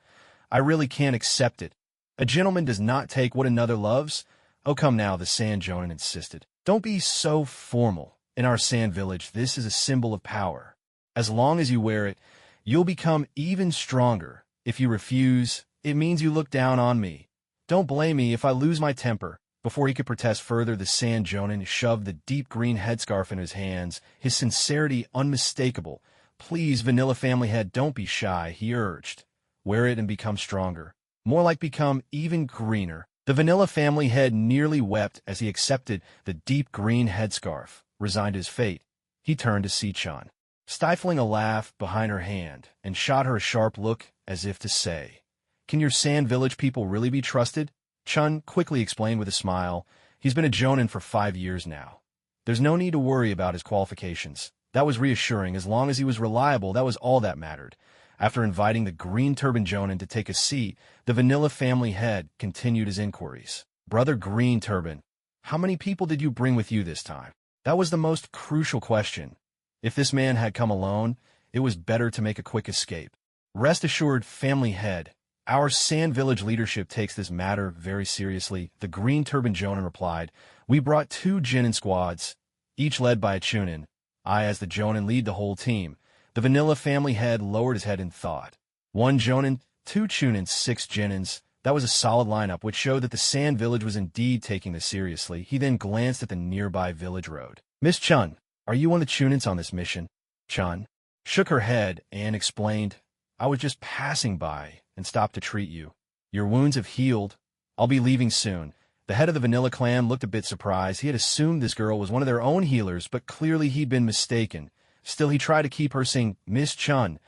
I really can't accept it. A gentleman does not take what another loves." "Oh, come now," the Sand Jonin insisted. "Don't be so formal. In our sand village, this is a symbol of power. As long as you wear it, you'll become even stronger. If you refuse, it means you look down on me. Don't blame me if I lose my temper." Before he could protest further, the Sand Jonin shoved the deep green headscarf in his hands, his sincerity unmistakable. "Please, Vanilla family head, don't be shy," he urged. "Wear it and become stronger. More like become even greener." The Vanilla family head nearly wept as he accepted the deep green headscarf, resigned to his fate. He turned to Sichan, stifling a laugh behind her hand, and shot her a sharp look as if to say, Can your Sand Village people really be trusted? Chun quickly explained with a smile. He's been a jonin for 5 years now. There's no need to worry about his qualifications. That was reassuring. As long as he was reliable, that was all that mattered. After inviting the Green Turban jonin to take a seat, the Vanilla family head continued his inquiries. Brother Green Turban, how many people did you bring with you this time? That was the most crucial question. If this man had come alone, it was better to make a quick escape. Rest assured, family head, our Sand Village leadership takes this matter very seriously, the Green Turban jonin replied. We brought 2 jonin squads, each led by a chunin. I, as the jonin, lead the whole team. The Vanilla family head lowered his head in thought. 1 jonin, 2 chunins, 6 jonins. That was a solid lineup, which showed that the Sand Village was indeed taking this seriously. He then glanced at the nearby village road. Miss Chun, are you one of the chunins on this mission? Chun shook her head and explained, I was just passing by and stopped to treat you. Your wounds have healed. I'll be leaving soon. The head of the Vanilla clan looked a bit surprised. He had assumed this girl was one of their own healers, but clearly he'd been mistaken. Still, he tried to keep her saying, Miss Chun,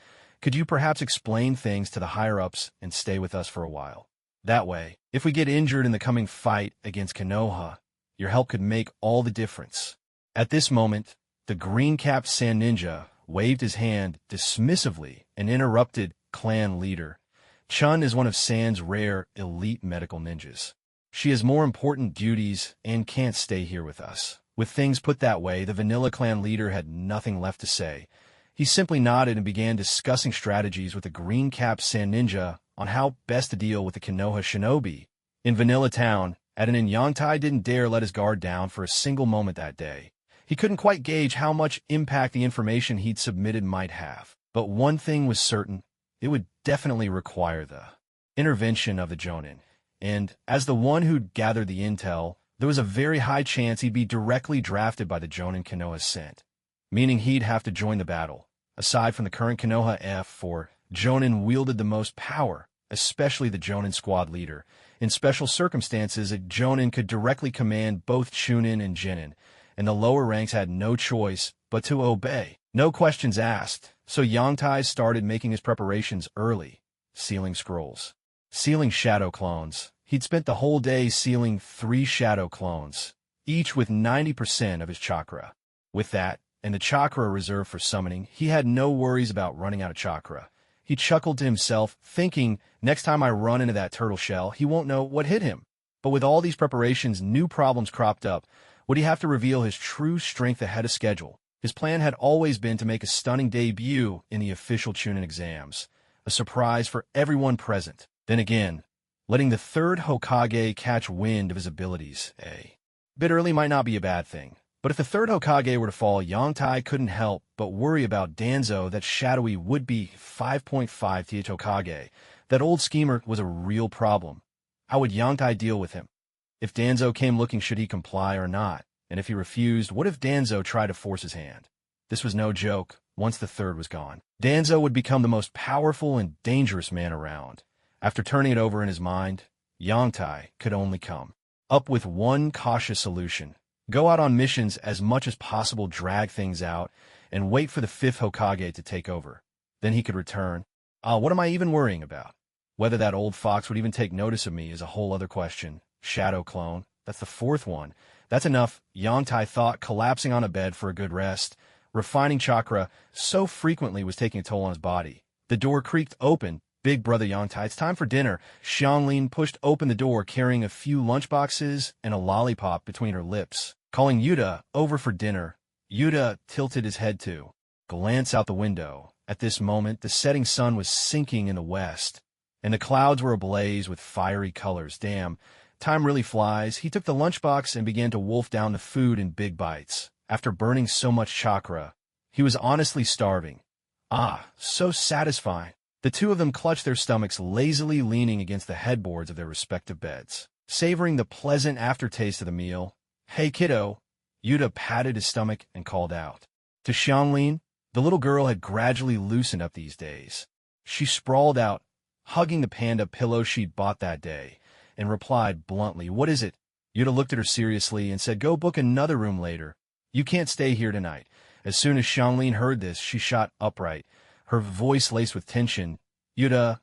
could you perhaps explain things to the higher-ups and stay with us for a while? That way, if we get injured in the coming fight against Konoha, your help could make all the difference. At this moment, the green-capped sand ninja waved his hand dismissively and interrupted clan leader. Chun is one of Sand's rare elite medical ninjas. She has more important duties and can't stay here with us. With things put that way, the Vanilla Clan leader had nothing left to say. He simply nodded and began discussing strategies with the green-capped sand ninja on how best to deal with the Konoha shinobi. In Vanilla Town, at an inn, Yangtai didn't dare let his guard down for a single moment that day. He couldn't quite gauge how much impact the information he'd submitted might have. But one thing was certain, it would definitely require the intervention of the jonin. And as the one who'd gathered the intel, there was a very high chance he'd be directly drafted by the jonin Konoha sent, meaning he'd have to join the battle. Aside from the current Konoha F4, jonin wielded the most power, especially the jonin squad leader. In special circumstances, a jonin could directly command both chunin and genin, and the lower ranks had no choice but to obey. No questions asked, so Yangtai started making his preparations early, sealing scrolls, sealing shadow clones. He'd spent the whole day sealing 3 shadow clones, each with 90% of his chakra. With that, and the chakra reserved for summoning, he had no worries about running out of chakra. He chuckled to himself, thinking, next time I run into that turtle shell, he won't know what hit him. But with all these preparations, new problems cropped up. Would he have to reveal his true strength ahead of schedule? His plan had always been to make a stunning debut in the official Chunin exams, a surprise for everyone present. Then again, letting the 3rd Hokage catch wind of his abilities, a bit early might not be a bad thing. But if the 3rd Hokage were to fall, Yangtai couldn't help but worry about Danzo, that shadowy would-be 5.5 TH Hokage. That old schemer was a real problem. How would Yangtai deal with him? If Danzo came looking, should he comply or not? And if he refused, what if Danzo tried to force his hand? This was no joke. Once the 3rd was gone, Danzo would become the most powerful and dangerous man around. After turning it over in his mind, Yangtai could only come up with one cautious solution. Go out on missions as much as possible, drag things out, and wait for the 5th Hokage to take over. Then he could return. What am I even worrying about? Whether that old fox would even take notice of me is a whole other question. Shadow clone, that's the 4th one. That's enough, Yangtai thought, collapsing on a bed for a good rest. Refining chakra so frequently was taking a toll on his body. The door creaked open. Big brother Yangtai, it's time for dinner. Xianglin pushed open the door, carrying a few lunchboxes and a lollipop between her lips. Calling Yoda over for dinner, Yoda tilted his head to glance out the window. At this moment, the setting sun was sinking in the west, and the clouds were ablaze with fiery colors. Damn, time really flies. He took the lunchbox and began to wolf down the food in big bites. After burning so much chakra, he was honestly starving. So satisfying. The two of them clutched their stomachs, lazily leaning against the headboards of their respective beds, savoring the pleasant aftertaste of the meal. Hey, kiddo. Yoda patted his stomach and called out. To Xianglin, the little girl had gradually loosened up these days. She sprawled out, hugging the panda pillow she'd bought that day, and replied bluntly, What is it? Yoda looked at her seriously and said, Go book another room later. You can't stay here tonight. As soon as Xianglin heard this, she shot upright, her voice laced with tension. Yoda,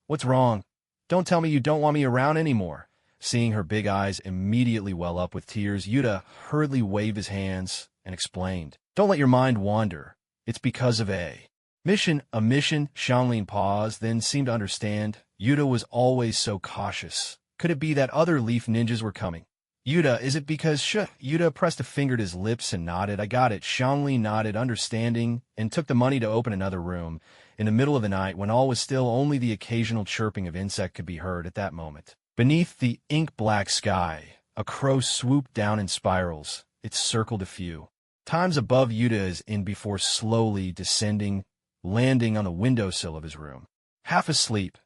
what's wrong? Don't tell me you don't want me around anymore. Seeing her big eyes immediately well up with tears, Yuta hurriedly waved his hands and explained, "Don't let your mind wander. It's because of a mission." A mission? Xiangling paused, then seemed to understand. Yuta was always so cautious. Could it be that other leaf ninjas were coming? Yuta, is it because Yuta pressed a finger to his lips and nodded. "I got it." Xiangling nodded, understanding, and took the money to open another room. In the middle of the night, when all was still, only the occasional chirping of insect could be heard at that moment. Beneath the ink-black sky, a crow swooped down in spirals. It circled a few times above Yuta's in before slowly descending, landing on the windowsill of his room. Half asleep,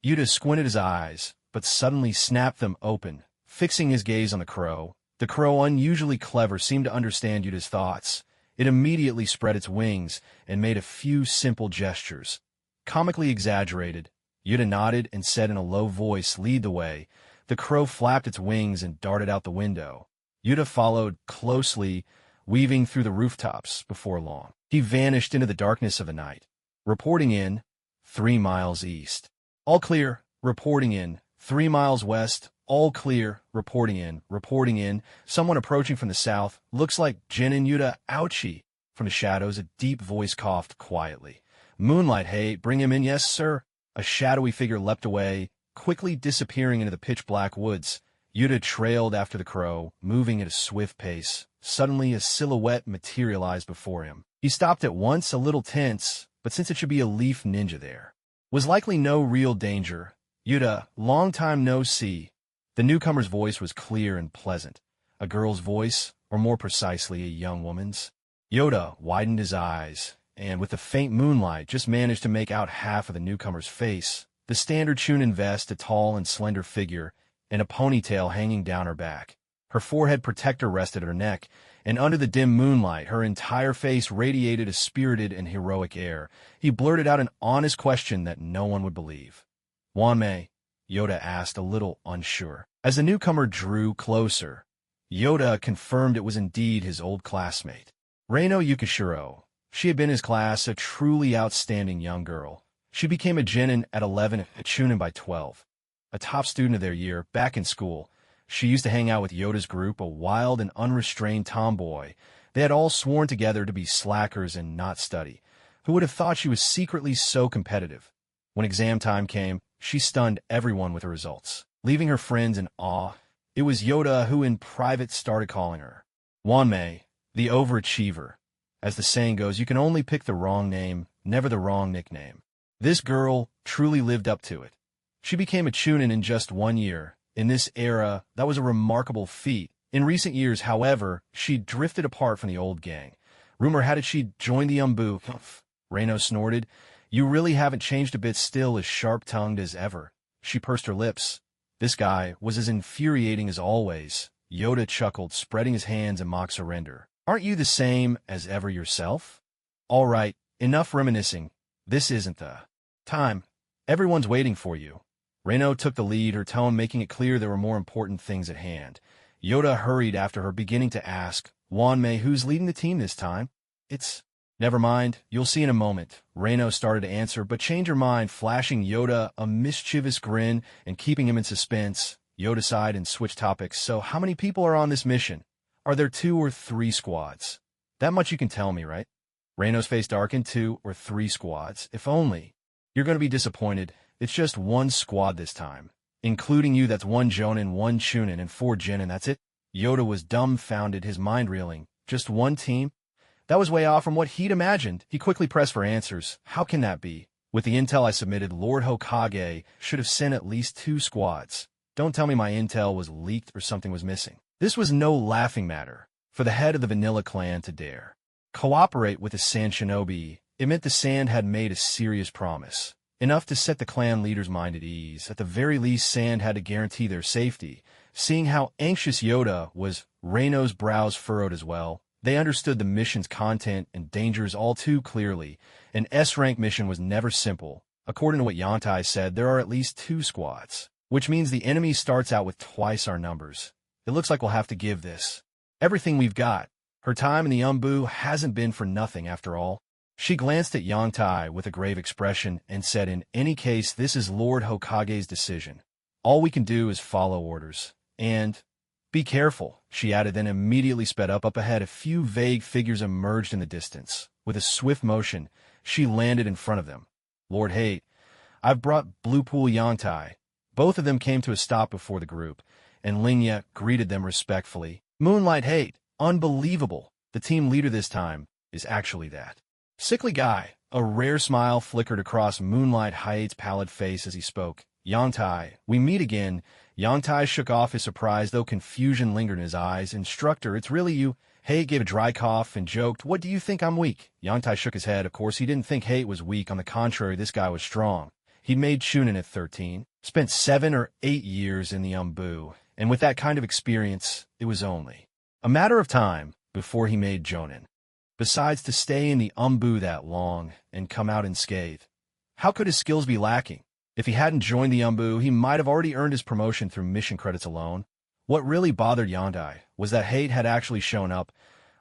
Yuta squinted his eyes, but suddenly snapped them open, fixing his gaze on the crow. The crow, unusually clever, seemed to understand Yuta's thoughts. It immediately spread its wings and made a few simple gestures. Comically exaggerated, Yuta nodded and said in a low voice, "Lead the way." The crow flapped its wings and darted out the window. Yuta followed closely, weaving through the rooftops. Before long, he vanished into the darkness of the night. Reporting in, 3 miles east. All clear. Reporting in, 3 miles west. All clear. Reporting in. Someone approaching from the south. Looks like Jin and Yuta. Ouchie. From the shadows, a deep voice coughed quietly. "Moonlight, hey, bring him in." "Yes, sir." A shadowy figure leapt away, quickly disappearing into the pitch-black woods. Yuta trailed after the crow, moving at a swift pace. Suddenly, a silhouette materialized before him. He stopped at once, a little tense, but since it should be a leaf ninja there, was likely no real danger. "Yuta, long time no see." The newcomer's voice was clear and pleasant. A girl's voice, or more precisely, a young woman's. Yoda widened his eyes, and with the faint moonlight just managed to make out half of the newcomer's face. The standard Chunin vest, a tall and slender figure, and a ponytail hanging down her back. Her forehead protector rested at her neck, and under the dim moonlight, her entire face radiated a spirited and heroic air. He blurted out an honest question that no one would believe. "Wanmei?" Yoda asked, a little unsure. As the newcomer drew closer, Yoda confirmed it was indeed his old classmate, Reino Yukishiro. She had been his class, a truly outstanding young girl. She became a genin at 11, a chunin by 12. A top student of their year, back in school. She used to hang out with Yoda's group, a wild and unrestrained tomboy. They had all sworn together to be slackers and not study. Who would have thought she was secretly so competitive? When exam time came, she stunned everyone with her results, leaving her friends in awe. It was Yoda who in private started calling her Wanmei, the overachiever. As the saying goes, you can only pick the wrong name, never the wrong nickname. This girl truly lived up to it. She became a chunin in just 1 year. In this era, that was a remarkable feat. In recent years, however, she drifted apart from the old gang. Rumor had it she'd joined the Umbu. Reino snorted. "You really haven't changed a bit, still as sharp-tongued as ever." She pursed her lips. This guy was as infuriating as always. Yoda chuckled, spreading his hands in mock surrender. "Aren't you the same as ever yourself?" "All right, enough reminiscing. This isn't the time. Everyone's waiting for you." Reino took the lead, her tone making it clear there were more important things at hand. Yoda hurried after her, beginning to ask, "Wanmei, who's leading the team this time?" "It's..." "Never mind, you'll see in a moment." Reino started to answer, but changed her mind, flashing Yoda a mischievous grin and keeping him in suspense. Yoda sighed and switched topics. "So how many people are on this mission? Are there 2 or 3 squads? That much you can tell me, right?" Reino's face darkened. 2 or 3 squads. If only. You're going to be disappointed. It's just 1 squad this time. Including you, that's 1 jonin, 1 chunin, and 4 genin, that's it? Yoda was dumbfounded, his mind reeling. Just 1 team? That was way off from what he'd imagined. He quickly pressed for answers. "How can that be? With the intel I submitted, Lord Hokage should have sent at least 2 squads. Don't tell me my intel was leaked or something was missing." This was no laughing matter for the head of the Vanilla clan to dare cooperate with the Sand Shinobi. It meant the Sand had made a serious promise, enough to set the clan leader's mind at ease. At the very least, Sand had to guarantee their safety. Seeing how anxious Yoda was, Reino's brows furrowed as well. They understood the mission's content and dangers all too clearly. An S-rank mission was never simple. According to what Yantai said, there are at least 2 squads, which means the enemy starts out with twice our numbers. It looks like we'll have to give this everything we've got. Her time in the Umbu hasn't been for nothing after all. She glanced at Yang Tai with a grave expression and said, in any case, this is Lord Hokage's decision. All we can do is follow orders. And be careful, she added, then immediately sped up ahead. A few vague figures emerged in the distance. With a swift motion, she landed in front of them. Lord Hate, I've brought Blue Pool Yang Tai. Both of them came to a stop before the group, and Lingya greeted them respectfully. Moonlight Hate, unbelievable. The team leader this time is actually that sickly guy. A rare smile flickered across Moonlight Hate's pallid face as he spoke. Yang Tai, we meet again. Yang Tai shook off his surprise, though confusion lingered in his eyes. Instructor, it's really you. Hate gave a dry cough and joked, what do you think, I'm weak? Yang Tai shook his head. Of course, he didn't think Hate was weak. On the contrary, this guy was strong. He'd made Chunin at 13, spent 7 or 8 years in the Umbu, and with that kind of experience, it was only a matter of time before he made Jonin. Besides, to stay in the Umbu that long and come out unscathed, how could his skills be lacking? If he hadn't joined the Umbu, he might have already earned his promotion through mission credits alone. What really bothered Yang Tai was that Hate had actually shown up.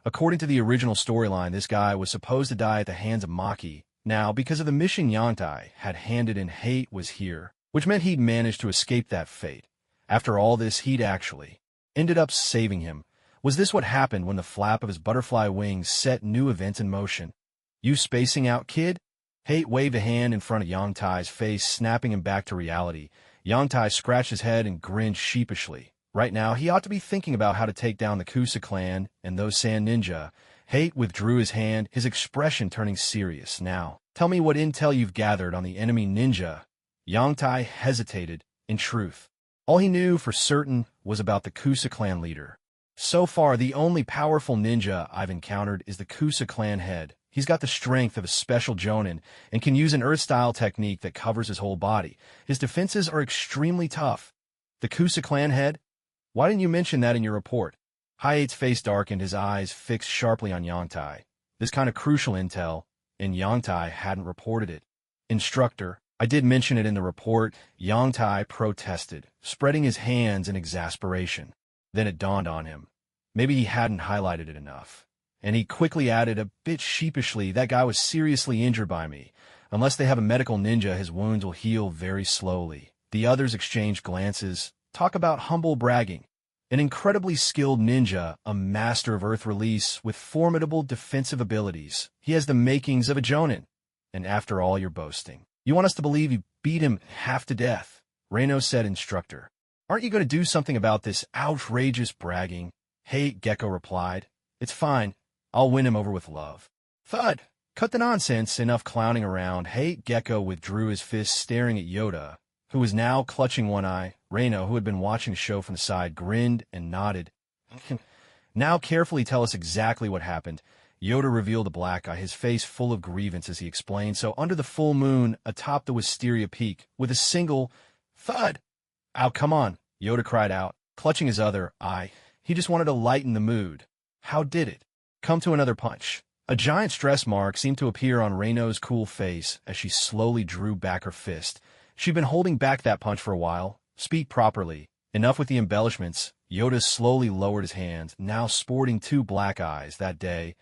According to the original storyline, this guy was supposed to die at the hands of Maki. Now, because of the mission Yang Tai had handed in, Hate was here, which meant he'd managed to escape that fate. After all this, he'd actually ended up saving him. Was this what happened when the flap of his butterfly wings set new events in motion? You spacing out, kid? Hate waved a hand in front of Yang Tai's face, snapping him back to reality. Yang Tai scratched his head and grinned sheepishly. Right now, he ought to be thinking about how to take down the Kusa clan and those Sand Ninja. Hate withdrew his hand, his expression turning serious. Now, tell me what intel you've gathered on the enemy ninja. Yang Tai hesitated. In truth, all he knew for certain was about the Kusa clan leader. So far, the only powerful ninja I've encountered is the Kusa clan head. He's got the strength of a special Jonin and can use an Earth-style technique that covers his whole body. His defenses are extremely tough. The Kusa clan head? Why didn't you mention that in your report? Hate's face darkened, his eyes fixed sharply on Yang Tai. This kind of crucial intel, and Yang Tai hadn't reported it. Instructor, I did mention it in the report. Yang Tai protested, spreading his hands in exasperation. Then it dawned on him. Maybe he hadn't highlighted it enough. And he quickly added a bit sheepishly, that guy was seriously injured by me. Unless they have a medical ninja, his wounds will heal very slowly. The others exchanged glances. Talk about humble bragging. An incredibly skilled ninja, a master of earth release with formidable defensive abilities. He has the makings of a Jonin. And after all your boasting, you want us to believe you beat him half to death? Reino said, Instructor. Aren't you going to do something about this outrageous bragging? Hate, Gecko replied. It's fine. I'll win him over with love. Thud! Cut the nonsense. Enough clowning around. Hate, Gecko withdrew his fist, staring at Yoda, who was now clutching one eye. Reino, who had been watching the show from the side, grinned and nodded. Now carefully tell us exactly what happened. Yoda revealed a black eye, his face full of grievance as he explained. So under the full moon, atop the Wisteria Peak, with a single thud. Ow, come on, Yoda cried out, clutching his other eye. He just wanted to lighten the mood. How did it come to another punch? A giant stress mark seemed to appear on Reino's cool face as she slowly drew back her fist. She'd been holding back that punch for a while. Speak properly. Enough with the embellishments. Yoda slowly lowered his hands, now sporting 2 black eyes. That day,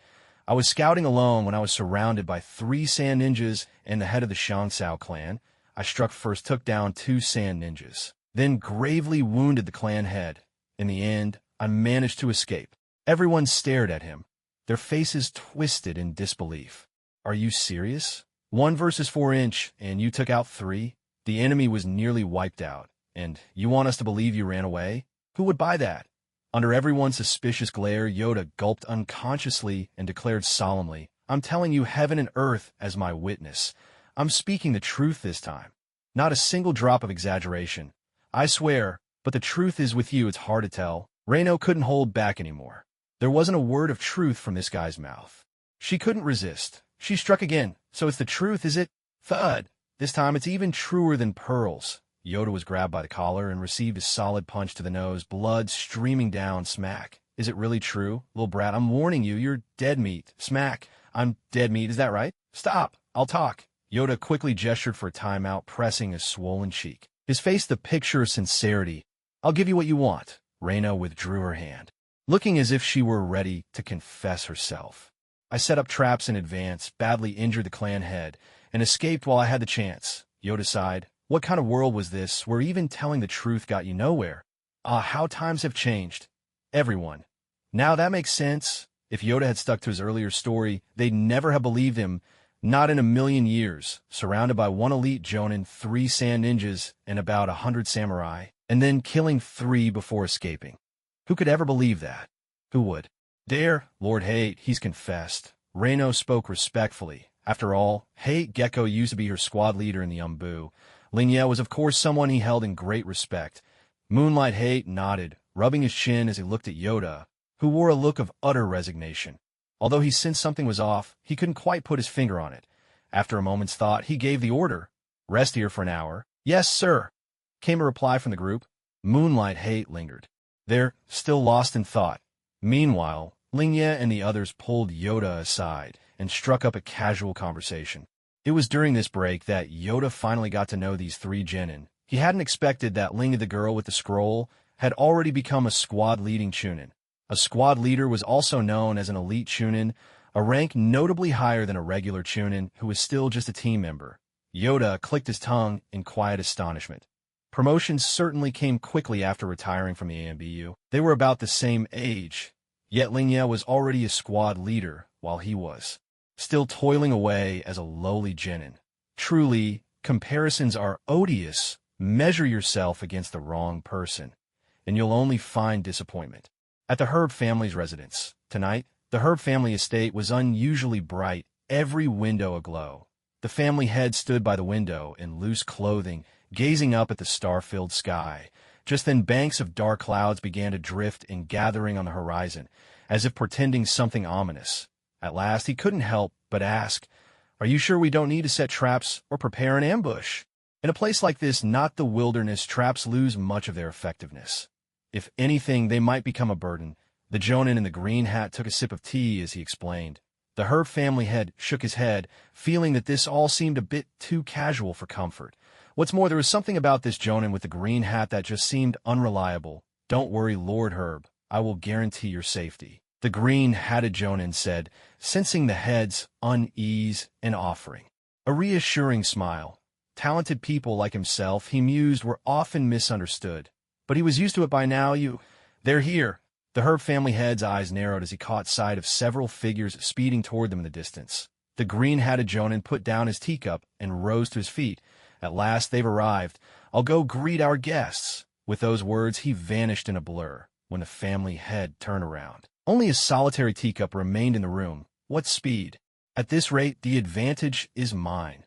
I was scouting alone when I was surrounded by 3 Sand Ninjas and the head of the Shansao clan. I struck first, took down 2 Sand Ninjas, then gravely wounded the clan head. In the end, I managed to escape. Everyone stared at him, their faces twisted in disbelief. Are you serious? 1 versus 4 inch, and you took out 3? The enemy was nearly wiped out, and you want us to believe you ran away? Who would buy that? Under everyone's suspicious glare, Yoda gulped unconsciously and declared solemnly, I'm telling you heaven and earth as my witness. I'm speaking the truth this time. Not a single drop of exaggeration. I swear, but the truth is with you, it's hard to tell. Reino couldn't hold back anymore. There wasn't a word of truth from this guy's mouth. She couldn't resist. She struck again. So it's the truth, is it? Thud! This time it's even truer than pearls. Yoda was grabbed by the collar and received a solid punch to the nose, blood streaming down. Smack. Is it really true? Little brat, I'm warning you, you're dead meat. Smack. I'm dead meat, is that right? Stop. I'll talk. Yoda quickly gestured for a timeout, pressing a swollen cheek. His face the picture of sincerity. I'll give you what you want. Reino withdrew her hand, looking as if she were ready to confess herself. I set up traps in advance, badly injured the clan head, and escaped while I had the chance. Yoda sighed. What kind of world was this, where even telling the truth got you nowhere? Ah, how times have changed. Everyone. Now that makes sense. If Yoda had stuck to his earlier story, they'd never have believed him, not in a million years, surrounded by one elite jonin, 3 sand ninjas, and about 100 samurai, and then killing 3 before escaping. Who could ever believe that? Who would? Dare, Lord Hate, he's confessed. Reino spoke respectfully. After all, Hate Gecko used to be her squad leader in the Umbu. Lingye was of course someone he held in great respect. Moonlight Hate nodded, rubbing his chin as he looked at Yoda, who wore a look of utter resignation. Although he sensed something was off, he couldn't quite put his finger on it. After a moment's thought, he gave the order. Rest here for an hour. Yes, sir, came a reply from the group. Moonlight Hate lingered. They're still lost in thought. Meanwhile, Lingye and the others pulled Yoda aside and struck up a casual conversation. It was during this break that Yoda finally got to know these 3 genin. He hadn't expected that Lingye, the girl with the scroll, had already become a squad-leading chunin. A squad leader was also known as an elite chunin, a rank notably higher than a regular chunin who was still just a team member. Yoda clicked his tongue in quiet astonishment. Promotions certainly came quickly after retiring from the AMBU. They were about the same age, yet Lingye was already a squad leader, while he was still toiling away as a lowly genin. Truly, comparisons are odious. Measure yourself against the wrong person, and you'll only find disappointment. At the Herb family's residence, tonight, the Herb family estate was unusually bright, every window aglow. The family head stood by the window in loose clothing, gazing up at the star-filled sky. Just then banks of dark clouds began to drift and gathering on the horizon, as if portending something ominous. At last he couldn't help but ask, "Are you sure we don't need to set traps or prepare an ambush?" In a place like this, not the wilderness, traps lose much of their effectiveness. If anything, they might become a burden. The jonin in the green hat took a sip of tea as he explained. The Herb family head shook his head, feeling that this all seemed a bit too casual for comfort. What's more, there was something about this jonin with the green hat that just seemed unreliable. "Don't worry, Lord Herb. I will guarantee your safety," the green-hatted jonin said, sensing the head's unease and offering a reassuring smile. Talented people like himself, he mused, were often misunderstood. But he was used to it by now. They're here. The Herb family head's eyes narrowed as he caught sight of several figures speeding toward them in the distance. The green-hatted jonin put down his teacup and rose to his feet. "At last they've arrived. I'll go greet our guests." With those words, he vanished in a blur. When the family head turned around, only a solitary teacup remained in the room. What speed! At this rate, the advantage is mine.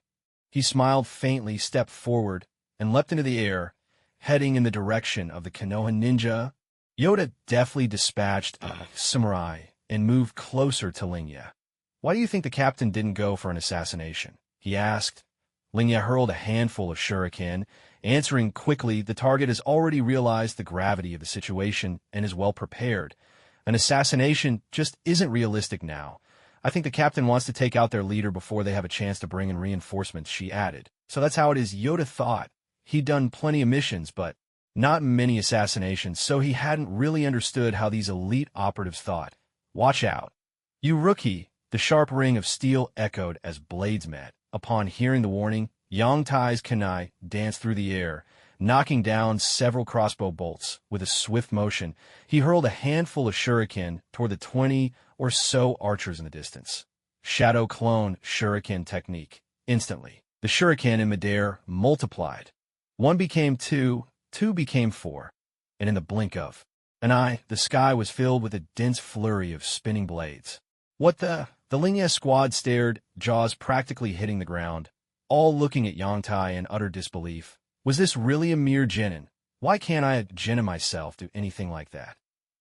He smiled faintly, stepped forward, and leapt into the air, heading in the direction of the Konoha ninja. Yoda deftly dispatched a samurai and moved closer to Lingye. "Why do you think the captain didn't go for an assassination?" he asked. Lingye hurled a handful of shuriken, answering quickly. The target has already realized the gravity of the situation and is well prepared. An assassination just isn't realistic now. I think the captain wants to take out their leader before they have a chance to bring in reinforcements, she added. So that's how it is, Yoda thought. He'd done plenty of missions, but not many assassinations, so he hadn't really understood how these elite operatives thought. "Watch out. You rookie!" The sharp ring of steel echoed as blades met. Upon hearing the warning, Yang Tai's kunai danced through the air, knocking down several crossbow bolts. With a swift motion, he hurled a handful of shuriken toward the 20 or so archers in the distance. Shadow clone shuriken technique. Instantly, the shuriken in midair multiplied. 1 became 2, 2 became 4, and in the blink of an eye, the sky was filled with a dense flurry of spinning blades. "What the?" The Lingye squad stared, jaws practically hitting the ground, all looking at Yang Tai in utter disbelief. Was this really a mere genin? Why can't I, a genin myself, do anything like that?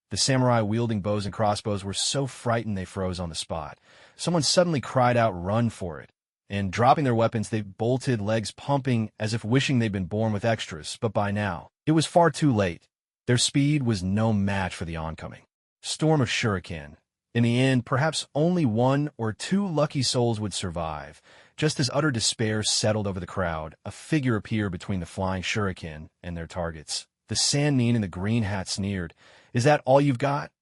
The samurai wielding bows and crossbows were so frightened they froze on the spot. Someone suddenly cried out, "Run for it!" And dropping their weapons, they bolted, legs pumping, as if wishing they'd been born with extras. But by now, it was far too late. Their speed was no match for the oncoming storm of shuriken. In the end, perhaps only 1 or 2 lucky souls would survive. Just as utter despair settled over the crowd, a figure appeared between the flying shuriken and their targets. The sand nin in the green hat sneered. "Is that all you've got?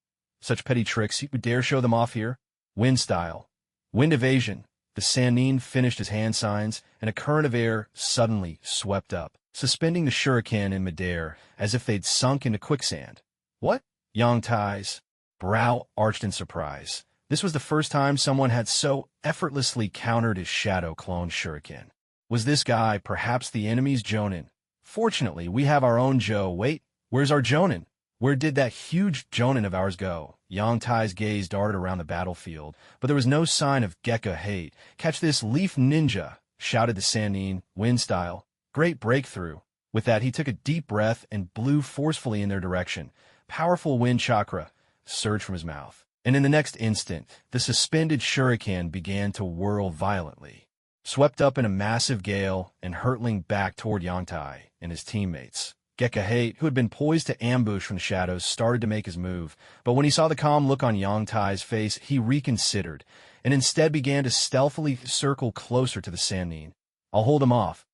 Such petty tricks, you dare show them off here? Wind style. Wind evasion. The Sannin finished his hand signs, and a current of air suddenly swept up, suspending the shuriken in midair as if they'd sunk into quicksand. What? Yongtai's brow arched in surprise. This was the first time someone had so effortlessly countered his shadow clone shuriken. Was this guy perhaps the enemy's Jonin? Fortunately, we have our own Joe. Wait, where's our Jonin? Where did that huge Jonin of ours go? Yongtai's gaze darted around the battlefield, but there was no sign of Gekka hate. Catch this leaf ninja, shouted the Sannin, wind style. Great breakthrough. With that, he took a deep breath and blew forcefully in their direction. Powerful wind chakra surged from his mouth. And in the next instant, the suspended shuriken began to whirl violently, swept up in a massive gale and hurtling back toward Yongtai and his teammates. Gekka, who had been poised to ambush from the shadows, started to make his move, but when he saw the calm look on Yongtai's face, he reconsidered, and instead began to stealthily circle closer to the Sannin. I'll hold him off.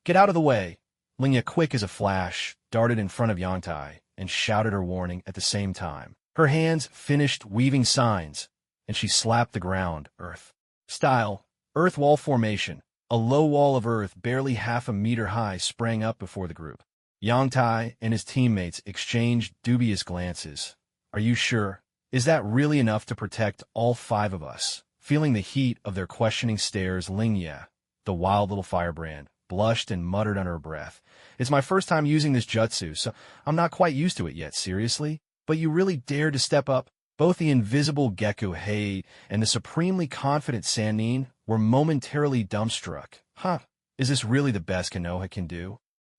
Get out of the way. Lingya, quick as a flash, darted in front of Yongtai and shouted her warning at the same time. Her hands finished weaving signs, and she slapped the ground, earth. Style, earth wall formation. A low wall of earth barely half a meter high sprang up before the group. Yongtai and his teammates exchanged dubious glances. Are you sure? Is that really enough to protect all 5 of us? Feeling the heat of their questioning stares, Lingya, the wild little firebrand, blushed and muttered under her breath. It's my first time using this jutsu, so I'm not quite used to it yet, seriously? But you really dared to step up? Both the invisible Gekko and the supremely confident Sannin were momentarily dumbstruck. Huh, is this really the best Konoha can do?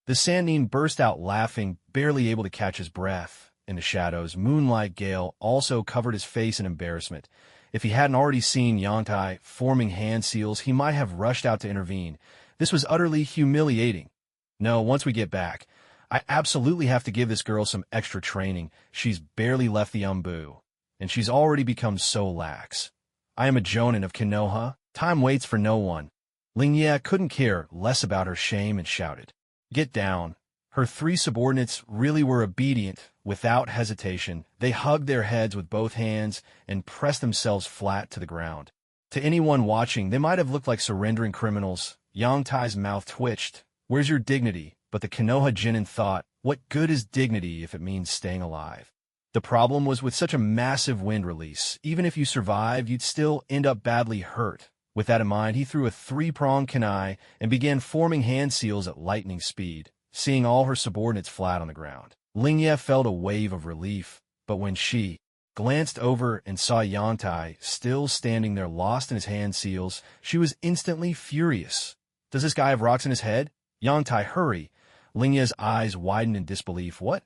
The Sannin burst out laughing, barely able to catch his breath. In the shadows, Moonlight Gale also covered his face in embarrassment. If he hadn't already seen Yongtai forming hand seals, he might have rushed out to intervene. This was utterly humiliating. No, once we get back, I absolutely have to give this girl some extra training. She's barely left the Umbu, and she's already become so lax. I am a Jonin of Konoha. Time waits for no one. Lingya couldn't care less about her shame and shouted, Get down. Her 3 subordinates really were obedient. Without hesitation, they hugged their heads with both hands and pressed themselves flat to the ground. To anyone watching, they might have looked like surrendering criminals. Yongtai's mouth twitched. Where's your dignity? But the Konoha Jonin thought, what good is dignity if it means staying alive? The problem was with such a massive wind release, even if you survived, you'd still end up badly hurt. With that in mind, he threw a 3-pronged kunai and began forming hand seals at lightning speed, seeing all her subordinates flat on the ground. Lingya felt a wave of relief, but when she glanced over and saw Yongtai still standing there lost in his hand seals, she was instantly furious. Does this guy have rocks in his head? Yongtai, hurry! Lingya's eyes widened in disbelief. What?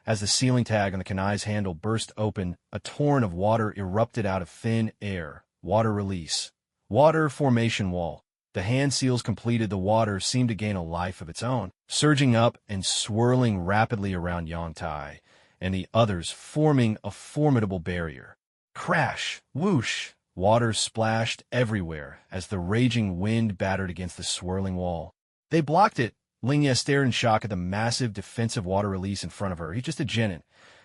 As the sealing tag on the kunai's handle burst open, a torrent of water erupted out of thin air. Water release. Water formation wall. The hand seals completed, the water seemed to gain a life of its own, surging up and swirling rapidly around Yongtai and the others, forming a formidable barrier. Crash! Whoosh! Water splashed everywhere as the raging wind battered against the swirling wall. They blocked it. Lingya stared in shock at the massive defensive water release in front of her. He's just a Jonin.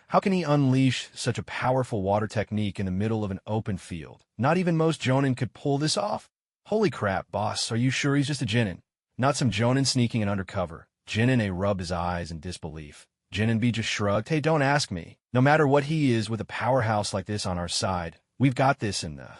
How can he unleash such a powerful water technique in the middle of an open field? Not even most Jonin could pull this off. Holy crap, boss, are you sure he's just a Jonin? Not some Jonin sneaking in undercover. Jonin A rubbed his eyes in disbelief. Jonin B just shrugged. Hey, don't ask me. No matter what he is, with a powerhouse like this on our side, we've got this in the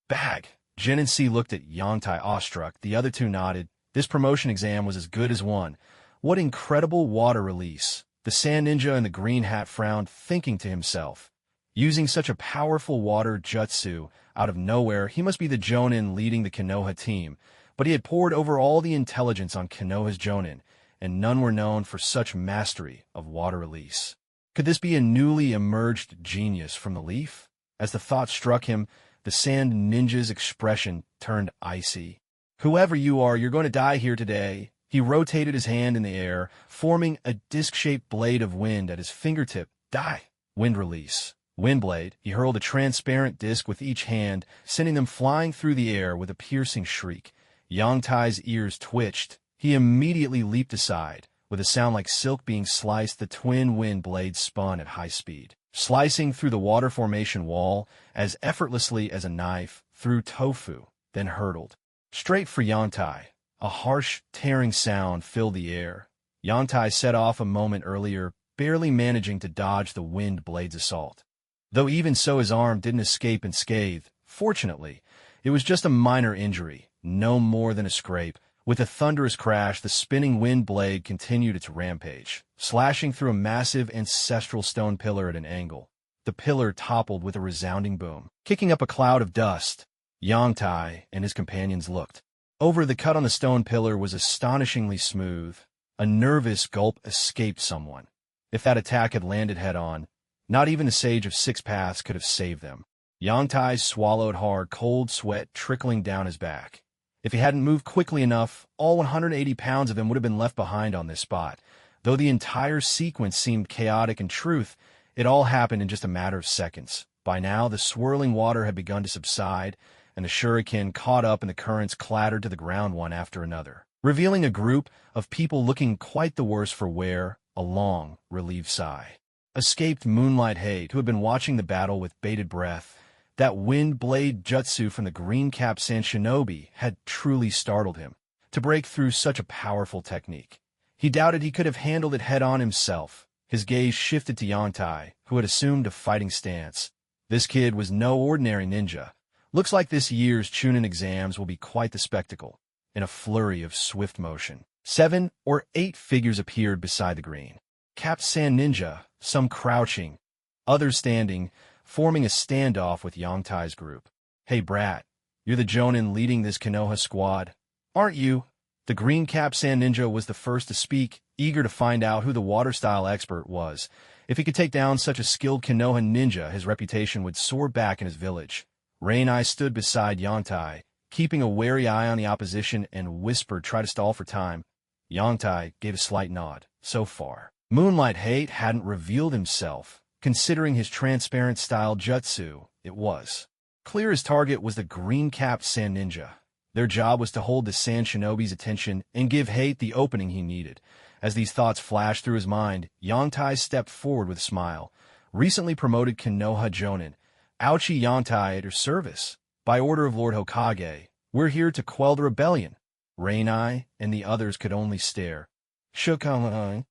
bag. Jonin C looked at Yongtai awestruck. The other 2 nodded. This promotion exam was as good as one. What incredible water release. The sand ninja in the green hat frowned, thinking to himself, using such a powerful water jutsu out of nowhere, he must be the Jonin leading the Konoha team. But he had pored over all the intelligence on Konoha's Jonin, and none were known for such mastery of water release. Could this be a newly emerged genius from the leaf? As the thought struck him, the sand ninja's expression turned icy. Whoever you are, you're going to die here today. He rotated his hand in the air, forming a disc-shaped blade of wind at his fingertip. Die! Wind release. Wind blade. He hurled a transparent disc with each hand, sending them flying through the air with a piercing shriek. Yongtai's ears twitched. He immediately leaped aside. With a sound like silk being sliced, the twin wind blades spun at high speed, slicing through the water formation wall as effortlessly as a knife through tofu. then hurtled straight for Yantai. A harsh, tearing sound filled the air. Yantai set off a moment earlier, barely managing to dodge the wind blade's assault. Though even so his arm didn't escape unscathed. Fortunately, it was just a minor injury, no more than a scrape. With a thunderous crash, the spinning wind blade continued its rampage, slashing through a massive ancestral stone pillar at an angle. The pillar toppled with a resounding boom, kicking up a cloud of dust. Yantai and his companions looked. Over the cut on the stone pillar was astonishingly smooth. A nervous gulp escaped someone. If that attack had landed head-on, not even the Sage of Six Paths could have saved them. Yantai swallowed hard, cold sweat trickling down his back. If he hadn't moved quickly enough, all 180 pounds of him would have been left behind on this spot. Though the entire sequence seemed chaotic in truth, it all happened in just a matter of seconds. By now, the swirling water had begun to subside, and the shuriken caught up and the currents clattered to the ground one after another, revealing a group of people looking quite the worse for wear. A long, relieved sigh escaped Moonlight Hate, who had been watching the battle with bated breath. That wind blade jutsu from the green-capped sand shinobi had truly startled him. To break through such a powerful technique, he doubted he could have handled it head-on himself. His gaze shifted to Yantai, who had assumed a fighting stance. This kid was no ordinary ninja. Looks like this year's Chunin exams will be quite the spectacle. In a flurry of swift motion, 7 or 8 figures appeared beside the green-capped sand ninja, some crouching, others standing, forming a standoff with Yangtai's group. "Hey, brat, you're the Jonin leading this Konoha squad, aren't you?" The green-capped sand ninja was the first to speak, eager to find out who the water-style expert was. If he could take down such a skilled Konoha ninja, his reputation would soar back in his village. Rainai stood beside Yantai, keeping a wary eye on the opposition, and whispered, "Try to stall for time." Yantai gave a slight nod. So far, Moonlight Hate hadn't revealed himself. Considering his transparent style jutsu, it was clear his target was the green-capped sand ninja. Their job was to hold the sand shinobi's attention and give Hate the opening he needed. As these thoughts flashed through his mind, Yantai stepped forward with a smile. "Recently promoted Konoha Jonin, Aochi Yantai at your service. By order of Lord Hokage, we're here to quell the rebellion." Rainai and the others could only stare. "Shukai?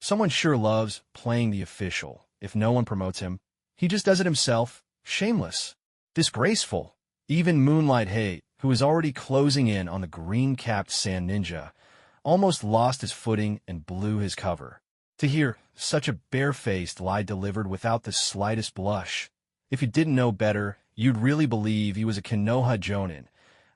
Someone sure loves playing the official. If no one promotes him, he just does it himself. Shameless. Disgraceful." Even Moonlight Hate, who was already closing in on the green-capped sand ninja, almost lost his footing and blew his cover. To hear such a barefaced lie delivered without the slightest blush. If you didn't know better, you'd really believe he was a Konoha Jonin.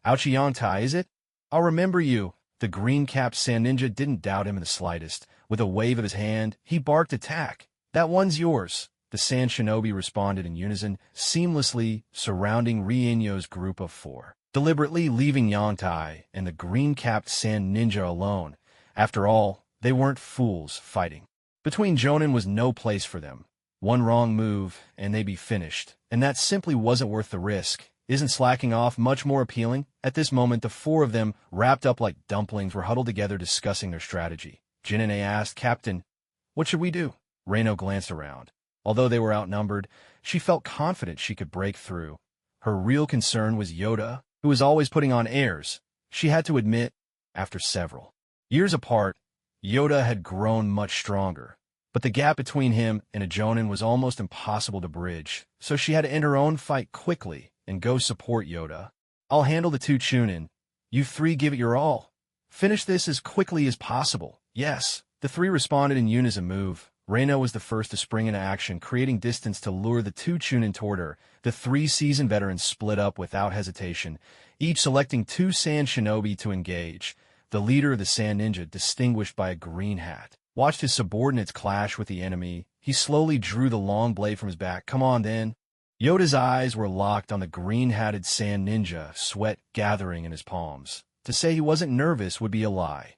"Aochi Yantai, is it? I'll remember you." The green-capped sand ninja didn't doubt him in the slightest. With a wave of his hand, he barked attack. "That one's yours." The sand shinobi responded in unison, seamlessly surrounding Reinyo's group of 4, deliberately leaving Yantai and the green-capped sand ninja alone. After all, they weren't fools fighting. Between Jonin was no place for them. One wrong move, and they'd be finished. And that simply wasn't worth the risk. Isn't slacking off much more appealing? At this moment, the 4 of them, wrapped up like dumplings, were huddled together discussing their strategy. Jinane asked, "Captain, what should we do?" Reino glanced around. Although they were outnumbered, she felt confident she could break through. Her real concern was Yoda, who was always putting on airs. She had to admit, after several years apart, Yoda had grown much stronger. But the gap between him and a Jonin was almost impossible to bridge, so she had to end her own fight quickly and go support Yoda. "I'll handle the 2 Chunin. You 3 give it your all. Finish this as quickly as possible." "Yes." The 3 responded in unison move. Reino was the first to spring into action, creating distance to lure the 2 Chunin toward her. The 3 seasoned veterans split up without hesitation, each selecting 2 sand shinobi to engage. The leader of the sand ninja, distinguished by a green hat, watched his subordinates clash with the enemy. He slowly drew the long blade from his back. "Come on, then." Yoda's eyes were locked on the green-hatted sand ninja, sweat gathering in his palms. To say he wasn't nervous would be a lie.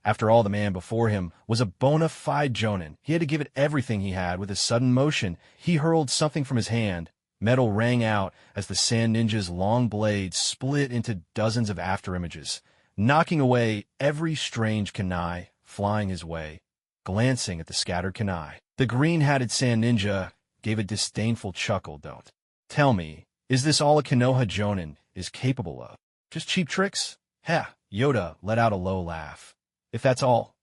After all, the man before him was a bona fide Jonin. He had to give it everything he had. With a sudden motion, he hurled something from his hand. Metal rang out as the sand ninja's long blade split into dozens of afterimages, knocking away every strange kunai flying his way. Glancing at the scattered kunai, the green-hatted sand ninja gave a disdainful chuckle. "Don't tell me, is this all a Konoha Jonin is capable of?" Just cheap tricks? Heh, Yoda let out a low laugh. If that's all,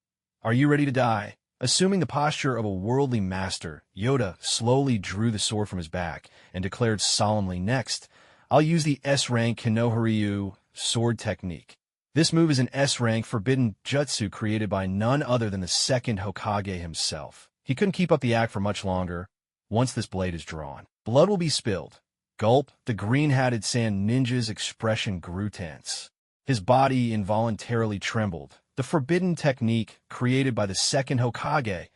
are you ready to die? Assuming the posture of a worldly master, Yoda slowly drew the sword from his back and declared solemnly, next, I'll use the S-rank Konoha sword technique. This move is an S-rank forbidden jutsu created by none other than the second Hokage himself. He couldn't keep up the act for much longer. Once this blade is drawn, blood will be spilled. Gulp, the green-hatted sand ninja's expression grew tense. His body involuntarily trembled. The forbidden technique created by the second Hokage.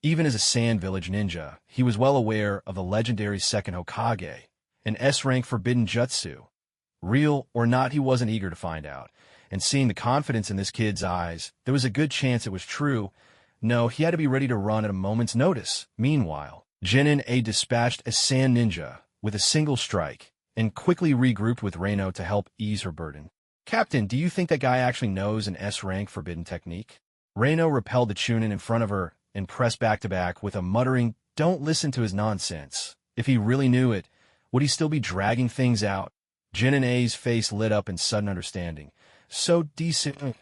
Even as a sand village ninja, he was well aware of the legendary second Hokage, an S-rank forbidden jutsu. Real or not, he wasn't eager to find out. And seeing the confidence in this kid's eyes, there was a good chance it was true. No, he had to be ready to run at a moment's notice. Meanwhile, Tsunade dispatched a sand ninja with a single strike and quickly regrouped with Reino to help ease her burden. Captain, do you think that guy actually knows an S-rank forbidden technique? Reino repelled the Chunin in front of her and pressed back-to-back with a muttering, don't listen to his nonsense. If he really knew it, would he still be dragging things out? Tsunade's face lit up in sudden understanding. So decent.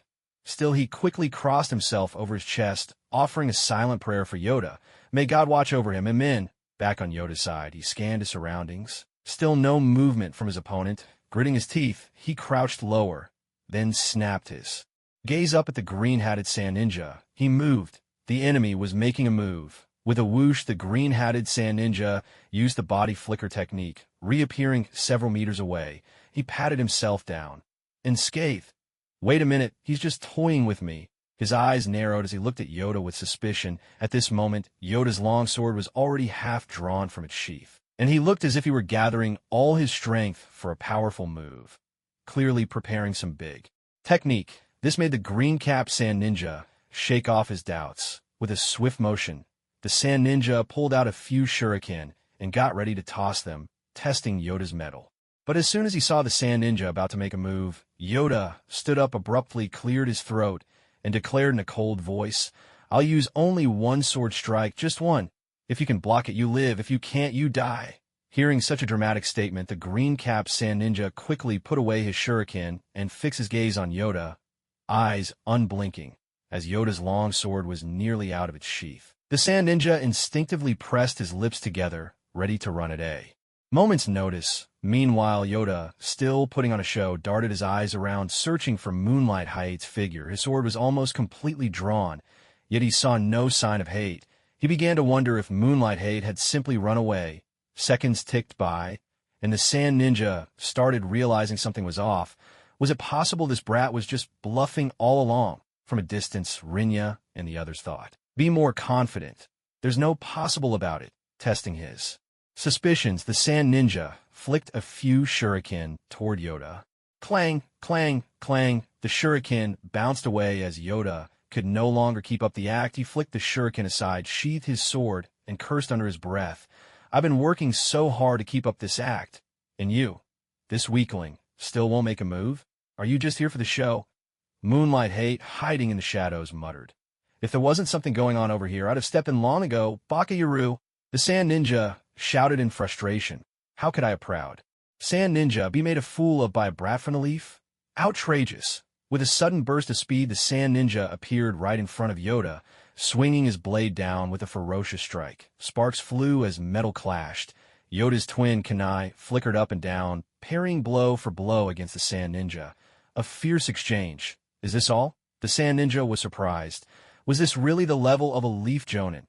Still, he quickly crossed himself over his chest, offering a silent prayer for Yoda. May God watch over him, amen. Back on Yoda's side, he scanned his surroundings. Still no movement from his opponent. Gritting his teeth, he crouched lower, then snapped his gaze up at the green-hatted sand ninja. He moved. The enemy was making a move. With a whoosh, the green-hatted sand ninja used the body flicker technique, reappearing several meters away. He patted himself down. Unscathed. Wait a minute, he's just toying with me. His eyes narrowed as he looked at Yoda with suspicion. At this moment, Yoda's longsword was already half drawn from its sheath, and he looked as if he were gathering all his strength for a powerful move, clearly preparing some big technique. This made the green-capped sand ninja shake off his doubts. With a swift motion, the sand ninja pulled out a few shuriken and got ready to toss them, testing Yoda's mettle. But as soon as he saw the sand ninja about to make a move, Yoda stood up abruptly, cleared his throat, and declared in a cold voice, I'll use only one sword strike, just one. If you can block it, you live. If you can't, you die. Hearing such a dramatic statement, the green-capped sand ninja quickly put away his shuriken and fixed his gaze on Yoda, eyes unblinking, as Yoda's long sword was nearly out of its sheath. The sand ninja instinctively pressed his lips together, ready to run at a moment's notice. Meanwhile, Yoda, still putting on a show, darted his eyes around, searching for Moonlight Hate's figure. His sword was almost completely drawn, yet he saw no sign of Hate. He began to wonder if Moonlight Hate had simply run away. Seconds ticked by, and the sand ninja started realizing something was off. Was it possible this brat was just bluffing all along? From a distance, Rinya and the others thought. Be more confident. There's no possible about it. Testing his suspicions, the sand ninja flicked a few shuriken toward Yoda. Clang, clang, clang. The shuriken bounced away as Yoda could no longer keep up the act. He flicked the shuriken aside, sheathed his sword, and cursed under his breath. I've been working so hard to keep up this act. And you, this weakling, still won't make a move? Are you just here for the show? Moonlight Hate, hiding in the shadows, muttered. If there wasn't something going on over here, I'd have stepped in long ago. Bakayaru. The sand ninja shouted in frustration. How could I have proud sand ninja be made a fool of by a brat from the leaf? Outrageous. With a sudden burst of speed, the sand ninja appeared right in front of Yoda, swinging his blade down with a ferocious strike. Sparks flew as metal clashed. Yoda's twin kunai flickered up and down, parrying blow for blow against the sand ninja. A fierce exchange. Is this all? The sand ninja was surprised. Was this really the level of a leaf jonin?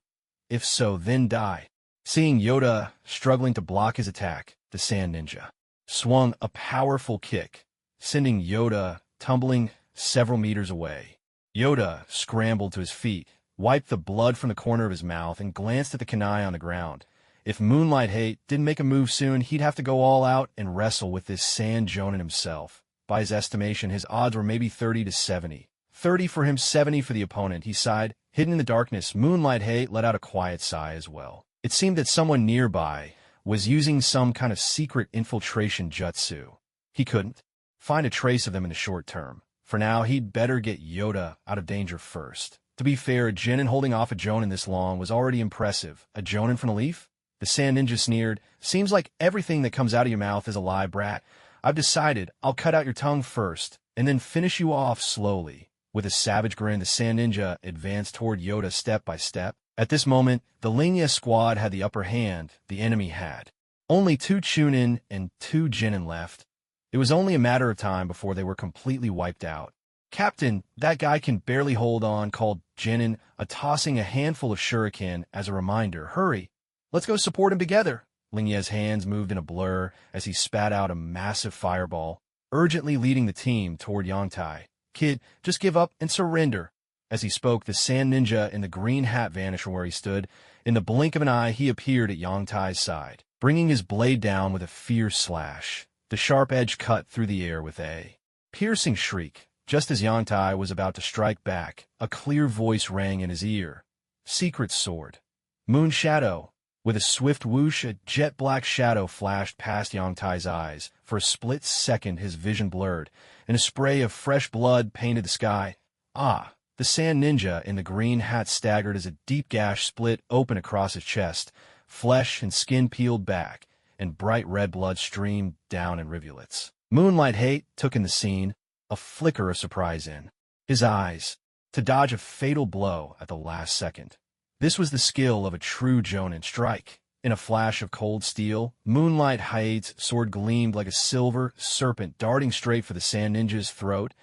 If so, then die. Seeing Yoda struggling to block his attack, the sand ninja swung a powerful kick, sending Yoda tumbling several meters away. Yoda scrambled to his feet, wiped the blood from the corner of his mouth, and glanced at the kunai on the ground. If Moonlight Hate didn't make a move soon, he'd have to go all out and wrestle with this sand jonin himself. By his estimation, his odds were maybe 30 to 70. 30 for him, 70 for the opponent, he sighed. Hidden in the darkness, Moonlight Hate let out a quiet sigh as well. It seemed that someone nearby was using some kind of secret infiltration jutsu. He couldn't find a trace of them in the short term. For now, he'd better get Yoda out of danger first. To be fair, a Genin holding off a Jonin this long was already impressive. A Jonin from a leaf? The sand ninja sneered. Seems like everything that comes out of your mouth is a lie, brat. I've decided I'll cut out your tongue first, and then finish you off slowly. With a savage grin, the Sand Ninja advanced toward Yoda step by step. At this moment, the Lingia squad had the upper hand. The enemy had only 2 Chunin and 2 Jinin left. It was only a matter of time before they were completely wiped out. "Captain, that guy can barely hold on," called Jinin, tossing a handful of shuriken as a reminder. "Hurry, let's go support him together." Lingia's hands moved in a blur as he spat out a massive fireball, urgently leading the team toward Yangtai. "Kid, just give up and surrender." As he spoke, the Sand Ninja in the green hat vanished from where he stood. In the blink of an eye, he appeared at Yangtai's side, bringing his blade down with a fierce slash. The sharp edge cut through the air with a piercing shriek. Just as Yangtai was about to strike back, a clear voice rang in his ear. "Secret sword. Moon shadow." With a swift whoosh, a jet-black shadow flashed past Yangtai's eyes. For a split second, his vision blurred, and a spray of fresh blood painted the sky. Ah! The Sand Ninja in the green hat staggered as a deep gash split open across his chest. Flesh and skin peeled back, and bright red blood streamed down in rivulets. Moonlight Hate took in the scene, a flicker of surprise in his eyes, to dodge a fatal blow at the last second. This was the skill of a true Jonin strike. In a flash of cold steel, Moonlight Hate's sword gleamed like a silver serpent darting straight for the Sand Ninja's throat,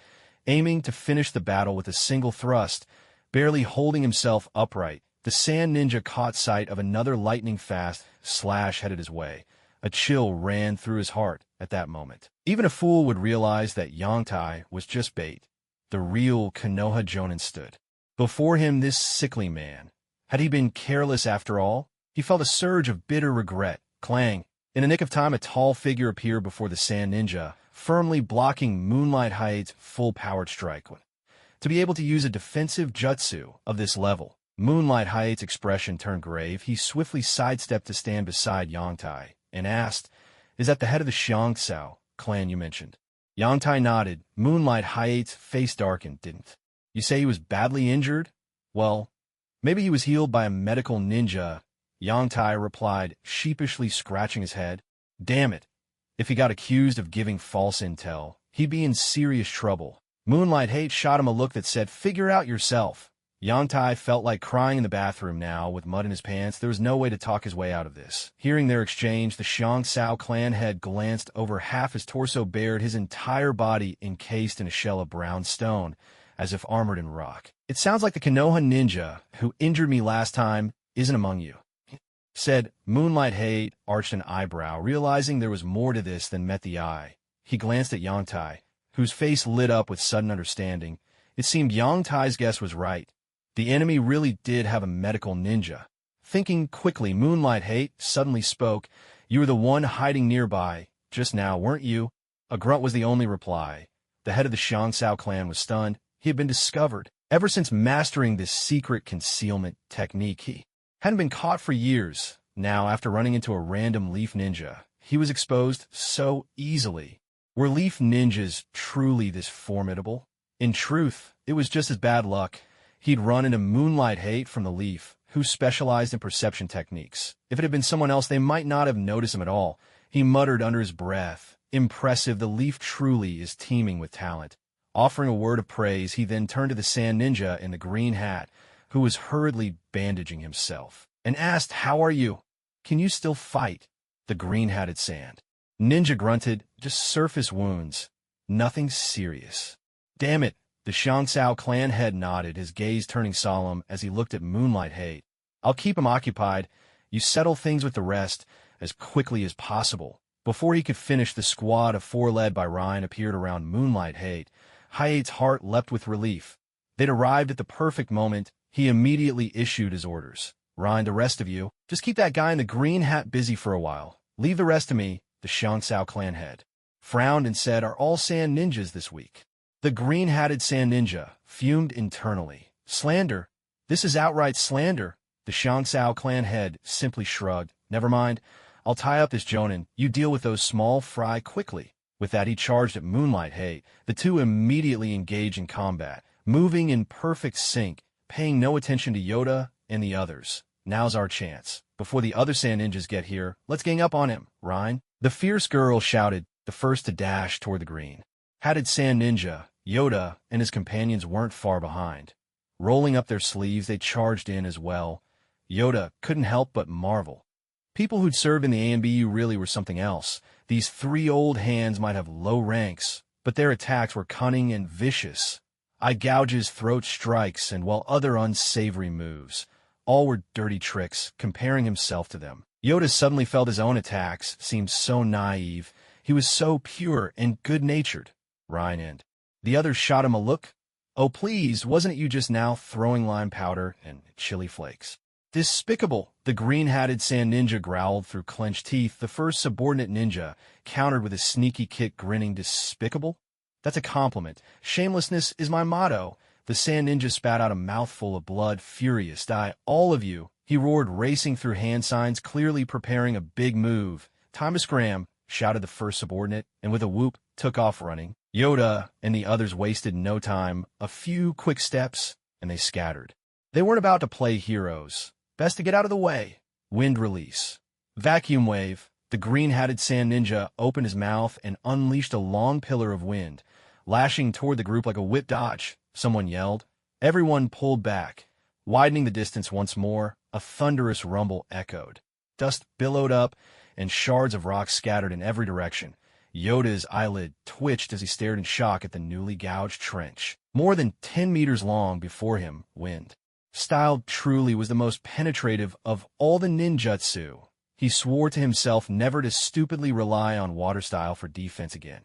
aiming to finish the battle with a single thrust. Barely holding himself upright, the Sand Ninja caught sight of another lightning-fast slash headed his way. A chill ran through his heart at that moment. Even a fool would realize that Yangtai was just bait. The real Konoha Jonin stood before him, this sickly man. Had he been careless after all? He felt a surge of bitter regret. Clang! In a nick of time, a tall figure appeared before the Sand Ninja, firmly blocking Moonlight Hate's full-powered strike. To be able to use a defensive jutsu of this level, Moonlight Hate's expression turned grave. He swiftly sidestepped to stand beside Yangtai and asked, "Is that the head of the Xiangsao clan you mentioned?" Yangtai nodded. Moonlight Hate's face darkened. "Didn't you say he was badly injured?" "Well, maybe he was healed by a medical ninja," Yangtai replied, sheepishly scratching his head. "Damn it. If he got accused of giving false intel, he'd be in serious trouble." Moonlight Hate shot him a look that said, "Figure out yourself." Yangtai felt like crying in the bathroom now, with mud in his pants. There was no way to talk his way out of this. Hearing their exchange, the Xiangsao clan head glanced over, half his torso bared, his entire body encased in a shell of brown stone, as if armored in rock. "It sounds like the Konoha ninja who injured me last time isn't among you," said. Moonlight Hate arched an eyebrow, realizing there was more to this than met the eye. He glanced at Yangtai, whose face lit up with sudden understanding. It seemed Yangtai's guess was right. The enemy really did have a medical ninja. Thinking quickly, Moonlight Hate suddenly spoke. "You were the one hiding nearby just now, weren't you?" A grunt was the only reply. The head of the Xiangsao clan was stunned. He had been discovered. Ever since mastering this secret concealment technique, he hadn't been caught for years. Now, after running into a random leaf ninja, he was exposed so easily. Were leaf ninjas truly this formidable? In truth, it was just his bad luck. He'd run into Moonlight Hate from the Leaf, who specialized in perception techniques. If it had been someone else, they might not have noticed him at all. He muttered under his breath, "Impressive, the Leaf truly is teeming with talent." Offering a word of praise, he then turned to the Sand Ninja in the green hat, who was hurriedly bandaging himself, and asked, "How are you? Can you still fight?" The green-hatted Sand Ninja grunted, "Just surface wounds. Nothing serious." "Damn it." The Xiangsao clan head nodded, his gaze turning solemn as he looked at Moonlight Hate. "I'll keep him occupied. You settle things with the rest as quickly as possible." Before he could finish, the squad of 4 led by Ryan appeared around Moonlight Hate. Hate's heart leapt with relief. They'd arrived at the perfect moment. He immediately issued his orders. "Ryan, the rest of you, just keep that guy in the green hat busy for a while. Leave the rest to me." The Xiangsao clan head frowned and said, "Are all Sand Ninjas this week?" The green-hatted Sand Ninja fumed internally. "Slander. This is outright slander." The Xiangsao clan head simply shrugged. "Never mind. I'll tie up this Jonin. You deal with those small fry quickly." With that, he charged at Moonlight Hate. The two immediately engaged in combat, moving in perfect sync, paying no attention to Yoda and the others. "Now's our chance. Before the other Sand Ninjas get here, let's gang up on him, Ryan." The fierce girl shouted. the first to dash toward the green. Hatted Sand Ninja, Yoda, and his companions weren't far behind. Rolling up their sleeves, they charged in as well. Yoda couldn't help but marvel. People who'd served in the AMBU really were something else. These 3 old hands might have low ranks, but their attacks were cunning and vicious. Eye gouges, throat strikes, and while other unsavory moves. All were dirty tricks, comparing himself to them. Yoda suddenly felt his own attacks seemed so naive. He was so pure and good-natured. Ryan. The others shot him a look. Oh, please, wasn't it you just now throwing lime powder and chili flakes? Despicable, the green-hatted sand ninja growled through clenched teeth. The first subordinate ninja countered with a sneaky kick, grinning. Despicable? That's a compliment. Shamelessness is my motto. The sand ninja spat out a mouthful of blood. Furious, die, all of you, he roared, racing through hand signs, clearly preparing a big move. Time to scram, shouted the first subordinate, and with a whoop, took off running. Yoda and the others wasted no time. A few quick steps, and they scattered. They weren't about to play heroes. Best to get out of the way. Wind release. Vacuum wave. The green-hatted sand ninja opened his mouth and unleashed a long pillar of wind, lashing toward the group like a whip dodge. Someone yelled. Everyone pulled back. Widening the distance once more, a thunderous rumble echoed. Dust billowed up, and shards of rock scattered in every direction. Yoda's eyelid twitched as he stared in shock at the newly gouged trench. More than 10 meters long before him, wind. Styled truly was the most penetrative of all the ninjutsu. He swore to himself never to stupidly rely on water style for defense again.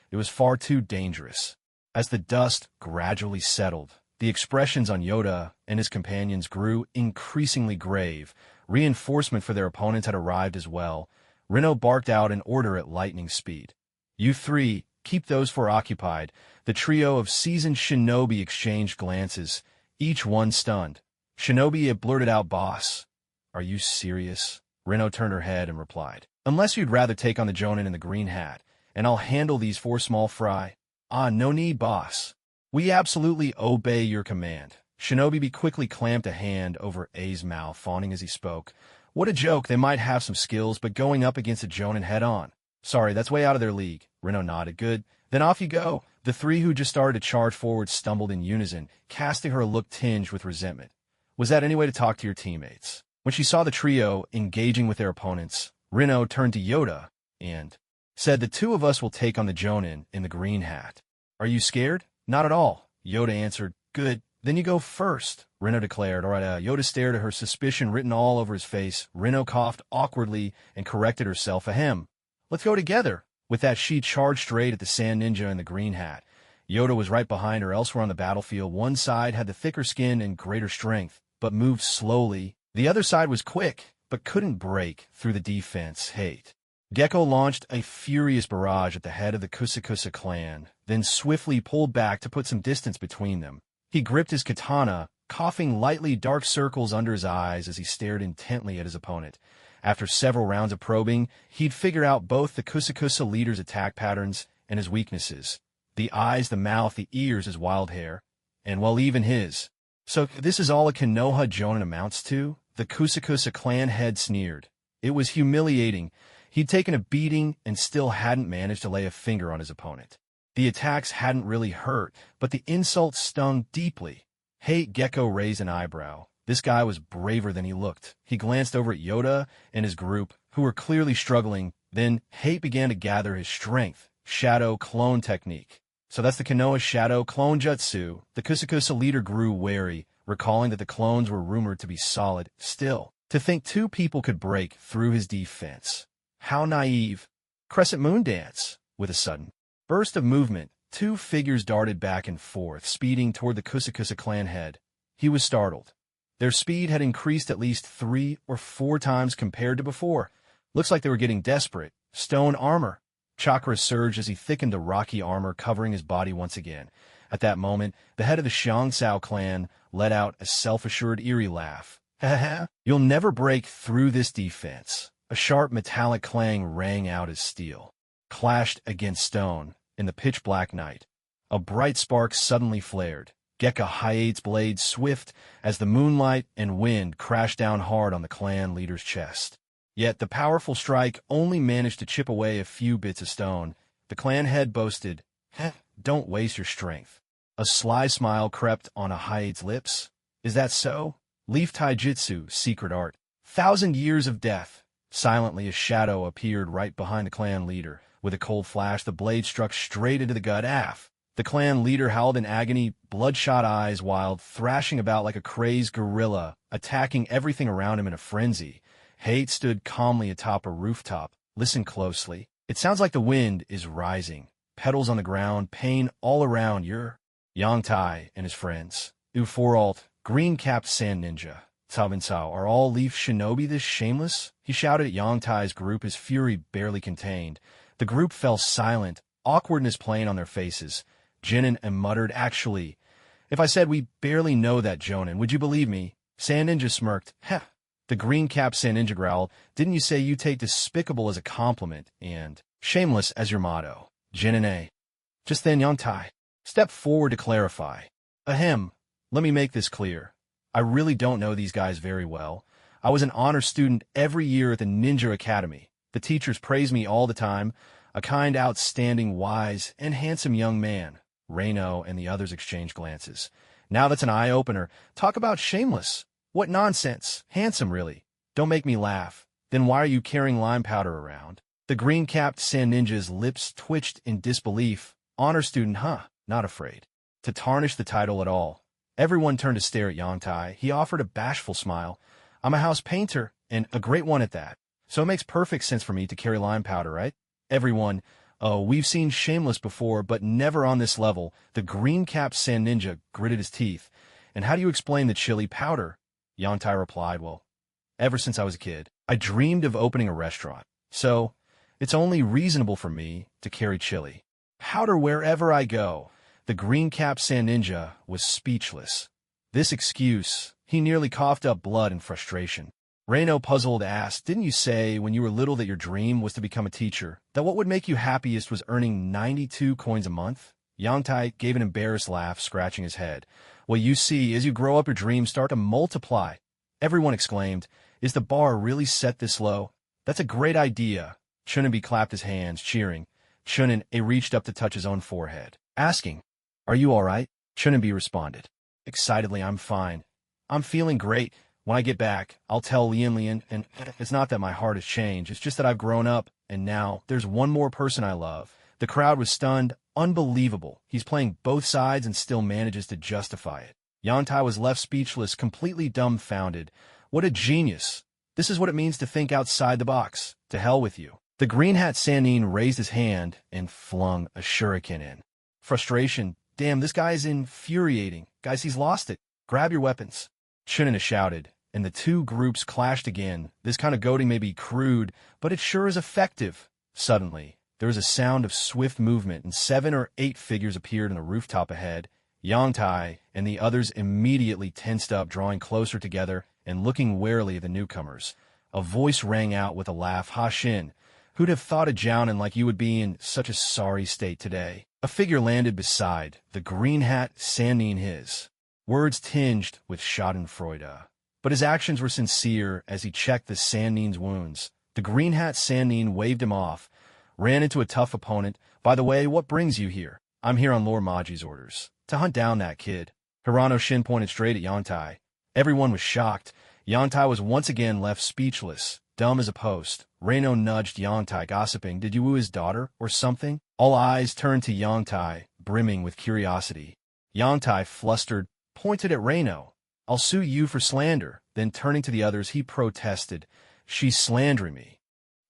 It was far too dangerous. As the dust gradually settled, the expressions on Yoda and his companions grew increasingly grave. Reinforcement for their opponents had arrived as well. Reno barked out an order at lightning speed. You 3, keep those 4 occupied. The trio of seasoned shinobi exchanged glances, each one stunned. Shinobi had blurted out, "Boss, are you serious?" Reno turned her head and replied, "Unless you'd rather take on the Jonin in the green hat, and I'll handle these 4 small fry." "Ah, no need, boss. We absolutely obey your command." Shinobi quickly clamped a hand over A's mouth, fawning as he spoke. What a joke, they might have some skills, but going up against a Jonin head-on. Sorry, that's way out of their league. Reno nodded. Good. Then off you go. The 3 who just started to charge forward stumbled in unison, casting her a look tinged with resentment. Was that any way to talk to your teammates? When she saw the trio engaging with their opponents, Reno turned to Yoda and said, "The 2 of us will take on the Jonin in the green hat." "Are you scared?" "Not at all," Yoda answered. "Good. Then you go first," Reno declared. All right, Yoda stared at her, suspicion written all over his face. Reno coughed awkwardly and corrected herself. Ahem. "Let's go together." With that, she charged straight at the sand ninja in the green hat. Yoda was right behind her. Elsewhere on the battlefield, one side had the thicker skin and greater strength, but moved slowly. The other side was quick, but couldn't break through the defense. Hate. Gecko launched a furious barrage at the head of the Kusakusa clan, then swiftly pulled back to put some distance between them. He gripped his katana, coughing lightly, dark circles under his eyes as he stared intently at his opponent. After several rounds of probing, he'd figured out both the Kusakusa leader's attack patterns and his weaknesses. The eyes, the mouth, the ears, his wild hair, and well, even his. So this is all a Konoha Jonin amounts to? The Kusakusa clan head sneered. It was humiliating. He'd taken a beating and still hadn't managed to lay a finger on his opponent. The attacks hadn't really hurt, but the insults stung deeply. Hate Gecko raised an eyebrow. This guy was braver than he looked. He glanced over at Yoda and his group, who were clearly struggling. Then Hate began to gather his strength. Shadow clone technique. So that's the Konoha Shadow Clone Jutsu. The Kusakusa leader grew wary, recalling that the clones were rumored to be solid. Still, to think 2 people could break through his defense. How naive. Crescent moon dance. With a sudden burst of movement, 2 figures darted back and forth, speeding toward the Kusakusa clan head. He was startled. Their speed had increased at least 3 or 4 times compared to before. Looks like they were getting desperate. Stone armor. Chakra surged as he thickened the rocky armor covering his body once again. At that moment, the head of the Xiangsao clan let out a self-assured eerie laugh. "Ha ha, you'll never break through this defense." A sharp metallic clang rang out as steel clashed against stone in the pitch-black night. A bright spark suddenly flared. Gekka Hayate's blade swift as the moonlight and wind crashed down hard on the clan leader's chest. Yet the powerful strike only managed to chip away a few bits of stone. The clan head boasted, "Heh, don't waste your strength." A sly smile crept on Ahaye's lips. "Is that so? Leaf taijutsu, secret art. 1,000 years of death." Silently, a shadow appeared right behind the clan leader. With a cold flash, the blade struck straight into the gut. Af! The clan leader howled in agony, bloodshot eyes wild, thrashing about like a crazed gorilla, attacking everything around him in a frenzy. Hate stood calmly atop a rooftop. "Listen closely. It sounds like the wind is rising. Petals on the ground, pain all around. You're..." Yongtai and his friends. Uforalt, green-capped sand ninja. Cao are all leaf shinobi this shameless? He shouted at Yongtai's group, his fury barely contained. The group fell silent, awkwardness playing on their faces. Jinin and muttered, "Actually, if I said we barely know that Jonin, would you believe me?" Sand Ninja smirked. "Heh." The green-capped Sand Ninja growled, "Didn't you say you take despicable as a compliment and shameless as your motto?" Jinin. Just then Yongtai stepped forward to clarify. "Ahem, let me make this clear. I really don't know these guys very well. I was an honor student every year at the Ninja Academy. The teachers praise me all the time. A kind, outstanding, wise, and handsome young man." Reino and the others exchanged glances. "Now that's an eye-opener. Talk about shameless. What nonsense. Handsome, really. Don't make me laugh. Then why are you carrying lime powder around?" The green-capped Sand Ninja's lips twitched in disbelief. "Honor student, huh? Not afraid to tarnish the title at all." Everyone turned to stare at Yongtai. He offered a bashful smile. "I'm a house painter, and a great one at that. So it makes perfect sense for me to carry lime powder, right?" Everyone, "Oh, we've seen shameless before, but never on this level." The green-capped Sand Ninja gritted his teeth. "And how do you explain the chili powder?" Yongtai replied, "Well, ever since I was a kid, I dreamed of opening a restaurant. So it's only reasonable for me to carry chili powder wherever I go." The green-capped Sand Ninja was speechless. This excuse, he nearly coughed up blood in frustration. Reino, puzzled, asked, "Didn't you say when you were little that your dream was to become a teacher? That what would make you happiest was earning 92 coins a month?" Yongtai gave an embarrassed laugh, scratching his head. "Well, you see, as you grow up, your dreams start to multiply." Everyone exclaimed, "Is the bar really set this low? That's a great idea." Tsunade clapped his hands, cheering. Tsunade reached up to touch his own forehead, asking, "Are you all right?" Tsunade responded excitedly, "I'm fine. I'm feeling great. When I get back, I'll tell Lian, and it's not that my heart has changed, it's just that I've grown up, and now there's one more person I love." The crowd was stunned. Unbelievable. He's playing both sides and still manages to justify it. Yongtai was left speechless, completely dumbfounded. What a genius. This is what it means to think outside the box. To hell with you. The green hat Sannin raised his hand and flung a shuriken in. Frustration. "Damn, this guy is infuriating. Guys, he's lost it. Grab your weapons." Tsunade shouted, and the two groups clashed again. This kind of goading may be crude, but it sure is effective. Suddenly, there was a sound of swift movement, and 7 or 8 figures appeared on the rooftop ahead. Yongtai and the others immediately tensed up, drawing closer together and looking warily at the newcomers. A voice rang out with a laugh. "Ha Shin, who'd have thought a jounin like you would be in such a sorry state today?" A figure landed beside the green hat Sannin his. Words tinged with schadenfreude. But his actions were sincere as he checked the Sannin's wounds. The green hat Sannin waved him off, ran into a tough opponent. "By the way, what brings you here?" "I'm here on Lord Maji's orders. To hunt down that kid." Hirano Shin pointed straight at Yongtai. Everyone was shocked. Yongtai was once again left speechless, dumb as a post. Reino nudged Yongtai, gossiping, "Did you woo his daughter, or something?" All eyes turned to Yongtai, brimming with curiosity. Yongtai, flustered, pointed at Reino. "I'll sue you for slander." Then turning to the others, he protested, "She's slandering me."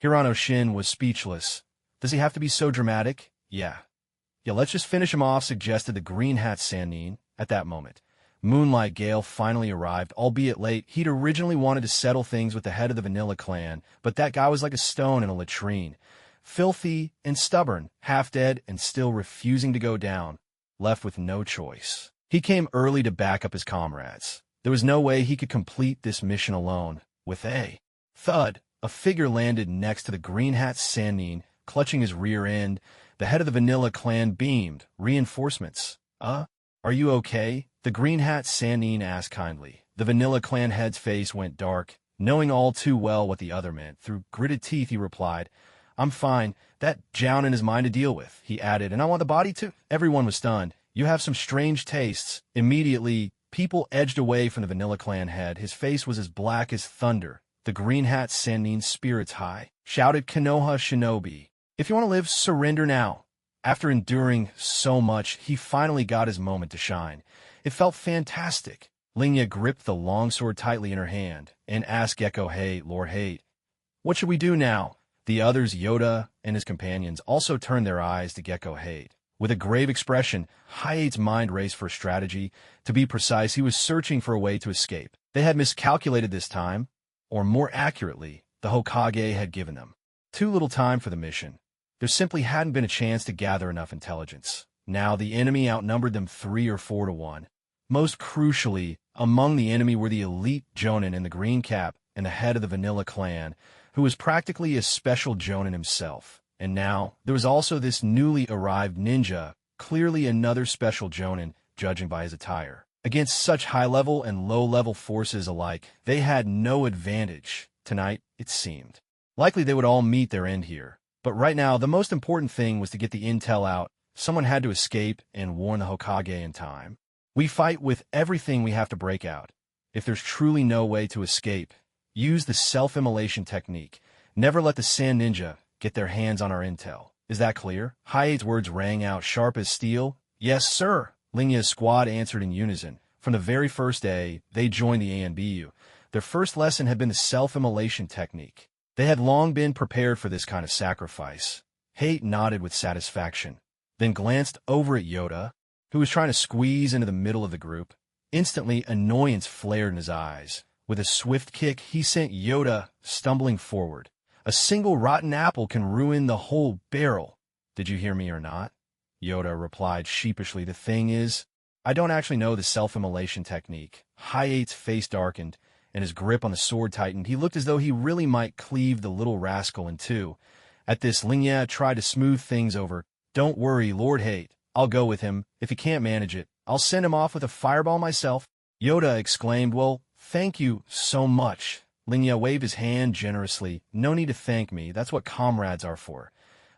Hirano Shin was speechless. "Does he have to be so dramatic?" Yeah, let's just finish him off," suggested the green hat Sannin. At that moment, Moonlight Gale finally arrived, albeit late. He'd originally wanted to settle things with the head of the Vanilla clan, but that guy was like a stone in a latrine. Filthy and stubborn, half dead and still refusing to go down, left with no choice. He came early to back up his comrades. There was no way he could complete this mission alone. With a thud, a figure landed next to the green hat Sannin, clutching his rear end. The head of the Vanilla clan beamed. "Reinforcements. Are you okay?" The green hat Sannin asked kindly. The Vanilla clan head's face went dark, knowing all too well what the other meant. Through gritted teeth he replied, I'm fine. That jounin is mine to deal with, he added, and I want the body too. Everyone was stunned. You have some strange tastes. Immediately, people edged away from the Vanilla Clan head. His face was as black as thunder. The green hat Sannin's spirits high, shouted Konoha Shinobi. If you want to live, surrender now. After enduring so much, he finally got his moment to shine. It felt fantastic. Linya gripped the longsword tightly in her hand and asked Gecko, "Hey, Lord Hate, what should we do now?" The others, Yoda and his companions, also turned their eyes to Gecko Hate. With a grave expression, Hate's mind raced for a strategy. To be precise, he was searching for a way to escape. They had miscalculated this time, or more accurately, the Hokage had given them too little time for the mission. There simply hadn't been a chance to gather enough intelligence. Now the enemy outnumbered them 3 or 4 to 1. Most crucially, among the enemy were the elite Jonin in the green cap and the head of the Vanilla Clan, who was practically a special Jonin himself. And now, there was also this newly arrived ninja, clearly another special Jonin, judging by his attire. Against such high-level and low-level forces alike, they had no advantage. Tonight, it seemed. Likely they would all meet their end here. But right now, the most important thing was to get the intel out. Someone had to escape and warn the Hokage in time. We fight with everything we have to break out. If there's truly no way to escape, use the self-immolation technique. Never let the Sand Ninja get their hands on our intel. Is that clear? Hayate's words rang out sharp as steel. Yes, sir. Linya's squad answered in unison. From the very first day, they joined the ANBU. Their first lesson had been the self-immolation technique. They had long been prepared for this kind of sacrifice. Hate nodded with satisfaction, then glanced over at Yoda, who was trying to squeeze into the middle of the group. Instantly, annoyance flared in his eyes. With a swift kick, he sent Yoda stumbling forward. A single rotten apple can ruin the whole barrel. Did you hear me or not? Yoda replied sheepishly. The thing is, I don't actually know the self-immolation technique. Hayate's face darkened, and his grip on the sword tightened. He looked as though he really might cleave the little rascal in two. At this, Linya tried to smooth things over. Don't worry, Lord Hate. I'll go with him. If he can't manage it, I'll send him off with a fireball myself. Yoda exclaimed, Well, thank you so much. Linya waved his hand generously. No need to thank me. That's what comrades are for.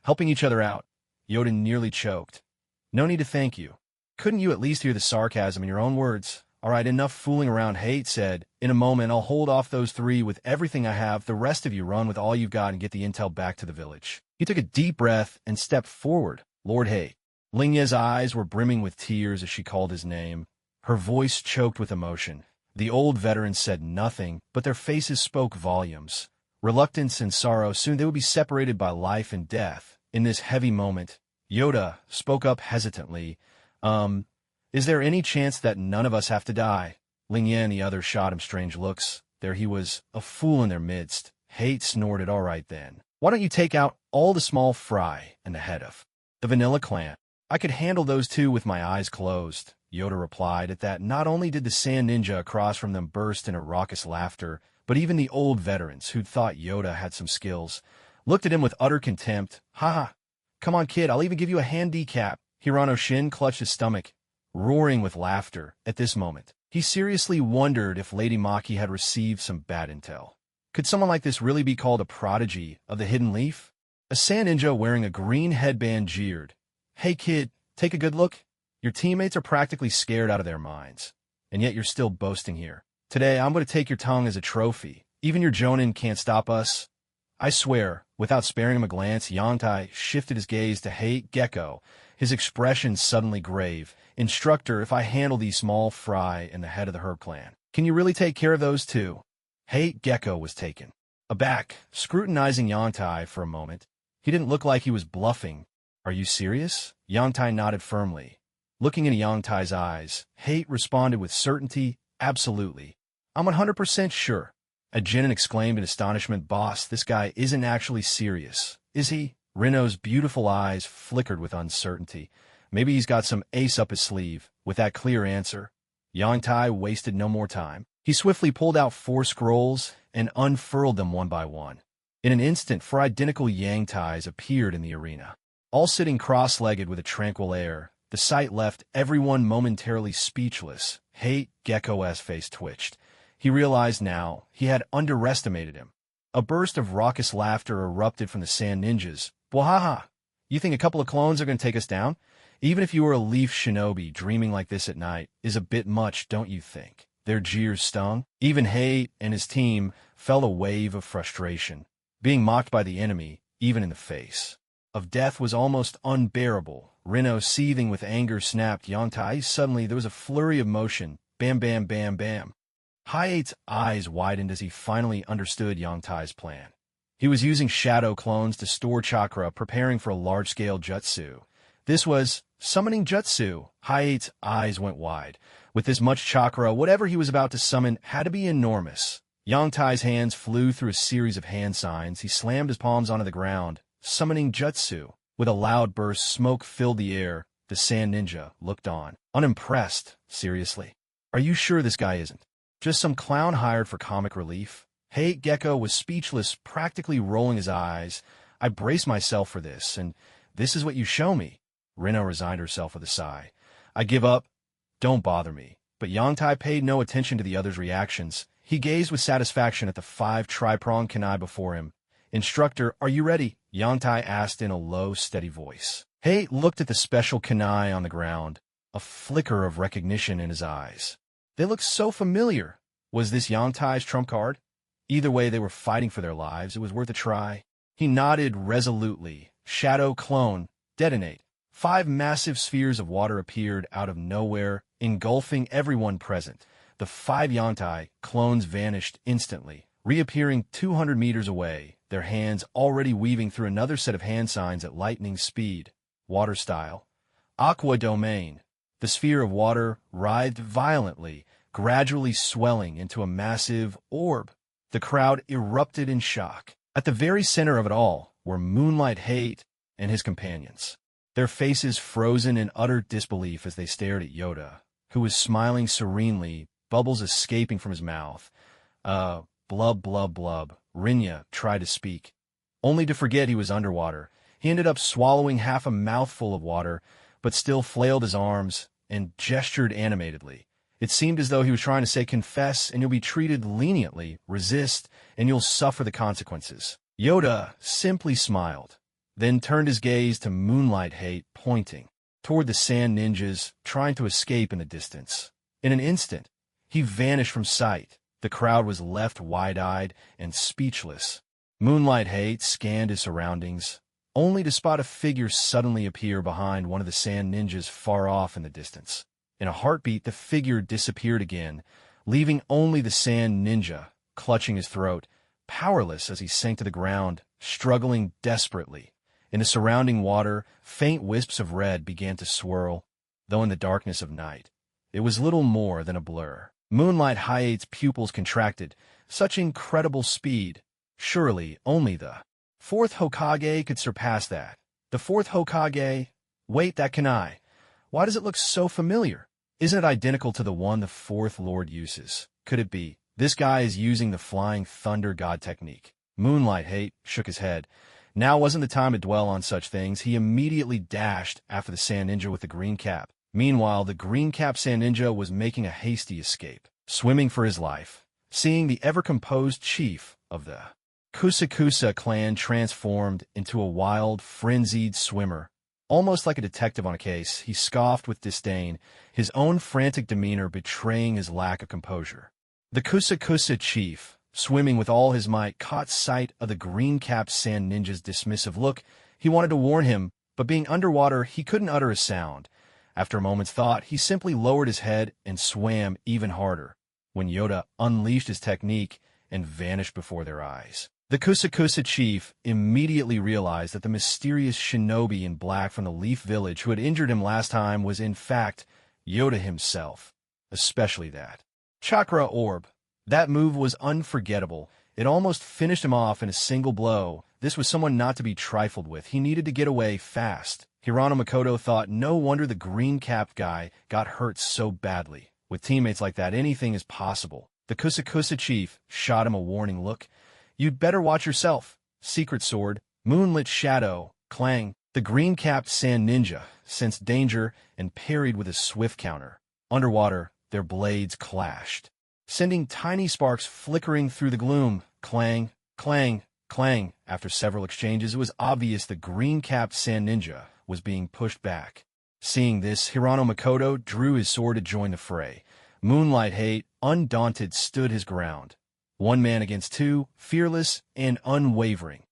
Helping each other out. Yoda nearly choked. No need to thank you. Couldn't you at least hear the sarcasm in your own words? All right, enough fooling around, Hate said. In a moment, I'll hold off those 3 with everything I have. The rest of you run with all you've got and get the intel back to the village. He took a deep breath and stepped forward. Lord Hate. Linya's eyes were brimming with tears as she called his name. Her voice choked with emotion. The old veterans said nothing, but their faces spoke volumes. Reluctance and sorrow, soon they would be separated by life and death. In this heavy moment, Yoda spoke up hesitantly. Is there any chance that none of us have to die? Linya and the others shot him strange looks. There he was, a fool in their midst. Hate snorted, all right then. Why don't you take out all the small fry and the head of the Vanilla Clan? I could handle those 2 with my eyes closed, Yoda replied. At that, not only did the Sand Ninja across from them burst into raucous laughter, but even the old veterans, who'd thought Yoda had some skills, looked at him with utter contempt. Ha ha! Come on, kid, I'll even give you a handicap. Hirano Shin clutched his stomach, roaring with laughter. At this moment, he seriously wondered if Lady Maki had received some bad intel. Could someone like this really be called a prodigy of the Hidden Leaf? A Sand Ninja wearing a green headband jeered. Hey kid, take a good look. Your teammates are practically scared out of their minds, and yet you're still boasting here. Today, I'm going to take your tongue as a trophy. Even your Jonin can't stop us. I swear. Without sparing him a glance, Yangtai shifted his gaze to Hate Gecko, his expression suddenly grave. Instructor, if I handle these small fry and the head of the Herb clan, can you really take care of those 2? Hate Gecko was taken aback, scrutinizing Yangtai for a moment. He didn't look like he was bluffing. Are you serious? Yangtai nodded firmly. Looking into Yangtai's eyes, Hate responded with certainty, absolutely. I'm 100% sure. A Jinin exclaimed in astonishment. Boss, this guy isn't actually serious, is he? Reno's beautiful eyes flickered with uncertainty. Maybe he's got some ace up his sleeve. With that clear answer, Yangtai wasted no more time. He swiftly pulled out 4 scrolls and unfurled them one by one. In an instant, 4 identical Yangtais appeared in the arena, all sitting cross-legged with a tranquil air. The sight left everyone momentarily speechless. Hate Gecko's face twitched. He realized now he had underestimated him. A burst of raucous laughter erupted from the sand ninjas. Bwahaha! You think a couple of clones are going to take us down? Even if you were a leaf shinobi, dreaming like this at night is a bit much, don't you think? Their jeers stung. Even Hate and his team felt a wave of frustration. Being mocked by the enemy, even in the face of death, was almost unbearable. Reno, seething with anger, snapped Yongtai. Suddenly, there was a flurry of motion. Bam, bam, bam, bam. Hayate's eyes widened as he finally understood Yongtai's plan. He was using shadow clones to store chakra, preparing for a large-scale jutsu. This was summoning jutsu. Hayate's eyes went wide. With this much chakra, whatever he was about to summon had to be enormous. Yongtai's hands flew through a series of hand signs. He slammed his palms onto the ground, summoning jutsu. With a loud burst, smoke filled the air. The sand ninja looked on, unimpressed. Seriously? Are you sure this guy isn't just some clown hired for comic relief? Hate Gecko was speechless, practically rolling his eyes. I braced myself for this, and this is what you show me. Reno resigned herself with a sigh. I give up. Don't bother me. But Yongtai paid no attention to the other's reactions. He gazed with satisfaction at the 5 tri-pronged kunai before him. Instructor, are you ready? Yongtai asked in a low, steady voice. Hate looked at the special kunai on the ground, a flicker of recognition in his eyes. They looked so familiar. Was this Yongtai's trump card? Either way, they were fighting for their lives. It was worth a try. He nodded resolutely. Shadow clone, detonate. 5 massive spheres of water appeared out of nowhere, engulfing everyone present. The 5 Yongtai clones vanished instantly, reappearing 200 meters away, their hands already weaving through another set of hand signs at lightning speed. Water style. Aqua domain. The sphere of water writhed violently, gradually swelling into a massive orb. The crowd erupted in shock. At the very center of it all were Moonlight Hate and his companions, their faces frozen in utter disbelief as they stared at Yoda, who was smiling serenely, bubbles escaping from his mouth. Blub, blub, blub. Rinya tried to speak, only to forget he was underwater. He ended up swallowing half a mouthful of water, but still flailed his arms and gestured animatedly. It seemed as though he was trying to say, confess and you'll be treated leniently, resist and you'll suffer the consequences. Yoda simply smiled, then turned his gaze to Moonlight Hate, pointing toward the sand ninjas trying to escape in the distance. In an instant, he vanished from sight. The crowd was left wide-eyed and speechless. Moonlight Hate scanned his surroundings, only to spot a figure suddenly appear behind one of the sand ninjas far off in the distance. In a heartbeat, the figure disappeared again, leaving only the sand ninja, clutching his throat, powerless as he sank to the ground, struggling desperately. In the surrounding water, faint wisps of red began to swirl, though in the darkness of night, it was little more than a blur. Moonlight Hayate's pupils contracted. Such incredible speed. Surely only the 4th Hokage could surpass that. The 4th Hokage? Wait, that kunai. Why does it look so familiar? Isn't it identical to the one the 4th Lord uses? Could it be? This guy is using the Flying Thunder God technique. Moonlight Hate shook his head. Now wasn't the time to dwell on such things. He immediately dashed after the sand ninja with the green cap. Meanwhile, the green cap sand ninja was making a hasty escape, swimming for his life. Seeing the ever-composed chief of the Kusakusa clan transformed into a wild, frenzied swimmer, almost like a detective on a case, he scoffed with disdain, his own frantic demeanor betraying his lack of composure. The Kusakusa chief, swimming with all his might, caught sight of the green-capped sand ninja's dismissive look. He wanted to warn him, but being underwater, he couldn't utter a sound. After a moment's thought, he simply lowered his head and swam even harder, when Yoda unleashed his technique and vanished before their eyes. The Kusakusa chief immediately realized that the mysterious shinobi in black from the Leaf Village who had injured him last time was in fact Yoda himself, especially that Chakra orb. That move was unforgettable. It almost finished him off in a single blow. This was someone not to be trifled with. He needed to get away fast. Hirano Makoto thought no wonder the green-capped guy got hurt so badly. With teammates like that, anything is possible. The Kusakusa chief shot him a warning look. You'd better watch yourself. Secret sword, moonlit shadow, clang. The green-capped sand ninja sensed danger and parried with a swift counter. Underwater, their blades clashed, sending tiny sparks flickering through the gloom. Clang. Clang, clang. After several exchanges, it was obvious the green-capped sand ninja was being pushed back. Seeing this, Hirano Makoto drew his sword to join the fray. Moonlight Hate, undaunted, stood his ground. One man against two, fearless and unwavering.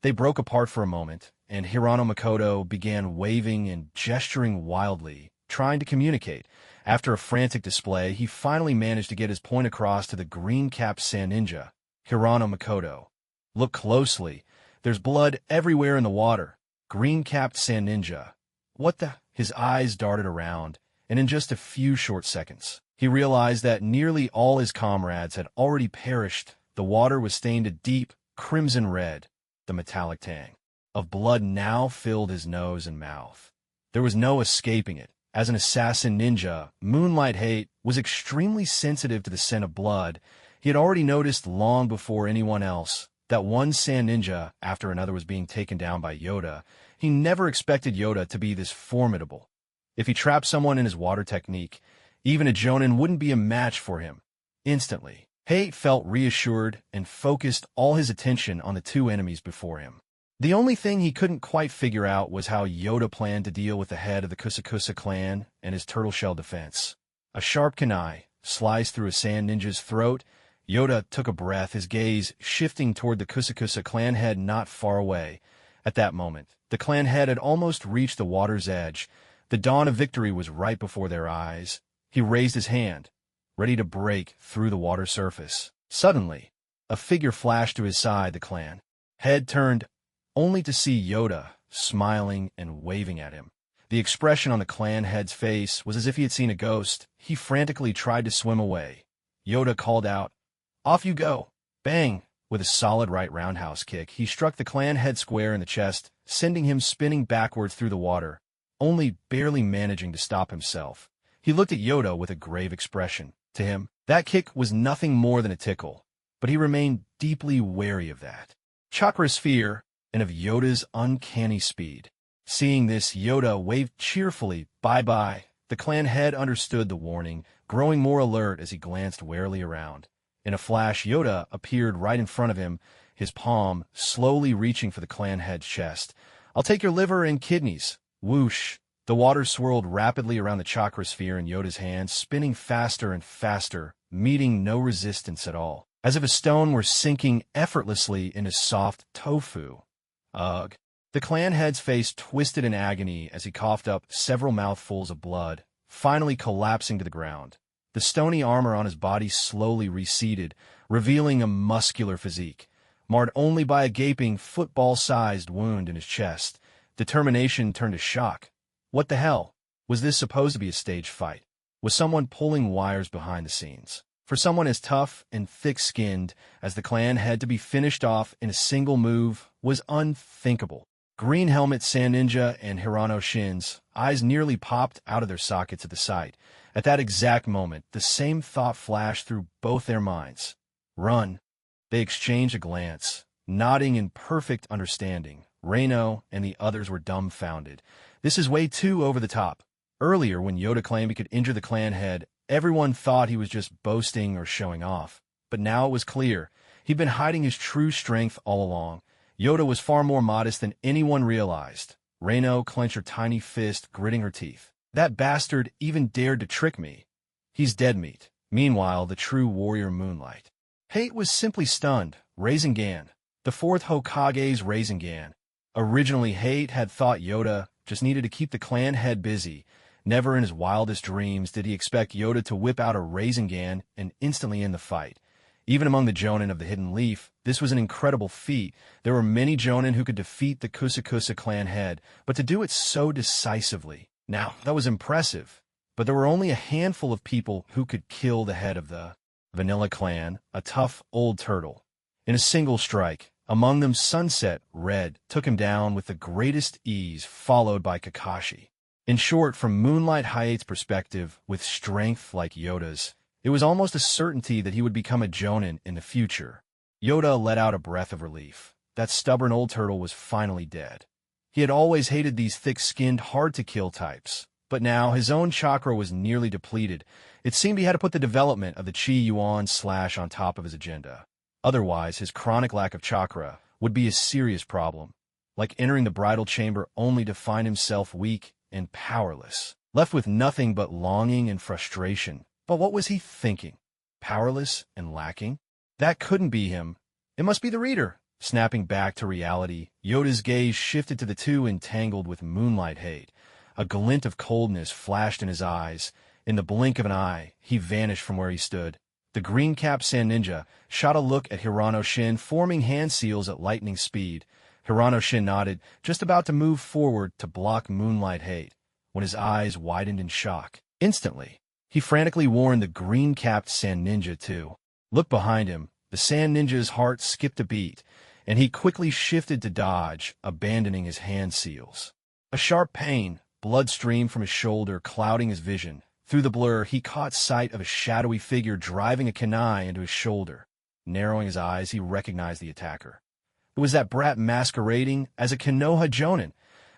They broke apart for a moment, and Hirano Makoto began waving and gesturing wildly, trying to communicate. After a frantic display, he finally managed to get his point across to the green-capped sand ninja. Hirano Makoto. Look closely. There's blood everywhere in the water. Green-capped sand ninja. What the? His eyes darted around, and in just a few short seconds, he realized that nearly all his comrades had already perished. The water was stained a deep, crimson red. The metallic tang of blood now filled his nose and mouth. There was no escaping it. As an assassin ninja, Moonlight Hate was extremely sensitive to the scent of blood. He had already noticed long before anyone else that one sand ninja after another was being taken down by Yoda. He never expected Yoda to be this formidable. If he trapped someone in his water technique, even a Jonin wouldn't be a match for him. Instantly, Hate felt reassured and focused all his attention on the two enemies before him. The only thing he couldn't quite figure out was how Yoda planned to deal with the head of the Kusakusa clan and his turtle shell defense. A sharp kunai sliced through a sand ninja's throat. Yoda took a breath, his gaze shifting toward the Kusakusa clan head not far away. At that moment, the clan head had almost reached the water's edge. The dawn of victory was right before their eyes. He raised his hand, ready to break through the water surface. Suddenly, a figure flashed to his side. The clan head turned, only to see Yoda smiling and waving at him. The expression on the clan head's face was as if he had seen a ghost. He frantically tried to swim away. Yoda called out, "Off you go!" Bang! With a solid right roundhouse kick, he struck the clan head square in the chest, sending him spinning backwards through the water, only barely managing to stop himself. He looked at Yoda with a grave expression. To him, that kick was nothing more than a tickle, but he remained deeply wary of that Chakra sphere and of Yoda's uncanny speed. Seeing this, Yoda waved cheerfully, "Bye-bye." The clan head understood the warning, growing more alert as he glanced warily around. In a flash, Yoda appeared right in front of him, his palm slowly reaching for the clan head's chest. "I'll take your liver and kidneys." Whoosh! The water swirled rapidly around the chakra sphere in Yoda's hands, spinning faster and faster, meeting no resistance at all, as if a stone were sinking effortlessly in his soft tofu. Ugh. The clan head's face twisted in agony as he coughed up several mouthfuls of blood, finally collapsing to the ground. The stony armor on his body slowly receded, revealing a muscular physique, marred only by a gaping, football-sized wound in his chest. Determination turned to shock. What the hell? Was this supposed to be a staged fight? Was someone pulling wires behind the scenes? For someone as tough and thick-skinned as the clan head to be finished off in a single move was unthinkable. Green Helmet Sand Ninja and Hirano Shin's eyes nearly popped out of their sockets at the sight. At that exact moment, the same thought flashed through both their minds. Run. They exchanged a glance, nodding in perfect understanding. Reino and the others were dumbfounded. This is way too over the top. Earlier, when Yoda claimed he could injure the clan head, everyone thought he was just boasting or showing off. But now it was clear. He'd been hiding his true strength all along. Yoda was far more modest than anyone realized. Reino clenched her tiny fist, gritting her teeth. That bastard even dared to trick me. He's dead meat. Meanwhile, the true warrior Moonlight Hate was simply stunned. Rasengan. The fourth Hokage's Rasengan. Originally, Hate had thought Yoda just needed to keep the clan head busy. Never in his wildest dreams did he expect Yoda to whip out a Rasengan and instantly end the fight. Even among the Jonin of the Hidden Leaf, this was an incredible feat. There were many Jonin who could defeat the Kusakusa clan head, but to do it so decisively. Now, that was impressive, but there were only a handful of people who could kill the head of the Vanilla clan, a tough old turtle. In a single strike, among them Sunset Red took him down with the greatest ease, followed by Kakashi. In short, from Moonlight Hate's perspective, with strength like Yoda's, it was almost a certainty that he would become a Jonin in the future. Yoda let out a breath of relief. That stubborn old turtle was finally dead. He had always hated these thick-skinned, hard-to-kill types, but now his own chakra was nearly depleted. It seemed he had to put the development of the Chi Yuan slash on top of his agenda. Otherwise, his chronic lack of chakra would be a serious problem, like entering the bridal chamber only to find himself weak and powerless, left with nothing but longing and frustration. But what was he thinking? Powerless and lacking? That couldn't be him. It must be the reader. Snapping back to reality, Yoda's gaze shifted to the two entangled with moonlight hate. A glint of coldness flashed in his eyes. In the blink of an eye, he vanished from where he stood. The green-capped sand ninja shot a look at Hirano-shin, forming hand seals at lightning speed. Hirano-shin nodded, just about to move forward to block moonlight hate, when his eyes widened in shock. Instantly, he frantically warned the green-capped sand ninja too. Look behind him. The sand ninja's heart skipped a beat, and he quickly shifted to dodge, abandoning his hand seals. A sharp pain, blood streamed from his shoulder, clouding his vision. Through the blur, he caught sight of a shadowy figure driving a kunai into his shoulder. Narrowing his eyes, he recognized the attacker. It was that brat masquerading as a Konoha jonin.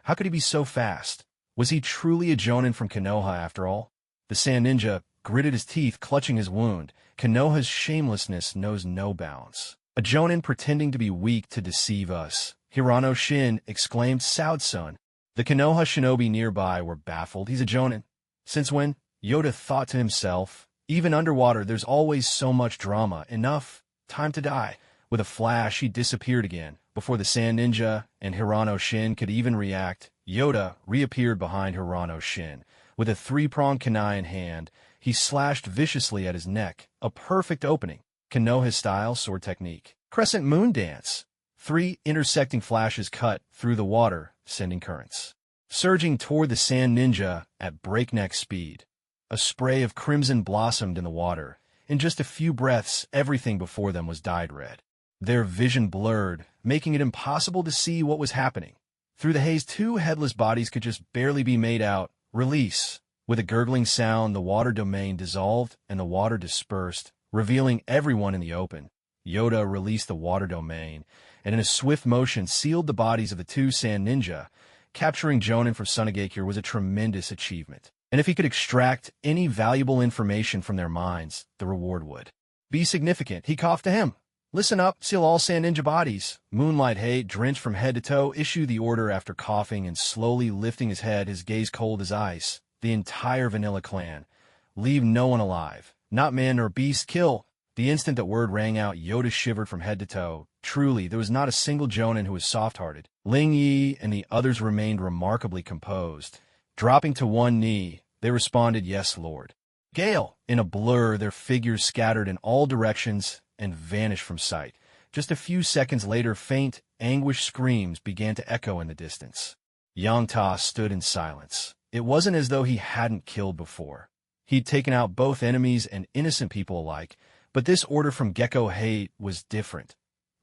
How could he be so fast? Was he truly a jonin from Konoha after all? The sand ninja gritted his teeth, clutching his wound. Konoha's shamelessness knows no bounds. A jonin pretending to be weak to deceive us. Hirano-shin exclaimed, Sao-san. The Konoha shinobi nearby were baffled. He's a jonin. Since when? Yoda thought to himself. Even underwater, there's always so much drama. Enough. Time to die. With a flash, he disappeared again. Before the sand ninja and Hirano-shin could even react, Yoda reappeared behind Hirano-shin. With a three-pronged kunai in hand, he slashed viciously at his neck. A perfect opening. Konoha-style sword technique. Crescent moon dance. 3 intersecting flashes cut through the water, sending currents surging toward the sand ninja at breakneck speed. A spray of crimson blossomed in the water. In just a few breaths, everything before them was dyed red. Their vision blurred, making it impossible to see what was happening. Through the haze, 2 headless bodies could just barely be made out. Release. With a gurgling sound, the water domain dissolved and the water dispersed, revealing everyone in the open. Yoda released the water domain, and in a swift motion sealed the bodies of the 2 sand ninja. Capturing Jonin for Tsunade was a tremendous achievement. And if he could extract any valuable information from their minds, the reward would be significant. He coughed to him. Listen up, seal all sand ninja bodies. Moonlight hate, drenched from head to toe, issued the order after coughing and slowly lifting his head, his gaze cold as ice. The entire vanilla clan. Leave no one alive. Not man nor beast, kill. The instant that word rang out, Yoda shivered from head to toe. Truly, there was not a single jonin who was soft-hearted. Ling Yi and the others remained remarkably composed. Dropping to one knee, they responded, Yes, Lord. Gale! In a blur, their figures scattered in all directions and vanished from sight. Just a few seconds later, faint, anguished screams began to echo in the distance. Yangta stood in silence. It wasn't as though he hadn't killed before. He'd taken out both enemies and innocent people alike, but this order from Gecko Hate was different.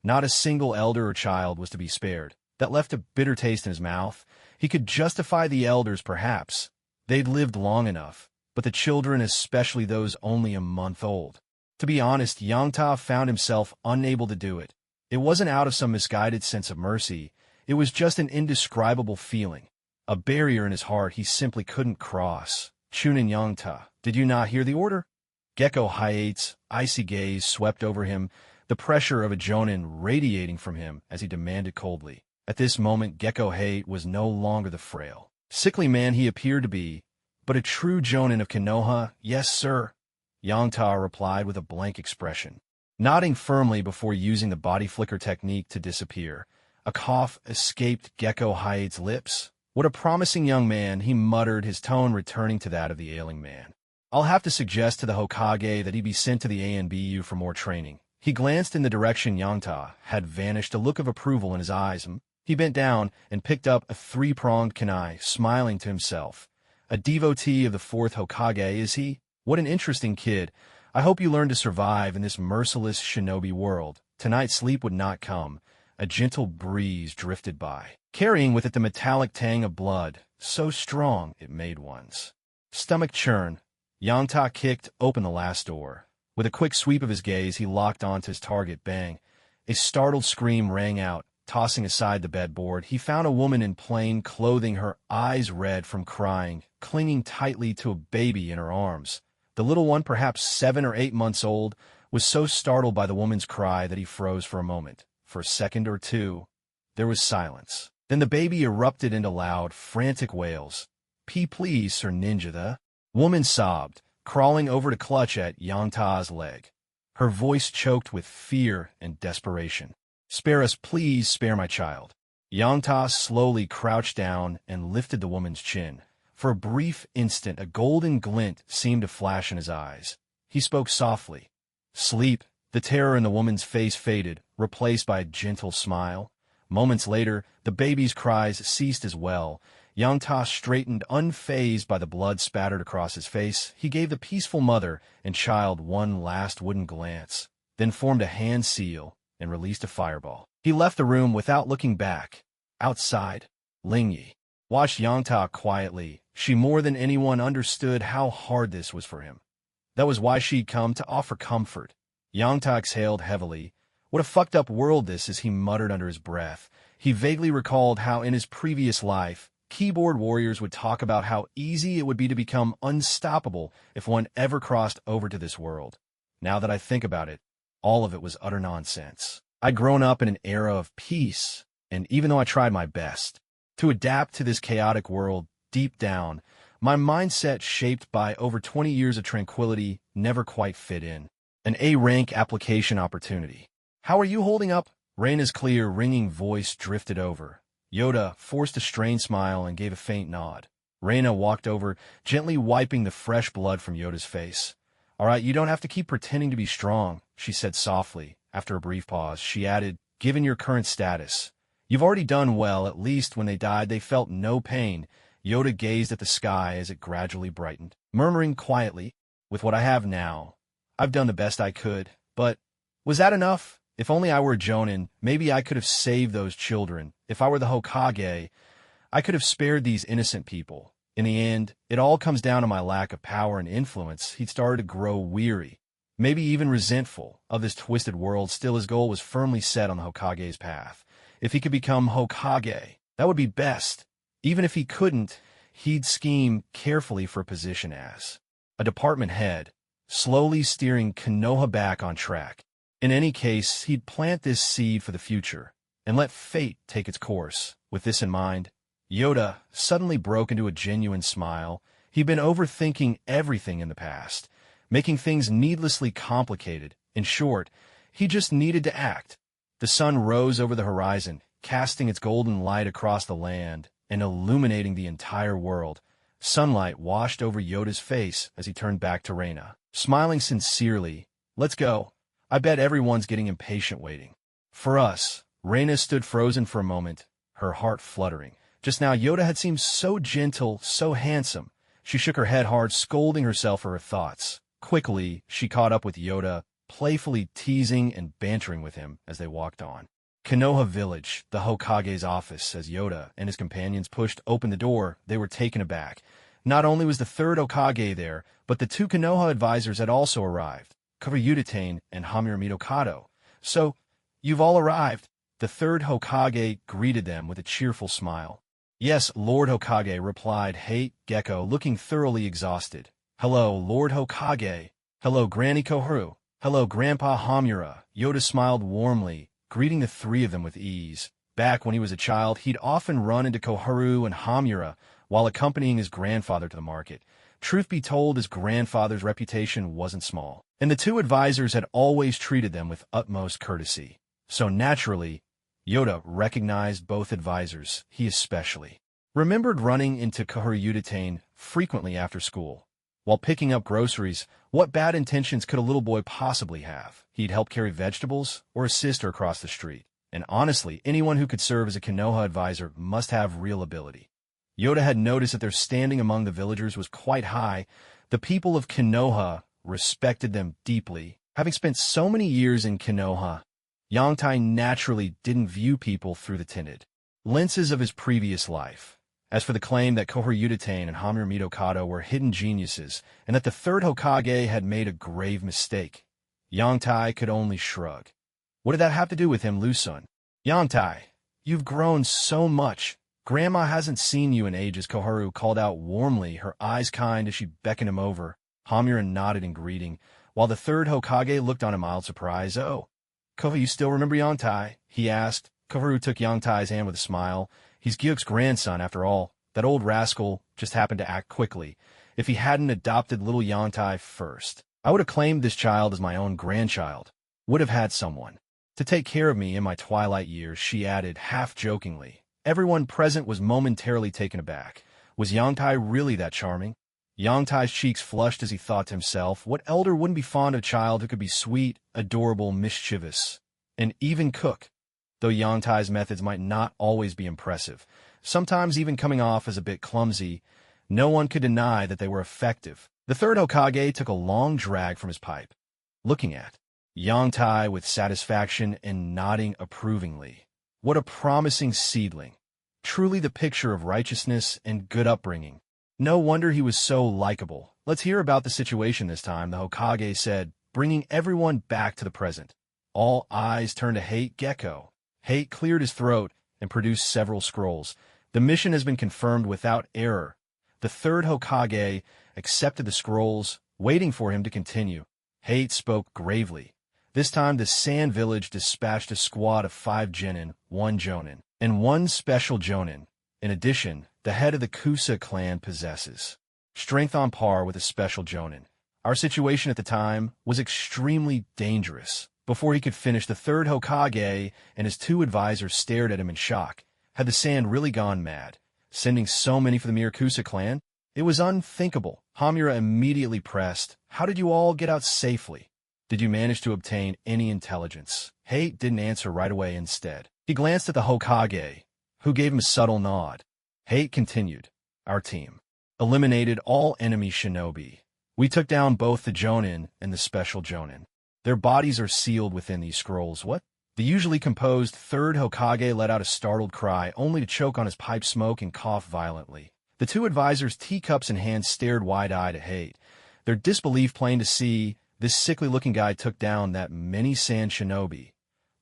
Not a single elder or child was to be spared. That left a bitter taste in his mouth. He could justify the elders, perhaps. They'd lived long enough, but the children, especially those only a month old. To be honest, Yangta found himself unable to do it. It wasn't out of some misguided sense of mercy. It was just an indescribable feeling. A barrier in his heart he simply couldn't cross. Chunin Yangta, did you not hear the order? Gecko Hate's icy gaze swept over him, the pressure of a jonin radiating from him as he demanded coldly. At this moment, Gecko Hate was no longer the frail, sickly man he appeared to be, but a true jonin of Konoha. Yes, sir, Yangta replied with a blank expression, nodding firmly before using the body flicker technique to disappear. A cough escaped Gecko Hate's lips. What a promising young man, he muttered, his tone returning to that of the ailing man. I'll have to suggest to the Hokage that he be sent to the ANBU for more training. He glanced in the direction Yangta had vanished, a look of approval in his eyes. He bent down and picked up a 3-pronged kunai, smiling to himself. A devotee of the 4th Hokage, is he? What an interesting kid. I hope you learn to survive in this merciless shinobi world. Tonight sleep would not come. A gentle breeze drifted by, carrying with it the metallic tang of blood, so strong it made one's stomach churn. Yangta kicked open the last door. With a quick sweep of his gaze, he locked onto his target. Bang! A startled scream rang out. Tossing aside the bedboard, he found a woman in plain clothing, her eyes red from crying, clinging tightly to a baby in her arms. The little one, perhaps 7 or 8 months old, was so startled by the woman's cry that he froze for a moment. For a second or two, there was silence. Then the baby erupted into loud, frantic wails. Please, Sir Ninja, the woman sobbed, crawling over to clutch at Yangta's leg. Her voice choked with fear and desperation. Spare us, please, spare my child. Yangta slowly crouched down and lifted the woman's chin. For a brief instant, a golden glint seemed to flash in his eyes. He spoke softly. Sleep. The terror in the woman's face faded, replaced by a gentle smile. Moments later, the baby's cries ceased as well. Yangta straightened, unfazed by the blood spattered across his face. He gave the peaceful mother and child one last wooden glance, then formed a hand seal and released a fireball. He left the room without looking back. Outside, Lingyi watched Yangta quietly. She more than anyone understood how hard this was for him. That was why she'd come to offer comfort. Yangta exhaled heavily. What a fucked up world this is, he muttered under his breath. He vaguely recalled how in his previous life, keyboard warriors would talk about how easy it would be to become unstoppable if one ever crossed over to this world. Now that I think about it, all of it was utter nonsense. I'd grown up in an era of peace, and even though I tried my best to adapt to this chaotic world, deep down, my mindset, shaped by over 20 years of tranquility, never quite fit in. An A-rank application opportunity. How are you holding up? Reina's clear, ringing voice drifted over. Yoda forced a strained smile and gave a faint nod. Reina walked over, gently wiping the fresh blood from Yoda's face. All right, you don't have to keep pretending to be strong, she said softly. After a brief pause, she added, given your current status, you've already done well. At least when they died, they felt no pain. Yoda gazed at the sky as it gradually brightened, murmuring quietly, with what I have now, I've done the best I could. But was that enough? If only I were a Jonin, maybe I could have saved those children. If I were the Hokage, I could have spared these innocent people. In the end, it all comes down to my lack of power and influence. He'd started to grow weary, maybe even resentful, of this twisted world. Still, his goal was firmly set on the Hokage's path. If he could become Hokage, that would be best. Even if he couldn't, he'd scheme carefully for a position as a department head, slowly steering Konoha back on track. In any case, he'd plant this seed for the future and let fate take its course. With this in mind, Yoda suddenly broke into a genuine smile. He'd been overthinking everything in the past, making things needlessly complicated. In short, he just needed to act. The sun rose over the horizon, casting its golden light across the land and illuminating the entire world. Sunlight washed over Yoda's face as he turned back to Reina, smiling sincerely. Let's go. I bet everyone's getting impatient waiting. For us, Reina stood frozen for a moment, her heart fluttering. Just now, Yoda had seemed so gentle, so handsome. She shook her head hard, scolding herself for her thoughts. Quickly, she caught up with Yoda, playfully teasing and bantering with him as they walked on. Konoha Village, the Hokage's office. As Yoda and his companions pushed open the door, they were taken aback. Not only was the third Hokage there, but the two Konoha advisors had also arrived, Clever Ruse and Hamura Mitokado. So, you've all arrived. The third Hokage greeted them with a cheerful smile. Yes, Lord Hokage, replied Hate Gecko, looking thoroughly exhausted. Hello, Lord Hokage. Hello, Granny Koharu. Hello, Grandpa Hamura. Yoda smiled warmly, greeting the three of them with ease. Back when he was a child, he'd often run into Koharu and Hamura while accompanying his grandfather to the market. Truth be told, his grandfather's reputation wasn't small, and the two advisors had always treated them with utmost courtesy. So naturally, Yoda recognized both advisors. He especially remembered running into Koharu Yuditane frequently after school. While picking up groceries, what bad intentions could a little boy possibly have? He'd help carry vegetables or assist her across the street. And honestly, anyone who could serve as a Konoha advisor must have real ability. Yoda had noticed that their standing among the villagers was quite high. The people of Konoha respected them deeply. Having spent so many years in Konoha, Yangtai naturally didn't view people through the tinted lenses of his previous life. As for the claim that Koharu Yuditane and Hamura Mitokado were hidden geniuses, and that the third Hokage had made a grave mistake, Yangtai could only shrug. What did that have to do with him, Lu-sun? Yangtai, you've grown so much. Grandma hasn't seen you in ages, Koharu called out warmly, her eyes kind as she beckoned him over. Hamura nodded in greeting. while the third Hokage looked on in mild surprise. "Oh, Kofa, you still remember Yangtai?" he asked. Kofaru took Yangtai's hand with a smile. "He's Gyuk's grandson, after all. That old rascal just happened to act quickly. If he hadn't adopted little Yangtai first, I would have claimed this child as my own grandchild. Would have had someone to take care of me in my twilight years," she added, half-jokingly. Everyone present was momentarily taken aback. Was Yangtai really that charming? Yangtai's cheeks flushed as he thought to himself, what elder wouldn't be fond of a child who could be sweet, adorable, mischievous, and even cook? Though Yangtai's methods might not always be impressive, sometimes even coming off as a bit clumsy, no one could deny that they were effective. The third Hokage took a long drag from his pipe, looking at Yangtai with satisfaction and nodding approvingly. What a promising seedling. Truly the picture of righteousness and good upbringing. No wonder he was so likable. "Let's hear about the situation this time," the Hokage said, bringing everyone back to the present. All eyes turned to Hate Gecko. Hate cleared his throat and produced several scrolls. "The mission has been confirmed without error." The third Hokage accepted the scrolls, waiting for him to continue. Hate spoke gravely. This time the Sand Village dispatched a squad of 5 genin, 1 jonin, and 1 special jonin. In addition, the head of the Kusa clan possesses strength on par with a special jonin. Our situation at the time was extremely dangerous. Before he could finish, the third Hokage and his 2 advisors stared at him in shock. Had the Sand really gone mad, sending so many for the mere Kusa clan? It was unthinkable. Hamura immediately pressed, "How did you all get out safely? Did you manage to obtain any intelligence?" Hate didn't answer right away. Instead, he glanced at the Hokage, who gave him a subtle nod. Hate continued, "Our team eliminated all enemy shinobi. We took down both the jonin and the special jonin. Their bodies are sealed within these scrolls." "What?" The usually composed third Hokage let out a startled cry, only to choke on his pipe smoke and cough violently. The 2 advisors, teacups in hand, stared wide-eyed at Hate, their disbelief plain to see. This sickly-looking guy took down that many Sand shinobi,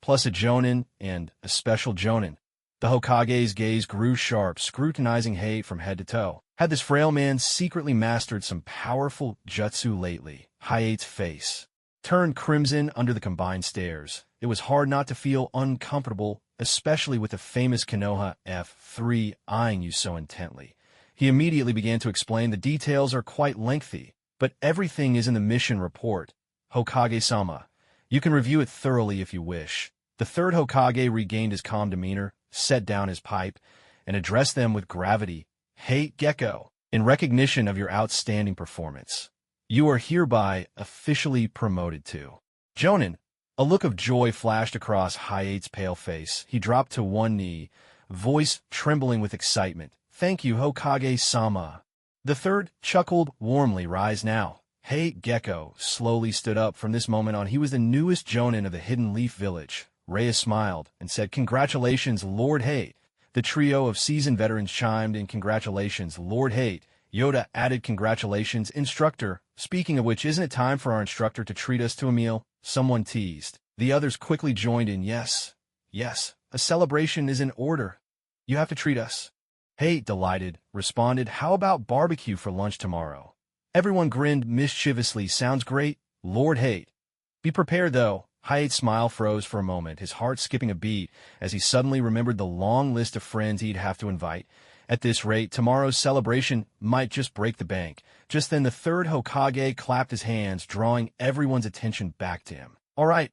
plus a jonin and a special jonin. The Hokage's gaze grew sharp, scrutinizing Hate from head to toe. Had this frail man secretly mastered some powerful jutsu lately? Hate's face turned crimson under the combined stares. It was hard not to feel uncomfortable, especially with the famous Konoha F3 eyeing you so intently. He immediately began to explain. "The details are quite lengthy, but everything is in the mission report. Hokage-sama, you can review it thoroughly if you wish." The third Hokage regained his calm demeanor, set down his pipe, and addressed them with gravity. "Hate Gecko, in recognition of your outstanding performance, you are hereby officially promoted to jonin." A look of joy flashed across Hate's pale face. He dropped to one knee, voice trembling with excitement. "Thank you, Hokage-sama." The third chuckled warmly. "Rise now." Hate Gecko slowly stood up. From this moment on, he was the newest jonin of the Hidden Leaf Village. Rhea smiled and said, "Congratulations, Lord Hate." The trio of seasoned veterans chimed in, "Congratulations, Lord Hate." Yoda added, "Congratulations, Instructor." Speaking of which, isn't it time for our instructor to treat us to a meal? Someone teased. The others quickly joined in. Yes, a celebration is in order. You have to treat us." Hate, delighted, responded, "How about barbecue for lunch tomorrow?" Everyone grinned mischievously. "Sounds great, Lord Hate. Be prepared, though." Hate's smile froze for a moment, his heart skipping a beat as he suddenly remembered the long list of friends he'd have to invite. At this rate, tomorrow's celebration might just break the bank. Just then the third Hokage clapped his hands, drawing everyone's attention back to him. All right,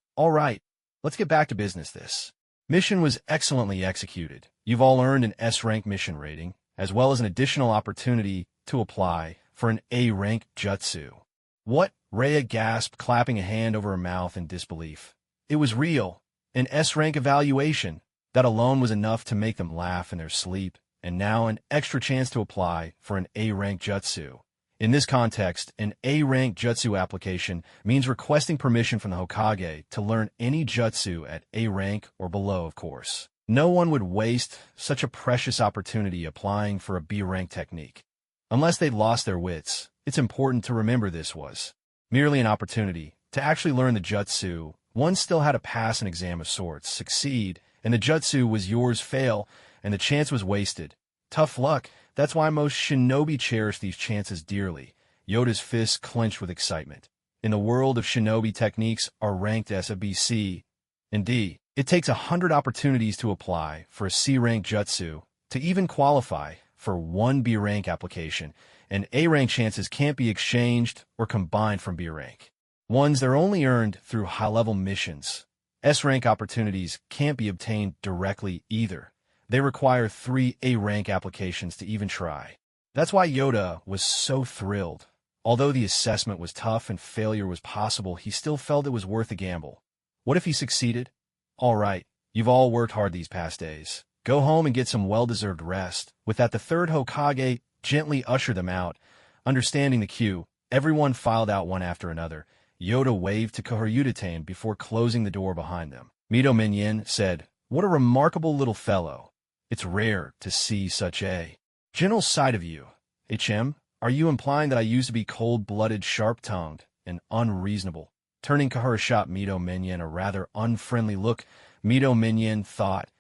let's get back to business." This mission was excellently executed. You've all earned an S-rank mission rating, as well as an additional opportunity to apply for an A-rank jutsu. "What?" Rhea gasped, clapping a hand over her mouth in disbelief. It was real. An S-rank evaluation. That alone was enough to make them laugh in their sleep, and now an extra chance to apply for an A-rank jutsu. In this context, an A-rank jutsu application means requesting permission from the Hokage to learn any jutsu at A rank or below, of course. No one would waste such a precious opportunity applying for a B-rank technique. Unless they'd lost their wits. It's important to remember this was merely an opportunity. To actually learn the jutsu, one still had to pass an exam of sorts, succeed, and the jutsu was yours, fail, and the chance was wasted. Tough luck. That's why most shinobi cherish these chances dearly. Yoda's fists clenched with excitement. in the world of shinobi, techniques are ranked as a B, C, and D. It takes 100 opportunities to apply for a C-rank jutsu to even qualify for one B-rank application, and A-rank chances can't be exchanged or combined from B-rank. Ones they're only earned through high-level missions. S-rank opportunities can't be obtained directly either. They require 3 A-rank applications to even try. That's why Yoda was so thrilled. Although the assessment was tough and failure was possible, he still felt it was worth a gamble. What if he succeeded? All right, you've all worked hard these past days. Go home and get some well-deserved rest. With that, the third Hokage gently ushered them out. Understanding the cue, everyone filed out one after another. Yoda waved to Kohoryudatane before closing the door behind them. Mido Minyin said, "What a remarkable little fellow. It's rare to see such a gentle side of you. HM, are you implying that I used to be cold-blooded, sharp-tongued, and unreasonable?" Turning Kahara shot Mido Minyin a rather unfriendly look. Mido Minyin thought,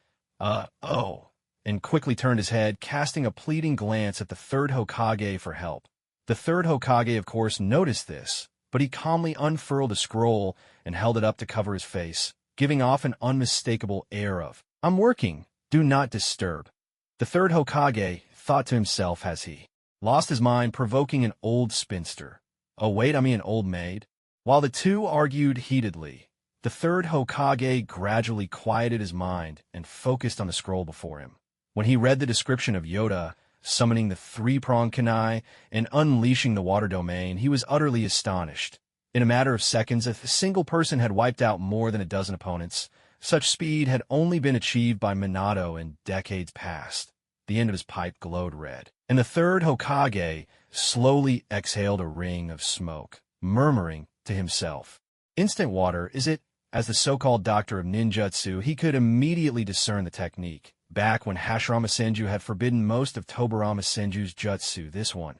oh, and quickly turned his head, casting a pleading glance at the third Hokage for help. The third Hokage, of course, noticed this, but he calmly unfurled a scroll and held it up to cover his face, giving off an unmistakable air of, "I'm working, do not disturb." The third Hokage thought to himself as he lost his mind, provoking an old spinster. Oh wait, I mean an old maid? While the two argued heatedly, the third Hokage gradually quieted his mind and focused on the scroll before him. When he read the description of Yoda summoning the three-pronged kunai and unleashing the water domain, he was utterly astonished. In a matter of seconds, a single person had wiped out more than a dozen opponents. Such speed had only been achieved by Minato in decades past. The end of his pipe glowed red, and the third Hokage slowly exhaled a ring of smoke, murmuring to himself, "Instant water, is it?" As the so-called doctor of ninjutsu, he could immediately discern the technique. Back when Hashirama Senju had forbidden most of Tobarama Senju's jutsu, this one,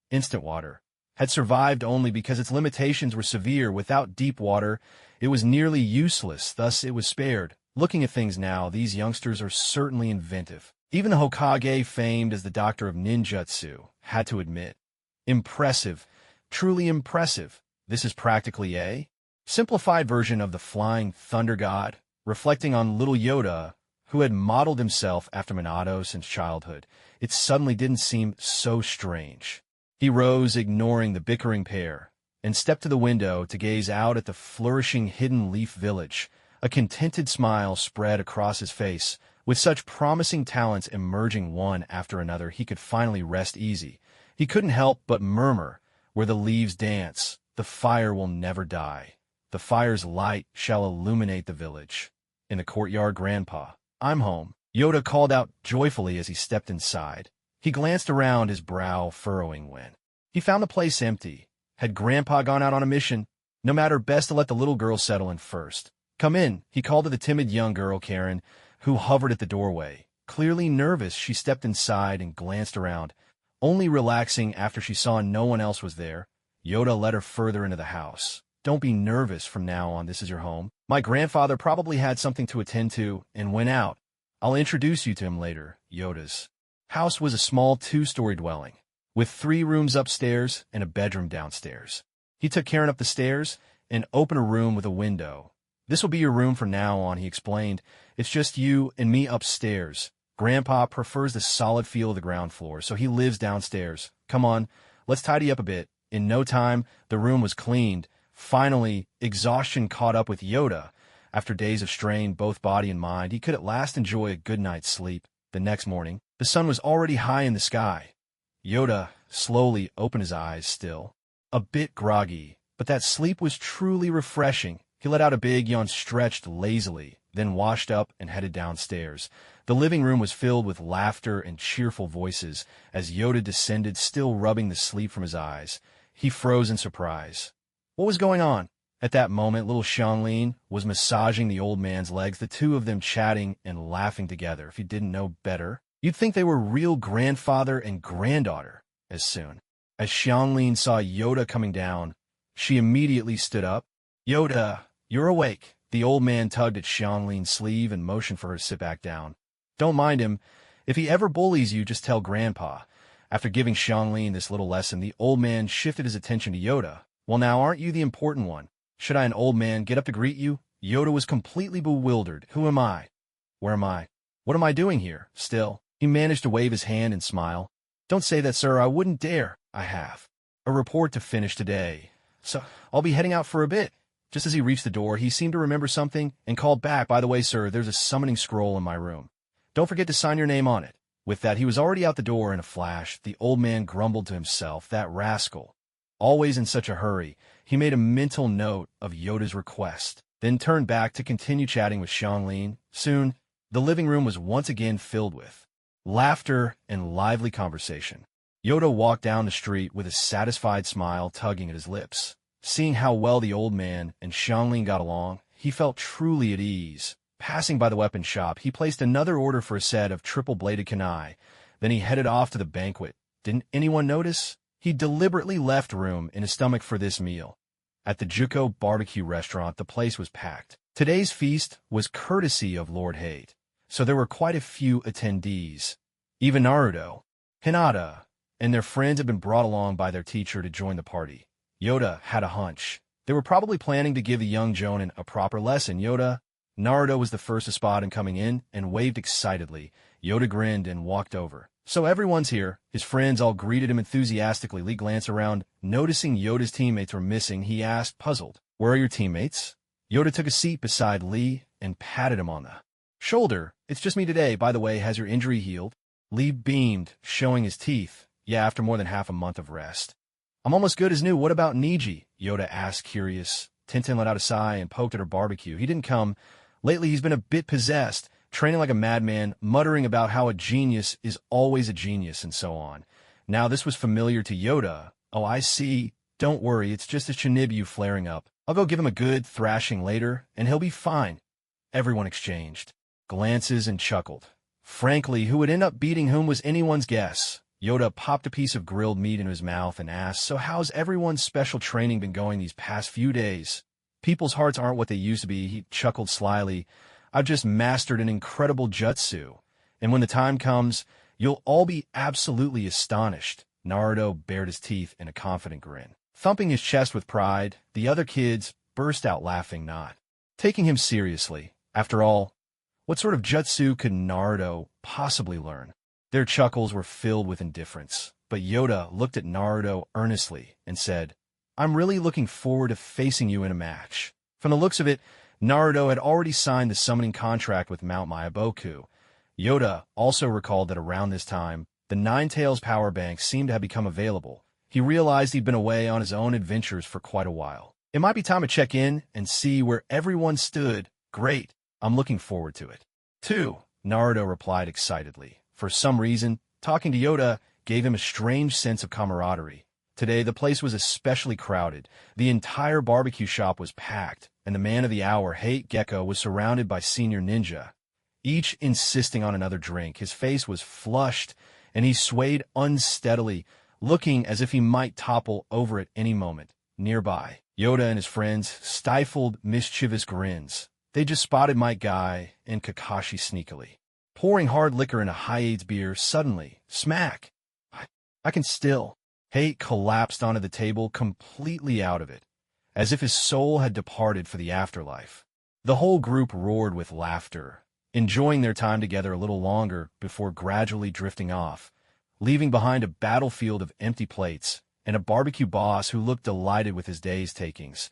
instant water, had survived only because its limitations were severe. Without deep water, it was nearly useless, thus it was spared. Looking at things now, these youngsters are certainly inventive. Even the Hokage, famed as the doctor of ninjutsu, had to admit. Impressive, truly impressive. This is practically a simplified version of the Flying Thunder God, reflecting on little Yoda, who had modeled himself after Minato since childhood. It suddenly didn't seem so strange. He rose, ignoring the bickering pair, and stepped to the window to gaze out at the flourishing Hidden Leaf Village. A contented smile spread across his face. With such promising talents emerging one after another, he could finally rest easy. He couldn't help but murmur, "Where the leaves dance, the fire will never die. The fire's light shall illuminate the village." In the courtyard, "Grandpa, I'm home," Yoda called out joyfully as he stepped inside. He glanced around, his brow furrowing when he found the place empty. Had Grandpa gone out on a mission? No matter, best to let the little girl settle in first. "Come in," he called to the timid young girl, Karen, who hovered at the doorway. Clearly nervous, she stepped inside and glanced around, only relaxing after she saw no one else was there. Yoda led her further into the house. "Don't be nervous from now on, this is your home. My grandfather probably had something to attend to and went out. I'll introduce you to him later." Yoda's house was a small 2-story dwelling, with 3 rooms upstairs and a bedroom downstairs. He took Karen up the stairs and opened a room with a window. "This will be your room from now on," he explained. "It's just you and me upstairs. Grandpa prefers the solid feel of the ground floor, so he lives downstairs. Come on, let's tidy up a bit." In no time, the room was cleaned. Finally, exhaustion caught up with Yoda. After days of strain, both body and mind, he could at last enjoy a good night's sleep. The next morning, the sun was already high in the sky. Yoda slowly opened his eyes, still a bit groggy, but that sleep was truly refreshing. He let out a big yawn, stretched lazily, then washed up and headed downstairs. The living room was filled with laughter and cheerful voices as Yoda descended, still rubbing the sleep from his eyes. He froze in surprise. What was going on? At that moment, little Xianglin was massaging the old man's legs, the two of them chatting and laughing together. If you didn't know better, you'd think they were real grandfather and granddaughter. As soon as Xianglin saw Yoda coming down, she immediately stood up. "Yoda, you're awake." The old man tugged at Xianglin's sleeve and motioned for her to sit back down. "Don't mind him. If he ever bullies you, just tell Grandpa." After giving Xianglin this little lesson, the old man shifted his attention to Yoda. Well, now aren't you the important one? Should I, an old man, get up to greet you? Yoda was completely bewildered. Who am I? Where am I? What am I doing here? Still, he managed to wave his hand and smile. Don't say that, sir. I wouldn't dare. I have a report to finish today, so I'll be heading out for a bit. Just as he reached the door, he seemed to remember something and called back. By the way, sir, there's a summoning scroll in my room. Don't forget to sign your name on it. With that, he was already out the door in a flash. The old man grumbled to himself, that rascal. Always in such a hurry, he made a mental note of Yoda's request, then turned back to continue chatting with Xianglin. Soon, the living room was once again filled with laughter and lively conversation. Yoda walked down the street with a satisfied smile tugging at his lips. Seeing how well the old man and Xianglin got along, he felt truly at ease. Passing by the weapon shop, he placed another order for a set of triple-bladed kunai. Then he headed off to the banquet. Didn't anyone notice? He deliberately left room in his stomach for this meal. At the Juko barbecue restaurant, the place was packed. Today's feast was courtesy of Lord Hate, so there were quite a few attendees. Even Naruto, Hinata, and their friends had been brought along by their teacher to join the party. Yoda had a hunch. They were probably planning to give the young Jonin a proper lesson. Naruto was the first to spot him coming in and waved excitedly. Yoda grinned and walked over. So everyone's here. His friends all greeted him enthusiastically. Lee glanced around. Noticing Yoda's teammates were missing, he asked, puzzled, "Where are your teammates?" Yoda took a seat beside Lee and patted him on the shoulder. "It's just me today. By the way, has your injury healed?" Lee beamed, showing his teeth. "Yeah, after more than half a month of rest. I'm almost good as new. What about Niji?" Yoda asked, curious. Tintin let out a sigh and poked at her barbecue. "He didn't come. Lately, he's been a bit possessed, training like a madman, muttering about how a genius is always a genius and so on." Now this was familiar to Yoda. "Oh, I see. Don't worry, it's just a Shinibu flaring up. I'll go give him a good thrashing later, and he'll be fine." Everyone exchanged glances and chuckled. Frankly, who would end up beating whom was anyone's guess. Yoda popped a piece of grilled meat into his mouth and asked, "So how's everyone's special training been going these past few days?" "People's hearts aren't what they used to be," he chuckled slyly. "I've just mastered an incredible jutsu, and when the time comes, you'll all be absolutely astonished." Naruto bared his teeth in a confident grin. Thumping his chest with pride, the other kids burst out laughing, not taking him seriously. After all, what sort of jutsu could Naruto possibly learn? Their chuckles were filled with indifference, but Yoda looked at Naruto earnestly and said, "I'm really looking forward to facing you in a match." From the looks of it, Naruto had already signed the summoning contract with Mount Myaboku. Yoda also recalled that around this time, the Nine Tails power bank seemed to have become available. He realized he'd been away on his own adventures for quite a while. It might be time to check in and see where everyone stood. Great. I'm looking forward to it. "Too," Naruto replied excitedly. For some reason, talking to Yoda gave him a strange sense of camaraderie. Today, the place was especially crowded. The entire barbecue shop was packed, and the man of the hour, Hate Gecko, was surrounded by senior ninja, each insisting on another drink. His face was flushed, and he swayed unsteadily, looking as if he might topple over at any moment. Nearby, Yoda and his friends stifled mischievous grins. They just spotted my guy and Kakashi sneakily pouring hard liquor in a high-AIDS beer. Suddenly, smack! I can still. Hate collapsed onto the table, completely out of it, as if his soul had departed for the afterlife. The whole group roared with laughter, enjoying their time together a little longer before gradually drifting off, leaving behind a battlefield of empty plates and a barbecue boss who looked delighted with his day's takings.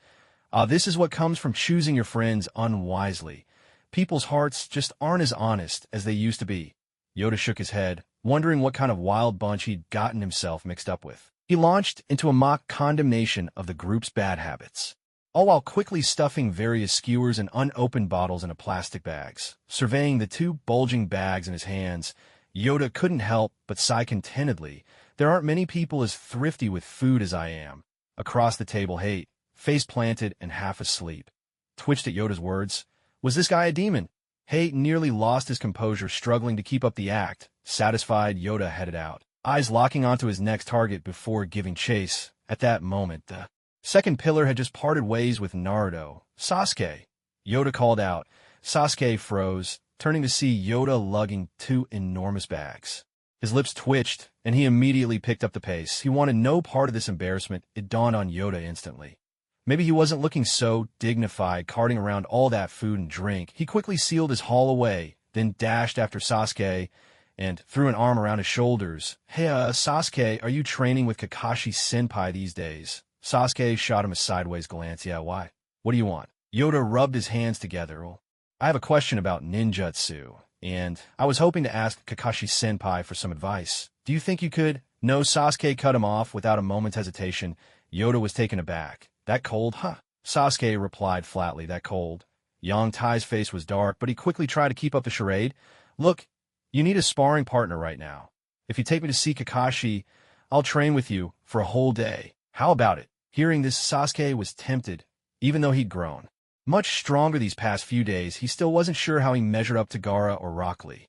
This is what comes from choosing your friends unwisely. People's hearts just aren't as honest as they used to be. Yoda shook his head, wondering what kind of wild bunch he'd gotten himself mixed up with. He launched into a mock condemnation of the group's bad habits, all while quickly stuffing various skewers and unopened bottles into plastic bags. Surveying the two bulging bags in his hands, Yoda couldn't help but sigh contentedly. There aren't many people as thrifty with food as I am. Across the table, Hate, face planted and half asleep, twitched at Yoda's words. Was this guy a demon? Hate nearly lost his composure, struggling to keep up the act. Satisfied, Yoda headed out, eyes locking onto his next target before giving chase. At that moment, the second pillar had just parted ways with Naruto. "Sasuke!" Yoda called out. Sasuke froze, turning to see Yoda lugging two enormous bags. His lips twitched, and he immediately picked up the pace. He wanted no part of this embarrassment. It dawned on Yoda instantly. Maybe he wasn't looking so dignified carting around all that food and drink. He quickly sealed his haul away, then dashed after Sasuke and threw an arm around his shoulders. "Hey, Sasuke, are you training with Kakashi-senpai these days?" Sasuke shot him a sideways glance. "Yeah, why? What do you want?" Yoda rubbed his hands together. "Well, I have a question about ninjutsu, and I was hoping to ask Kakashi-senpai for some advice. Do you think you could?" No, Sasuke cut him off without a moment's hesitation. Yoda was taken aback. "That cold, huh?" Sasuke replied flatly, "That cold." Yang Tai's face was dark, but he quickly tried to keep up the charade. "Look, you need a sparring partner right now. If you take me to see Kakashi, I'll train with you for a whole day. How about it?" Hearing this, Sasuke was tempted, even though he'd grown much stronger these past few days. He still wasn't sure how he measured up to Gaara or Rock Lee.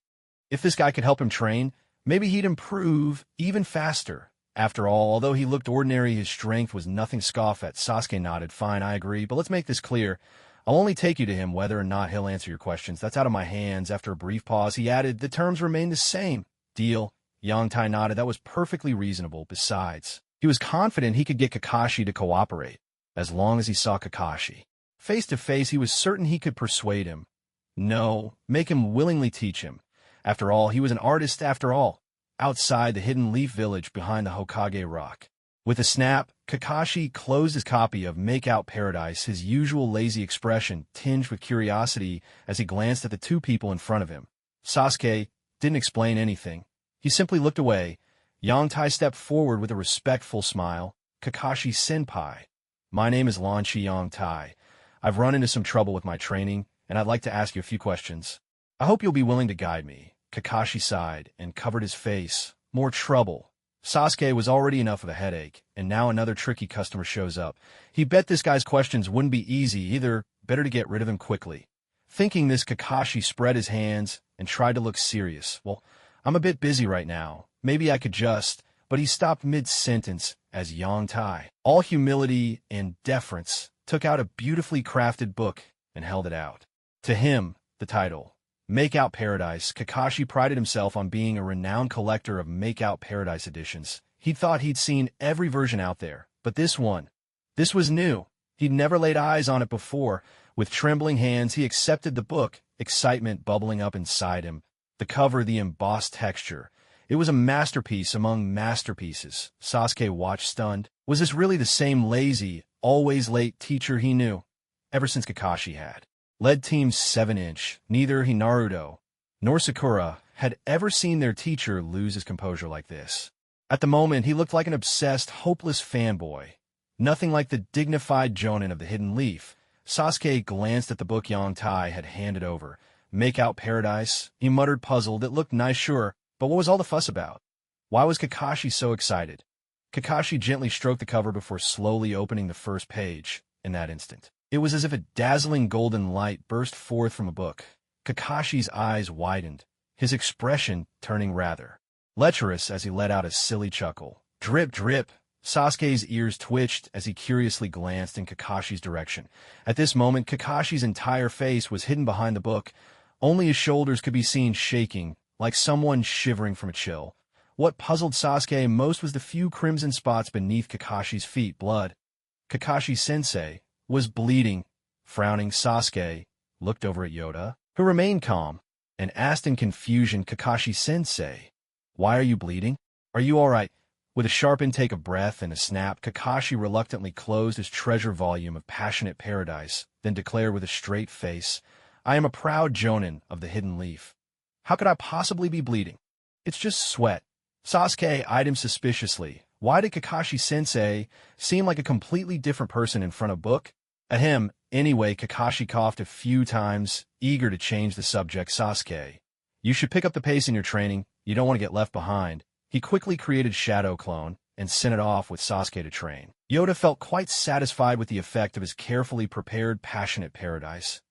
If this guy could help him train, maybe he'd improve even faster. After all, although he looked ordinary, his strength was nothing to scoff at. Sasuke nodded. "Fine, I agree, but let's make this clear. I'll only take you to him whether or not he'll answer your questions. That's out of my hands." After a brief pause, he added, "The terms remain the same." "Deal." Yang Tai nodded. That was perfectly reasonable. Besides, he was confident he could get Kakashi to cooperate. As long as he saw Kakashi face to face, he was certain he could persuade him. No, make him willingly teach him. After all, he was an artist after all. Outside the hidden leaf village behind the Hokage rock. With a snap, Kakashi closed his copy of Make Out Paradise, his usual lazy expression tinged with curiosity as he glanced at the two people in front of him. Sasuke didn't explain anything. He simply looked away. Yang Tai stepped forward with a respectful smile. "Kakashi-senpai, my name is Lanchi Yang Tai. I've run into some trouble with my training, and I'd like to ask you a few questions. I hope you'll be willing to guide me." Kakashi sighed and covered his face. More trouble. Sasuke was already enough of a headache, and now another tricky customer shows up. He bet this guy's questions wouldn't be easy either. Better to get rid of him quickly. Thinking this, Kakashi spread his hands and tried to look serious. "Well, I'm a bit busy right now. Maybe I could just..." But he stopped mid-sentence as Yang Tai, all humility and deference, took out a beautifully crafted book and held it out. To him, the title, Make Out Paradise. Kakashi prided himself on being a renowned collector of Make Out Paradise editions. He thought he'd seen every version out there, but this was new. He'd never laid eyes on it before. With trembling hands, he accepted the book, excitement bubbling up inside him. The cover, the embossed texture. It was a masterpiece among masterpieces. Sasuke watched stunned. Was this really the same lazy, always late teacher he knew? Ever since Kakashi had led Team 7-inch, neither he, Naruto, nor Sakura had ever seen their teacher lose his composure like this. At the moment, he looked like an obsessed, hopeless fanboy. Nothing like the dignified jonin of the Hidden Leaf. Sasuke glanced at the book Yang Tai had handed over. Make Out Paradise, he muttered, puzzled. It looked nice, sure, but what was all the fuss about? Why was Kakashi so excited? Kakashi gently stroked the cover before slowly opening the first page. In that instant, it was as if a dazzling golden light burst forth from a book. Kakashi's eyes widened, his expression turning rather lecherous as he let out a silly chuckle. Drip, drip. Sasuke's ears twitched as he curiously glanced in Kakashi's direction. At this moment, Kakashi's entire face was hidden behind the book. Only his shoulders could be seen shaking, like someone shivering from a chill. What puzzled Sasuke most was the few crimson spots beneath Kakashi's feet. Blood. Kakashi-sensei was bleeding. Frowning, Sasuke looked over at Yoda, who remained calm, and asked in confusion, "Kakashi-sensei, why are you bleeding? Are you all right?" With a sharp intake of breath and a snap, Kakashi reluctantly closed his treasure volume of Passionate Paradise, then declared with a straight face, "I am a proud jonin of the Hidden Leaf. How could I possibly be bleeding? It's just sweat." Sasuke eyed him suspiciously. Why did Kakashi-sensei seem like a completely different person in front of book? Ahem. Anyway, Kakashi coughed a few times, eager to change the subject. "Sasuke, you should pick up the pace in your training. You don't want to get left behind." He quickly created Shadow Clone and sent it off with Sasuke to train. Yoda felt quite satisfied with the effect of his carefully prepared Passionate Paradise.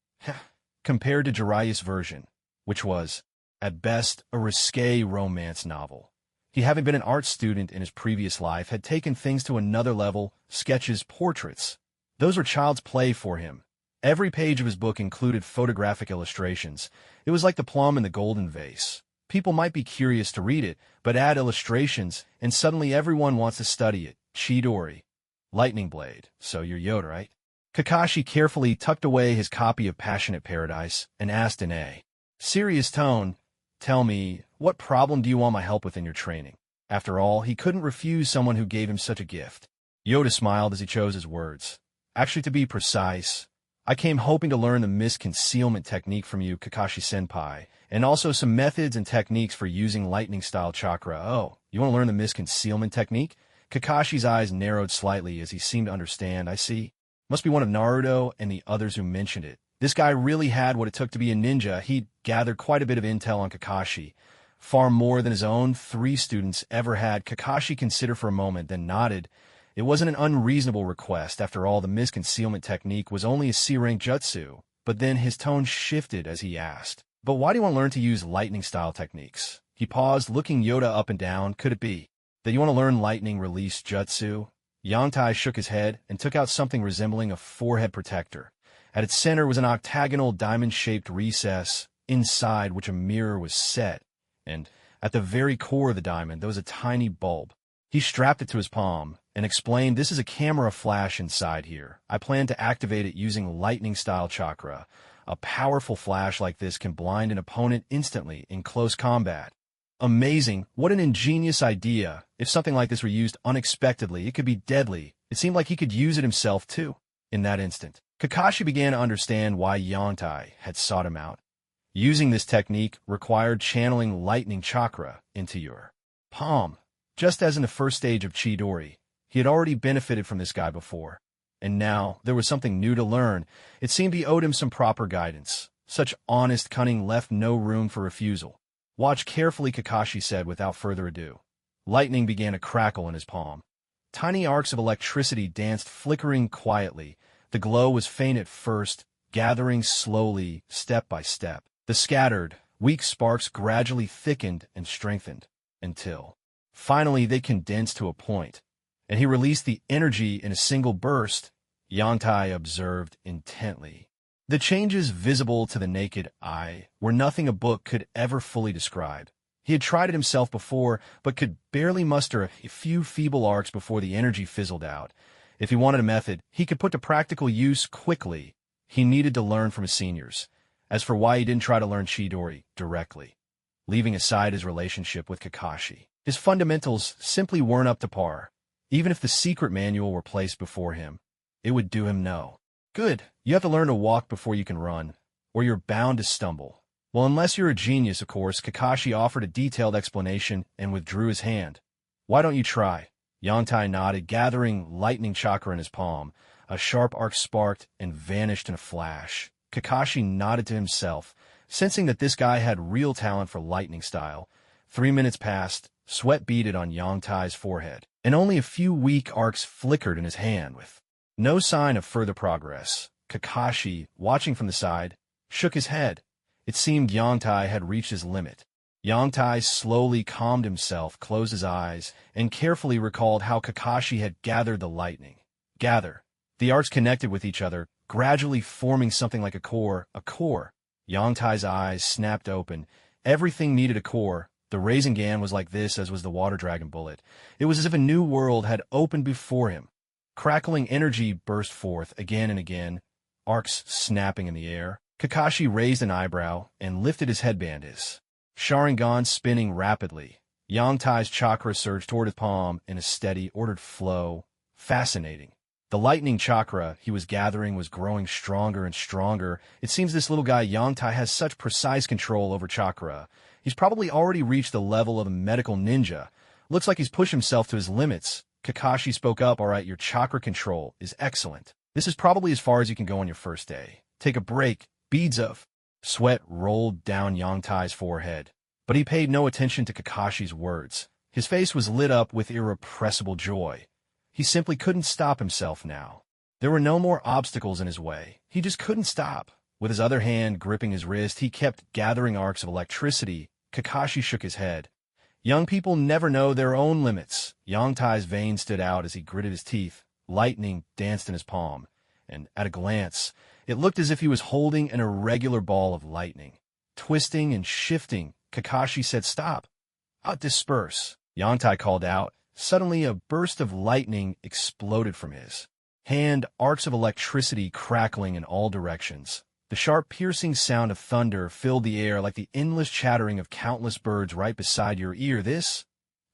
Compared to Jiraiya's version, which was, at best, a risque romance novel. He, having been an art student in his previous life, had taken things to another level. Sketches, portraits. Those were child's play for him. Every page of his book included photographic illustrations. It was like the plum in the golden vase. People might be curious to read it, but add illustrations, and suddenly everyone wants to study it. Chidori. Lightning Blade. So you're Yoda, right? Kakashi carefully tucked away his copy of Passionate Paradise and asked in a serious tone, "Tell me, what problem do you want my help with in your training?" After all, he couldn't refuse someone who gave him such a gift. Yoda smiled as he chose his words. "Actually, to be precise, I came hoping to learn the mist concealment technique from you, Kakashi-senpai, and also some methods and techniques for using lightning-style chakra." "Oh, you want to learn the mist concealment technique?" Kakashi's eyes narrowed slightly as he seemed to understand. "I see. Must be one of Naruto and the others who mentioned it." This guy really had what it took to be a ninja. He'd gathered quite a bit of intel on Kakashi, far more than his own 3 students ever had. Kakashi considered for a moment, then nodded. It wasn't an unreasonable request. After all, the mist concealment technique was only a C-rank jutsu. But then his tone shifted as he asked, "But why do you want to learn to use lightning-style techniques?" He paused, looking Yoda up and down. "Could it be that you want to learn lightning-release jutsu?" Yangtai shook his head and took out something resembling a forehead protector. At its center was an octagonal diamond-shaped recess, inside which a mirror was set, and at the very core of the diamond there was a tiny bulb. He strapped it to his palm and explained, "This is a camera flash inside here. I plan to activate it using lightning-style chakra. A powerful flash like this can blind an opponent instantly in close combat." Amazing. What an ingenious idea. If something like this were used unexpectedly, it could be deadly. It seemed like he could use it himself, too. In that instant, Kakashi began to understand why Yangtai had sought him out. Using this technique required channeling lightning chakra into your palm. Just as in the first stage of Chidori, he had already benefited from this guy before. And now, there was something new to learn. It seemed he owed him some proper guidance. Such honest cunning left no room for refusal. "Watch carefully," Kakashi said without further ado. Lightning began to crackle in his palm. Tiny arcs of electricity danced, flickering quietly. The glow was faint at first, gathering slowly, step by step. The scattered, weak sparks gradually thickened and strengthened, until finally they condensed to a point, and he released the energy in a single burst. Yangtai observed intently. The changes visible to the naked eye were nothing a book could ever fully describe. He had tried it himself before, but could barely muster a few feeble arcs before the energy fizzled out. If he wanted a method he could put to practical use quickly, he needed to learn from his seniors. As for why he didn't try to learn Chidori directly, leaving aside his relationship with Kakashi, his fundamentals simply weren't up to par. Even if the secret manual were placed before him, it would do him no good. You have to learn to walk before you can run, or you're bound to stumble. Well, unless you're a genius, of course. Kakashi offered a detailed explanation and withdrew his hand. "Why don't you try?" Yangtai nodded, gathering lightning chakra in his palm. A sharp arc sparked and vanished in a flash. Kakashi nodded to himself, sensing that this guy had real talent for lightning style. 3 minutes passed, sweat beaded on Yangtai's forehead, and only a few weak arcs flickered in his hand with no sign of further progress. Kakashi, watching from the side, shook his head. It seemed Yangtai had reached his limit. Yangtai slowly calmed himself, closed his eyes, and carefully recalled how Kakashi had gathered the lightning. Gather. The arcs connected with each other, gradually forming something like a core. A core. Yangtai's eyes snapped open. Everything needed a core. The Rasengan was like this, as was the Water Dragon Bullet. It was as if a new world had opened before him. Crackling energy burst forth again and again, arcs snapping in the air. Kakashi raised an eyebrow and lifted his headband, his Sharingan spinning rapidly. Yangtai's chakra surged toward his palm in a steady, ordered flow. Fascinating. The lightning chakra he was gathering was growing stronger and stronger. It seems this little guy Yangtai has such precise control over chakra. He's probably already reached the level of a medical ninja. Looks like he's pushed himself to his limits. Kakashi spoke up. "All right, your chakra control is excellent. This is probably as far as you can go on your first day. Take a break." Beads of sweat rolled down Yangtai's forehead, but he paid no attention to Kakashi's words. His face was lit up with irrepressible joy. He simply couldn't stop himself now. There were no more obstacles in his way. He just couldn't stop. With his other hand gripping his wrist, he kept gathering arcs of electricity. Kakashi shook his head. Young people never know their own limits. Yangtai's veins stood out as he gritted his teeth. Lightning danced in his palm, and at a glance, it looked as if he was holding an irregular ball of lightning, twisting and shifting Kakashi said stop. Disperse, Yontai called out. Suddenly a burst of lightning exploded from his hand, arcs of electricity crackling in all directions. The sharp, piercing sound of thunder filled the air like the endless chattering of countless birds right beside your ear. This?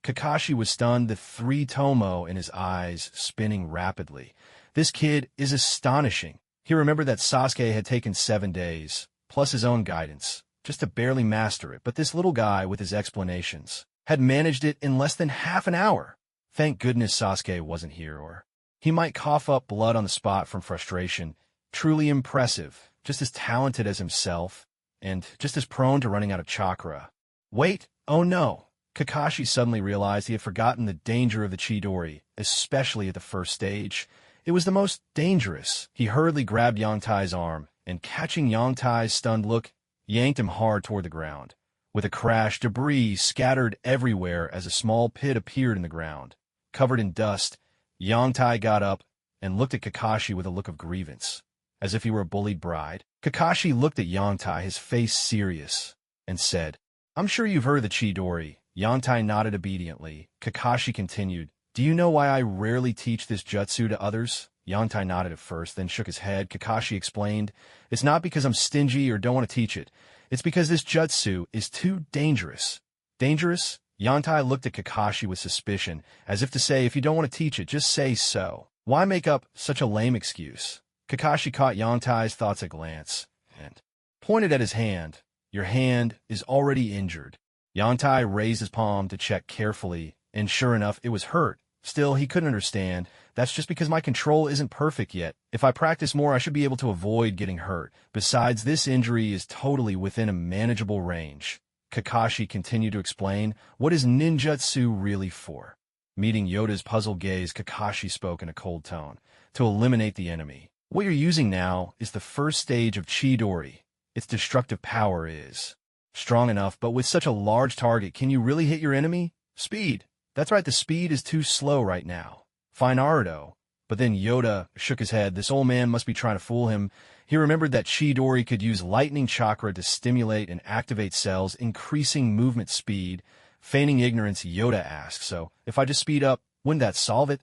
Kakashi was stunned, the three tomo in his eyes spinning rapidly. This kid is astonishing. He remembered that Sasuke had taken 7 days, plus his own guidance, just to barely master it, but this little guy, with his explanations, had managed it in less than half an hour. Thank goodness Sasuke wasn't here, or he might cough up blood on the spot from frustration. Truly impressive, just as talented as himself, and just as prone to running out of chakra. Wait, oh no! Kakashi suddenly realized he had forgotten the danger of the Chidori, especially at the first stage. It was the most dangerous. He hurriedly grabbed Yongtai's arm, and catching Yongtai's stunned look, yanked him hard toward the ground. With a crash, debris scattered everywhere as a small pit appeared in the ground. Covered in dust, Yongtai got up and looked at Kakashi with a look of grievance, as if he were a bullied bride. Kakashi looked at Yongtai, his face serious, and said, I'm sure you've heard of the Chidori. Yongtai nodded obediently. Kakashi continued, do you know why I rarely teach this jutsu to others? Yongtai nodded at first, then shook his head. Kakashi explained, it's not because I'm stingy or don't want to teach it. It's because this jutsu is too dangerous. Dangerous? Yongtai looked at Kakashi with suspicion, as if to say, if you don't want to teach it, just say so. Why make up such a lame excuse? Kakashi caught Yongtai's thoughts at a glance, and pointed at his hand. Your hand is already injured. Yongtai raised his palm to check carefully, and sure enough, it was hurt. Still, he couldn't understand. That's just because my control isn't perfect yet. If I practice more, I should be able to avoid getting hurt. Besides, this injury is totally within a manageable range. Kakashi continued to explain, what is ninjutsu really for? Meeting Yoda's puzzled gaze, Kakashi spoke in a cold tone. To eliminate the enemy. What you're using now is the first stage of Chidori. Its destructive power is strong enough, but with such a large target, can you really hit your enemy? Speed. That's right, the speed is too slow right now. Fine Naruto. But then Yoda shook his head. This old man must be trying to fool him. He remembered that Chidori could use lightning chakra to stimulate and activate cells, increasing movement speed. Feigning ignorance, Yoda asked, so if I just speed up, wouldn't that solve it?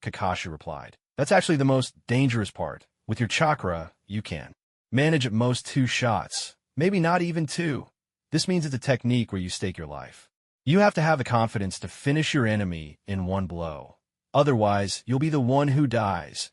Kakashi replied, that's actually the most dangerous part. With your chakra, you can manage at most 2 shots, maybe not even 2. This means it's a technique where you stake your life. You have to have the confidence to finish your enemy in 1 blow. Otherwise, you'll be the one who dies.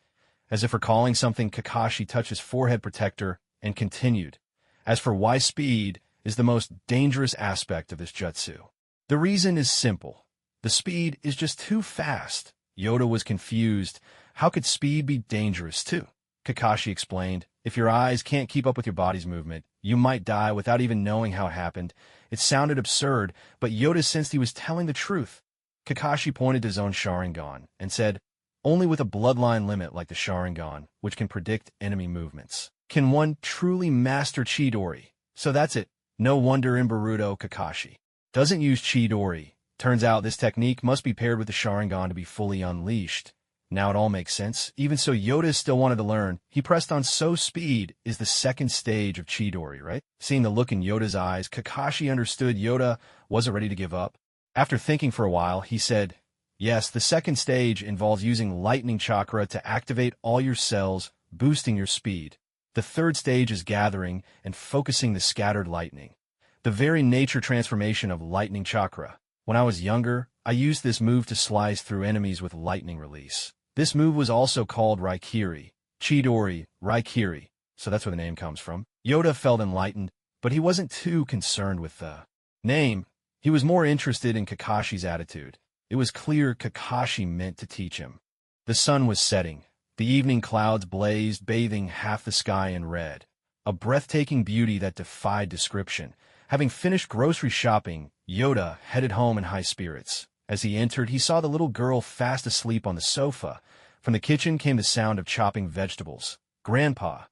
As if recalling something, Kakashi touched his forehead protector and continued. As for why speed is the most dangerous aspect of this jutsu. The reason is simple. The speed is just too fast. Yoda was confused. How could speed be dangerous too? Kakashi explained, if your eyes can't keep up with your body's movement, you might die without even knowing how it happened. It sounded absurd, but Yoda sensed he was telling the truth. Kakashi pointed to his own Sharingan and said, only with a bloodline limit like the Sharingan, which can predict enemy movements, can one truly master Chidori. So that's it. No wonder in Boruto, Kakashi doesn't use Chidori. Turns out this technique must be paired with the Sharingan to be fully unleashed. Now it all makes sense. Even so, Yoda still wanted to learn. He pressed on, so speed is the second stage of Chidori, right? Seeing the look in Yoda's eyes, Kakashi understood Yoda wasn't ready to give up. After thinking for a while, he said, yes, the second stage involves using lightning chakra to activate all your cells, boosting your speed. The third stage is gathering and focusing the scattered lightning. The very nature transformation of lightning chakra. When I was younger, I used this move to slice through enemies with lightning release. This move was also called Raikiri. Chidori, Raikiri. So that's where the name comes from. Yoda felt enlightened, but he wasn't too concerned with the name. He was more interested in Kakashi's attitude. It was clear Kakashi meant to teach him. The sun was setting. The evening clouds blazed, bathing half the sky in red. A breathtaking beauty that defied description. Having finished grocery shopping, Yoda headed home in high spirits. As he entered, he saw the little girl fast asleep on the sofa. From the kitchen came the sound of chopping vegetables. Grandpa,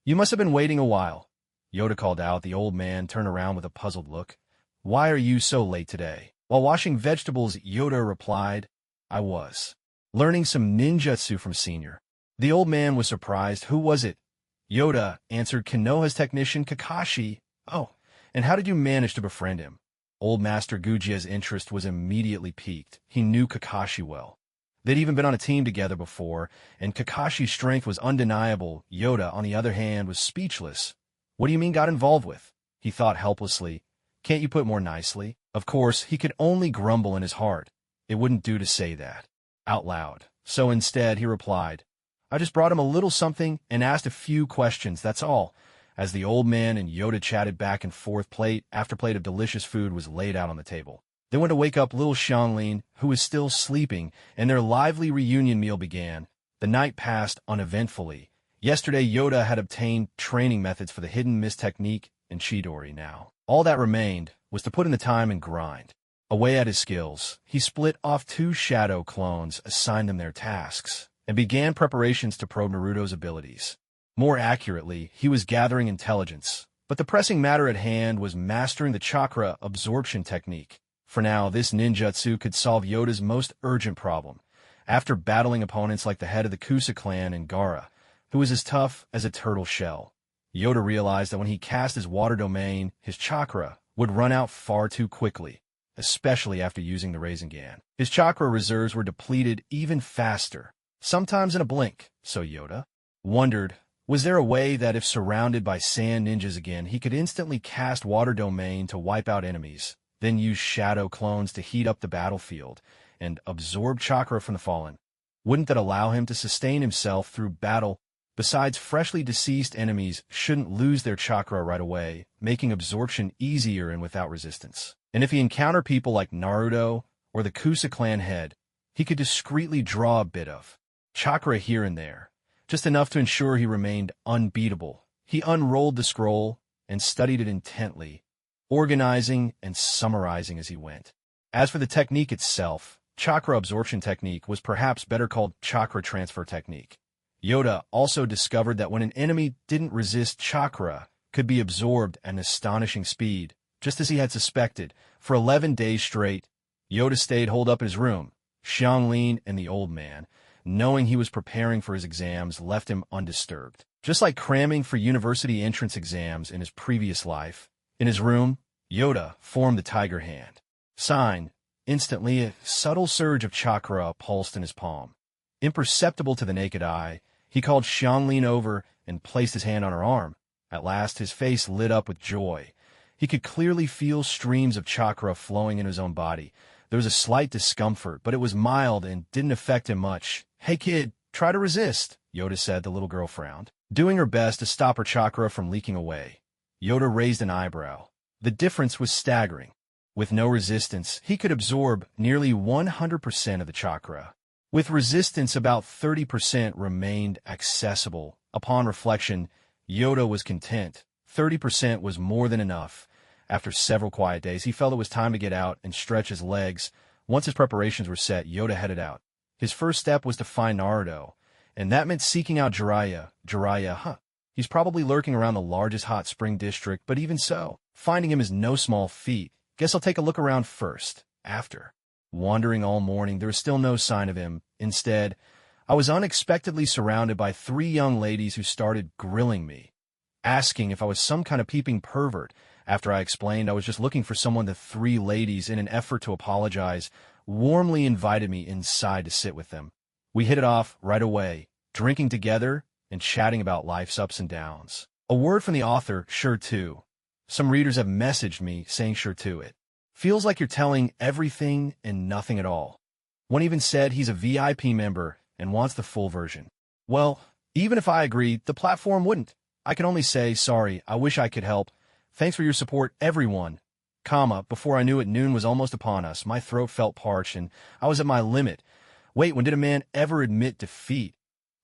you must have been waiting a while. Yoda called out. The old man turned around with a puzzled look. Why are you so late today? While washing vegetables, Yoda replied, I was learning some ninjutsu from Senior. The old man was surprised. Who was it? Yoda answered, Konoha's technician Kakashi. Oh, and how did you manage to befriend him? Old Master Gujia's interest was immediately piqued. He knew Kakashi well. They'd even been on a team together before, and Kakashi's strength was undeniable. Yoda, on the other hand, was speechless. What do you mean got involved with? He thought helplessly. Can't you put it more nicely? Of course, he could only grumble in his heart. It wouldn't do to say that out loud. So instead, he replied, I just brought him a little something and asked a few questions, that's all. As the old man and Yoda chatted back and forth, plate after plate of delicious food was laid out on the table. They went to wake up little Xianglin, who was still sleeping, and their lively reunion meal began. The night passed uneventfully. Yesterday, Yoda had obtained training methods for the hidden mist technique and Chidori now. All that remained was to put in the time and grind. Away at his skills, he split off 2 shadow clones, assigned them their tasks, and began preparations to probe Naruto's abilities. More accurately, he was gathering intelligence, but the pressing matter at hand was mastering the chakra absorption technique. For now, this ninjutsu could solve Yoda's most urgent problem. After battling opponents like the head of the Kusa clan and Gaara, who was as tough as a turtle shell, Yoda realized that when he cast his water domain, his chakra would run out far too quickly, especially after using the Rasengan. His chakra reserves were depleted even faster, sometimes in a blink, so Yoda wondered, was there a way that if surrounded by sand ninjas again, he could instantly cast water domain to wipe out enemies, then use shadow clones to heat up the battlefield and absorb chakra from the fallen? Wouldn't that allow him to sustain himself through battle? Besides, freshly deceased enemies shouldn't lose their chakra right away, making absorption easier and without resistance. And if he encountered people like Naruto or the Kusa clan head, he could discreetly draw a bit of chakra here and there, just enough to ensure he remained unbeatable. He unrolled the scroll and studied it intently, organizing and summarizing as he went. As for the technique itself, chakra absorption technique was perhaps better called chakra transfer technique. Yoda also discovered that when an enemy didn't resist, chakra could be absorbed at an astonishing speed, just as he had suspected. For 11 days straight, Yoda stayed holed up in his room. Xianglin and the old man, knowing he was preparing for his exams, left him undisturbed. Just like cramming for university entrance exams in his previous life, in his room, Yoda formed the tiger hand. Sign. Instantly, a subtle surge of chakra pulsed in his palm. Imperceptible to the naked eye, he called Xianglin over and placed his hand on her arm. At last, his face lit up with joy. He could clearly feel streams of chakra flowing in his own body. There was a slight discomfort, but it was mild and didn't affect him much. Hey kid, try to resist, Yoda said. The little girl frowned, doing her best to stop her chakra from leaking away. Yoda raised an eyebrow. The difference was staggering. With no resistance, he could absorb nearly 100% of the chakra. With resistance, about 30% remained accessible. Upon reflection, Yoda was content. 30% was more than enough. After several quiet days, he felt it was time to get out and stretch his legs. Once his preparations were set, Yoda headed out. His first step was to find Naruto, and that meant seeking out Jiraiya. Jiraiya, he's probably lurking around the largest hot spring district, but even so, finding him is no small feat. Guess I'll take a look around first. After wandering all morning, there was still no sign of him. Instead, I was unexpectedly surrounded by 3 young ladies who started grilling me, asking if I was some kind of peeping pervert. After I explained I was just looking for someone, the 3 ladies, in an effort to apologize, warmly invited me inside to sit with them. We hit it off right away, drinking together and chatting about life's ups and downs. A word from the author, sure to. Some readers have messaged me saying sure to it. Feels like you're telling everything and nothing at all. One even said he's a VIP member and wants the full version. Well, even if I agreed, the platform wouldn't. I can only say, sorry, I wish I could help. Thanks for your support, everyone. Before I knew it, noon was almost upon us. My throat felt parched, and I was at my limit. Wait, when did a man ever admit defeat?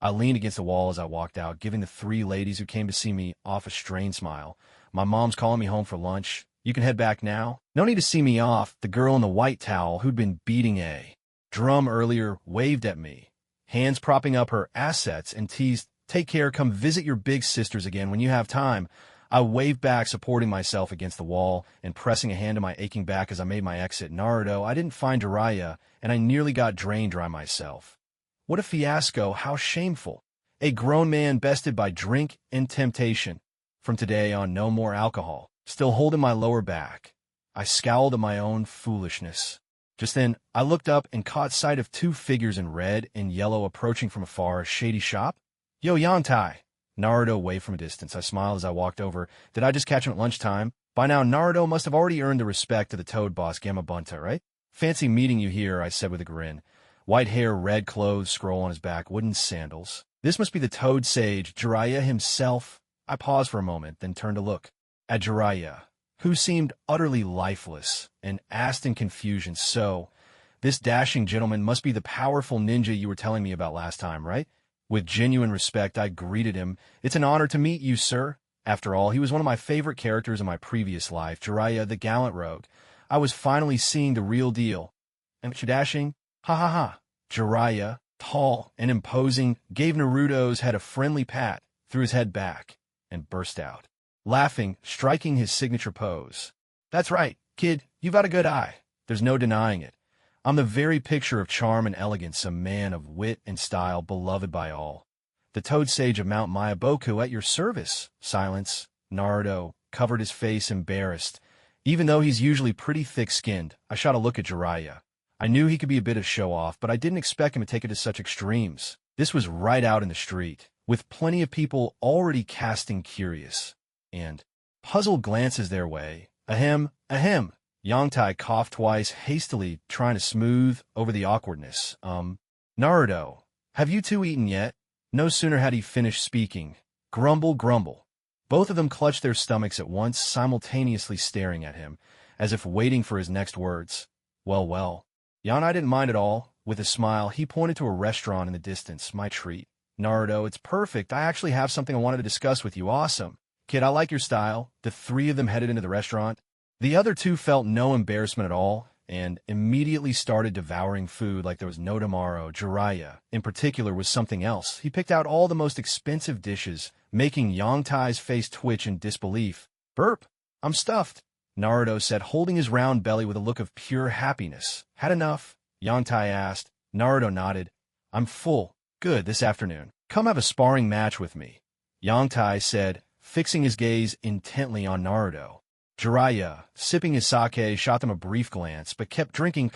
I leaned against the wall as I walked out, giving the 3 ladies who came to see me off a strained smile. My mom's calling me home for lunch. You can head back now. No need to see me off. The girl in the white towel, who'd been beating a drum earlier, waved at me, hands propping up her assets, and teased, take care, come visit your big sisters again when you have time. I waved back, supporting myself against the wall and pressing a hand to my aching back as I made my exit. Naruto, I didn't find Jiraiya, and I nearly got drain dry myself. What a fiasco, how shameful. A grown man bested by drink and temptation. From today on, no more alcohol. Still holding my lower back. I scowled at my own foolishness. Just then, I looked up and caught sight of two figures in red and yellow approaching from afar, a shady shop. Yo, Yantai! Naruto waved from a distance. I smiled as I walked over. Did I just catch him at lunchtime? By now, Naruto must have already earned the respect of the Toad boss Gamabunta, right? Fancy meeting you here, I said with a grin. White hair, red clothes, scroll on his back, wooden sandals. This must be the Toad Sage, Jiraiya himself. I paused for a moment, then turned to look at Jiraiya, who seemed utterly lifeless, and asked in confusion, so, this dashing gentleman must be the powerful ninja you were telling me about last time, right? With genuine respect, I greeted him. It's an honor to meet you, sir. After all, he was one of my favorite characters in my previous life, Jiraiya the gallant rogue. I was finally seeing the real deal. And dashing? Ha ha ha. Jiraiya, tall and imposing, gave Naruto's head a friendly pat, threw his head back, and burst out, laughing, striking his signature pose. That's right, kid, you've got a good eye. There's no denying it. I'm the very picture of charm and elegance, a man of wit and style, beloved by all. The Toad Sage of Mount Myaboku at your service. Silence. Naruto covered his face, embarrassed. Even though he's usually pretty thick-skinned, I shot a look at Jiraiya. I knew he could be a bit of show-off, but I didn't expect him to take it to such extremes. This was right out in the street, with plenty of people already casting curious and puzzled glances their way. Ahem, ahem. Yongtai coughed twice, hastily trying to smooth over the awkwardness. Naruto, have you two eaten yet? No sooner had he finished speaking. Grumble, grumble. Both of them clutched their stomachs at once, simultaneously staring at him, as if waiting for his next words. Well, well. Yanai didn't mind at all. With a smile, he pointed to a restaurant in the distance. My treat. Naruto, it's perfect. I actually have something I wanted to discuss with you. Awesome. Kid, I like your style. The three of them headed into the restaurant. The other two felt no embarrassment at all, and immediately started devouring food like there was no tomorrow. Jiraiya, in particular, was something else. He picked out all the most expensive dishes, making Yongtai's face twitch in disbelief. Burp, I'm stuffed, Naruto said, holding his round belly with a look of pure happiness. Had enough? Yongtai asked. Naruto nodded. I'm full. Good, this afternoon. Come have a sparring match with me, Yongtai said, fixing his gaze intently on Naruto. Jiraiya, sipping his sake, shot them a brief glance, but kept drinking.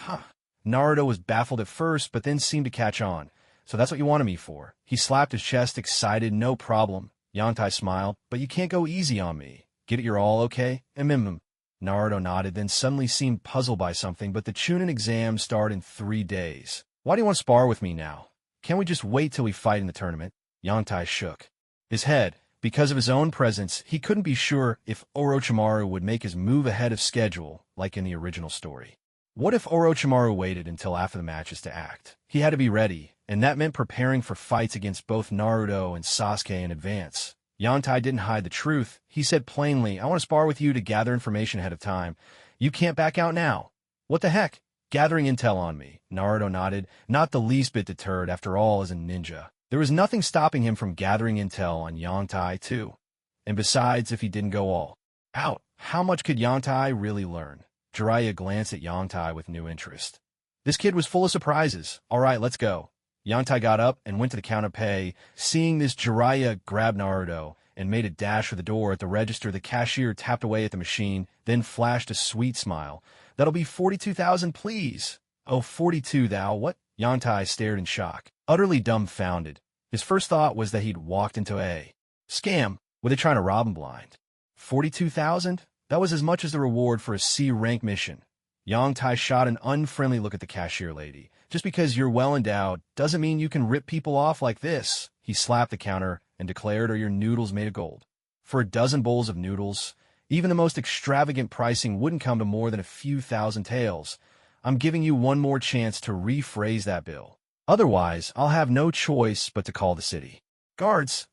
Naruto was baffled at first, but then seemed to catch on. So that's what you wanted me for. He slapped his chest, excited. No problem. Yongtai smiled. But you can't go easy on me. Get it, you're all okay? Naruto nodded, then suddenly seemed puzzled by something. But the Chunin exams start in 3 days. Why do you want to spar with me now? Can't we just wait till we fight in the tournament? Yongtai shook his head. Because of his own presence, he couldn't be sure if Orochimaru would make his move ahead of schedule, like in the original story. What if Orochimaru waited until after the matches to act? He had to be ready, and that meant preparing for fights against both Naruto and Sasuke in advance. Yongtai didn't hide the truth. He said plainly, I want to spar with you to gather information ahead of time. You can't back out now. What the heck? Gathering intel on me. Naruto nodded, not the least bit deterred, after all, as a ninja. There was nothing stopping him from gathering intel on Yongtai, too. And besides, if he didn't go all out, how much could Yongtai really learn? Jiraiya glanced at Yongtai with new interest. This kid was full of surprises. All right, let's go. Yongtai got up and went to the counter pay. Seeing this, Jiraiya grabbed Naruto and made a dash for the door. At the register, the cashier tapped away at the machine, then flashed a sweet smile. That'll be 42,000, please. Oh, 42, thou, what? Yongtai stared in shock, utterly dumbfounded. His first thought was that he'd walked into a scam. Were they trying to rob him blind? 42,000? That was as much as the reward for a C-rank mission. Yongtai shot an unfriendly look at the cashier lady. Just because you're well-endowed doesn't mean you can rip people off like this. He slapped the counter and declared, are your noodles made of gold? For a dozen bowls of noodles, even the most extravagant pricing wouldn't come to more than a few thousand taels. I'm giving you one more chance to rephrase that bill. Otherwise, I'll have no choice but to call the city. Guards,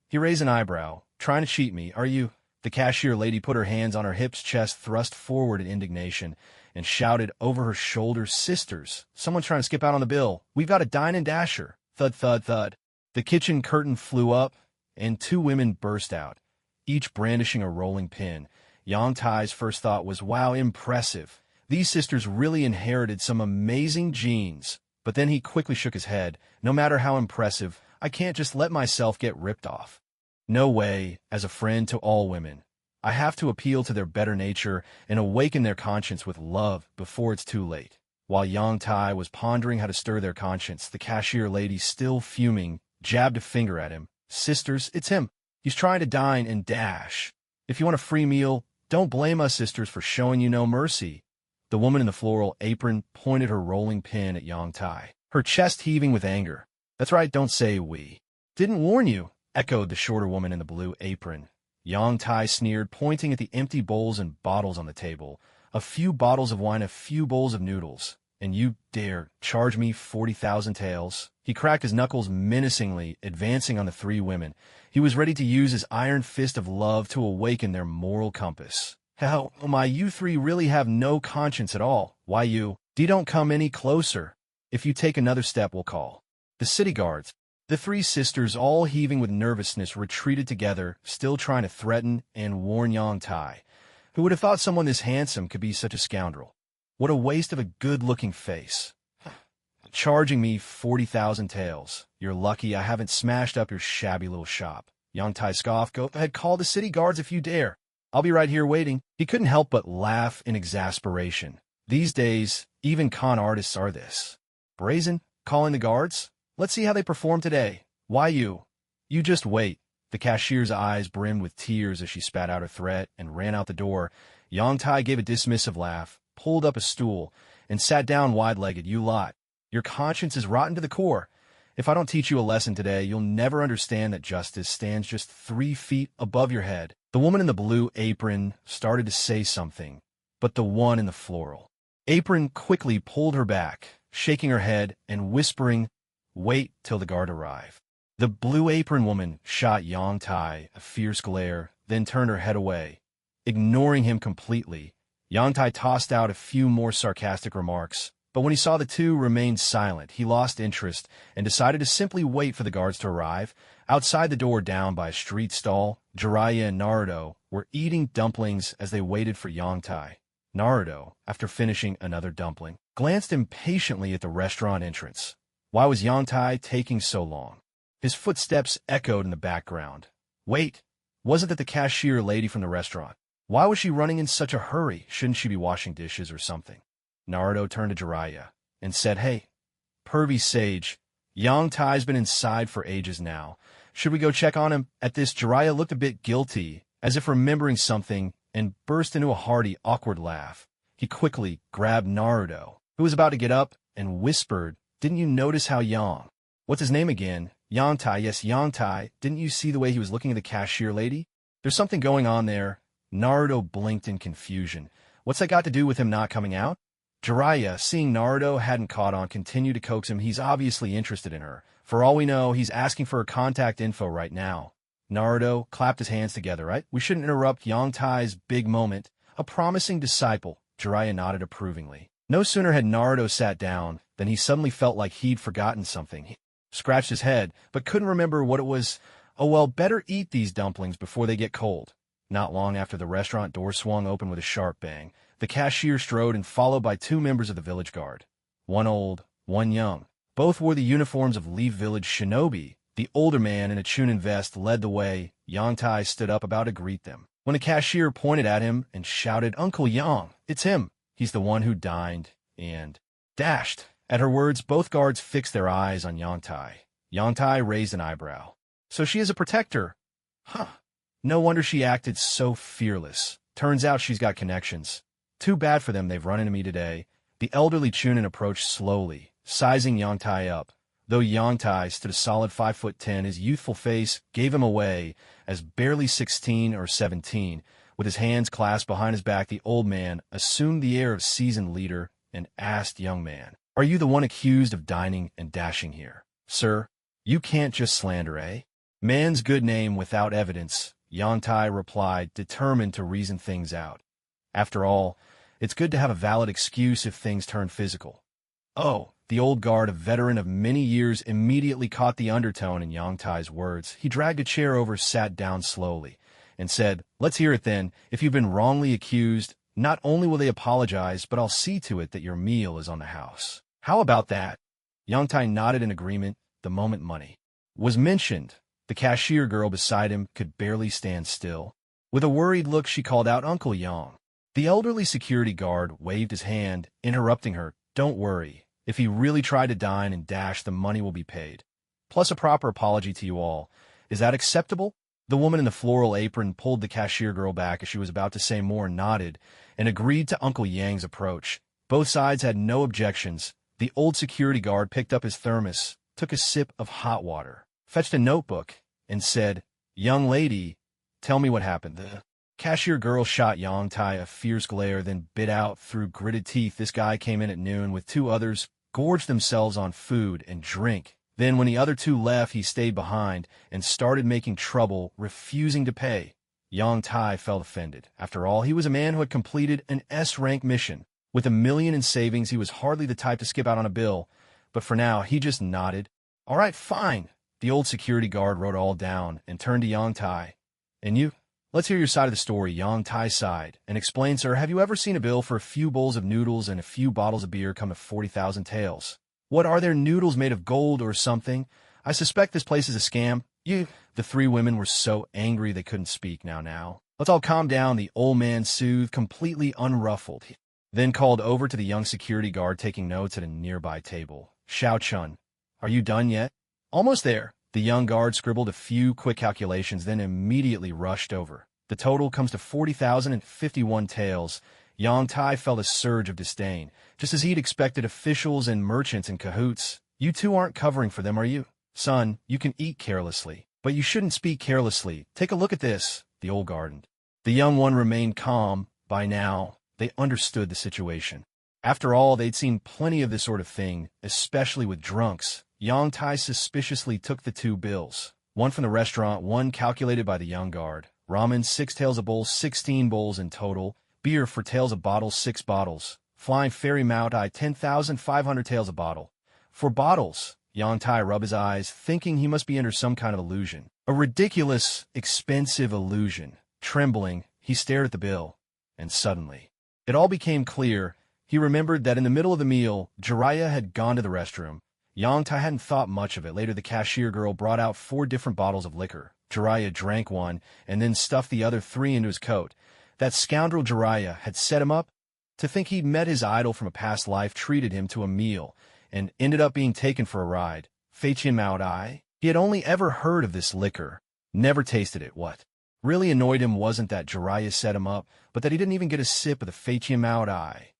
He raised an eyebrow. Trying to cheat me, are you? The cashier lady put her hands on her hips, chest thrust forward in indignation, and shouted over her shoulder, sisters, someone's trying to skip out on the bill. We've got a dine and dasher. Thud, thud, thud. The kitchen curtain flew up, and 2 women burst out, each brandishing a rolling pin. Yongtai's first thought was, wow, impressive. These sisters really inherited some amazing genes. But then he quickly shook his head. No matter how impressive, I can't just let myself get ripped off. No way, as a friend to all women. I have to appeal to their better nature and awaken their conscience with love before it's too late. While Yang Tai was pondering how to stir their conscience, the cashier lady, still fuming, jabbed a finger at him. Sisters, it's him. He's trying to dine and dash. If you want a free meal, don't blame us sisters for showing you no mercy. The woman in the floral apron pointed her rolling pin at Yang Tai, her chest heaving with anger. That's right, don't say we didn't warn you, echoed the shorter woman in the blue apron. Yang Tai sneered, pointing at the empty bowls and bottles on the table. A few bottles of wine, a few bowls of noodles. And you dare charge me 40,000 taels? He cracked his knuckles menacingly, advancing on the three women. He was ready to use his iron fist of love to awaken their moral compass. Hell, you three really have no conscience at all. Why you don't come any closer. If you take another step, we'll call the city guards. The three sisters, all heaving with nervousness, retreated together, still trying to threaten and warn Yang Tai. Who would have thought someone this handsome could be such a scoundrel? What a waste of a good-looking face. Charging me 40,000 taels. You're lucky I haven't smashed up your shabby little shop. Yang Tai scoffed. Go ahead, call the city guards if you dare. I'll be right here waiting. He couldn't help but laugh in exasperation. These days, even con artists are this. Brazen? Calling the guards? Let's see how they perform today. Why you? You just wait. The cashier's eyes brimmed with tears as she spat out her threat and ran out the door. Yang Tai gave a dismissive laugh, pulled up a stool, and sat down wide-legged. You lot. Your conscience is rotten to the core. If I don't teach you a lesson today, you'll never understand that justice stands just 3 feet above your head. The woman in the blue apron started to say something, but the one in the floral apron quickly pulled her back, shaking her head and whispering, "Wait till the guard arrive." The blue apron woman shot Yang Tai a fierce glare, then turned her head away. Ignoring him completely, Yang Tai tossed out a few more sarcastic remarks, but when he saw the two remain silent, he lost interest and decided to simply wait for the guards to arrive. Outside the door, down by a street stall, Jiraiya and Naruto were eating dumplings as they waited for Yang Tai. Naruto, after finishing another dumpling, glanced impatiently at the restaurant entrance. Why was Yang Tai taking so long? His footsteps echoed in the background. Wait, wasn't that the cashier lady from the restaurant? Why was she running in such a hurry? Shouldn't she be washing dishes or something? Naruto turned to Jiraiya and said, "Hey, pervy sage, Yang Tai's been inside for ages now. Should we go check on him?" At this, Jiraiya looked a bit guilty, as if remembering something, and burst into a hearty, awkward laugh. He quickly grabbed Naruto, who was about to get up, and whispered, "Didn't you notice how what's his name again? Yang Tai, yes, Yang Tai. Didn't you see the way he was looking at the cashier lady? There's something going on there." Naruto blinked in confusion. What's that got to do with him not coming out? Jiraiya, seeing Naruto hadn't caught on, continued to coax him. He's obviously interested in her. For all we know, he's asking for her contact info right now. Naruto clapped his hands together. Right? We shouldn't interrupt Yang Tai's big moment. A promising disciple. Jiraiya nodded approvingly. No sooner had Naruto sat down than he suddenly felt like he'd forgotten something. He scratched his head, but couldn't remember what it was. Oh well, better eat these dumplings before they get cold. Not long after the restaurant door swung open with a sharp bang, the cashier strode in, followed by 2 members of the village guard. One old, one young. Both wore the uniforms of Leaf Village shinobi. The older man in a Chunin vest led the way. Yang Tai stood up about to greet them, when the cashier pointed at him and shouted, "Uncle Yang, it's him. He's the one who dined and dashed." At her words, both guards fixed their eyes on Yang Tai. Yang Tai raised an eyebrow. So she is a protector. Huh. No wonder she acted so fearless. Turns out she's got connections. Too bad for them they've run into me today. The elderly Chunin approached slowly, sizing Yang Tai up. Though Yang Tai stood a solid 5'10", his youthful face gave him away as barely 16 or 17. With his hands clasped behind his back, the old man assumed the air of seasoned leader and asked young man, "Are you the one accused of dining and dashing here?" "Sir, you can't just slander, eh?" "Man's good name without evidence," Yang Tai replied, determined to reason things out. After all, it's good to have a valid excuse if things turn physical. Oh, the old guard, a veteran of many years, immediately caught the undertone in Yang Tai's words. He dragged a chair over, sat down slowly, and said, "Let's hear it then. If you've been wrongly accused, not only will they apologize, but I'll see to it that your meal is on the house. How about that?" Yang Tai nodded in agreement. The moment money was mentioned, the cashier girl beside him could barely stand still. With a worried look, she called out Uncle Yang. The elderly security guard waved his hand, interrupting her. Don't worry. If he really tried to dine and dash, the money will be paid. Plus a proper apology to you all. Is that acceptable? The woman in the floral apron pulled the cashier girl back as she was about to say more, nodded, and agreed to Uncle Yang's approach. Both sides had no objections. The old security guard picked up his thermos, took a sip of hot water, fetched a notebook, and said, Young lady, tell me what happened. The cashier girl shot Yang Tai a fierce glare, then bit out through gritted teeth. This guy came in at noon with two others, gorged themselves on food and drink. Then when the other two left, he stayed behind and started making trouble, refusing to pay. Yang Tai felt offended. After all, he was a man who had completed an S-rank mission. With $1 million in savings, he was hardly the type to skip out on a bill. But for now, he just nodded. All right, fine. The old security guard wrote it all down and turned to Yang Tai. And you? Let's hear your side of the story. Yang Tai sighed and explained, sir, have you ever seen a bill for a few bowls of noodles and a few bottles of beer come to 40,000 taels? What are their noodles made of gold or something? I suspect this place is a scam. You. The three women were so angry they couldn't speak. Now. Let's all calm down, the old man soothed, completely unruffled. He then called over to the young security guard taking notes at a nearby table. Xiao Chun, are you done yet? Almost there. The young guard scribbled a few quick calculations, then immediately rushed over. The total comes to 40,051 taels. Yang Tai felt a surge of disdain, just as he'd expected. Officials and merchants in cahoots. You two aren't covering for them, are you? Son, you can eat carelessly, but you shouldn't speak carelessly. Take a look at this, the old guard. The young one remained calm. By now, they understood the situation. After all, they'd seen plenty of this sort of thing, especially with drunks. Yang Tai suspiciously took the two bills, one from the restaurant, one calculated by the young guard. Ramen, 6 taels a bowl, 16 bowls in total. Beer for taels a bottle, 6 bottles. Flying Fairy Mount Eye, 10,500 taels a bottle. For bottles, Yang Tai rubbed his eyes, thinking he must be under some kind of illusion. A ridiculous, expensive illusion. Trembling, he stared at the bill. And suddenly, it all became clear. He remembered that in the middle of the meal, Jiraiya had gone to the restroom. Yang Tai hadn't thought much of it. Later, the cashier girl brought out 4 different bottles of liquor. Jiraiya drank one, and then stuffed the other 3 into his coat. That scoundrel Jiraiya had set him up. To think he'd met his idol from a past life, treated him to a meal, and ended up being taken for a ride. Feiqian Mao Dai? He had only ever heard of this liquor, never tasted it. What really annoyed him wasn't that Jiraiya set him up, but that he didn't even get a sip of the Feiqian Mao Dai.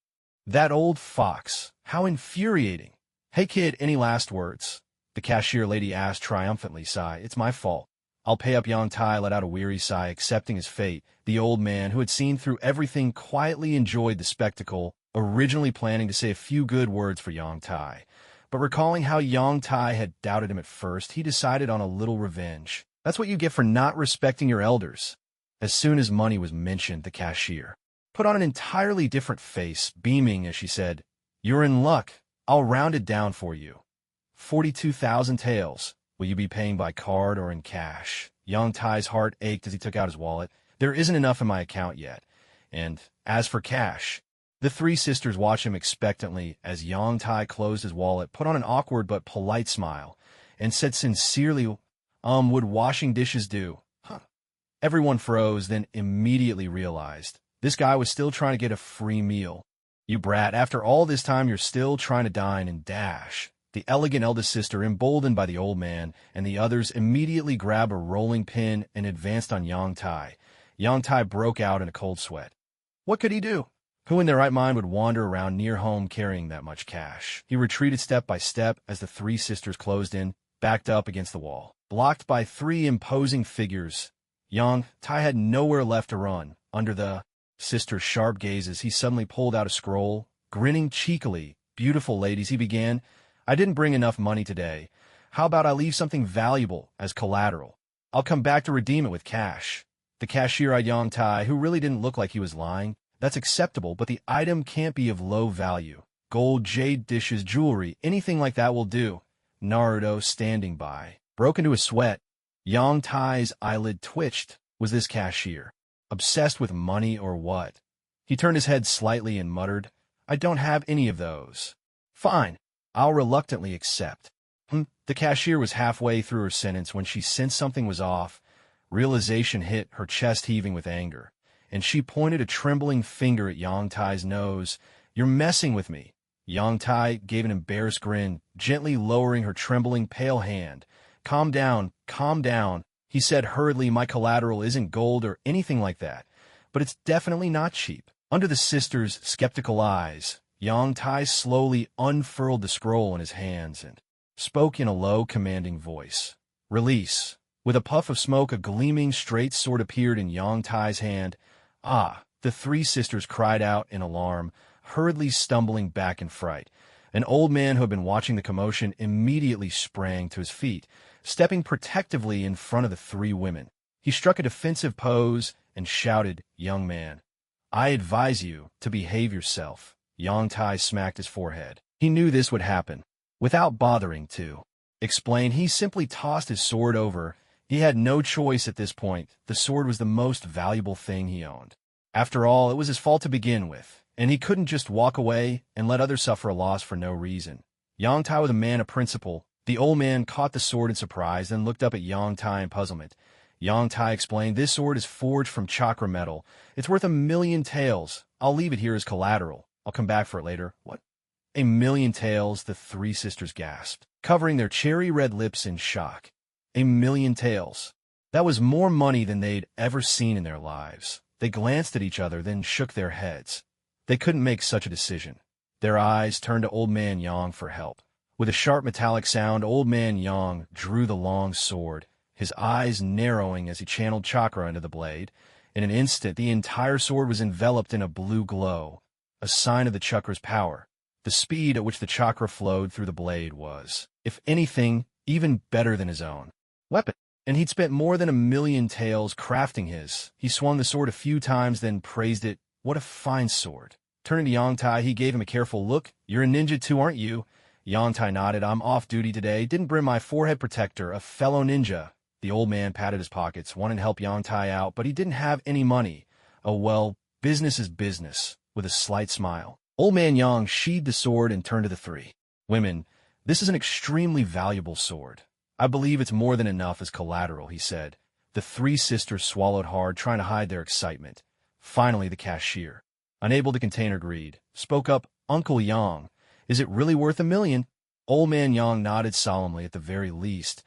That old fox. How infuriating. Hey kid, any last words? The cashier lady asked triumphantly. Sigh, it's my fault. I'll pay up. Yang Tai let out a weary sigh, accepting his fate. The old man, who had seen through everything, quietly enjoyed the spectacle, originally planning to say a few good words for Yang Tai. But recalling how Yang Tai had doubted him at first, he decided on a little revenge. That's what you get for not respecting your elders. As soon as money was mentioned, the cashier put on an entirely different face, beaming as she said, You're in luck. I'll round it down for you. 42,000 taels. Will you be paying by card or in cash? Yang Tai's heart ached as he took out his wallet. There isn't enough in my account yet. And as for cash, the 3 sisters watched him expectantly as Yang Tai closed his wallet, put on an awkward but polite smile, and said sincerely, would washing dishes do? Huh. Everyone froze, then immediately realized this guy was still trying to get a free meal. You brat, after all this time you're still trying to dine and dash. The elegant eldest sister, emboldened by the old man, and the others immediately grabbed a rolling pin and advanced on Yang Tai. Yang Tai broke out in a cold sweat. What could he do? Who in their right mind would wander around near home carrying that much cash? He retreated step by step as the 3 sisters closed in, backed up against the wall. Blocked by 3 imposing figures, Yang Tai had nowhere left to run. Under the sisters' sharp gazes, he suddenly pulled out a scroll. Grinning cheekily, beautiful ladies, he began, I didn't bring enough money today. How about I leave something valuable as collateral? I'll come back to redeem it with cash. The cashier eyed Yang Tai, who really didn't look like he was lying. That's acceptable, but the item can't be of low value. Gold, jade dishes, jewelry, anything like that will do. Naruto, standing by, broke into a sweat. Yang Tai's eyelid twitched. Was this cashier obsessed with money or what? He turned his head slightly and muttered, I don't have any of those. Fine. I'll reluctantly accept. The cashier was halfway through her sentence when she sensed something was off. Realization hit, her chest heaving with anger, and she pointed a trembling finger at Yang Tai's nose. "You're messing with me." Yang Tai gave an embarrassed grin, gently lowering her trembling, pale hand. Calm down, he said hurriedly. "My collateral isn't gold or anything like that, but it's definitely not cheap." Under the sister's skeptical eyes, Yang Tai slowly unfurled the scroll in his hands and spoke in a low, commanding voice. "Release." With a puff of smoke, a gleaming, straight sword appeared in Yang Tai's hand. "Ah!" The three sisters cried out in alarm, hurriedly stumbling back in fright. An old man who had been watching the commotion immediately sprang to his feet, stepping protectively in front of the three women. He struck a defensive pose and shouted, "Young man, I advise you to behave yourself." Yang Tai smacked his forehead. He knew this would happen. Without bothering to explain, he simply tossed his sword over. He had no choice at this point. The sword was the most valuable thing he owned. After all, it was his fault to begin with, and he couldn't just walk away and let others suffer a loss for no reason. Yang Tai was a man of principle. The old man caught the sword in surprise, then looked up at Yang Tai in puzzlement. Yang Tai explained, "This sword is forged from chakra metal. It's worth 1,000,000 taels. I'll leave it here as collateral. I'll come back for it later." "What? 1,000,000 taels?" the three sisters gasped, covering their cherry-red lips in shock. 1,000,000 taels. That was more money than they'd ever seen in their lives. They glanced at each other, then shook their heads. They couldn't make such a decision. Their eyes turned to Old Man Yang for help. With a sharp metallic sound, Old Man Yang drew the long sword, his eyes narrowing as he channeled chakra into the blade. In an instant, the entire sword was enveloped in a blue glow, a sign of the chakra's power. The speed at which the chakra flowed through the blade was, if anything, even better than his own weapon. And he'd spent more than 1,000,000 taels crafting his. He swung the sword a few times, then praised it. "What a fine sword." Turning to Yang Tai, he gave him a careful look. "You're a ninja too, aren't you?" Yang Tai nodded. "I'm off duty today. Didn't bring my forehead protector, a fellow ninja." The old man patted his pockets, wanting to help Yang Tai out, but he didn't have any money. "Oh well, business is business," with a slight smile. Old Man Yang sheathed the sword and turned to the three women. "This is an extremely valuable sword. I believe it's more than enough as collateral," he said. The three sisters swallowed hard, trying to hide their excitement. Finally, the cashier, unable to contain her greed, spoke up. "Uncle Yang, is it really worth 1,000,000? Old Man Yang nodded solemnly. "At the very least,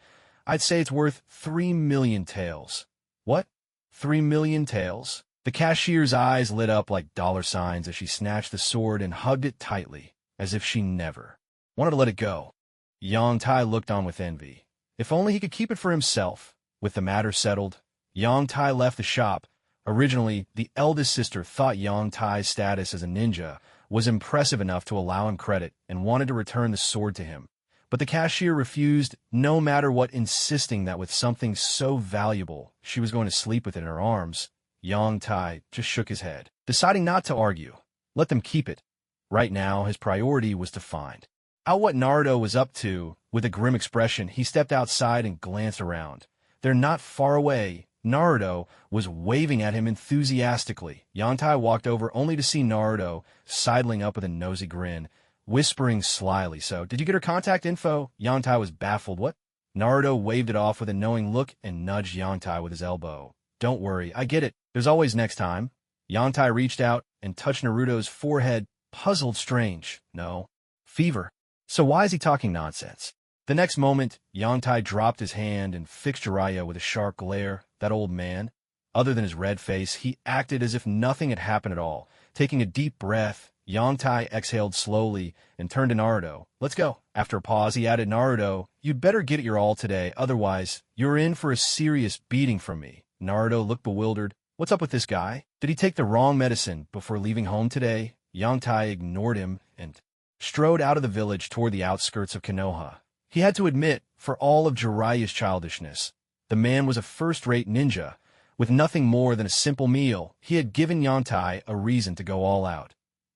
I'd say it's worth 3,000,000 taels." "What? 3,000,000 taels?" The cashier's eyes lit up like dollar signs as she snatched the sword and hugged it tightly, as if she never wanted to let it go. Yang Tai looked on with envy. If only he could keep it for himself. With the matter settled, Yang Tai left the shop. Originally, the eldest sister thought Yang Tai's status as a ninja was impressive enough to allow him credit and wanted to return the sword to him. But the cashier refused, no matter what, insisting that with something so valuable, she was going to sleep with it in her arms. Yang Tai just shook his head, deciding not to argue. Let them keep it. Right now, his priority was to find out what Naruto was up to. With a grim expression, he stepped outside and glanced around. They're not far away. Naruto was waving at him enthusiastically. Yang Tai walked over only to see Naruto sidling up with a nosy grin, whispering slyly, "So, did you get her contact info?" Yang Tai was baffled. "What?" Naruto waved it off with a knowing look and nudged Yang Tai with his elbow. "Don't worry, I get it. There's always next time." Yang Tai reached out and touched Naruto's forehead, puzzled. "Strange. No. Fever. So why is he talking nonsense?" The next moment, Yang Tai dropped his hand and fixed Jiraiya with a sharp glare. That old man, other than his red face, he acted as if nothing had happened at all. Taking a deep breath, Yang Tai exhaled slowly and turned to Naruto. "Let's go." After a pause, he added, "Naruto, you'd better get it your all today, otherwise you're in for a serious beating from me." Naruto looked bewildered. What's up with this guy? Did he take the wrong medicine before leaving home today? Yang Tai ignored him and strode out of the village toward the outskirts of Konoha. He had to admit, for all of Jiraiya's childishness, the man was a first-rate ninja. With nothing more than a simple meal, he had given Yang Tai a reason to go all out,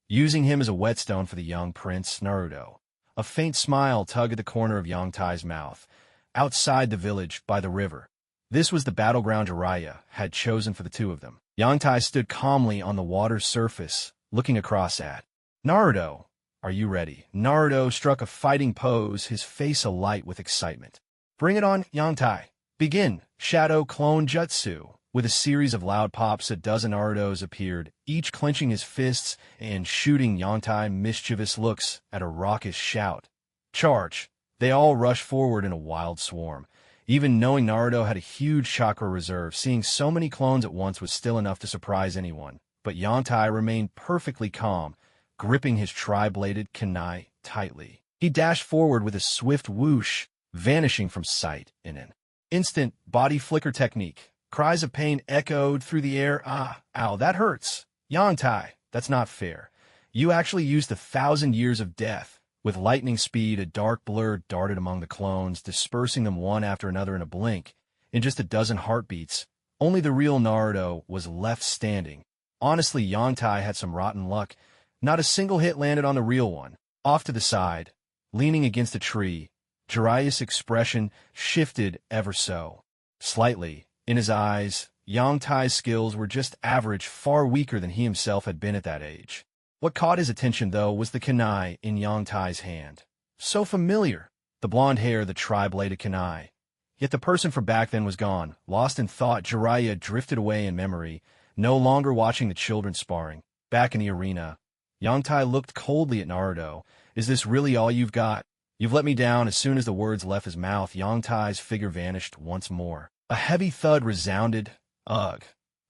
using him as a whetstone for the young prince, Naruto. A faint smile tugged at the corner of Yang Tai's mouth. Outside the village, by the river, this was the battleground Jiraiya had chosen for the two of them. Yang Tai stood calmly on the water's surface, looking across at Naruto. "Are you ready?" Naruto struck a fighting pose, his face alight with excitement. "Bring it on, Yang Tai. Begin," Shadow Clone Jutsu. With a series of loud pops, a dozen Narutos appeared, each clenching his fists and shooting Yontai mischievous looks at a raucous shout. Charge! They all rushed forward in a wild swarm. Even knowing Naruto had a huge chakra reserve, seeing so many clones at once was still enough to surprise anyone. But Yontai remained perfectly calm, gripping his tri-bladed kunai tightly. He dashed forward with a swift whoosh, vanishing from sight in an instant body flicker technique. Cries of pain echoed through the air. Ah, ow, that hurts. Yontai, that's not fair. You actually used 1,000 years of death. With lightning speed, a dark blur darted among the clones, dispersing them one after another in a blink. In just a dozen heartbeats, only the real Naruto was left standing. Honestly, Yontai had some rotten luck. Not a single hit landed on the real one. Off to the side, leaning against a tree, Jiraiya's expression shifted ever so slightly. In his eyes, Yongtai's skills were just average, far weaker than he himself had been at that age. What caught his attention, though, was the kunai in Yongtai's hand. So familiar, the blonde hair, the tri-bladed kunai. Yet the person from back then was gone. Lost in thought, Jiraiya drifted away in memory, no longer watching the children sparring. Back in the arena, Yongtai looked coldly at Naruto. Is this really all you've got? You've let me down. As soon as the words left his mouth, Yongtai's figure vanished once more. A heavy thud resounded, ugh,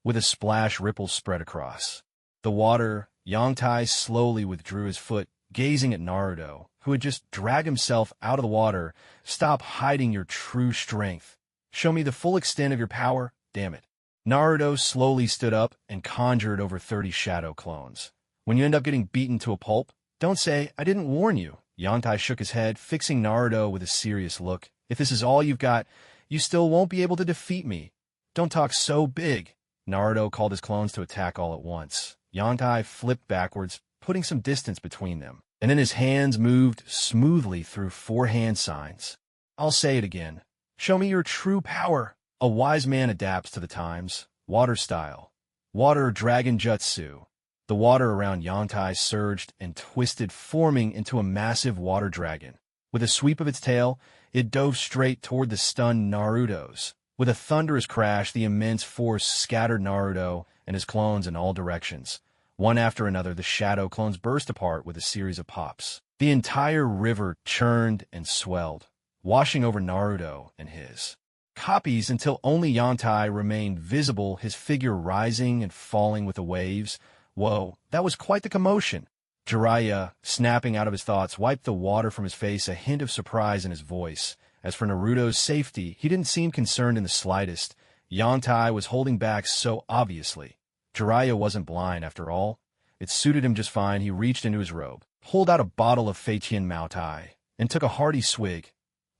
with a splash ripple spread across the water. Yongtai slowly withdrew his foot, gazing at Naruto, who had just dragged himself out of the water. Stop hiding your true strength. Show me the full extent of your power, damn it. Naruto slowly stood up and conjured over 30 shadow clones. When you end up getting beaten to a pulp, don't say, I didn't warn you. Yontai shook his head, fixing Naruto with a serious look. If this is all you've got, you still won't be able to defeat me. Don't talk so big. Naruto called his clones to attack all at once. Yontai flipped backwards, putting some distance between them, and then his hands moved smoothly through 4 hand signs. I'll say it again. Show me your true power. A wise man adapts to the times. Water style. Water Dragon Jutsu. The water around Yontai surged and twisted, forming into a massive water dragon. With a sweep of its tail, it dove straight toward the stunned Narutos. With a thunderous crash, the immense force scattered Naruto and his clones in all directions. One after another, the shadow clones burst apart with a series of pops. The entire river churned and swelled, washing over Naruto and his copies until only Yontai remained visible, his figure rising and falling with the waves. Whoa, that was quite the commotion. Jiraiya, snapping out of his thoughts, wiped the water from his face, a hint of surprise in his voice. As for Naruto's safety, he didn't seem concerned in the slightest. Yontai was holding back so obviously. Jiraiya wasn't blind, after all. It suited him just fine. He reached into his robe, pulled out a bottle of Feitian Maotai, and took a hearty swig.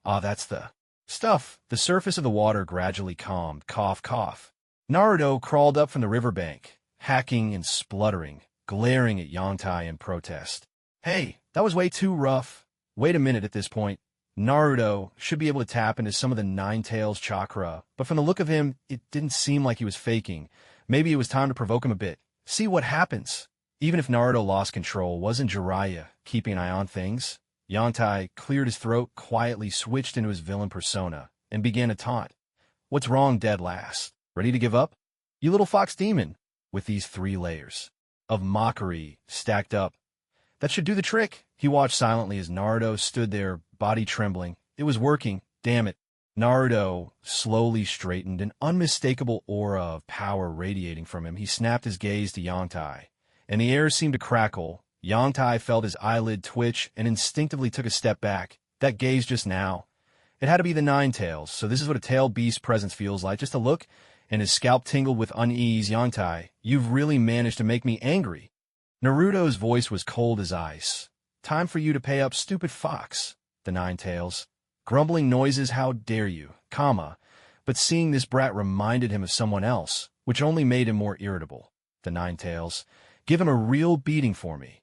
Ah, that's the stuff. The surface of the water gradually calmed. Cough, cough. Naruto crawled up from the riverbank, hacking and spluttering, glaring at Yontai in protest. Hey, that was way too rough. Wait a minute. At this point, Naruto should be able to tap into some of the Nine-Tails chakra, but from the look of him, it didn't seem like he was faking. Maybe it was time to provoke him a bit. See what happens. Even if Naruto lost control, wasn't Jiraiya keeping an eye on things? Yontai cleared his throat, quietly switched into his villain persona, and began to taunt. What's wrong, dead last? Ready to give up? You little fox demon. With these 3 layers of mockery stacked up, that should do the trick. He watched silently as Naruto stood there, body trembling. It was working. Damn it. Naruto slowly straightened, an unmistakable aura of power radiating from him. He snapped his gaze to Yontai, and the air seemed to crackle. Yontai felt his eyelid twitch and instinctively took a step back. That gaze just now. It had to be the Nine-Tails, so this is what a tailed beast presence feels like. Just a look, and his scalp tingled with unease. Yontai, you've really managed to make me angry. Naruto's voice was cold as ice. Time for you to pay up, stupid fox. The Nine-Tails. Grumbling noises, how dare you, but seeing this brat reminded him of someone else, which only made him more irritable. The Nine-Tails. Give him a real beating for me.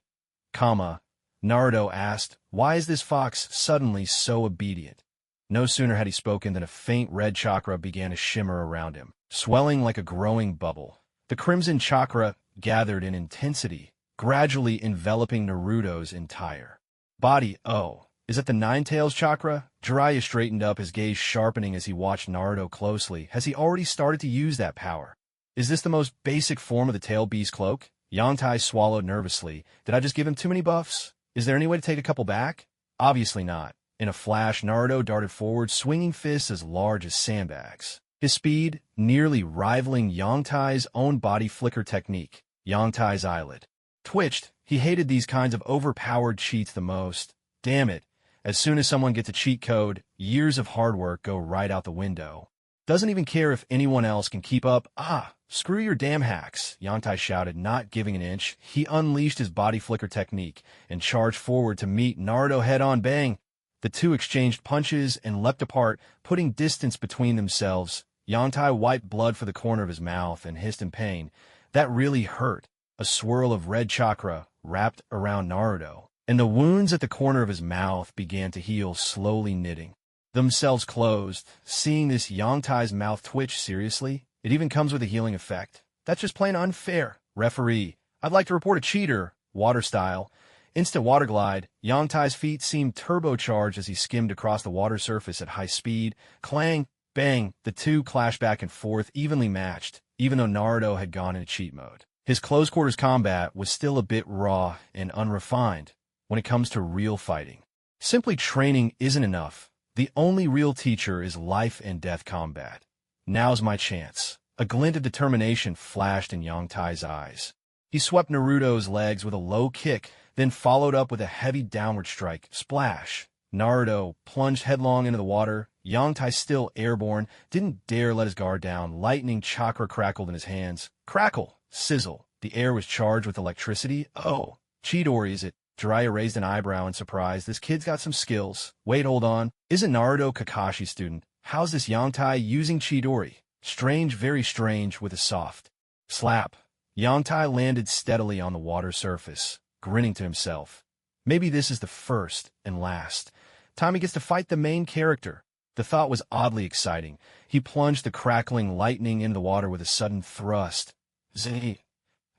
Naruto asked, why is this fox suddenly so obedient? No sooner had he spoken than a faint red chakra began to shimmer around him, swelling like a growing bubble. The crimson chakra gathered in intensity, gradually enveloping Naruto's entire body. Oh, Is it the Nine-Tails chakra? Jiraiya straightened up, his gaze sharpening as he watched Naruto closely. Has he already started to use that power? Is this the most basic form of the Tail Beast cloak? Yangtai swallowed nervously. Did I just give him too many buffs? Is there any way to take a couple back? Obviously not. In a flash, Naruto darted forward, swinging fists as large as sandbags. His speed, nearly rivaling Yangtai's own body flicker technique. Yangtai's eyelid twitched. He hated these kinds of overpowered cheats the most. Damn it. As soon as someone gets a cheat code, years of hard work go right out the window. Doesn't even care if anyone else can keep up. Ah, screw your damn hacks, Yangtai shouted, not giving an inch. He unleashed his body flicker technique and charged forward to meet Naruto head-on. Bang! The two exchanged punches and leapt apart, putting distance between themselves. Yangtai wiped blood for the corner of his mouth and hissed in pain. That really hurt. A swirl of red chakra wrapped around Naruto, and the wounds at the corner of his mouth began to heal, slowly knitting themselves closed. Seeing this, Yangtai's mouth twitch. Seriously? It even comes with a healing effect? That's just plain unfair. Referee, I'd like to report a cheater. Water style. Instant water glide. Yangtai's feet seemed turbocharged as he skimmed across the water surface at high speed. Clang, bang, the two clashed back and forth, evenly matched, even though Naruto had gone into cheat mode. His close-quarters combat was still a bit raw and unrefined when it comes to real fighting. Simply training isn't enough. The only real teacher is life-and-death combat. Now's my chance. A glint of determination flashed in Yangtai's eyes. He swept Naruto's legs with a low kick, then followed up with a heavy downward strike. Splash! Naruto plunged headlong into the water. Yangtai, still airborne, didn't dare let his guard down. Lightning chakra crackled in his hands. Crackle! Sizzle. The air was charged with electricity. Oh, Chidori, is it? Jiraiya raised an eyebrow in surprise. This kid's got some skills. Wait, hold on. Isn't Naruto Kakashi's student? How's this Yangtai using Chidori? Strange, very strange, with a soft slap. Yangtai landed steadily on the water surface, grinning to himself. Maybe this is the first and last time he gets to fight the main character. The thought was oddly exciting. He plunged the crackling lightning into the water with a sudden thrust. Zing!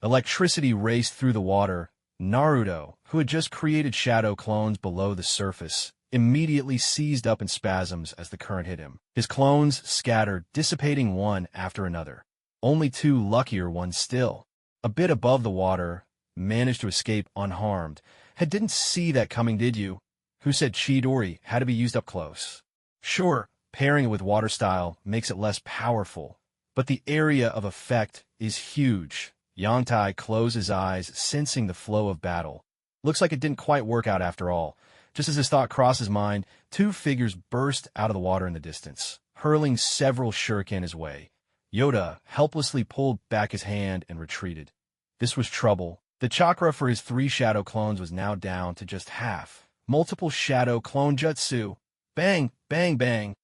Electricity raced through the water. Naruto, who had just created shadow clones below the surface, immediately seized up in spasms as the current hit him. His clones scattered, dissipating one after another. Only two luckier ones still, a bit above the water, managed to escape unharmed. Didn't see that coming, did you? Who said Chidori had to be used up close? Sure, pairing it with water style makes it less powerful, but the area of effect is huge. Yangtai closed his eyes, sensing the flow of battle. Looks like it didn't quite work out after all. Just as his thought crossed his mind, two figures burst out of the water in the distance, hurling several shuriken his way. Yoda helplessly pulled back his hand and retreated. This was trouble. The chakra for his 3 shadow clones was now down to just half. Multiple shadow clone jutsu. Bang, bang, bang,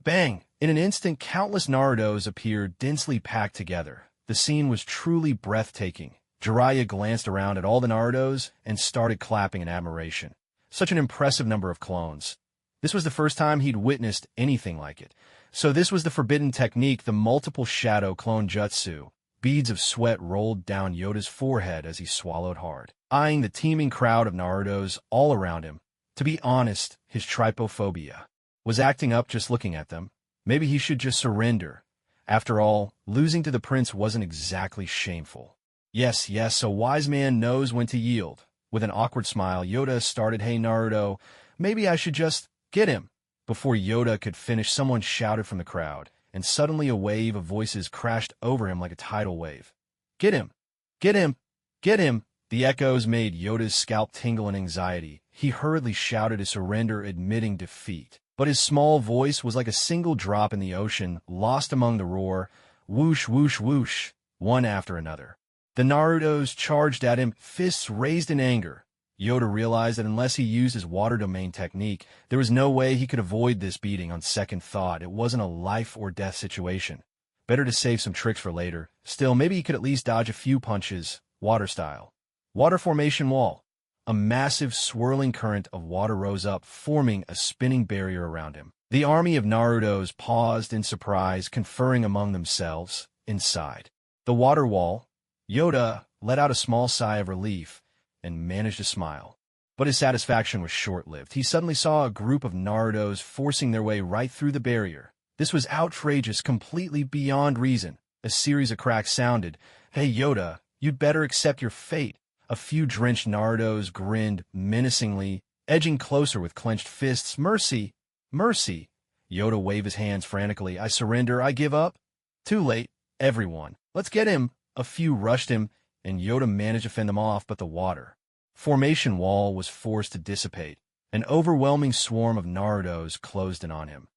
bang. In an instant, countless Narutos appeared, densely packed together. The scene was truly breathtaking. Jiraiya glanced around at all the Narutos and started clapping in admiration. Such an impressive number of clones. This was the first time he'd witnessed anything like it. So this was the forbidden technique, the multiple shadow clone jutsu. Beads of sweat rolled down Yoda's forehead as he swallowed hard, eyeing the teeming crowd of Narutos all around him. To be honest, his trypophobia was acting up just looking at them. Maybe he should just surrender. After all, losing to the prince wasn't exactly shameful. Yes, a wise man knows when to yield. With an awkward smile, Yoda started, "Hey Naruto, maybe I should just get him." Before Yoda could finish, someone shouted from the crowd, and suddenly a wave of voices crashed over him like a tidal wave. "Get him! Get him! Get him!" The echoes made Yoda's scalp tingle in anxiety. He hurriedly shouted his surrender, admitting defeat. But his small voice was like a single drop in the ocean, lost among the roar. Whoosh, whoosh, whoosh, one after another. The Narutos charged at him, fists raised in anger. Yoda realized that unless he used his water domain technique, there was no way he could avoid this beating on second thought. It wasn't a life-or-death situation. Better to save some tricks for later. Still, maybe he could at least dodge a few punches, water style. Water formation wall. A massive swirling current of water rose up, forming a spinning barrier around him. The army of Narutos paused in surprise, conferring among themselves. Inside the water wall, Yoda let out a small sigh of relief and managed to smile. But his satisfaction was short-lived. He suddenly saw a group of Narutos forcing their way right through the barrier. This was outrageous, completely beyond reason. A series of cracks sounded. "Hey, Yoda, you'd better accept your fate." A few drenched Narutos grinned menacingly, edging closer with clenched fists. "Mercy! Mercy!" Yoda waved his hands frantically. "I surrender. I give up." Too late. Everyone. "Let's get him." A few rushed him, and Yoda managed to fend them off, but the water formation wall was forced to dissipate. An overwhelming swarm of Narutos closed in on him.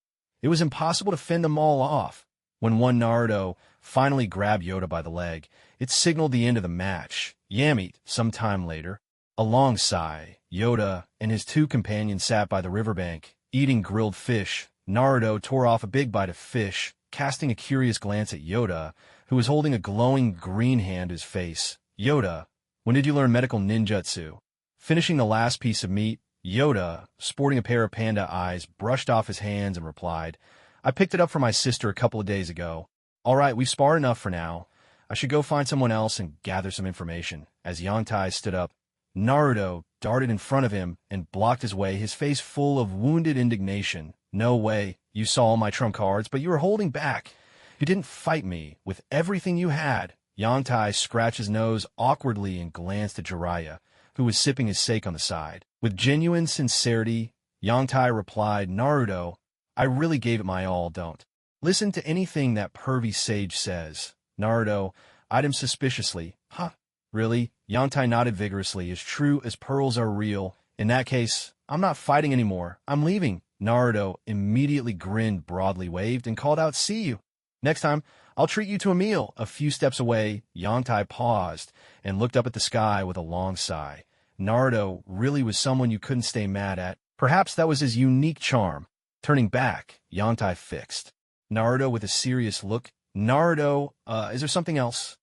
It was impossible to fend them all off. When one Naruto finally grabbed Yoda by the leg, it signaled the end of the match. Yamete, some time later, alongside Yoda and his two companions sat by the riverbank, eating grilled fish. Naruto tore off a big bite of fish, casting a curious glance at Yoda, who was holding a glowing green hand to his face. "Yoda, when did you learn medical ninjutsu?" Finishing the last piece of meat, Yoda, sporting a pair of panda eyes, brushed off his hands and replied, "I picked it up from my sister a couple of days ago. All right, we've sparred enough for now. I should go find someone else and gather some information." As Yangtai stood up, Naruto darted in front of him and blocked his way, his face full of wounded indignation. "No way. You saw all my trump cards, but you were holding back. You didn't fight me with everything you had." Yangtai scratched his nose awkwardly and glanced at Jiraiya, who was sipping his sake on the side. With genuine sincerity, Yangtai replied, "Naruto, I really gave it my all. Don't listen to anything that pervy sage says." Naruto eyed him suspiciously. "Huh? Really?" Yangtai nodded vigorously. "As true as pearls are real. In that case, I'm not fighting anymore. I'm leaving." Naruto immediately grinned broadly, waved, and called out, "See you. Next time, I'll treat you to a meal." A few steps away, Yangtai paused and looked up at the sky with a long sigh. Naruto really was someone you couldn't stay mad at. Perhaps that was his unique charm. Turning back, Yangtai fixed Naruto with a serious look. "Naruto, is there something else?"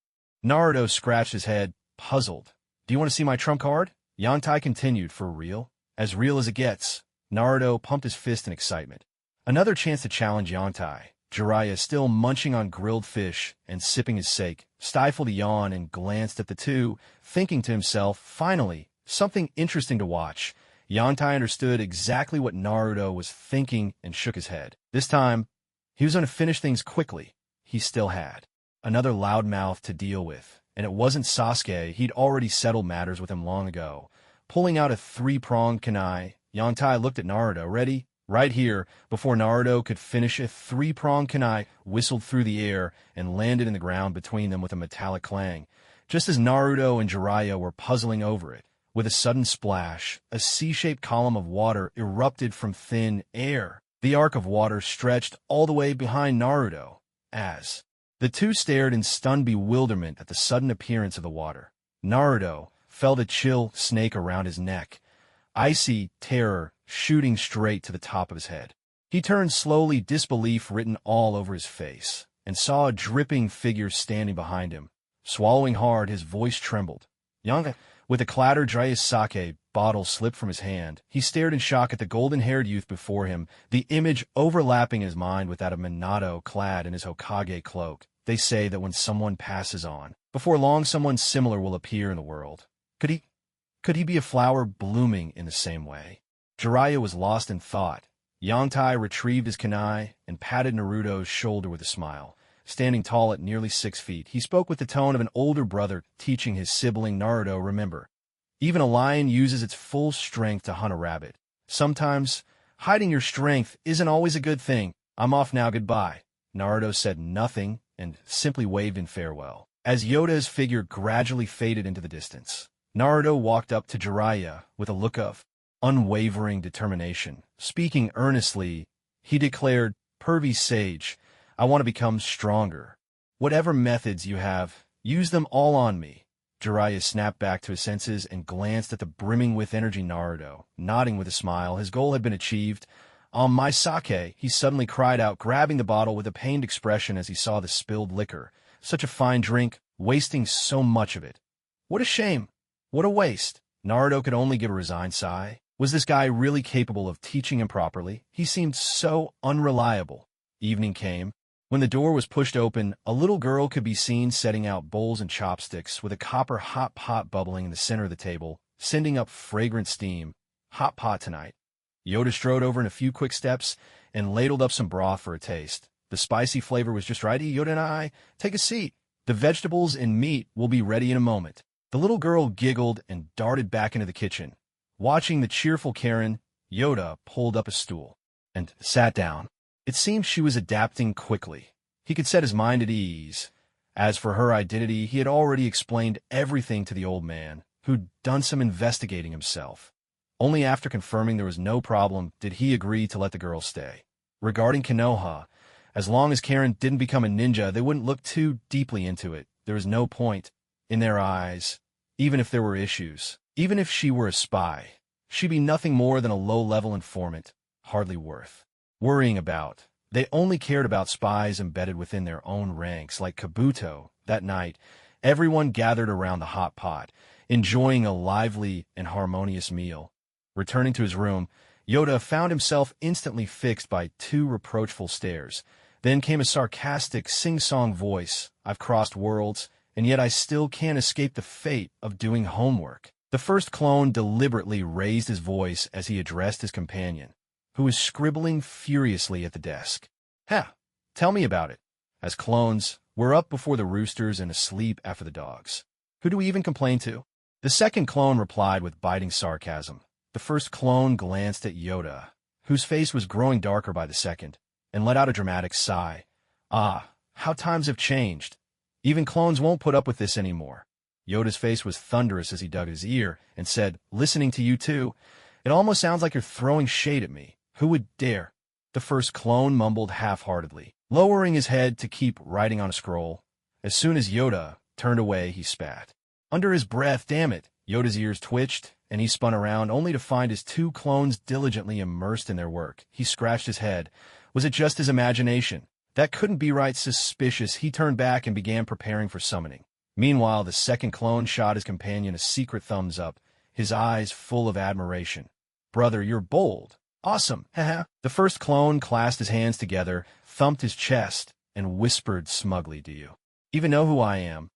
Naruto scratched his head, puzzled. "Do you want to see my trump card?" Yangtai continued, "For real? As real as it gets." Naruto pumped his fist in excitement. Another chance to challenge Yangtai. Jiraiya, still munching on grilled fish and sipping his sake, stifled a yawn and glanced at the two, thinking to himself, "Finally, something interesting to watch." Yangtai understood exactly what Naruto was thinking and shook his head. This time, he was going to finish things quickly. He still had another loudmouth to deal with, and it wasn't Sasuke. He'd already settled matters with him long ago. Pulling out a three-pronged kunai, Yangtai looked at Naruto. "Ready?" Right here, before Naruto could finish, a three-pronged kunai whistled through the air and landed in the ground between them with a metallic clang. Just as Naruto and Jiraiya were puzzling over it, with a sudden splash, a C-shaped column of water erupted from thin air. The arc of water stretched all the way behind Naruto. As the two stared in stunned bewilderment at the sudden appearance of the water, Naruto felt a chill snake around his neck, icy terror shooting straight to the top of his head. He turned slowly, disbelief written all over his face, and saw a dripping figure standing behind him. Swallowing hard, his voice trembled. Yanga, with a clatter, Jiraiya's sake bottle slipped from his hand. He stared in shock at the golden-haired youth before him, the image overlapping his mind with that of Minato clad in his Hokage cloak. They say that when someone passes on, before long someone similar will appear in the world. Could he be a flower blooming in the same way? Jiraiya was lost in thought. Yangtai retrieved his kunai and patted Naruto's shoulder with a smile. Standing tall at nearly 6 feet, he spoke with the tone of an older brother teaching his sibling Naruto, "Remember, even a lion uses its full strength to hunt a rabbit. Sometimes, hiding your strength isn't always a good thing. I'm off now, goodbye." Naruto said nothing and simply waved in farewell. As Yoda's figure gradually faded into the distance, Naruto walked up to Jiraiya with a look of unwavering determination. Speaking earnestly, he declared, "Pervy sage, I want to become stronger. Whatever methods you have, use them all on me." Jiraiya snapped back to his senses and glanced at the brimming with energy Naruto, nodding with a smile. His goal had been achieved. My sake," he suddenly cried out, grabbing the bottle with a pained expression as he saw the spilled liquor. Such a fine drink, wasting so much of it. What a shame. What a waste. Naruto could only give a resigned sigh. Was this guy really capable of teaching him properly? He seemed so unreliable. Evening came. When the door was pushed open, a little girl could be seen setting out bowls and chopsticks with a copper hot pot bubbling in the center of the table. sending up fragrant steam. Hot pot tonight. Yoda strode over in a few quick steps and ladled up some broth for a taste. The spicy flavor was just right. Yoda and I, take a seat. The vegetables and meat will be ready in a moment. The little girl giggled and darted back into the kitchen. Watching the cheerful Karen, Yoda pulled up a stool and sat down. It seemed she was adapting quickly. He could set his mind at ease. As for her identity, he had already explained everything to the old man, who'd done some investigating himself. Only after confirming there was no problem did he agree to let the girl stay. Regarding Konoha, as long as Karen didn't become a ninja, they wouldn't look too deeply into it. There was no point, in their eyes, even if there were issues. Even if she were a spy, she'd be nothing more than a low-level informant, hardly worth worrying about. They only cared about spies embedded within their own ranks, like Kabuto. That night, everyone gathered around the hot pot, enjoying a lively and harmonious meal. Returning to his room, Yoda found himself instantly fixed by two reproachful stares. Then came a sarcastic, sing-song voice. I've crossed worlds, and yet I still can't escape the fate of doing homework. The first clone deliberately raised his voice as he addressed his companion, who was scribbling furiously at the desk. Tell me about it. As clones, we're up before the roosters and asleep after the dogs. Who do we even complain to? The second clone replied with biting sarcasm. The first clone glanced at Yoda, whose face was growing darker by the second, and let out a dramatic sigh. Ah, how times have changed. Even clones won't put up with this anymore. Yoda's face was thunderous as he dug his ear and said, listening to you too, it almost sounds like you're throwing shade at me. Who would dare? The first clone mumbled half-heartedly, lowering his head to keep writing on a scroll. As soon as Yoda turned away, he spat. Under his breath, damn it, Yoda's ears twitched, and he spun around only to find his two clones diligently immersed in their work. He scratched his head. Was it just his imagination? That couldn't be right. Suspicious, he turned back and began preparing for summoning. Meanwhile, the second clone shot his companion a secret thumbs up, his eyes full of admiration. Brother, you're bold. Awesome, haha. The first clone clasped his hands together, thumped his chest, and whispered smugly, do you even know who I am?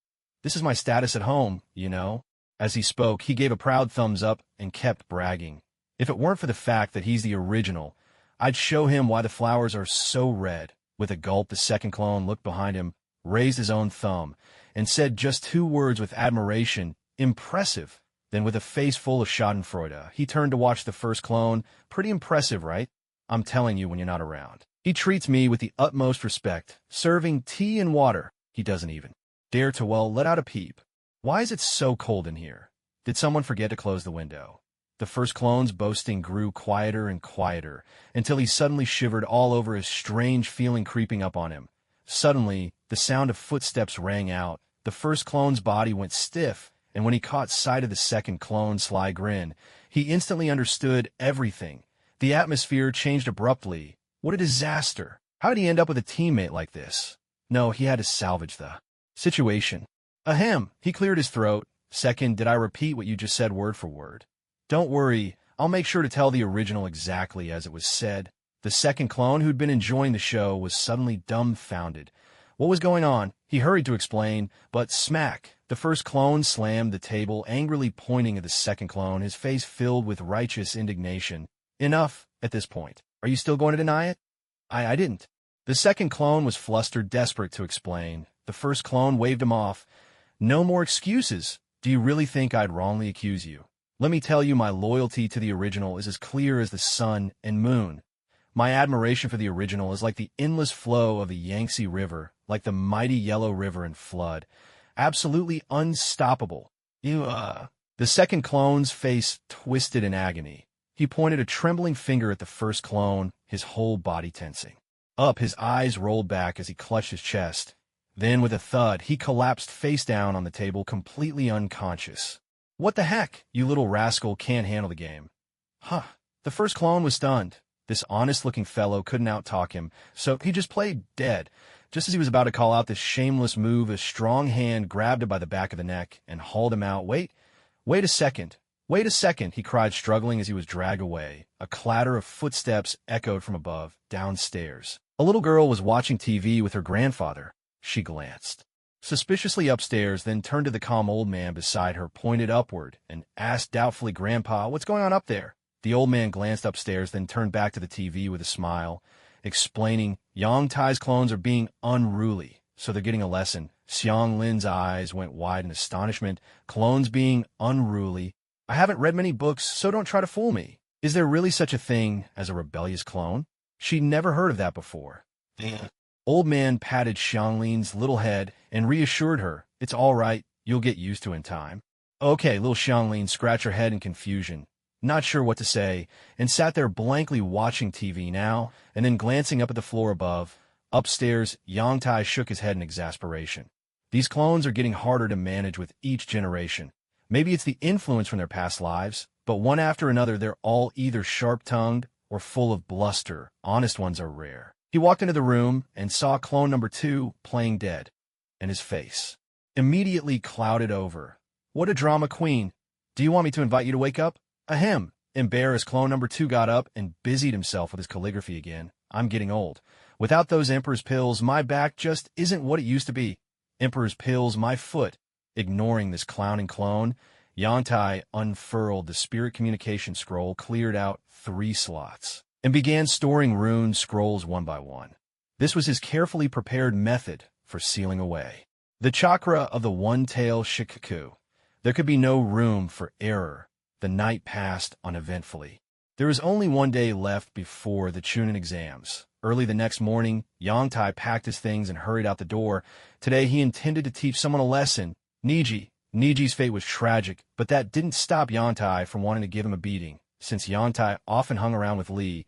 This is my status at home, you know. As he spoke, he gave a proud thumbs up and kept bragging. If it weren't for the fact that he's the original, I'd show him why the flowers are so red. With a gulp, the second clone looked behind him, raised his own thumb, and said just two words with admiration, impressive. Then with a face full of schadenfreude, he turned to watch the first clone. Pretty impressive, right? I'm telling you when you're not around. He treats me with the utmost respect, serving tea and water. He doesn't even dare to, well, let out a peep. Why is it so cold in here? Did someone forget to close the window? The first clone's boasting grew quieter and quieter, until he suddenly shivered all over, a strange feeling creeping up on him. Suddenly, the sound of footsteps rang out. The first clone's body went stiff, and when he caught sight of the second clone's sly grin, he instantly understood everything. The atmosphere changed abruptly. What a disaster! How did he end up with a teammate like this? No, he had to salvage the situation. Ahem, he cleared his throat. Second, did I repeat what you just said word for word? Don't worry, I'll make sure to tell the original exactly as it was said. The second clone, who'd been enjoying the show, was suddenly dumbfounded. What was going on? He hurried to explain, but smack! The first clone slammed the table, angrily pointing at the second clone, his face filled with righteous indignation. Enough, at this point. Are you still going to deny it? I didn't. The second clone was flustered, desperate to explain. The first clone waved him off. No more excuses. Do you really think I'd wrongly accuse you? Let me tell you, my loyalty to the original is as clear as the sun and moon. My admiration for the original is like the endless flow of the Yangtze River, like the mighty Yellow River in flood. Absolutely unstoppable. The second clone's face twisted in agony. He pointed a trembling finger at the first clone, his whole body tensing. His eyes rolled back as he clutched his chest. Then, with a thud, he collapsed face down on the table, completely unconscious. What the heck? You little rascal can't handle the game. The first clone was stunned. This honest-looking fellow couldn't out-talk him, so he just played dead. Just as he was about to call out this shameless move, a strong hand grabbed him by the back of the neck and hauled him out. Wait a second, he cried, struggling as he was dragged away. A clatter of footsteps echoed from above, downstairs. A little girl was watching TV with her grandfather. She glanced suspiciously upstairs, then turned to the calm old man beside her, pointed upward, and asked doubtfully, "Grandpa, what's going on up there?" The old man glanced upstairs, then turned back to the TV with a smile, explaining, "Yang Tai's clones are being unruly, so they're getting a lesson." Xiang Lin's eyes went wide in astonishment. "Clones being unruly? I haven't read many books, so don't try to fool me. Is there really such a thing as a rebellious clone?" She'd never heard of that before. The old man patted Xianglin's little head and reassured her, "It's all right, you'll get used to it in time." "Okay," little Xianglin scratched her head in confusion, not sure what to say, and sat there blankly watching TV now, and then glancing up at the floor above. Upstairs, Yang Tai shook his head in exasperation. These clones are getting harder to manage with each generation. Maybe it's the influence from their past lives, but one after another they're all either sharp-tongued or full of bluster. Honest ones are rare. He walked into the room and saw clone number 2 playing dead, and his face immediately clouded over. "What a drama queen. Do you want me to invite you to wake up?" Ahem. Embarrassed, clone number 2 got up and busied himself with his calligraphy again. "I'm getting old. Without those Emperor's pills, my back just isn't what it used to be." "Emperor's pills, my foot." Ignoring this clowning clone, Yantai unfurled the spirit communication scroll, cleared out 3 slots, and began storing rune scrolls one by one. This was his carefully prepared method for sealing away the chakra of the one-tail Shikaku. There could be no room for error. The night passed uneventfully. There was only one day left before the Chunin exams. Early the next morning, Yangtai packed his things and hurried out the door. Today he intended to teach someone a lesson. Niji's fate was tragic, but that didn't stop Yangtai from wanting to give him a beating. Since Yangtai often hung around with Lee,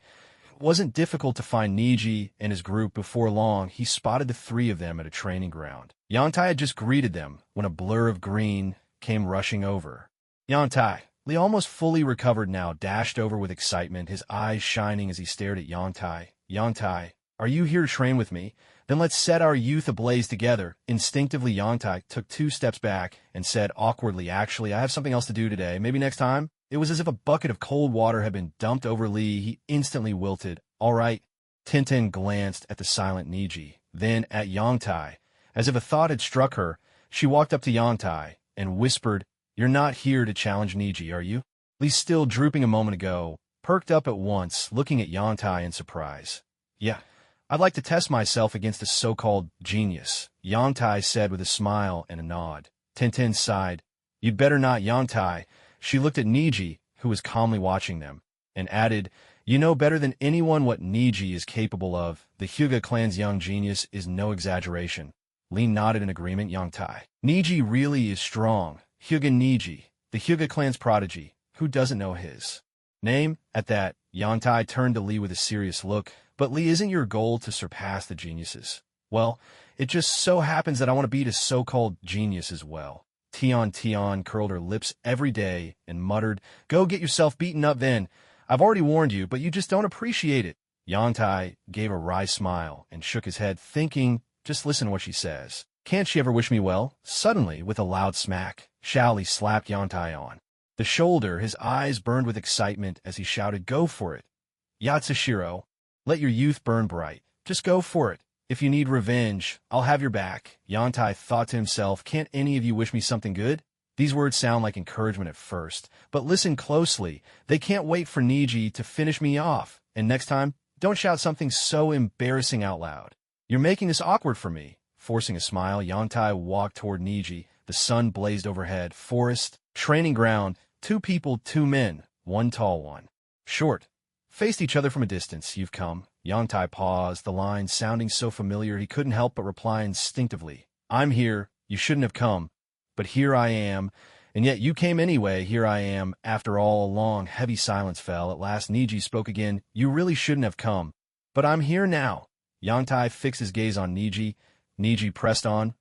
it wasn't difficult to find Niji and his group. Before long, he spotted the 3 of them at a training ground. Yangtai had just greeted them when a blur of green came rushing over. Yangtai, Lee, almost fully recovered now, dashed over with excitement, his eyes shining as he stared at Yangtai. "Yangtai, are you here to train with me? Then let's set our youth ablaze together." Instinctively, Yangtai took 2 steps back and said awkwardly, "Actually, I have something else to do today. Maybe next time?" It was as if a bucket of cold water had been dumped over Lee. He instantly wilted. "All right." Tintin glanced at the silent Niji, then at Yangtai. As if a thought had struck her, she walked up to Yangtai and whispered, "You're not here to challenge Niji, are you?" Lee, still drooping a moment ago, perked up at once, looking at Yangtai in surprise. "Yeah, I'd like to test myself against a so-called genius," Yangtai said with a smile and a nod. Tintin sighed. "You'd better not, Yangtai." She looked at Niji, who was calmly watching them, and added, "You know better than anyone what Niji is capable of. The Hyuga clan's young genius is no exaggeration." Lee nodded in agreement. "Yangtai, Niji really is strong. Hyuga Niji, the Hyuga clan's prodigy. Who doesn't know his name?" At that, Yangtai turned to Lee with a serious look. "But Lee, isn't your goal to surpass the geniuses?" "Well, it just so happens that I want to beat a so-called genius as well." Tian curled her lips every day and muttered, "Go get yourself beaten up then. I've already warned you, but you just don't appreciate it." Yangtai gave a wry smile and shook his head, thinking, just listen to what she says. Can't she ever wish me well? Suddenly, with a loud smack, Shaoli slapped Yangtai on the shoulder. His eyes burned with excitement as he shouted, "Go for it, Yatsushiro. Let your youth burn bright. Just go for it. If you need revenge, I'll have your back." Yangtai thought to himself, can't any of you wish me something good? These words sound like encouragement at first, but listen closely. They can't wait for Niji to finish me off. And next time, don't shout something so embarrassing out loud. You're making this awkward for me. Forcing a smile, Yangtai walked toward Niji. The sun blazed overhead. Forest, training ground, 2 people, 2 men, 1 tall, 1 short. Faced each other from a distance. "You've come." Yangtai paused, the line sounding so familiar he couldn't help but reply instinctively. "I'm here. You shouldn't have come. But here I am. And yet you came anyway. Here I am." After all, a long, heavy silence fell. At last Niji spoke again. "You really shouldn't have come. But I'm here now." Yangtai fixed his gaze on Niji. Niji pressed on.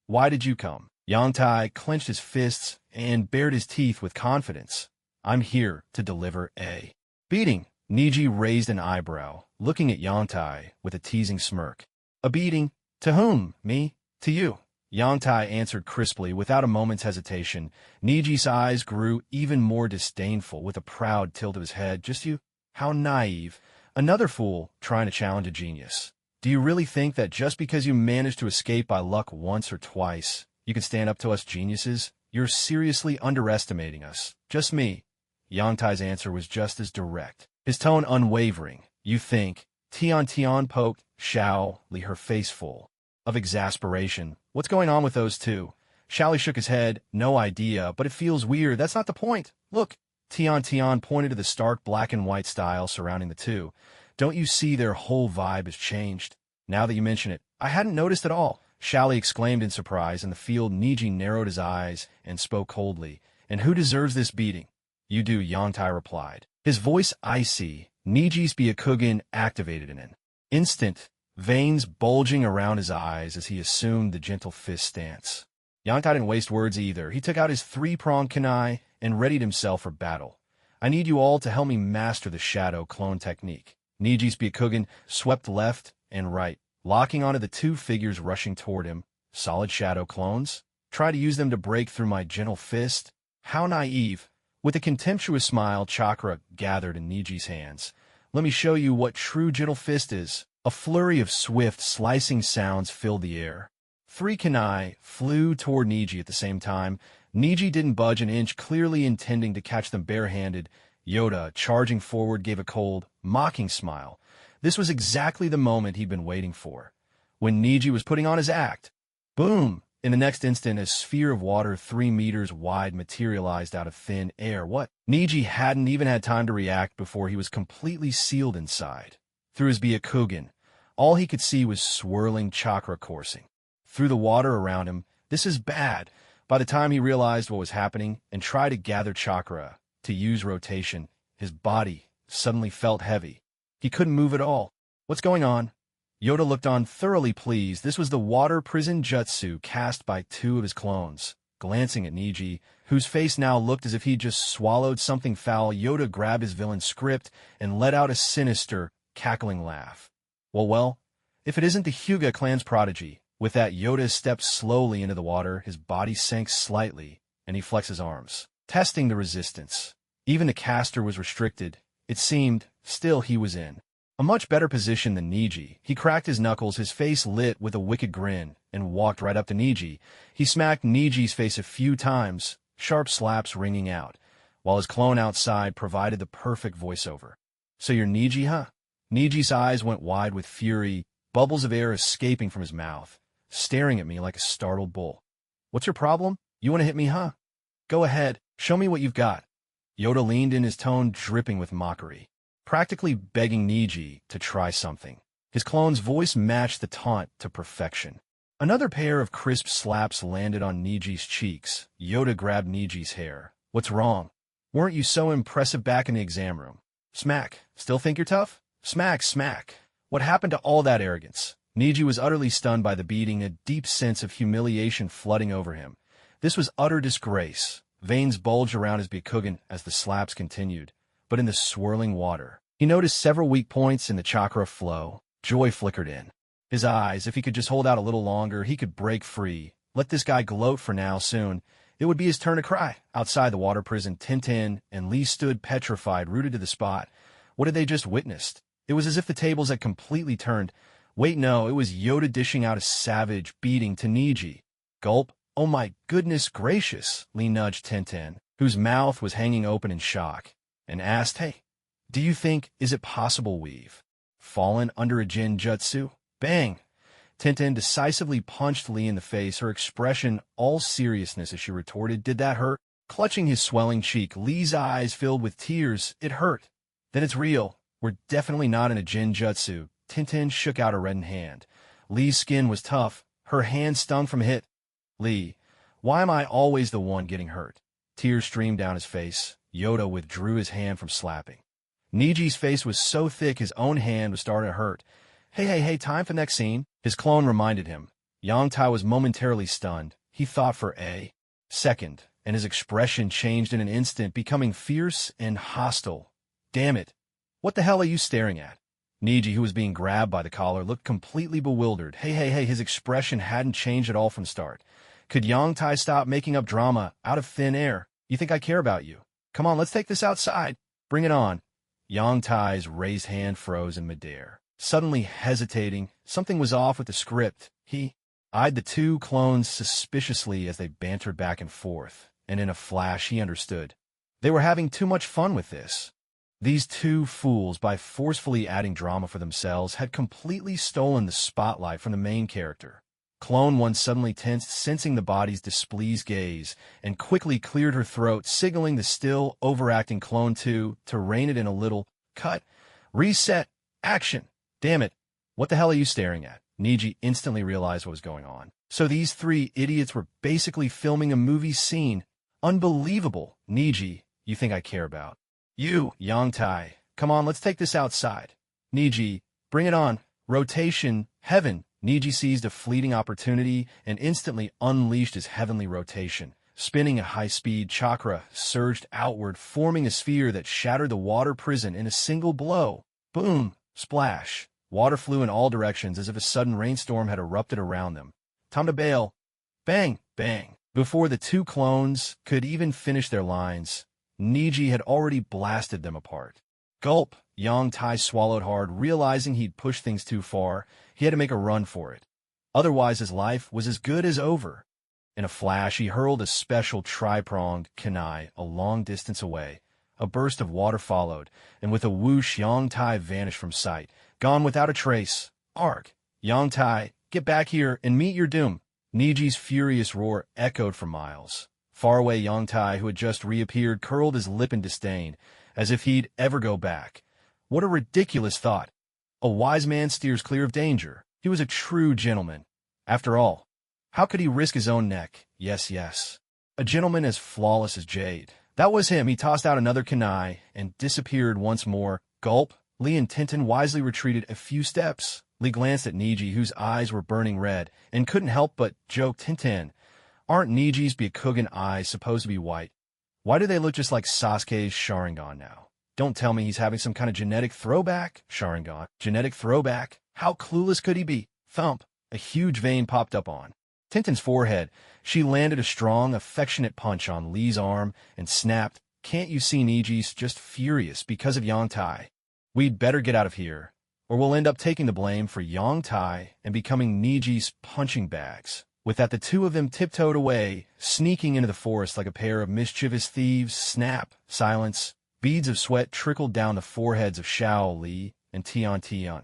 "Why did you come?" Yangtai clenched his fists and bared his teeth with confidence. "I'm here to deliver a beating." Niji raised an eyebrow, looking at Yangtai with a teasing smirk. "A beating? To whom? Me? To you?" Yangtai answered crisply, without a moment's hesitation. Niji's eyes grew even more disdainful, with a proud tilt of his head. "Just you? How naive. Another fool trying to challenge a genius." Do you really think that just because you managed to escape by luck once or twice, you can stand up to us geniuses? You're seriously underestimating us. Just me. Yang Tai's answer was just as direct, his tone unwavering. You think. Tian poked Xiao Li, her face full of exasperation. What's going on with those two? Xiao Li shook his head. No idea, but it feels weird. That's not the point. Look. Tian pointed to the stark black and white style surrounding the two. Don't you see their whole vibe has changed? Now that you mention it, I hadn't noticed at all. Xiao Li exclaimed in surprise, and the field Niji narrowed his eyes and spoke coldly. And who deserves this beating? You do, Yang Tai replied. His voice icy. Niji's Byakugan activated in an instant, veins bulging around his eyes as he assumed the gentle fist stance. Yang Tai didn't waste words either. He took out his three-pronged kunai and readied himself for battle. I need you all to help me master the shadow clone technique. Niji's Byakugan swept left and right, locking onto the two figures rushing toward him. Solid shadow clones? Try to use them to break through my gentle fist? How naive. With a contemptuous smile, Chakra gathered in Niji's hands. Let me show you what true gentle fist is. A flurry of swift, slicing sounds filled the air. Three kunai flew toward Niji at the same time. Niji didn't budge an inch, clearly intending to catch them barehanded. Yoda, charging forward, gave a cold, mocking smile. This was exactly the moment he'd been waiting for. When Niji was putting on his act. Boom! In the next instant, a sphere of water 3 meters wide materialized out of thin air. What? Niji hadn't even had time to react before he was completely sealed inside. Through his Byakugan, all he could see was swirling chakra coursing through the water around him. This is bad. By the time he realized what was happening and tried to gather chakra to use rotation, his body suddenly felt heavy. He couldn't move at all. What's going on? Yoda looked on, thoroughly pleased. This was the water prison jutsu cast by 2 of his clones. Glancing at Niji, whose face now looked as if he just swallowed something foul, Yoda grabbed his villain script and let out a sinister, cackling laugh. Well, if it isn't the Hyuga clan's prodigy. With that, Yoda stepped slowly into the water. His body sank slightly, and he flexed his arms, testing the resistance. Even the caster was restricted. It seemed, still he was in a much better position than Niji. He cracked his knuckles, his face lit with a wicked grin, and walked right up to Niji. He smacked Niji's face a few times, sharp slaps ringing out, while his clone outside provided the perfect voiceover. So you're Niji, huh? Niji's eyes went wide with fury, bubbles of air escaping from his mouth, staring at me like a startled bull. What's your problem? You want to hit me, huh? Go ahead, show me what you've got. Yoda leaned in, his tone dripping with mockery, practically begging Niji to try something. His clone's voice matched the taunt to perfection. Another pair of crisp slaps landed on Niji's cheeks. Yoda grabbed Niji's hair. What's wrong? Weren't you so impressive back in the exam room? Smack. Still think you're tough? Smack, smack. What happened to all that arrogance? Niji was utterly stunned by the beating, a deep sense of humiliation flooding over him. This was utter disgrace. Veins bulged around his Byakugan as the slaps continued. But in the swirling water, he noticed several weak points in the chakra flow. Joy flickered in his eyes. If he could just hold out a little longer, he could break free. Let this guy gloat for now. Soon, it would be his turn to cry. Outside the water prison, Tintin and Lee stood petrified, rooted to the spot. What had they just witnessed? It was as if the tables had completely turned. Wait, no, it was Yoda dishing out a savage beating to Niji. Gulp. Oh my goodness gracious, Lee nudged Tintin, whose mouth was hanging open in shock, and asked, Hey, do you think, is it possible we've fallen under a Jin jutsu? Bang! Tintin decisively punched Lee in the face, her expression all seriousness as she retorted, Did that hurt? Clutching his swelling cheek, Lee's eyes filled with tears. It hurt. Then it's real. We're definitely not in a Jin jutsu. Tintin shook out a reddened hand. Lee's skin was tough. Her hand stung from a hit. Lee, why am I always the one getting hurt? Tears streamed down his face. Yoda withdrew his hand from slapping. Niji's face was so thick his own hand was starting to hurt. Hey, time for the next scene. His clone reminded him. Yang Tai was momentarily stunned. He thought for a second, and his expression changed in an instant, becoming fierce and hostile. Damn it. What the hell are you staring at? Niji, who was being grabbed by the collar, looked completely bewildered. Hey, his expression hadn't changed at all from start. Could Yang Tai stop making up drama out of thin air? You think I care about you? Come on, let's take this outside. Bring it on. Yang Tai's raised hand froze in midair. Suddenly hesitating, something was off with the script. He eyed the two clones suspiciously as they bantered back and forth, and in a flash he understood. They were having too much fun with this. These two fools, by forcefully adding drama for themselves, had completely stolen the spotlight from the main character. Clone 1 suddenly tensed, sensing the body's displeased gaze, and quickly cleared her throat, signaling the still overacting Clone 2 to rein it in a little. Cut. Reset. Action. Damn it. What the hell are you staring at? Niji instantly realized what was going on. So these three idiots were basically filming a movie scene. Unbelievable. Niji, you think I care about you, Yongtai. Come on, let's take this outside. Niji, bring it on. Rotation. Heaven. Niji seized a fleeting opportunity and instantly unleashed his heavenly rotation. Spinning a high-speed chakra surged outward, forming a sphere that shattered the water prison in a single blow. Boom! Splash! Water flew in all directions as if a sudden rainstorm had erupted around them. Time to bail. Bang! Bang! Before the two clones could even finish their lines, Niji had already blasted them apart. Gulp! Yongtai swallowed hard, realizing he'd pushed things too far. He had to make a run for it. Otherwise his life was as good as over. In a flash, he hurled a special tri-pronged kunai a long distance away. A burst of water followed, and with a whoosh, Yongtai vanished from sight, gone without a trace. Arg! Yongtai, get back here and meet your doom! Niji's furious roar echoed for miles. Far away, Yongtai, who had just reappeared, curled his lip in disdain, as if he'd ever go back. What a ridiculous thought! A wise man steers clear of danger. He was a true gentleman. After all, how could he risk his own neck? Yes, yes. A gentleman as flawless as jade. That was him. He tossed out another kunai and disappeared once more. Gulp. Lee and Tintin wisely retreated a few steps. Lee glanced at Niji, whose eyes were burning red, and couldn't help but joke, Tintin, aren't Niji's Byakugan eyes supposed to be white? Why do they look just like Sasuke's Sharingan now? Don't tell me he's having some kind of genetic throwback? Sharingan. Genetic throwback? How clueless could he be? Thump. A huge vein popped up on Tintin's forehead. She landed a strong, affectionate punch on Lee's arm and snapped, "Can't you see Niji's just furious because of Yongtai? We'd better get out of here, or we'll end up taking the blame for Yongtai and becoming Niji's punching bags." With that, the two of them tiptoed away, sneaking into the forest like a pair of mischievous thieves. Snap. Silence. Beads of sweat trickled down the foreheads of Xiao Li and Tian Tian.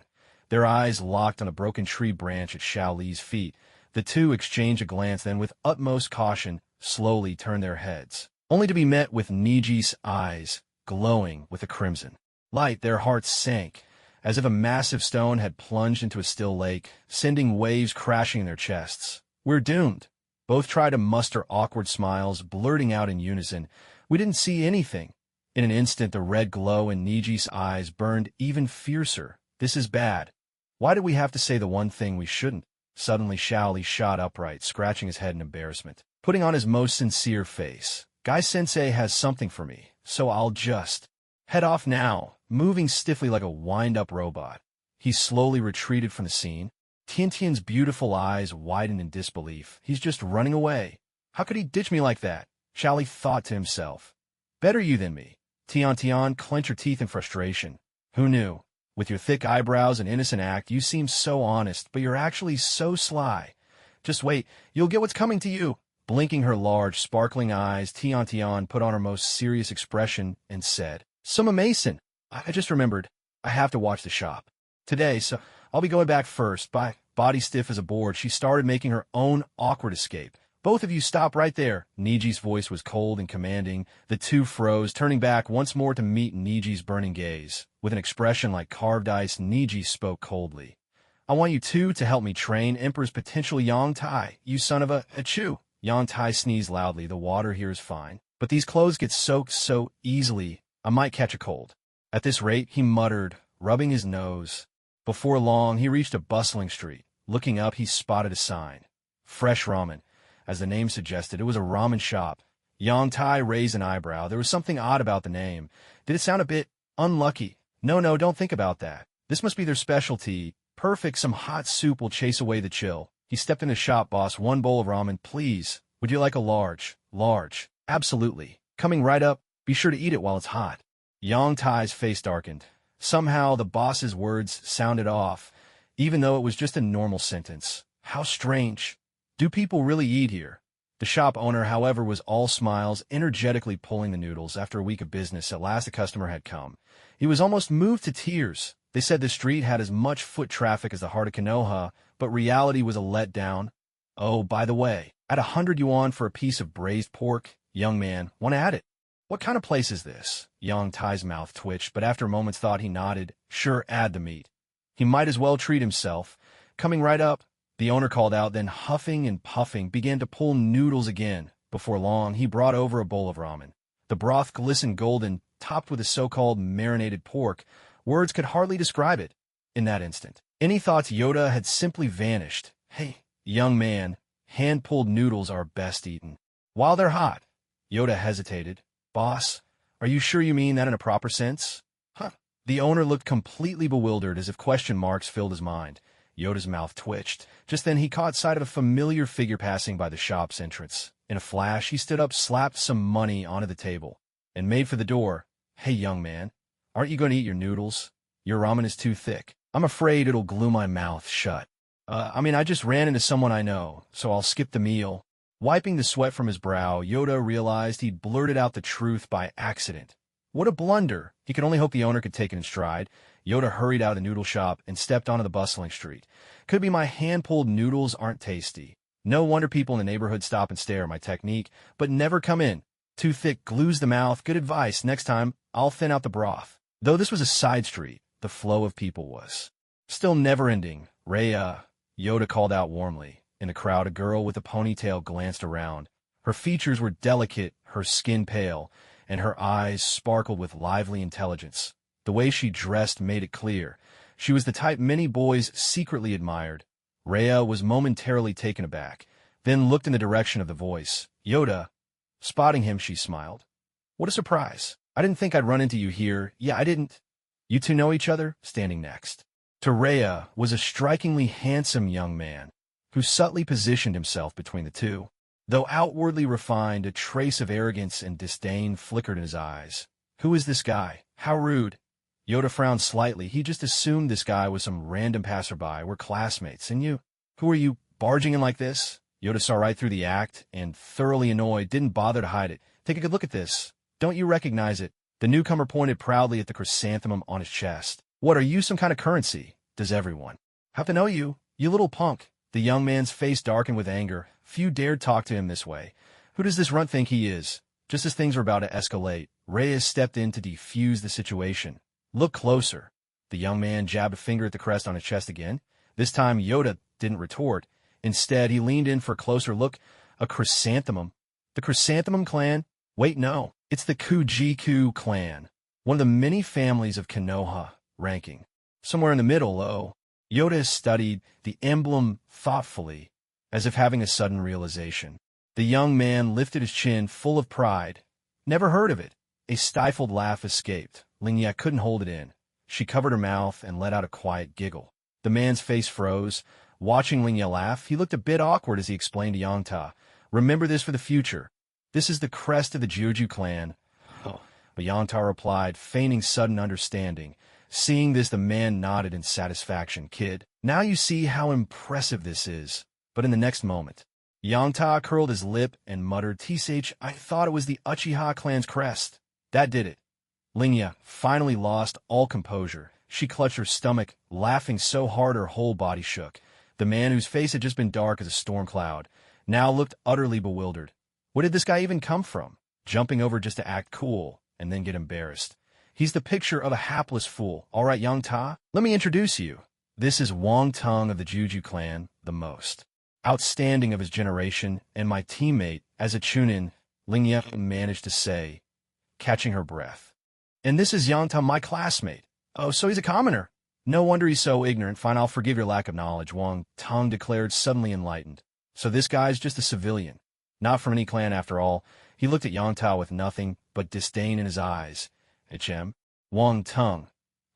Their eyes locked on a broken tree branch at Xiao Li's feet. The two exchanged a glance, then with utmost caution, slowly turned their heads, only to be met with Niji's eyes, glowing with a crimson light. Their hearts sank, as if a massive stone had plunged into a still lake, sending waves crashing in their chests. "We're doomed." Both tried to muster awkward smiles, blurting out in unison, "We didn't see anything." In an instant, the red glow in Niji's eyes burned even fiercer. "This is bad. Why did we have to say the one thing we shouldn't?" Suddenly, Shaoli shot upright, scratching his head in embarrassment, putting on his most sincere face. "Guy-sensei has something for me, so I'll just head off now." Moving stiffly like a wind-up robot, he slowly retreated from the scene. Tiantian's beautiful eyes widened in disbelief. "He's just running away. How could he ditch me like that?" Shaoli thought to himself. "Better you than me." Tian clenched her teeth in frustration. "Who knew? With your thick eyebrows and innocent act, you seem so honest, but you're actually so sly. Just wait, you'll get what's coming to you." Blinking her large, sparkling eyes, Tian put on her most serious expression and said, "Summa Mason, I just remembered. I have to watch the shop today, so I'll be going back first." Body stiff as a board, she started making her own awkward escape. "Both of you stop right there." Niji's voice was cold and commanding. The two froze, turning back once more to meet Niji's burning gaze. With an expression like carved ice, Niji spoke coldly. "I want you two to help me train Emperor's potential Yongtai, you son of a achoo." Yongtai sneezed loudly. "The water here is fine, but these clothes get soaked so easily. I might catch a cold." At this rate, he muttered, rubbing his nose. Before long, he reached a bustling street. Looking up, he spotted a sign. Fresh ramen. As the name suggested, it was a ramen shop. Yongtai raised an eyebrow. There was something odd about the name. Did it sound a bit unlucky? No, don't think about that. This must be their specialty. Perfect, some hot soup will chase away the chill. He stepped in the shop. "Boss, one bowl of ramen, please. Would you like a large?" "Large. Absolutely. Coming right up. Be sure to eat it while it's hot." Yongtai's face darkened. Somehow, the boss's words sounded off, even though it was just a normal sentence. How strange. Do people really eat here? The shop owner, however, was all smiles, energetically pulling the noodles. After a week of business, at last a customer had come. He was almost moved to tears. They said the street had as much foot traffic as the heart of Konoha, but reality was a letdown. Oh, by the way, at 100 yuan for a piece of braised pork, young man, want to add it? What kind of place is this? Yang Tai's mouth twitched, but after a moment's thought he nodded. Sure, add the meat. He might as well treat himself. Coming right up, the owner called out, then huffing and puffing began to pull noodles again. Before long, he brought over a bowl of ramen. The broth glistened golden, topped with a so-called marinated pork. Words could hardly describe it. In that instant, any thoughts Yoda had simply vanished. Hey, young man, hand-pulled noodles are best eaten while they're hot. Yoda hesitated. Boss, are you sure you mean that in a proper sense? Huh. The owner looked completely bewildered, as if question marks filled his mind. Yoda's mouth twitched. Just then he caught sight of a familiar figure passing by the shop's entrance. In a flash, he stood up, slapped some money onto the table, and made for the door. Hey, young man, aren't you going to eat your noodles? Your ramen is too thick. I'm afraid it'll glue my mouth shut. I just ran into someone I know, so I'll skip the meal. Wiping the sweat from his brow, Yoda realized he'd blurted out the truth by accident. What a blunder! He could only hope the owner could take it in stride. Yoda hurried out of the noodle shop and stepped onto the bustling street. Could be my hand-pulled noodles aren't tasty. No wonder people in the neighborhood stop and stare at my technique, but never come in. Too thick glues the mouth. Good advice. Next time, I'll thin out the broth. Though this was a side street, the flow of people was still never-ending. Rhea, Yoda called out warmly. In the crowd, a girl with a ponytail glanced around. Her features were delicate, her skin pale, and her eyes sparkled with lively intelligence. The way she dressed made it clear. She was the type many boys secretly admired. Rhea was momentarily taken aback, then looked in the direction of the voice. Yoda. Spotting him, she smiled. What a surprise. I didn't think I'd run into you here. Yeah, I didn't. You two know each other? Standing next to Rhea was a strikingly handsome young man, who subtly positioned himself between the two. Though outwardly refined, a trace of arrogance and disdain flickered in his eyes. Who is this guy? How rude. Yoda frowned slightly. He just assumed this guy was some random passerby. We're classmates. And you? Who are you, barging in like this? Yoda saw right through the act, and, thoroughly annoyed, didn't bother to hide it. Take a good look at this. Don't you recognize it? The newcomer pointed proudly at the chrysanthemum on his chest. What, are you some kind of currency? Does everyone have to know you? You little punk. The young man's face darkened with anger. Few dared talk to him this way. Who does this runt think he is? Just as things were about to escalate, Reyes stepped in to defuse the situation. Look closer. The young man jabbed a finger at the crest on his chest again. This time, Yoda didn't retort. Instead, he leaned in for a closer look. A chrysanthemum. The Chrysanthemum clan? Wait, no. It's the Kujiku clan. One of the many families of Konoha, ranking somewhere in the middle. Oh. Yoda studied the emblem thoughtfully, as if having a sudden realization. The young man lifted his chin, full of pride. Never heard of it. A stifled laugh escaped. Lingya couldn't hold it in. She covered her mouth and let out a quiet giggle. The man's face froze. Watching Lingya laugh, he looked a bit awkward as he explained to Yangta, "Remember this for the future. This is the crest of the Juju clan." Oh. But Yangta replied, feigning sudden understanding. Seeing this, the man nodded in satisfaction. Kid, now you see how impressive this is. But in the next moment, Yangta curled his lip and muttered, "Tsh, I thought it was the Uchiha clan's crest." That did it. Lingya finally lost all composure. She clutched her stomach, laughing so hard her whole body shook. The man, whose face had just been dark as a storm cloud, now looked utterly bewildered. Where did this guy even come from? Jumping over just to act cool, and then get embarrassed. He's the picture of a hapless fool. All right, Yangta, let me introduce you. This is Wang Tung of the Juju clan, the most outstanding of his generation, and my teammate as a chunin, Lingya managed to say, catching her breath. And this is Yangta, my classmate. Oh, so he's a commoner. No wonder he's so ignorant. Fine, I'll forgive your lack of knowledge, Wang Tung declared, suddenly enlightened. So this guy's just a civilian. Not from any clan after all. He looked at Yangta with nothing but disdain in his eyes. HM? Wang Tung.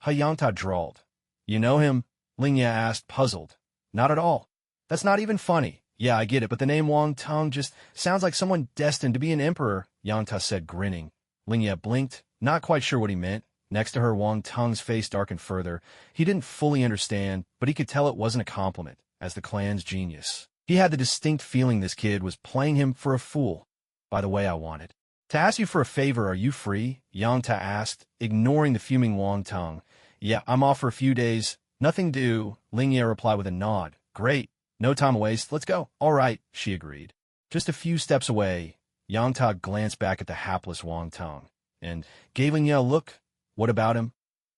Yangta drawled. You know him? Lingya asked, puzzled. Not at all. That's not even funny. Yeah, I get it, but the name Wang Tung just sounds like someone destined to be an emperor, Yangta said, grinning. Lingya blinked, not quite sure what he meant. Next to her, Wang Tung's face darkened further. He didn't fully understand, but he could tell it wasn't a compliment, as the clan's genius. He had the distinct feeling this kid was playing him for a fool. By the way, I wanted to ask you for a favor. Are you free? Yang Ta asked, ignoring the fuming Wang Tung. Yeah, I'm off for a few days. Nothing due, Ling Ye replied with a nod. Great. No time to waste. Let's go. All right, she agreed. Just a few steps away, Yang Ta glanced back at the hapless Wang Tung and gave Ling Ye a look. What about him?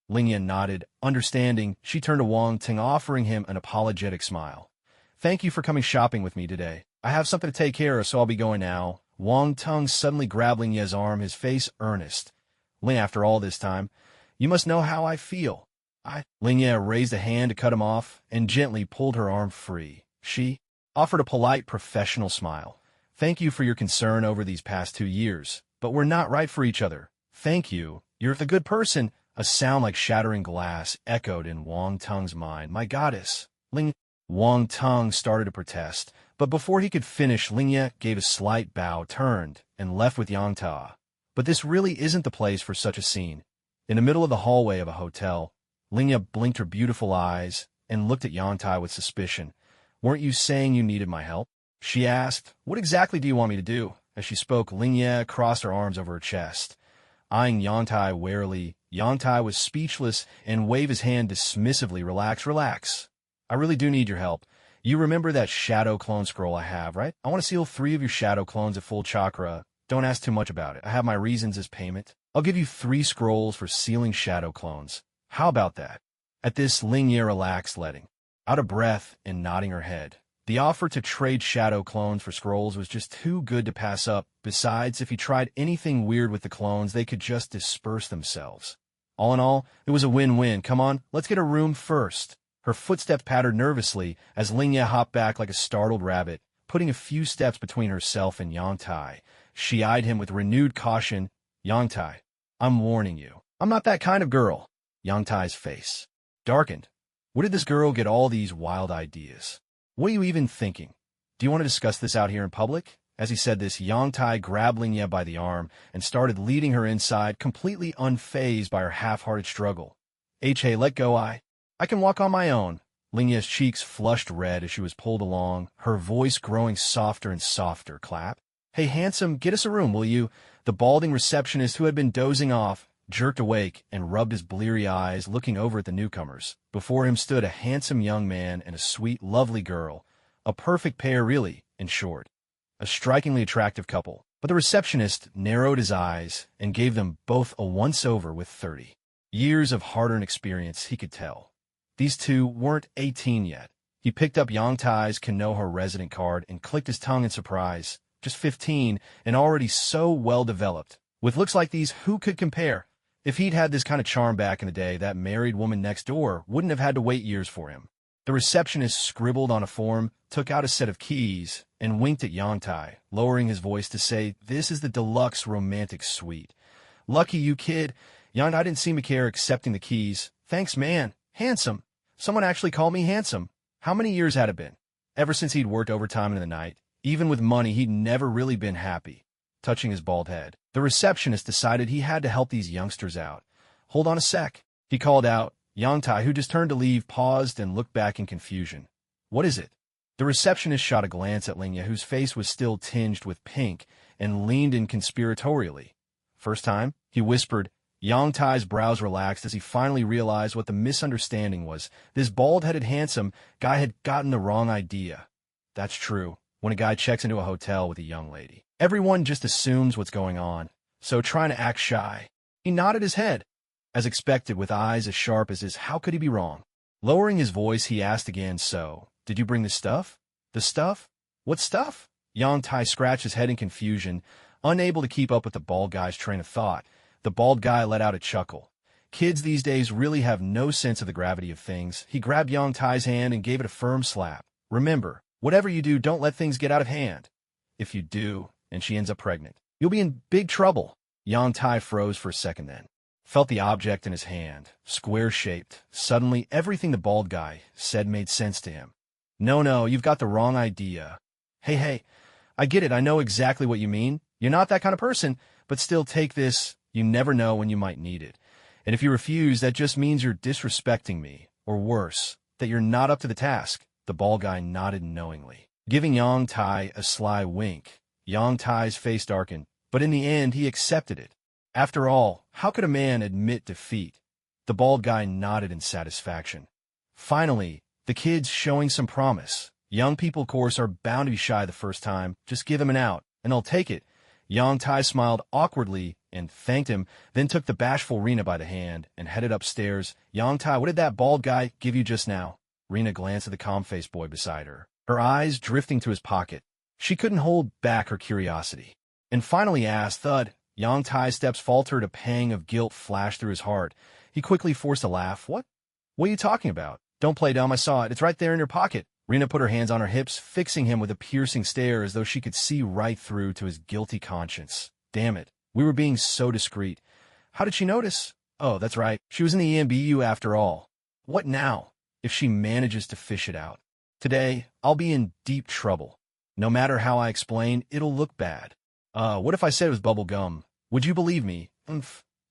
Ling Ye nodded. Understanding, she turned to Wang Tung, offering him an apologetic smile. Thank you for coming shopping with me today. I have something to take care of, so I'll be going now. Wang Tung suddenly grabbed Ling Ye's arm, his face earnest. Ling, after all this time, you must know how I feel. Ling Ye raised a hand to cut him off and gently pulled her arm free. She offered a polite, professional smile. Thank you for your concern over these past 2 years, but we're not right for each other. Thank you. You're the good person. A sound like shattering glass echoed in Wang Tung's mind. My goddess. Wang Tung started to protest, but before he could finish, Ling Ye gave a slight bow, turned, and left with Yang Ta. But this really isn't the place for such a scene. In the middle of the hallway of a hotel, Ling Ye blinked her beautiful eyes and looked at Yang Ta with suspicion. Weren't you saying you needed my help? She asked. What exactly do you want me to do? As she spoke, Ling Ye crossed her arms over her chest. Eyeing Yang Ta warily, Yang Ta was speechless and waved his hand dismissively. Relax. I really do need your help. You remember that shadow clone scroll I have, right? I want to seal 3 of your shadow clones at full chakra. Don't ask too much about it. I have my reasons as payment. I'll give you 3 scrolls for sealing shadow clones. How about that? At this, Ling Ye relaxed, letting out a breath and nodding her head. The offer to trade shadow clones for scrolls was just too good to pass up. Besides, if he tried anything weird with the clones, they could just disperse themselves. All in all, it was a win-win. Come on, let's get a room first. Her footsteps pattered nervously as Ling Ye hopped back like a startled rabbit, putting a few steps between herself and Yang Tai. She eyed him with renewed caution. Yang Tai, I'm warning you. I'm not that kind of girl. Yang Tai's face darkened. Where did this girl get all these wild ideas? What are you even thinking? Do you want to discuss this out here in public? As he said this, Yang Tai grabbed Ling Ye by the arm and started leading her inside, completely unfazed by her half-hearted struggle. Hey, let go. I can walk on my own. Ling Ye's cheeks flushed red as she was pulled along, her voice growing softer and softer. Clap. Hey, handsome, get us a room, will you? The balding receptionist, who had been dozing off, jerked awake and rubbed his bleary eyes, looking over at the newcomers. Before him stood a handsome young man and a sweet, lovely girl. A perfect pair, really, in short. A strikingly attractive couple. But the receptionist narrowed his eyes and gave them both a once-over with 30 years of hard-earned experience, he could tell. These two weren't 18 yet. He picked up Yang Tai's Konoha resident card and clicked his tongue in surprise. Just 15 and already so well-developed. With looks like these, who could compare? If he'd had this kind of charm back in the day, that married woman next door wouldn't have had to wait years for him. The receptionist scribbled on a form, took out a set of keys, and winked at Yang Tai, lowering his voice to say, this is the deluxe romantic suite. Lucky you, kid. Yang Tai didn't seem to care, accepting the keys. Thanks, man. Handsome. Someone actually called me handsome. How many years had it been? Ever since he'd worked overtime in the night. Even with money, he'd never really been happy. Touching his bald head, the receptionist decided he had to help these youngsters out. Hold on a sec, he called out. Yang Tai, who just turned to leave, paused and looked back in confusion. What is it? The receptionist shot a glance at Ling Ye, whose face was still tinged with pink, and leaned in conspiratorially. First time? He whispered. Yang Tai's brows relaxed as he finally realized what the misunderstanding was. This bald-headed handsome guy had gotten the wrong idea. That's true. When a guy checks into a hotel with a young lady, everyone just assumes what's going on, so trying to act shy. He nodded his head. As expected, with eyes as sharp as his, how could he be wrong? Lowering his voice, he asked again, so, did you bring the stuff? The stuff? What stuff? Yang Tai scratched his head in confusion, unable to keep up with the bald guy's train of thought. The bald guy let out a chuckle. Kids these days really have no sense of the gravity of things. He grabbed Yang Tai's hand and gave it a firm slap. Remember, whatever you do, don't let things get out of hand. If you do, and she ends up pregnant, you'll be in big trouble. Yang Tai froze for a second then. Felt the object in his hand, square-shaped. Suddenly, everything the bald guy said made sense to him. No, you've got the wrong idea. Hey, I get it. I know exactly what you mean. You're not that kind of person, but still take this. You never know when you might need it. And if you refuse, that just means you're disrespecting me, or worse, that you're not up to the task. The bald guy nodded knowingly, giving Yang Tai a sly wink. Yang Tai's face darkened, but in the end he accepted it. After all, how could a man admit defeat? The bald guy nodded in satisfaction. Finally, the kid's showing some promise. Young people, of course, are bound to be shy the first time. Just give him an out, and they'll take it. Yang Tai smiled awkwardly and thanked him, then took the bashful Rina by the hand and headed upstairs. Yang Tai, what did that bald guy give you just now? Rina glanced at the calm-faced boy beside her, her eyes drifting to his pocket. She couldn't hold back her curiosity, and finally asked, "Thud." Yang Tai's steps faltered, a pang of guilt flashed through his heart. He quickly forced a laugh. What are you talking about? Don't play dumb, I saw it. It's right there in your pocket. Rina put her hands on her hips, fixing him with a piercing stare as though she could see right through to his guilty conscience. Damn it, we were being so discreet. How did she notice? Oh, that's right, she was in the EMBU after all. What now, if she manages to fish it out? Today, I'll be in deep trouble. No matter how I explain, it'll look bad. What if I said it was bubble gum? Would you believe me?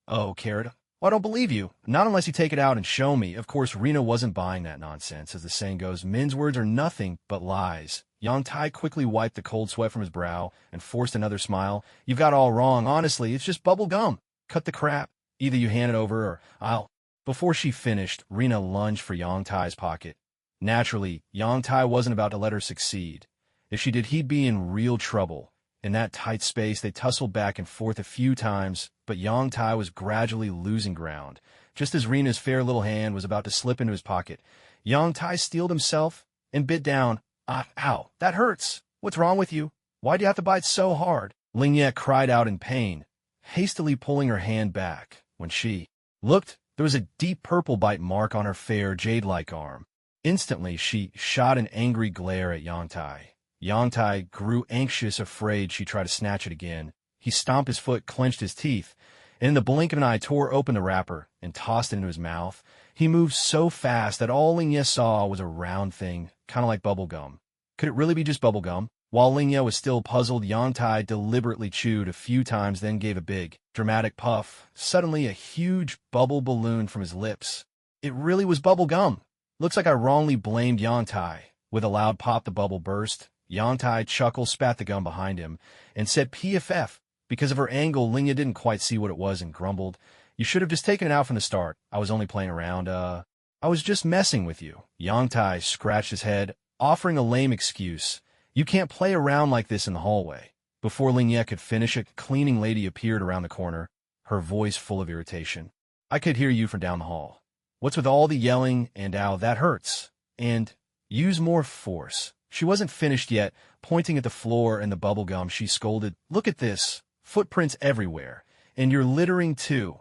Oh, Carrot. Well, I don't believe you. Not unless you take it out and show me. Of course, Rina wasn't buying that nonsense. As the saying goes, men's words are nothing but lies. Yang Tai quickly wiped the cold sweat from his brow and forced another smile. You've got it all wrong. Honestly, it's just bubble gum. Cut the crap. Either you hand it over or I'll... Before she finished, Rina lunged for Yang Tai's pocket. Naturally, Yang Tai wasn't about to let her succeed. If she did, he'd be in real trouble. In that tight space, they tussled back and forth a few times, but Yang Tai was gradually losing ground. Just as Rina's fair little hand was about to slip into his pocket, Yang Tai steeled himself and bit down. Ow, that hurts. What's wrong with you? Why do you have to bite so hard? Lingye cried out in pain, hastily pulling her hand back. When she looked, there was a deep purple bite mark on her fair jade-like arm. Instantly, she shot an angry glare at Yang Tai. Yang Tai grew anxious, afraid she'd try to snatch it again. He stomped his foot, clenched his teeth, and in the blink of an eye tore open the wrapper and tossed it into his mouth. He moved so fast that all Lingye saw was a round thing, kind of like bubble gum. Could it really be just bubble gum? While Lingye was still puzzled, Yang Tai deliberately chewed a few times, then gave a big, dramatic puff. Suddenly, a huge bubble ballooned from his lips. It really was bubble gum. Looks like I wrongly blamed Yang Tai. With a loud pop, the bubble burst. Yang Tai chuckled, spat the gum behind him, and said PFF. Because of her angle, Lingye didn't quite see what it was and grumbled. You should have just taken it out from the start. I was only playing around. I was just messing with you. Yang Tai scratched his head, offering a lame excuse. You can't play around like this in the hallway. Before Lingye could finish, a cleaning lady appeared around the corner, her voice full of irritation. I could hear you from down the hall. What's with all the yelling and ow, that hurts. And use more force. She wasn't finished yet. Pointing at the floor and the bubble gum, she scolded, Look at this. Footprints everywhere. And you're littering too.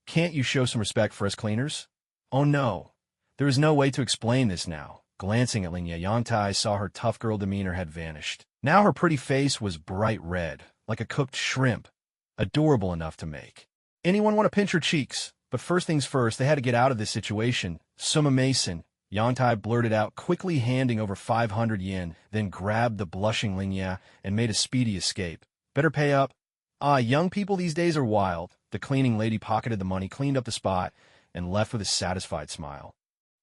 Can't you show some respect for us cleaners? Oh no. There is no way to explain this now. Glancing at Lingye, Yang Tai saw her tough girl demeanor had vanished. Now her pretty face was bright red, like a cooked shrimp. Adorable enough to make anyone want to pinch her cheeks. But first things first, they had to get out of this situation. Suma Mason, Yang Tai blurted out, quickly handing over 500 yen, then grabbed the blushing Lingye and made a speedy escape. Better pay up. Young people these days are wild. The cleaning lady pocketed the money, cleaned up the spot, and left with a satisfied smile.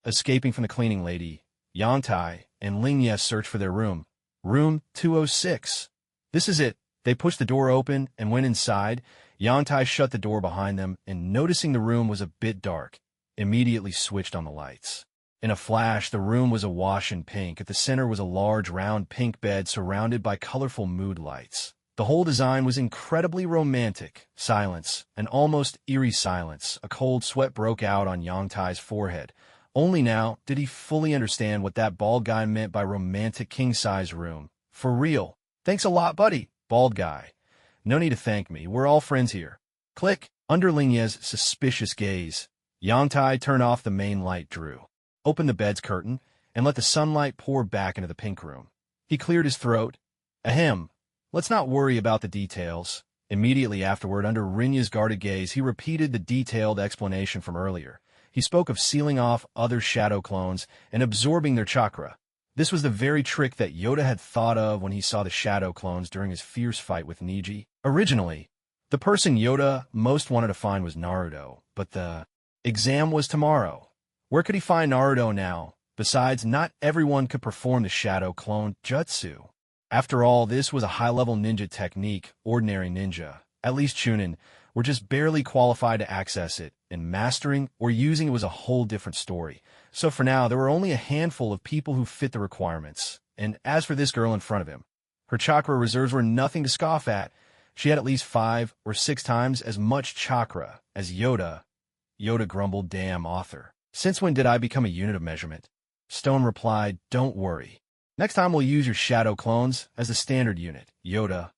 Escaping from the cleaning lady, Yang Tai and Lingye searched for their room. Room 206. This is it. They pushed the door open and went inside. Yang Tai shut the door behind them, and noticing the room was a bit dark, immediately switched on the lights. In a flash, the room was awash in pink. At the center was a large, round pink bed surrounded by colorful mood lights. The whole design was incredibly romantic. Silence, an almost eerie silence. A cold sweat broke out on Yang Tai's forehead. Only now did he fully understand what that bald guy meant by romantic king-size room. For real. Thanks a lot, buddy. Bald guy. No need to thank me. We're all friends here. Click. Under Lingye's suspicious gaze, Yang Tai turned off the main light, opened the bed's curtain, and let the sunlight pour back into the pink room. He cleared his throat. Ahem. Let's not worry about the details. Immediately afterward, under Rinya's guarded gaze, he repeated the detailed explanation from earlier. He spoke of sealing off other shadow clones and absorbing their chakra. This was the very trick that Yoda had thought of when he saw the shadow clones during his fierce fight with Neji. Originally, the person Yoda most wanted to find was Naruto, but the Exam was tomorrow. Where could he find Naruto now? Besides, not everyone could perform the shadow clone jutsu. After all, this was a high-level ninja technique, ordinary ninja, at least Chunin, were just barely qualified to access it, and mastering or using it was a whole different story. So for now, there were only a handful of people who fit the requirements. And as for this girl in front of him, her chakra reserves were nothing to scoff at. She had at least 5 or 6 times as much chakra as Yoda. Yoda grumbled, "Damn, author. Since when did I become a unit of measurement?" Stone replied, "Don't worry. Next time we'll use your shadow clones as the standard unit." Yoda,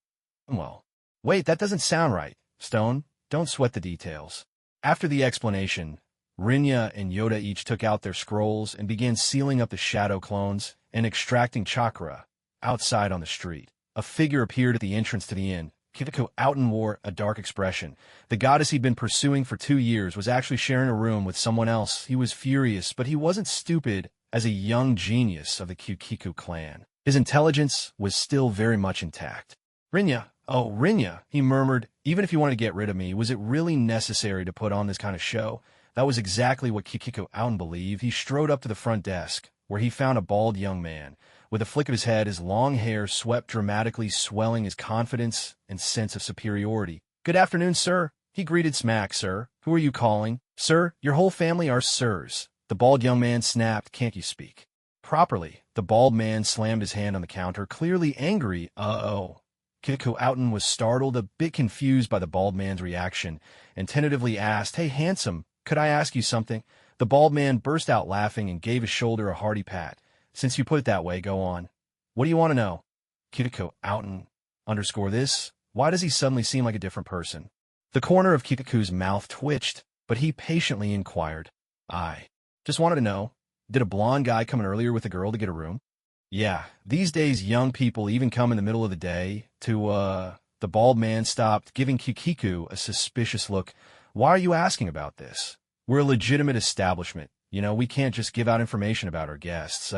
"Well, wait, that doesn't sound right." Stone, "Don't sweat the details." After the explanation, Rinya and Yoda each took out their scrolls and began sealing up the shadow clones and extracting chakra. Outside on the street, a figure appeared at the entrance to the inn. Kiriko Outen wore a dark expression. The goddess he'd been pursuing for 2 years was actually sharing a room with someone else. He was furious, but he wasn't stupid as a young genius of the Kyukiku clan. His intelligence was still very much intact. "Rinya, oh, Rinya," he murmured, "even if you wanted to get rid of me, was it really necessary to put on this kind of show?" That was exactly what Kyukiku Outen believed. He strode up to the front desk, where he found a bald young man. With a flick of his head, his long hair swept dramatically, swelling his confidence and sense of superiority. "Good afternoon, sir," he greeted. "Smack, sir. Who are you calling?" "Sir, your whole family are sirs." The bald young man snapped, "Can't you speak properly?" The bald man slammed his hand on the counter, clearly angry. "Uh-oh." Kyukiku Outen was startled, a bit confused by the bald man's reaction, and tentatively asked, "Hey, handsome, could I ask you something?" The bald man burst out laughing and gave his shoulder a hearty pat. "Since you put it that way, go on. What do you want to know?" Kyukiku Outen underscore this. Why does he suddenly seem like a different person? The corner of Kikiku's mouth twitched, but he patiently inquired, "I just wanted to know, did a blonde guy come in earlier with a girl to get a room?" "Yeah, these days young people even come in the middle of the day to, The bald man stopped, giving Kikiku a suspicious look. "Why are you asking about this? We're a legitimate establishment. You know, we can't just give out information about our guests.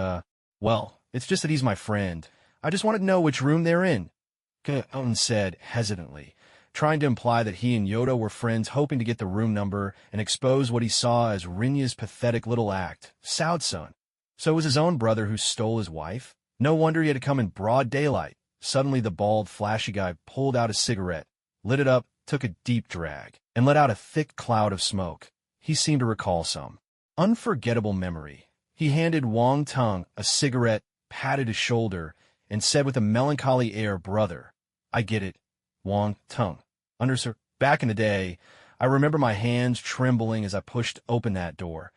Well, it's just that he's my friend. I just wanted to know which room they're in," Owen said hesitantly, trying to imply that he and Yoda were friends, hoping to get the room number and expose what he saw as Rinya's pathetic little act. Saud-san. So it was his own brother who stole his wife? No wonder he had to come in broad daylight. Suddenly the bald, flashy guy pulled out a cigarette, lit it up, took a deep drag, and let out a thick cloud of smoke. He seemed to recall some unforgettable memory. He handed Wang Tung a cigarette, patted his shoulder, and said with a melancholy air, "Brother, I get it. Wang Tung. Sir, back in the day, I remember my hands trembling as I pushed open that door,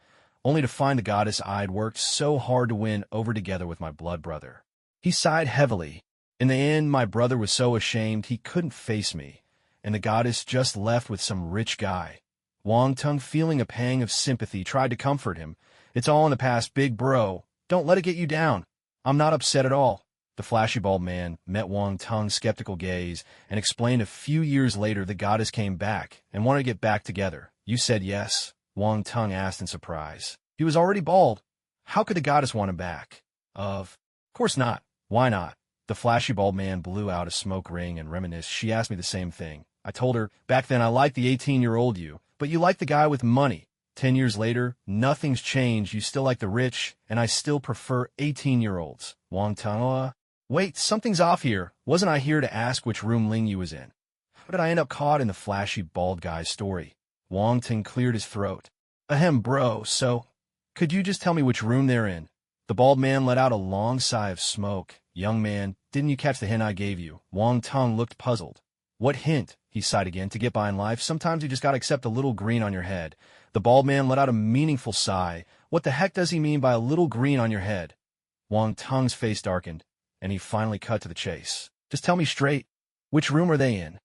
only to find the goddess I'd worked so hard to win over together with my blood brother." He sighed heavily. "In the end, my brother was so ashamed he couldn't face me, and the goddess just left with some rich guy." Wang Tung, feeling a pang of sympathy, tried to comfort him. "It's all in the past, big bro. Don't let it get you down. I'm not upset at all." The flashy bald man met Wang Tung's skeptical gaze and explained a few years later the goddess came back and wanted to get back together. "You said yes?" Wang Tung asked in surprise. He was already bald. How could the goddess want him back? Of course not. Why not? The flashy bald man blew out a smoke ring and reminisced. "She asked me the same thing. I told her, back then I liked the 18-year-old you, but you like the guy with money. 10 years later, nothing's changed. You still like the rich, and I still prefer 18-year-olds. Wang Tung, wait, something's off here. Wasn't I here to ask which room Ling Yu was in? How did I end up caught in the flashy bald guy's story?" Wang Tung cleared his throat. "Ahem, bro, so could you just tell me which room they're in?" The bald man let out a long sigh of smoke. "Young man, didn't you catch the hint I gave you?" Wang Tung looked puzzled. "What hint?" He sighed again. "To get by in life, sometimes you just gotta accept a little green on your head." The bald man let out a meaningful sigh. "What the heck does he mean by a little green on your head?" Wang Tung's face darkened, and he finally cut to the chase. "Just tell me straight. Which room are they in?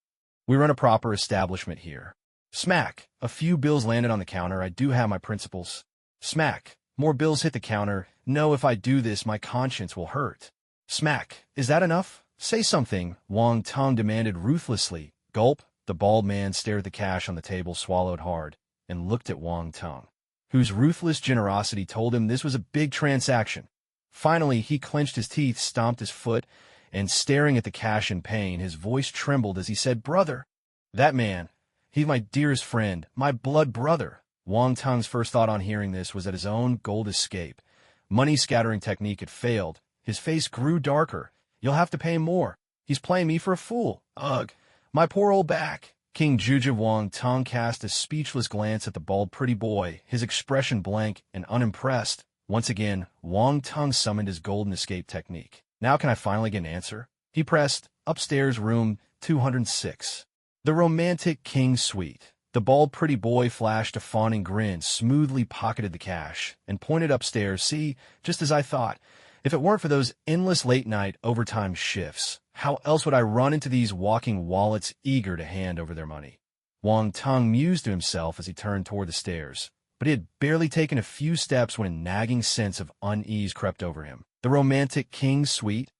We run a proper establishment here." Smack. A few bills landed on the counter. "I do have my principles." Smack. More bills hit the counter. "No, if I do this, my conscience will hurt." Smack. "Is that enough? Say something," Wang Tung demanded ruthlessly. Gulp. The bald man stared at the cash on the table, swallowed hard, and looked at Wang Tung, whose ruthless generosity told him this was a big transaction. Finally, he clenched his teeth, stomped his foot, and staring at the cash in pain, his voice trembled as he said, "Brother, that man, he's my dearest friend, my blood brother." Wang Tung's first thought on hearing this was that his own gold escape, money-scattering technique had failed. His face grew darker. You'll have to pay more. He's playing me for a fool. Ugh, my poor old back. King Juju Wang Tung cast a speechless glance at the bald pretty boy, his expression blank and unimpressed. Once again, Wang Tung summoned his golden escape technique. Now can I finally get an answer? He pressed, upstairs room 206. The romantic king suite. The bald pretty boy flashed a fawning grin, smoothly pocketed the cash, and pointed upstairs. See, just as I thought. If it weren't for those endless late-night overtime shifts, how else would I run into these walking wallets eager to hand over their money? Wang Tung mused to himself as he turned toward the stairs, but he had barely taken a few steps when a nagging sense of unease crept over him. The romantic king suite?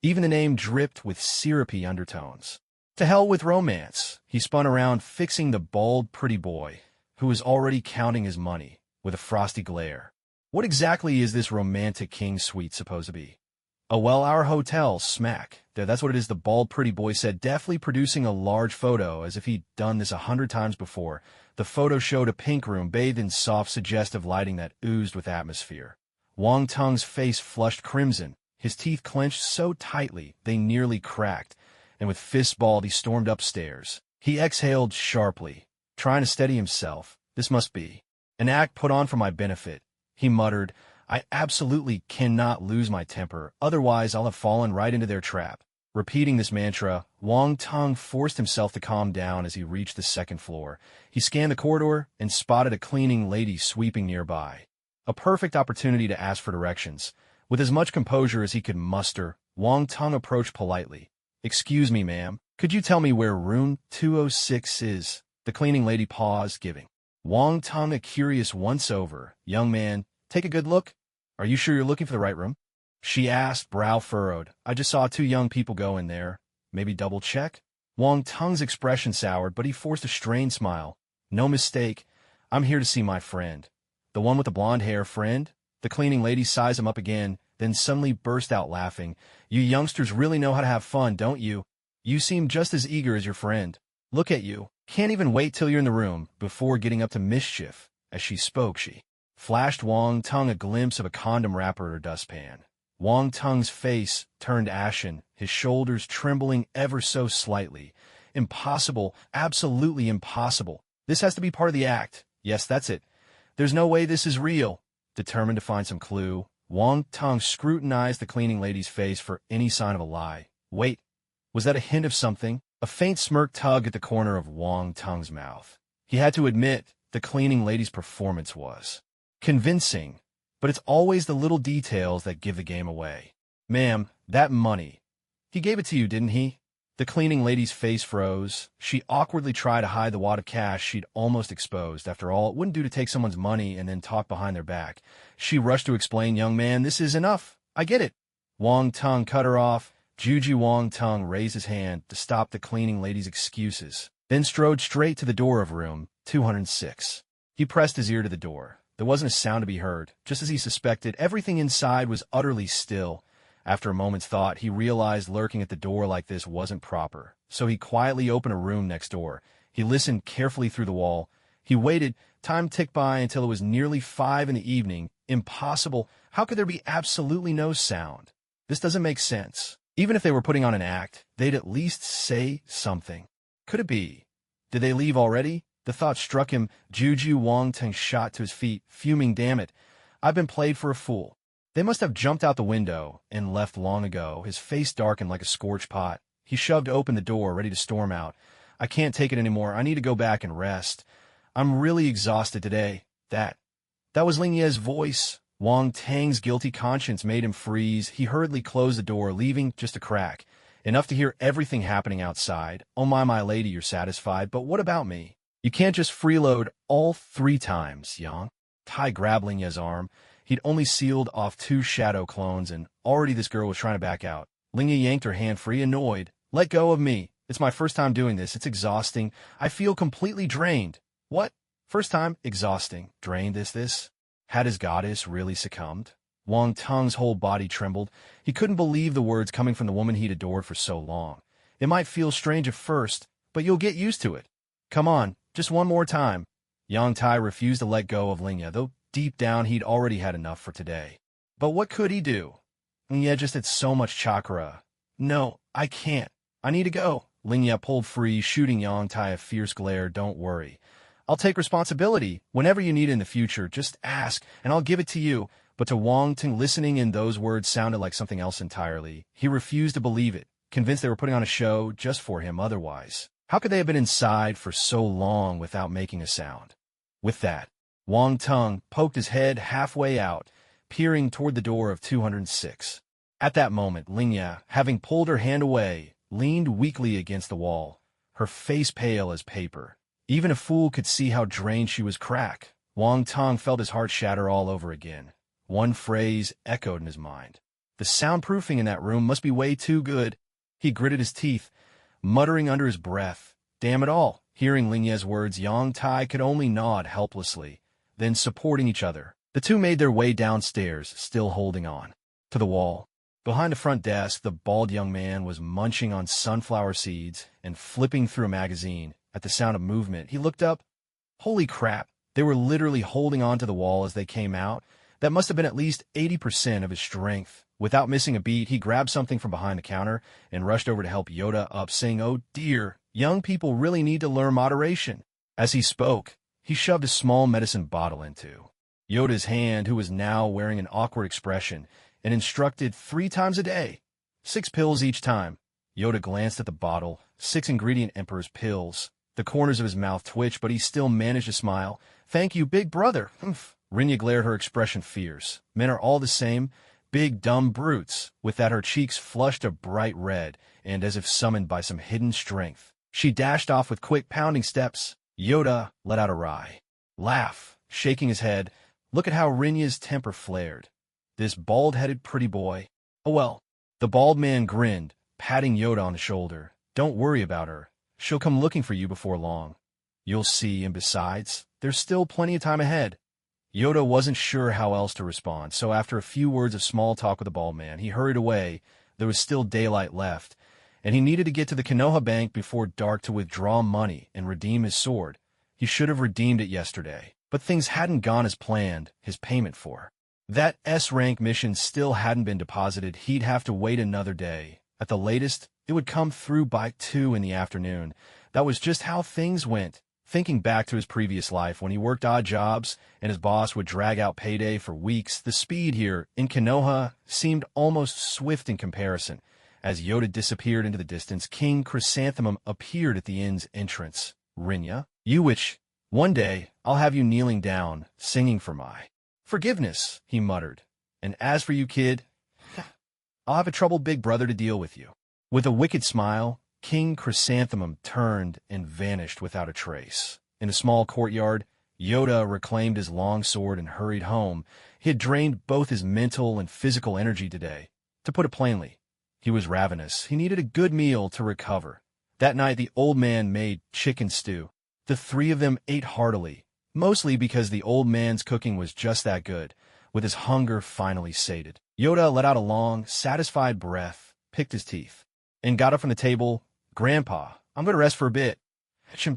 Even the name dripped with syrupy undertones. To hell with romance. He spun around, fixing the bald pretty boy, who was already counting his money, with a frosty glare. What exactly is this romantic king suite supposed to be? Oh, well, our hotel, smack. There, that's what it is, the bald pretty boy said, deftly producing a large photo as if he'd done this 100 times before. The photo showed a pink room bathed in soft, suggestive lighting that oozed with atmosphere. Wang Tung's face flushed crimson, his teeth clenched so tightly they nearly cracked, and with fists balled he stormed upstairs. He exhaled sharply, trying to steady himself. This must be an act put on for my benefit. He muttered, I absolutely cannot lose my temper, otherwise I'll have fallen right into their trap. Repeating this mantra, Wang Tung forced himself to calm down as he reached the second floor. He scanned the corridor and spotted a cleaning lady sweeping nearby. A perfect opportunity to ask for directions. With as much composure as he could muster, Wang Tung approached politely. Excuse me, ma'am, could you tell me where room 206 is? The cleaning lady paused, giving Wang Tung a curious once-over. Young man, take a good look. Are you sure you're looking for the right room? She asked, brow furrowed. I just saw 2 young people go in there. Maybe double check? Wang Tung's expression soured, but he forced a strained smile. No mistake. I'm here to see my friend. The one with the blonde hair, friend? The cleaning lady sized him up again, then suddenly burst out laughing. You youngsters really know how to have fun, don't you? You seem just as eager as your friend. Look at you. Can't even wait till you're in the room before getting up to mischief. As she spoke, she flashed Wang Tung a glimpse of a condom wrapper or dustpan. Wang Tung's face turned ashen, his shoulders trembling ever so slightly. Impossible, absolutely impossible. This has to be part of the act. Yes, that's it. There's no way this is real. Determined to find some clue, Wang Tung scrutinized the cleaning lady's face for any sign of a lie. Wait, was that a hint of something? A faint smirk tugged at the corner of Wang Tung's mouth. He had to admit the cleaning lady's performance was convincing, but it's always the little details that give the game away. Ma'am, that money. He gave it to you, didn't he? The cleaning lady's face froze. She awkwardly tried to hide the wad of cash she'd almost exposed. After all, it wouldn't do to take someone's money and then talk behind their back. She rushed to explain, young man, this is enough. I get it. Wang Tung cut her off. Juju Wang Tung raised his hand to stop the cleaning lady's excuses, then strode straight to the door of room 206. He pressed his ear to the door. There wasn't a sound to be heard. Just as he suspected, everything inside was utterly still. After a moment's thought, he realized lurking at the door like this wasn't proper, so he quietly opened a room next door. He listened carefully through the wall. He waited. Time ticked by until it was nearly 5 in the evening. Impossible. How could there be absolutely no sound? This doesn't make sense. Even if they were putting on an act, they'd at least say something. Could it be? Did they leave already? The thought struck him. Juju Wang Tung shot to his feet, fuming, damn it. I've been played for a fool. They must have jumped out the window and left long ago. His face darkened like a scorched pot. He shoved open the door, ready to storm out. I can't take it anymore. I need to go back and rest. I'm really exhausted today. That was Ling Ye's voice. Wang Tang's guilty conscience made him freeze. He hurriedly closed the door, leaving just a crack. Enough to hear everything happening outside. Oh my lady, you're satisfied, but what about me? You can't just freeload all 3 times, Yang. Tai grabbed Ling Ye's arm. He'd only sealed off 2 shadow clones, and already this girl was trying to back out. Ling Ye yanked her hand free, annoyed. Let go of me. It's my first time doing this. It's exhausting. I feel completely drained. What? First time? Exhausting. Drained this? Had his goddess really succumbed? Wang Tung's whole body trembled. He couldn't believe the words coming from the woman he'd adored for so long. It might feel strange at first, but you'll get used to it. Come on, just one more time. Yang Tai refused to let go of Lingya, though deep down he'd already had enough for today. But what could he do? Lingya just had so much chakra. No, I can't. I need to go. Lingya pulled free, shooting Yang Tai a fierce glare. Don't worry. I'll take responsibility. Whenever you need it in the future, just ask, and I'll give it to you. But to Wang Ting, listening in those words sounded like something else entirely. He refused to believe it, convinced they were putting on a show just for him otherwise. How could they have been inside for so long without making a sound? With that, Wang Tung poked his head halfway out, peering toward the door of 206. At that moment, Lingya, having pulled her hand away, leaned weakly against the wall, her face pale as paper. Even a fool could see how drained she was. Crack. Wang Tung felt his heart shatter all over again. One phrase echoed in his mind. The soundproofing in that room must be way too good. He gritted his teeth, muttering under his breath, damn it all. Hearing Lingya's words, Yang Tai could only nod helplessly, then supporting each other. The two made their way downstairs, still holding on to the wall. Behind the front desk, the bald young man was munching on sunflower seeds and flipping through a magazine. At the sound of movement, he looked up. Holy crap, they were literally holding on to the wall as they came out. That must have been at least 80% of his strength. Without missing a beat, he grabbed something from behind the counter and rushed over to help Yoda up, saying, "Oh dear, young people really need to learn moderation." As he spoke, he shoved a small medicine bottle into Yoda's hand, who was now wearing an awkward expression, and instructed 3 times a day. 6 pills each time. Yoda glanced at the bottle. 6-ingredient Emperor's pills. The corners of his mouth twitched, but he still managed to smile. "Thank you, big brother." Rinya glared, her expression fierce. Men are all the same. Big, dumb brutes. With that, her cheeks flushed a bright red, and as if summoned by some hidden strength, she dashed off with quick, pounding steps. Yoda let out a wry laugh, shaking his head. Look at how Rinya's temper flared. This bald-headed pretty boy. Oh well. The bald man grinned, patting Yoda on the shoulder. "Don't worry about her. She'll come looking for you before long. You'll see, and besides, there's still plenty of time ahead." Yoda wasn't sure how else to respond, so after a few words of small talk with the bald man, he hurried away. There was still daylight left, and he needed to get to the Konoha bank before dark to withdraw money and redeem his sword. He should have redeemed it yesterday, but things hadn't gone as planned. His payment for that S-rank mission still hadn't been deposited. He'd have to wait another day. At the latest, it would come through by 2 in the afternoon. That was just how things went. Thinking back to his previous life when he worked odd jobs and his boss would drag out payday for weeks, the speed here in Konoha seemed almost swift in comparison. As Yoda disappeared into the distance, King Chrysanthemum appeared at the inn's entrance. "Rinya, you witch, one day I'll have you kneeling down, singing for my forgiveness," he muttered. "And as for you, kid, I'll have a troubled big brother to deal with you." With a wicked smile, King Chrysanthemum turned and vanished without a trace. In a small courtyard, Yoda reclaimed his long sword and hurried home. He had drained both his mental and physical energy today. To put it plainly, he was ravenous. He needed a good meal to recover. That night, the old man made chicken stew. The 3 of them ate heartily, mostly because the old man's cooking was just that good. With his hunger finally sated, Yoda let out a long, satisfied breath, picked his teeth, and got up from the table. "Grandpa, I'm going to rest for a bit."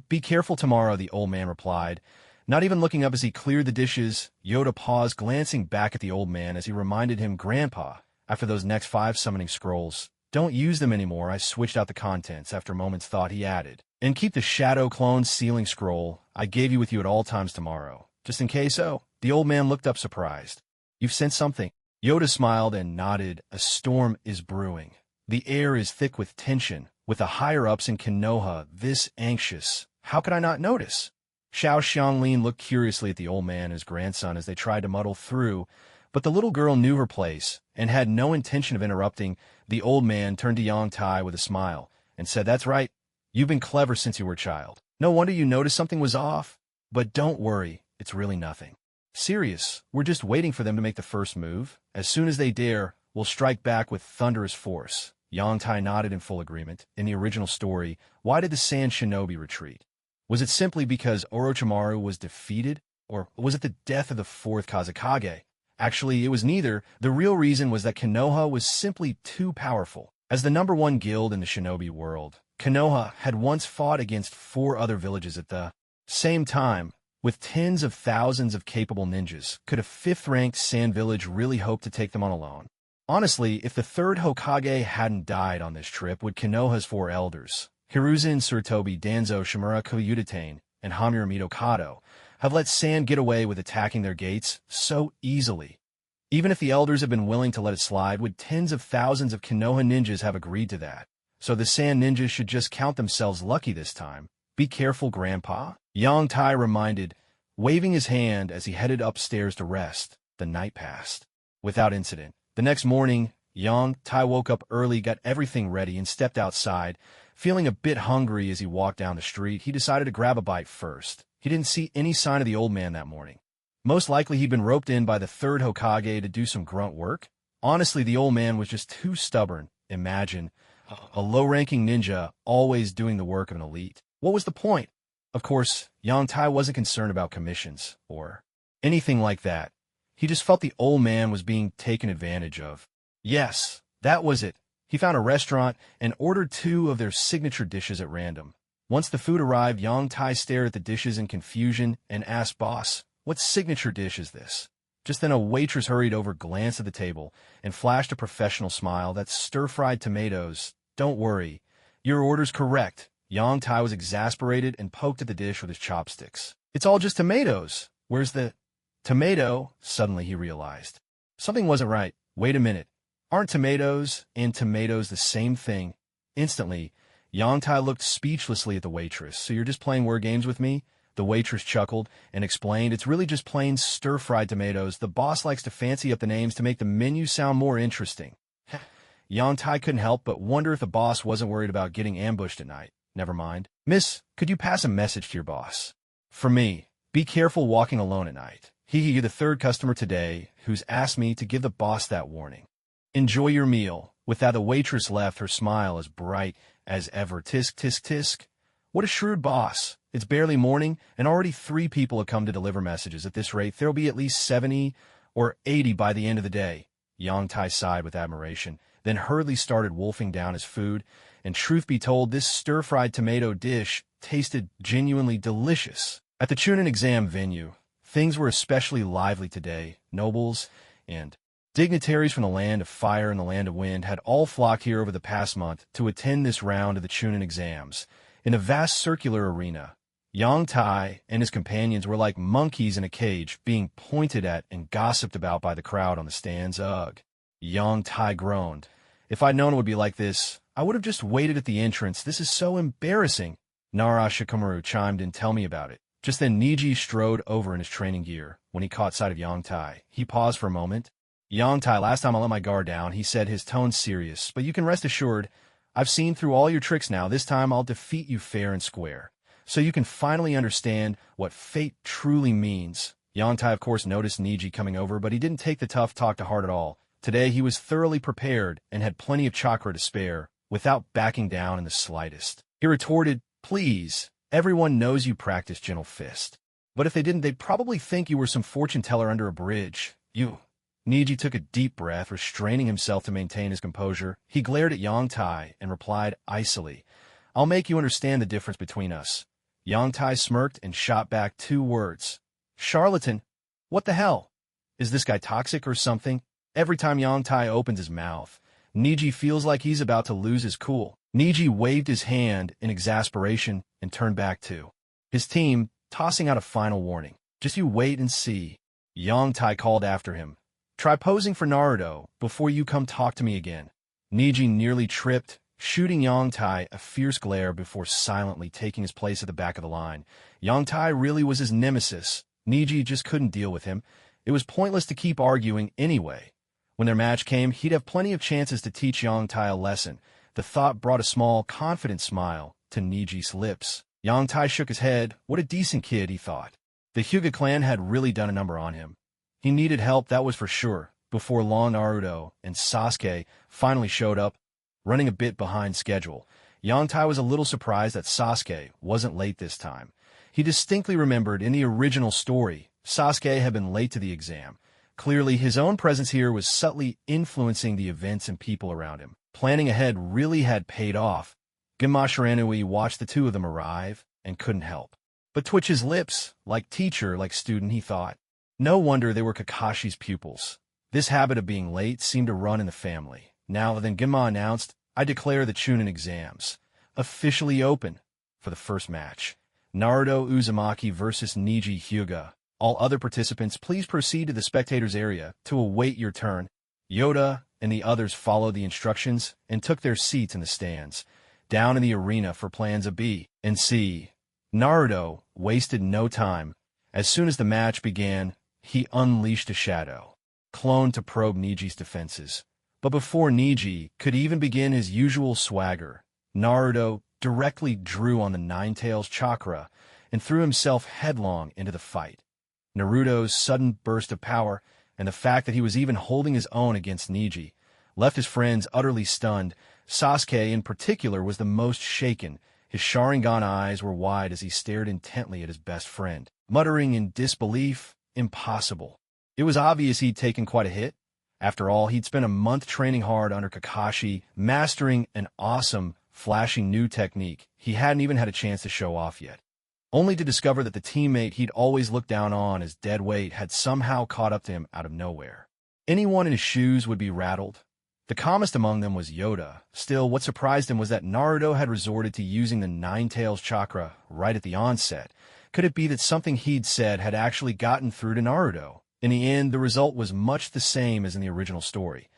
"Be careful tomorrow," the old man replied. Not even looking up as he cleared the dishes, Yoda paused, glancing back at the old man as he reminded him, "Grandpa, after those next 5 summoning scrolls, don't use them anymore. I switched out the contents." After a moment's thought, he added, "And keep the Shadow Clone Sealing Scroll I gave you with you at all times tomorrow, just in case." "Oh." The old man looked up surprised. "You've sensed something?" Yoda smiled and nodded. "A storm is brewing. The air is thick with tension. With the higher-ups in Konoha this anxious, how could I not notice?" Xiao Xianglin looked curiously at the old man and his grandson as they tried to muddle through, but the little girl knew her place and had no intention of interrupting. The old man turned to Yang Tai with a smile and said, "That's right. You've been clever since you were a child. No wonder you noticed something was off. But don't worry, it's really nothing serious. We're just waiting for them to make the first move. As soon as they dare, we'll strike back with thunderous force." Yang Tai nodded in full agreement. In the original story, why did the Sand Shinobi retreat? Was it simply because Orochimaru was defeated? Or was it the death of the 4th Kazekage? Actually, it was neither. The real reason was that Konoha was simply too powerful. As the #1 guild in the shinobi world, Konoha had once fought against 4 other villages at the same time. With tens of thousands of capable ninjas, could a fifth-ranked Sand Village really hope to take them on alone? Honestly, if the third Hokage hadn't died on this trip, would Konoha's four elders, Hiruzen Tsurutobi, Danzo Shimura Koyudatane, and Hamura Mitokado, have let Sand get away with attacking their gates so easily? Even if the elders had been willing to let it slide, would tens of thousands of Konoha ninjas have agreed to that? So the Sand ninjas should just count themselves lucky this time. Be careful, Grandpa, Yang Tai reminded, waving his hand as he headed upstairs to rest. The night passed without incident. The next morning, Yang Tai woke up early, got everything ready, and stepped outside. Feeling a bit hungry as he walked down the street, he decided to grab a bite first. He didn't see any sign of the old man that morning. Most likely he'd been roped in by the third Hokage to do some grunt work. Honestly, the old man was just too stubborn. Imagine a low-ranking ninja always doing the work of an elite. What was the point? Of course, Yang Tai wasn't concerned about commissions or anything like that. He just felt the old man was being taken advantage of. Yes, that was it. He found a restaurant and ordered 2 of their signature dishes at random. Once the food arrived, Yang Tai stared at the dishes in confusion and asked, "Boss, what signature dish is this?" Just then a waitress hurried over, glanced at the table, and flashed a professional smile. "That's stir-fried tomatoes. Don't worry. Your order's correct." Yang Tai was exasperated and poked at the dish with his chopsticks. "It's all just tomatoes. Where's the tomato?" Suddenly he realized something wasn't right. Wait a minute. Aren't tomatoes and tomatoes the same thing? Instantly, Yang Tai looked speechlessly at the waitress. "So you're just playing word games with me?" The waitress chuckled and explained, "It's really just plain stir-fried tomatoes. The boss likes to fancy up the names to make the menu sound more interesting." Yang Tai couldn't help but wonder if the boss wasn't worried about getting ambushed at night. Never mind. "Miss, could you pass a message to your boss? For me, be careful walking alone at night. You're the third customer today who's asked me to give the boss that warning. Enjoy your meal." With that, the waitress left, her smile as bright as ever. Tisk, tisk, tisk. What a shrewd boss. It's barely morning, and already 3 people have come to deliver messages. At this rate, there'll be at least 70 or 80 by the end of the day. Yang Tai sighed with admiration, then hurriedly started wolfing down his food. And truth be told, this stir-fried tomato dish tasted genuinely delicious. At the Chunin exam venue, things were especially lively today. Nobles and dignitaries from the land of fire and the land of wind had all flocked here over the past month to attend this round of the Chunin exams. In a vast circular arena, Yang Tai and his companions were like monkeys in a cage, being pointed at and gossiped about by the crowd on the stands. Ugh. Yang Tai groaned. "If I'd known it would be like this, I would have just waited at the entrance. This is so embarrassing." Orochimaru chimed in, "Tell me about it." Just then Neji strode over in his training gear. When he caught sight of Yang Tai, he paused for a moment. "Yang Tai, last time I let my guard down," he said, his tone serious. "But you can rest assured, I've seen through all your tricks now. This time I'll defeat you fair and square. So you can finally understand what fate truly means." Yang Tai, of course, noticed Neji coming over, but he didn't take the tough talk to heart at all. Today he was thoroughly prepared and had plenty of chakra to spare, without backing down in the slightest. He retorted, "Please, everyone knows you practice gentle fist. But if they didn't, they'd probably think you were some fortune teller under a bridge. You." Neji took a deep breath, restraining himself to maintain his composure. He glared at Yang Tai and replied icily, "I'll make you understand the difference between us." Yang Tai smirked and shot back 2 words. "Charlatan. What the hell? Is this guy toxic or something?" Every time Yang Tai opens his mouth, Neji feels like he's about to lose his cool. Neji waved his hand in exasperation and turned back to his team, tossing out a final warning. "Just you wait and see." Yang Tai called after him, "Try posing for Naruto before you come talk to me again." Neji nearly tripped, shooting Yang Tai a fierce glare before silently taking his place at the back of the line. Yang Tai really was his nemesis. Neji just couldn't deal with him. It was pointless to keep arguing anyway. When their match came, he'd have plenty of chances to teach Yang Tai a lesson. The thought brought a small, confident smile to Neji's lips. Yang Tai shook his head. What a decent kid, he thought. The Hyuga clan had really done a number on him. He needed help, that was for sure. Before long, Naruto and Sasuke finally showed up, running a bit behind schedule. Yang Tai was a little surprised that Sasuke wasn't late this time. He distinctly remembered in the original story, Sasuke had been late to the exam. Clearly, his own presence here was subtly influencing the events and people around him. Planning ahead really had paid off. Genma Shiranui watched the 2 of them arrive and couldn't help but twitch his lips, like teacher, like student, he thought. No wonder they were Kakashi's pupils. This habit of being late seemed to run in the family. Now then, Genma announced, I declare the Chunin exams officially open for the first match. Naruto Uzumaki versus Neji Hyuga. All other participants, please proceed to the spectators area to await your turn. Yoda and the others followed the instructions and took their seats in the stands, down in the arena for plans of B and C. Naruto wasted no time. As soon as the match began, he unleashed a shadow clone to probe Neji's defenses. But before Neji could even begin his usual swagger, Naruto directly drew on the Nine-Tails Chakra and threw himself headlong into the fight. Naruto's sudden burst of power and the fact that he was even holding his own against Neji left his friends utterly stunned. Sasuke, in particular, was the most shaken. His Sharingan eyes were wide as he stared intently at his best friend, muttering in disbelief, impossible. It was obvious he'd taken quite a hit. After all, he'd spent a month training hard under Kakashi, mastering an awesome, flashing new technique he hadn't even had a chance to show off yet, only to discover that the teammate he'd always looked down on as dead weight had somehow caught up to him out of nowhere. Anyone in his shoes would be rattled. The calmest among them was Yoda. Still, what surprised him was that Naruto had resorted to using the Nine-Tails Chakra right at the onset. Could it be that something he'd said had actually gotten through to Naruto? In the end, the result was much the same as in the original story.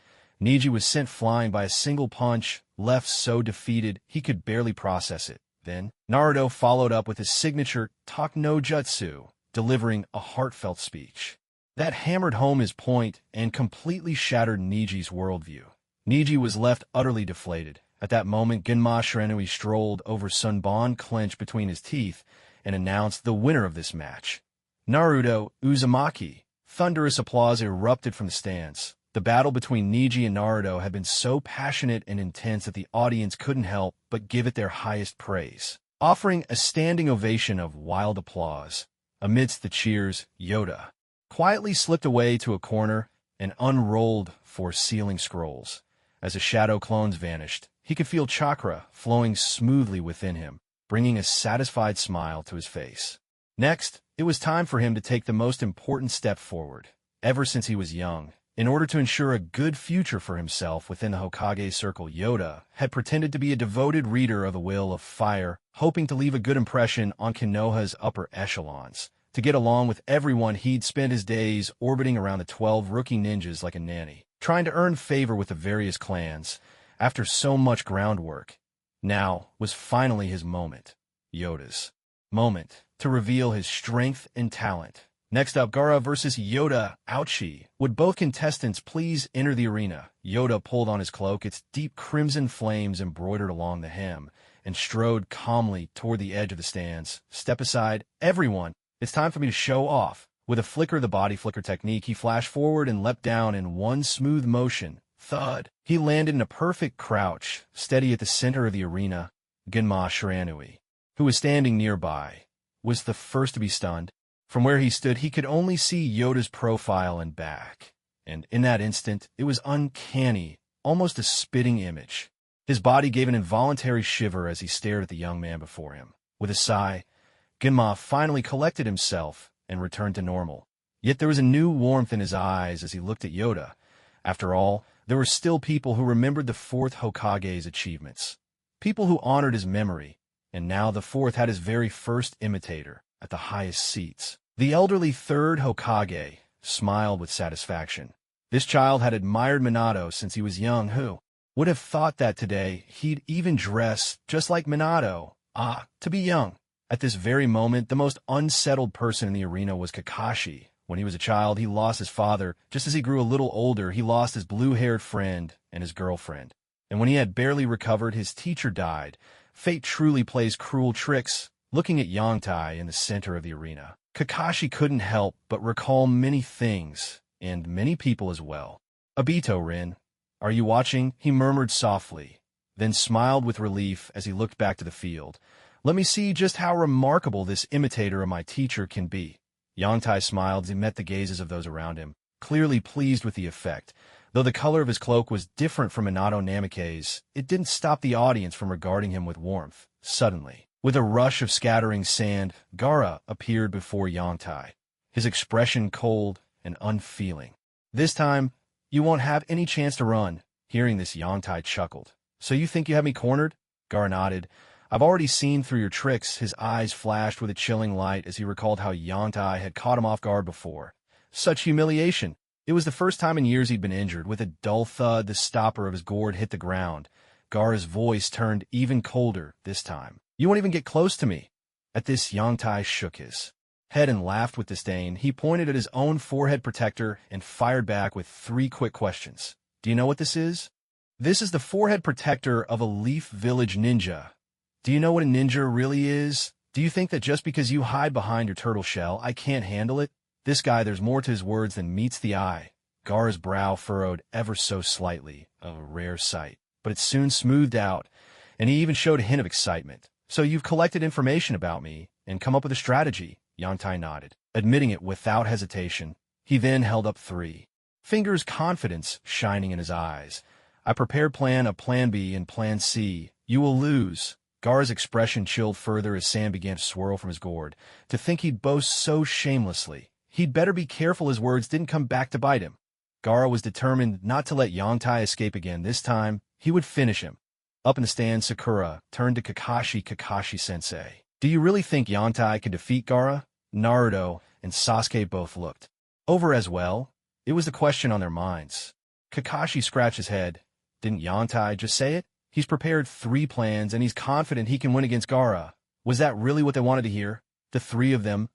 Neji was sent flying by a single punch, left so defeated he could barely process it. Then, Naruto followed up with his signature Talk no Jutsu, delivering a heartfelt speech that hammered home his point and completely shattered Neji's worldview. Neji was left utterly deflated. At that moment, Genma Shiranui strolled over Sunban, clenched between his teeth, and announced the winner of this match, Naruto Uzumaki. Thunderous applause erupted from the stands. The battle between Neji and Naruto had been so passionate and intense that the audience couldn't help but give it their highest praise, offering a standing ovation of wild applause. Amidst the cheers, Yoda quietly slipped away to a corner and unrolled 4 sealing scrolls. As the shadow clones vanished, he could feel chakra flowing smoothly within him, bringing a satisfied smile to his face. Next, it was time for him to take the most important step forward. Ever since he was young, in order to ensure a good future for himself within the Hokage circle, Yoda had pretended to be a devoted reader of the Will of Fire, hoping to leave a good impression on Konoha's upper echelons. To get along with everyone, he'd spent his days orbiting around the 12 rookie ninjas like a nanny, trying to earn favor with the various clans. After so much groundwork, now was finally his moment. Yoda's moment to reveal his strength and talent. Next up, Gaara versus Yoda. Ouchie. Would both contestants please enter the arena? Yoda pulled on his cloak, its deep crimson flames embroidered along the hem, and strode calmly toward the edge of the stands. Step aside, everyone. It's time for me to show off. With a flicker of the body flicker technique, he flashed forward and leapt down in one smooth motion. Thud. He landed in a perfect crouch, steady at the center of the arena. Genma Shiranui, who was standing nearby, was the first to be stunned. From where he stood, he could only see Yoda's profile and back. And in that instant, it was uncanny, almost a spitting image. His body gave an involuntary shiver as he stared at the young man before him. With a sigh, Genma finally collected himself and returned to normal. Yet there was a new warmth in his eyes as he looked at Yoda. After all, there were still people who remembered the 4th Hokage's achievements. People who honored his memory, and now the 4th had his very first imitator at the highest seats. The elderly 3rd Hokage smiled with satisfaction. This child had admired Minato since he was young. Who would have thought that today he'd even dress just like Minato? To be young. At this very moment, the most unsettled person in the arena was Kakashi. When he was a child, he lost his father. Just as he grew a little older, he lost his blue-haired friend and his girlfriend. And when he had barely recovered, his teacher died. Fate truly plays cruel tricks. Looking at Yongtai in the center of the arena, Kakashi couldn't help but recall many things, and many people as well. Obito, Rin, are you watching? He murmured softly, then smiled with relief as he looked back to the field. Let me see just how remarkable this imitator of my teacher can be. Yongtai smiled as he met the gazes of those around him, clearly pleased with the effect. Though the color of his cloak was different from Minato Namikaze's, it didn't stop the audience from regarding him with warmth. Suddenly, With a rush of scattering sand, Gaara appeared before Yongtai, his expression cold and unfeeling. "This time, you won't have any chance to run." Hearing this, Yongtai chuckled. "So you think you have me cornered?" Gaara nodded. "I've already seen through your tricks." His eyes flashed with a chilling light as he recalled how Yongtai had caught him off guard before. Such humiliation! It was the first time in years he'd been injured. With a dull thud, the stopper of his gourd hit the ground. Gaara's voice turned even colder this time. "You won't even get close to me." At this, Yongtai shook his head and laughed with disdain. He pointed at his own forehead protector and fired back with 3 quick questions. "Do you know what this is?" "This is the forehead protector of a Leaf Village ninja." "Do you know what a ninja really is? Do you think that just because you hide behind your turtle shell, I can't handle it?" This guy, there's more to his words than meets the eye. Gaara's brow furrowed ever so slightly, a rare sight. But it soon smoothed out, and he even showed a hint of excitement. "So you've collected information about me and come up with a strategy?" Yongtai nodded, admitting it without hesitation. He then held up 3 fingers, confidence shining in his eyes. "I prepared plan A, plan B, and plan C. You will lose." Gaara's expression chilled further as sand began to swirl from his gourd. To think he'd boast so shamelessly. He'd better be careful his words didn't come back to bite him. Gaara was determined not to let Yongtai escape again. This time, he would finish him. Up in the stand, Sakura turned to Kakashi. "Kakashi-sensei, do you really think Yongtai can defeat Gaara?" Naruto and Sasuke both looked over as well. It was the question on their minds. Kakashi scratched his head. Didn't Yongtai just say it? He's prepared 3 plans, and he's confident he can win against Gaara. Was that really what they wanted to hear? The 3 of them?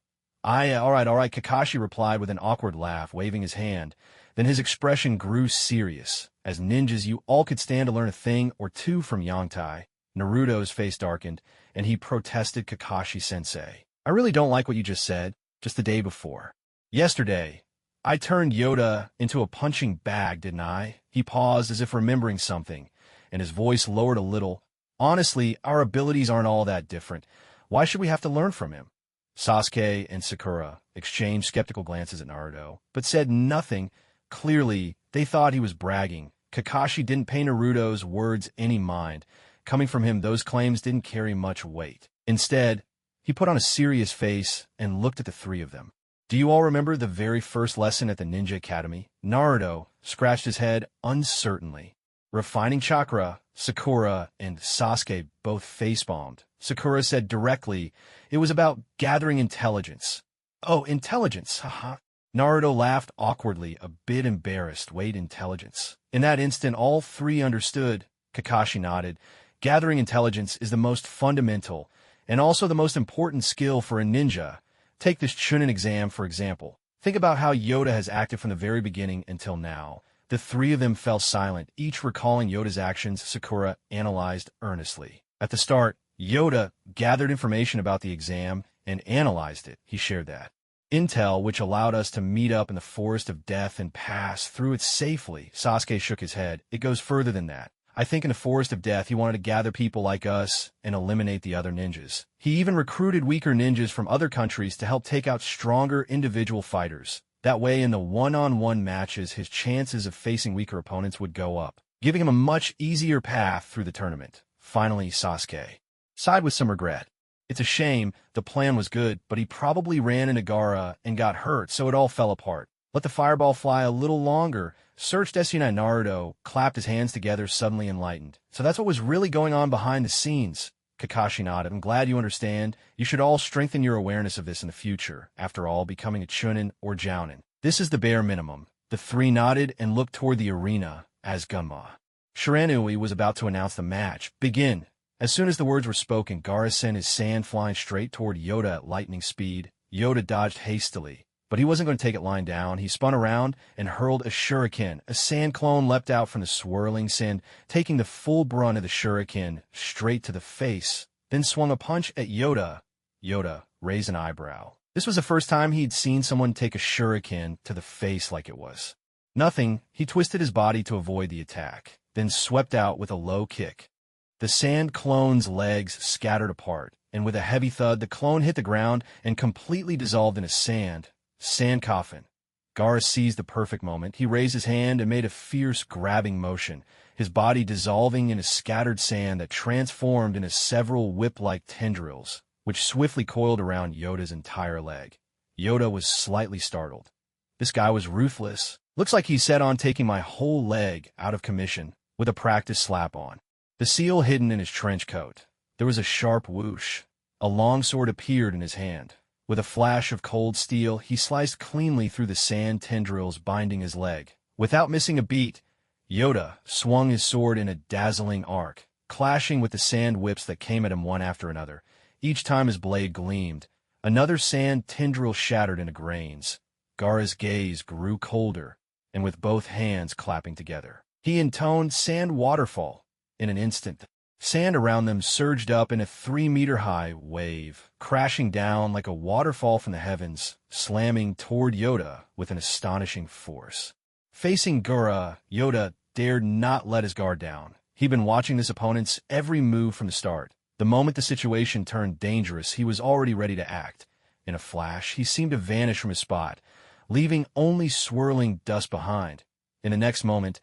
All right, Kakashi replied with an awkward laugh, waving his hand. Then his expression grew serious. "As ninjas, you all could stand to learn a thing or 2 from Yongtai." Naruto's face darkened, and he protested. "Kakashi-sensei, I really don't like what you just said. Just the day before. Yesterday, I turned Yoda into a punching bag, didn't I?" He paused as if remembering something, and his voice lowered a little. "Honestly, our abilities aren't all that different. Why should we have to learn from him?" Sasuke and Sakura exchanged skeptical glances at Naruto, but said nothing. Clearly, they thought he was bragging. Kakashi didn't pay Naruto's words any mind. Coming from him, those claims didn't carry much weight. Instead, he put on a serious face and looked at the 3 of them. "Do you all remember the very first lesson at the Ninja Academy?" Naruto scratched his head uncertainly. "Refining chakra." Sakura and Sasuke both facepalmed. Sakura said directly, "It was about gathering intelligence." "Oh, intelligence, haha." Naruto laughed awkwardly, a bit embarrassed. "Wait, intelligence." In that instant, all 3 understood. Kakashi nodded. "Gathering intelligence is the most fundamental and also the most important skill for a ninja. Take this Chunin exam, for example. Think about how Yoda has acted from the very beginning until now." The 3 of them fell silent, each recalling Yoda's actions. Sakura analyzed earnestly. "At the start, Yoda gathered information about the exam and analyzed it. He shared that intel, which allowed us to meet up in the Forest of Death and pass through it safely." Sasuke shook his head. "It goes further than that. I think in the Forest of Death, he wanted to gather people like us and eliminate the other ninjas. He even recruited weaker ninjas from other countries to help take out stronger individual fighters. That way, in the one-on-one matches, his chances of facing weaker opponents would go up, giving him a much easier path through the tournament." Finally, Sasuke sighed with some regret. "It's a shame. The plan was good, but he probably ran into Gaara and got hurt, so it all fell apart. Let the fireball fly a little longer." Searched Desunai. Naruto clapped his hands together, suddenly enlightened. "So that's what was really going on behind the scenes." Kakashi nodded. "I'm glad you understand. You should all strengthen your awareness of this in the future. After all, becoming a Chunin or Jounin, this is the bare minimum." The 3 nodded and looked toward the arena as Gunma Shiranui was about to announce the match. "Begin." As soon as the words were spoken, Gaara sent his sand flying straight toward Yoda at lightning speed. Yoda dodged hastily, but he wasn't going to take it lying down. He spun around and hurled a shuriken. A sand clone leapt out from the swirling sand, taking the full brunt of the shuriken straight to the face, then swung a punch at Yoda. Yoda raised an eyebrow. This was the first time he'd seen someone take a shuriken to the face like it was nothing. He twisted his body to avoid the attack, then swept out with a low kick. The sand clone's legs scattered apart, and with a heavy thud, the clone hit the ground and completely dissolved in a sand coffin. Gaara seized the perfect moment. He raised his hand and made a fierce, grabbing motion, his body dissolving into scattered sand that transformed into several whip-like tendrils, which swiftly coiled around Yoda's entire leg. Yoda was slightly startled. This guy was ruthless. Looks like he's set on taking my whole leg out of commission with a practice slap on. The seal hidden in his trench coat. There was a sharp whoosh. A long sword appeared in his hand. With a flash of cold steel, he sliced cleanly through the sand tendrils binding his leg. Without missing a beat, Yoda swung his sword in a dazzling arc, clashing with the sand whips that came at him one after another. Each time his blade gleamed, another sand tendril shattered into grains. Gaara's gaze grew colder, and with both hands clapping together, he intoned Sand Waterfall. In an instant, sand around them surged up in a 3-meter-high wave, crashing down like a waterfall from the heavens, slamming toward Yoda with an astonishing force. Facing Gaara, Yoda dared not let his guard down. He'd been watching his opponent's every move from the start. The moment the situation turned dangerous, he was already ready to act. In a flash, he seemed to vanish from his spot, leaving only swirling dust behind. In the next moment,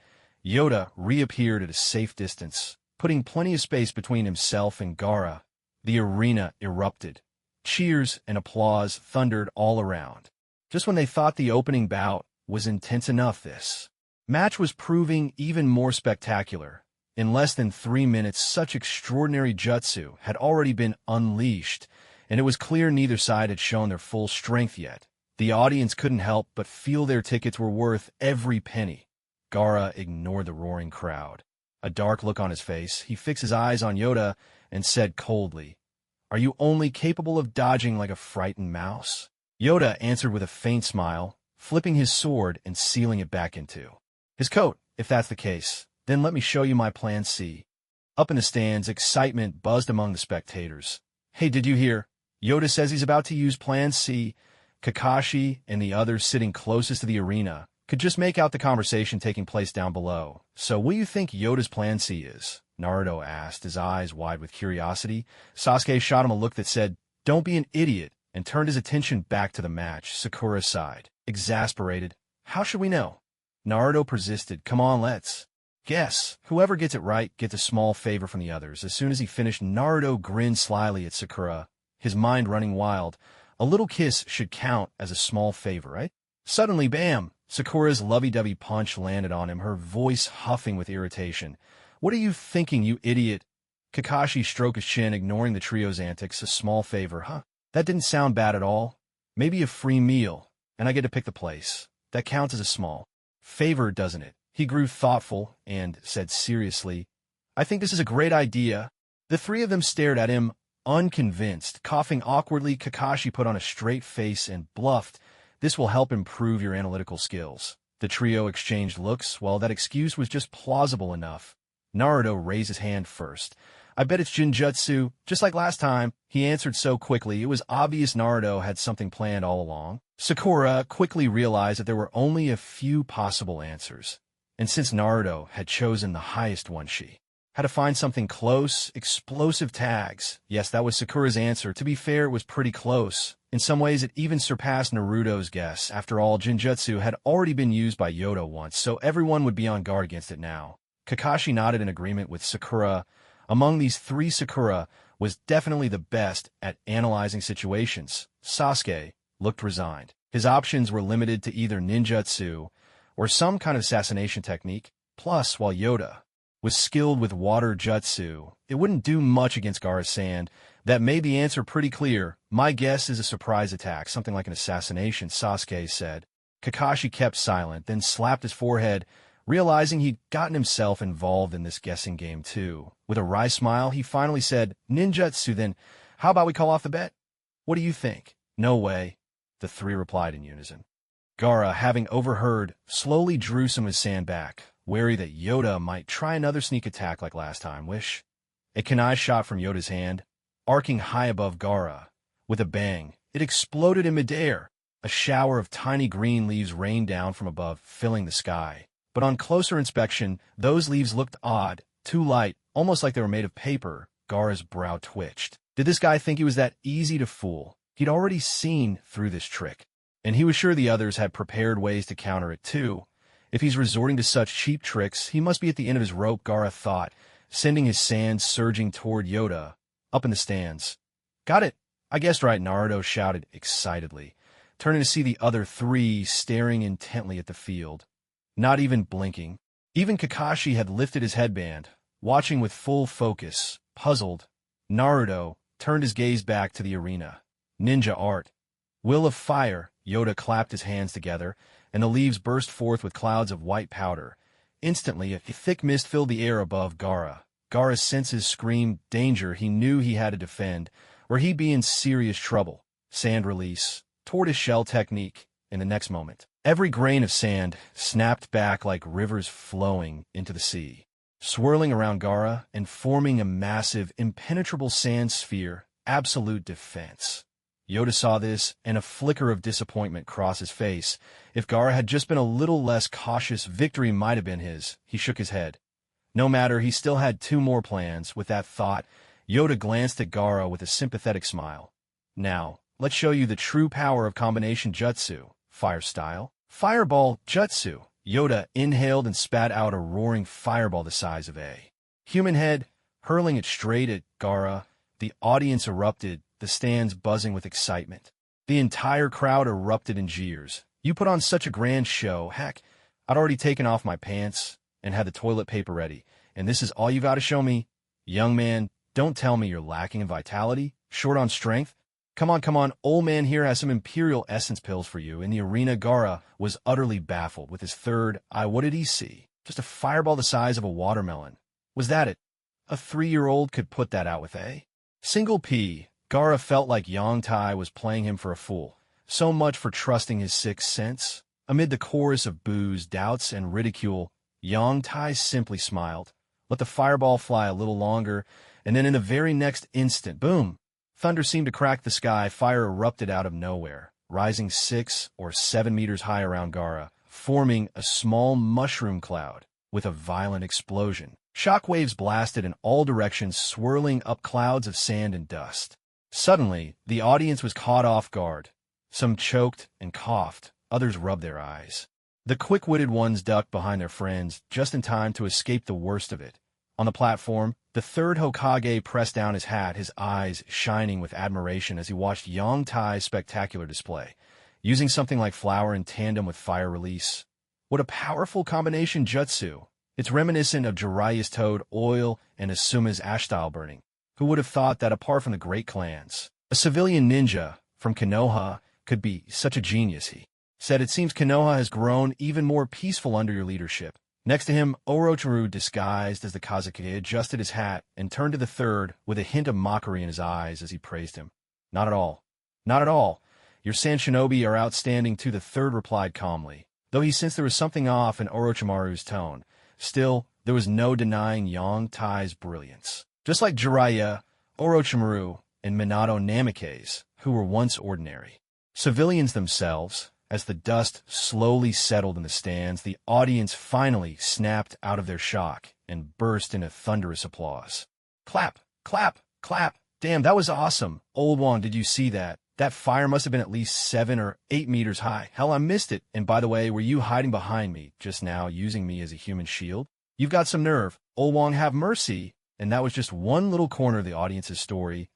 Yoda reappeared at a safe distance, putting plenty of space between himself and Gaara. The arena erupted. Cheers and applause thundered all around. Just when they thought the opening bout was intense enough, this match was proving even more spectacular. In less than 3 minutes, such extraordinary jutsu had already been unleashed, and it was clear neither side had shown their full strength yet. The audience couldn't help but feel their tickets were worth every penny. Gaara ignored the roaring crowd. A dark look on his face, he fixed his eyes on Yoda and said coldly, "Are you only capable of dodging like a frightened mouse?" Yoda answered with a faint smile, flipping his sword and sealing it back into his coat. "If that's the case, then let me show you my Plan C." Up in the stands, excitement buzzed among the spectators. "Hey, did you hear? Yoda says he's about to use Plan C." Kakashi and the others sitting closest to the arena could just make out the conversation taking place down below. "So what do you think Yoda's Plan C is?" Naruto asked, his eyes wide with curiosity. Sasuke shot him a look that said, "Don't be an idiot," and turned his attention back to the match. Sakura sighed, exasperated. "How should we know?" Naruto persisted. "Come on, let's guess. Whoever gets it right gets a small favor from the others." As soon as he finished, Naruto grinned slyly at Sakura, his mind running wild. A little kiss should count as a small favor, right? Suddenly, bam! Sakura's lovey-dovey punch landed on him, her voice huffing with irritation. "What are you thinking, you idiot?" Kakashi stroked his chin, ignoring the trio's antics. "A small favor, huh? That didn't sound bad at all. Maybe a free meal, and I get to pick the place. That counts as a small favor, doesn't it?" He grew thoughtful and said seriously, "I think this is a great idea." The three of them stared at him, unconvinced. Coughing awkwardly, Kakashi put on a straight face and bluffed, "This will help improve your analytical skills." The trio exchanged looks. Well, that excuse was just plausible enough. Naruto raised his hand first. "I bet it's Jinjutsu, just like last time." He answered so quickly, it was obvious Naruto had something planned all along. Sakura quickly realized that there were only a few possible answers. And since Naruto had chosen the highest one, she had to find something close. Explosive tags. Yes, that was Sakura's answer. To be fair, it was pretty close. In some ways, it even surpassed Naruto's guess. After all, Jinjutsu had already been used by Yoda once, so everyone would be on guard against it now. Kakashi nodded in agreement with Sakura. Among these three, Sakura was definitely the best at analyzing situations. Sasuke looked resigned. His options were limited to either ninjutsu or some kind of assassination technique. Plus, while Yoda was skilled with water jutsu, it wouldn't do much against Gaara's sand. That made the answer pretty clear. "My guess is a surprise attack, something like an assassination," Sasuke said. Kakashi kept silent, then slapped his forehead, realizing he'd gotten himself involved in this guessing game too. With a wry smile, he finally said, "Ninjutsu, then. How about we call off the bet?" "What do you think?" "No way," the three replied in unison. Gaara, having overheard, slowly drew some of his sand back, wary that Yoda might try another sneak attack like last time. Wish. A kunai shot from Yoda's hand, arcing high above Gaara. With a bang, it exploded in midair. A shower of tiny green leaves rained down from above, filling the sky. But on closer inspection, those leaves looked odd, too light, almost like they were made of paper. Gaara's brow twitched. Did this guy think he was that easy to fool? He'd already seen through this trick. And he was sure the others had prepared ways to counter it too. If he's resorting to such cheap tricks, he must be at the end of his rope, Gaara thought, sending his sand surging toward Yoda, up in the stands. Got it. I guessed right, Naruto shouted excitedly, turning to see the other three staring intently at the field, not even blinking. Even Kakashi had lifted his headband, watching with full focus. Puzzled, Naruto turned his gaze back to the arena. Ninja art. Will of fire. Yoda clapped his hands together, and the leaves burst forth with clouds of white powder. Instantly, a thick mist filled the air above Gaara. Gaara's senses screamed danger. He knew he had to defend, or he'd be in serious trouble. Sand release. Tortoise shell technique. In the next moment, every grain of sand snapped back like rivers flowing into the sea, swirling around Gaara and forming a massive, impenetrable sand sphere. Absolute defense. Yoda saw this, and a flicker of disappointment crossed his face. If Gaara had just been a little less cautious, victory might have been his. He shook his head. No matter, he still had two more plans. With that thought, Yoda glanced at Gaara with a sympathetic smile. Now, let's show you the true power of combination jutsu. Fire style. Fireball jutsu. Yoda inhaled and spat out a roaring fireball the size of a human head, hurling it straight at Gaara. The audience erupted, the stands buzzing with excitement. The entire crowd erupted in jeers. You put on such a grand show. Heck, I'd already taken off my pants and had the toilet paper ready, and this is all you got to show me? Young man, don't tell me you're lacking in vitality, short on strength. Come on, old man here has some Imperial Essence pills for you. In the arena, Gaara was utterly baffled with his third eye. What did he see? Just a fireball the size of a watermelon. Was that it? A 3-year-old could put that out with a single P. Gaara felt like Yang Tai was playing him for a fool. So much for trusting his sixth sense. Amid the chorus of boos, doubts, and ridicule, Yang Tai simply smiled, let the fireball fly a little longer, and then in the very next instant, boom! Thunder seemed to crack the sky. Fire erupted out of nowhere, rising 6 or 7 meters high around Gaara, forming a small mushroom cloud. With a violent explosion, shockwaves blasted in all directions, swirling up clouds of sand and dust. Suddenly, the audience was caught off guard. Some choked and coughed, others rubbed their eyes. The quick-witted ones ducked behind their friends, just in time to escape the worst of it. On the platform, the third Hokage pressed down his hat, his eyes shining with admiration as he watched Yang Tai's spectacular display, using something like flour in tandem with fire release. What a powerful combination jutsu! It's reminiscent of Jiraiya's toad oil and Asuma's ash style burning. Who would have thought that apart from the great clans, a civilian ninja from Konoha could be such a genius? He said, it seems Konoha has grown even more peaceful under your leadership. Next to him, Orochimaru, disguised as the Kazekage, adjusted his hat and turned to the third with a hint of mockery in his eyes as he praised him. Not at all. Not at all. Your Sand Shinobi are outstanding too, the third replied calmly, though he sensed there was something off in Orochimaru's tone. Still, there was no denying Yang Tai's brilliance. Just like Jiraiya, Orochimaru, and Minato Namikaze, who were once ordinary civilians themselves. As the dust slowly settled in the stands, the audience finally snapped out of their shock and burst into thunderous applause. Clap, clap, clap. Damn, that was awesome. Old Wong, did you see that? That fire must have been at least 7 or 8 meters high. Hell, I missed it. And by the way, were you hiding behind me just now, using me as a human shield? You've got some nerve. Old Wong, have mercy. And that was just one little corner of the audience's story.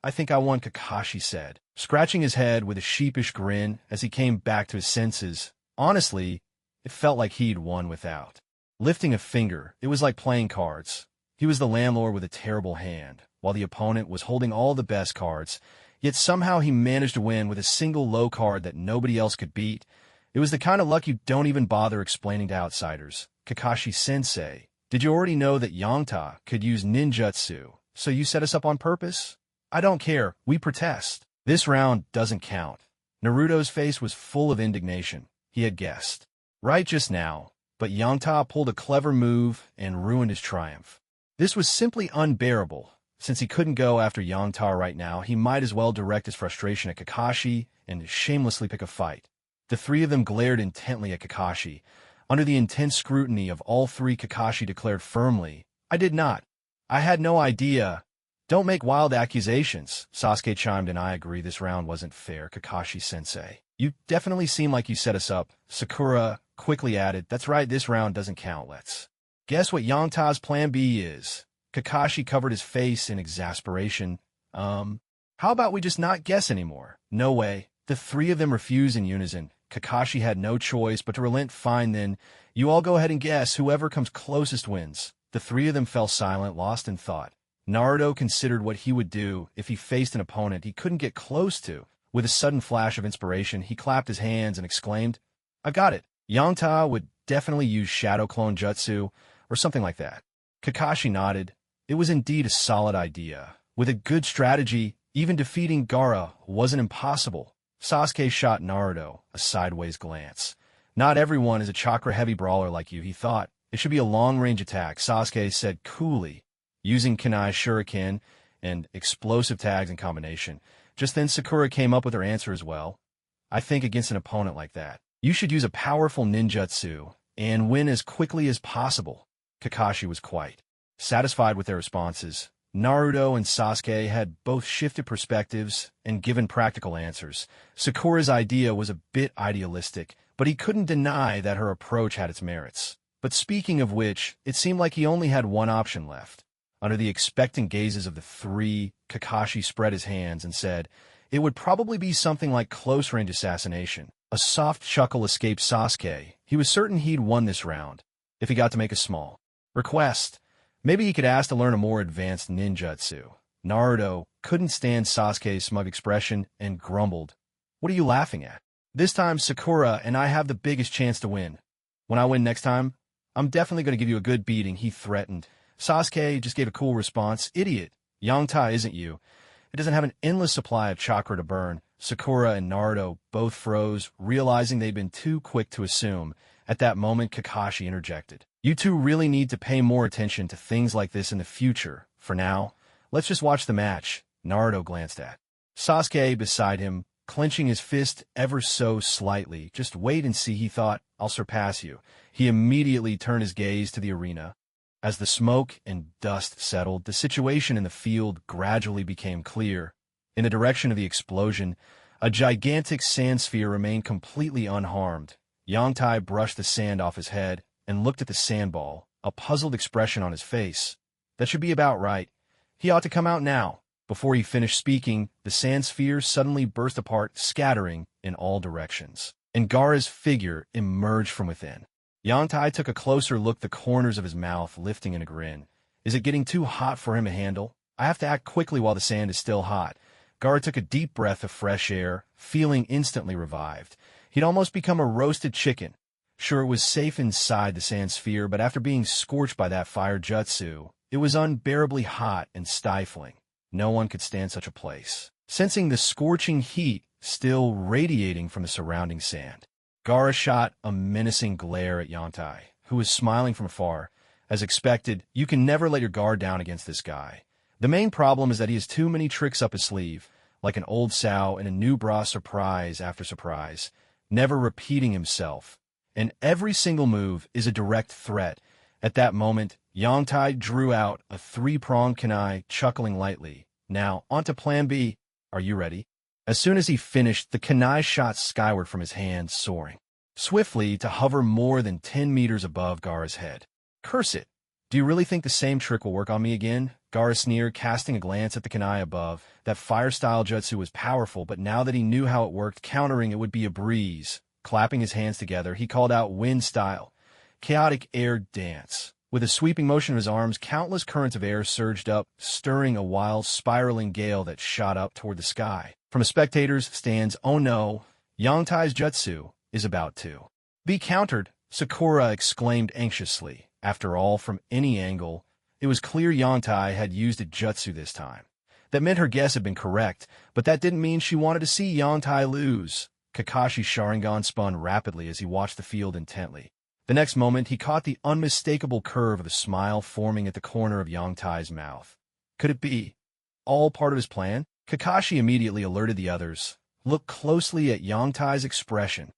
I think I won, Kakashi said, scratching his head with a sheepish grin as he came back to his senses. Honestly, it felt like he'd won without lifting a finger. It was like playing cards. He was the landlord with a terrible hand, while the opponent was holding all the best cards, yet somehow he managed to win with a single low card that nobody else could beat. It was the kind of luck you don't even bother explaining to outsiders. Kakashi-sensei, did you already know that Yangta could use ninjutsu, so you set us up on purpose? I don't care, we protest. This round doesn't count. Naruto's face was full of indignation. He had guessed right just now, but Yangta pulled a clever move and ruined his triumph. This was simply unbearable. Since he couldn't go after Yangta right now, he might as well direct his frustration at Kakashi and shamelessly pick a fight. The three of them glared intently at Kakashi. Under the intense scrutiny of all three, Kakashi declared firmly, I did not. I had no idea. Don't make wild accusations. Sasuke chimed in, I agree, this round wasn't fair, Kakashi-sensei. You definitely seem like you set us up. Sakura quickly added, that's right, this round doesn't count, let's. Guess what Yongta's plan B is? Kakashi covered his face in exasperation. How about we just not guess anymore? No way. The three of them refused in unison. Kakashi had no choice but to relent. Fine then, you all go ahead and guess. Whoever comes closest wins. The three of them fell silent, lost in thought. Naruto considered what he would do if he faced an opponent he couldn't get close to. With a sudden flash of inspiration, he clapped his hands and exclaimed, I've got it. Yongta would definitely use Shadow Clone Jutsu, or something like that. Kakashi nodded. It was indeed a solid idea. With a good strategy, even defeating Gaara wasn't impossible. Sasuke shot Naruto a sideways glance. Not everyone is a chakra-heavy brawler like you, he thought. It should be a long-range attack, Sasuke said coolly, using Kunai Shuriken and explosive tags in combination. Just then Sakura came up with her answer as well. I think against an opponent like that, you should use a powerful ninjutsu and win as quickly as possible. Kakashi was quite satisfied with their responses. Naruto and Sasuke had both shifted perspectives and given practical answers. Sakura's idea was a bit idealistic, but he couldn't deny that her approach had its merits. But speaking of which, it seemed like he only had one option left. Under the expectant gazes of the three, Kakashi spread his hands and said, it would probably be something like close-range assassination. A soft chuckle escaped Sasuke. He was certain he'd won this round, if he got to make a small request. Maybe he could ask to learn a more advanced ninjutsu. Naruto couldn't stand Sasuke's smug expression and grumbled, what are you laughing at? This time, Sakura and I have the biggest chance to win. When I win next time, I'm definitely going to give you a good beating, he threatened. Sasuke just gave a cool response. Idiot. Yongta isn't you. It doesn't have an endless supply of chakra to burn. Sakura and Naruto both froze, realizing they'd been too quick to assume. At that moment, Kakashi interjected. You two really need to pay more attention to things like this in the future. For now, let's just watch the match. Naruto glanced at Sasuke beside him, clenching his fist ever so slightly. Just wait and see, he thought. I'll surpass you. He immediately turned his gaze to the arena. As the smoke and dust settled, the situation in the field gradually became clear. In the direction of the explosion, a gigantic sand sphere remained completely unharmed. Yongtai brushed the sand off his head and looked at the sandball, a puzzled expression on his face. That should be about right. He ought to come out now. Before he finished speaking, the sand sphere suddenly burst apart, scattering in all directions, and Gaara's figure emerged from within. Yongtai took a closer look, the corners of his mouth lifting in a grin. Is it getting too hot for him to handle? I have to act quickly while the sand is still hot. Gaara took a deep breath of fresh air, feeling instantly revived. He'd almost become a roasted chicken. Sure, it was safe inside the sand sphere, but after being scorched by that fire jutsu, it was unbearably hot and stifling. No one could stand such a place. Sensing the scorching heat still radiating from the surrounding sand, Gaara shot a menacing glare at Yongtai, who was smiling from afar. As expected, you can never let your guard down against this guy. The main problem is that he has too many tricks up his sleeve, like an old sow in a new bra, surprise after surprise, never repeating himself. And every single move is a direct threat. At that moment, Yongtai drew out a three-pronged kunai, chuckling lightly. Now, on to plan B. Are you ready? As soon as he finished, the kunai shot skyward from his hand, soaring swiftly to hover more than 10 meters above Gaara's head. Curse it! Do you really think the same trick will work on me again? Gaara sneered, casting a glance at the kunai above. That fire-style jutsu was powerful, but now that he knew how it worked, countering it would be a breeze. Clapping his hands together, he called out wind style, chaotic air dance. With a sweeping motion of his arms, countless currents of air surged up, stirring a wild, spiraling gale that shot up toward the sky. From a spectator's stands, oh no, Yongtai's jutsu is about to be countered, Sakura exclaimed anxiously. After all, from any angle, it was clear Yongtai had used a jutsu this time. That meant her guess had been correct, but that didn't mean she wanted to see Yongtai lose. Kakashi's Sharingan spun rapidly as he watched the field intently. The next moment, he caught the unmistakable curve of a smile forming at the corner of Yongtai's mouth. Could it be all part of his plan? Kakashi immediately alerted the others. Look closely at Yongtai's expression.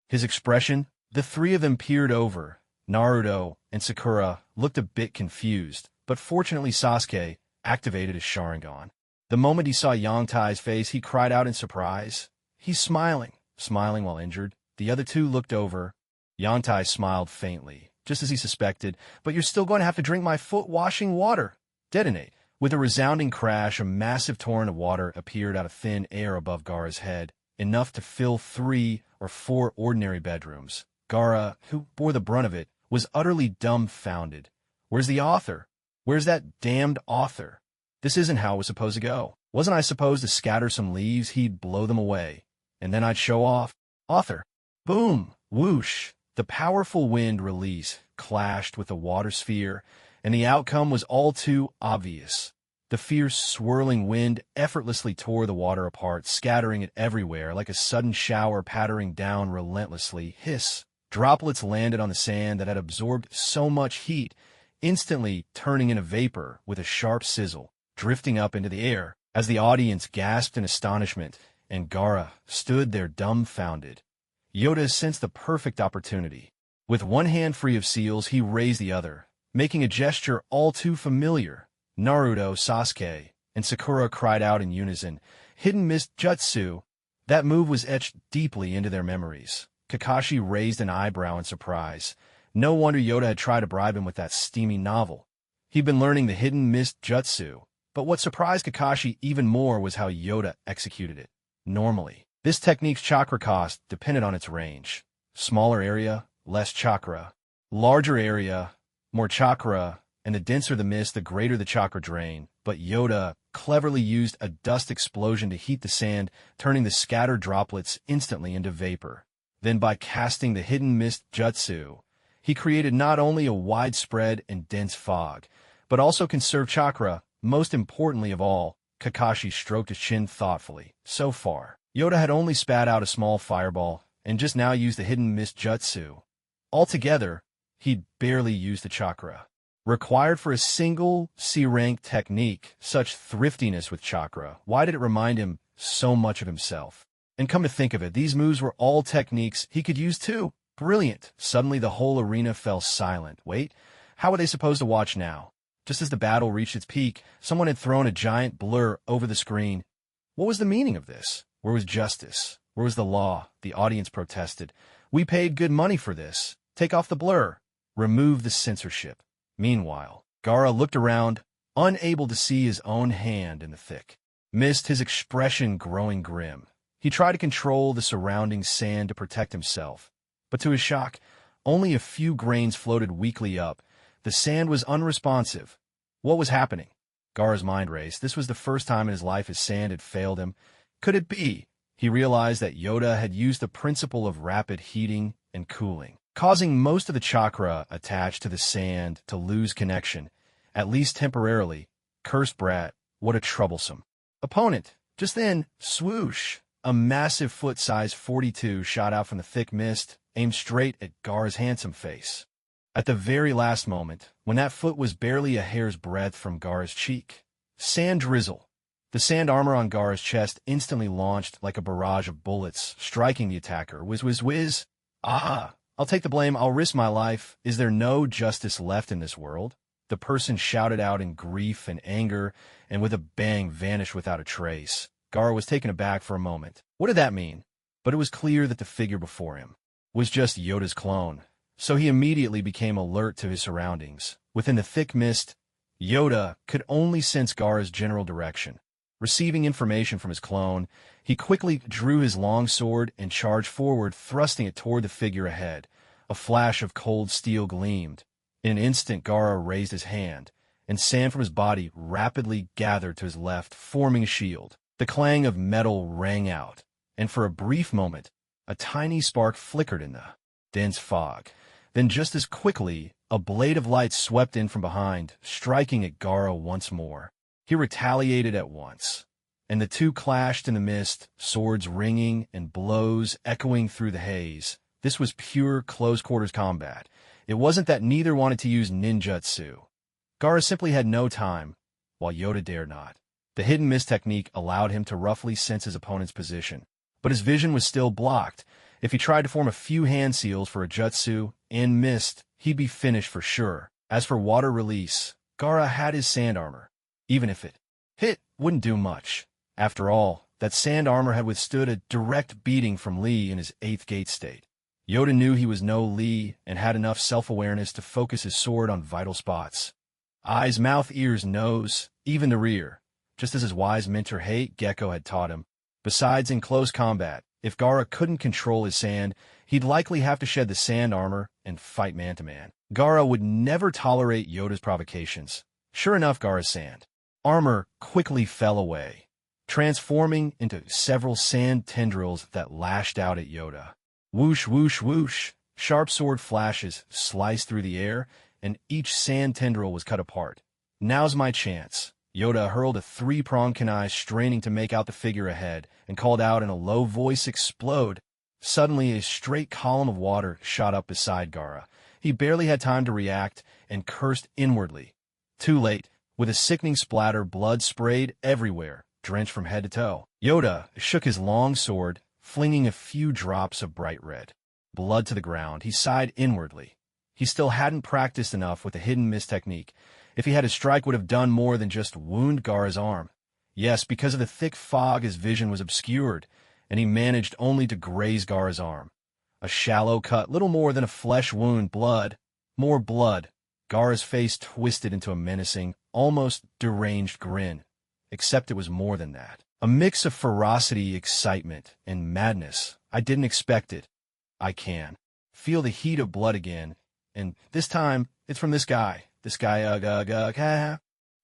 His expression? The three of them peered over. Naruto and Sakura looked a bit confused, but fortunately Sasuke activated his Sharingan. The moment he saw Yongtai's face, he cried out in surprise. He's smiling. smiling while injured. The other two looked over. Yantai smiled faintly, just as he suspected. But you're still going to have to drink my foot-washing water. Detonate. With a resounding crash, a massive torrent of water appeared out of thin air above Gaara's head, enough to fill 3 or 4 ordinary bedrooms. Gaara, who bore the brunt of it, was utterly dumbfounded. Where's the author? Where's that damned author? This isn't how it was supposed to go. Wasn't I supposed to scatter some leaves? He'd blow them away, and then I'd show off. Author. Boom! Whoosh! The powerful wind release clashed with the water sphere, and the outcome was all too obvious. The fierce, swirling wind effortlessly tore the water apart, scattering it everywhere like a sudden shower pattering down relentlessly. Hiss! Droplets landed on the sand that had absorbed so much heat, instantly turning into vapor with a sharp sizzle, drifting up into the air. As the audience gasped in astonishment, and Gaara stood there dumbfounded, Yoda sensed the perfect opportunity. With one hand free of seals, he raised the other, making a gesture all too familiar. Naruto, Sasuke, and Sakura cried out in unison, "Hidden Mist Jutsu!" That move was etched deeply into their memories. Kakashi raised an eyebrow in surprise. No wonder Yoda had tried to bribe him with that steamy novel. He'd been learning the Hidden Mist Jutsu, but what surprised Kakashi even more was how Yoda executed it. Normally, this technique's chakra cost depended on its range. Smaller area, less chakra. Larger area, more chakra, and the denser the mist, the greater the chakra drain. But Yoda cleverly used a dust explosion to heat the sand, turning the scattered droplets instantly into vapor. Then by casting the Hidden Mist Jutsu, he created not only a widespread and dense fog, but also conserved chakra. Most importantly of all, Kakashi stroked his chin thoughtfully. So far, Yoda had only spat out a small fireball, and just now used the Hidden Mist Jutsu. Altogether, he'd barely used the chakra required for a single C-rank technique. Such thriftiness with chakra. Why did it remind him so much of himself? And come to think of it, these moves were all techniques he could use too. Brilliant. Suddenly the whole arena fell silent. Wait, how were they supposed to watch now? Just as the battle reached its peak, someone had thrown a giant blur over the screen. What was the meaning of this? Where was justice? Where was the law? The audience protested. We paid good money for this. Take off the blur. Remove the censorship. Meanwhile, Gaara looked around, unable to see his own hand in the thick mist, his expression growing grim. He tried to control the surrounding sand to protect himself, but to his shock, only a few grains floated weakly up. The sand was unresponsive. What was happening? Gaara's mind raced. This was the first time in his life his sand had failed him. Could it be? He realized that Yoda had used the principle of rapid heating and cooling, causing most of the chakra attached to the sand to lose connection, at least temporarily. Cursed brat, what a troublesome opponent. Just then, swoosh, a massive foot-size 42 shot out from the thick mist, aimed straight at Gaara's handsome face. At the very last moment, when that foot was barely a hair's breadth from Gaara's cheek, sand drizzle. The sand armor on Gaara's chest instantly launched like a barrage of bullets, striking the attacker. Whiz, whiz, whiz. Ah! I'll take the blame. I'll risk my life. Is there no justice left in this world? The person shouted out in grief and anger, and with a bang vanished without a trace. Gaara was taken aback for a moment. What did that mean? But it was clear that the figure before him was just Yoda's clone, so he immediately became alert to his surroundings. Within the thick mist, Yoda could only sense Gaara's general direction. Receiving information from his clone, he quickly drew his long sword and charged forward, thrusting it toward the figure ahead. A flash of cold steel gleamed. In an instant, Gaara raised his hand, and sand from his body rapidly gathered to his left, forming a shield. The clang of metal rang out, and for a brief moment, a tiny spark flickered in the dense fog. Then just as quickly, a blade of light swept in from behind, striking at Gaara once more. He retaliated at once, and the two clashed in the mist, swords ringing and blows echoing through the haze. This was pure close-quarters combat. It wasn't that neither wanted to use ninjutsu. Gaara simply had no time, while Yoda dared not. The hidden mist technique allowed him to roughly sense his opponent's position, but his vision was still blocked. If he tried to form a few hand seals for a jutsu and missed, he'd be finished for sure. As for water release, Gaara had his sand armor. Even if it hit, wouldn't do much. After all, That sand armor had withstood a direct beating from Lee in his 8th gate state. Yoda knew he was no Lee and had enough self-awareness to focus his sword on vital spots. Eyes, mouth, ears, nose, even the rear, just as his wise mentor Gecko had taught him. Besides, in close combat, if Gaara couldn't control his sand, he'd likely have to shed the sand armor and fight man-to-man. Gaara would never tolerate Yoda's provocations. Sure enough, Gaara's sand armor quickly fell away, transforming into several sand tendrils that lashed out at Yoda. Whoosh, whoosh, whoosh. Sharp sword flashes sliced through the air, and each sand tendril was cut apart. Now's my chance. Yoda hurled a 3-pronged kunai, straining to make out the figure ahead, and called out in a low voice, "Explode!" Suddenly, a straight column of water shot up beside Gaara. He barely had time to react, and cursed inwardly. Too late. With a sickening splatter, blood sprayed everywhere, drenched from head to toe. Yoda shook his long sword, flinging a few drops of bright red blood to the ground. He sighed inwardly. He still hadn't practiced enough with the hidden miss technique. If he had, his strike would have done more than just wound Gaara's arm. Yes, because of the thick fog, his vision was obscured, and he managed only to graze Gaara's arm. A shallow cut, little more than a flesh wound. Blood. More blood. Gaara's face twisted into a menacing, almost deranged grin. Except it was more than that. A mix of ferocity, excitement, and madness. I didn't expect it. I can feel the heat of blood again, and this time, it's from this guy.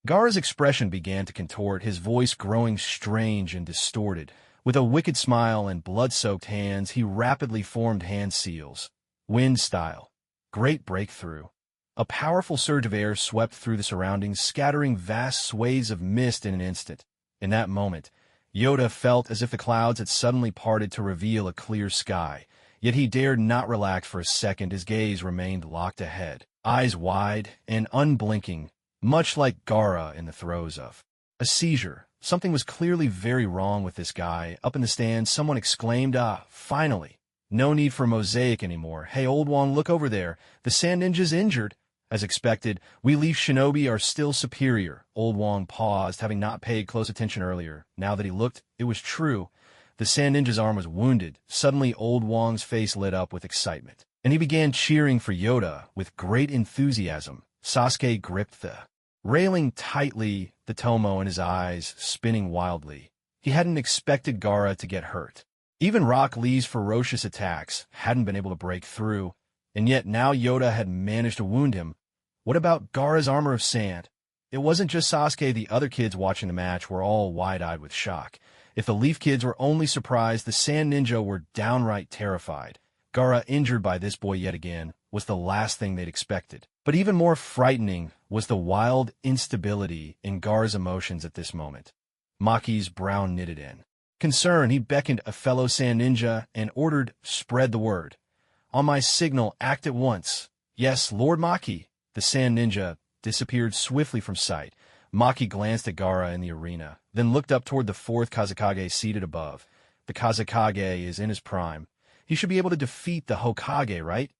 Gaara's expression began to contort, his voice growing strange and distorted. With a wicked smile and blood-soaked hands, he rapidly formed hand seals. Wind style. Great breakthrough. A powerful surge of air swept through the surroundings, scattering vast swathes of mist in an instant. In that moment, Yoda felt as if the clouds had suddenly parted to reveal a clear sky. Yet he dared not relax for a second. His gaze remained locked ahead, eyes wide and unblinking, much like Gaara in the throes of a seizure. Something was clearly very wrong with this guy. Up in the stands, someone exclaimed, "Ah, finally. No need for mosaic anymore. Hey, Old Wong, look over there. The Sand Ninja's injured." As expected, we Leaf Shinobi are still superior. Old Wong paused, having not paid close attention earlier. Now that he looked, it was true. The Sand Ninja's arm was wounded. Suddenly, Old Wong's face lit up with excitement, and he began cheering for Yoda with great enthusiasm. Sasuke gripped the railing tightly, the tomo in his eyes spinning wildly. He hadn't expected Gaara to get hurt. Even Rock Lee's ferocious attacks hadn't been able to break through, and yet now Yoda had managed to wound him. What about Gaara's armor of sand? It wasn't just Sasuke. The other kids watching the match were all wide-eyed with shock. If the Leaf kids were only surprised, the Sand Ninja were downright terrified. Gaara, injured by this boy yet again, was the last thing they'd expected. But even more frightening was the wild instability in Gaara's emotions at this moment. Maki's brow knitted in concern. He beckoned a fellow Sand Ninja and ordered, "Spread the word. On my signal, act at once." "Yes, Lord Maki." The Sand Ninja disappeared swiftly from sight. Maki glanced at Gaara in the arena, then looked up toward the 4th Kazekage seated above. The Kazekage is in his prime. He should be able to defeat the Hokage, right?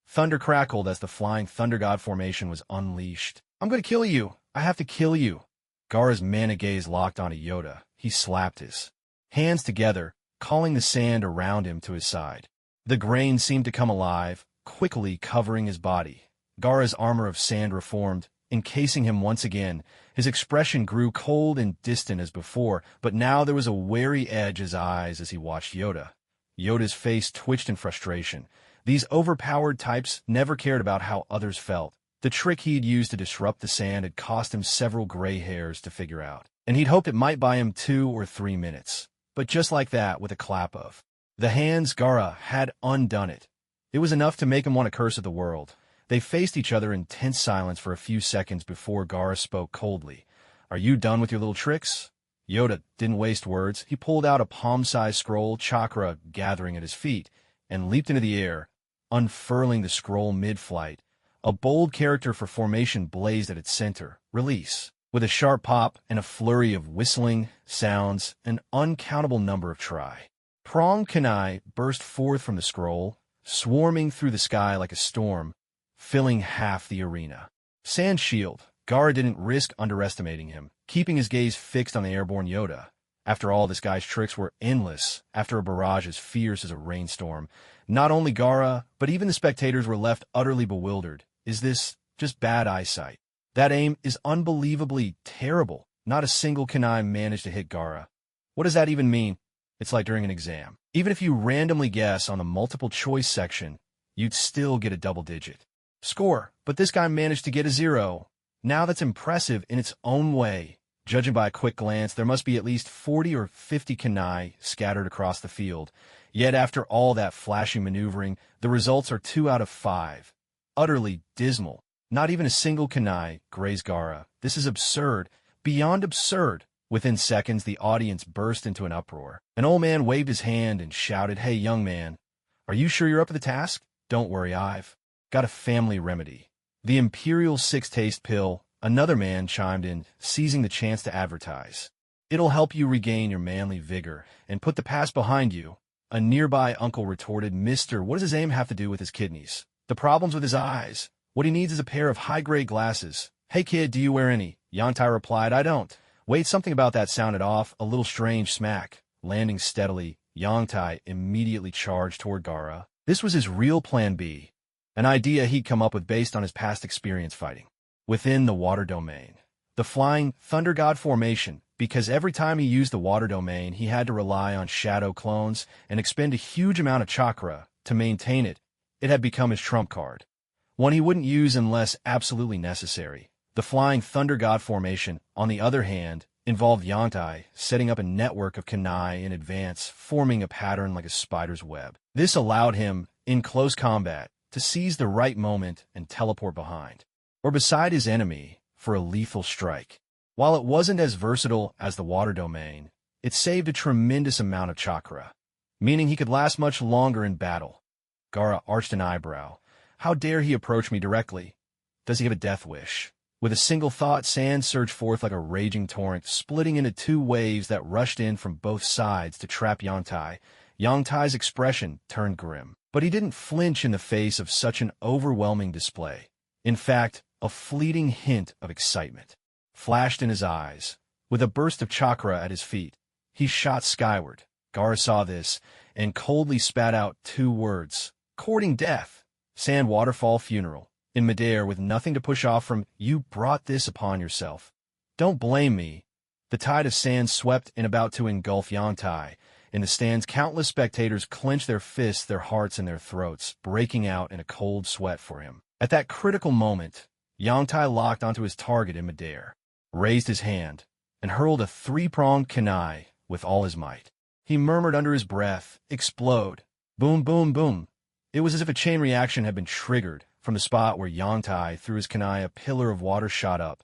Thunder crackled as the flying Thunder God formation was unleashed. "I'm going to kill you. I have to kill you." Gaara's mana gaze locked onto Yoda. He slapped his hands together, calling the sand around him to his side. The grain seemed to come alive, quickly covering his body. Gaara's armor of sand reformed, encasing him once again. His expression grew cold and distant as before, but now there was a wary edge in his eyes as he watched Yoda. Yoda's face twitched in frustration. These overpowered types never cared about how others felt. The trick he'd used to disrupt the sand had cost him several gray hairs to figure out, and he'd hoped it might buy him 2 or 3 minutes. But just like that, with a clap of the hands, Gaara had undone it. It was enough to make him want to curse at the world. They faced each other in tense silence for a few seconds before Gaara spoke coldly. "Are you done with your little tricks?" Yoda didn't waste words. He pulled out a palm-sized scroll, Chakra gathering at his feet, and leaped into the air, unfurling the scroll mid-flight. A bold character for formation blazed at its center. Release. With a sharp pop and a flurry of whistling sounds, an uncountable number of pronged kunai burst forth from the scroll, swarming through the sky like a storm, filling half the arena. Sand shield. Gaara didn't risk underestimating him, keeping his gaze fixed on the airborne Yoda. After all, this guy's tricks were endless, after a barrage as fierce as a rainstorm. Not only Gaara, but even the spectators were left utterly bewildered. Is this just bad eyesight? That aim is unbelievably terrible. Not a single kunai managed to hit Gaara. What does that even mean? It's like during an exam. Even if you randomly guess on the multiple choice section, you'd still get a double-digit score. But this guy managed to get a 0. Now that's impressive in its own way. Judging by a quick glance, there must be at least 40 or 50 kunai scattered across the field. Yet after all that flashy maneuvering, the results are 2 out of 5. Utterly dismal. Not even a single kunai grazed Gaara. This is absurd. Beyond absurd. Within seconds, the audience burst into an uproar. An old man waved his hand and shouted, "Hey, young man, are you sure you're up to the task? Don't worry, I've got a family remedy. The Imperial Six Taste Pill." Another man chimed in, seizing the chance to advertise. "It'll help you regain your manly vigor and put the past behind you." A nearby uncle retorted, "Mister, what does his aim have to do with his kidneys? The problem's with his eyes. What he needs is a pair of high-grade glasses." "Hey kid, do you wear any?" Yantai replied, "I don't." Wait, something about that sounded off, a little strange. Smack. Landing steadily, Yantai immediately charged toward Gaara. This was his real plan B, an idea he'd come up with based on his past experience fighting within the water domain. The Flying Thunder God formation, because every time he used the water domain, he had to rely on shadow clones and expend a huge amount of chakra to maintain it. It had become his trump card, one he wouldn't use unless absolutely necessary. The Flying Thunder God formation, on the other hand, involved Yantai setting up a network of kunai in advance, forming a pattern like a spider's web. This allowed him, in close combat, to seize the right moment and teleport behind, or beside his enemy, for a lethal strike. While it wasn't as versatile as the water domain, it saved a tremendous amount of chakra, meaning he could last much longer in battle. Gaara arched an eyebrow. How dare he approach me directly? Does he have a death wish? With a single thought, sand surged forth like a raging torrent, splitting into 2 waves that rushed in from both sides to trap Yantai. Yangtai's expression turned grim, but he didn't flinch in the face of such an overwhelming display. In fact, a fleeting hint of excitement flashed in his eyes. With a burst of chakra at his feet, he shot skyward. Gaara saw this and coldly spat out 2 words: "Courting death." Sand waterfall funeral. In midair, with nothing to push off from, "You brought this upon yourself. Don't blame me." The tide of sand swept and about to engulf Yantai. In the stands, countless spectators clenched their fists, their hearts, and their throats, breaking out in a cold sweat for him. At that critical moment, Yantai locked onto his target in midair, raised his hand, and hurled a 3-pronged kunai with all his might. He murmured under his breath, "Explode." Boom, boom, boom. It was as if a chain reaction had been triggered. From the spot where Yantai threw his kunai, a pillar of water shot up,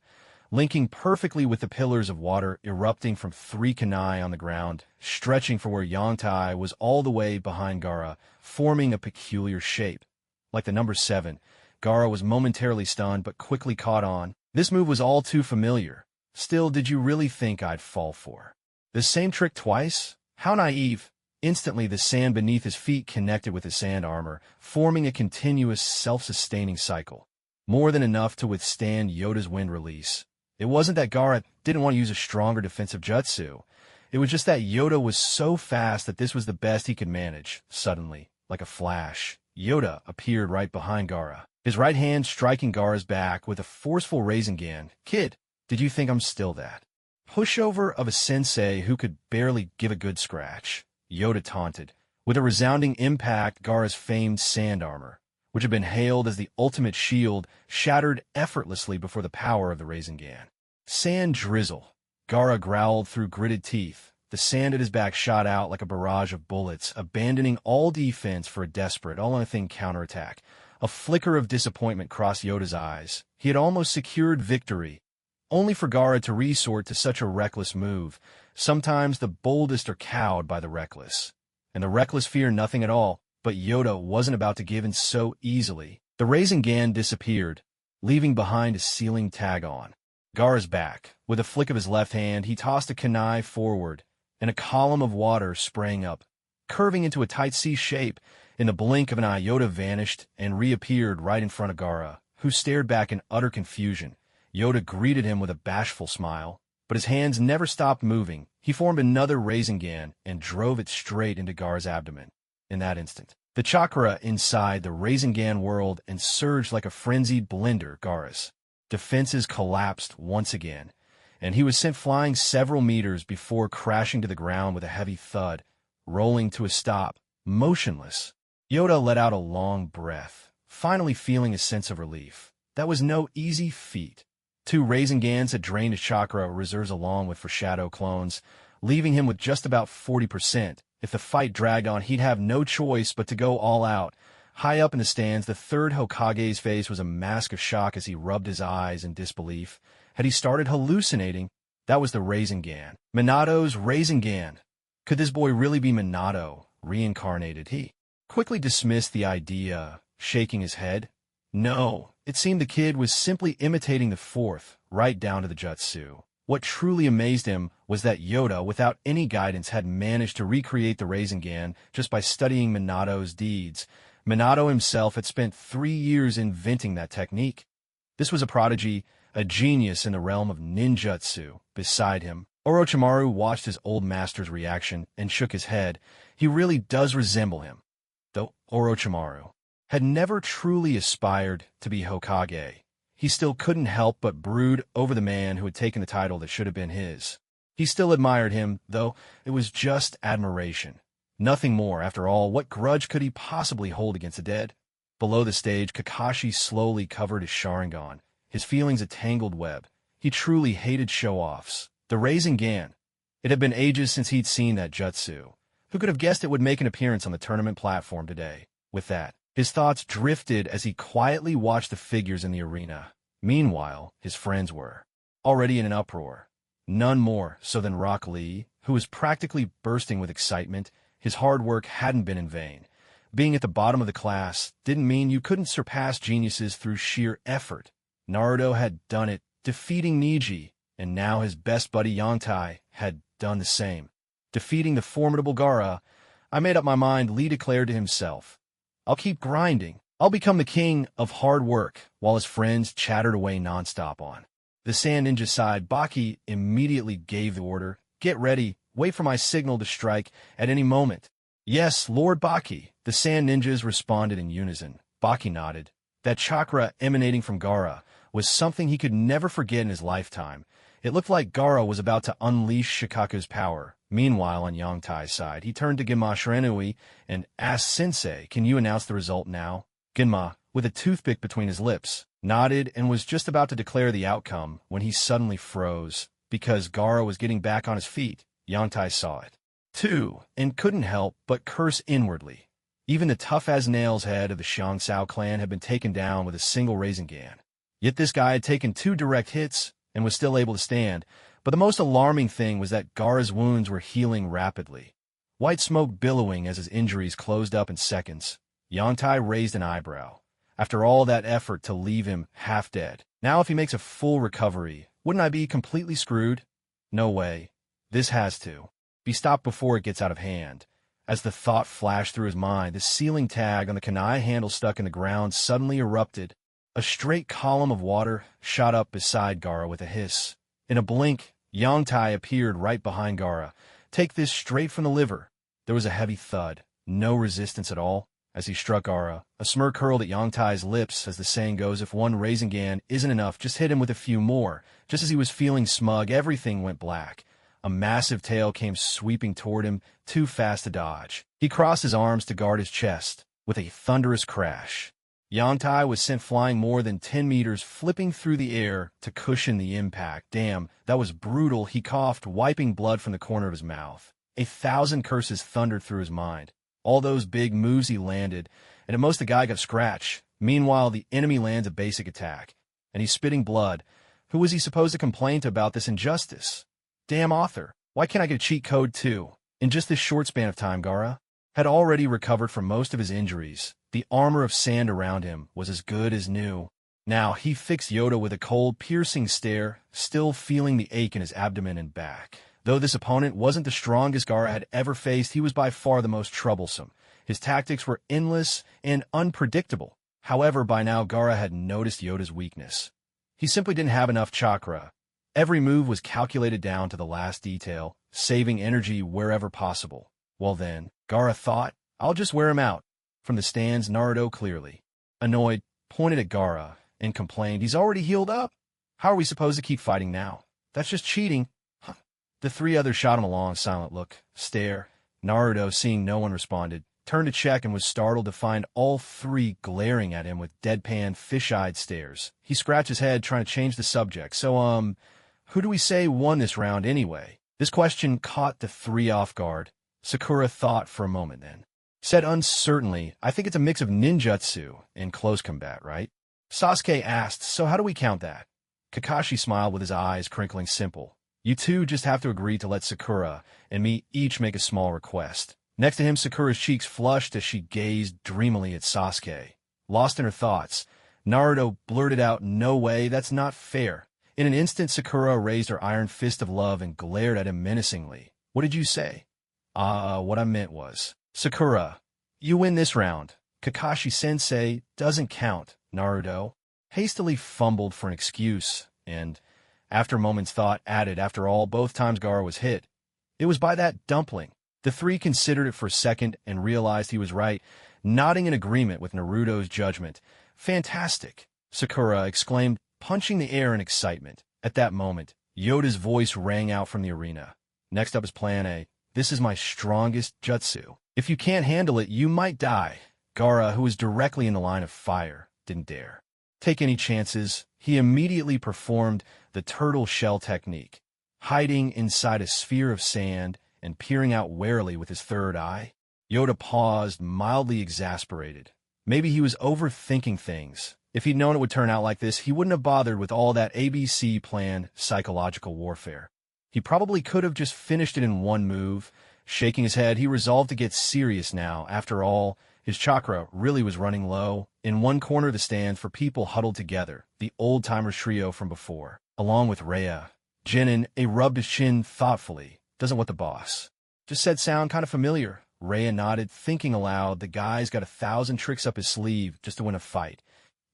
linking perfectly with the pillars of water erupting from 3 kunai on the ground, stretching for where Yantai was all the way behind Gaara, forming a peculiar shape. Like the number 7, Gaara was momentarily stunned but quickly caught on. This move was all too familiar. Still, did you really think I'd fall for the same trick twice? How naive. Instantly, the sand beneath his feet connected with his sand armor, forming a continuous, self-sustaining cycle. More than enough to withstand Yoda's wind release. It wasn't that Gaara didn't want to use a stronger defensive jutsu. It was just that Yoda was so fast that this was the best he could manage. Suddenly, like a flash, Yoda appeared right behind Gaara, his right hand striking Gaara's back with a forceful Rasengan. "Kid, did you think I'm still that pushover of a sensei who could barely give a good scratch?" Yoda taunted. With a resounding impact, Gaara's famed sand armor, which had been hailed as the ultimate shield, shattered effortlessly before the power of the Rasengan. Sand drizzle. Gaara growled through gritted teeth. The sand at his back shot out like a barrage of bullets, abandoning all defense for a desperate, all-anything counterattack. A flicker of disappointment crossed Yoda's eyes. He had almost secured victory, only for Gaara to resort to such a reckless move. Sometimes the boldest are cowed by the reckless, and the reckless fear nothing at all. But Yoda wasn't about to give in so easily. The Rasengan disappeared, leaving behind a sealing tag-on. Gaara's back. With a flick of his left hand, he tossed a kunai forward, and a column of water sprang up, curving into a tight C shape. In the blink of an eye, Yoda vanished and reappeared right in front of Gaara, who stared back in utter confusion. Yoda greeted him with a bashful smile. but his hands never stopped moving. He formed another Rasengan and drove it straight into Gaara's abdomen. In that instant, the chakra inside the Rasengan whirled and surged like a frenzied blender. Gaara's defenses collapsed once again, and he was sent flying several meters before crashing to the ground with a heavy thud, rolling to a stop, motionless. Yoda let out a long breath, finally feeling a sense of relief. That was no easy feat. 2 Rasengans had drained his chakra reserves along with foreshadow clones, leaving him with just about 40%. If the fight dragged on, he'd have no choice but to go all out. High up in the stands, the 3rd Hokage's face was a mask of shock as he rubbed his eyes in disbelief. Had he started hallucinating? That was the Rasengan. Minato's Rasengan. Could this boy really be Minato, reincarnated? He quickly dismissed the idea, shaking his head. No, it seemed the kid was simply imitating the 4th, right down to the Jutsu. What truly amazed him was that Yoda, without any guidance, had managed to recreate the Rasengan just by studying Minato's deeds. Minato himself had spent 3 years inventing that technique. This was a prodigy, a genius in the realm of ninjutsu. Beside him, Orochimaru watched his old master's reaction and shook his head. He really does resemble him. Though Orochimaru had never truly aspired to be Hokage, he still couldn't help but brood over the man who had taken the title that should have been his. He still admired him, though it was just admiration. Nothing more. After all, what grudge could he possibly hold against the dead? Below the stage, Kakashi slowly covered his Sharingan, his feelings a tangled web. He truly hated show-offs. The Rasengan. It had been ages since he'd seen that jutsu. Who could have guessed it would make an appearance on the tournament platform today? With that, his thoughts drifted as he quietly watched the figures in the arena. Meanwhile, his friends were already in an uproar. None more so than Rock Lee, who was practically bursting with excitement. His hard work hadn't been in vain. Being at the bottom of the class didn't mean you couldn't surpass geniuses through sheer effort. Naruto had done it, defeating Neji, and now his best buddy Yongtai had done the same. Defeating the formidable Gaara, I made up my mind, Lee declared to himself. I'll keep grinding. I'll become the king of hard work, while his friends chattered away nonstop on the Sand Ninja side. Baki immediately gave the order, get ready, wait for my signal to strike at any moment. Yes, Lord Baki, the Sand Ninjas responded in unison. Baki nodded. That chakra emanating from Gaara was something he could never forget in his lifetime. It looked like Gaara was about to unleash Shikaku's power. Meanwhile, on Yongtai's side, he turned to Genma Shiranui and asked Sensei, can you announce the result now? Genma, with a toothpick between his lips, nodded and was just about to declare the outcome when he suddenly froze. Because Gaara was getting back on his feet, Yongtai saw it, too, and couldn't help but curse inwardly. Even the tough-as-nails head of the Xiangsao clan had been taken down with a single Rasengan. Yet this guy had taken 2 direct hits and was still able to stand. But the most alarming thing was that Gaara's wounds were healing rapidly. White smoke billowing as his injuries closed up in seconds. Yongtai raised an eyebrow. After all that effort to leave him half dead. Now if he makes a full recovery, wouldn't I be completely screwed? No way. This has to be stopped before it gets out of hand. As the thought flashed through his mind, the sealing tag on the kunai handle stuck in the ground suddenly erupted. A straight column of water shot up beside Gaara with a hiss. In a blink, Yongtai appeared right behind Gaara. Take this straight from the liver. There was a heavy thud. No resistance at all. As he struck Gaara, a smirk curled at Yongtai's lips. As the saying goes, if one Rasengan isn't enough, just hit him with a few more. Just as he was feeling smug, everything went black. A massive tail came sweeping toward him, too fast to dodge. He crossed his arms to guard his chest. With a thunderous crash, Yongtai was sent flying more than 10 meters, flipping through the air to cushion the impact. Damn, that was brutal, he coughed, wiping blood from the corner of his mouth. 1,000 curses thundered through his mind. All those big moves he landed, and at most the guy got scratched. Meanwhile, the enemy lands a basic attack, and he's spitting blood. Who was he supposed to complain to about this injustice? Damn author, why can't I get a cheat code too? In just this short span of time, Gaara had already recovered from most of his injuries. The armor of sand around him was as good as new. Now, he fixed Yoda with a cold, piercing stare, still feeling the ache in his abdomen and back. Though this opponent wasn't the strongest Gaara had ever faced, he was by far the most troublesome. His tactics were endless and unpredictable. However, by now Gaara had noticed Yoda's weakness. He simply didn't have enough chakra. Every move was calculated down to the last detail, saving energy wherever possible. Well then, Gaara thought, I'll just wear him out. From the stands, Naruto clearly, annoyed, pointed at Gaara and complained, he's already healed up. How are we supposed to keep fighting now? That's just cheating. Huh. The three others shot him a long, silent look, stare. Naruto, seeing no one responded, turned to check and was startled to find all three glaring at him with deadpan, fish-eyed stares. He scratched his head, trying to change the subject. So, who do we say won this round anyway? This question caught the three off guard. Sakura thought for a moment then. Said uncertainly, I think it's a mix of ninjutsu and close combat, right? Sasuke asked, so how do we count that? Kakashi smiled with his eyes crinkling simple. You two just have to agree to let Sakura and me each make a small request. Next to him, Sakura's cheeks flushed as she gazed dreamily at Sasuke. Lost in her thoughts, Naruto blurted out, no way, that's not fair. In an instant, Sakura raised her iron fist of love and glared at him menacingly. What did you say? What I meant was, Sakura, you win this round. Kakashi-sensei doesn't count, Naruto hastily fumbled for an excuse and, after a moment's thought, added, after all, both times Gaara was hit. It was by that dumpling. The three considered it for a second and realized he was right, nodding in agreement with Naruto's judgment. Fantastic, Sakura exclaimed, punching the air in excitement. At that moment, Yoda's voice rang out from the arena. Next up is Plan A. This is my strongest jutsu. If you can't handle it, you might die. Gaara, who was directly in the line of fire, didn't dare take any chances. He immediately performed the turtle shell technique, hiding inside a sphere of sand and peering out warily with his third eye. Yoda paused, mildly exasperated. Maybe he was overthinking things. If he'd known it would turn out like this, he wouldn't have bothered with all that ABC planned psychological warfare. He probably could have just finished it in one move. Shaking his head, he resolved to get serious now. After all, his chakra really was running low. In one corner of the stand, for people huddled together, the old-timers trio from before, along with Rhea. Jinin rubbed his chin thoughtfully. Doesn't what the boss just said sound kind of familiar? Rhea nodded, thinking aloud, the guy's got 1,000 tricks up his sleeve just to win a fight.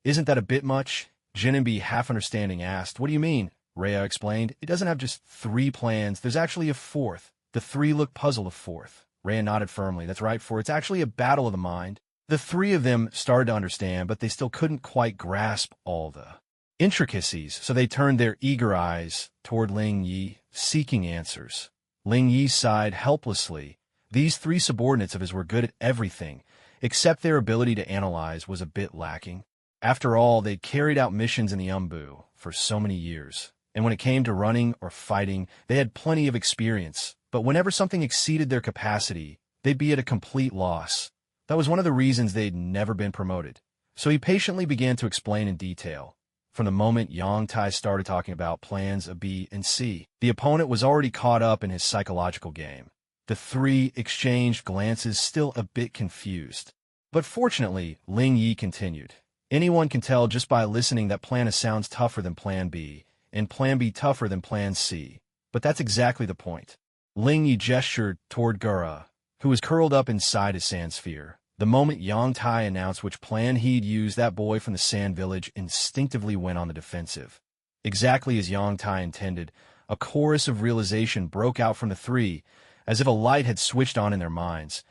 Isn't that a bit much? Jinin, half understanding, asked. What do you mean? Rhea explained. It doesn't have just 3 plans. There's actually a fourth. The three looked puzzled. A fourth. Rhea nodded firmly. That's right, for it's actually a battle of the mind. The three of them started to understand, but they still couldn't quite grasp all the intricacies, so they turned their eager eyes toward Ling Yi, seeking answers. Ling Yi sighed helplessly. These 3 subordinates of his were good at everything, except their ability to analyze was a bit lacking. After all, they'd carried out missions in the Umbu for so many years, and when it came to running or fighting, they had plenty of experience. But whenever something exceeded their capacity, they'd be at a complete loss. That was one of the reasons they'd never been promoted. So he patiently began to explain in detail. From the moment Yang Tai started talking about plans of B and C, the opponent was already caught up in his psychological game. The 3 exchanged glances, still a bit confused. But fortunately, Ling Yi continued. Anyone can tell just by listening that Plan A sounds tougher than Plan B, and Plan B tougher than Plan C. But that's exactly the point. Ling Yi gestured toward Gaara, who was curled up inside his sand sphere. The moment Yang Tai announced which plan he'd use, that boy from the sand village instinctively went on the defensive. Exactly as Yang Tai intended, a chorus of realization broke out from the 3, as if a light had switched on in their minds.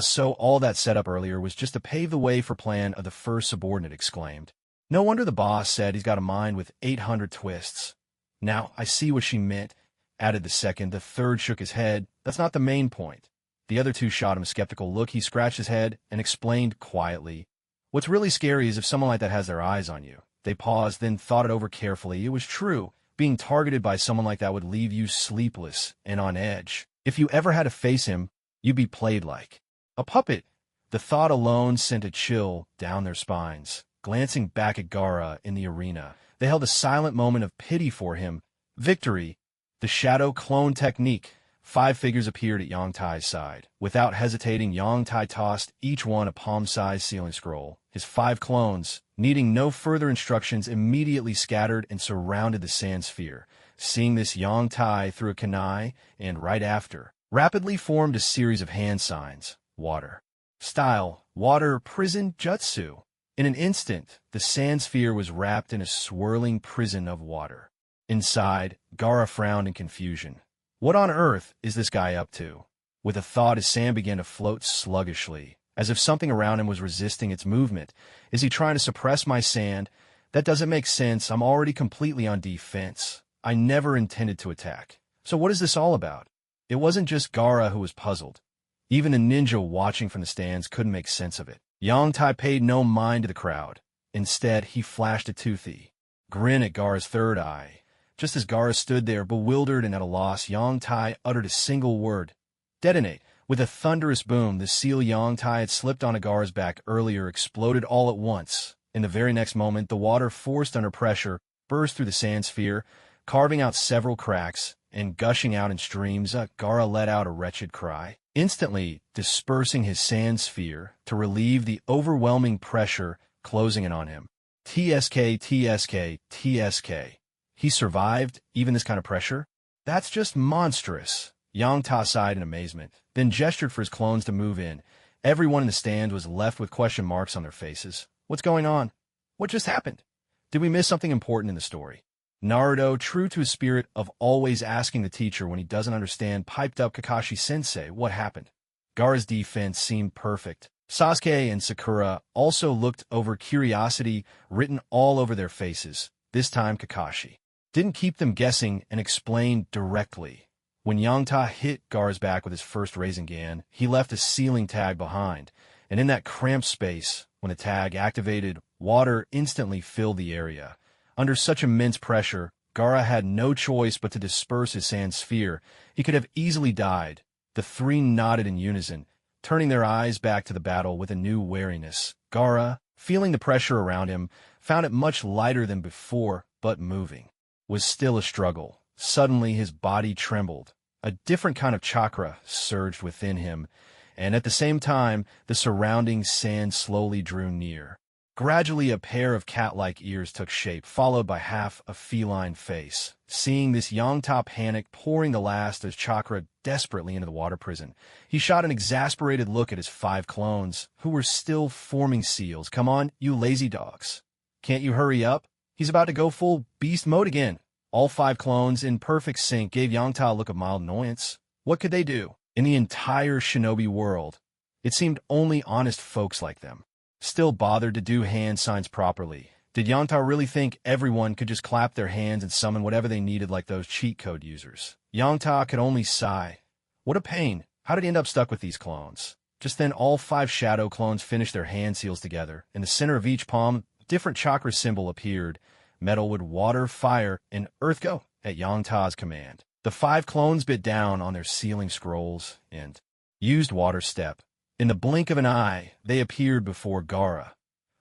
So all that setup earlier was just to pave the way for plan of the first subordinate, exclaimed. No wonder the boss said he's got a mind with 800 twists. Now, I see what she meant, added the second. The third shook his head. That's not the main point. The other 2 shot him a skeptical look. He scratched his head and explained quietly. What's really scary is if someone like that has their eyes on you. They paused, then thought it over carefully. It was true. Being targeted by someone like that would leave you sleepless and on edge. If you ever had to face him, you'd be played like a puppet. The thought alone sent a chill down their spines. Glancing back at Gaara in the arena, they held a silent moment of pity for him. Victory. The shadow clone technique. 5 figures appeared at Yang Tai's side. Without hesitating, Yang Tai tossed each one a palm-sized sealing scroll. His 5 clones, needing no further instructions, immediately scattered and surrounded the sand sphere. Seeing this, Yang Tai threw a kunai, and right after, rapidly formed a series of hand signs. Water. Style. Water prison jutsu. In an instant, the sand sphere was wrapped in a swirling prison of water. Inside, Gaara frowned in confusion. What on earth is this guy up to? With a thought, his sand began to float sluggishly, as if something around him was resisting its movement. Is he trying to suppress my sand? That doesn't make sense. I'm already completely on defense. I never intended to attack. So what is this all about? It wasn't just Gaara who was puzzled. Even a ninja watching from the stands couldn't make sense of it. Yongtai paid no mind to the crowd. Instead, he flashed a toothy grin at Gaara's third eye. Just as Gaara stood there, bewildered and at a loss, Yongtai uttered a single word. Detonate. With a thunderous boom, the seal Yongtai had slipped onto Gaara's back earlier exploded all at once. In the very next moment, the water, forced under pressure, burst through the sand sphere, carving out several cracks and gushing out in streams. Gaara let out a wretched cry, instantly dispersing his sand sphere to relieve the overwhelming pressure closing in on him. TSK, TSK, TSK. He survived even this kind of pressure? That's just monstrous. Yongtai sighed in amazement, then gestured for his clones to move in. Everyone in the stand was left with question marks on their faces. What's going on? What just happened? Did we miss something important in the story? Naruto, true to his spirit of always asking the teacher when he doesn't understand, piped up, Kakashi-sensei, what happened? Gaara's defense seemed perfect. Sasuke and Sakura also looked over, curiosity written all over their faces. This time Kakashi didn't keep them guessing and explained directly. When Yongtai hit Gaara's back with his first Rasengan, he left a sealing tag behind, and in that cramped space, when the tag activated, water instantly filled the area. Under such immense pressure, Gaara had no choice but to disperse his sand sphere. He could have easily died. The three nodded in unison, turning their eyes back to the battle with a new wariness. Gaara, feeling the pressure around him, found it much lighter than before, but moving was still a struggle. Suddenly his body trembled. A different kind of chakra surged within him, and at the same time, the surrounding sand slowly drew near. Gradually, a pair of cat-like ears took shape, followed by half a feline face. Seeing this, Yongtai panicked, pouring the last of his chakra desperately into the water prison. He shot an exasperated look at his 5 clones, who were still forming seals. Come on, you lazy dogs. Can't you hurry up? He's about to go full beast mode again. All 5 clones, in perfect sync, gave Yongtai a look of mild annoyance. What could they do? In the entire shinobi world, it seemed only honest folks like them still bothered to do hand signs properly. Did Yongtai really think everyone could just clap their hands and summon whatever they needed like those cheat code users? Yongtai could only sigh. What a pain. How did he end up stuck with these clones? Just then, all 5 shadow clones finished their hand seals together. In the center of each palm, a different chakra symbol appeared. Metal would water, fire, and earth go at Yongtai's command. The 5 clones bit down on their sealing scrolls and used water step. In the blink of an eye, they appeared before Gaara,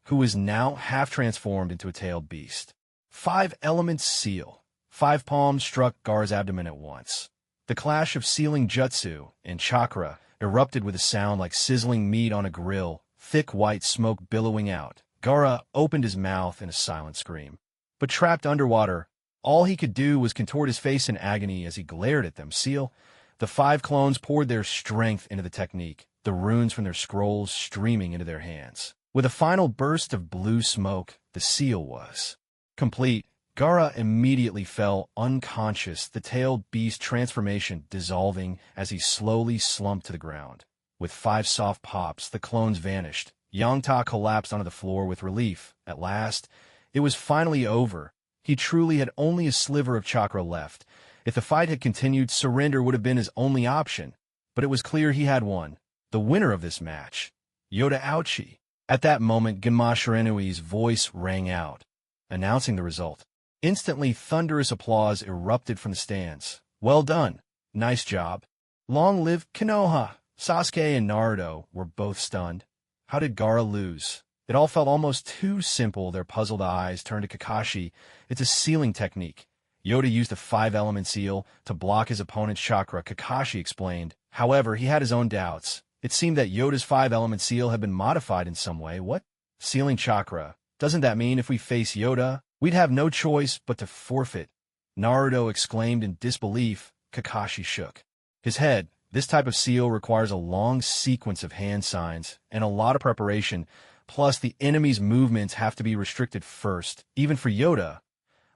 who was now half transformed into a tailed beast. 5 elements seal. 5 palms struck Gaara's abdomen at once. The clash of sealing jutsu and chakra erupted with a sound like sizzling meat on a grill, thick white smoke billowing out. Gaara opened his mouth in a silent scream. But trapped underwater, all he could do was contort his face in agony as he glared at them. Seal. The 5 clones poured their strength into the technique, the runes from their scrolls streaming into their hands. With a final burst of blue smoke, the seal was complete. Gaara immediately fell unconscious, the tailed beast transformation dissolving as he slowly slumped to the ground. With 5 soft pops, the clones vanished. Yongtai collapsed onto the floor with relief. At last, it was finally over. He truly had only a sliver of chakra left. If the fight had continued, surrender would have been his only option. But it was clear he had won. The winner of this match, Yoda Ouchi. At that moment, Genma Shirinui's voice rang out, announcing the result. Instantly, thunderous applause erupted from the stands. Well done. Nice job. Long live Konoha. Sasuke and Naruto were both stunned. How did Gaara lose? It all felt almost too simple. Their puzzled eyes turned to Kakashi. It's a sealing technique. Yoda used a 5-element seal to block his opponent's chakra, Kakashi explained. However, he had his own doubts. It seemed that Yoda's 5-element seal had been modified in some way. What? Sealing chakra. Doesn't that mean if we face Yoda, we'd have no choice but to forfeit? Naruto exclaimed in disbelief. Kakashi shook his head. This type of seal requires a long sequence of hand signs and a lot of preparation. Plus, the enemy's movements have to be restricted first. Even for Yoda,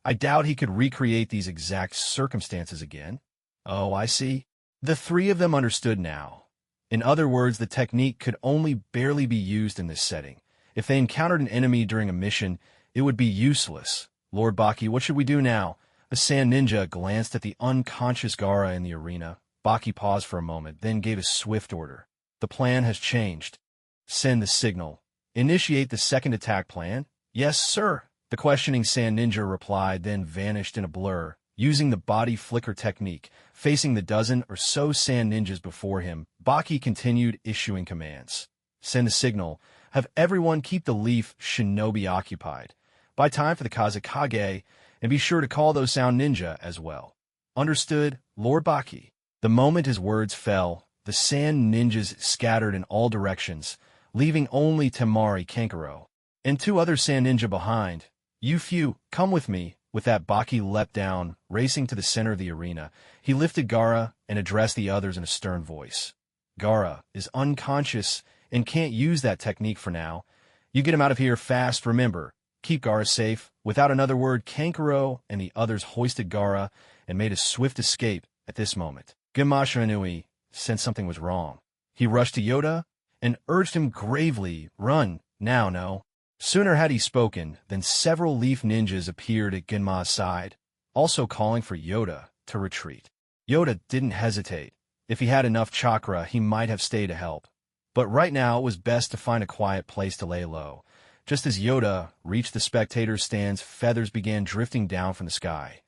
I doubt he could recreate these exact circumstances again. Oh, I see. The three of them understood now. In other words, the technique could only barely be used in this setting. If they encountered an enemy during a mission, it would be useless. Lord Baki, what should we do now? A sand ninja glanced at the unconscious Gaara in the arena. Baki paused for a moment, then gave a swift order. The plan has changed. Send the signal. Initiate the second attack plan. Yes, sir. The questioning sand ninja replied, then vanished in a blur. Using the body flicker technique, facing the dozen or so sand ninjas before him, Baki continued issuing commands. Send the signal. Have everyone keep the leaf shinobi occupied. Buy time for the Kazekage, and be sure to call those sound ninja as well. Understood, Lord Baki. The moment his words fell, the sand ninjas scattered in all directions, leaving only Temari Kankuro and two other sand ninja behind. You few, come with me. With that, Baki leapt down, racing to the center of the arena. He lifted Gaara and addressed the others in a stern voice. Gaara is unconscious and can't use that technique for now. You get him out of here fast, remember. Keep Gaara safe. Without another word, Kankuro and the others hoisted Gaara and made a swift escape at this moment. Gamasha Inui sensed something was wrong. He rushed to Yoda and urged him gravely, run, now, no. Sooner had he spoken than several leaf ninjas appeared at Genma's side, also calling for Yoda to retreat. Yoda didn't hesitate. If he had enough chakra, he might have stayed to help. But right now it was best to find a quiet place to lay low. Just as Yoda reached the spectators' stands, feathers began drifting down from the sky.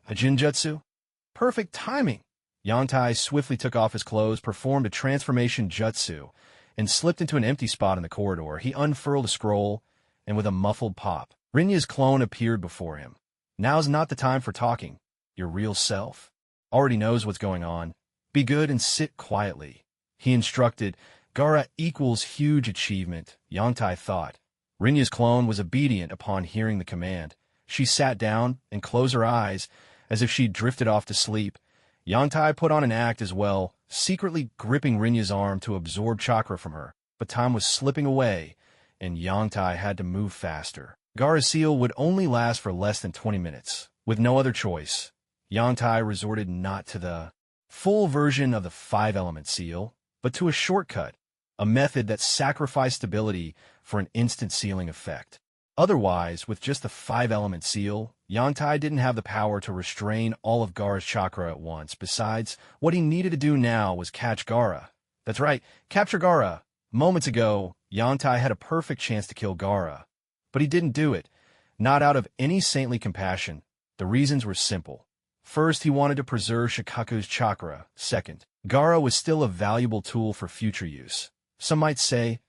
A Jinjutsu? Perfect timing! Yantai swiftly took off his clothes, performed a transformation jutsu, and slipped into an empty spot in the corridor. He unfurled a scroll, and with a muffled pop, Rinya's clone appeared before him. Now's not the time for talking. Your real self already knows what's going on. Be good and sit quietly. He instructed. Gaara equals huge achievement, Yantai thought. Rinya's clone was obedient upon hearing the command. She sat down and closed her eyes as if she'd drifted off to sleep. Yantai put on an act as well, secretly gripping Rinya's arm to absorb chakra from her. But time was slipping away, and Yantai had to move faster. Gaara's seal would only last for less than 20 minutes. With no other choice, Yantai resorted not to the full version of the 5-element seal, but to a shortcut, a method that sacrificed stability for an instant sealing effect. Otherwise, with just the 5-element seal, Yantai didn't have the power to restrain all of Gaara's chakra at once. Besides, what he needed to do now was catch Gaara. That's right, capture Gaara. Moments ago, Yantai had a perfect chance to kill Gaara, but he didn't do it, not out of any saintly compassion. The reasons were simple. First, he wanted to preserve Shikaku's chakra. Second, Gaara was still a valuable tool for future use. Some might say,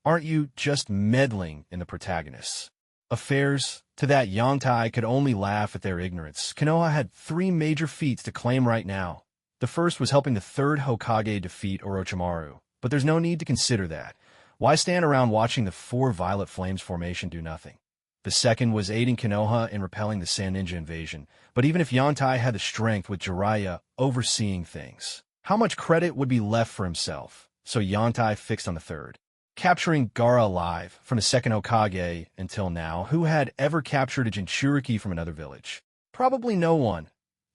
aren't you just meddling in the protagonist's affairs? To that, Yantai could only laugh at their ignorance. Konoha had 3 major feats to claim right now. The first was helping the 3rd Hokage defeat Orochimaru, but there's no need to consider that. Why stand around watching the 4 Violet Flames formation do nothing? The second was aiding Konoha in repelling the Sand Ninja invasion, but even if Yantai had the strength with Jiraiya overseeing things, how much credit would be left for himself? So Yantai fixed on the 3rd. Capturing Gaara alive from the 2nd Hokage until now, who had ever captured a Jinchuriki from another village? Probably no one.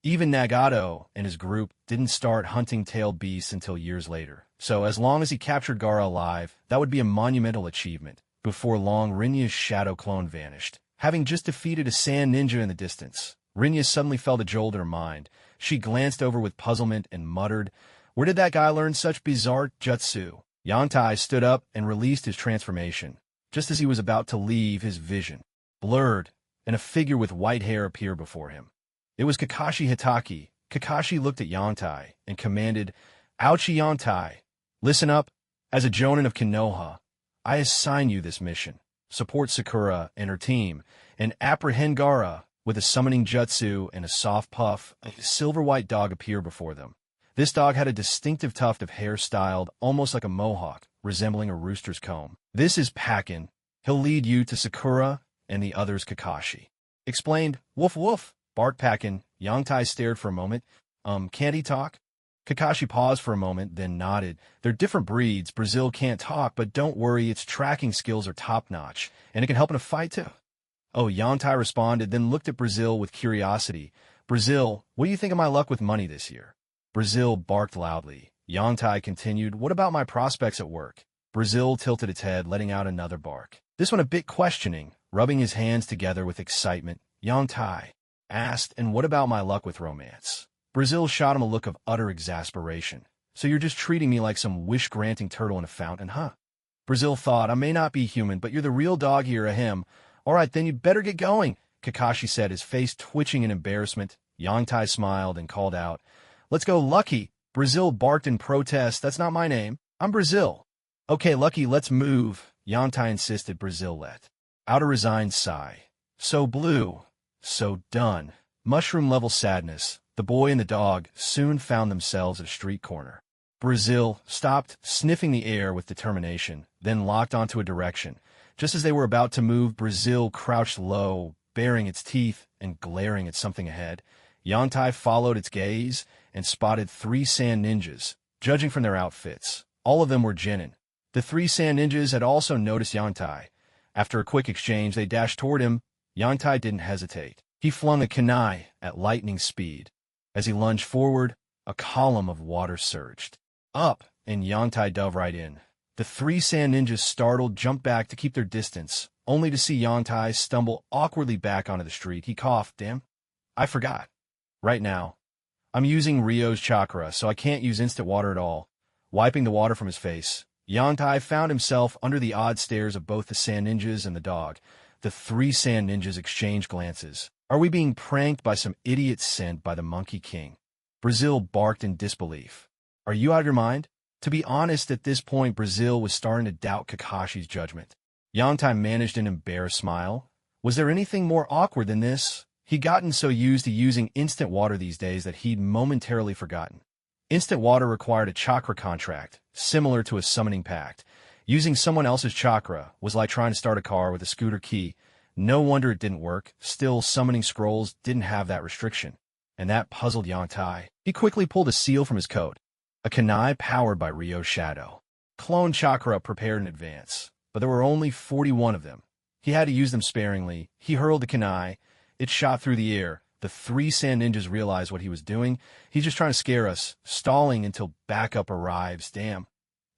Even Nagato and his group didn't start hunting tailed beasts until years later. So as long as he captured Gaara alive, that would be a monumental achievement. Before long, Rinya's shadow clone vanished, having just defeated a sand ninja in the distance. Rinya suddenly felt a jolt in her mind. She glanced over with puzzlement and muttered, "Where did that guy learn such bizarre jutsu?" Yantai stood up and released his transformation. Just as he was about to leave, his vision blurred, and a figure with white hair appeared before him. It was Kakashi Hitaki. Kakashi looked at Yantai and commanded, "Ouchie Yantai, listen up. As a Jonin of Konoha, I assign you this mission. Support Sakura and her team, and apprehend Gaara." With a summoning jutsu and a soft puff, a silver-white dog appeared before them. This dog had a distinctive tuft of hair styled almost like a mohawk, resembling a rooster's comb. "This is Pakin. He'll lead you to Sakura and the others," Kakashi explained. "Woof woof," barked Pakin. Yantai stared for a moment. Can't he talk?" Kakashi paused for a moment, then nodded. "They're different breeds. Brazil can't talk, but don't worry, its tracking skills are top-notch, and it can help in a fight too." Oh, Yantai responded, then looked at Brazil with curiosity. Brazil, what do you think of my luck with money this year? Brazil barked loudly. Yantai continued, what about my prospects at work? Brazil tilted its head, letting out another bark. This one a bit questioning, rubbing his hands together with excitement. Yantai asked, and what about my luck with romance? Brazil shot him a look of utter exasperation. So you're just treating me like some wish-granting turtle in a fountain, huh? Brazil thought, I may not be human, but you're the real dog here, him. All right, then you better get going, Kakashi said, his face twitching in embarrassment. Yantai smiled and called out, let's go, Lucky. Brazil barked in protest, that's not my name. I'm Brazil. Okay, Lucky, let's move, Yantai insisted. Brazil let out a resigned sigh. So blue, so done. Mushroom-level sadness. The boy and the dog soon found themselves at a street corner. Brazil stopped, sniffing the air with determination, then locked onto a direction. Just as they were about to move, Brazil crouched low, baring its teeth and glaring at something ahead. Yantai followed its gaze and spotted 3 sand ninjas. Judging from their outfits, all of them were genin. The 3 sand ninjas had also noticed Yantai. After a quick exchange, they dashed toward him. Yantai didn't hesitate. He flung a kunai at lightning speed. As he lunged forward, a column of water surged up, and Yantai dove right in. The 3 sand ninjas, startled, jumped back to keep their distance, only to see Yantai stumble awkwardly back onto the street. He coughed. Damn, I forgot. Right now, I'm using Ryo's chakra, so I can't use instant water at all. Wiping the water from his face, Yantai found himself under the odd stares of both the sand ninjas and the dog. The 3 sand ninjas exchanged glances. Are we being pranked by some idiot sent by the Monkey King? Brazil barked in disbelief. Are you out of your mind? To be honest, at this point, Brazil was starting to doubt Kakashi's judgment. Yantai managed an embarrassed smile. Was there anything more awkward than this? He'd gotten so used to using instant water these days that he'd momentarily forgotten. Instant water required a chakra contract, similar to a summoning pact. Using someone else's chakra was like trying to start a car with a scooter key. No wonder it didn't work. Still, summoning scrolls didn't have that restriction, and that puzzled Yantai. He quickly pulled a seal from his coat. A kunai powered by Ryo's shadow. Clone chakra prepared in advance, but there were only 41 of them. He had to use them sparingly. He hurled the kunai. It shot through the air. The 3 sand ninjas realized what he was doing. He's just trying to scare us, stalling until backup arrives. Damn.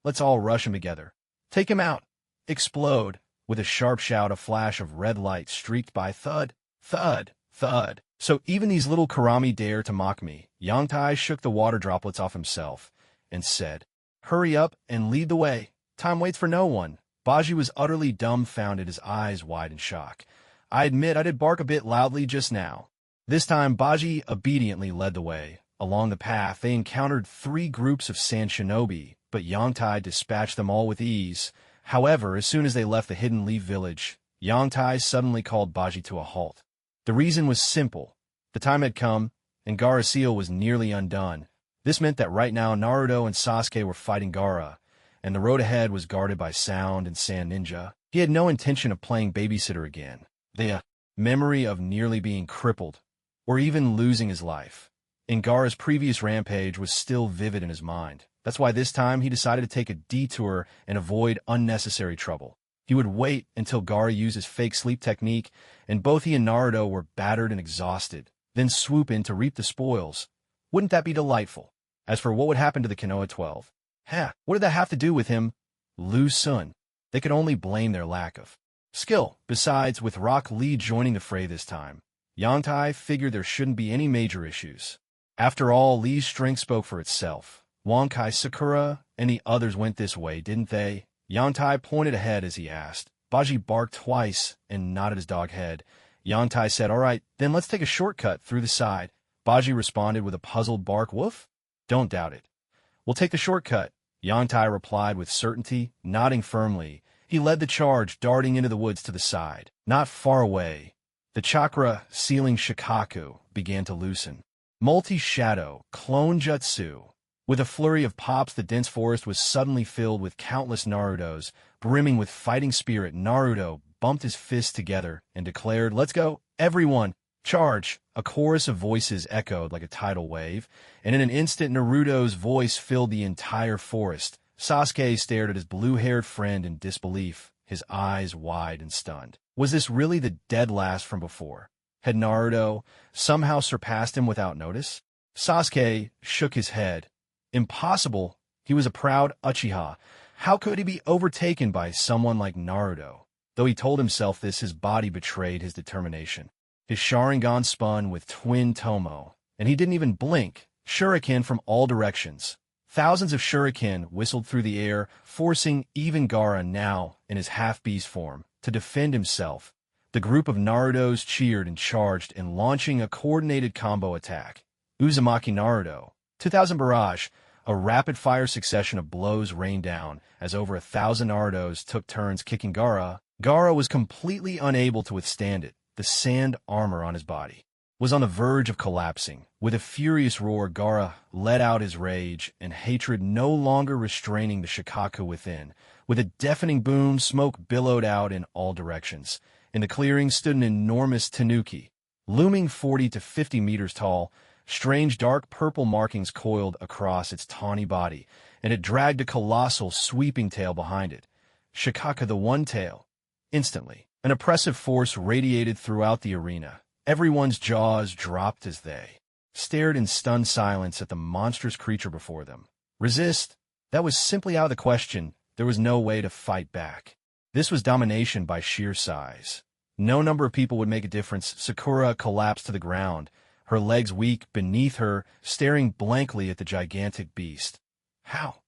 Let's all rush him together. Take him out. Explode. With a sharp shout, a flash of red light streaked by. Thud, thud, thud. So even these little karami dare to mock me. Yantai shook the water droplets off himself and said, hurry up and lead the way. Time waits for no one. Baji was utterly dumbfounded, his eyes wide in shock. I admit I did bark a bit loudly just now. This time, Baji obediently led the way. Along the path, they encountered 3 groups of sand shinobi, but Yantai dispatched them all with ease. However, as soon as they left the Hidden Leaf village, Yantai suddenly called Baji to a halt. The reason was simple. The time had come, and Gaara's seal was nearly undone. This meant that right now Naruto and Sasuke were fighting Gaara, and the road ahead was guarded by Sound and Sand Ninja. He had no intention of playing babysitter again. The memory of nearly being crippled, or even losing his life, in Gaara's previous rampage was still vivid in his mind. That's why this time he decided to take a detour and avoid unnecessary trouble. He would wait until Gaara used his fake sleep technique, and both he and Naruto were battered and exhausted, then swoop in to reap the spoils. Wouldn't that be delightful? As for what would happen to the Konoha 12, what did that have to do with him? Lu Sun. They could only blame their lack of skill. Besides, with Rock Lee joining the fray this time, Yantai figured there shouldn't be any major issues. After all, Lee's strength spoke for itself. Wankai, Sakura, and the others went this way, didn't they? Yantai pointed ahead as he asked. Baji barked twice and nodded his dog head. Yantai said, all right, then let's take a shortcut through the side. Baji responded with a puzzled bark. Woof? Don't doubt it. We'll take the shortcut, Yantai replied with certainty, nodding firmly. He led the charge, darting into the woods to the side. Not far away, the chakra sealing Shikaku began to loosen. Multi-shadow, clone jutsu. With a flurry of pops, the dense forest was suddenly filled with countless Narutos. Brimming with fighting spirit, Naruto bumped his fists together and declared, let's go, everyone, charge! A chorus of voices echoed like a tidal wave, and in an instant Naruto's voice filled the entire forest. Sasuke stared at his blue-haired friend in disbelief, his eyes wide and stunned. Was this really the dead last from before? Had Naruto somehow surpassed him without notice? Sasuke shook his head. Impossible. He was a proud Uchiha. How could he be overtaken by someone like Naruto? Though he told himself this, his body betrayed his determination. His Sharingan spun with twin Tomo, and he didn't even blink. Shuriken from all directions. Thousands of shuriken whistled through the air, forcing even Gaara, now in his half-beast form, to defend himself. The group of Narutos cheered and charged in launching a coordinated combo attack. Uzumaki Naruto. 2000 Barrage. A rapid-fire succession of blows rained down as over 1,000 Narutos took turns kicking Gaara. Gaara was completely unable to withstand it. The sand armor on his body was on the verge of collapsing. With a furious roar, Gaara let out his rage and hatred, no longer restraining the Shikaku within. With a deafening boom, smoke billowed out in all directions. In the clearing stood an enormous tanuki, looming 40 to 50 meters tall. Strange dark purple markings coiled across its tawny body, and it dragged a colossal sweeping tail behind it. Shikaka the One Tail. Instantly, an oppressive force radiated throughout the arena. Everyone's jaws dropped as they stared in stunned silence at the monstrous creature before them. Resist? That was simply out of the question. There was no way to fight back. This was domination by sheer size. No number of people would make a difference. Sakura collapsed to the ground, her legs weak beneath her, staring blankly at the gigantic beast. How?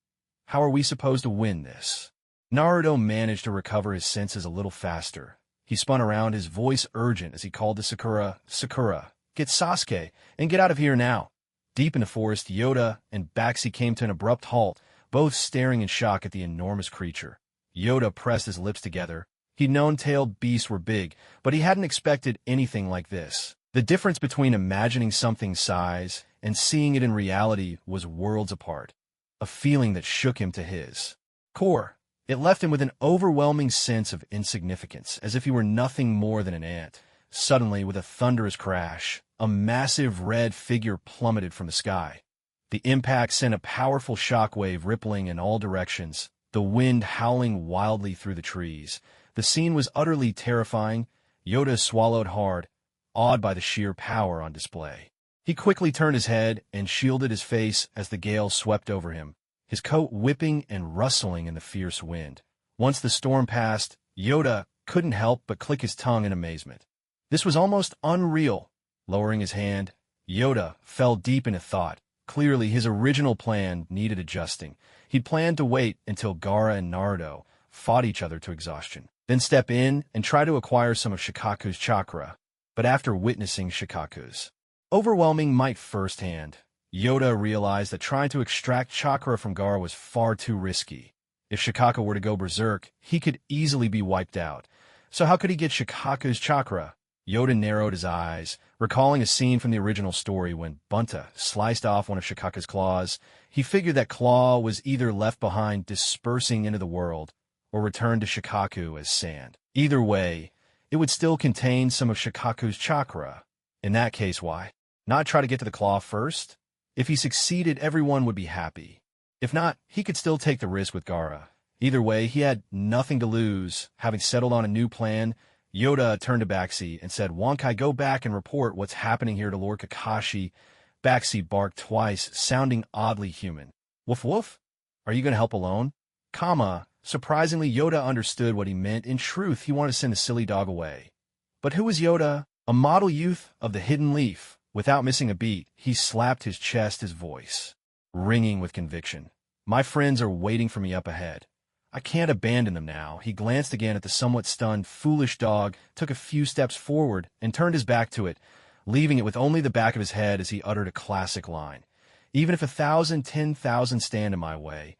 How are we supposed to win this? Naruto managed to recover his senses a little faster. He spun around, his voice urgent as he called to Sakura, "Sakura, get Sasuke, and get out of here now." Deep in the forest, Yoda and Baxi came to an abrupt halt, both staring in shock at the enormous creature. Yoda pressed his lips together. He'd known tailed beasts were big, but he hadn't expected anything like this. The difference between imagining something's size and seeing it in reality was worlds apart. A feeling that shook him to his core. It left him with an overwhelming sense of insignificance, as if he were nothing more than an ant. Suddenly, with a thunderous crash, a massive red figure plummeted from the sky. The impact sent a powerful shockwave rippling in all directions, the wind howling wildly through the trees. The scene was utterly terrifying. Yoda swallowed hard, awed by the sheer power on display. He quickly turned his head and shielded his face as the gale swept over him, his coat whipping and rustling in the fierce wind. Once the storm passed, Yoda couldn't help but click his tongue in amazement. This was almost unreal. Lowering his hand, Yoda fell deep into thought. Clearly, his original plan needed adjusting. He'd planned to wait until Gaara and Naruto fought each other to exhaustion, then step in and try to acquire some of Shikaku's chakra. But after witnessing Shikaku's overwhelming might firsthand, Yoda realized that trying to extract chakra from Gaara was far too risky. If Shikaku were to go berserk, he could easily be wiped out. So how could he get Shikaku's chakra? Yoda narrowed his eyes, recalling a scene from the original story when Bunta sliced off one of Shikaku's claws. He figured that claw was either left behind dispersing into the world, or returned to Shikaku as sand. Either way, it would still contain some of Shikaku's chakra. In that case, why not try to get to the claw first? If he succeeded, everyone would be happy. If not, he could still take the risk with Gaara. Either way, he had nothing to lose. Having settled on a new plan, Yoda turned to Baxi and said, "Wankai, go back and report what's happening here to Lord Kakashi." Baxi barked twice, sounding oddly human. "Woof woof? Are you going to help alone?" Surprisingly, Yoda understood what he meant. In truth, he wanted to send the silly dog away. But who was Yoda? A model youth of the Hidden Leaf. Without missing a beat, he slapped his chest, his voice ringing with conviction. "My friends are waiting for me up ahead. I can't abandon them now." He glanced again at the somewhat stunned, foolish dog, took a few steps forward, and turned his back to it, leaving it with only the back of his head as he uttered a classic line. "Even if 1,000, 10,000 stand in my way,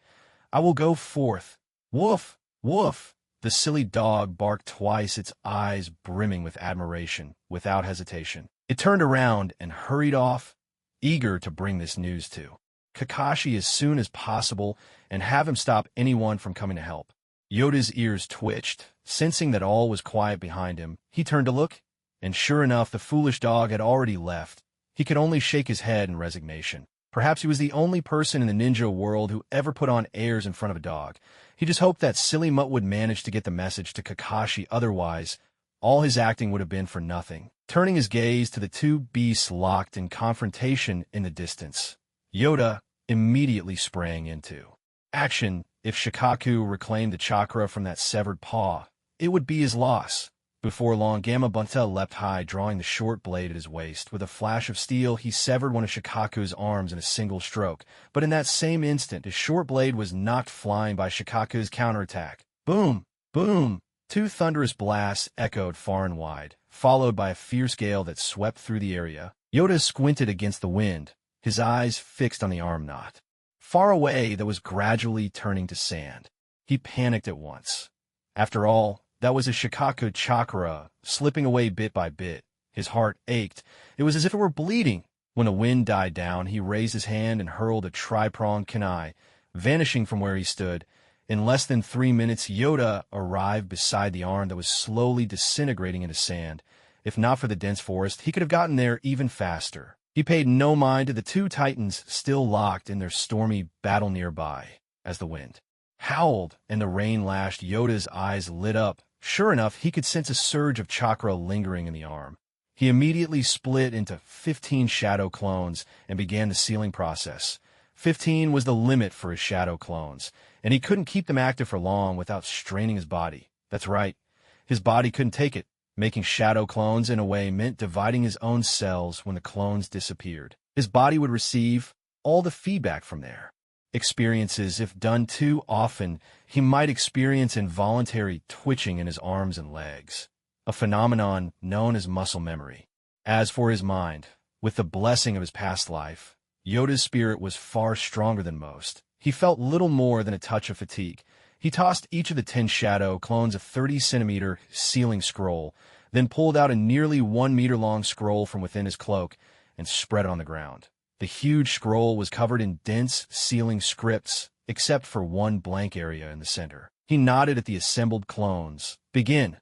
I will go forth. Woof, woof." The silly dog barked twice, its eyes brimming with admiration. Without hesitation, it turned around and hurried off, eager to bring this news to Kakashi as soon as possible and have him stop anyone from coming to help. Yoda's ears twitched, sensing that all was quiet behind him. He turned to look, and sure enough, the foolish dog had already left. He could only shake his head in resignation. Perhaps he was the only person in the ninja world who ever put on airs in front of a dog. He just hoped that silly mutt would manage to get the message to Kakashi, otherwise, all his acting would have been for nothing. Turning his gaze to the two beasts locked in confrontation in the distance, Yoda immediately sprang into action. If Shikaku reclaimed the chakra from that severed paw, it would be his loss. Before long, Gamabunta leapt high, drawing the short blade at his waist. With a flash of steel, he severed one of Shikaku's arms in a single stroke, but in that same instant, his short blade was knocked flying by Shikaku's counterattack. Boom! Boom! Two thunderous blasts echoed far and wide, followed by a fierce gale that swept through the area. Yoda squinted against the wind, his eyes fixed on the arm knot far away that was gradually turning to sand. He panicked at once. After all, that was his Shikaku chakra, slipping away bit by bit. His heart ached. It was as if it were bleeding. When the wind died down, he raised his hand and hurled a tri-pronged kunai, vanishing from where he stood. In less than 3 minutes, Yoda arrived beside the arm that was slowly disintegrating into sand. If not for the dense forest, he could have gotten there even faster. He paid no mind to the two titans still locked in their stormy battle nearby. As the wind howled and the rain lashed, Yoda's eyes lit up. Sure enough, he could sense a surge of chakra lingering in the arm. He immediately split into 15 shadow clones and began the sealing process. 15 was the limit for his shadow clones, and he couldn't keep them active for long without straining his body. That's right, his body couldn't take it. Making shadow clones in a way meant dividing his own cells when the clones disappeared. His body would receive all the feedback from there. Experiences, if done too often, he might experience involuntary twitching in his arms and legs, a phenomenon known as muscle memory. As for his mind, with the blessing of his past life, Yoda's spirit was far stronger than most. He felt little more than a touch of fatigue. He tossed each of the 10 shadow clones a 30-centimeter sealing scroll, then pulled out a nearly 1-meter-long scroll from within his cloak and spread it on the ground. The huge scroll was covered in dense sealing scripts, except for one blank area in the center. He nodded at the assembled clones. Begin.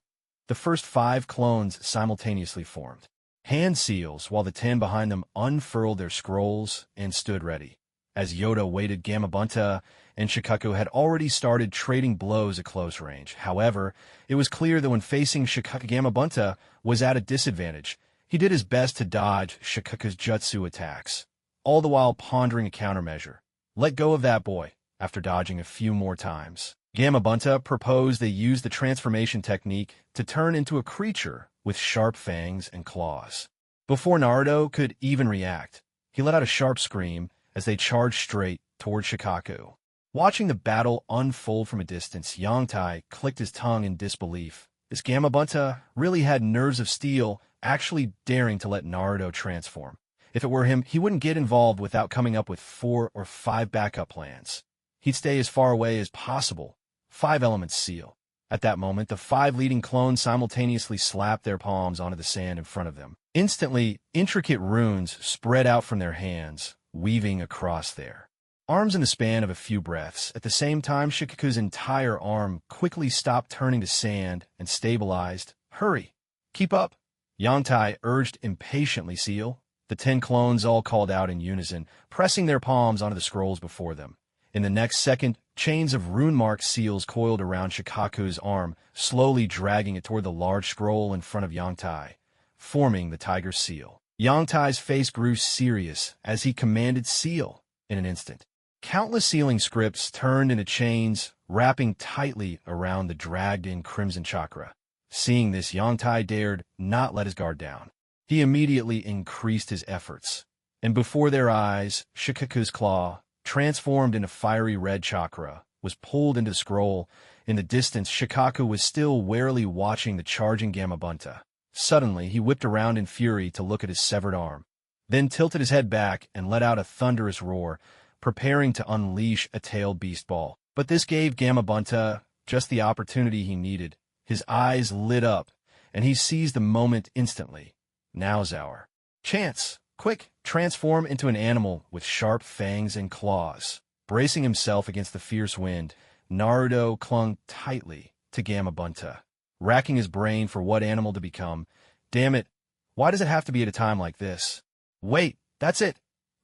The first 5 clones simultaneously formed hand seals, while the 10 behind them unfurled their scrolls and stood ready. As Yoda waited, Gamabunta and Shikaku had already started trading blows at close range. However, it was clear that when facing Shikaku, Gamabunta was at a disadvantage. He did his best to dodge Shikaku's Jutsu attacks, all the while pondering a countermeasure. Let go of that boy. After dodging a few more times, Gamabunta proposed they use the transformation technique to turn into a creature with sharp fangs and claws. Before Naruto could even react, he let out a sharp scream as they charged straight toward Shikaku. Watching the battle unfold from a distance, Yongtai clicked his tongue in disbelief. This Gamabunta really had nerves of steel, actually daring to let Naruto transform. If it were him, he wouldn't get involved without coming up with 4 or 5 backup plans. He'd stay as far away as possible. 5 elements seal. At that moment, the 5 leading clones simultaneously slapped their palms onto the sand in front of them. Instantly, intricate runes spread out from their hands, weaving across their arms in the span of a few breaths. At the same time, Shikaku's entire arm quickly stopped turning to sand and stabilized. Hurry! Keep up! Yongtai urged impatiently. Seal. The 10 clones all called out in unison, pressing their palms onto the scrolls before them. In the next second, chains of rune-marked seals coiled around Shikaku's arm, slowly dragging it toward the large scroll in front of Yongtai, forming the tiger seal. Yongtai's face grew serious as he commanded seal. In an instant, countless sealing scripts turned into chains, wrapping tightly around the dragged-in crimson chakra. Seeing this, Yongtai dared not let his guard down. He immediately increased his efforts, and before their eyes, Shikaku's claw, transformed into fiery red chakra, was pulled into the scroll. In the distance, Shikaku was still warily watching the charging Gamabunta. Suddenly, he whipped around in fury to look at his severed arm, then tilted his head back and let out a thunderous roar, preparing to unleash a tailed beast ball. But this gave Gamabunta just the opportunity he needed. His eyes lit up, and he seized the moment instantly. Now's our chance. Quick, transform into an animal with sharp fangs and claws. Bracing himself against the fierce wind, Naruto clung tightly to Gamabunta, racking his brain for what animal to become. Damn it, why does it have to be at a time like this? Wait, that's it!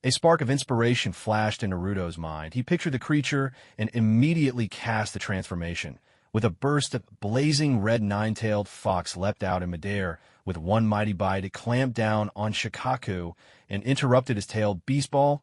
A spark of inspiration flashed in Naruto's mind. He pictured the creature and immediately cast the transformation. With a burst of blazing red nine-tailed fox leapt out in midair. With one mighty bite, it clamped down on Shikaku and interrupted his tail. Beastball?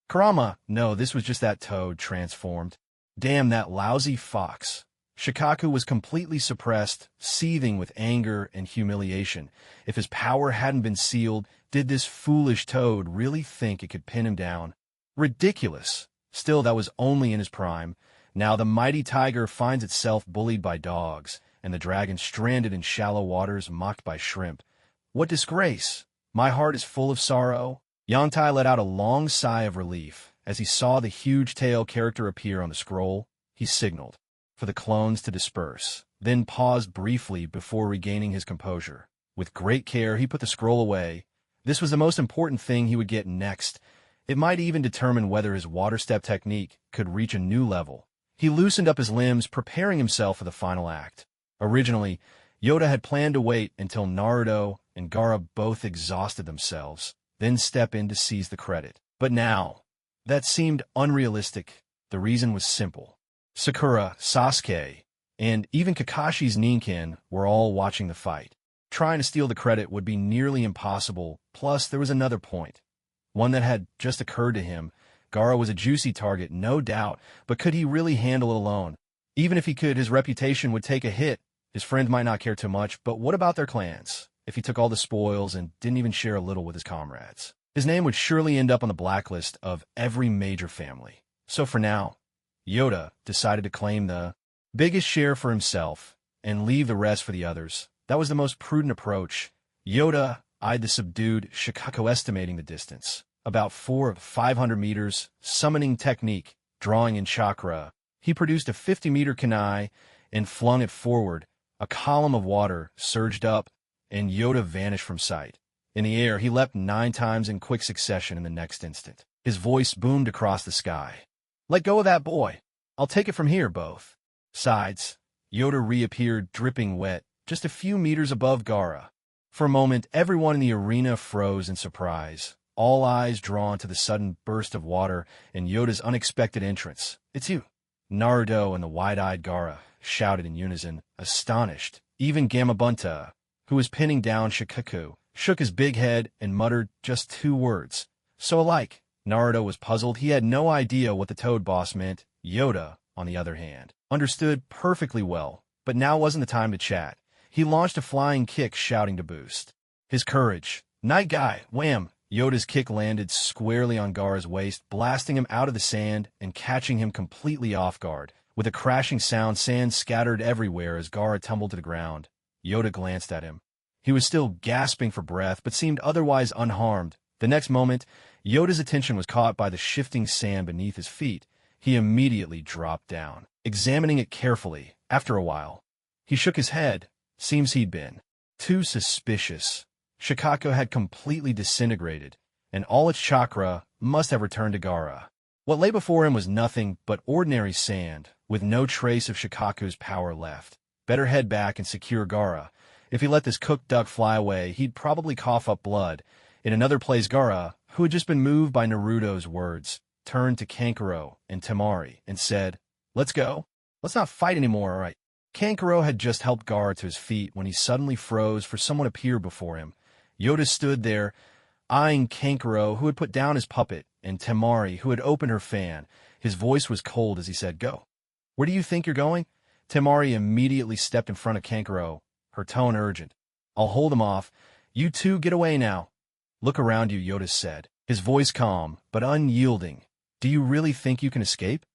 Kurama! No, this was just that toad transformed. Damn that lousy fox. Shikaku was completely suppressed, seething with anger and humiliation. If his power hadn't been sealed, did this foolish toad really think it could pin him down? Ridiculous. Still, that was only in his prime. Now the mighty tiger finds itself bullied by dogs, and the dragon stranded in shallow waters mocked by shrimp. What disgrace! My heart is full of sorrow. Yangtai let out a long sigh of relief. As he saw the huge tail character appear on the scroll, he signaled for the clones to disperse, then paused briefly before regaining his composure. With great care, he put the scroll away. This was the most important thing he would get next. It might even determine whether his water step technique could reach a new level. He loosened up his limbs, preparing himself for the final act. Originally, Yoda had planned to wait until Naruto and Gaara both exhausted themselves, then step in to seize the credit. But now, that seemed unrealistic. The reason was simple. Sakura, Sasuke, and even Kakashi's Ninkin were all watching the fight. Trying to steal the credit would be nearly impossible, plus there was another point. One that had just occurred to him. Gaara was a juicy target, no doubt, but could he really handle it alone? Even if he could, his reputation would take a hit. His friend might not care too much, but what about their clans? If he took all the spoils and didn't even share a little with his comrades, his name would surely end up on the blacklist of every major family. So for now, Yoda decided to claim the biggest share for himself and leave the rest for the others. That was the most prudent approach. Yoda eyed the subdued Shikaku, estimating the distance. About 400 or 500 meters, summoning technique, drawing in Chakra. He produced a 50-meter kunai and flung it forward. A column of water surged up, and Yoda vanished from sight. In the air, he leapt 9 times in quick succession in the next instant. His voice boomed across the sky. Let go of that boy. I'll take it from here, both sides. Yoda reappeared, dripping wet, just a few meters above Gaara. For a moment, everyone in the arena froze in surprise, all eyes drawn to the sudden burst of water and Yoda's unexpected entrance. It's you. Naruto and the wide-eyed Gaara shouted in unison, astonished. Even Gamabunta, who was pinning down Shikaku, shook his big head and muttered just 2 words. So alike. Naruto was puzzled. He had no idea what the Toad Boss meant. Yoda, on the other hand, understood perfectly well, but now wasn't the time to chat. He launched a flying kick, shouting to boost his courage. Night guy, wham! Yoda's kick landed squarely on Gaara's waist, blasting him out of the sand and catching him completely off guard. With a crashing sound, sand scattered everywhere as Gaara tumbled to the ground. Yoda glanced at him. He was still gasping for breath, but seemed otherwise unharmed. The next moment, Yoda's attention was caught by the shifting sand beneath his feet. He immediately dropped down, examining it carefully. After a while, he shook his head. Seems he'd been too suspicious. Shikaku had completely disintegrated, and all its chakra must have returned to Gaara. What lay before him was nothing but ordinary sand, with no trace of Shikaku's power left. Better head back and secure Gaara. If he let this cooked duck fly away, he'd probably cough up blood. In another place, Gaara, who had just been moved by Naruto's words, turned to Kankuro and Temari and said, "Let's go. Let's not fight anymore, all right?" Kankuro had just helped Gaara to his feet when he suddenly froze, for someone appeared before him. Yoda stood there, eyeing Kankuro, who had put down his puppet, and Temari, who had opened her fan. His voice was cold as he said, "Go. Where do you think you're going?" Temari immediately stepped in front of Kankuro, her tone urgent. "I'll hold him off. You two get away now." "Look around you," Yoda said, his voice calm, but unyielding. "Do you really think you can escape?"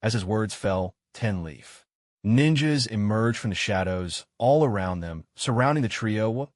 As his words fell, 10-leaf ninjas emerged from the shadows, all around them, surrounding the trio.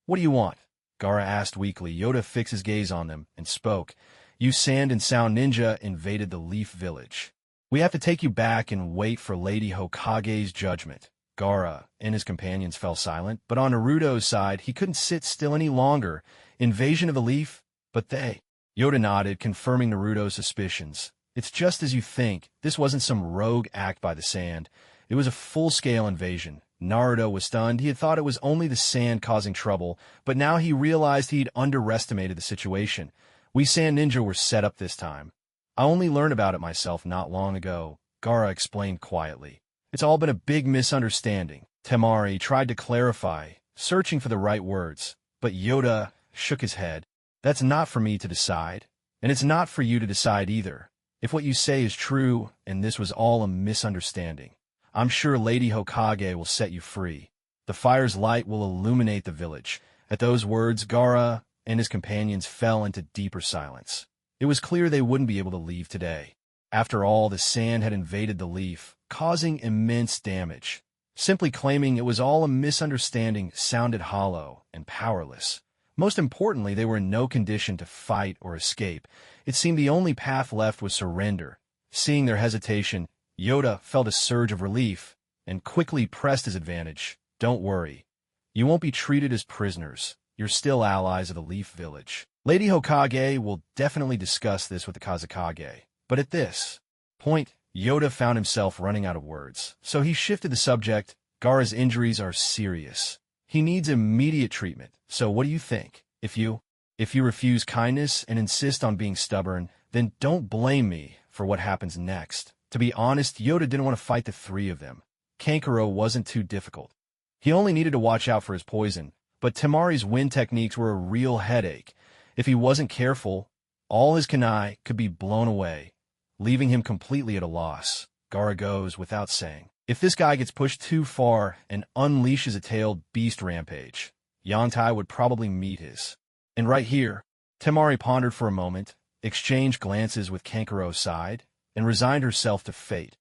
What do you want?" Gaara asked weakly. Yoda fixed his gaze on them and spoke. "You sand and sound ninja invaded the Leaf Village. We have to take you back and wait for Lady Hokage's judgment." Gaara and his companions fell silent, but on Naruto's side, he couldn't sit still any longer. Invasion of the Leaf? But they... Yoda nodded, confirming Naruto's suspicions. "It's just as you think. This wasn't some rogue act by the sand. It was a full-scale invasion." Naruto was stunned. He had thought it was only the sand causing trouble, but now he realized he'd underestimated the situation. "We sand ninja were set up this time. I only learned about it myself not long ago," Gaara explained quietly. It's all been a big misunderstanding. Temari tried to clarify, searching for the right words, but Yoda shook his head. That's not for me to decide, and it's not for you to decide either. If what you say is true, and this was all a misunderstanding, I'm sure Lady Hokage will set you free. The fire's light will illuminate the village. At those words, Gaara and his companions fell into deeper silence. It was clear they wouldn't be able to leave today. After all, the sand had invaded the leaf, causing immense damage. Simply claiming it was all a misunderstanding sounded hollow and powerless. Most importantly, they were in no condition to fight or escape. It seemed the only path left was surrender. Seeing their hesitation, Yoda felt a surge of relief and quickly pressed his advantage. Don't worry. You won't be treated as prisoners. You're still allies of the Leaf Village. Lady Hokage will definitely discuss this with the Kazekage. But at this point, Yoda found himself running out of words. So he shifted the subject. Gaara's injuries are serious. He needs immediate treatment. So what do you think? If you refuse kindness and insist on being stubborn, then don't blame me for what happens next. To be honest, Yoda didn't want to fight the three of them. Kankuro wasn't too difficult. He only needed to watch out for his poison, but Temari's wind techniques were a real headache. If he wasn't careful, all his kunai could be blown away, leaving him completely at a loss. Gaara goes without saying. If this guy gets pushed too far and unleashes a tailed beast rampage, Yangtai would probably meet his. And right here, Temari pondered for a moment, exchanged glances with Kankuro's side, and resigned herself to fate.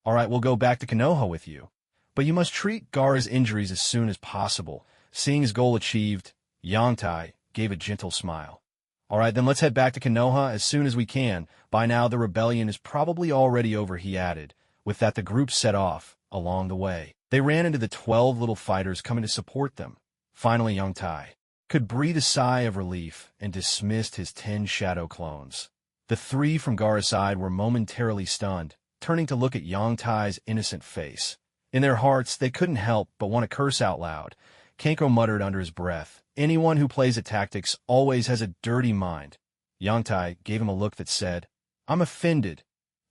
All right, we'll go back to Konoha with you. But you must treat Gaara's injuries as soon as possible. Seeing his goal achieved, Yangtai gave a gentle smile. All right, then let's head back to Konoha as soon as we can. By now, the rebellion is probably already over, he added. With that, the group set off along the way. They ran into the 12 little fighters coming to support them. Finally, Yangtai could breathe a sigh of relief and dismissed his 10 shadow clones. The three from Gaara's side were momentarily stunned, turning to look at Yangtai's innocent face. In their hearts, they couldn't help but want to curse out loud. Kankuro muttered under his breath, anyone who plays at tactics always has a dirty mind. Yangtai gave him a look that said, I'm offended.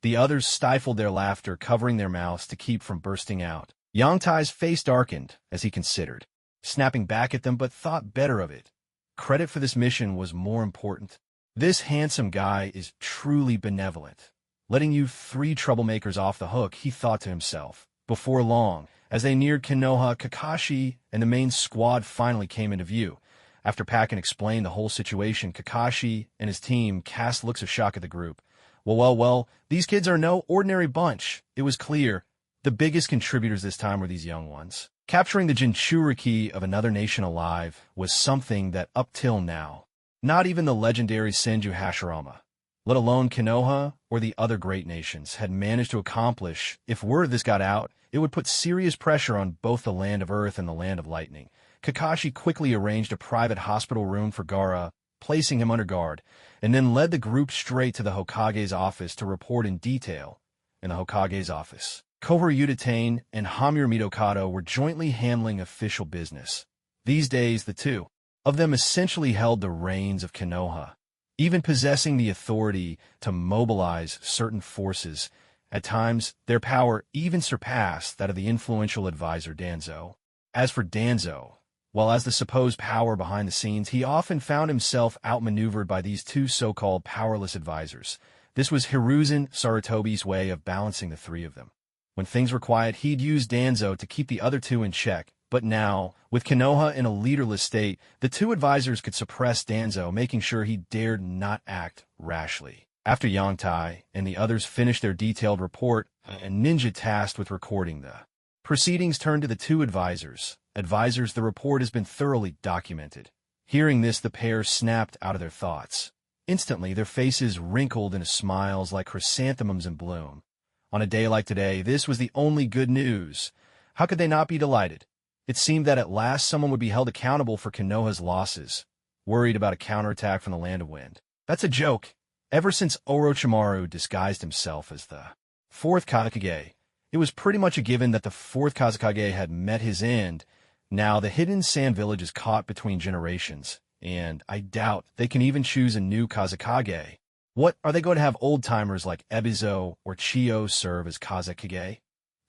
The others stifled their laughter, covering their mouths to keep from bursting out. Yangtai's face darkened as he considered, snapping back at them, but thought better of it. Credit for this mission was more important. This handsome guy is truly benevolent. Letting you three troublemakers off the hook, he thought to himself. Before long, as they neared Konoha, Kakashi and the main squad finally came into view. After Pakken explained the whole situation, Kakashi and his team cast looks of shock at the group. Well, these kids are no ordinary bunch. It was clear. The biggest contributors this time were these young ones. Capturing the Jinchuriki of another nation alive was something that up till now, not even the legendary Senju Hashirama, let alone Konoha or the other great nations, had managed to accomplish. If word of this got out, it would put serious pressure on both the Land of Earth and the Land of Lightning. Kakashi quickly arranged a private hospital room for Gaara, placing him under guard, and then led the group straight to the Hokage's office to report in detail. In the Hokage's office, Kohoro Udatane and Hamura Mitokado were jointly handling official business. These days, the two of them essentially held the reins of Konoha, even possessing the authority to mobilize certain forces. At times, their power even surpassed that of the influential advisor Danzo. As for Danzo, while as the supposed power behind the scenes, he often found himself outmaneuvered by these two so-called powerless advisors. This was Hiruzen Sarutobi's way of balancing the three of them. When things were quiet, he'd use Danzo to keep the other two in check. But now, with Konoha in a leaderless state, the two advisors could suppress Danzo, making sure he dared not act rashly. After Yangtai and the others finished their detailed report, a ninja tasked with recording the proceedings turned to the two advisors. Advisors, the report has been thoroughly documented. Hearing this, the pair snapped out of their thoughts. Instantly, their faces wrinkled into smiles like chrysanthemums in bloom. On a day like today, this was the only good news. How could they not be delighted? It seemed that at last someone would be held accountable for Konoha's losses. Worried about a counterattack from the Land of Wind. That's a joke. Ever since Orochimaru disguised himself as the fourth Kazekage, it was pretty much a given that the fourth Kazekage had met his end. Now the hidden sand village is caught between generations, and I doubt they can even choose a new Kazekage. What, are they going to have old-timers like Ebizo or Chiyo serve as Kazekage?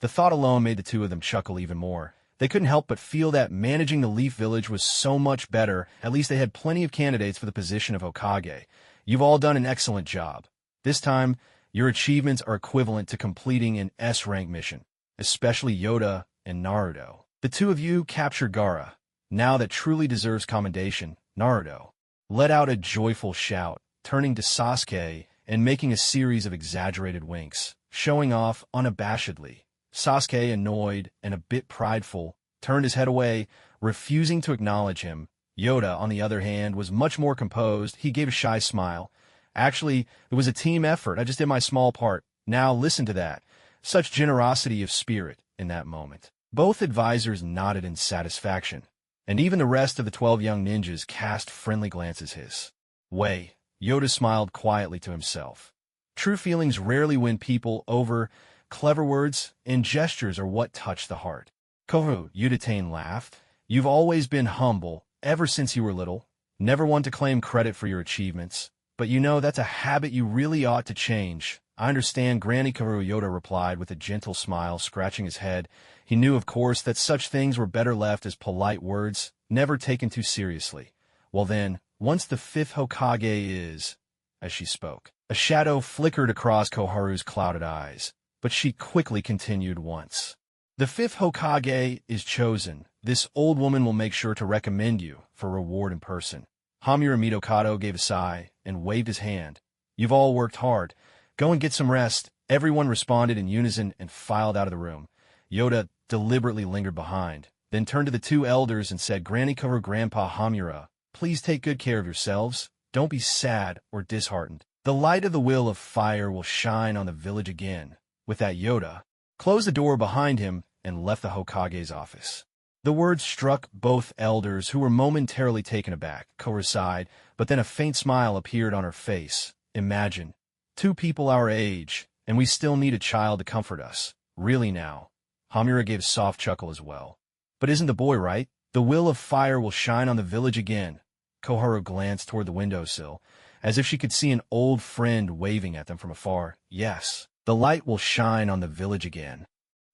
The thought alone made the two of them chuckle even more. They couldn't help but feel that managing the Leaf Village was so much better. At least they had plenty of candidates for the position of Hokage. You've all done an excellent job. This time, your achievements are equivalent to completing an S-rank mission, especially Yoda and Naruto. The two of you captured Gaara. Now that truly deserves commendation. Naruto let out a joyful shout, turning to Sasuke and making a series of exaggerated winks, showing off unabashedly. Sasuke, annoyed and a bit prideful, turned his head away, refusing to acknowledge him. Yoda, on the other hand, was much more composed. He gave a shy smile. Actually, it was a team effort. I just did my small part. Now listen to that. Such generosity of spirit in that moment. Both advisors nodded in satisfaction, and even the rest of the 12 young ninjas cast friendly glances his way. Yoda smiled quietly to himself. True feelings rarely win people over. Clever words and gestures are what touch the heart. Konoha, Udatane laughed. You've always been humble, ever since you were little. Never one to claim credit for your achievements. But you know that's a habit you really ought to change. I understand, Granny Karu, Yoda replied with a gentle smile, scratching his head. He knew, of course, that such things were better left as polite words, never taken too seriously. Well then, once the 5th Hokage is... As she spoke, a shadow flickered across Koharu's clouded eyes. But she quickly continued once the 5th Hokage is chosen, this old woman will make sure to recommend you for reward in person. Hamura Mitokado gave a sigh and waved his hand. You've all worked hard. Go and get some rest. Everyone responded in unison and filed out of the room. Yoda deliberately lingered behind, then turned to the two elders and said, Granny Karu, Grandpa Hamura, please take good care of yourselves. Don't be sad or disheartened. The light of the will of fire will shine on the village again. With that, Yoda closed the door behind him and left the Hokage's office. The words struck both elders, who were momentarily taken aback. Koharu sighed, but then a faint smile appeared on her face. Imagine, 2 people our age, and we still need a child to comfort us. Really now? Hamura gave a soft chuckle as well. But isn't the boy right? The will of fire will shine on the village again. Koharu glanced toward the windowsill, as if she could see an old friend waving at them from afar. Yes. The light will shine on the village again.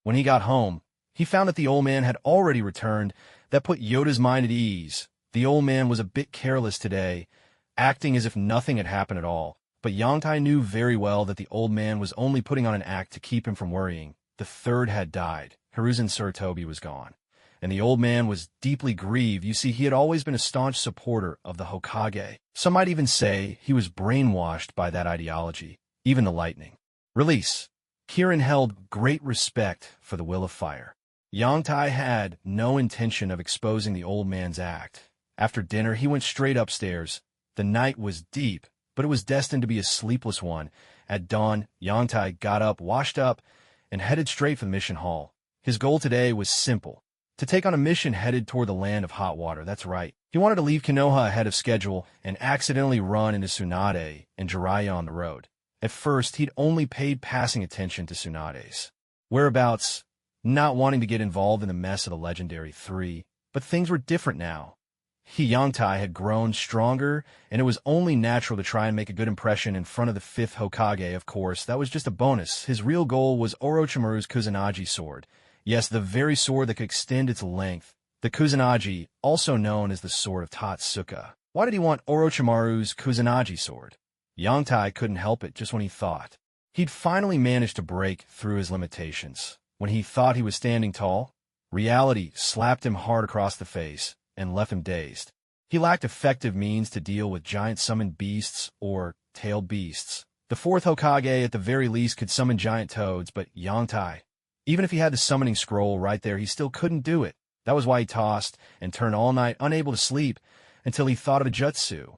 When he got home, he found that the old man had already returned. That put Yoda's mind at ease. The old man was a bit careless today, acting as if nothing had happened at all. But Yangtai knew very well that the old man was only putting on an act to keep him from worrying. The third had died. Hiruzen Sarutobi was gone. And the old man was deeply grieved. You see, he had always been a staunch supporter of the Hokage. Some might even say he was brainwashed by that ideology, even the lightning. Release. Kirin held great respect for the will of fire. Yangtai had no intention of exposing the old man's act. After dinner, he went straight upstairs. The night was deep, but it was destined to be a sleepless one. At dawn, Yangtai got up, washed up, and headed straight for the mission hall. His goal today was simple: to take on a mission headed toward the land of hot water. That's right. He wanted to leave Konoha ahead of schedule and accidentally run into Tsunade and Jiraiya on the road. At first, he'd only paid passing attention to Tsunade's whereabouts, not wanting to get involved in the mess of the legendary 3. But things were different now. Yangtai had grown stronger, and it was only natural to try and make a good impression in front of the 5th Hokage. Of course, that was just a bonus. His real goal was Orochimaru's Kusanagi sword. Yes, the very sword that could extend its length. The Kusanagi, also known as the Sword of Tatsuka. Why did he want Orochimaru's Kusanagi sword? Yangtai couldn't help it just when he thought he'd finally managed to break through his limitations. When he thought he was standing tall, reality slapped him hard across the face and left him dazed. He lacked effective means to deal with giant summoned beasts or tailed beasts. The 4th Hokage at the very least could summon giant toads, but Yangtai, even if he had the summoning scroll right there, he still couldn't do it. That was why he tossed and turned all night, unable to sleep, until he thought of a jutsu.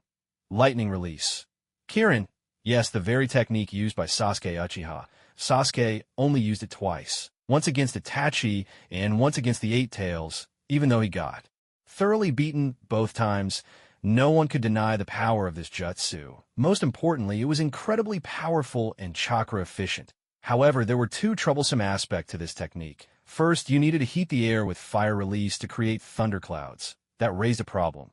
Lightning release. Kirin, yes, the very technique used by Sasuke Uchiha. Sasuke only used it twice. Once against Itachi and once against the 8 Tails, even though he got thoroughly beaten both times. No one could deny the power of this jutsu. Most importantly, it was incredibly powerful and chakra efficient. However, there were 2 troublesome aspects to this technique. First, you needed to heat the air with fire release to create thunderclouds. That raised a problem.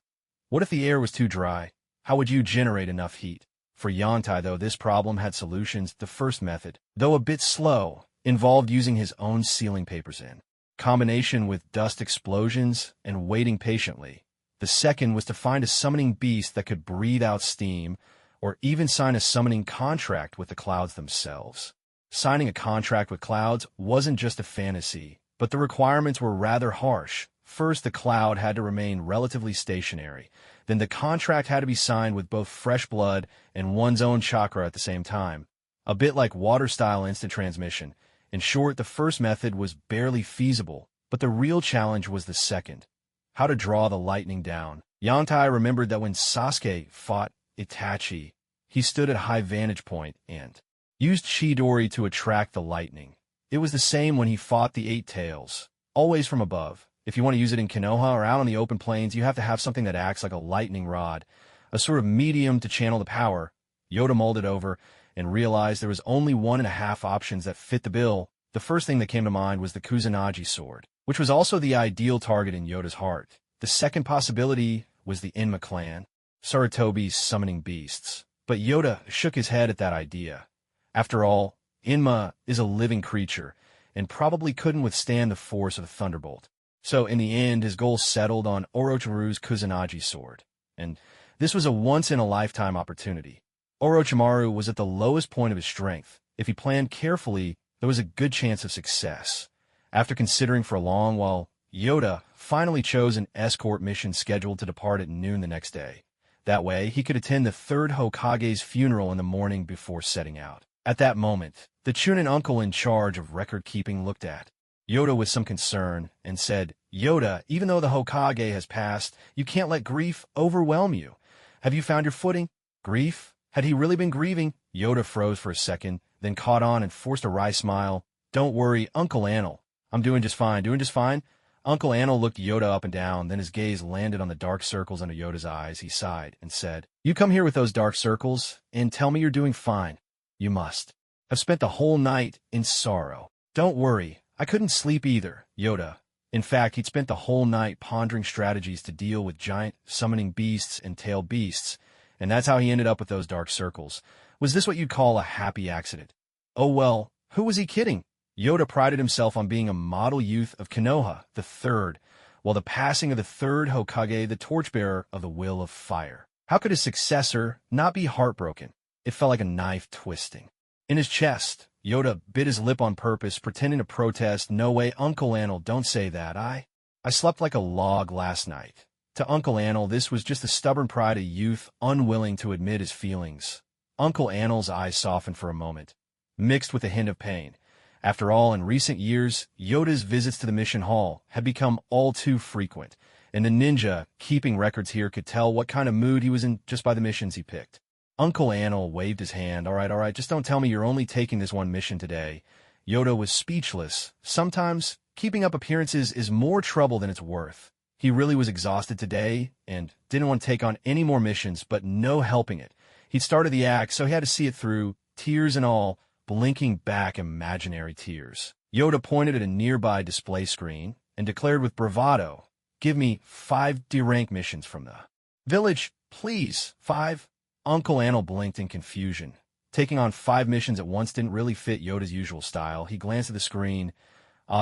What if the air was too dry? How would you generate enough heat? For Yangtai, though, this problem had solutions. The first method, though a bit slow, involved using his own sealing papers in combination with dust explosions and waiting patiently. The second was to find a summoning beast that could breathe out steam, or even sign a summoning contract with the clouds themselves. Signing a contract with clouds wasn't just a fantasy, but the requirements were rather harsh. First, the cloud had to remain relatively stationary. Then the contract had to be signed with both fresh blood and one's own chakra at the same time. A bit like water-style instant transmission. In short, the first method was barely feasible, but the real challenge was the second. How to draw the lightning down. Yantai remembered that when Sasuke fought Itachi, he stood at a high vantage point and used Chidori to attract the lightning. It was the same when he fought the Eight Tails, always from above. If you want to use it in Konoha or out on the open plains, you have to have something that acts like a lightning rod, a sort of medium to channel the power. Yoda mulled it over and realized there was only 1.5 options that fit the bill. The first thing that came to mind was the Kusanagi sword, which was also the ideal target in Yoda's heart. The second possibility was the Inma clan, Sarutobi's summoning beasts. But Yoda shook his head at that idea. After all, Inma is a living creature, and probably couldn't withstand the force of a thunderbolt. So in the end, his goal settled on Orochimaru's Kusanagi sword. And this was a once-in-a-lifetime opportunity. Orochimaru was at the lowest point of his strength. If he planned carefully, there was a good chance of success. After considering for a long while, Yoda finally chose an escort mission scheduled to depart at noon the next day. That way, he could attend the third Hokage's funeral in the morning before setting out. At that moment, the Chunin uncle in charge of record-keeping looked at Yoda with some concern and said, "Yoda, even though the Hokage has passed, you can't let grief overwhelm you. Have you found your footing?" Grief? Had he really been grieving? Yoda froze for a second, then caught on and forced a wry smile. "Don't worry, Uncle Anil. I'm doing just fine, Uncle Anil looked Yoda up and down, then his gaze landed on the dark circles under Yoda's eyes. He sighed and said, "You come here with those dark circles and tell me you're doing fine. You must have spent the whole night in sorrow." "Don't worry, I couldn't sleep either, Yoda." In fact, he'd spent the whole night pondering strategies to deal with giant summoning beasts and tailed beasts, and that's how he ended up with those dark circles. Was this what you'd call a happy accident? Oh well, who was he kidding? Yoda prided himself on being a model youth of Konoha, the third, while the passing of the third Hokage, the torchbearer of the will of fire. How could his successor not be heartbroken? It felt like a knife twisting. In his chest, Yoda bit his lip on purpose, pretending to protest. "No way, Uncle Anil, don't say that. I slept like a log last night." To Uncle Anil, this was just the stubborn pride of youth, unwilling to admit his feelings. Uncle Anil's eyes softened for a moment, mixed with a hint of pain. After all, in recent years, Yoda's visits to the mission hall had become all too frequent, and the ninja keeping records here could tell what kind of mood he was in just by the missions he picked. Uncle Anil waved his hand. All right, just don't tell me you're only taking this one mission today." Yoda was speechless. Sometimes, keeping up appearances is more trouble than it's worth. He really was exhausted today, and didn't want to take on any more missions, but no helping it. He'd started the act, so he had to see it through, tears and all, blinking back imaginary tears. Yoda pointed at a nearby display screen and declared with bravado, "Give me 5 D-rank missions from the village, please, 5. Uncle Anil blinked in confusion. Taking on 5 missions at once didn't really fit Yoda's usual style. He glanced at the screen.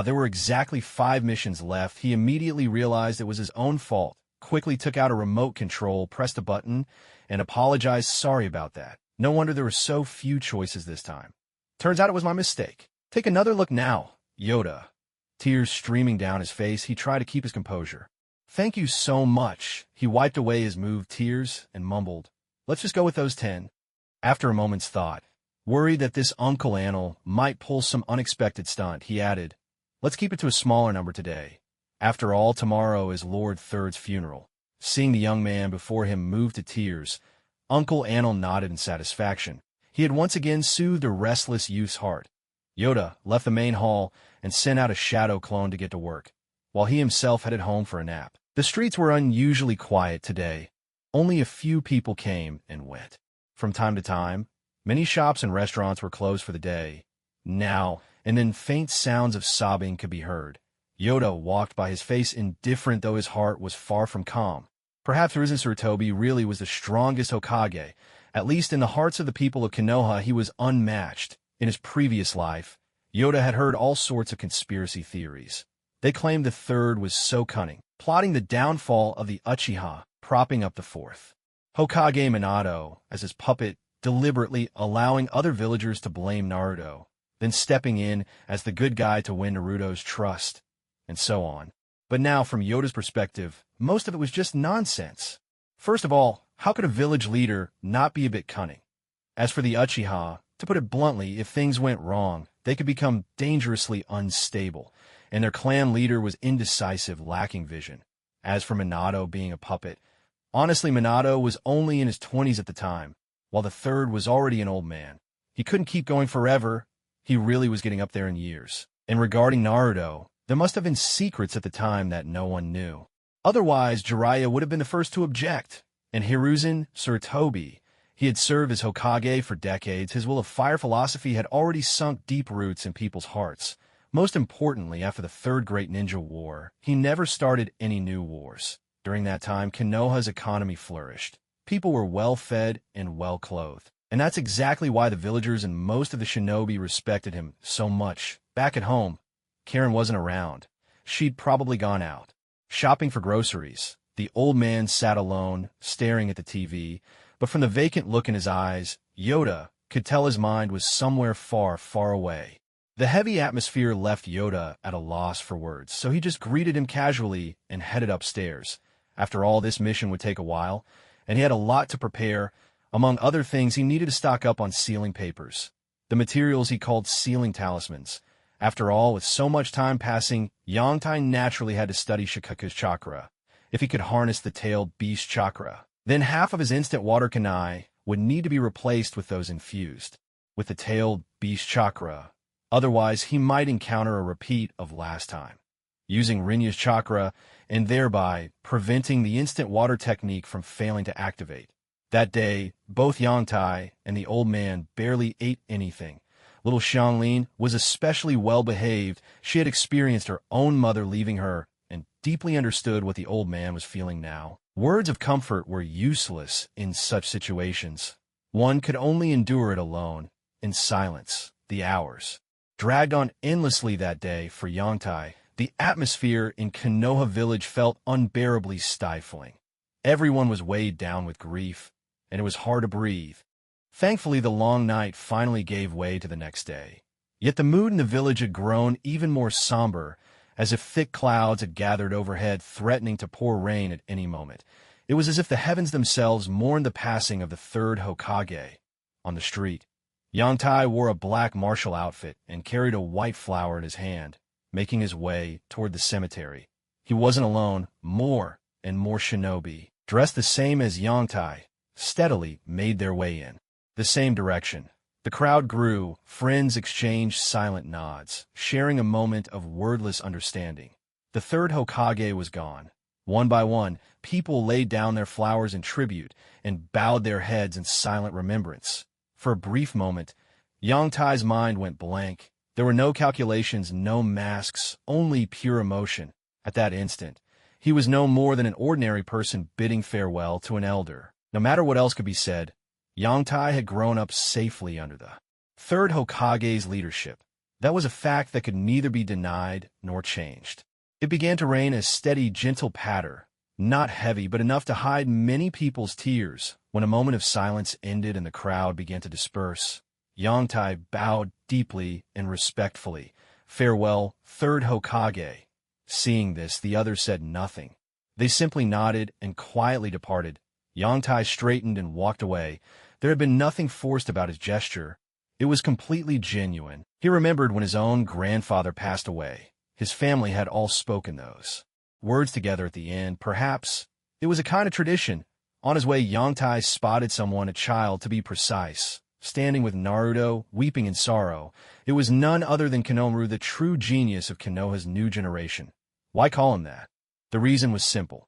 There were exactly 5 missions left. He immediately realized it was his own fault, quickly took out a remote control, pressed a button, and apologized. "Sorry about that. No wonder there were so few choices this time. Turns out it was my mistake. Take another look now, Yoda." Tears streaming down his face, he tried to keep his composure. "Thank you so much." He wiped away his moved tears and mumbled, "Let's just go with those 10. After a moment's thought, worried that this Uncle Anil might pull some unexpected stunt, he added, "Let's keep it to a smaller number today. After all, tomorrow is Lord Third's funeral." Seeing the young man before him move to tears, Uncle Anil nodded in satisfaction. He had once again soothed a restless youth's heart. Yoda left the main hall and sent out a shadow clone to get to work, while he himself headed home for a nap. The streets were unusually quiet today. Only a few people came and went. From time to time, many shops and restaurants were closed for the day. Now and then faint sounds of sobbing could be heard. Yoda walked by, his face indifferent, though his heart was far from calm. Perhaps the Risen Sarutobi really was the strongest Hokage. At least in the hearts of the people of Konoha, he was unmatched. In his previous life, Yoda had heard all sorts of conspiracy theories. They claimed the third was so cunning, plotting the downfall of the Uchiha, propping up the fourth. Hokage Minato, as his puppet, deliberately allowing other villagers to blame Naruto, then stepping in as the good guy to win Naruto's trust, and so on. But now, from Yoda's perspective, most of it was just nonsense. First of all, how could a village leader not be a bit cunning? As for the Uchiha, to put it bluntly, if things went wrong, they could become dangerously unstable, and their clan leader was indecisive, lacking vision. As for Minato being a puppet, honestly, Minato was only in his 20s at the time, while the third was already an old man. He couldn't keep going forever. He really was getting up there in years. And regarding Naruto, there must have been secrets at the time that no one knew. Otherwise, Jiraiya would have been the first to object. And Hiruzen Sarutobi, he had served as Hokage for decades. His will of fire philosophy had already sunk deep roots in people's hearts. Most importantly, after the Third Great Ninja War, he never started any new wars. During that time, Konoha's economy flourished. People were well-fed and well-clothed. And that's exactly why the villagers and most of the shinobi respected him so much. Back at home, Karen wasn't around. She'd probably gone out, shopping for groceries. The old man sat alone, staring at the TV, but from the vacant look in his eyes, Yoda could tell his mind was somewhere far, far away. The heavy atmosphere left Yoda at a loss for words, so he just greeted him casually and headed upstairs. After all, this mission would take a while, and he had a lot to prepare. Among other things, he needed to stock up on sealing papers, the materials he called sealing talismans. After all, with so much time passing, Yangtai naturally had to study Shikaku's chakra. If he could harness the tailed beast chakra, then half of his instant water kunai would need to be replaced with those infused with the tailed beast chakra. Otherwise, he might encounter a repeat of last time, using Rinya's chakra and thereby preventing the instant water technique from failing to activate. That day, both Yangtai and the old man barely ate anything. Little Xianglin was especially well-behaved. She had experienced her own mother leaving her and deeply understood what the old man was feeling now. Words of comfort were useless in such situations. One could only endure it alone, in silence. The hours dragged on endlessly that day for Yangtai. The atmosphere in Konoha village felt unbearably stifling. Everyone was weighed down with grief, and it was hard to breathe. Thankfully, the long night finally gave way to the next day. Yet the mood in the village had grown even more somber, as if thick clouds had gathered overhead, threatening to pour rain at any moment. It was as if the heavens themselves mourned the passing of the third Hokage. On the street, Yangtai wore a black martial outfit and carried a white flower in his hand, making his way toward the cemetery. He wasn't alone. More and more shinobi, dressed the same as Yangtai, steadily made their way in the same direction. The crowd grew. Friends exchanged silent nods, sharing a moment of wordless understanding. The third Hokage was gone. One by one, people laid down their flowers in tribute and bowed their heads in silent remembrance. For a brief moment, Yangtai's mind went blank. There were no calculations, no masks, only pure emotion. At that instant, he was no more than an ordinary person bidding farewell to an elder. No matter what else could be said, Yangtai had grown up safely under the third Hokage's leadership. That was a fact that could neither be denied nor changed. It began to rain a steady, gentle patter, not heavy but enough to hide many people's tears. When a moment of silence ended and the crowd began to disperse, Yangtai bowed deeply and respectfully. "Farewell, third Hokage." Seeing this, the others said nothing. They simply nodded and quietly departed. Yangtai straightened and walked away. There had been nothing forced about his gesture. It was completely genuine. He remembered when his own grandfather passed away. His family had all spoken those words together at the end. Perhaps it was a kind of tradition. On his way, Yangtai spotted someone, a child to be precise, standing with Naruto, weeping in sorrow. It was none other than Konoha, the true genius of Konoha's new generation. Why call him that? The reason was simple.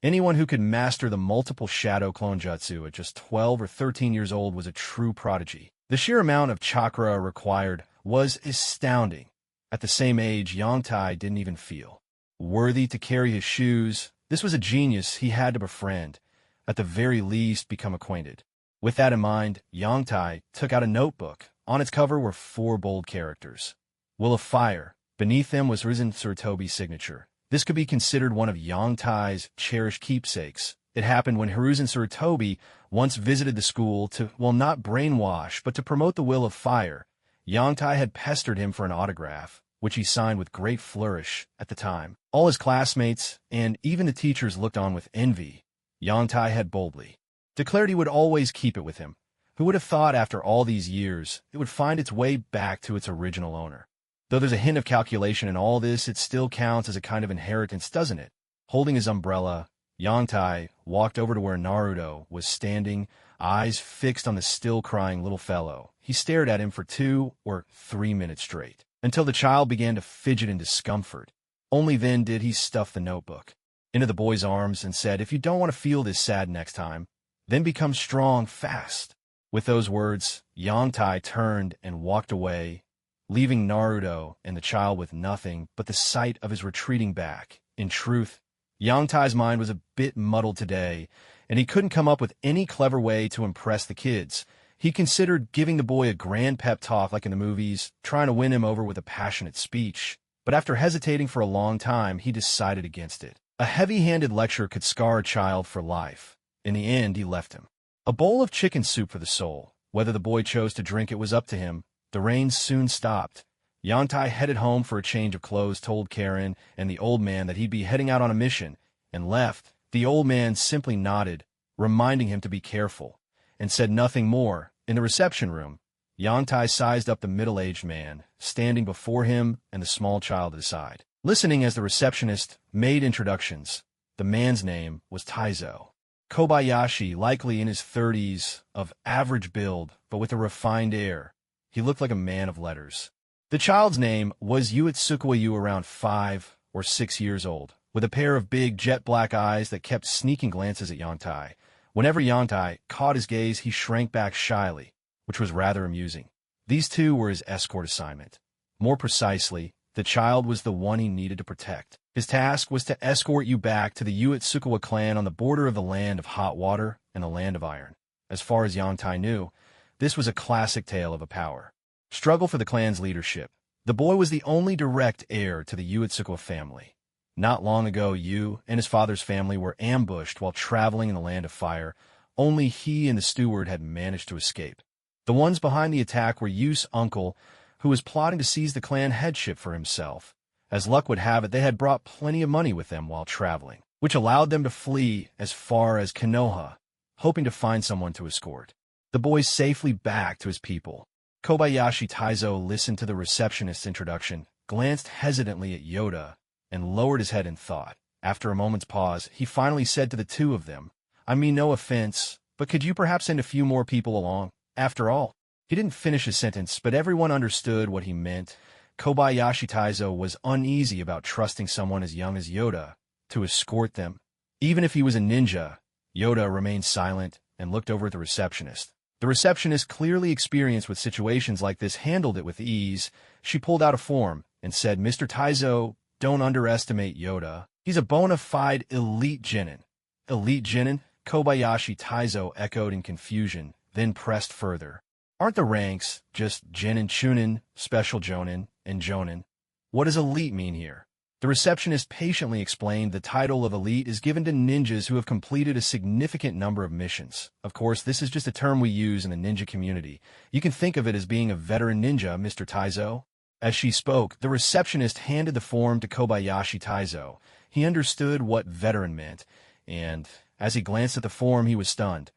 Anyone who could master the multiple shadow clone jutsu at just 12 or 13 years old was a true prodigy. The sheer amount of chakra required was astounding. At the same age, Yangtai didn't even feel worthy to carry his shoes. This was a genius he had to befriend, at the very least become acquainted. With that in mind, Yangtai took out a notebook. On its cover were 4 bold characters: Will of Fire. Beneath them was Hiruzen Sarutobi's signature. This could be considered one of Yongtai's cherished keepsakes. It happened when Hiruzen Sarutobi once visited the school to, well, not brainwash, but to promote the Will of Fire. Yongtai had pestered him for an autograph, which he signed with great flourish at the time. All his classmates, and even the teachers, looked on with envy. Yongtai had boldly declared he would always keep it with him. Who would have thought after all these years it would find its way back to its original owner? Though there's a hint of calculation in all this, it still counts as a kind of inheritance, doesn't it? Holding his umbrella, Yongtai walked over to where Naruto was standing, eyes fixed on the still-crying little fellow. He stared at him for 2 or 3 minutes straight, until the child began to fidget in discomfort. Only then did he stuff the notebook into the boy's arms and said, "If you don't want to feel this sad next time, then become strong fast." With those words, Yongtai turned and walked away, leaving Naruto and the child with nothing but the sight of his retreating back. In truth, Yongtai's mind was a bit muddled today, and he couldn't come up with any clever way to impress the kids. He considered giving the boy a grand pep talk like in the movies, trying to win him over with a passionate speech. But after hesitating for a long time, he decided against it. A heavy-handed lecture could scar a child for life. In the end, he left him a bowl of chicken soup for the soul. Whether the boy chose to drink it was up to him. The rain soon stopped. Yongtai headed home for a change of clothes, told Karen and the old man that he'd be heading out on a mission, and left. The old man simply nodded, reminding him to be careful, and said nothing more. In the reception room, Yongtai sized up the middle-aged man, standing before him and the small child at his side. Listening as the receptionist made introductions, the man's name was Taizo Kobayashi, likely in his 30s, of average build, but with a refined air. He looked like a man of letters. The child's name was Yuitsukuayu, around 5 or 6 years old, with a pair of big jet-black eyes that kept sneaking glances at Yongtai. Whenever Yongtai caught his gaze, he shrank back shyly, which was rather amusing. These two were his escort assignment. More precisely, the child was the one he needed to protect. His task was to escort you back to the Yuitsukuwa clan on the border of the land of hot water and the land of iron. As far as Yongtai knew, this was a classic tale of a power struggle for the clan's leadership. The boy was the only direct heir to the Yuitsukuwa family. Not long ago, Yu and his father's family were ambushed while traveling in the land of fire. Only he and the steward had managed to escape. The ones behind the attack were Yu's uncle, who was plotting to seize the clan headship for himself. As luck would have it, they had brought plenty of money with them while traveling, which allowed them to flee as far as Konoha, hoping to find someone to escort the boy safely back to his people. Kobayashi Taizo listened to the receptionist's introduction, glanced hesitantly at Yoda, and lowered his head in thought. After a moment's pause, he finally said to the two of them, "I mean no offense, but could you perhaps send a few more people along? After all..." He didn't finish his sentence, but everyone understood what he meant. Kobayashi Taizo was uneasy about trusting someone as young as Yoda to escort them. Even if he was a ninja, Yoda remained silent and looked over at the receptionist. The receptionist, clearly experienced with situations like this, handled it with ease. She pulled out a form and said, "Mr. Taizo, don't underestimate Yoda. He's a bona fide elite genin." "Elite genin?" Kobayashi Taizo echoed in confusion, then pressed further. "Aren't the ranks just genin, chunin, special jonin, and jonin? What does elite mean here?" The receptionist patiently explained the title of elite is given to ninjas who have completed a significant number of missions. Of course, this is just a term we use in the ninja community. You can think of it as being a veteran ninja, Mr. Taizo. As she spoke, the receptionist handed the form to Kobayashi Taizo. He understood what veteran meant, and as he glanced at the form, he was stunned.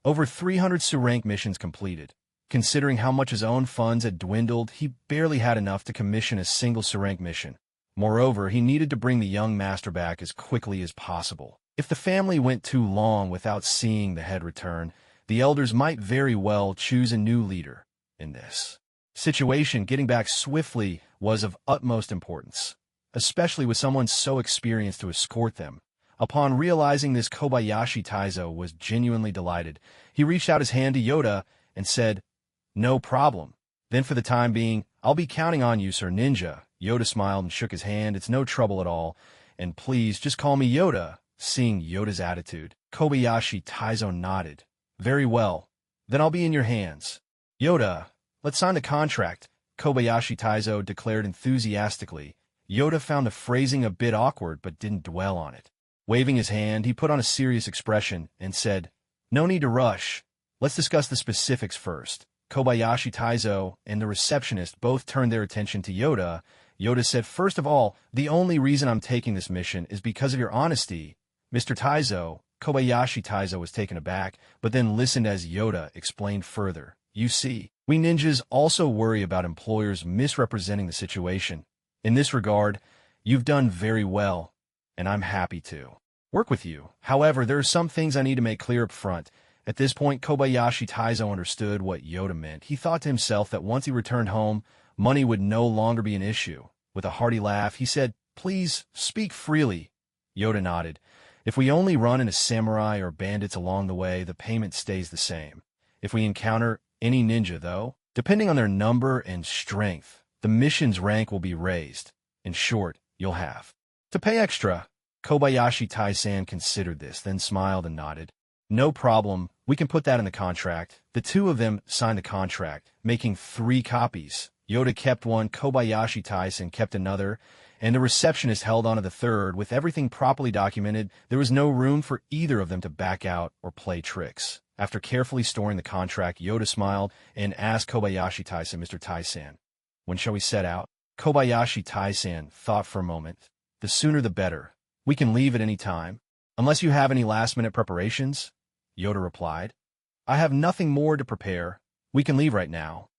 Over 300 rank missions completed. Considering how much his own funds had dwindled, he barely had enough to commission a single rank mission. Moreover, he needed to bring the young master back as quickly as possible. If the family went too long without seeing the head return, the elders might very well choose a new leader. In this situation, getting back swiftly was of utmost importance, especially with someone so experienced to escort them. Upon realizing this, Kobayashi Taizo was genuinely delighted. He reached out his hand to Yoda and said, "No problem. Then for the time being, I'll be counting on you, Sir Ninja." Yoda smiled and shook his hand. "It's no trouble at all. And please, just call me Yoda." Seeing Yoda's attitude, Kobayashi Taizo nodded. "Very well. Then I'll be in your hands. Yoda, let's sign the contract." Kobayashi Taizo declared enthusiastically. Yoda found the phrasing a bit awkward but didn't dwell on it. Waving his hand, he put on a serious expression and said, "No need to rush. Let's discuss the specifics first." Kobayashi Taizo and the receptionist both turned their attention to Yoda. Yoda said, "First of all, the only reason I'm taking this mission is because of your honesty, Mr. Taizo." Kobayashi Taizo was taken aback, but then listened as Yoda explained further. "You see, we ninjas also worry about employers misrepresenting the situation. In this regard, you've done very well, and I'm happy to work with you. However, there are some things I need to make clear up front." At this point, Kobayashi Taizo understood what Yoda meant. He thought to himself that once he returned home, money would no longer be an issue. With a hearty laugh, he said, "Please, speak freely." Yoda nodded. "If we only run into samurai or bandits along the way, the payment stays the same. If we encounter any ninja, though, depending on their number and strength, the mission's rank will be raised. In short, you'll have to pay extra." Kobayashi Taisan considered this, then smiled and nodded. "No problem, we can put that in the contract." The two of them signed the contract, making 3 copies. Yoda kept one, Kobayashi Taisan kept another, and the receptionist held on to the third. With everything properly documented, there was no room for either of them to back out or play tricks. After carefully storing the contract, Yoda smiled and asked Kobayashi Taisan, "Mr. Taisan, when shall we set out?" Kobayashi Taisan thought for a moment. "The sooner the better. We can leave at any time. Unless you have any last-minute preparations?" Yoda replied. "I have nothing more to prepare. We can leave right now."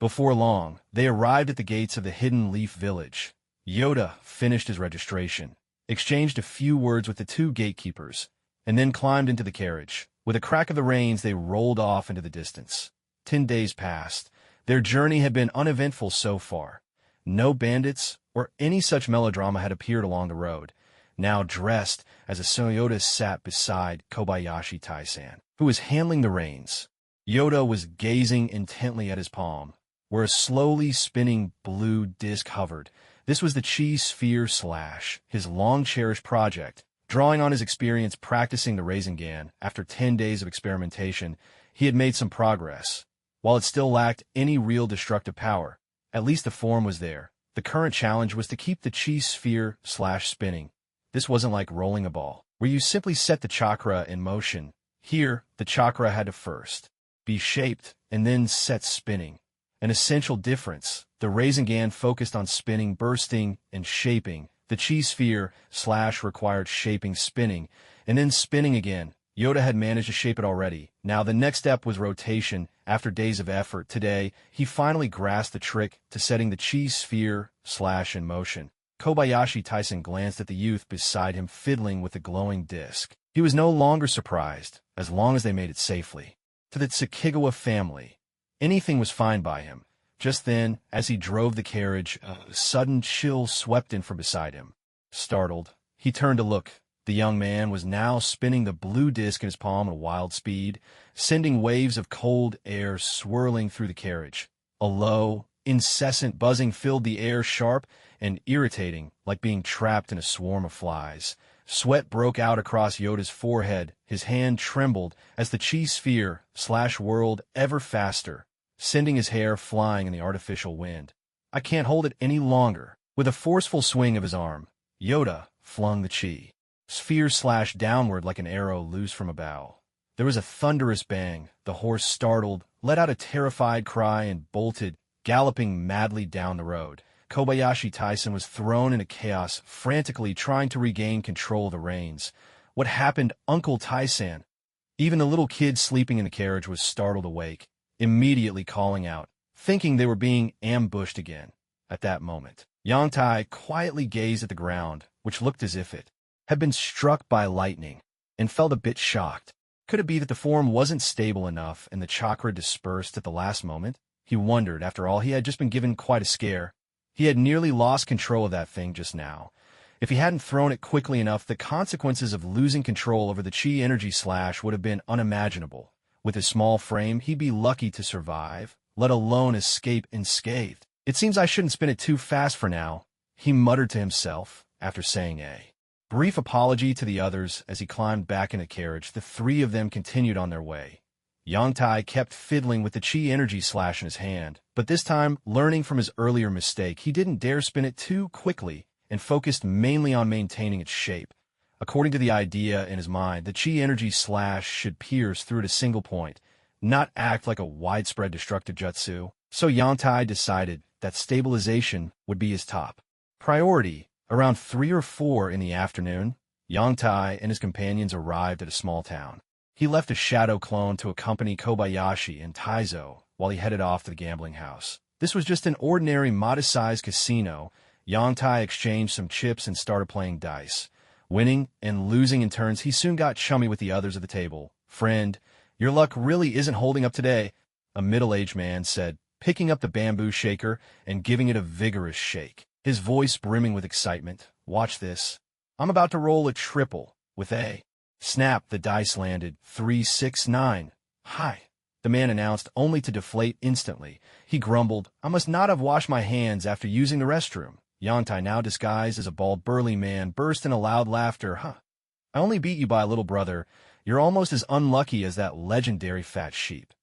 Before long, they arrived at the gates of the Hidden Leaf Village. Yoda finished his registration, exchanged a few words with the 2 gatekeepers, and then climbed into the carriage. With a crack of the reins, they rolled off into the distance. 10 days passed. Their journey had been uneventful so far. No bandits or any such melodrama had appeared along the road. Now dressed as a Yoda sat beside Kobayashi Taisan, who was handling the reins. Yoda was gazing intently at his palm, where a slowly spinning blue disc hovered. This was the Chi Sphere / his long-cherished project. Drawing on his experience practicing the Rasengan, after 10 days of experimentation, he had made some progress. While it still lacked any real destructive power, at least the form was there. The current challenge was to keep the Chi Sphere / spinning. This wasn't like rolling a ball, where you simply set the chakra in motion. Here, the chakra had to first be shaped and then set spinning. An essential difference. The Rasengan focused on spinning, bursting, and shaping. The Chi Sphere / required shaping, spinning, and then spinning again. Yoda had managed to shape it already. Now the next step was rotation. After days of effort, today, he finally grasped the trick to setting the Chi Sphere / in motion. Kobayashi Taisan glanced at the youth beside him fiddling with the glowing disc. He was no longer surprised, as long as they made it safely. To the Tsukigawa family, anything was fine by him. Just then, as he drove the carriage, a sudden chill swept in from beside him. Startled, he turned to look. The young man was now spinning the blue disc in his palm at wild speed, sending waves of cold air swirling through the carriage. A low, incessant buzzing filled the air, sharp and irritating, like being trapped in a swarm of flies. Sweat broke out across Yoda's forehead. His hand trembled as the Chi Sphere / whirled ever faster, sending his hair flying in the artificial wind. "I can't hold it any longer." With a forceful swing of his arm, Yoda flung the Chi Sphere / downward like an arrow loose from a bow. There was a thunderous bang. The horse, startled, let out a terrified cry and bolted, galloping madly down the road. Kobayashi Taisan was thrown into chaos, frantically trying to regain control of the reins. "What happened, Uncle Taisan?" Even the little kid sleeping in the carriage was startled awake, immediately calling out, thinking they were being ambushed again. At that moment, Yangtai quietly gazed at the ground, which looked as if it had been struck by lightning, and felt a bit shocked. Could it be that the form wasn't stable enough and the chakra dispersed at the last moment? He wondered. After all, he had just been given quite a scare. He had nearly lost control of that thing just now. If he hadn't thrown it quickly enough, the consequences of losing control over the chi energy / would have been unimaginable. With his small frame, he'd be lucky to survive, let alone escape unscathed. "It seems I shouldn't spin it too fast for now," he muttered to himself, after saying a brief apology to the others as he climbed back in a carriage. The 3 of them continued on their way. Yongtai kept fiddling with the chi energy slash in his hand, but this time, learning from his earlier mistake, he didn't dare spin it too quickly and focused mainly on maintaining its shape. According to the idea in his mind, the chi energy slash should pierce through at a single point, not act like a widespread destructive jutsu. So Yongtai decided that stabilization would be his top priority. Around 3 or 4 in the afternoon, Yongtai and his companions arrived at a small town. He left a shadow clone to accompany Kobayashi and Taizo while he headed off to the gambling house. This was just an ordinary, modest-sized casino. Yongtai exchanged some chips and started playing dice. Winning and losing in turns, he soon got chummy with the others at the table. "Friend, your luck really isn't holding up today," a middle-aged man said, picking up the bamboo shaker and giving it a vigorous shake, his voice brimming with excitement. "Watch this. I'm about to roll a triple with a..." Snap, the dice landed. 3, 6, 9. "Hi," the man announced, only to deflate instantly. He grumbled, "I must not have washed my hands after using the restroom." Yongtai, now disguised as a bald, burly man, burst into loud laughter. "Huh. I only beat you by a little, brother. You're almost as unlucky as that legendary fat sheep."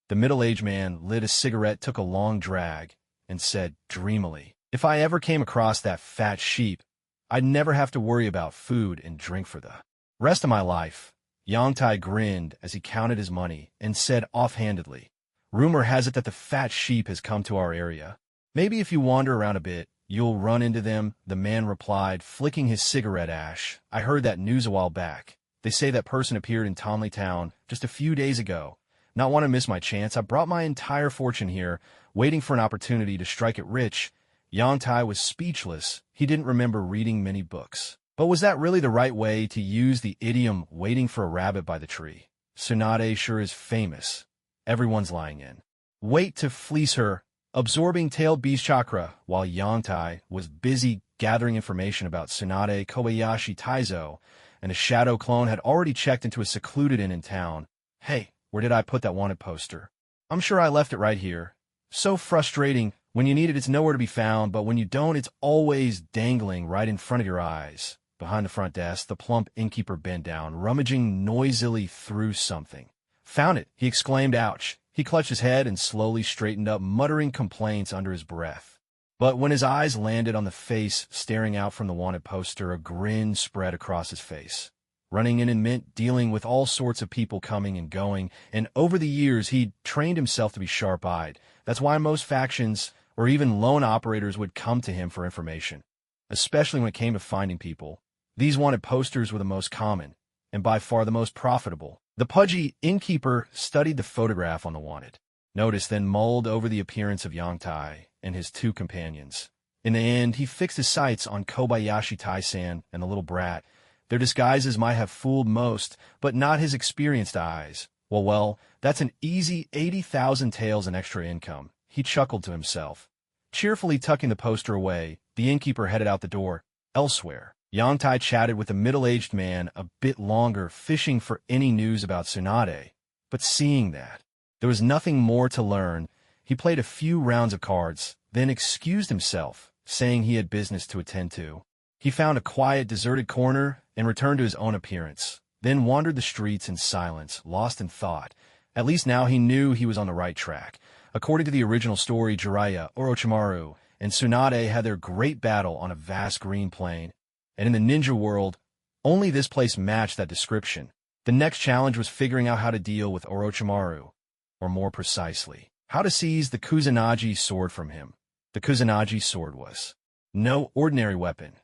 The middle-aged man lit a cigarette, took a long drag, and said dreamily, "If I ever came across that fat sheep, I'd never have to worry about food and drink for the rest of my life." Yongtai grinned as he counted his money and said offhandedly, "Rumor has it that the fat sheep has come to our area. Maybe if you wander around a bit, you'll run into them," the man replied, flicking his cigarette ash. "I heard that news a while back. They say that person appeared in Tonley Town just a few days ago. Not want to miss my chance. I brought my entire fortune here, waiting for an opportunity to strike it rich." Yongtai was speechless. He didn't remember reading many books. But was that really the right way to use the idiom "waiting for a rabbit by the tree"? Tsunade sure is famous. Everyone's lying in wait to fleece her, absorbing tailed beast Chakra. While Yongtai was busy gathering information about Tsunade, Kobayashi, Taizo, and a shadow clone had already checked into a secluded inn in town. "Hey, where did I put that wanted poster? I'm sure I left it right here." So frustrating. When you need it, it's nowhere to be found, but when you don't, it's always dangling right in front of your eyes. Behind the front desk, the plump innkeeper bent down, rummaging noisily through something. "Found it," he exclaimed. "Ouch." He clutched his head and slowly straightened up, muttering complaints under his breath. But when his eyes landed on the face staring out from the wanted poster, a grin spread across his face. Running in and mint, dealing with all sorts of people coming and going, and over the years he'd trained himself to be sharp-eyed. That's why most factions, or even loan operators, would come to him for information, especially when it came to finding people. These wanted posters were the most common, and by far the most profitable. The pudgy innkeeper studied the photograph on the wanted. Noticed, then mulled over the appearance of Yongtai and his 2 companions. In the end, he fixed his sights on Kobayashi Tai-san and the little brat. Their disguises might have fooled most, but not his experienced eyes. Well, that's an easy 80,000 taels in extra income. He chuckled to himself. Cheerfully tucking the poster away, the innkeeper headed out the door. Elsewhere, Yongtai chatted with the middle-aged man a bit longer, fishing for any news about Tsunade. But seeing that there was nothing more to learn, he played a few rounds of cards, then excused himself, saying he had business to attend to. He found a quiet, deserted corner and returned to his own appearance, then wandered the streets in silence, lost in thought. At least now he knew he was on the right track. According to the original story, Jiraiya, Orochimaru, and Tsunade had their great battle on a vast green plain. And in the ninja world, only this place matched that description. The next challenge was figuring out how to deal with Orochimaru, or more precisely, how to seize the Kusanagi sword from him. The Kusanagi sword was no ordinary weapon.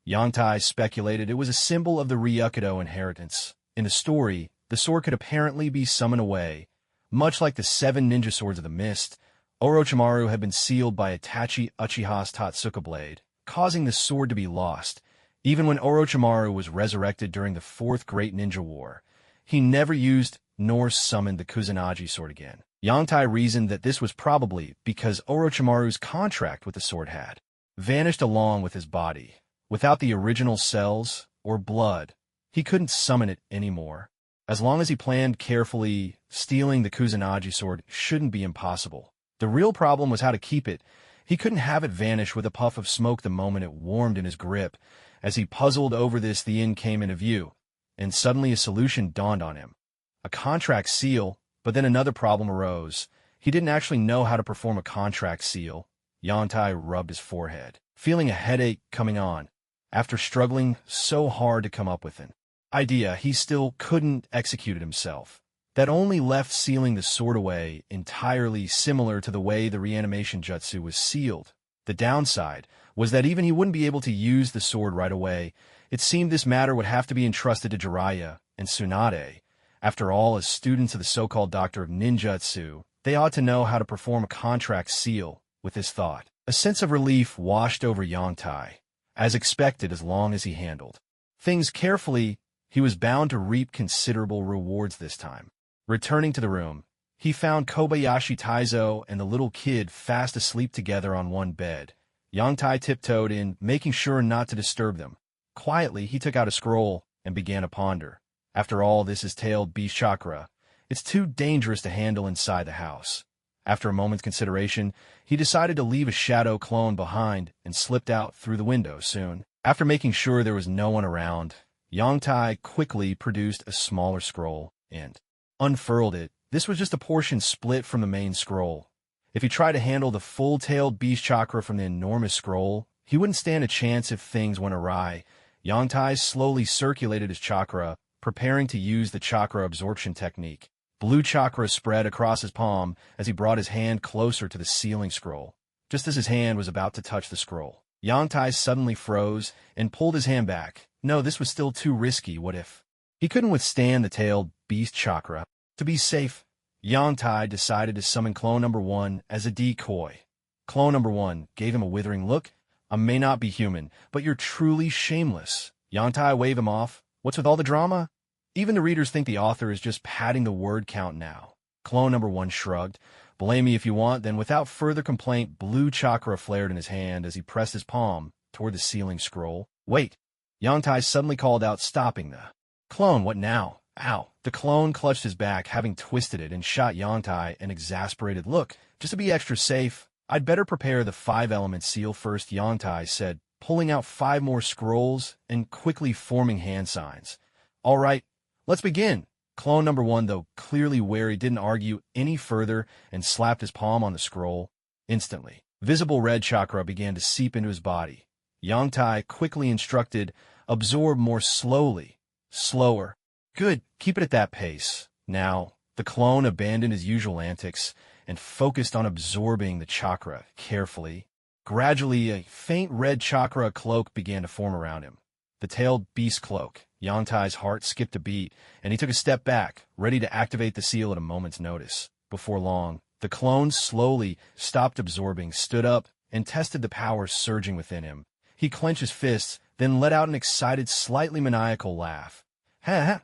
Yongtai speculated it was a symbol of the Ryukido inheritance. In the story, the sword could apparently be summoned away. Much like the 7 ninja swords of the mist, Orochimaru had been sealed by Itachi Uchiha's Totsuka blade, causing the sword to be lost. Even when Orochimaru was resurrected during the 4th Great Ninja War, he never used nor summoned the Kusanagi sword again. Yongtai reasoned that this was probably because Orochimaru's contract with the sword had vanished along with his body. Without the original cells or blood, he couldn't summon it anymore. As long as he planned carefully, stealing the Kusanagi sword shouldn't be impossible. The real problem was how to keep it. He couldn't have it vanish with a puff of smoke the moment it warmed in his grip. As he puzzled over this, the inn came into view, and suddenly a solution dawned on him. A contract seal, But then another problem arose. He didn't actually know how to perform a contract seal. Yangtai rubbed his forehead, feeling a headache coming on. After struggling so hard to come up with an idea, he still couldn't execute it himself. That only left sealing the sword away entirely similar to the way the reanimation jutsu was sealed. The downside was that even he wouldn't be able to use the sword right away. It seemed this matter would have to be entrusted to Jiraiya and Tsunade. After all, as students of the so-called Doctor of Ninjutsu, they ought to know how to perform a contract seal. With this thought, a sense of relief washed over Yangtai. As expected, as long as he handled things carefully, he was bound to reap considerable rewards this time. Returning to the room, he found Kobayashi Taizo and the little kid fast asleep together on one bed. Yangtai tiptoed in, making sure not to disturb them. Quietly, he took out a scroll and began to ponder. After all, this is tailed beast chakra. It's too dangerous to handle inside the house. After a moment's consideration, he decided to leave a shadow clone behind and slipped out through the window soon. After making sure there was no one around, Yangtai quickly produced a smaller scroll and unfurled it. This was just a portion split from the main scroll. If he tried to handle the full-tailed beast chakra from the enormous scroll, he wouldn't stand a chance if things went awry. Yangtai slowly circulated his chakra, preparing to use the chakra absorption technique. Blue chakra spread across his palm as he brought his hand closer to the sealing scroll. Just as his hand was about to touch the scroll, Yangtai suddenly froze and pulled his hand back. No, this was still too risky. What if he couldn't withstand the tailed beast chakra? To be safe, Yangtai decided to summon clone number 1 as a decoy. Clone number 1 gave him a withering look. I may not be human, but you're truly shameless. Yangtai waved him off. What's with all the drama? Even the readers think the author is just padding the word count now. Clone number 1 shrugged. Blame me if you want. Then without further complaint, blue chakra flared in his hand as he pressed his palm toward the sealing scroll. Wait! Yangtai suddenly called out, stopping the clone. What now? Ow! The clone clutched his back, having twisted it, and shot Yangtai an exasperated look. Just to be extra safe, I'd better prepare the 5-element seal first, Yangtai said, pulling out 5 more scrolls and quickly forming hand signs. All right, let's begin. Clone number 1, though clearly wary, didn't argue any further and slapped his palm on the scroll. Instantly, visible red chakra began to seep into his body. Yangtai quickly instructed, absorb more slowly. Slower. Good, keep it at that pace. Now, the clone abandoned his usual antics and focused on absorbing the chakra carefully. Gradually, a faint red chakra cloak began to form around him. The tailed beast cloak. Yangtai's heart skipped a beat, and he took a step back, ready to activate the seal at a moment's notice. Before long, the clone slowly stopped absorbing, stood up, and tested the power surging within him. He clenched his fists, then let out an excited, slightly maniacal laugh. Ha ha!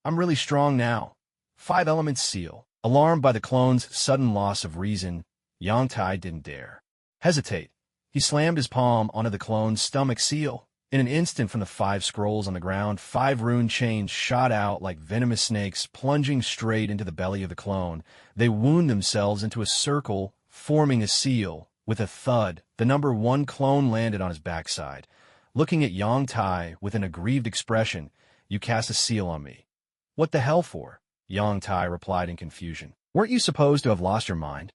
I'm really strong now. 5-element seal. Alarmed by the clone's sudden loss of reason, Yangtai didn't dare hesitate. He slammed his palm onto the clone's stomach seal. In an instant, from the 5 scrolls on the ground, 5 rune chains shot out like venomous snakes, plunging straight into the belly of the clone. They wound themselves into a circle, forming a seal. With a thud, the number 1 clone landed on his backside. Looking at Yangtai with an aggrieved expression, you cast a seal on me. What the hell for? Yangtai replied in confusion. Weren't you supposed to have lost your mind?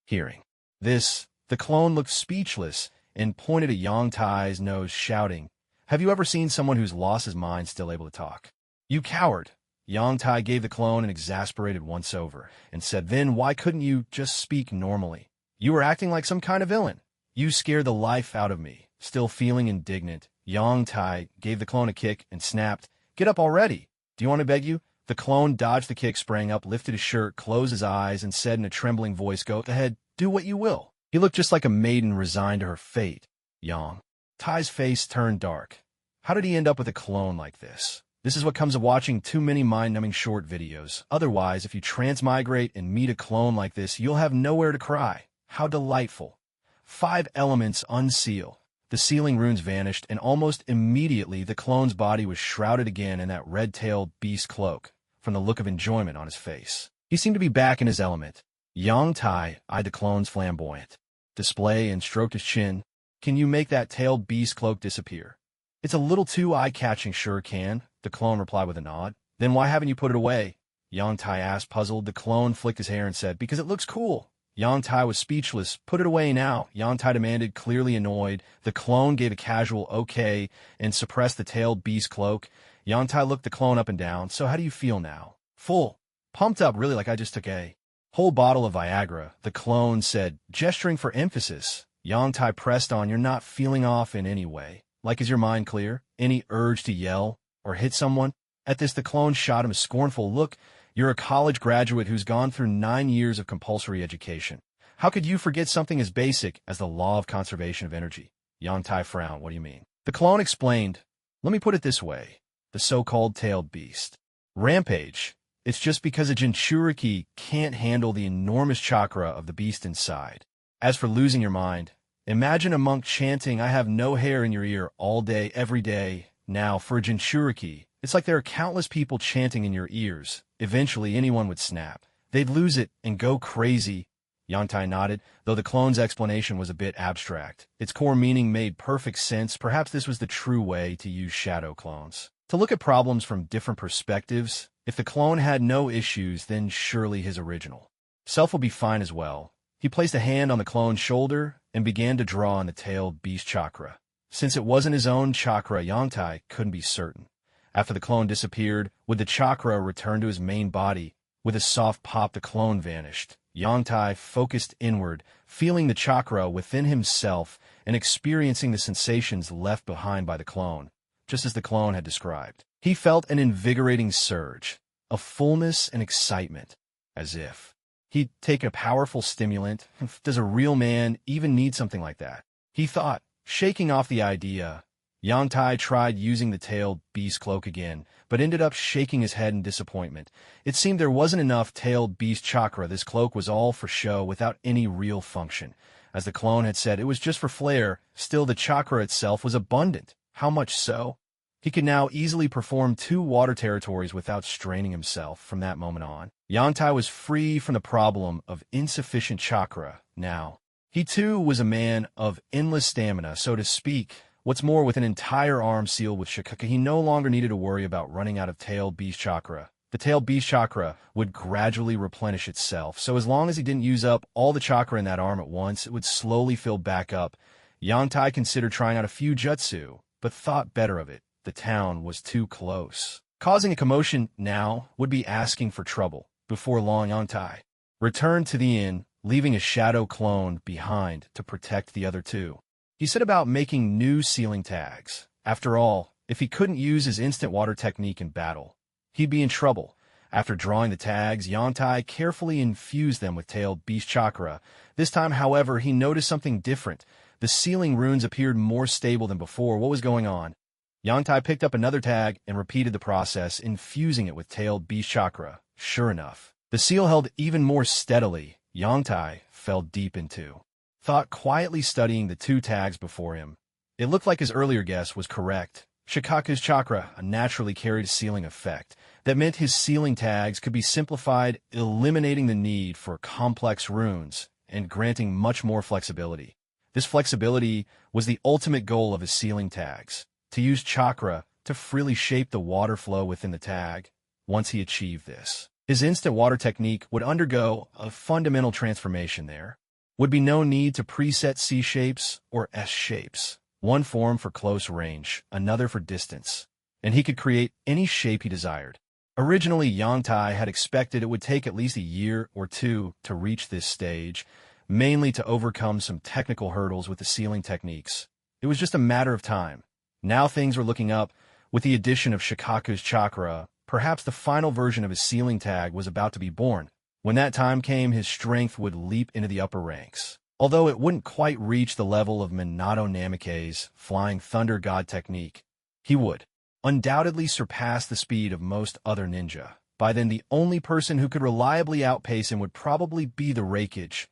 Hearing this, the clone looked speechless and pointed at Yangtai's nose, shouting, have you ever seen someone who's lost his mind still able to talk? You coward! Yangtai gave the clone an exasperated once-over and said, then why couldn't you just speak normally? You were acting like some kind of villain. You scared the life out of me. Still feeling indignant, Yangtai gave the clone a kick and snapped, get up already. Do you want to beg you? The clone dodged the kick, sprang up, lifted his shirt, closed his eyes, and said in a trembling voice, go ahead, do what you will. He looked just like a maiden resigned to her fate. Yangtai's face turned dark. How did he end up with a clone like this? This is what comes of watching too many mind-numbing short videos. Otherwise, if you transmigrate and meet a clone like this, you'll have nowhere to cry. How delightful. 5 elements unseal. The sealing runes vanished, and almost immediately the clone's body was shrouded again in that red-tailed beast cloak, from the look of enjoyment on his face. He seemed to be back in his element. Yangtai eyed the clone's flamboyant display and stroked his chin. Can you make that tailed beast cloak disappear? It's a little too eye-catching, sure can, the clone replied with a nod. Then why haven't you put it away? Yang Tai asked, puzzled. The clone flicked his hair and said, because it looks cool. Yang Tai was speechless. Put it away now, Yang Tai demanded, clearly annoyed. The clone gave a casual okay and suppressed the tailed beast cloak. Yang Tai looked the clone up and down. So how do you feel now? Full. Pumped up, really, like I just took a whole bottle of Viagra, the clone said, gesturing for emphasis. Yang Tai pressed on, you're not feeling off in any way. Like, is your mind clear? Any urge to yell or hit someone? At this, the clone shot him a scornful look. You're a college graduate who's gone through 9 years of compulsory education. How could you forget something as basic as the law of conservation of energy? Yang Tai frowned. What do you mean? The clone explained, let me put it this way. The so-called tailed beast. Rampage. It's just because a Jinchuriki can't handle the enormous chakra of the beast inside. As for losing your mind, imagine a monk chanting, I have no hair in your ear all day, every day. Now, for a Jinchuriki, it's like there are countless people chanting in your ears. Eventually, anyone would snap. They'd lose it and go crazy. Yang Tai nodded, though the clone's explanation was a bit abstract. Its core meaning made perfect sense. Perhaps this was the true way to use shadow clones. To look at problems from different perspectives. If the clone had no issues, then surely his original self would be fine as well. He placed a hand on the clone's shoulder and began to draw on the tailed beast chakra. Since it wasn't his own chakra, Yang Tai couldn't be certain. After the clone disappeared, would the chakra return to his main body? With a soft pop, the clone vanished. Yang Tai focused inward, feeling the chakra within himself and experiencing the sensations left behind by the clone, just as the clone had described. He felt an invigorating surge, a fullness and excitement, as if he'd taken a powerful stimulant. Does a real man even need something like that? He thought, shaking off the idea. Yang Tai tried using the tailed beast cloak again, but ended up shaking his head in disappointment. It seemed there wasn't enough tailed beast chakra. This cloak was all for show without any real function. As the clone had said, it was just for flair. Still, the chakra itself was abundant. How much so? He could now easily perform 2 water territories without straining himself. From that moment on, Yang Tai was free from the problem of insufficient chakra. Now, he too was a man of endless stamina, so to speak. What's more, with an entire arm sealed with Chakra, he no longer needed to worry about running out of tailed beast chakra. The tailed beast chakra would gradually replenish itself, so as long as he didn't use up all the chakra in that arm at once, it would slowly fill back up. Yang Tai considered trying out a few jutsu, but thought better of it. The town was too close. Causing a commotion now would be asking for trouble. Before long, Yang Tai returned to the inn, leaving a shadow clone behind to protect the other 2. He set about making new sealing tags. After all, if he couldn't use his instant water technique in battle, he'd be in trouble. After drawing the tags, Yang Tai carefully infused them with tailed beast chakra. This time, however, he noticed something different. The sealing runes appeared more stable than before. What was going on? Yang Tai picked up another tag and repeated the process, infusing it with tailed beast chakra. Sure enough, the seal held even more steadily. Yang Tai fell deep into thought, quietly studying the 2 tags before him. It looked like his earlier guess was correct. Shikaku's chakra naturally carried a sealing effect. That meant his sealing tags could be simplified, eliminating the need for complex runes and granting much more flexibility. This flexibility was the ultimate goal of his sealing tags, to use chakra to freely shape the water flow within the tag. Once he achieved this, his instant water technique would undergo a fundamental transformation. There would be no need to preset C shapes or S shapes, one form for close range, another for distance, and he could create any shape he desired. Originally, Yang Tai had expected it would take at least a year or 2 to reach this stage, mainly to overcome some technical hurdles with the sealing techniques. It was just a matter of time. Now things were looking up. With the addition of Shikaku's chakra, perhaps the final version of his sealing tag was about to be born. When that time came, his strength would leap into the upper ranks. Although it wouldn't quite reach the level of Minato Namikaze's Flying Thunder God technique, he would undoubtedly surpass the speed of most other ninja. By then, the only person who could reliably outpace him would probably be the Raikage.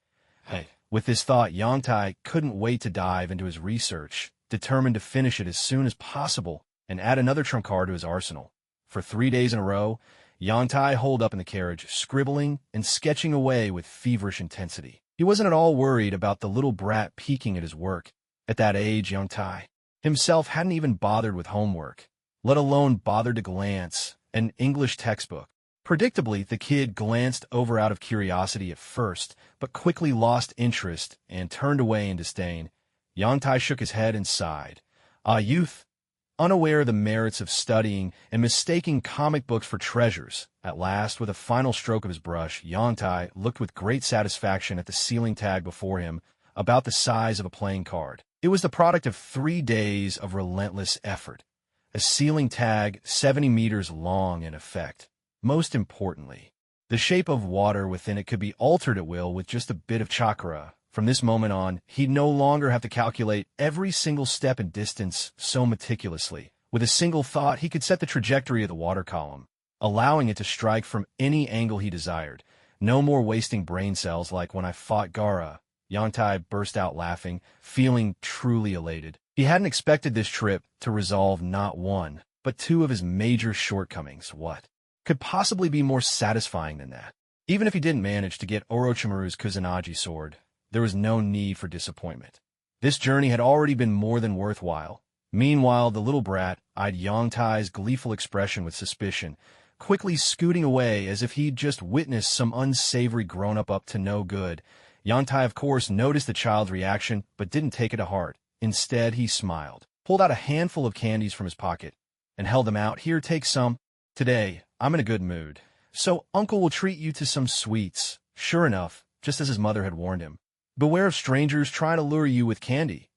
With this thought, Yang Tai couldn't wait to dive into his research, determined to finish it as soon as possible and add another trump card to his arsenal. For 3 days in a row, Yang Tai holed up in the carriage, scribbling and sketching away with feverish intensity. He wasn't at all worried about the little brat peeking at his work. At that age, Yang Tai himself hadn't even bothered with homework, let alone bothered to glance an English textbook. Predictably, the kid glanced over out of curiosity at first, but quickly lost interest and turned away in disdain. Yangtai shook his head and sighed. Ah, youth! Unaware of the merits of studying and mistaking comic books for treasures. At last, with a final stroke of his brush, Yangtai looked with great satisfaction at the sealing tag before him, about the size of a playing card. It was the product of 3 days of relentless effort. A sealing tag 70 meters long in effect. Most importantly, the shape of water within it could be altered at will with just a bit of chakra. From this moment on, he'd no longer have to calculate every single step and distance so meticulously. With a single thought, he could set the trajectory of the water column, allowing it to strike from any angle he desired. No more wasting brain cells like when I fought Gaara. Yangtai burst out laughing, feeling truly elated. He hadn't expected this trip to resolve not one, but 2 of his major shortcomings. What could possibly be more satisfying than that? Even if he didn't manage to get Orochimaru's Kusanagi sword, there was no need for disappointment. This journey had already been more than worthwhile. Meanwhile, the little brat eyed Yangtai's gleeful expression with suspicion, quickly scooting away as if he'd just witnessed some unsavory grown-up up to no good. Yangtai, of course, noticed the child's reaction, but didn't take it to heart. Instead, he smiled, pulled out a handful of candies from his pocket, and held them out. Here, take some. Today, I'm in a good mood, so Uncle will treat you to some sweets. Sure enough, just as his mother had warned him. Beware of strangers trying to lure you with candy.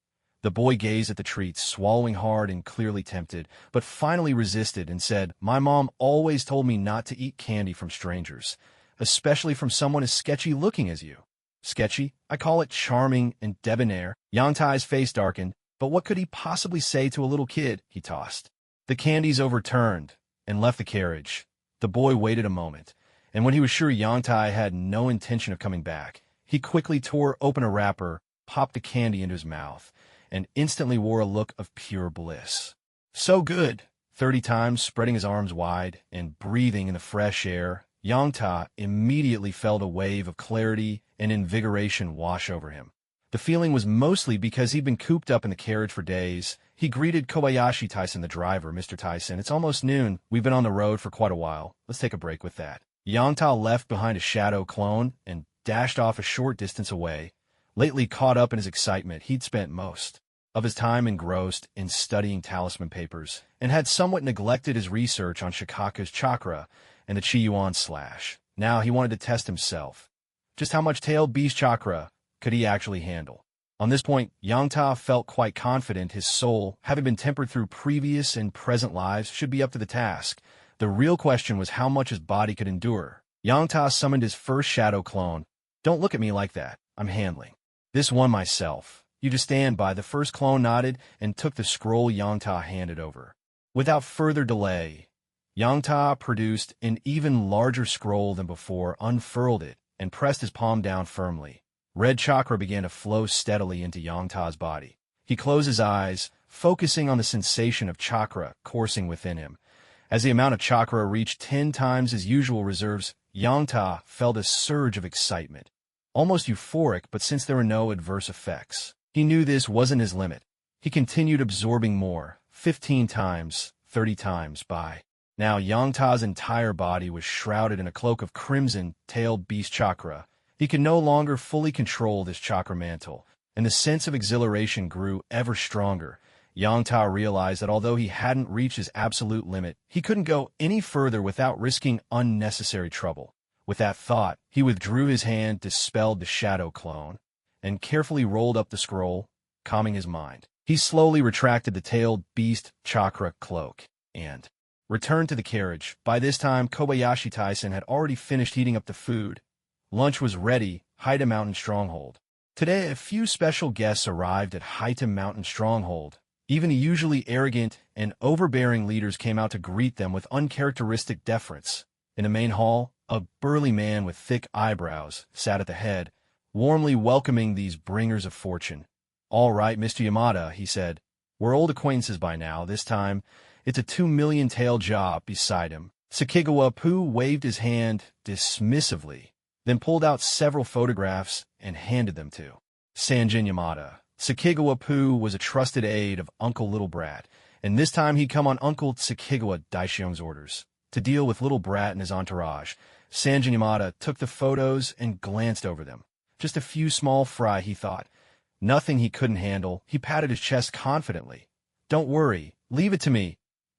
The boy gazed at the treats, swallowing hard and clearly tempted, but finally resisted and said, My mom always told me not to eat candy from strangers, especially from someone as sketchy-looking as you. Sketchy? I call it charming and debonair. Yangtai's face darkened, but what could he possibly say to a little kid? He tossed the candies overturned and left the carriage. The boy waited a moment, and when he was sure Yangtai had no intention of coming back, he quickly tore open a wrapper, popped the candy into his mouth, and instantly wore a look of pure bliss. So good! 30 times, spreading his arms wide and breathing in the fresh air, Yangtai immediately felt a wave of clarity and invigoration wash over him. The feeling was mostly because he'd been cooped up in the carriage for days. He greeted Kobayashi Tyson, the driver. Mr. Tyson, it's almost noon. We've been on the road for quite a while. Let's take a break with that. Yangtai left behind a shadow clone and dashed off a short distance away. Lately caught up in his excitement, he'd spent most of his time engrossed in studying talisman papers and had somewhat neglected his research on Shikaku's chakra and the Chi-Yuan slash. Now he wanted to test himself. Just how much tailed beast chakra could he actually handle? On this point, Yangtai felt quite confident his soul, having been tempered through previous and present lives, should be up to the task. The real question was how much his body could endure. Yangtai summoned his first shadow clone. Don't look at me like that. I'm handling this one myself. You just stand by. The first clone nodded and took the scroll Yangtai handed over. Without further delay, Yangtai produced an even larger scroll than before, unfurled it, and pressed his palm down firmly. Red chakra began to flow steadily into Yangtai's body. He closed his eyes, focusing on the sensation of chakra coursing within him. As the amount of chakra reached 10 times his usual reserves, Yangtai felt a surge of excitement. Almost euphoric, but since there were no adverse effects, he knew this wasn't his limit. He continued absorbing more, 15 times, 30 times by. Now Yangtai's entire body was shrouded in a cloak of crimson-tailed beast chakra. He could no longer fully control this chakra mantle, and the sense of exhilaration grew ever stronger. Yangtai realized that although he hadn't reached his absolute limit, he couldn't go any further without risking unnecessary trouble. With that thought, he withdrew his hand, dispelled the shadow clone, and carefully rolled up the scroll, calming his mind. He slowly retracted the tailed beast chakra cloak and returned to the carriage. By this time, Kobayashi Tyson had already finished heating up the food. Lunch was ready, Haida Mountain Stronghold. Today, a few special guests arrived at Haida Mountain Stronghold. Even the usually arrogant and overbearing leaders came out to greet them with uncharacteristic deference. In the main hall, a burly man with thick eyebrows sat at the head, warmly welcoming these bringers of fortune. All right, Mr. Yamada, he said. We're old acquaintances by now. This time, it's a 2 million tael job beside him. Sakigawa Poo waved his hand dismissively, then pulled out several photographs and handed them to Sanjin Yamada. Sakigawa Poo was a trusted aide of Uncle Little Brat, and this time he'd come on Uncle Sakigawa Daishiong's orders. to deal with little Brat and his entourage. Sanjin Yamada took the photos and glanced over them. Just a few small fry, he thought. Nothing he couldn't handle. He patted his chest confidently. Don't worry. Leave it to me.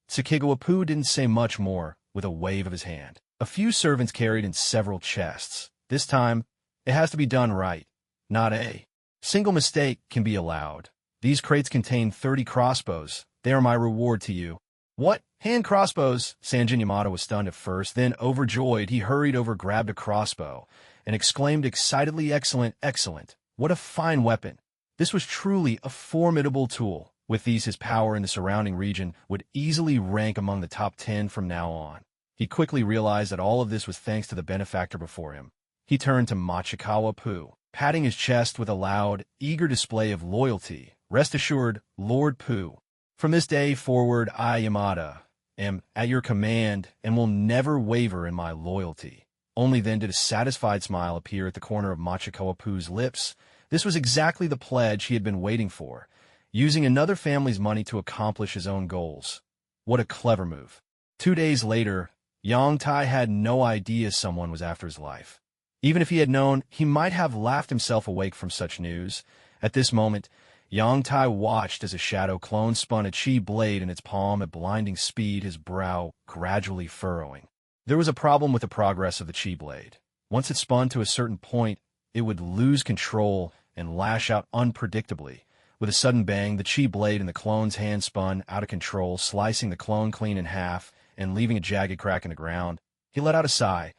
Tsukigawa didn't say much more, with a wave of his hand. A few servants carried in several chests. This time, it has to be done right. Not a single mistake can be allowed. These crates contain 30 crossbows. They are my reward to you. What? Hand crossbows? Sanjin Yamada was stunned at first, then overjoyed, he hurried over, grabbed a crossbow, and exclaimed excitedly, excellent, excellent. What a fine weapon. This was truly a formidable tool. With these, his power in the surrounding region would easily rank among the top 10 from now on. He quickly realized that all of this was thanks to the benefactor before him. He turned to Machikawa, patting his chest with a loud, eager display of loyalty. Rest assured, Lord Pooh. From this day forward, I, Yamada, am at your command and will never waver in my loyalty. Only then did a satisfied smile appear at the corner of Machikawa-Pooh's lips. This was exactly the pledge he had been waiting for, using another family's money to accomplish his own goals. What a clever move. 2 days later, Yang Tai had no idea someone was after his life. Even if he had known, he might have laughed himself awake from such news. At this moment, Yang Tai watched as a shadow clone spun a chi blade in its palm at blinding speed, his brow gradually furrowing. There was a problem with the progress of the chi blade. Once it spun to a certain point, it would lose control and lash out unpredictably. With a sudden bang, the chi blade in the clone's hand spun out of control, slicing the clone clean in half and leaving a jagged crack in the ground. He let out a sigh.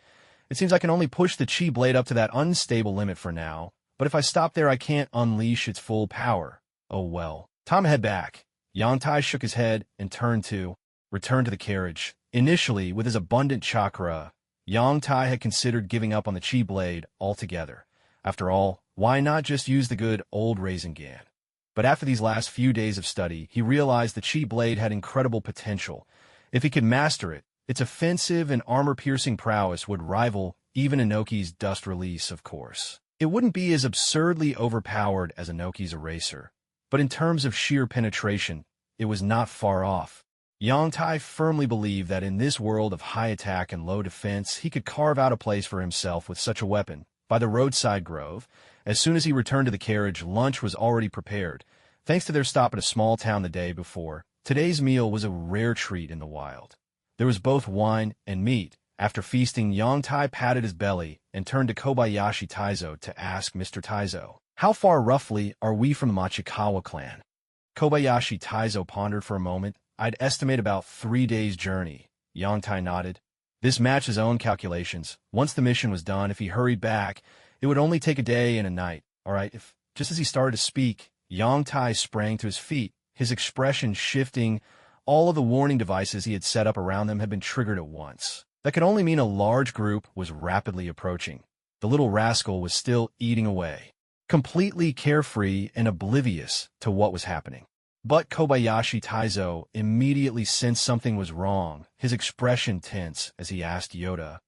It seems I can only push the chi blade up to that unstable limit for now, but if I stop there I can't unleash its full power. Oh well. Time to head back. Yang Tai shook his head and returned to the carriage. Initially, with his abundant chakra, Yang Tai had considered giving up on the chi blade altogether. After all, why not just use the good old Rasengan? But after these last few days of study, he realized the chi blade had incredible potential. If he could master it, its offensive and armor-piercing prowess would rival even Inoki's dust release, of course. It wouldn't be as absurdly overpowered as Inoki's eraser, but in terms of sheer penetration, it was not far off. Yang Tai firmly believed that in this world of high attack and low defense, he could carve out a place for himself with such a weapon. By the roadside grove, as soon as he returned to the carriage, lunch was already prepared. Thanks to their stop at a small town the day before, today's meal was a rare treat in the wild. There was both wine and meat. After feasting, Yang Tai patted his belly and turned to Kobayashi Taizo to ask Mr. Taizo, "How far roughly are we from the Machikawa clan?" Kobayashi Taizo pondered for a moment. "I'd estimate about 3 days' journey." Yang Tai nodded. This matched his own calculations. Once the mission was done, if he hurried back, it would only take a day and a night. All right, just as he started to speak, Yang Tai sprang to his feet, his expression shifting. All of the warning devices he had set up around them had been triggered at once. That could only mean a large group was rapidly approaching. The little rascal was still eating away, completely carefree and oblivious to what was happening. But Kobayashi Taizo immediately sensed something was wrong, his expression tense as he asked Yoda,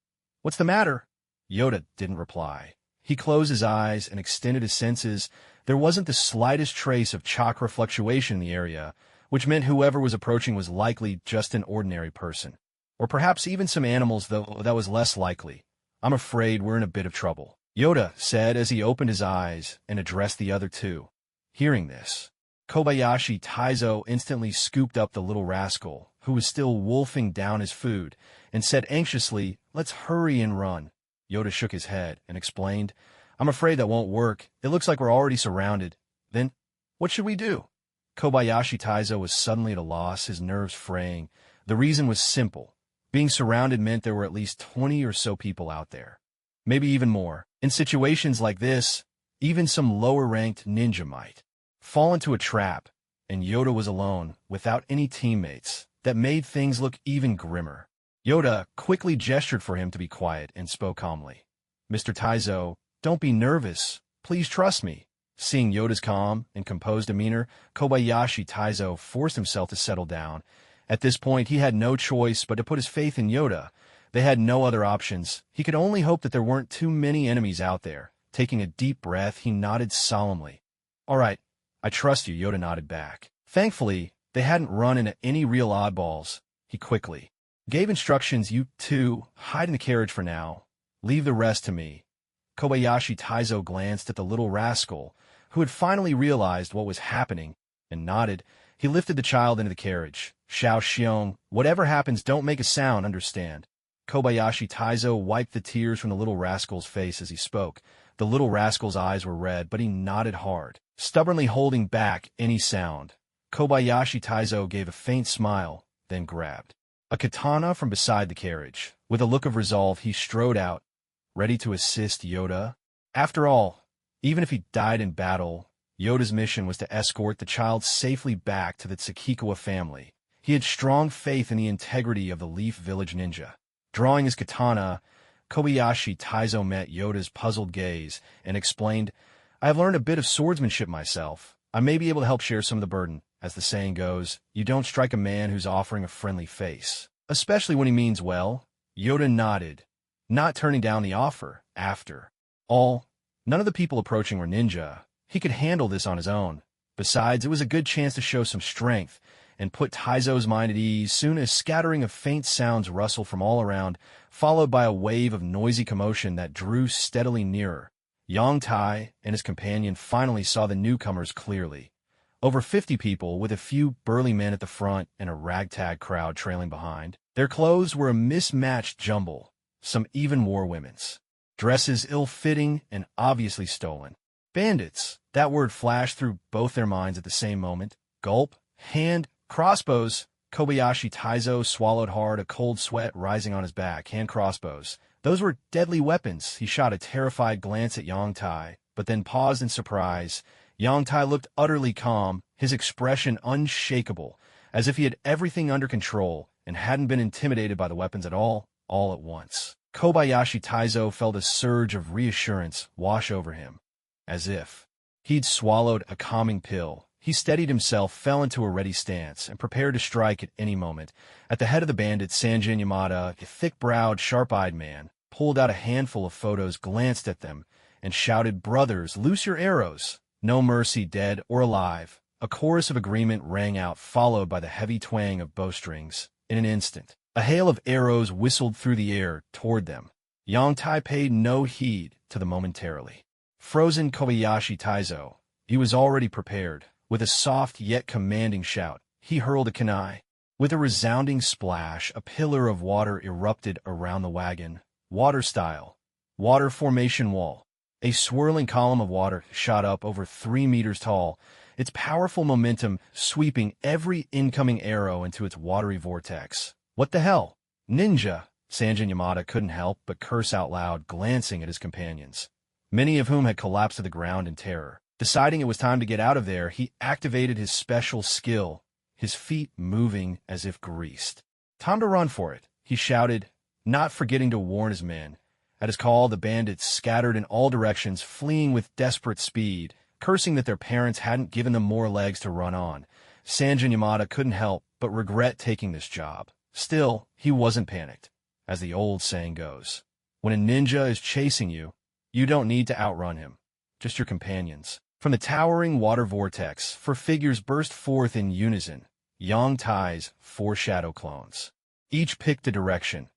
"What's the matter?" Yoda didn't reply. He closed his eyes and extended his senses. There wasn't the slightest trace of chakra fluctuation in the area, which meant whoever was approaching was likely just an ordinary person. Or perhaps even some animals, though that was less likely. "I'm afraid we're in a bit of trouble," Yoda said as he opened his eyes and addressed the other two. Hearing this, Kobayashi Taizo instantly scooped up the little rascal, who was still wolfing down his food, and said anxiously, "Let's hurry and run." Yoda shook his head and explained, "I'm afraid that won't work. It looks like we're already surrounded." "Then, what should we do?" Kobayashi Taizo was suddenly at a loss, his nerves fraying. The reason was simple. Being surrounded meant there were at least 20 or so people out there. Maybe even more. In situations like this, even some lower-ranked ninja might fall into a trap, and Yoda was alone, without any teammates. That made things look even grimmer. Yoda quickly gestured for him to be quiet and spoke calmly. "Mr. Taizo, don't be nervous. Please trust me." Seeing Yoda's calm and composed demeanor, Kobayashi Taizo forced himself to settle down. At this point, he had no choice but to put his faith in Yoda. They had no other options. He could only hope that there weren't too many enemies out there. Taking a deep breath, he nodded solemnly. "All right, I trust you," Yoda nodded back. Thankfully, they hadn't run into any real oddballs. He quickly Gave instructions, "You two, hide in the carriage for now. Leave the rest to me." Kobayashi Taizo glanced at the little rascal, who had finally realized what was happening, and nodded. He lifted the child into the carriage. "Xiao Xiong, whatever happens, don't make a sound, understand?" Kobayashi Taizo wiped the tears from the little rascal's face as he spoke. The little rascal's eyes were red, but he nodded hard, stubbornly holding back any sound. Kobayashi Taizo gave a faint smile, then grabbed a katana from beside the carriage. With a look of resolve, he strode out, ready to assist Yoda. After all, even if he died in battle, Yoda's mission was to escort the child safely back to the Tsukikawa family. He had strong faith in the integrity of the Leaf Village ninja. Drawing his katana, Kobayashi Taizo met Yoda's puzzled gaze and explained, "I have learned a bit of swordsmanship myself. I may be able to help share some of the burden. As the saying goes, you don't strike a man who's offering a friendly face, especially when he means well." Yoda nodded, not turning down the offer. After all, none of the people approaching were ninja. He could handle this on his own. Besides, it was a good chance to show some strength and put Taizo's mind at ease. Soon a scattering of faint sounds rustled from all around, followed by a wave of noisy commotion that drew steadily nearer. Yang Tai and his companion finally saw the newcomers clearly. Over 50 people, with a few burly men at the front and a ragtag crowd trailing behind. Their clothes were a mismatched jumble, some even wore women's dresses ill-fitting and obviously stolen. Bandits, that word flashed through both their minds at the same moment. Gulp, hand, crossbows. Kobayashi Taizo swallowed hard, a cold sweat rising on his back. Hand crossbows. Those were deadly weapons. He shot a terrified glance at Yang Tai, but then paused in surprise. Yang Tai looked utterly calm, his expression unshakable, as if he had everything under control and hadn't been intimidated by the weapons at all at once. Kobayashi Taizo felt a surge of reassurance wash over him. As if he'd swallowed a calming pill, he steadied himself, fell into a ready stance, and prepared to strike at any moment. At the head of the bandits, Sanjin Yamada, a thick-browed, sharp-eyed man, pulled out a handful of photos, glanced at them, and shouted, "Brothers, loose your arrows! No mercy, dead or alive." A chorus of agreement rang out, followed by the heavy twang of bowstrings. In an instant, a hail of arrows whistled through the air toward them. Yang Tai paid no heed to the momentarily frozen Kobayashi Taizo. He was already prepared. With a soft yet commanding shout, he hurled a kunai. With a resounding splash, a pillar of water erupted around the wagon. Water style. Water formation wall. A swirling column of water shot up over 3 meters tall, its powerful momentum sweeping every incoming arrow into its watery vortex. "What the hell? Ninja!" Sanjin Yamada couldn't help but curse out loud, glancing at his companions, many of whom had collapsed to the ground in terror. Deciding it was time to get out of there, he activated his special skill, his feet moving as if greased. "Time to run for it," he shouted, not forgetting to warn his men. At his call, the bandits scattered in all directions, fleeing with desperate speed, cursing that their parents hadn't given them more legs to run on. Sanjin Yamada couldn't help but regret taking this job. Still, he wasn't panicked. As the old saying goes, when a ninja is chasing you, you don't need to outrun him, just your companions. From the towering water vortex, 4 figures burst forth in unison, Yang Tai's 4 shadow clones. Each picked a direction,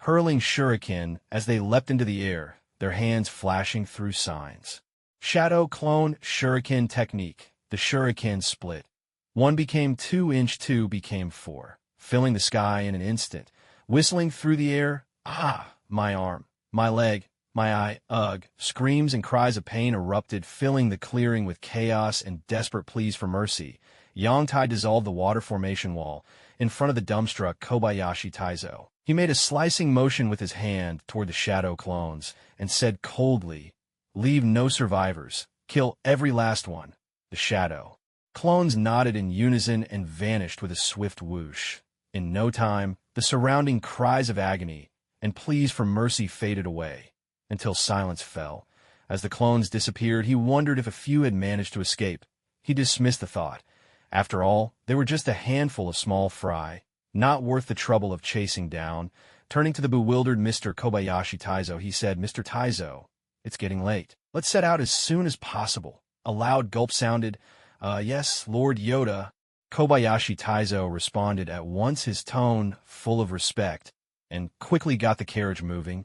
hurling shuriken as they leapt into the air, their hands flashing through signs. Shadow clone shuriken technique. The shuriken split. 1 became 2-inch, 2 became 4, filling the sky in an instant. Whistling through the air, "Ah, my arm, my leg, my eye, ugh." Screams and cries of pain erupted, filling the clearing with chaos and desperate pleas for mercy. Yang Tai dissolved the water formation wall in front of the dumbstruck Kobayashi Taizo. He made a slicing motion with his hand toward the shadow clones and said coldly, "Leave no survivors. Kill every last one." The shadow clones nodded in unison and vanished with a swift whoosh. In no time, the surrounding cries of agony and pleas for mercy faded away, until silence fell. As the clones disappeared, he wondered if a few had managed to escape. He dismissed the thought. After all, they were just a handful of small fry, not worth the trouble of chasing down. Turning to the bewildered Mr. Kobayashi Taizo, he said, "Mr. Taizo, it's getting late. Let's set out as soon as possible." A loud gulp sounded. Yes, Lord Yoda." Kobayashi Taizo responded at once, his tone full of respect, and quickly got the carriage moving.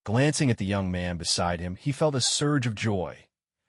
Glancing at the young man beside him, he felt a surge of joy.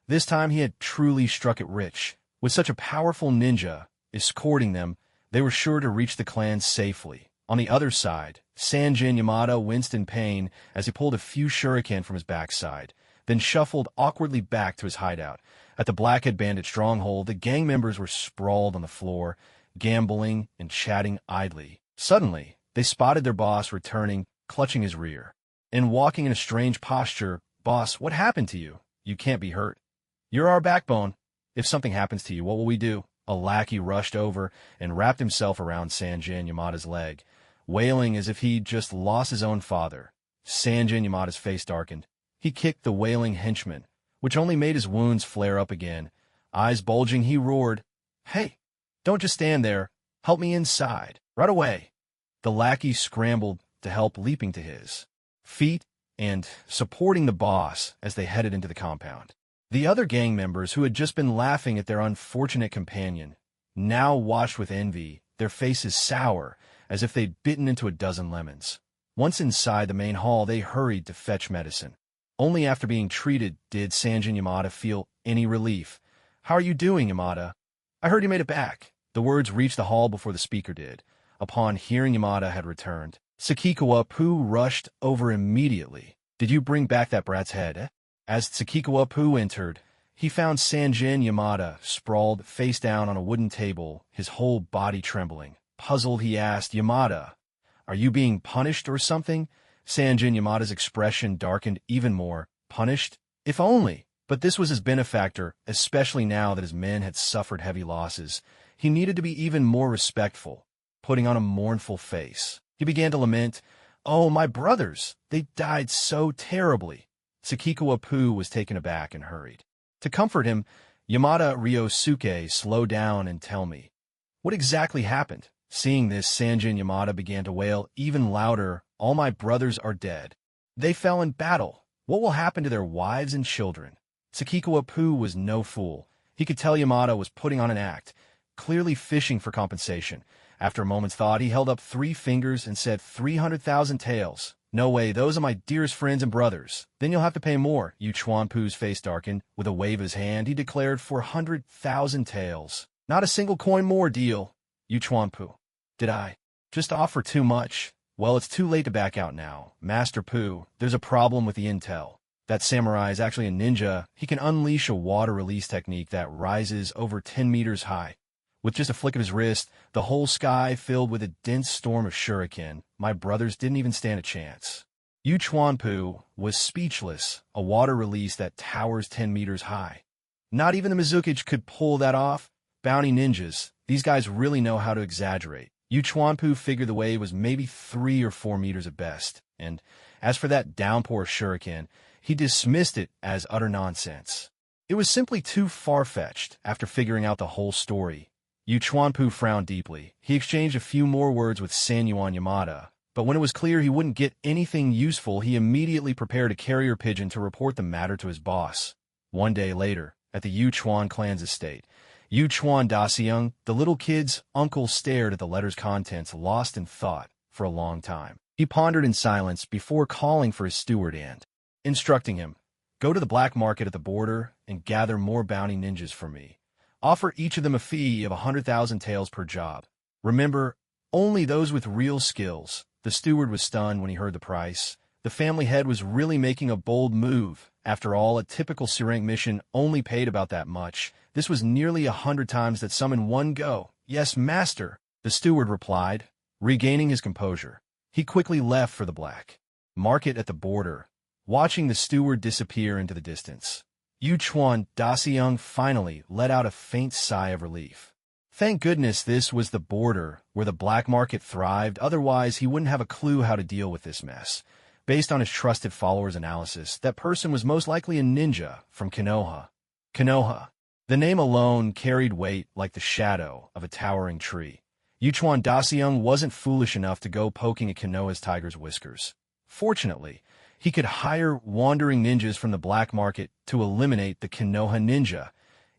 This time he had truly struck it rich. With such a powerful ninja escorting them, they were sure to reach the clan safely. On the other side, Sanjin Yamada winced in pain as he pulled a few shuriken from his backside, then shuffled awkwardly back to his hideout. At the Blackhead Bandit stronghold, the gang members were sprawled on the floor, gambling and chatting idly. Suddenly, they spotted their boss returning, clutching his rear, and walking in a strange posture. "Boss, what happened to you? You can't be hurt. You're our backbone. If something happens to you, what will we do?" A lackey rushed over and wrapped himself around Sanjin Yamada's leg, wailing as if he'd just lost his own father. Sanjin Yamada's face darkened. He kicked the wailing henchman, which only made his wounds flare up again. Eyes bulging, he roared, "Hey, don't just stand there. Help me inside. Right away." The lackey scrambled to help, leaping to his feet and supporting the boss as they headed into the compound. The other gang members, who had just been laughing at their unfortunate companion, now watched with envy, their faces sour, as if they'd bitten into a dozen lemons. Once inside the main hall, they hurried to fetch medicine. Only after being treated did Sanjin Yamada feel any relief. "How are you doing, Yamada? I heard you made it back." The words reached the hall before the speaker did. Upon hearing Yamada had returned, Tsukikawa Poo rushed over immediately. "Did you bring back that brat's head, eh?" As Tsukikawa Poo entered, he found Sanjin Yamada sprawled face down on a wooden table, his whole body trembling. Puzzled, he asked, "Yamada, are you being punished or something?" Sanjin Yamada's expression darkened even more. Punished? If only! But this was his benefactor, especially now that his men had suffered heavy losses. He needed to be even more respectful. Putting on a mournful face, he began to lament, "Oh, my brothers! They died so terribly." Tsukikawa Poo was taken aback and hurried. To comfort him, Yamada Ryosuke, "Slow down and tell me. What exactly happened?" Seeing this, Sanjin Yamada began to wail even louder, "All my brothers are dead. They fell in battle. What will happen to their wives and children?" Tsukikawa Poo was no fool. He could tell Yamada was putting on an act, clearly fishing for compensation. After a moment's thought, he held up 3 fingers and said, 300,000 taels. "No way, those are my dearest friends and brothers. Then you'll have to pay more." Yu Chuan Poo's face darkened. With a wave of his hand, he declared 400,000 taels. "Not a single coin more, deal." Yu Chuan Poo. "Did I just offer too much?" "Well, it's too late to back out now. Master Poo, there's a problem with the intel. That samurai is actually a ninja. He can unleash a water release technique that rises over 10 meters high. With just a flick of his wrist, the whole sky filled with a dense storm of shuriken. My brothers didn't even stand a chance." Yu Chuan Poo was speechless. A water release that towers 10 meters high. Not even the Mizukage could pull that off. Bounty ninjas, these guys really know how to exaggerate. Yu Chuan Poo figured the wave was maybe 3 or 4 meters at best, and as for that downpour of shuriken, he dismissed it as utter nonsense. It was simply too far-fetched. After figuring out the whole story, Yu Chuan Poo frowned deeply. He exchanged a few more words with Sanyuan Yamada, but when it was clear he wouldn't get anything useful, he immediately prepared a carrier pigeon to report the matter to his boss. One day later, at the Yu Chuan clan's estate, Yu Chuan Daseung, the little kid's uncle, stared at the letter's contents, lost in thought for a long time. He pondered in silence before calling for his steward and instructing him, "Go to the black market at the border and gather more bounty ninjas for me. Offer each of them a fee of 100,000 taels per job. Remember, only those with real skills." The steward was stunned when he heard the price. The family head was really making a bold move. After all, a typical C-rank mission only paid about that much. This was nearly 100 times that sum in one go. "Yes, master," the steward replied, regaining his composure. He quickly left for the black market at the border, watching the steward disappear into the distance. Yu Chuan Daseung finally let out a faint sigh of relief. Thank goodness this was the border where the black market thrived, otherwise he wouldn't have a clue how to deal with this mess. Based on his trusted followers' analysis, that person was most likely a ninja from Konoha. Konoha. The name alone carried weight like the shadow of a towering tree. Yu Chuan Daseung wasn't foolish enough to go poking at Konoha's tiger's whiskers. Fortunately, he could hire wandering ninjas from the black market to eliminate the Konoha ninja.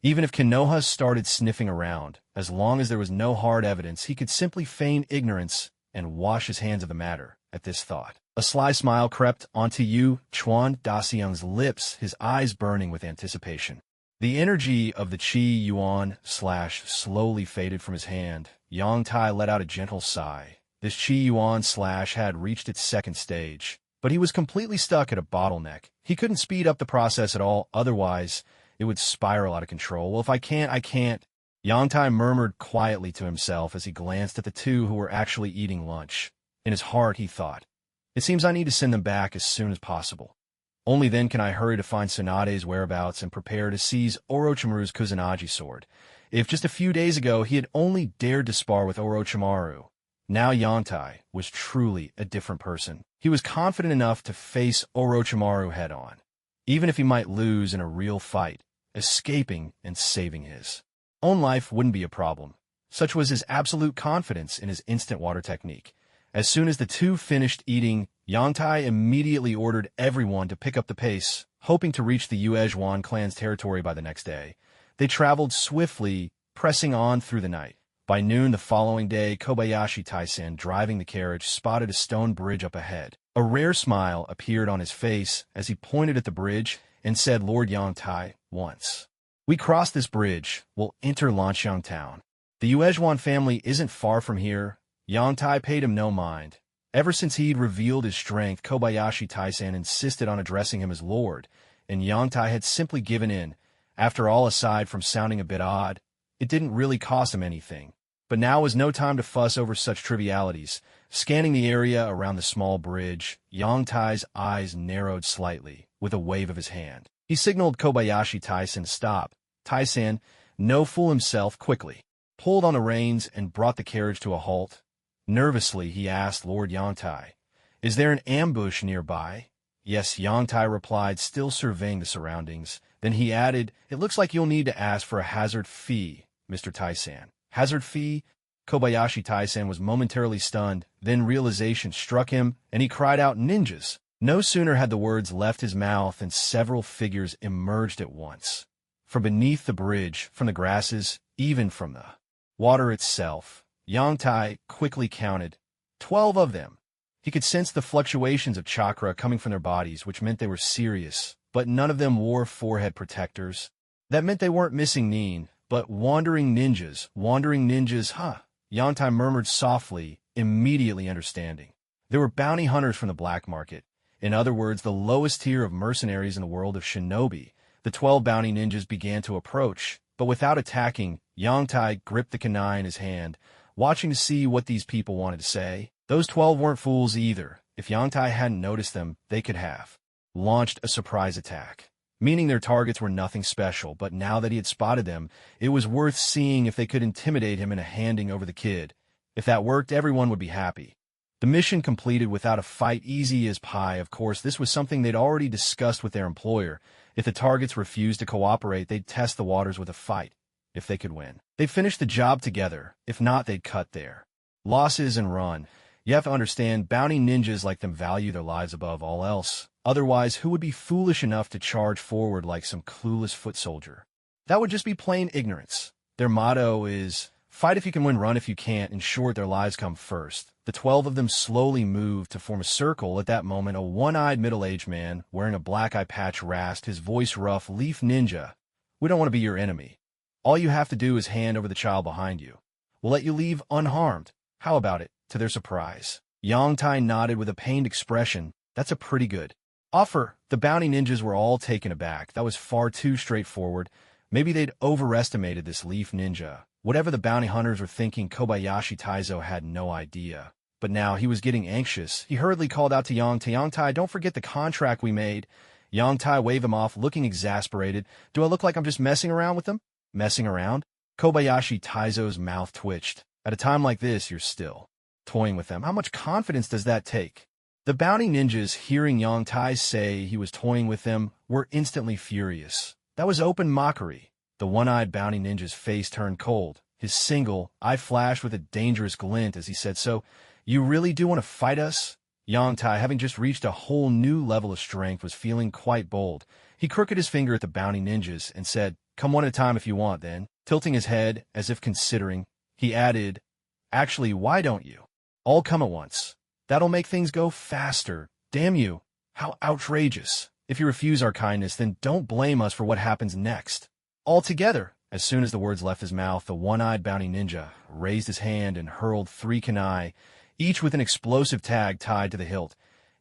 Even if Konoha started sniffing around, as long as there was no hard evidence, he could simply feign ignorance and wash his hands of the matter. At this thought, a sly smile crept onto Yu Chuan Daxiang's lips, his eyes burning with anticipation. The energy of the Qi Yuan slash slowly faded from his hand. Yang Tai let out a gentle sigh. This Qi Yuan slash had reached its second stage, but he was completely stuck at a bottleneck. He couldn't speed up the process at all, otherwise it would spiral out of control. Well, if I can't. Yang Tai murmured quietly to himself as he glanced at the two who were actually eating lunch. In his heart, he thought, it seems I need to send them back as soon as possible. Only then can I hurry to find Tsunade's whereabouts and prepare to seize Orochimaru's Kusanagi sword. If just a few days ago he had only dared to spar with Orochimaru, now Yang Tai was truly a different person. He was confident enough to face Orochimaru head-on, even if he might lose in a real fight. Escaping and saving his own life wouldn't be a problem. Such was his absolute confidence in his instant water technique. As soon as the two finished eating, Yang Tai immediately ordered everyone to pick up the pace, hoping to reach the Yuezhuan clan's territory by the next day. They traveled swiftly, pressing on through the night. By noon the following day, Kobayashi Taisen, driving the carriage, spotted a stone bridge up ahead. A rare smile appeared on his face as he pointed at the bridge and said, Lord Yang Tai, once we cross this bridge, we'll enter Lanxiang Town. The Yuezhuan family isn't far from here. Yang Tai paid him no mind. Ever since he'd revealed his strength, Kobayashi Taisen insisted on addressing him as Lord, and Yang Tai had simply given in. After all, aside from sounding a bit odd, it didn't really cost him anything. But now was no time to fuss over such trivialities. Scanning the area around the small bridge, Yang Tai's eyes narrowed slightly. With a wave of his hand, he signaled Kobayashi Taisen to stop. Taisen, no fool himself, quickly pulled on the reins and brought the carriage to a halt. Nervously, he asked Lord Yang Tai, is there an ambush nearby? Yes, Yang Tai replied, still surveying the surroundings. Then he added, it looks like you'll need to ask for a hazard fee, Mr. Taisen. Hazard fee? Kobayashi Taisen was momentarily stunned, then realization struck him, and he cried out, ninjas! No sooner had the words left his mouth than several figures emerged at once. From beneath the bridge, from the grasses, even from the water itself, Yang Tai quickly counted 12 of them. He could sense the fluctuations of chakra coming from their bodies, which meant they were serious, but none of them wore forehead protectors. That meant they weren't missing Nin, but wandering ninjas, huh? Yang Tai murmured softly, immediately understanding. They were bounty hunters from the black market. In other words, the lowest tier of mercenaries in the world of shinobi. The 12 bounty ninjas began to approach, but without attacking, Yang Tai gripped the kunai in his hand, watching to see what these people wanted to say. Those 12 weren't fools either. If Yang Tai hadn't noticed them, they could have launched a surprise attack, meaning their targets were nothing special, but now that he had spotted them, it was worth seeing if they could intimidate him into handing over the kid. If that worked, everyone would be happy. The mission completed without a fight, easy as pie. Of course, this was something they'd already discussed with their employer. If the targets refused to cooperate, they'd test the waters with a fight. If they could win, they'd finish the job together. If not, they'd cut their losses and run. You have to understand, bounty ninjas like them value their lives above all else. Otherwise, who would be foolish enough to charge forward like some clueless foot soldier? That would just be plain ignorance. Their motto is, fight if you can win, run if you can't. In short, their lives come first. The 12 of them slowly moved to form a circle. At that moment, a one-eyed middle-aged man, wearing a black eye patch, rasped, his voice rough, Leaf Ninja, we don't want to be your enemy. All you have to do is hand over the child behind you. We'll let you leave unharmed. How about it? To their surprise, Yang Tai nodded with a pained expression. That's a pretty good offer. The bounty ninjas were all taken aback. That was far too straightforward. Maybe they'd overestimated this Leaf Ninja. Whatever the bounty hunters were thinking, Kobayashi Taisen had no idea. But now he was getting anxious. He hurriedly called out to Yang Tai, don't forget the contract we made. Yang Tai waved him off, looking exasperated. Do I look like I'm just messing around with them? Messing around? Kobayashi Taizo's mouth twitched. At a time like this, you're still toying with them. How much confidence does that take? The bounty ninjas, hearing Yang Tai say he was toying with them, were instantly furious. That was open mockery. The one-eyed bounty ninja's face turned cold. His single eye flashed with a dangerous glint as he said, so, you really do want to fight us? Yang Tai, having just reached a whole new level of strength, was feeling quite bold. He crooked his finger at the bounty ninjas and said, "Come one at a time if you want, then." Tilting his head, as if considering, he added, "Actually, why don't you? All come at once. That'll make things go faster. Damn you. How outrageous. If you refuse our kindness, then don't blame us for what happens next. All together." As soon as the words left his mouth, the one-eyed bounty ninja raised his hand and hurled 3 kunai, each with an explosive tag tied to the hilt,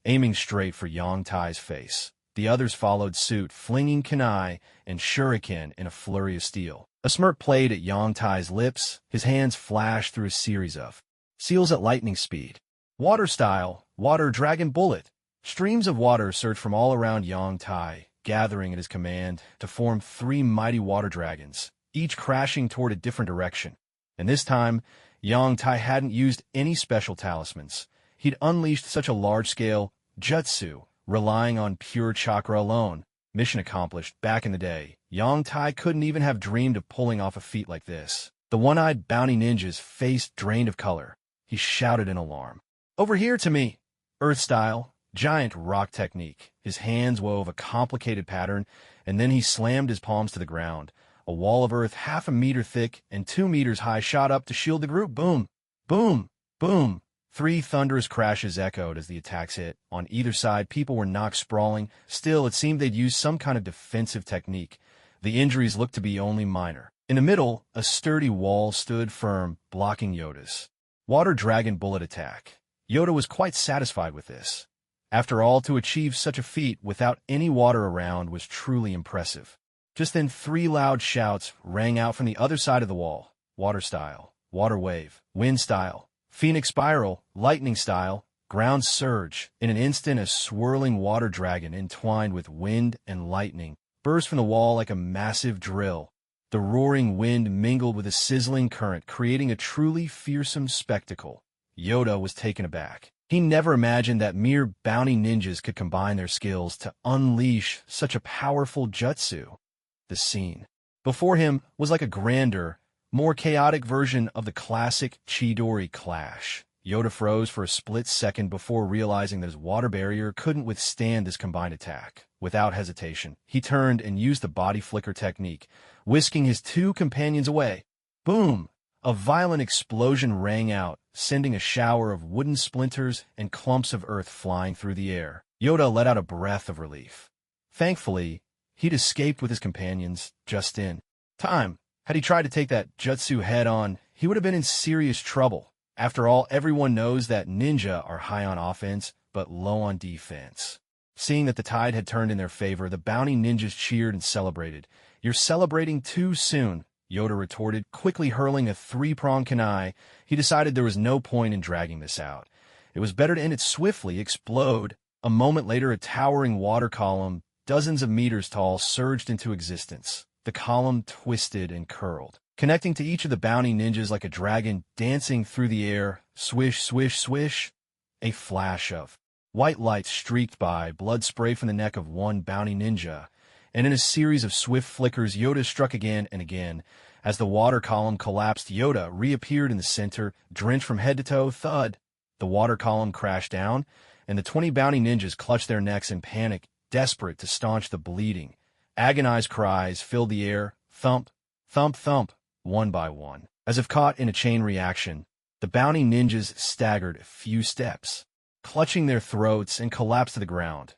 aiming straight for Yang Tai's face. The others followed suit, flinging kunai and shuriken in a flurry of steel. A smirk played at Yang Tai's lips. His hands flashed through a series of seals at lightning speed. Water style, water dragon bullet. Streams of water surged from all around Yang Tai, gathering at his command to form 3 mighty water dragons, each crashing toward a different direction. And this time, Yang Tai hadn't used any special talismans. He'd unleashed such a large-scale Jutsu, relying on pure chakra alone. Mission accomplished. Back in the day, Yang Tai couldn't even have dreamed of pulling off a feat like this. The one-eyed bounty ninja's face drained of color. He shouted in alarm, "Over here to me!" Earth style, giant rock technique. His hands wove a complicated pattern, and then he slammed his palms to the ground. A wall of earth 1/2 meter thick and 2 meters high shot up to shield the group. Boom! Boom! Boom! 3 thunderous crashes echoed as the attacks hit. On either side, people were knocked sprawling. Still, it seemed they'd used some kind of defensive technique. The injuries looked to be only minor. In the middle, a sturdy wall stood firm, blocking Yoda's water dragon bullet attack. Yoda was quite satisfied with this. After all, to achieve such a feat without any water around was truly impressive. Just then, 3 loud shouts rang out from the other side of the wall. Water style, water wave, wind style, phoenix spiral, lightning style, ground surge. In an instant, a swirling water dragon entwined with wind and lightning burst from the wall like a massive drill. The roaring wind mingled with a sizzling current, creating a truly fearsome spectacle. Yoda was taken aback. He never imagined that mere bounty ninjas could combine their skills to unleash such a powerful jutsu. The scene before him was like a grander, more chaotic version of the classic Chidori clash. Yoda froze for a split second before realizing that his water barrier couldn't withstand this combined attack. Without hesitation, he turned and used the body flicker technique, whisking his 2 companions away. Boom! A violent explosion rang out, sending a shower of wooden splinters and clumps of earth flying through the air. Yoda let out a breath of relief. Thankfully, he'd escaped with his companions just in time. Had he tried to take that jutsu head-on, he would have been in serious trouble. After all, everyone knows that ninja are high on offense, but low on defense. Seeing that the tide had turned in their favor, the bounty ninjas cheered and celebrated. "You're celebrating too soon," Yoda retorted, quickly hurling a 3-pronged kunai. He decided there was no point in dragging this out. It was better to end it swiftly, explode. A moment later, a towering water column, dozens of meters tall, surged into existence. The column twisted and curled, connecting to each of the bounty ninjas like a dragon dancing through the air. Swish, swish, swish. A flash of white light streaked by, blood sprayed from the neck of one bounty ninja, and in a series of swift flickers, Yoda struck again and again. As the water column collapsed, Yoda reappeared in the center, drenched from head to toe. Thud! The water column crashed down, and the 20 bounty ninjas clutched their necks in panic, desperate to staunch the bleeding. Agonized cries filled the air. Thump, thump, thump, one by one. As if caught in a chain reaction, the bounty ninjas staggered a few steps, clutching their throats, and collapsed to the ground.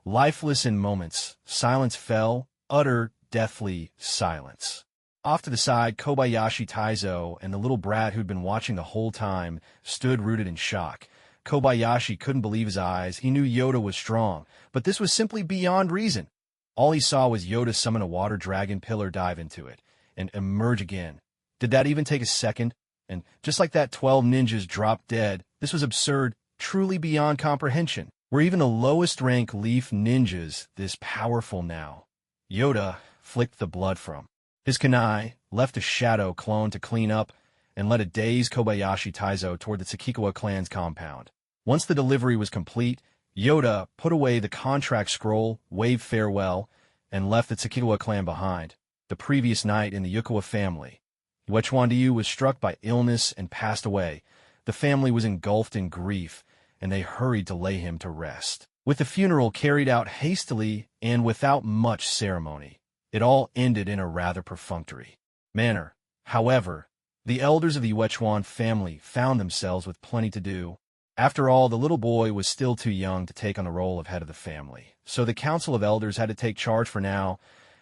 Lifeless in moments, silence fell, utter, deathly silence. Off to the side, Kobayashi Taizo and the little brat who'd been watching the whole time stood rooted in shock. Kobayashi couldn't believe his eyes. He knew Yoda was strong, but this was simply beyond reason. All he saw was Yoda summon a water dragon pillar, dive into it, and emerge again. Did that even take a second? And just like that, 12 ninjas dropped dead. This was absurd, truly beyond comprehension. Were even the lowest rank leaf ninjas this powerful now? Yoda flicked the blood from his kunai, left a shadow clone to clean up, and led a dazed Kobayashi Taizo toward the Tsukikawa clan's compound. Once the delivery was complete, Yoda put away the contract scroll, waved farewell, and left the Tsukikawa clan behind. The previous night in the Yukawa family, Uechuandiyu was struck by illness and passed away. The family was engulfed in grief, and they hurried to lay him to rest. With the funeral carried out hastily and without much ceremony, it all ended in a rather perfunctory manner. However, the elders of the Yuechuan family found themselves with plenty to do. After all, the little boy was still too young to take on the role of head of the family, so the Council of Elders had to take charge for now,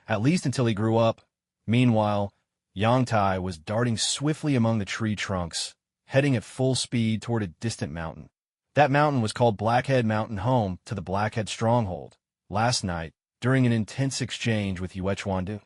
at least until he grew up. Meanwhile, Yangtai was darting swiftly among the tree trunks, heading at full speed toward a distant mountain. That mountain was called Blackhead Mountain, home to the Blackhead Stronghold. Last night, during an intense exchange with Yuechuan,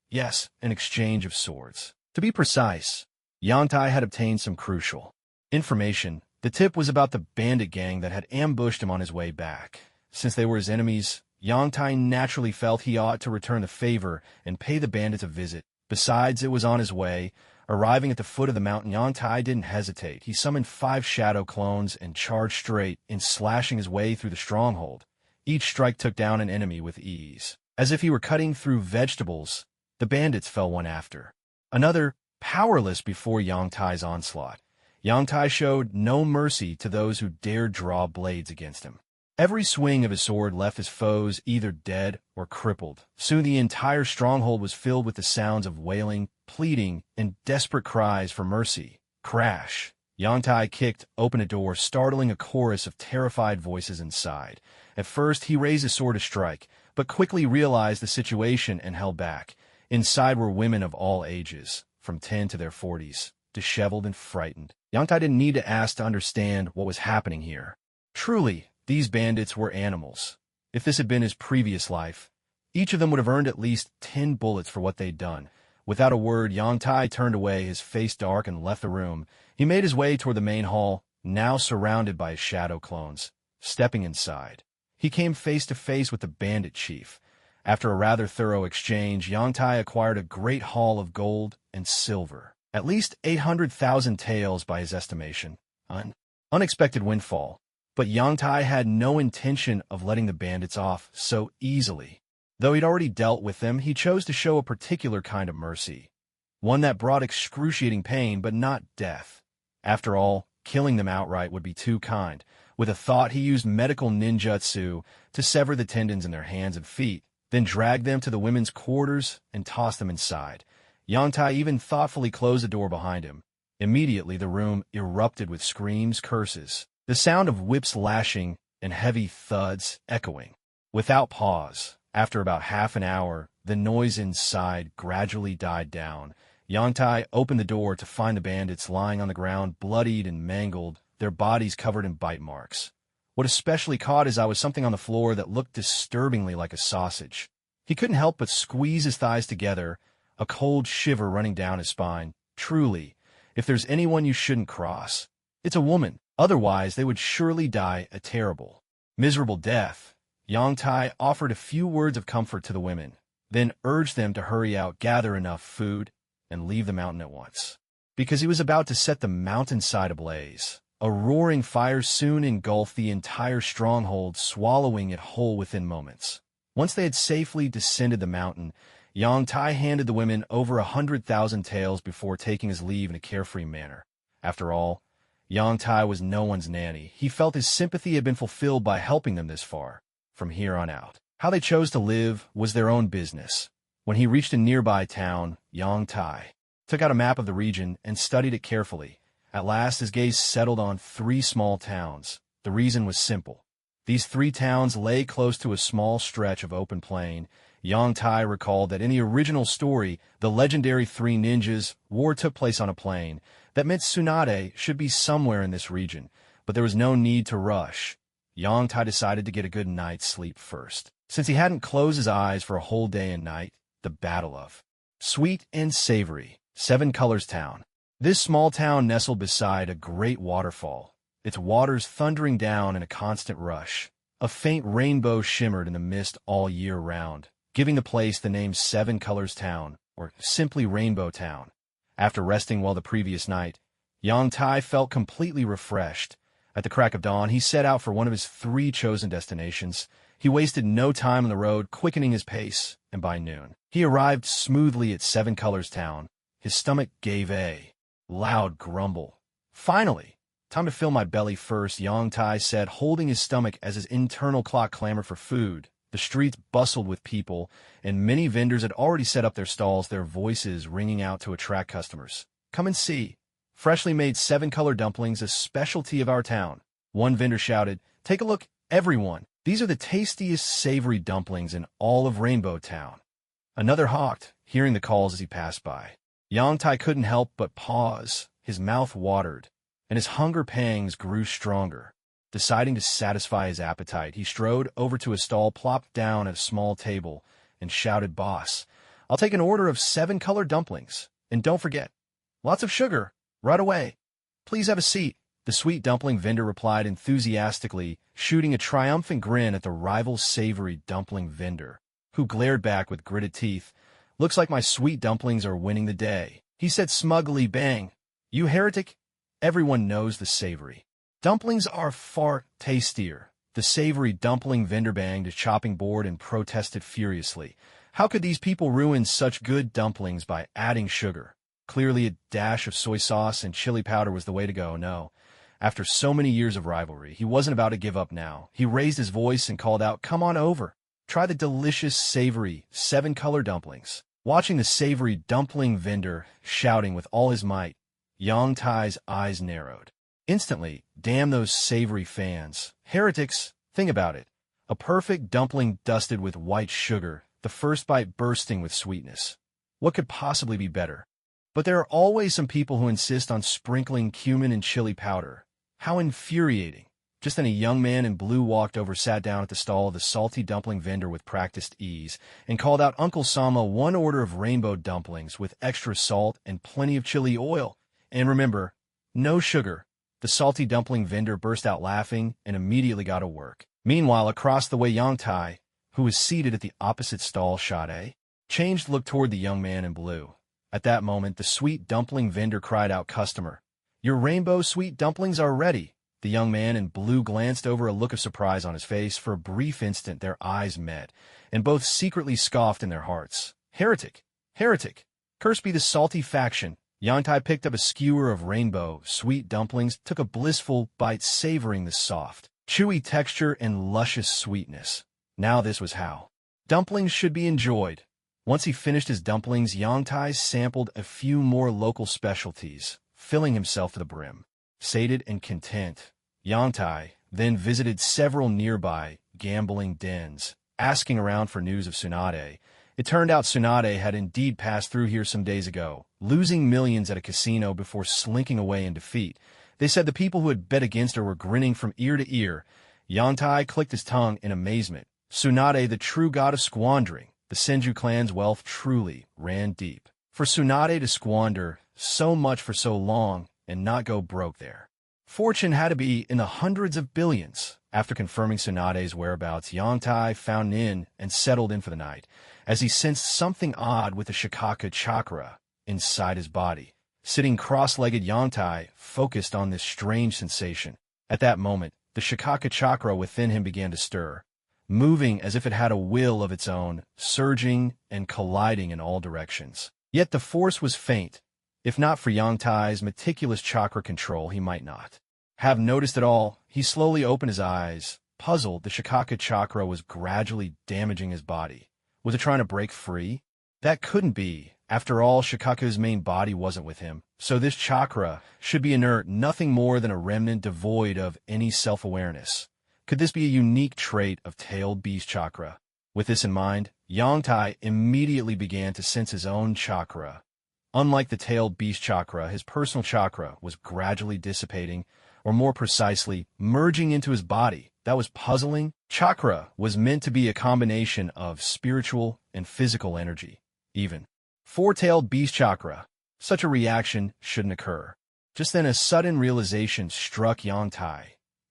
yes, an exchange of swords. To be precise, Yangtai had obtained some crucial information. The tip was about the bandit gang that had ambushed him on his way back. Since they were his enemies, Yangtai naturally felt he ought to return the favor and pay the bandits a visit. Besides, it was on his way. Arriving at the foot of the mountain, Yangtai didn't hesitate. He summoned 5 shadow clones and charged straight in, slashing his way through the stronghold. Each strike took down an enemy with ease. As if he were cutting through vegetables, the bandits fell one after another, powerless before Yangtai's onslaught. Yangtai showed no mercy to those who dared draw blades against him. Every swing of his sword left his foes either dead or crippled. Soon the entire stronghold was filled with the sounds of wailing, pleading, and desperate cries for mercy. Crash! Yangtai kicked open a door, startling a chorus of terrified voices inside. At first, he raised his sword to strike, but quickly realized the situation and held back. Inside were women of all ages, from 10 to their 40s, disheveled and frightened. Yangtai didn't need to ask to understand what was happening here. Truly, these bandits were animals. If this had been his previous life, each of them would have earned at least 10 bullets for what they'd done. Without a word, Yangtai turned away, his face dark, and left the room. He made his way toward the main hall, now surrounded by his shadow clones. Stepping inside, he came face to face with the bandit chief. After a rather thorough exchange, Yangtai acquired a great haul of gold and silver. At least 800,000 taels by his estimation. An unexpected windfall. But Yangtai had no intention of letting the bandits off so easily. Though he'd already dealt with them, he chose to show a particular kind of mercy. One that brought excruciating pain, but not death. After all, killing them outright would be too kind. With a thought, he used medical ninjutsu to sever the tendons in their hands and feet, then dragged them to the women's quarters and tossed them inside. Yangtai even thoughtfully closed the door behind him. Immediately, the room erupted with screams, curses, the sound of whips lashing, and heavy thuds echoing. Without pause, after about half an hour, the noise inside gradually died down. Yangtai opened the door to find the bandits lying on the ground, bloodied and mangled, their bodies covered in bite marks. What especially caught his eye was something on the floor that looked disturbingly like a sausage. He couldn't help but squeeze his thighs together, a cold shiver running down his spine. Truly, if there's anyone you shouldn't cross, it's a woman. Otherwise, they would surely die a terrible, miserable death. Yangtai offered a few words of comfort to the women, then urged them to hurry out, gather enough food, and leave the mountain at once. Because he was about to set the mountainside ablaze. A roaring fire soon engulfed the entire stronghold, swallowing it whole within moments. Once they had safely descended the mountain, Yangtai handed the women over 100,000 taels before taking his leave in a carefree manner. After all, Yangtai was no one's nanny. He felt his sympathy had been fulfilled by helping them this far. From here on out, how they chose to live was their own business. When he reached a nearby town, Yangtai took out a map of the region and studied it carefully. At last, his gaze settled on 3 small towns. The reason was simple. These 3 towns lay close to a small stretch of open plain. Yangtai recalled that in the original story, the legendary 3 ninjas' war took place on a plain. That meant Tsunade should be somewhere in this region, but there was no need to rush. Yangtai decided to get a good night's sleep first. Since he hadn't closed his eyes for a whole day and night, the Battle of Sweet and Savory, 7 Colors Town. This small town nestled beside a great waterfall, its waters thundering down in a constant rush. A faint rainbow shimmered in the mist all year round, giving the place the name 7 Colors Town, or simply Rainbow Town. After resting well the previous night, Yangtai felt completely refreshed. At the crack of dawn, he set out for one of his 3 chosen destinations. He wasted no time on the road, quickening his pace, and by noon, he arrived smoothly at 7 Colors Town. His stomach gave a loud grumble. Finally, Time to fill my belly first, Yongtai said, holding his stomach as his internal clock clamored for food. The streets bustled with people, and many vendors had already set up their stalls, their voices ringing out to attract customers. Come and see. Freshly made 7-color dumplings, a specialty of our town. One vendor shouted, take a look, everyone. These are the tastiest savory dumplings in all of Rainbow Town. Another hawked, hearing the calls as he passed by. Yongtai couldn't help but pause. His mouth watered, and his hunger pangs grew stronger. Deciding to satisfy his appetite, he strode over to a stall, plopped down at a small table, and shouted, Boss, I'll take an order of 7-color dumplings. And don't forget, lots of sugar, right away. Please have a seat. The sweet dumpling vendor replied enthusiastically, shooting a triumphant grin at the rival savory dumpling vendor, who glared back with gritted teeth. Looks like my sweet dumplings are winning the day, he said smugly. Bang. You heretic. Everyone knows the savory dumplings are far tastier. The savory dumpling vendor banged a chopping board and protested furiously. How could these people ruin such good dumplings by adding sugar? Clearly a dash of soy sauce and chili powder was the way to go. No. After so many years of rivalry, he wasn't about to give up now. He raised his voice and called out, come on over. Try the delicious savory 7-color dumplings. Watching the savory dumpling vendor shouting with all his might, Yongtai's eyes narrowed. Instantly, damn those savory fans. Heretics, think about it. A perfect dumpling dusted with white sugar, the first bite bursting with sweetness. What could possibly be better? But there are always some people who insist on sprinkling cumin and chili powder. How infuriating. Just then a young man in blue walked over, sat down at the stall of the salty dumpling vendor with practiced ease, and called out, Uncle Sama, 1 order of rainbow dumplings with extra salt and plenty of chili oil. And remember, no sugar. The salty dumpling vendor burst out laughing and immediately got to work. Meanwhile, across the way, Yongtai, who was seated at the opposite stall, changed, looked toward the young man in blue. At that moment, the sweet dumpling vendor cried out, Customer, your rainbow sweet dumplings are ready. The young man in blue glanced over, a look of surprise on his face. For a brief instant, their eyes met, and both secretly scoffed in their hearts. Heretic! Heretic! Cursed be the salty faction! Yongtai picked up a skewer of rainbow sweet dumplings, took a blissful bite, savoring the soft, chewy texture and luscious sweetness. Now this was how dumplings should be enjoyed. Once he finished his dumplings, Yongtai sampled a few more local specialties, filling himself to the brim. Sated and content, Yongtai then visited several nearby gambling dens, asking around for news of Tsunade. It turned out Tsunade had indeed passed through here some days ago, losing millions at a casino before slinking away in defeat. They said the people who had bet against her were grinning from ear to ear. Yongtai clicked his tongue in amazement. Tsunade, the true god of squandering. The Senju clan's wealth truly ran deep. For Tsunade to squander so much for so long and not go broke there, fortune had to be in the hundreds of billions. After confirming Tsunade's whereabouts, Yongtai found an inn and settled in for the night, as he sensed something odd with the Chakra inside his body. Sitting cross-legged, Yongtai focused on this strange sensation. At that moment, the Chakra within him began to stir, moving as if it had a will of its own, surging and colliding in all directions. Yet the force was faint. If not for Yongtai's meticulous chakra control, he might not have noticed at all. He slowly opened his eyes. Puzzled, the Chakra was gradually damaging his body. Was it trying to break free? That couldn't be. After all, Shikaku's main body wasn't with him, so this chakra should be inert, nothing more than a remnant devoid of any self-awareness. Could this be a unique trait of tailed beast chakra? With this in mind, Yongtai immediately began to sense his own chakra. Unlike the tailed beast chakra, his personal chakra was gradually dissipating, or more precisely, merging into his body. That was puzzling. Chakra was meant to be a combination of spiritual and physical energy. Even four-tailed beast chakra, such a reaction shouldn't occur. Just then a sudden realization struck Yongtai.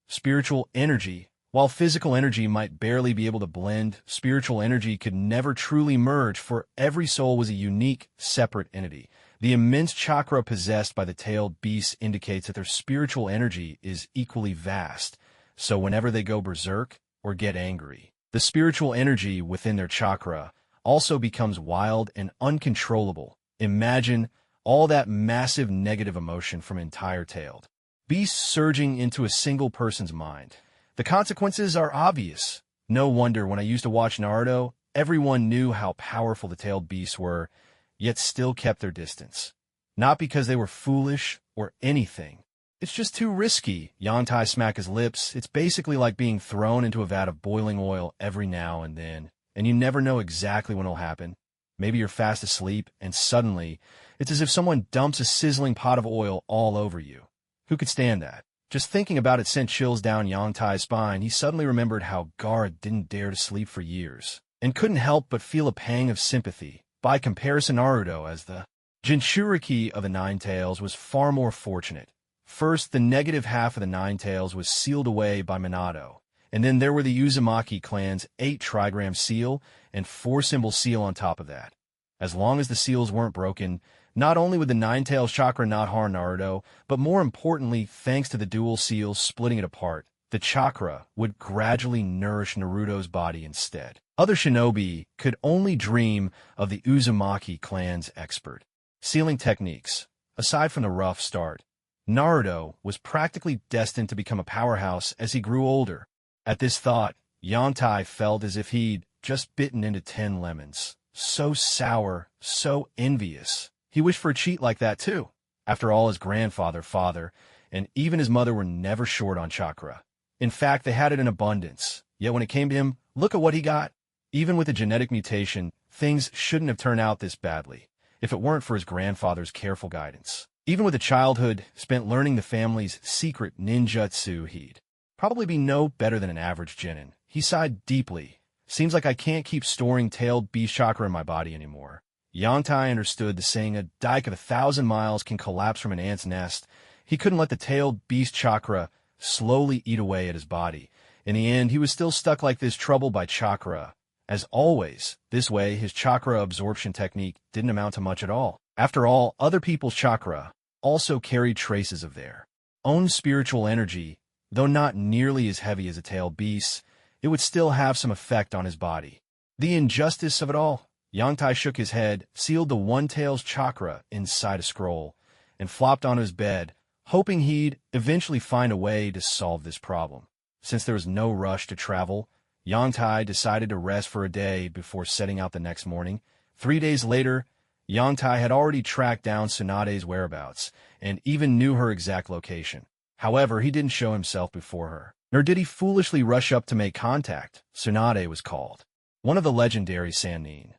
Spiritual energy, while physical energy might barely be able to blend, spiritual energy could never truly merge, for every soul was a unique, separate entity. The immense chakra possessed by the tailed beasts indicates that their spiritual energy is equally vast, so whenever they go berserk or get angry, the spiritual energy within their chakra also becomes wild and uncontrollable. Imagine all that massive negative emotion from entire tailed beasts surging into a single person's mind. The consequences are obvious. No wonder when I used to watch Naruto, everyone knew how powerful the tailed beasts were, yet still kept their distance. Not because they were foolish or anything. It's just too risky. Yantai smacked his lips. It's basically like being thrown into a vat of boiling oil every now and then, and you never know exactly when it'll happen. Maybe you're fast asleep, and suddenly, it's as if someone dumps a sizzling pot of oil all over you. Who could stand that? Just thinking about it sent chills down Yangtai's spine. He suddenly remembered how Gaara didn't dare to sleep for years, and couldn't help but feel a pang of sympathy. By comparison, Naruto, as the Jinchuriki of the Nine Tails, was far more fortunate. First, the negative half of the Nine Tails was sealed away by Minato, and then there were the Uzumaki clan's 8 trigram seal and 4-symbol seal on top of that. As long as the seals weren't broken, not only would the Nine Tails chakra not harm Naruto, but more importantly, thanks to the dual seals splitting it apart, the chakra would gradually nourish Naruto's body instead. Other shinobi could only dream of the Uzumaki clan's expert sealing techniques. Aside from the rough start, Naruto was practically destined to become a powerhouse as he grew older. At this thought, Yantai felt as if he'd just bitten into 10 lemons. So sour, so envious. He wished for a cheat like that too. After all, his grandfather, father, and even his mother were never short on chakra. In fact, they had it in abundance. Yet when it came to him, look at what he got. Even with a genetic mutation, things shouldn't have turned out this badly, if it weren't for his grandfather's careful guidance. Even with a childhood spent learning the family's secret ninjutsu, he'd probably be no better than an average genin. He sighed deeply. Seems like I can't keep storing tailed beast chakra in my body anymore. Yantai understood the saying, a dike of 1,000 miles can collapse from an ant's nest. He couldn't let the tailed beast chakra slowly eat away at his body. In the end, he was still stuck like this, troubled by chakra. As always, this way, his chakra absorption technique didn't amount to much at all. After all, other people's chakra also carried traces of their own spiritual energy. Though not nearly as heavy as a tailed beast, it would still have some effect on his body. The injustice of it all. Yantai shook his head, sealed the one-tail's chakra inside a scroll, and flopped onto his bed, hoping he'd eventually find a way to solve this problem. Since there was no rush to travel, Yantai decided to rest for a day before setting out the next morning. 3 days later, Yantai had already tracked down Tsunade's whereabouts, and even knew her exact location. However, he didn't show himself before her, nor did he foolishly rush up to make contact. Tsunade was called one of the legendary Sannin.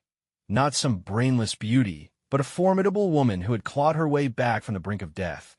Not some brainless beauty, but a formidable woman who had clawed her way back from the brink of death.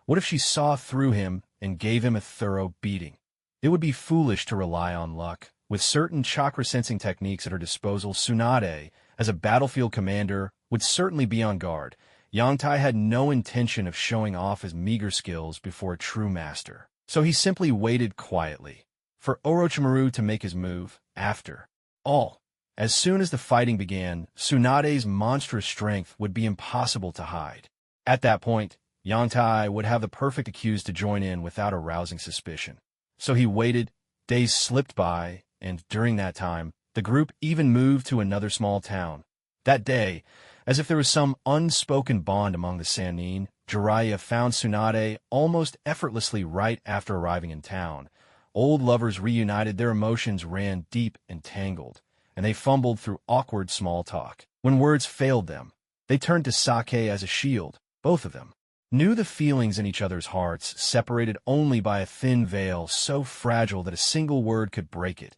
What if she saw through him and gave him a thorough beating? It would be foolish to rely on luck. With certain chakra-sensing techniques at her disposal, Tsunade, as a battlefield commander, would certainly be on guard. Yantai had no intention of showing off his meager skills before a true master, so he simply waited quietly for Orochimaru to make his move. After all, as soon as the fighting began, Tsunade's monstrous strength would be impossible to hide. At that point, Yantai would have the perfect accused to join in without arousing suspicion. So he waited. Days slipped by, and during that time, the group even moved to another small town. That day, as if there was some unspoken bond among the Sannin, Jiraiya found Tsunade almost effortlessly right after arriving in town. Old lovers reunited, their emotions ran deep and tangled, and they fumbled through awkward small talk. When words failed them, they turned to sake as a shield. Both of them knew the feelings in each other's hearts, separated only by a thin veil so fragile that a single word could break it.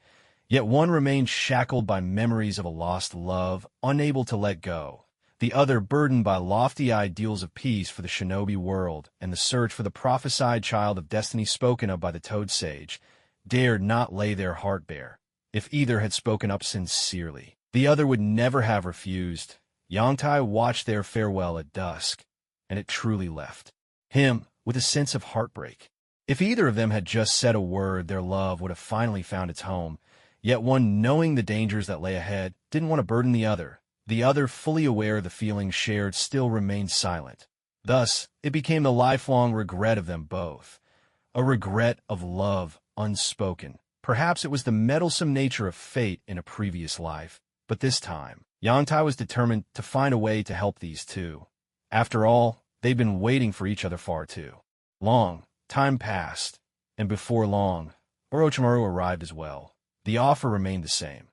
Yet one remained shackled by memories of a lost love, unable to let go. The other burdened by lofty ideals of peace for the shinobi world and the search for the prophesied child of destiny spoken of by the Toad Sage, dared not lay their heart bare. If either had spoken up sincerely, the other would never have refused. Yantai watched their farewell at dusk, and it truly left him with a sense of heartbreak. If either of them had just said a word, their love would have finally found its home. Yet one, knowing the dangers that lay ahead, didn't want to burden the other. The other, fully aware of the feelings shared, still remained silent. Thus, it became the lifelong regret of them both. A regret of love unspoken. Perhaps it was the meddlesome nature of fate in a previous life. But this time, Yantai was determined to find a way to help these two. After all, they'd been waiting for each other far too long. Time passed, and before long, Orochimaru arrived as well. The offer remained the same.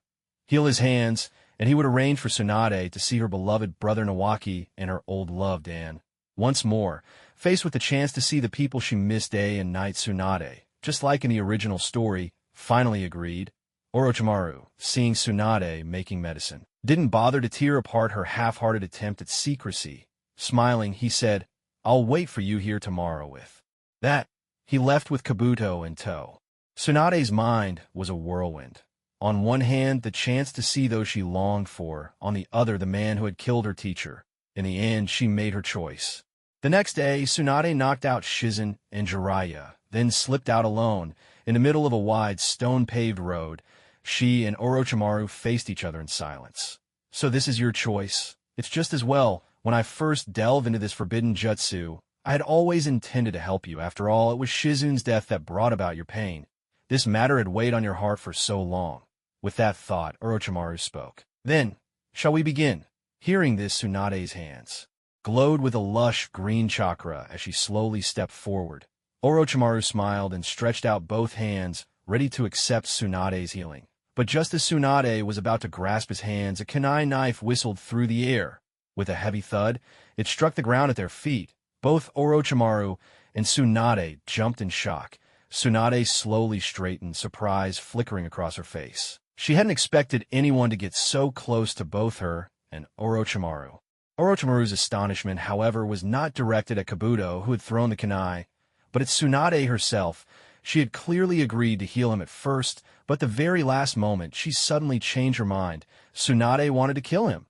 Heal his hands, and he would arrange for Tsunade to see her beloved brother Nawaki and her old love Dan. Once more, faced with the chance to see the people she missed day and night, Tsunade, just like in the original story, finally agreed. Orochimaru, seeing Tsunade making medicine, didn't bother to tear apart her half-hearted attempt at secrecy. Smiling, he said, "I'll wait for you here tomorrow." With that, he left with Kabuto in tow. Tsunade's mind was a whirlwind. On one hand, the chance to see those she longed for, on the other, the man who had killed her teacher. In the end, she made her choice. The next day, Tsunade knocked out Shizen and Jiraiya, then slipped out alone. In the middle of a wide, stone-paved road, she and Orochimaru faced each other in silence. "So this is your choice? It's just as well. When I first delved into this forbidden jutsu, I had always intended to help you. After all, it was Shizun's death that brought about your pain. This matter had weighed on your heart for so long." With that thought, Orochimaru spoke. "Then, shall we begin?" Hearing this, Tsunade's hands glowed with a lush green chakra as she slowly stepped forward. Orochimaru smiled and stretched out both hands, ready to accept Tsunade's healing. But just as Tsunade was about to grasp his hands, a kunai knife whistled through the air. With a heavy thud, it struck the ground at their feet. Both Orochimaru and Tsunade jumped in shock. Tsunade slowly straightened, surprise flickering across her face. She hadn't expected anyone to get so close to both her and Orochimaru. Orochimaru's astonishment, however, was not directed at Kabuto, who had thrown the kunai, but at Tsunade herself. She had clearly agreed to heal him at first, but the very last moment, she suddenly changed her mind. Tsunade wanted to kill him.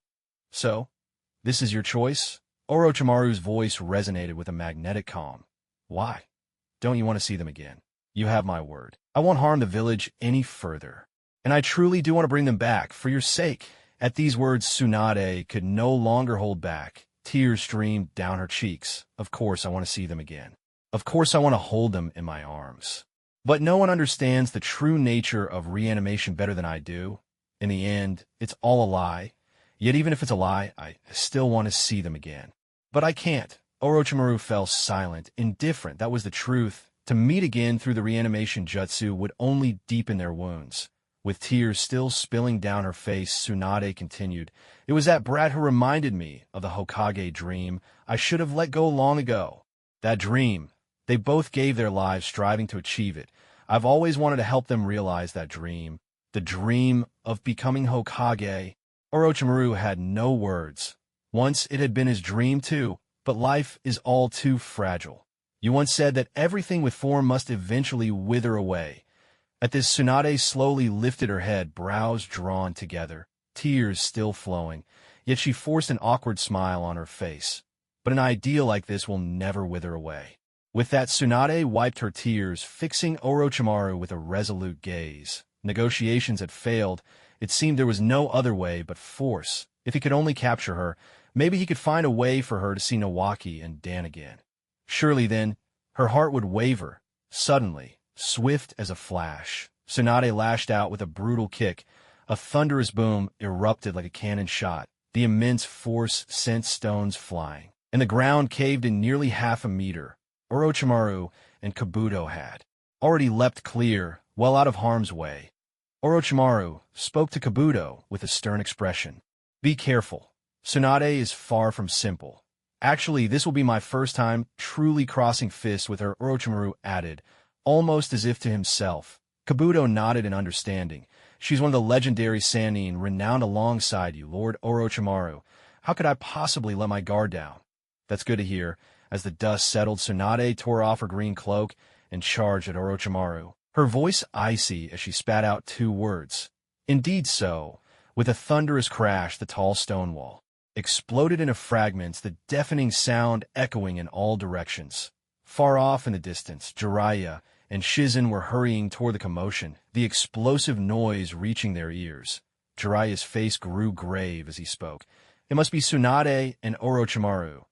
"So, this is your choice?" Orochimaru's voice resonated with a magnetic calm. "Why? Don't you want to see them again? You have my word. I won't harm the village any further. And I truly do want to bring them back, for your sake." At these words, Tsunade could no longer hold back. Tears streamed down her cheeks. "Of course I want to see them again. Of course I want to hold them in my arms. But no one understands the true nature of reanimation better than I do. In the end, it's all a lie. Yet even if it's a lie, I still want to see them again. But I can't." Orochimaru fell silent, indifferent. That was the truth. To meet again through the reanimation jutsu would only deepen their wounds. With tears still spilling down her face, Tsunade continued, "It was that brat who reminded me of the Hokage dream I should have let go long ago. That dream. They both gave their lives striving to achieve it. I've always wanted to help them realize that dream. The dream of becoming Hokage." Orochimaru had no words. Once it had been his dream too, but life is all too fragile. You once said that everything with form must eventually wither away. At this, Tsunade slowly lifted her head, brows drawn together, tears still flowing, yet she forced an awkward smile on her face. But an ideal like this will never wither away. With that, Tsunade wiped her tears, fixing Orochimaru with a resolute gaze. Negotiations had failed. It seemed there was no other way but force. If he could only capture her, maybe he could find a way for her to see Nawaki and Dan again. Surely then, her heart would waver. Suddenly, swift as a flash, Tsunade lashed out with a brutal kick. A thunderous boom erupted like a cannon shot. The immense force sent stones flying, and the ground caved in nearly half a meter. Orochimaru and Kabuto had already leapt clear, well out of harm's way. Orochimaru spoke to Kabuto with a stern expression. "Be careful. Tsunade is far from simple. Actually, this will be my first time truly crossing fists with her," Orochimaru added, almost as if to himself. Kabuto nodded in understanding. "She's one of the legendary Sannin, renowned alongside you, Lord Orochimaru. How could I possibly let my guard down?" "That's good to hear." As the dust settled, Tsunade tore off her green cloak and charged at Orochimaru, her voice icy as she spat out 2 words. Indeed so. With a thunderous crash, the tall stone wall exploded into fragments, the deafening sound echoing in all directions. Far off in the distance, Jiraiya and Shizen were hurrying toward the commotion, the explosive noise reaching their ears. Jiraiya's face grew grave as he spoke. "It must be Tsunade and Orochimaru.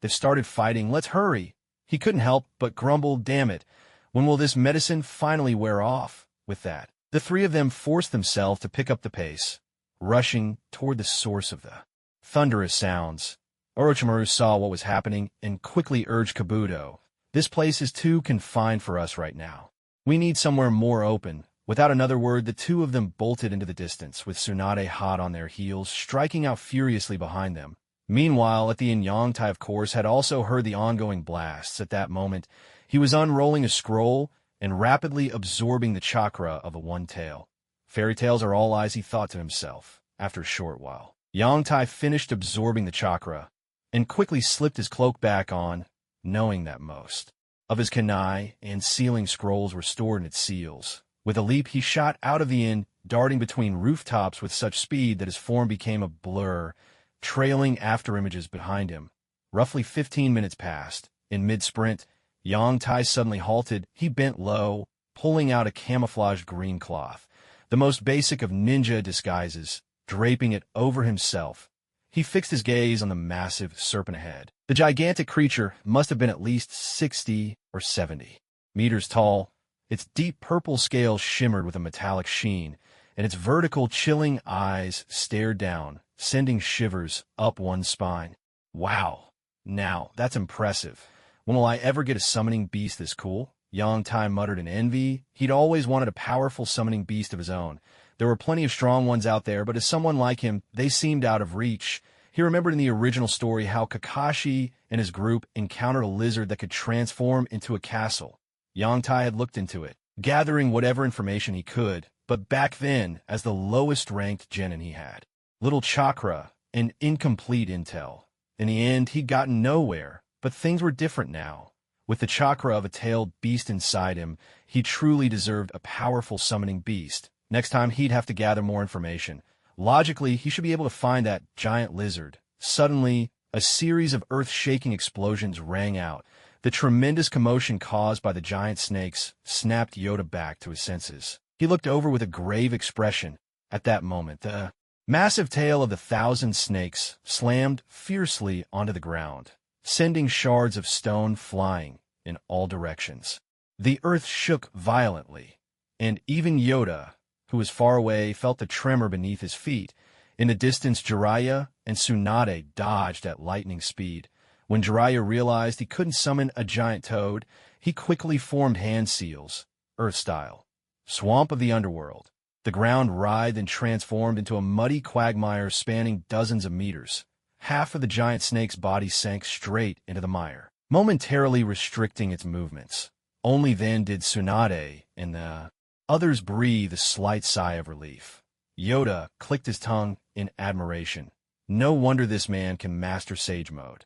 They've started fighting. Let's hurry." He couldn't help but grumble, "Damn it, when will this medicine finally wear off?" With that, the 3 of them forced themselves to pick up the pace, rushing toward the source of the thunderous sounds. Orochimaru saw what was happening and quickly urged Kabuto, This place is too confined for us right now. We need somewhere more open. Without another word, the two of them bolted into the distance, with Tsunade hot on their heels, striking out furiously behind them. Meanwhile, at the inn, Yangtai, of course, had also heard the ongoing blasts. At that moment, he was unrolling a scroll and rapidly absorbing the chakra of a one-tail. Fairy tales are all lies, he thought to himself. After a short while, Yangtai finished absorbing the chakra and quickly slipped his cloak back on, knowing that most of his kunai and sealing scrolls were stored in its seals. With a leap, he shot out of the inn, darting between rooftops with such speed that his form became a blur, trailing after images behind him. Roughly 15 minutes passed. In mid-sprint, Yangtai suddenly halted. He bent low, pulling out a camouflaged green cloth, the most basic of ninja disguises, draping it over himself. He fixed his gaze on the massive serpent ahead. The gigantic creature must have been at least 60 or 70 meters tall. Its deep purple scales shimmered with a metallic sheen, and its vertical, chilling eyes stared down, sending shivers up one's spine. Wow. Now, that's impressive. When will I ever get a summoning beast this cool? Yangtai muttered in envy. He'd always wanted a powerful summoning beast of his own. There were plenty of strong ones out there, but as someone like him, they seemed out of reach. He remembered in the original story how Kakashi and his group encountered a lizard that could transform into a castle. Yangtai had looked into it, gathering whatever information he could, but back then, as the lowest-ranked genin he had little chakra and incomplete intel. In the end, he'd gotten nowhere, but things were different now. With the chakra of a tailed beast inside him, he truly deserved a powerful summoning beast. Next time, he'd have to gather more information. Logically, he should be able to find that giant lizard. Suddenly, a series of earth-shaking explosions rang out. The tremendous commotion caused by the giant snakes snapped Yoda back to his senses. He looked over with a grave expression. At that moment, the massive tail of the 1,000 snakes slammed fiercely onto the ground, sending shards of stone flying in all directions. The earth shook violently, and even Yoda, who was far away, felt the tremor beneath his feet. In the distance, Jiraiya and Tsunade dodged at lightning speed. When Jiraiya realized he couldn't summon a giant toad, he quickly formed hand seals, Earth-style. Swamp of the underworld. The ground writhed and transformed into a muddy quagmire spanning dozens of meters. Half of the giant snake's body sank straight into the mire, momentarily restricting its movements. Only then did Tsunade and the others breathe a slight sigh of relief. Yoda clicked his tongue in admiration. No wonder this man can master Sage Mode.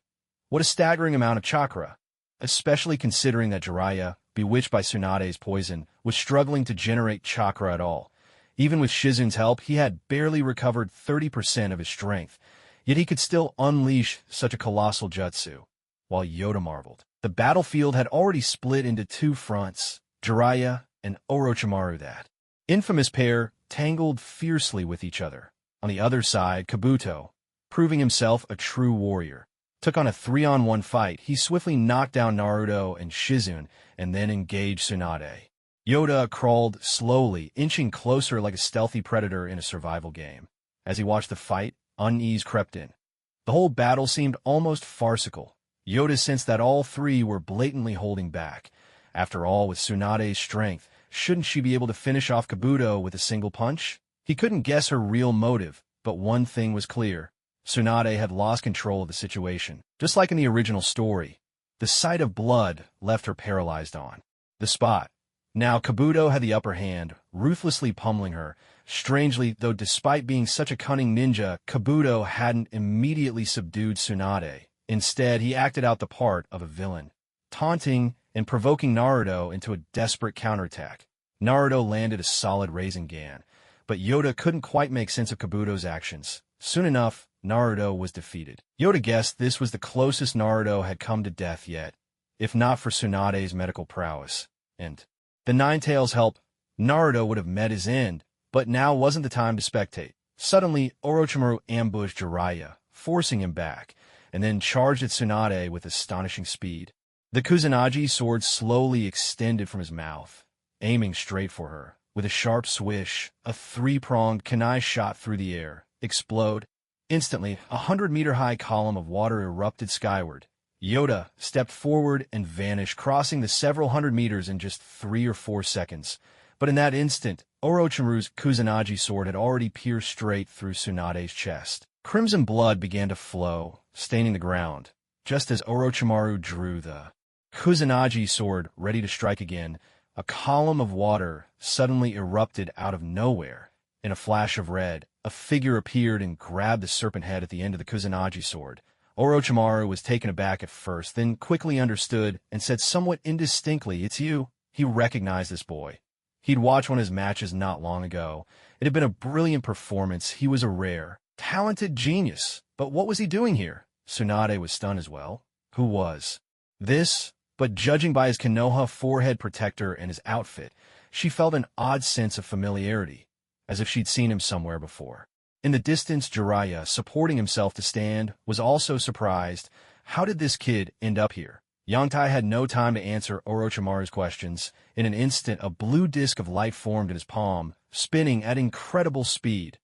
What a staggering amount of chakra, especially considering that Jiraiya, bewitched by Tsunade's poison, was struggling to generate chakra at all. Even with Shizune's help, he had barely recovered 30% of his strength, yet he could still unleash such a colossal jutsu. While Yoda marveled, the battlefield had already split into two fronts, Jiraiya and Orochimaru, that infamous pair tangled fiercely with each other. On the other side, Kabuto, proving himself a true warrior, took on a 3-on-1 fight. He swiftly knocked down Naruto and Shizune and then engaged Tsunade. Yoda crawled slowly, inching closer like a stealthy predator in a survival game. As he watched the fight, unease crept in. The whole battle seemed almost farcical. Yoda sensed that all three were blatantly holding back. After all, with Tsunade's strength, shouldn't she be able to finish off Kabuto with a single punch? He couldn't guess her real motive, but one thing was clear. Tsunade had lost control of the situation. Just like in the original story, the sight of blood left her paralyzed on the spot. Now Kabuto had the upper hand, ruthlessly pummeling her. Strangely, though, despite being such a cunning ninja, Kabuto hadn't immediately subdued Tsunade. Instead, he acted out the part of a villain, taunting and provoking Naruto into a desperate counterattack. Naruto landed a solid Rasengan, but Yoda couldn't quite make sense of Kabuto's actions. Soon enough, Naruto was defeated. Yoda guessed this was the closest Naruto had come to death yet, if not for Tsunade's medical prowess. And the Nine-Tails' help, Naruto would have met his end, but now wasn't the time to spectate. Suddenly, Orochimaru ambushed Jiraiya, forcing him back, and then charged at Tsunade with astonishing speed. The Kusanagi sword slowly extended from his mouth, aiming straight for her. With a sharp swish, a 3-pronged kunai shot through the air, explode. Instantly, a 100-meter-high column of water erupted skyward. Yoda stepped forward and vanished, crossing the several hundred meters in just 3 or 4 seconds. But in that instant, Orochimaru's Kusanagi sword had already pierced straight through Tsunade's chest. Crimson blood began to flow, staining the ground. Just as Orochimaru drew the Kusanagi sword ready to strike again, a column of water suddenly erupted out of nowhere. In a flash of red, a figure appeared and grabbed the serpent head at the end of the Kusanagi sword. Orochimaru was taken aback at first, then quickly understood and said somewhat indistinctly, "It's you." He recognized this boy. He'd watched one of his matches not long ago. It had been a brilliant performance. He was a rare, talented genius. But what was he doing here? Tsunade was stunned as well. Who was this? But judging by his Konoha forehead protector and his outfit, she felt an odd sense of familiarity, as if she'd seen him somewhere before. In the distance, Jiraiya, supporting himself to stand, was also surprised. How did this kid end up here? Yangtai had no time to answer Orochimaru's questions. In an instant, a blue disk of light formed in his palm, spinning at incredible speed.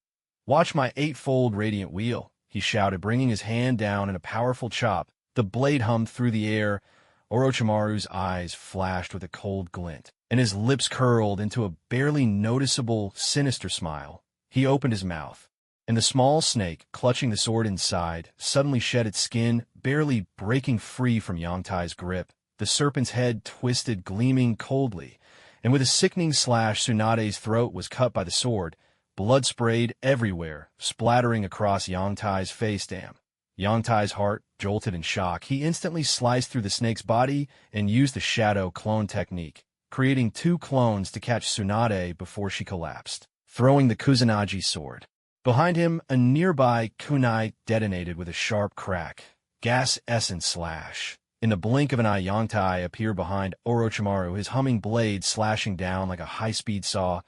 "Watch my 8-fold radiant wheel," he shouted, bringing his hand down in a powerful chop. The blade hummed through the air. Orochimaru's eyes flashed with a cold glint, and his lips curled into a barely noticeable, sinister smile. He opened his mouth, and the small snake, clutching the sword inside, suddenly shed its skin, barely breaking free from Yangtai's grip. The serpent's head twisted, gleaming coldly, and with a sickening slash, Tsunade's throat was cut by the sword. Blood sprayed everywhere, splattering across Yangtai's face. Damn. Yangtai's heart jolted in shock. He instantly sliced through the snake's body and used the shadow clone technique, creating 2 clones to catch Tsunade before she collapsed, throwing the Kusanagi sword. Behind him, a nearby kunai detonated with a sharp crack. Gas essence slash. In the blink of an eye, Yangtai appeared behind Orochimaru, his humming blade slashing down like a high-speed saw,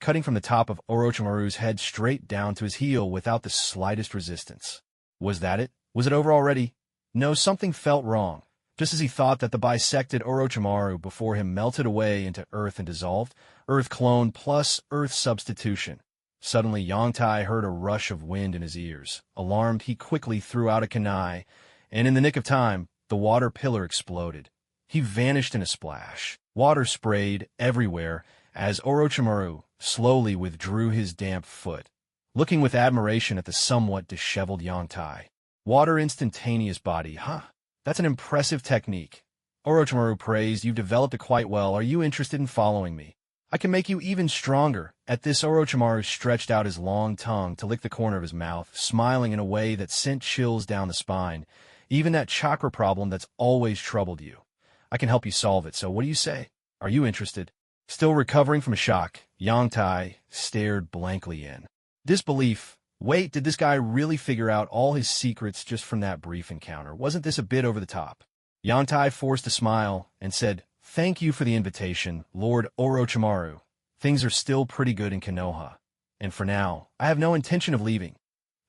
cutting from the top of Orochimaru's head straight down to his heel without the slightest resistance. Was that it? Was it over already? No, something felt wrong. Just as he thought that the bisected Orochimaru before him melted away into earth and dissolved, earth clone plus earth substitution. Suddenly, Yangtai heard a rush of wind in his ears. Alarmed, he quickly threw out a kunai, and in the nick of time, the water pillar exploded. He vanished in a splash. Water sprayed everywhere as Orochimaru slowly withdrew his damp foot, looking with admiration at the somewhat disheveled Yangtai. Water instantaneous body, huh? That's an impressive technique. Orochimaru praised, "You've developed it quite well. Are you interested in following me? I can make you even stronger." At this, Orochimaru stretched out his long tongue to lick the corner of his mouth, smiling in a way that sent chills down the spine. "Even that chakra problem that's always troubled you, I can help you solve it, so what do you say? Are you interested?" Still recovering from a shock, Yangtai stared blankly in disbelief. Wait, did this guy really figure out all his secrets just from that brief encounter? Wasn't this a bit over the top? Yangtai forced a smile and said, "Thank you for the invitation, Lord Orochimaru. Things are still pretty good in Konoha, and for now, I have no intention of leaving."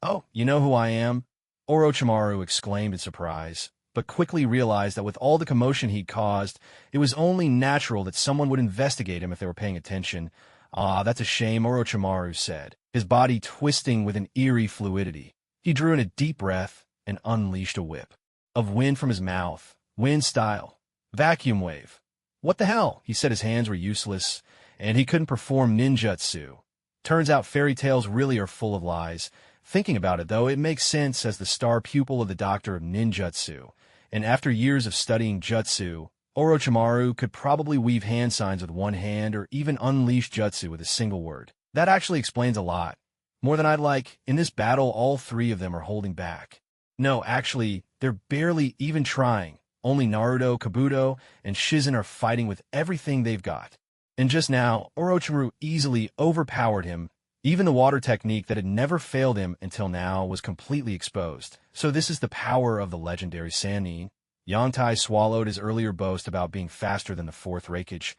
"Oh, you know who I am?" Orochimaru exclaimed in surprise, but quickly realized that with all the commotion he'd caused, it was only natural that someone would investigate him if they were paying attention. "Ah, that's a shame," Orochimaru said, his body twisting with an eerie fluidity. He drew in a deep breath and unleashed a whip of wind from his mouth. Wind style. Vacuum wave. "What the hell?" He said his hands were useless, and he couldn't perform ninjutsu. Turns out fairy tales really are full of lies. Thinking about it, though, it makes sense as the star pupil of the doctor of ninjutsu, and after years of studying jutsu, Orochimaru could probably weave hand signs with one hand or even unleash jutsu with a single word. That actually explains a lot. More than I'd like. In this battle, all 3 of them are holding back. No, actually, they're barely even trying. Only Naruto, Kabuto, and Shizen are fighting with everything they've got. And just now, Orochimaru easily overpowered him. Even the water technique that had never failed him until now was completely exposed. So this is the power of the legendary Sannin. Yangtai swallowed his earlier boast about being faster than the 4th Hokage.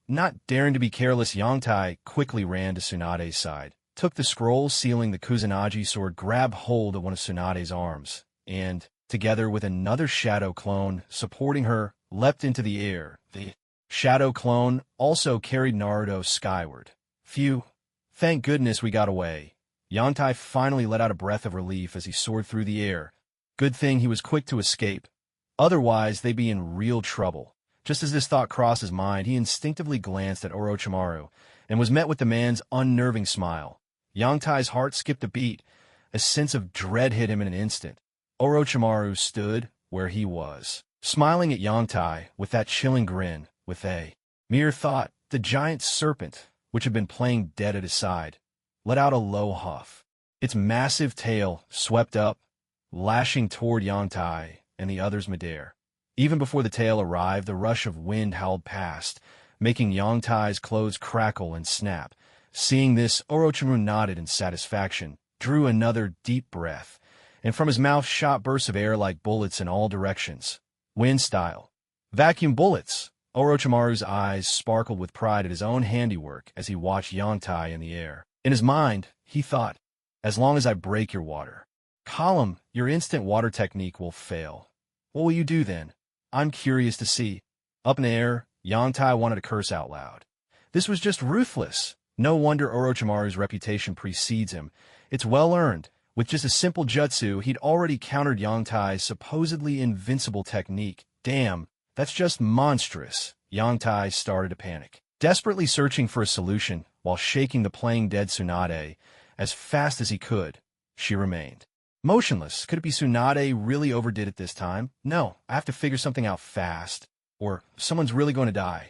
Not daring to be careless, Yangtai quickly ran to Tsunade's side, took the scroll sealing the Kusanagi sword, grabbed hold of one of Tsunade's arms, and, together with another shadow clone supporting her, leapt into the air. The shadow clone also carried Naruto skyward. Phew. Thank goodness we got away. Yangtai finally let out a breath of relief as he soared through the air. Good thing he was quick to escape. Otherwise, they'd be in real trouble. Just as this thought crossed his mind, he instinctively glanced at Orochimaru and was met with the man's unnerving smile. Yangtai's heart skipped a beat. A sense of dread hit him in an instant. Orochimaru stood where he was, smiling at Yangtai with that chilling grin, with a mere thought. The giant serpent, which had been playing dead at his side, let out a low huff. Its massive tail swept up, lashing toward Yangtai and the others midair. Even before the tail arrived, a rush of wind howled past, making Yangtai's clothes crackle and snap. Seeing this, Orochimaru nodded in satisfaction, drew another deep breath, and from his mouth shot bursts of air like bullets in all directions. Wind style. Vacuum bullets! Orochimaru's eyes sparkled with pride at his own handiwork as he watched Yangtai in the air. In his mind, he thought, as long as I break your water column, your instant water technique will fail. What will you do then? I'm curious to see. Up in the air, Yangtai wanted to curse out loud. This was just ruthless. No wonder Orochimaru's reputation precedes him. It's well earned. With just a simple jutsu, he'd already countered Yangtai's supposedly invincible technique. Damn, that's just monstrous. Yangtai started to panic, desperately searching for a solution while shaking the playing dead Tsunade as fast as he could. She remained motionless. Could it be Tsunade really overdid it this time? No, I have to figure something out fast, or someone's really going to die.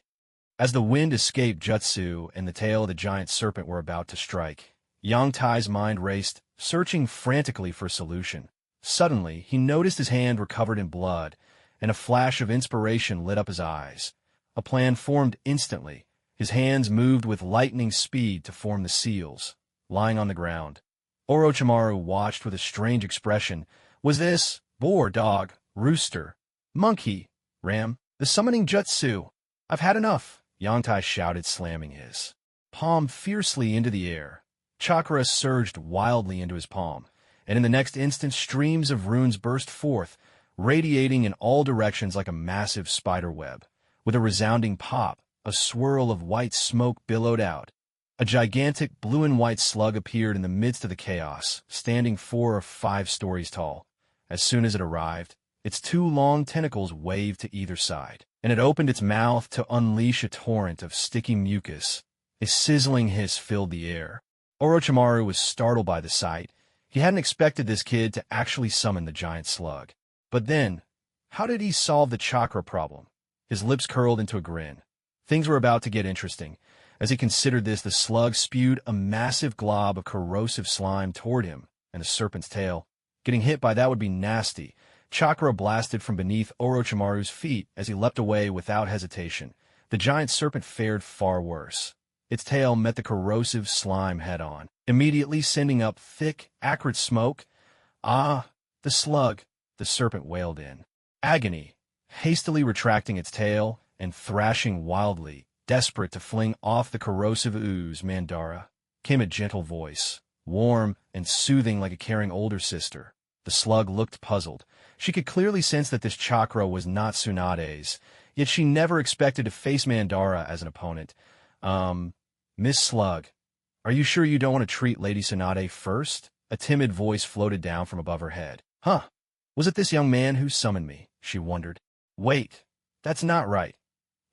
As the wind escaped Jutsu and the tail of the giant serpent were about to strike, Yangtai's mind raced, searching frantically for a solution. Suddenly, he noticed his hand were covered in blood, and a flash of inspiration lit up his eyes. A plan formed instantly. His hands moved with lightning speed to form the seals, lying on the ground. Orochimaru watched with a strange expression. Was this boar, dog, rooster, monkey, ram, the summoning jutsu? I've had enough, Yangtai shouted, slamming his palm fiercely into the air. Chakra surged wildly into his palm, and in the next instant streams of runes burst forth, radiating in all directions like a massive spider web. With a resounding pop, a swirl of white smoke billowed out. A gigantic blue and white slug appeared in the midst of the chaos, standing 4 or 5 stories tall. As soon as it arrived, its 2 long tentacles waved to either side, and it opened its mouth to unleash a torrent of sticky mucus. A sizzling hiss filled the air. Orochimaru was startled by the sight. He hadn't expected this kid to actually summon the giant slug. But then, how did he solve the chakra problem? His lips curled into a grin. Things were about to get interesting. As he considered this, the slug spewed a massive glob of corrosive slime toward him and the serpent's tail. Getting hit by that would be nasty. Chakra blasted from beneath Orochimaru's feet as he leapt away without hesitation. The giant serpent fared far worse. Its tail met the corrosive slime head-on, immediately sending up thick, acrid smoke. Ah, the slug, the serpent wailed in agony, hastily retracting its tail and thrashing wildly, desperate to fling off the corrosive ooze. Mandara, came a gentle voice, warm and soothing like a caring older sister. The slug looked puzzled. She could clearly sense that this chakra was not Tsunade's, yet she never expected to face Mandara as an opponent. Miss Slug, are you sure you don't want to treat Lady Tsunade first? A timid voice floated down from above her head. Huh, was it this young man who summoned me? She wondered. Wait, that's not right.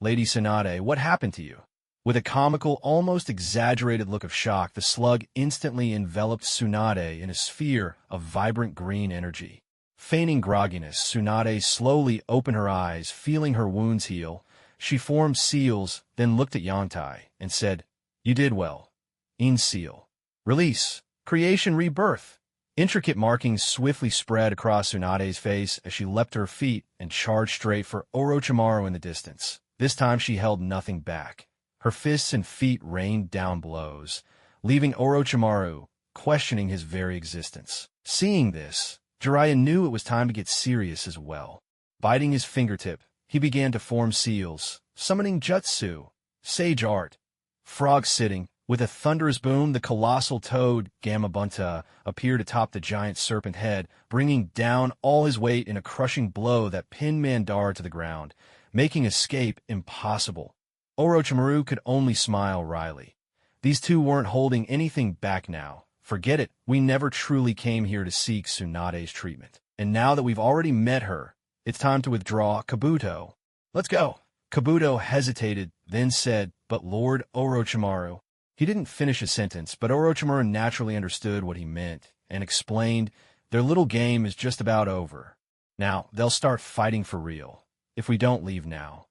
Lady Tsunade, what happened to you? With a comical, almost exaggerated look of shock, the slug instantly enveloped Tsunade in a sphere of vibrant green energy. Feigning grogginess, Tsunade slowly opened her eyes, feeling her wounds heal. She formed seals, then looked at Yangtai and said, You did well. In seal. Release. Creation rebirth. Intricate markings swiftly spread across Tsunade's face as she leapt to her feet and charged straight for Orochimaru in the distance. This time she held nothing back. Her fists and feet rained down blows, leaving Orochimaru questioning his very existence. Seeing this, Jiraiya knew it was time to get serious as well. Biting his fingertip, he began to form seals, summoning jutsu, sage art. Frog sitting, with a thunderous boom, the colossal toad, Gamabunta, appeared atop the giant serpent head, bringing down all his weight in a crushing blow that pinned Mandara to the ground, making escape impossible. Orochimaru could only smile wryly. These two weren't holding anything back now. Forget it, we never truly came here to seek Tsunade's treatment. And now that we've already met her, It's time to withdraw, Kabuto. Let's go. Kabuto hesitated, then said, but Lord Orochimaru. He didn't finish his sentence, but Orochimaru naturally understood what he meant and explained, their little game is just about over. Now, they'll start fighting for real, if we don't leave now.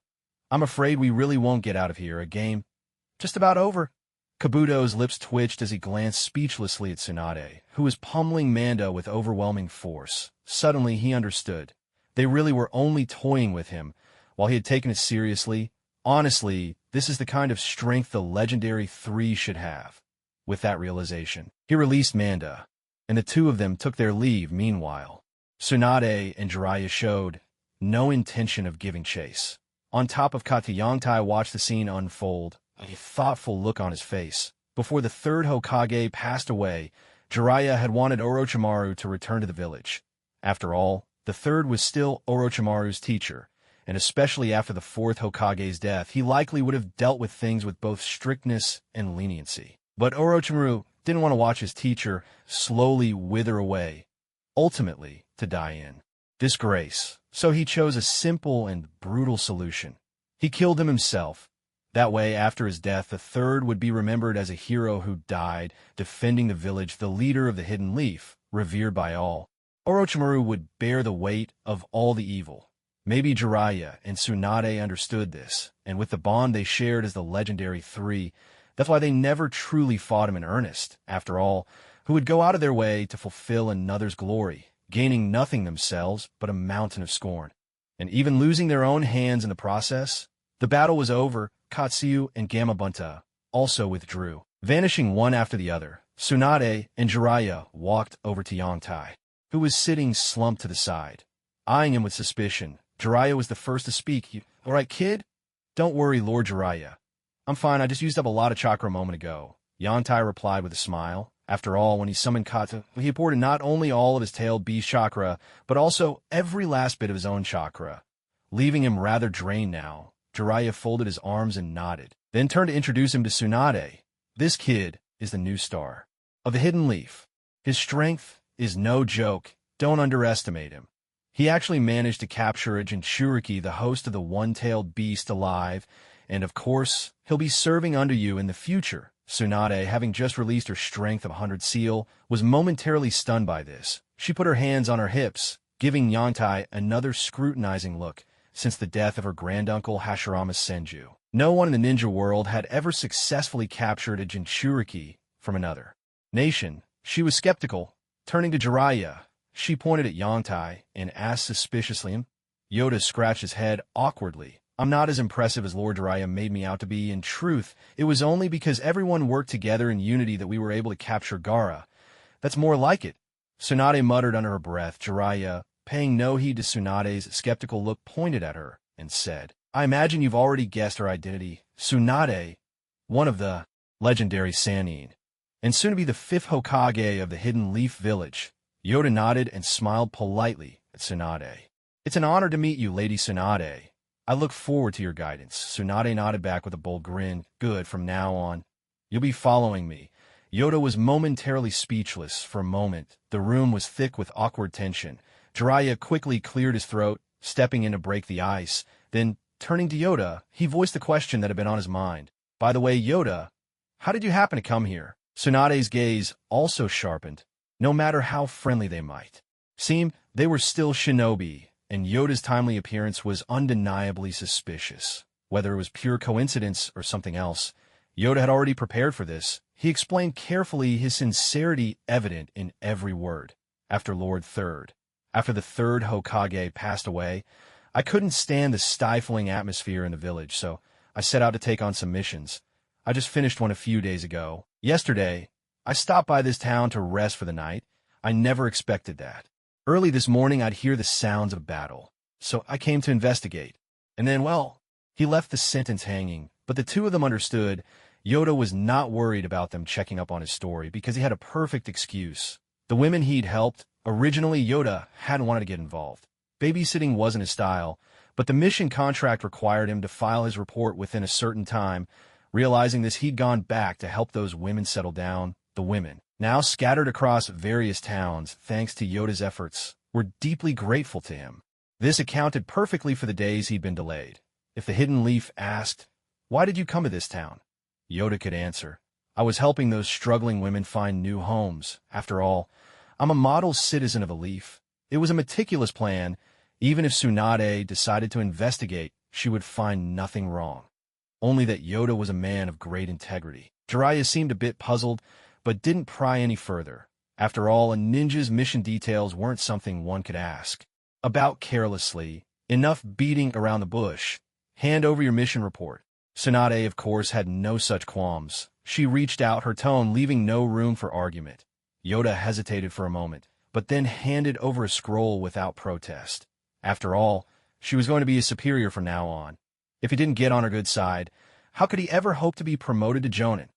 I'm afraid we really won't get out of here. A game just about over. Kabuto's lips twitched as he glanced speechlessly at Tsunade, who was pummeling Mando with overwhelming force. Suddenly, he understood. They really were only toying with him, while he had taken it seriously. Honestly, this is the kind of strength the legendary three should have. With that realization, he released Manda, and the two of them took their leave. Meanwhile, Tsunade and Jiraiya showed no intention of giving chase. On top of Kata, Yongtai watched the scene unfold, a thoughtful look on his face. Before the third Hokage passed away, Jiraiya had wanted Orochimaru to return to the village. After all, the third was still Orochimaru's teacher, and especially after the fourth Hokage's death, he likely would have dealt with things with both strictness and leniency. But Orochimaru didn't want to watch his teacher slowly wither away, ultimately to die in disgrace. So he chose a simple and brutal solution. He killed him himself. That way, after his death, the third would be remembered as a hero who died defending the village, the leader of the Hidden Leaf, revered by all. Orochimaru would bear the weight of all the evil. Maybe Jiraiya and Tsunade understood this, and with the bond they shared as the legendary three, that's why they never truly fought him in earnest. After all, who would go out of their way to fulfill another's glory, gaining nothing themselves but a mountain of scorn, and even losing their own hands in the process? The battle was over. Katsuyu and Gamabunta also withdrew. Vanishing one after the other, Tsunade and Jiraiya walked over to Yongtai, who was sitting slumped to the side. Eyeing him with suspicion, Jiraiya was the first to speak. All right, kid? Don't worry, Lord Jiraiya. I'm fine, I just used up a lot of chakra a moment ago. Yongtai replied with a smile. After all, when he summoned Kata, he poured in not only all of his tailed beast chakra, but also every last bit of his own chakra. Leaving him rather drained now, Jiraiya folded his arms and nodded, then turned to introduce him to Tsunade. This kid is the new star of the Hidden Leaf. His strength is no joke. Don't underestimate him. He actually managed to capture a Jinchuriki, the host of the one-tailed beast, alive, and of course, he'll be serving under you in the future. Tsunade, having just released her strength of 100 seal, was momentarily stunned by this. She put her hands on her hips, giving Yongtai another scrutinizing look. Since the death of her granduncle Hashirama Senju, no one in the ninja world had ever successfully captured a Jinchuriki from another nation. She was skeptical. Turning to Jiraiya, she pointed at Yongtai and asked suspiciously. Yoda scratched his head awkwardly. I'm not as impressive as Lord Jiraiya made me out to be. In truth, it was only because everyone worked together in unity that we were able to capture Gaara. That's more like it. Tsunade muttered under her breath. Jiraiya, paying no heed to Tsunade's skeptical look, pointed at her and said, I imagine you've already guessed her identity. Tsunade, one of the legendary Sannin, and soon to be the fifth Hokage of the Hidden Leaf Village. Yoda nodded and smiled politely at Tsunade. It's an honor to meet you, Lady Tsunade. I look forward to your guidance. Tsunade nodded back with a bold grin. Good, from now on, you'll be following me. Yoda was momentarily speechless. For a moment, the room was thick with awkward tension. Jiraiya quickly cleared his throat, stepping in to break the ice. Then, turning to Yoda, he voiced the question that had been on his mind. By the way, Yoda, how did you happen to come here? Tsunade's gaze also sharpened. No matter how friendly they might seem, they were still shinobi, and Yoda's timely appearance was undeniably suspicious. Whether it was pure coincidence or something else, Yoda had already prepared for this. He explained carefully, his sincerity evident in every word. After the third Hokage passed away, I couldn't stand the stifling atmosphere in the village, so I set out to take on some missions. I just finished one a few days ago. Yesterday, I stopped by this town to rest for the night. I never expected that. Early this morning, I'd hear the sounds of battle, so I came to investigate. And then, well, he left the sentence hanging, but the two of them understood. Yoda was not worried about them checking up on his story because he had a perfect excuse. The women he'd helped, originally Yoda hadn't wanted to get involved. Babysitting wasn't his style, but the mission contract required him to file his report within a certain time. Realizing this, he'd gone back to help those women settle down. The women, now scattered across various towns thanks to Yoda's efforts, were deeply grateful to him. This accounted perfectly for the days he'd been delayed. If the hidden leaf asked, "Why did you come to this town?" Yoda could answer, "I was helping those struggling women find new homes. After all, I'm a model citizen of a leaf." It was a meticulous plan. Even if Tsunade decided to investigate, she would find nothing wrong. Only that Yoda was a man of great integrity. Jiraiya seemed a bit puzzled, but didn't pry any further. After all, a ninja's mission details weren't something one could ask about carelessly. Enough beating around the bush. Hand over your mission report. Tsunade, of course, had no such qualms. She reached out, her tone leaving no room for argument. Yoda hesitated for a moment, but then handed over a scroll without protest. After all, she was going to be his superior from now on. If he didn't get on her good side, how could he ever hope to be promoted to Jonin?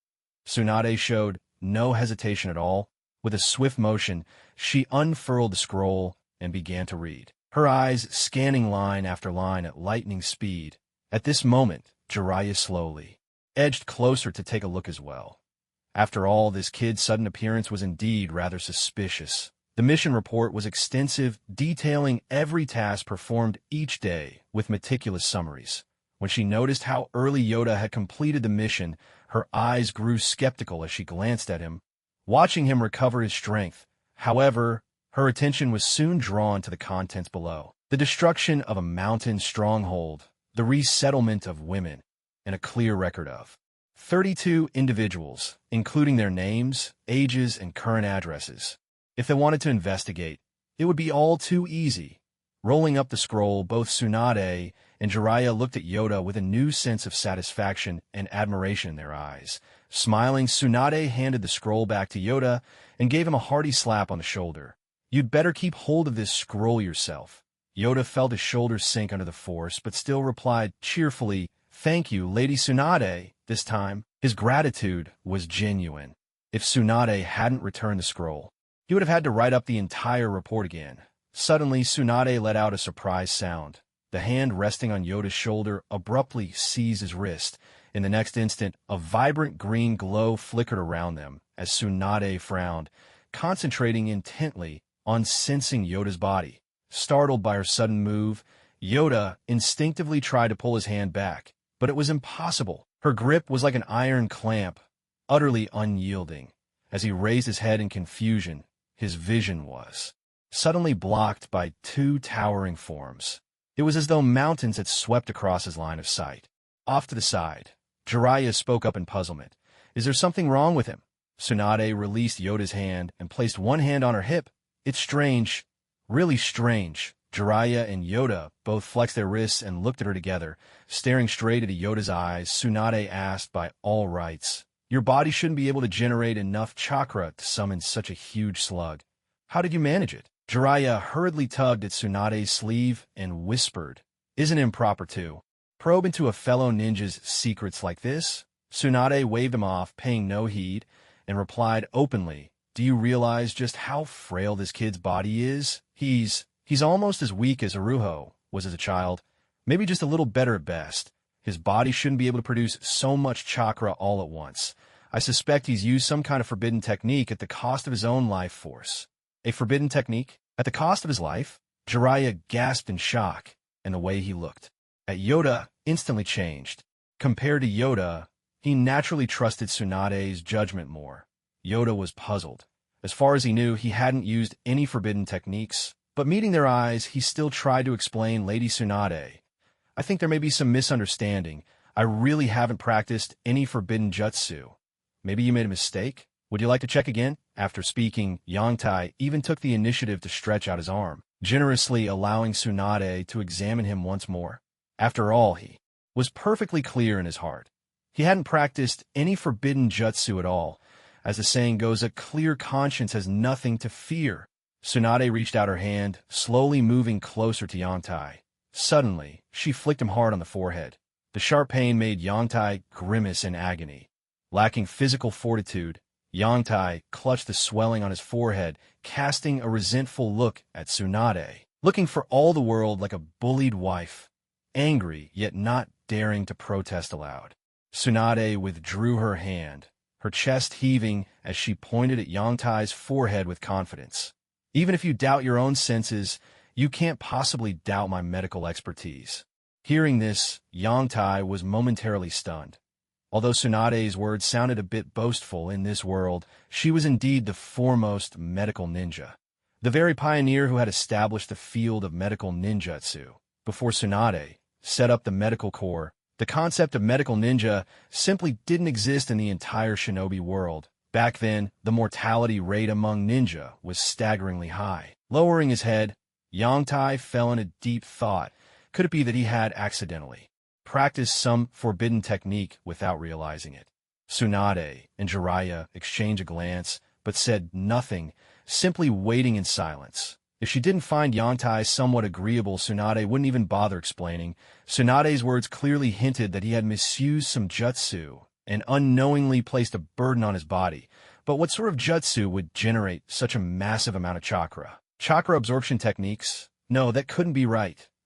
Tsunade showed no hesitation at all. With a swift motion, she unfurled the scroll and began to read, her eyes scanning line after line at lightning speed. At this moment, Jiraiya slowly edged closer to take a look as well. After all, this kid's sudden appearance was indeed rather suspicious. The mission report was extensive, detailing every task performed each day with meticulous summaries. When she noticed how early Yoda had completed the mission, her eyes grew skeptical as she glanced at him, watching him recover his strength. However, her attention was soon drawn to the contents below. The destruction of a mountain stronghold, the resettlement of women, and a clear record of 32 individuals, including their names, ages, and current addresses. If they wanted to investigate, it would be all too easy. Rolling up the scroll, both Tsunade and Jiraiya looked at Yoda with a new sense of satisfaction and admiration in their eyes. Smiling, Tsunade handed the scroll back to Yoda and gave him a hearty slap on the shoulder. "You'd better keep hold of this scroll yourself." Yoda felt his shoulders sink under the force, but still replied cheerfully, "Thank you, Lady Tsunade." This time, his gratitude was genuine. If Tsunade hadn't returned the scroll, he would have had to write up the entire report again. Suddenly, Tsunade let out a surprised sound. The hand resting on Yoda's shoulder abruptly seized his wrist. In the next instant, a vibrant green glow flickered around them as Tsunade frowned, concentrating intently on sensing Yoda's body. Startled by her sudden move, Yoda instinctively tried to pull his hand back, but it was impossible. Her grip was like an iron clamp, utterly unyielding. As he raised his head in confusion, his vision was suddenly blocked by two towering forms. It was as though mountains had swept across his line of sight. Off to the side, Jiraiya spoke up in puzzlement. "Is there something wrong with him?" Tsunade released Yoda's hand and placed one hand on her hip. "It's strange, really strange." Jiraiya and Yoda both flexed their wrists and looked at her together. Staring straight into Yoda's eyes, Tsunade asked, "By all rights, your body shouldn't be able to generate enough chakra to summon such a huge slug. How did you manage it?" Jiraiya hurriedly tugged at Tsunade's sleeve and whispered, "Isn't it improper to probe into a fellow ninja's secrets like this?" Tsunade waved him off, paying no heed, and replied openly, "Do you realize just how frail this kid's body is? He's almost as weak as Aruho was as a child, maybe just a little better at best. His body shouldn't be able to produce so much chakra all at once. I suspect he's used some kind of forbidden technique at the cost of his own life force." "A forbidden technique? At the cost of his life?" Jiraiya gasped in shock, and the way he looked at Yoda instantly changed. Compared to Yoda, he naturally trusted Tsunade's judgment more. Yoda was puzzled. As far as he knew, he hadn't used any forbidden techniques, but meeting their eyes, he still tried to explain, "Lady Tsunade, I think there may be some misunderstanding. I really haven't practiced any forbidden jutsu. Maybe you made a mistake? Would you like to check again?" After speaking, Yangtai even took the initiative to stretch out his arm, generously allowing Tsunade to examine him once more. After all, he was perfectly clear in his heart. He hadn't practiced any forbidden jutsu at all. As the saying goes, a clear conscience has nothing to fear. Tsunade reached out her hand, slowly moving closer to Yangtai. Suddenly, she flicked him hard on the forehead. The sharp pain made Yangtai grimace in agony. Lacking physical fortitude, Yangtai clutched the swelling on his forehead, casting a resentful look at Tsunade, looking for all the world like a bullied wife, angry yet not daring to protest aloud. Tsunade withdrew her hand, her chest heaving as she pointed at Yangtai's forehead with confidence. "Even if you doubt your own senses, You can't possibly doubt my medical expertise. Hearing this, Yongtai was momentarily stunned. Although Tsunade's words sounded a bit boastful in this world, she was indeed the foremost medical ninja. The very pioneer who had established the field of medical ninjutsu. Before Tsunade set up the medical corps, the concept of medical ninja simply didn't exist in the entire shinobi world. Back then, the mortality rate among ninja was staggeringly high. Lowering his head, Yongtai fell into deep thought. Could it be that he had accidentally practiced some forbidden technique without realizing it? Tsunade and Jiraiya exchanged a glance, but said nothing, simply waiting in silence. If she didn't find Yongtai somewhat agreeable, Tsunade wouldn't even bother explaining. Tsunade's words clearly hinted that he had misused some jutsu and unknowingly placed a burden on his body. But what sort of jutsu would generate such a massive amount of chakra? Chakra absorption techniques? No, that couldn't be right.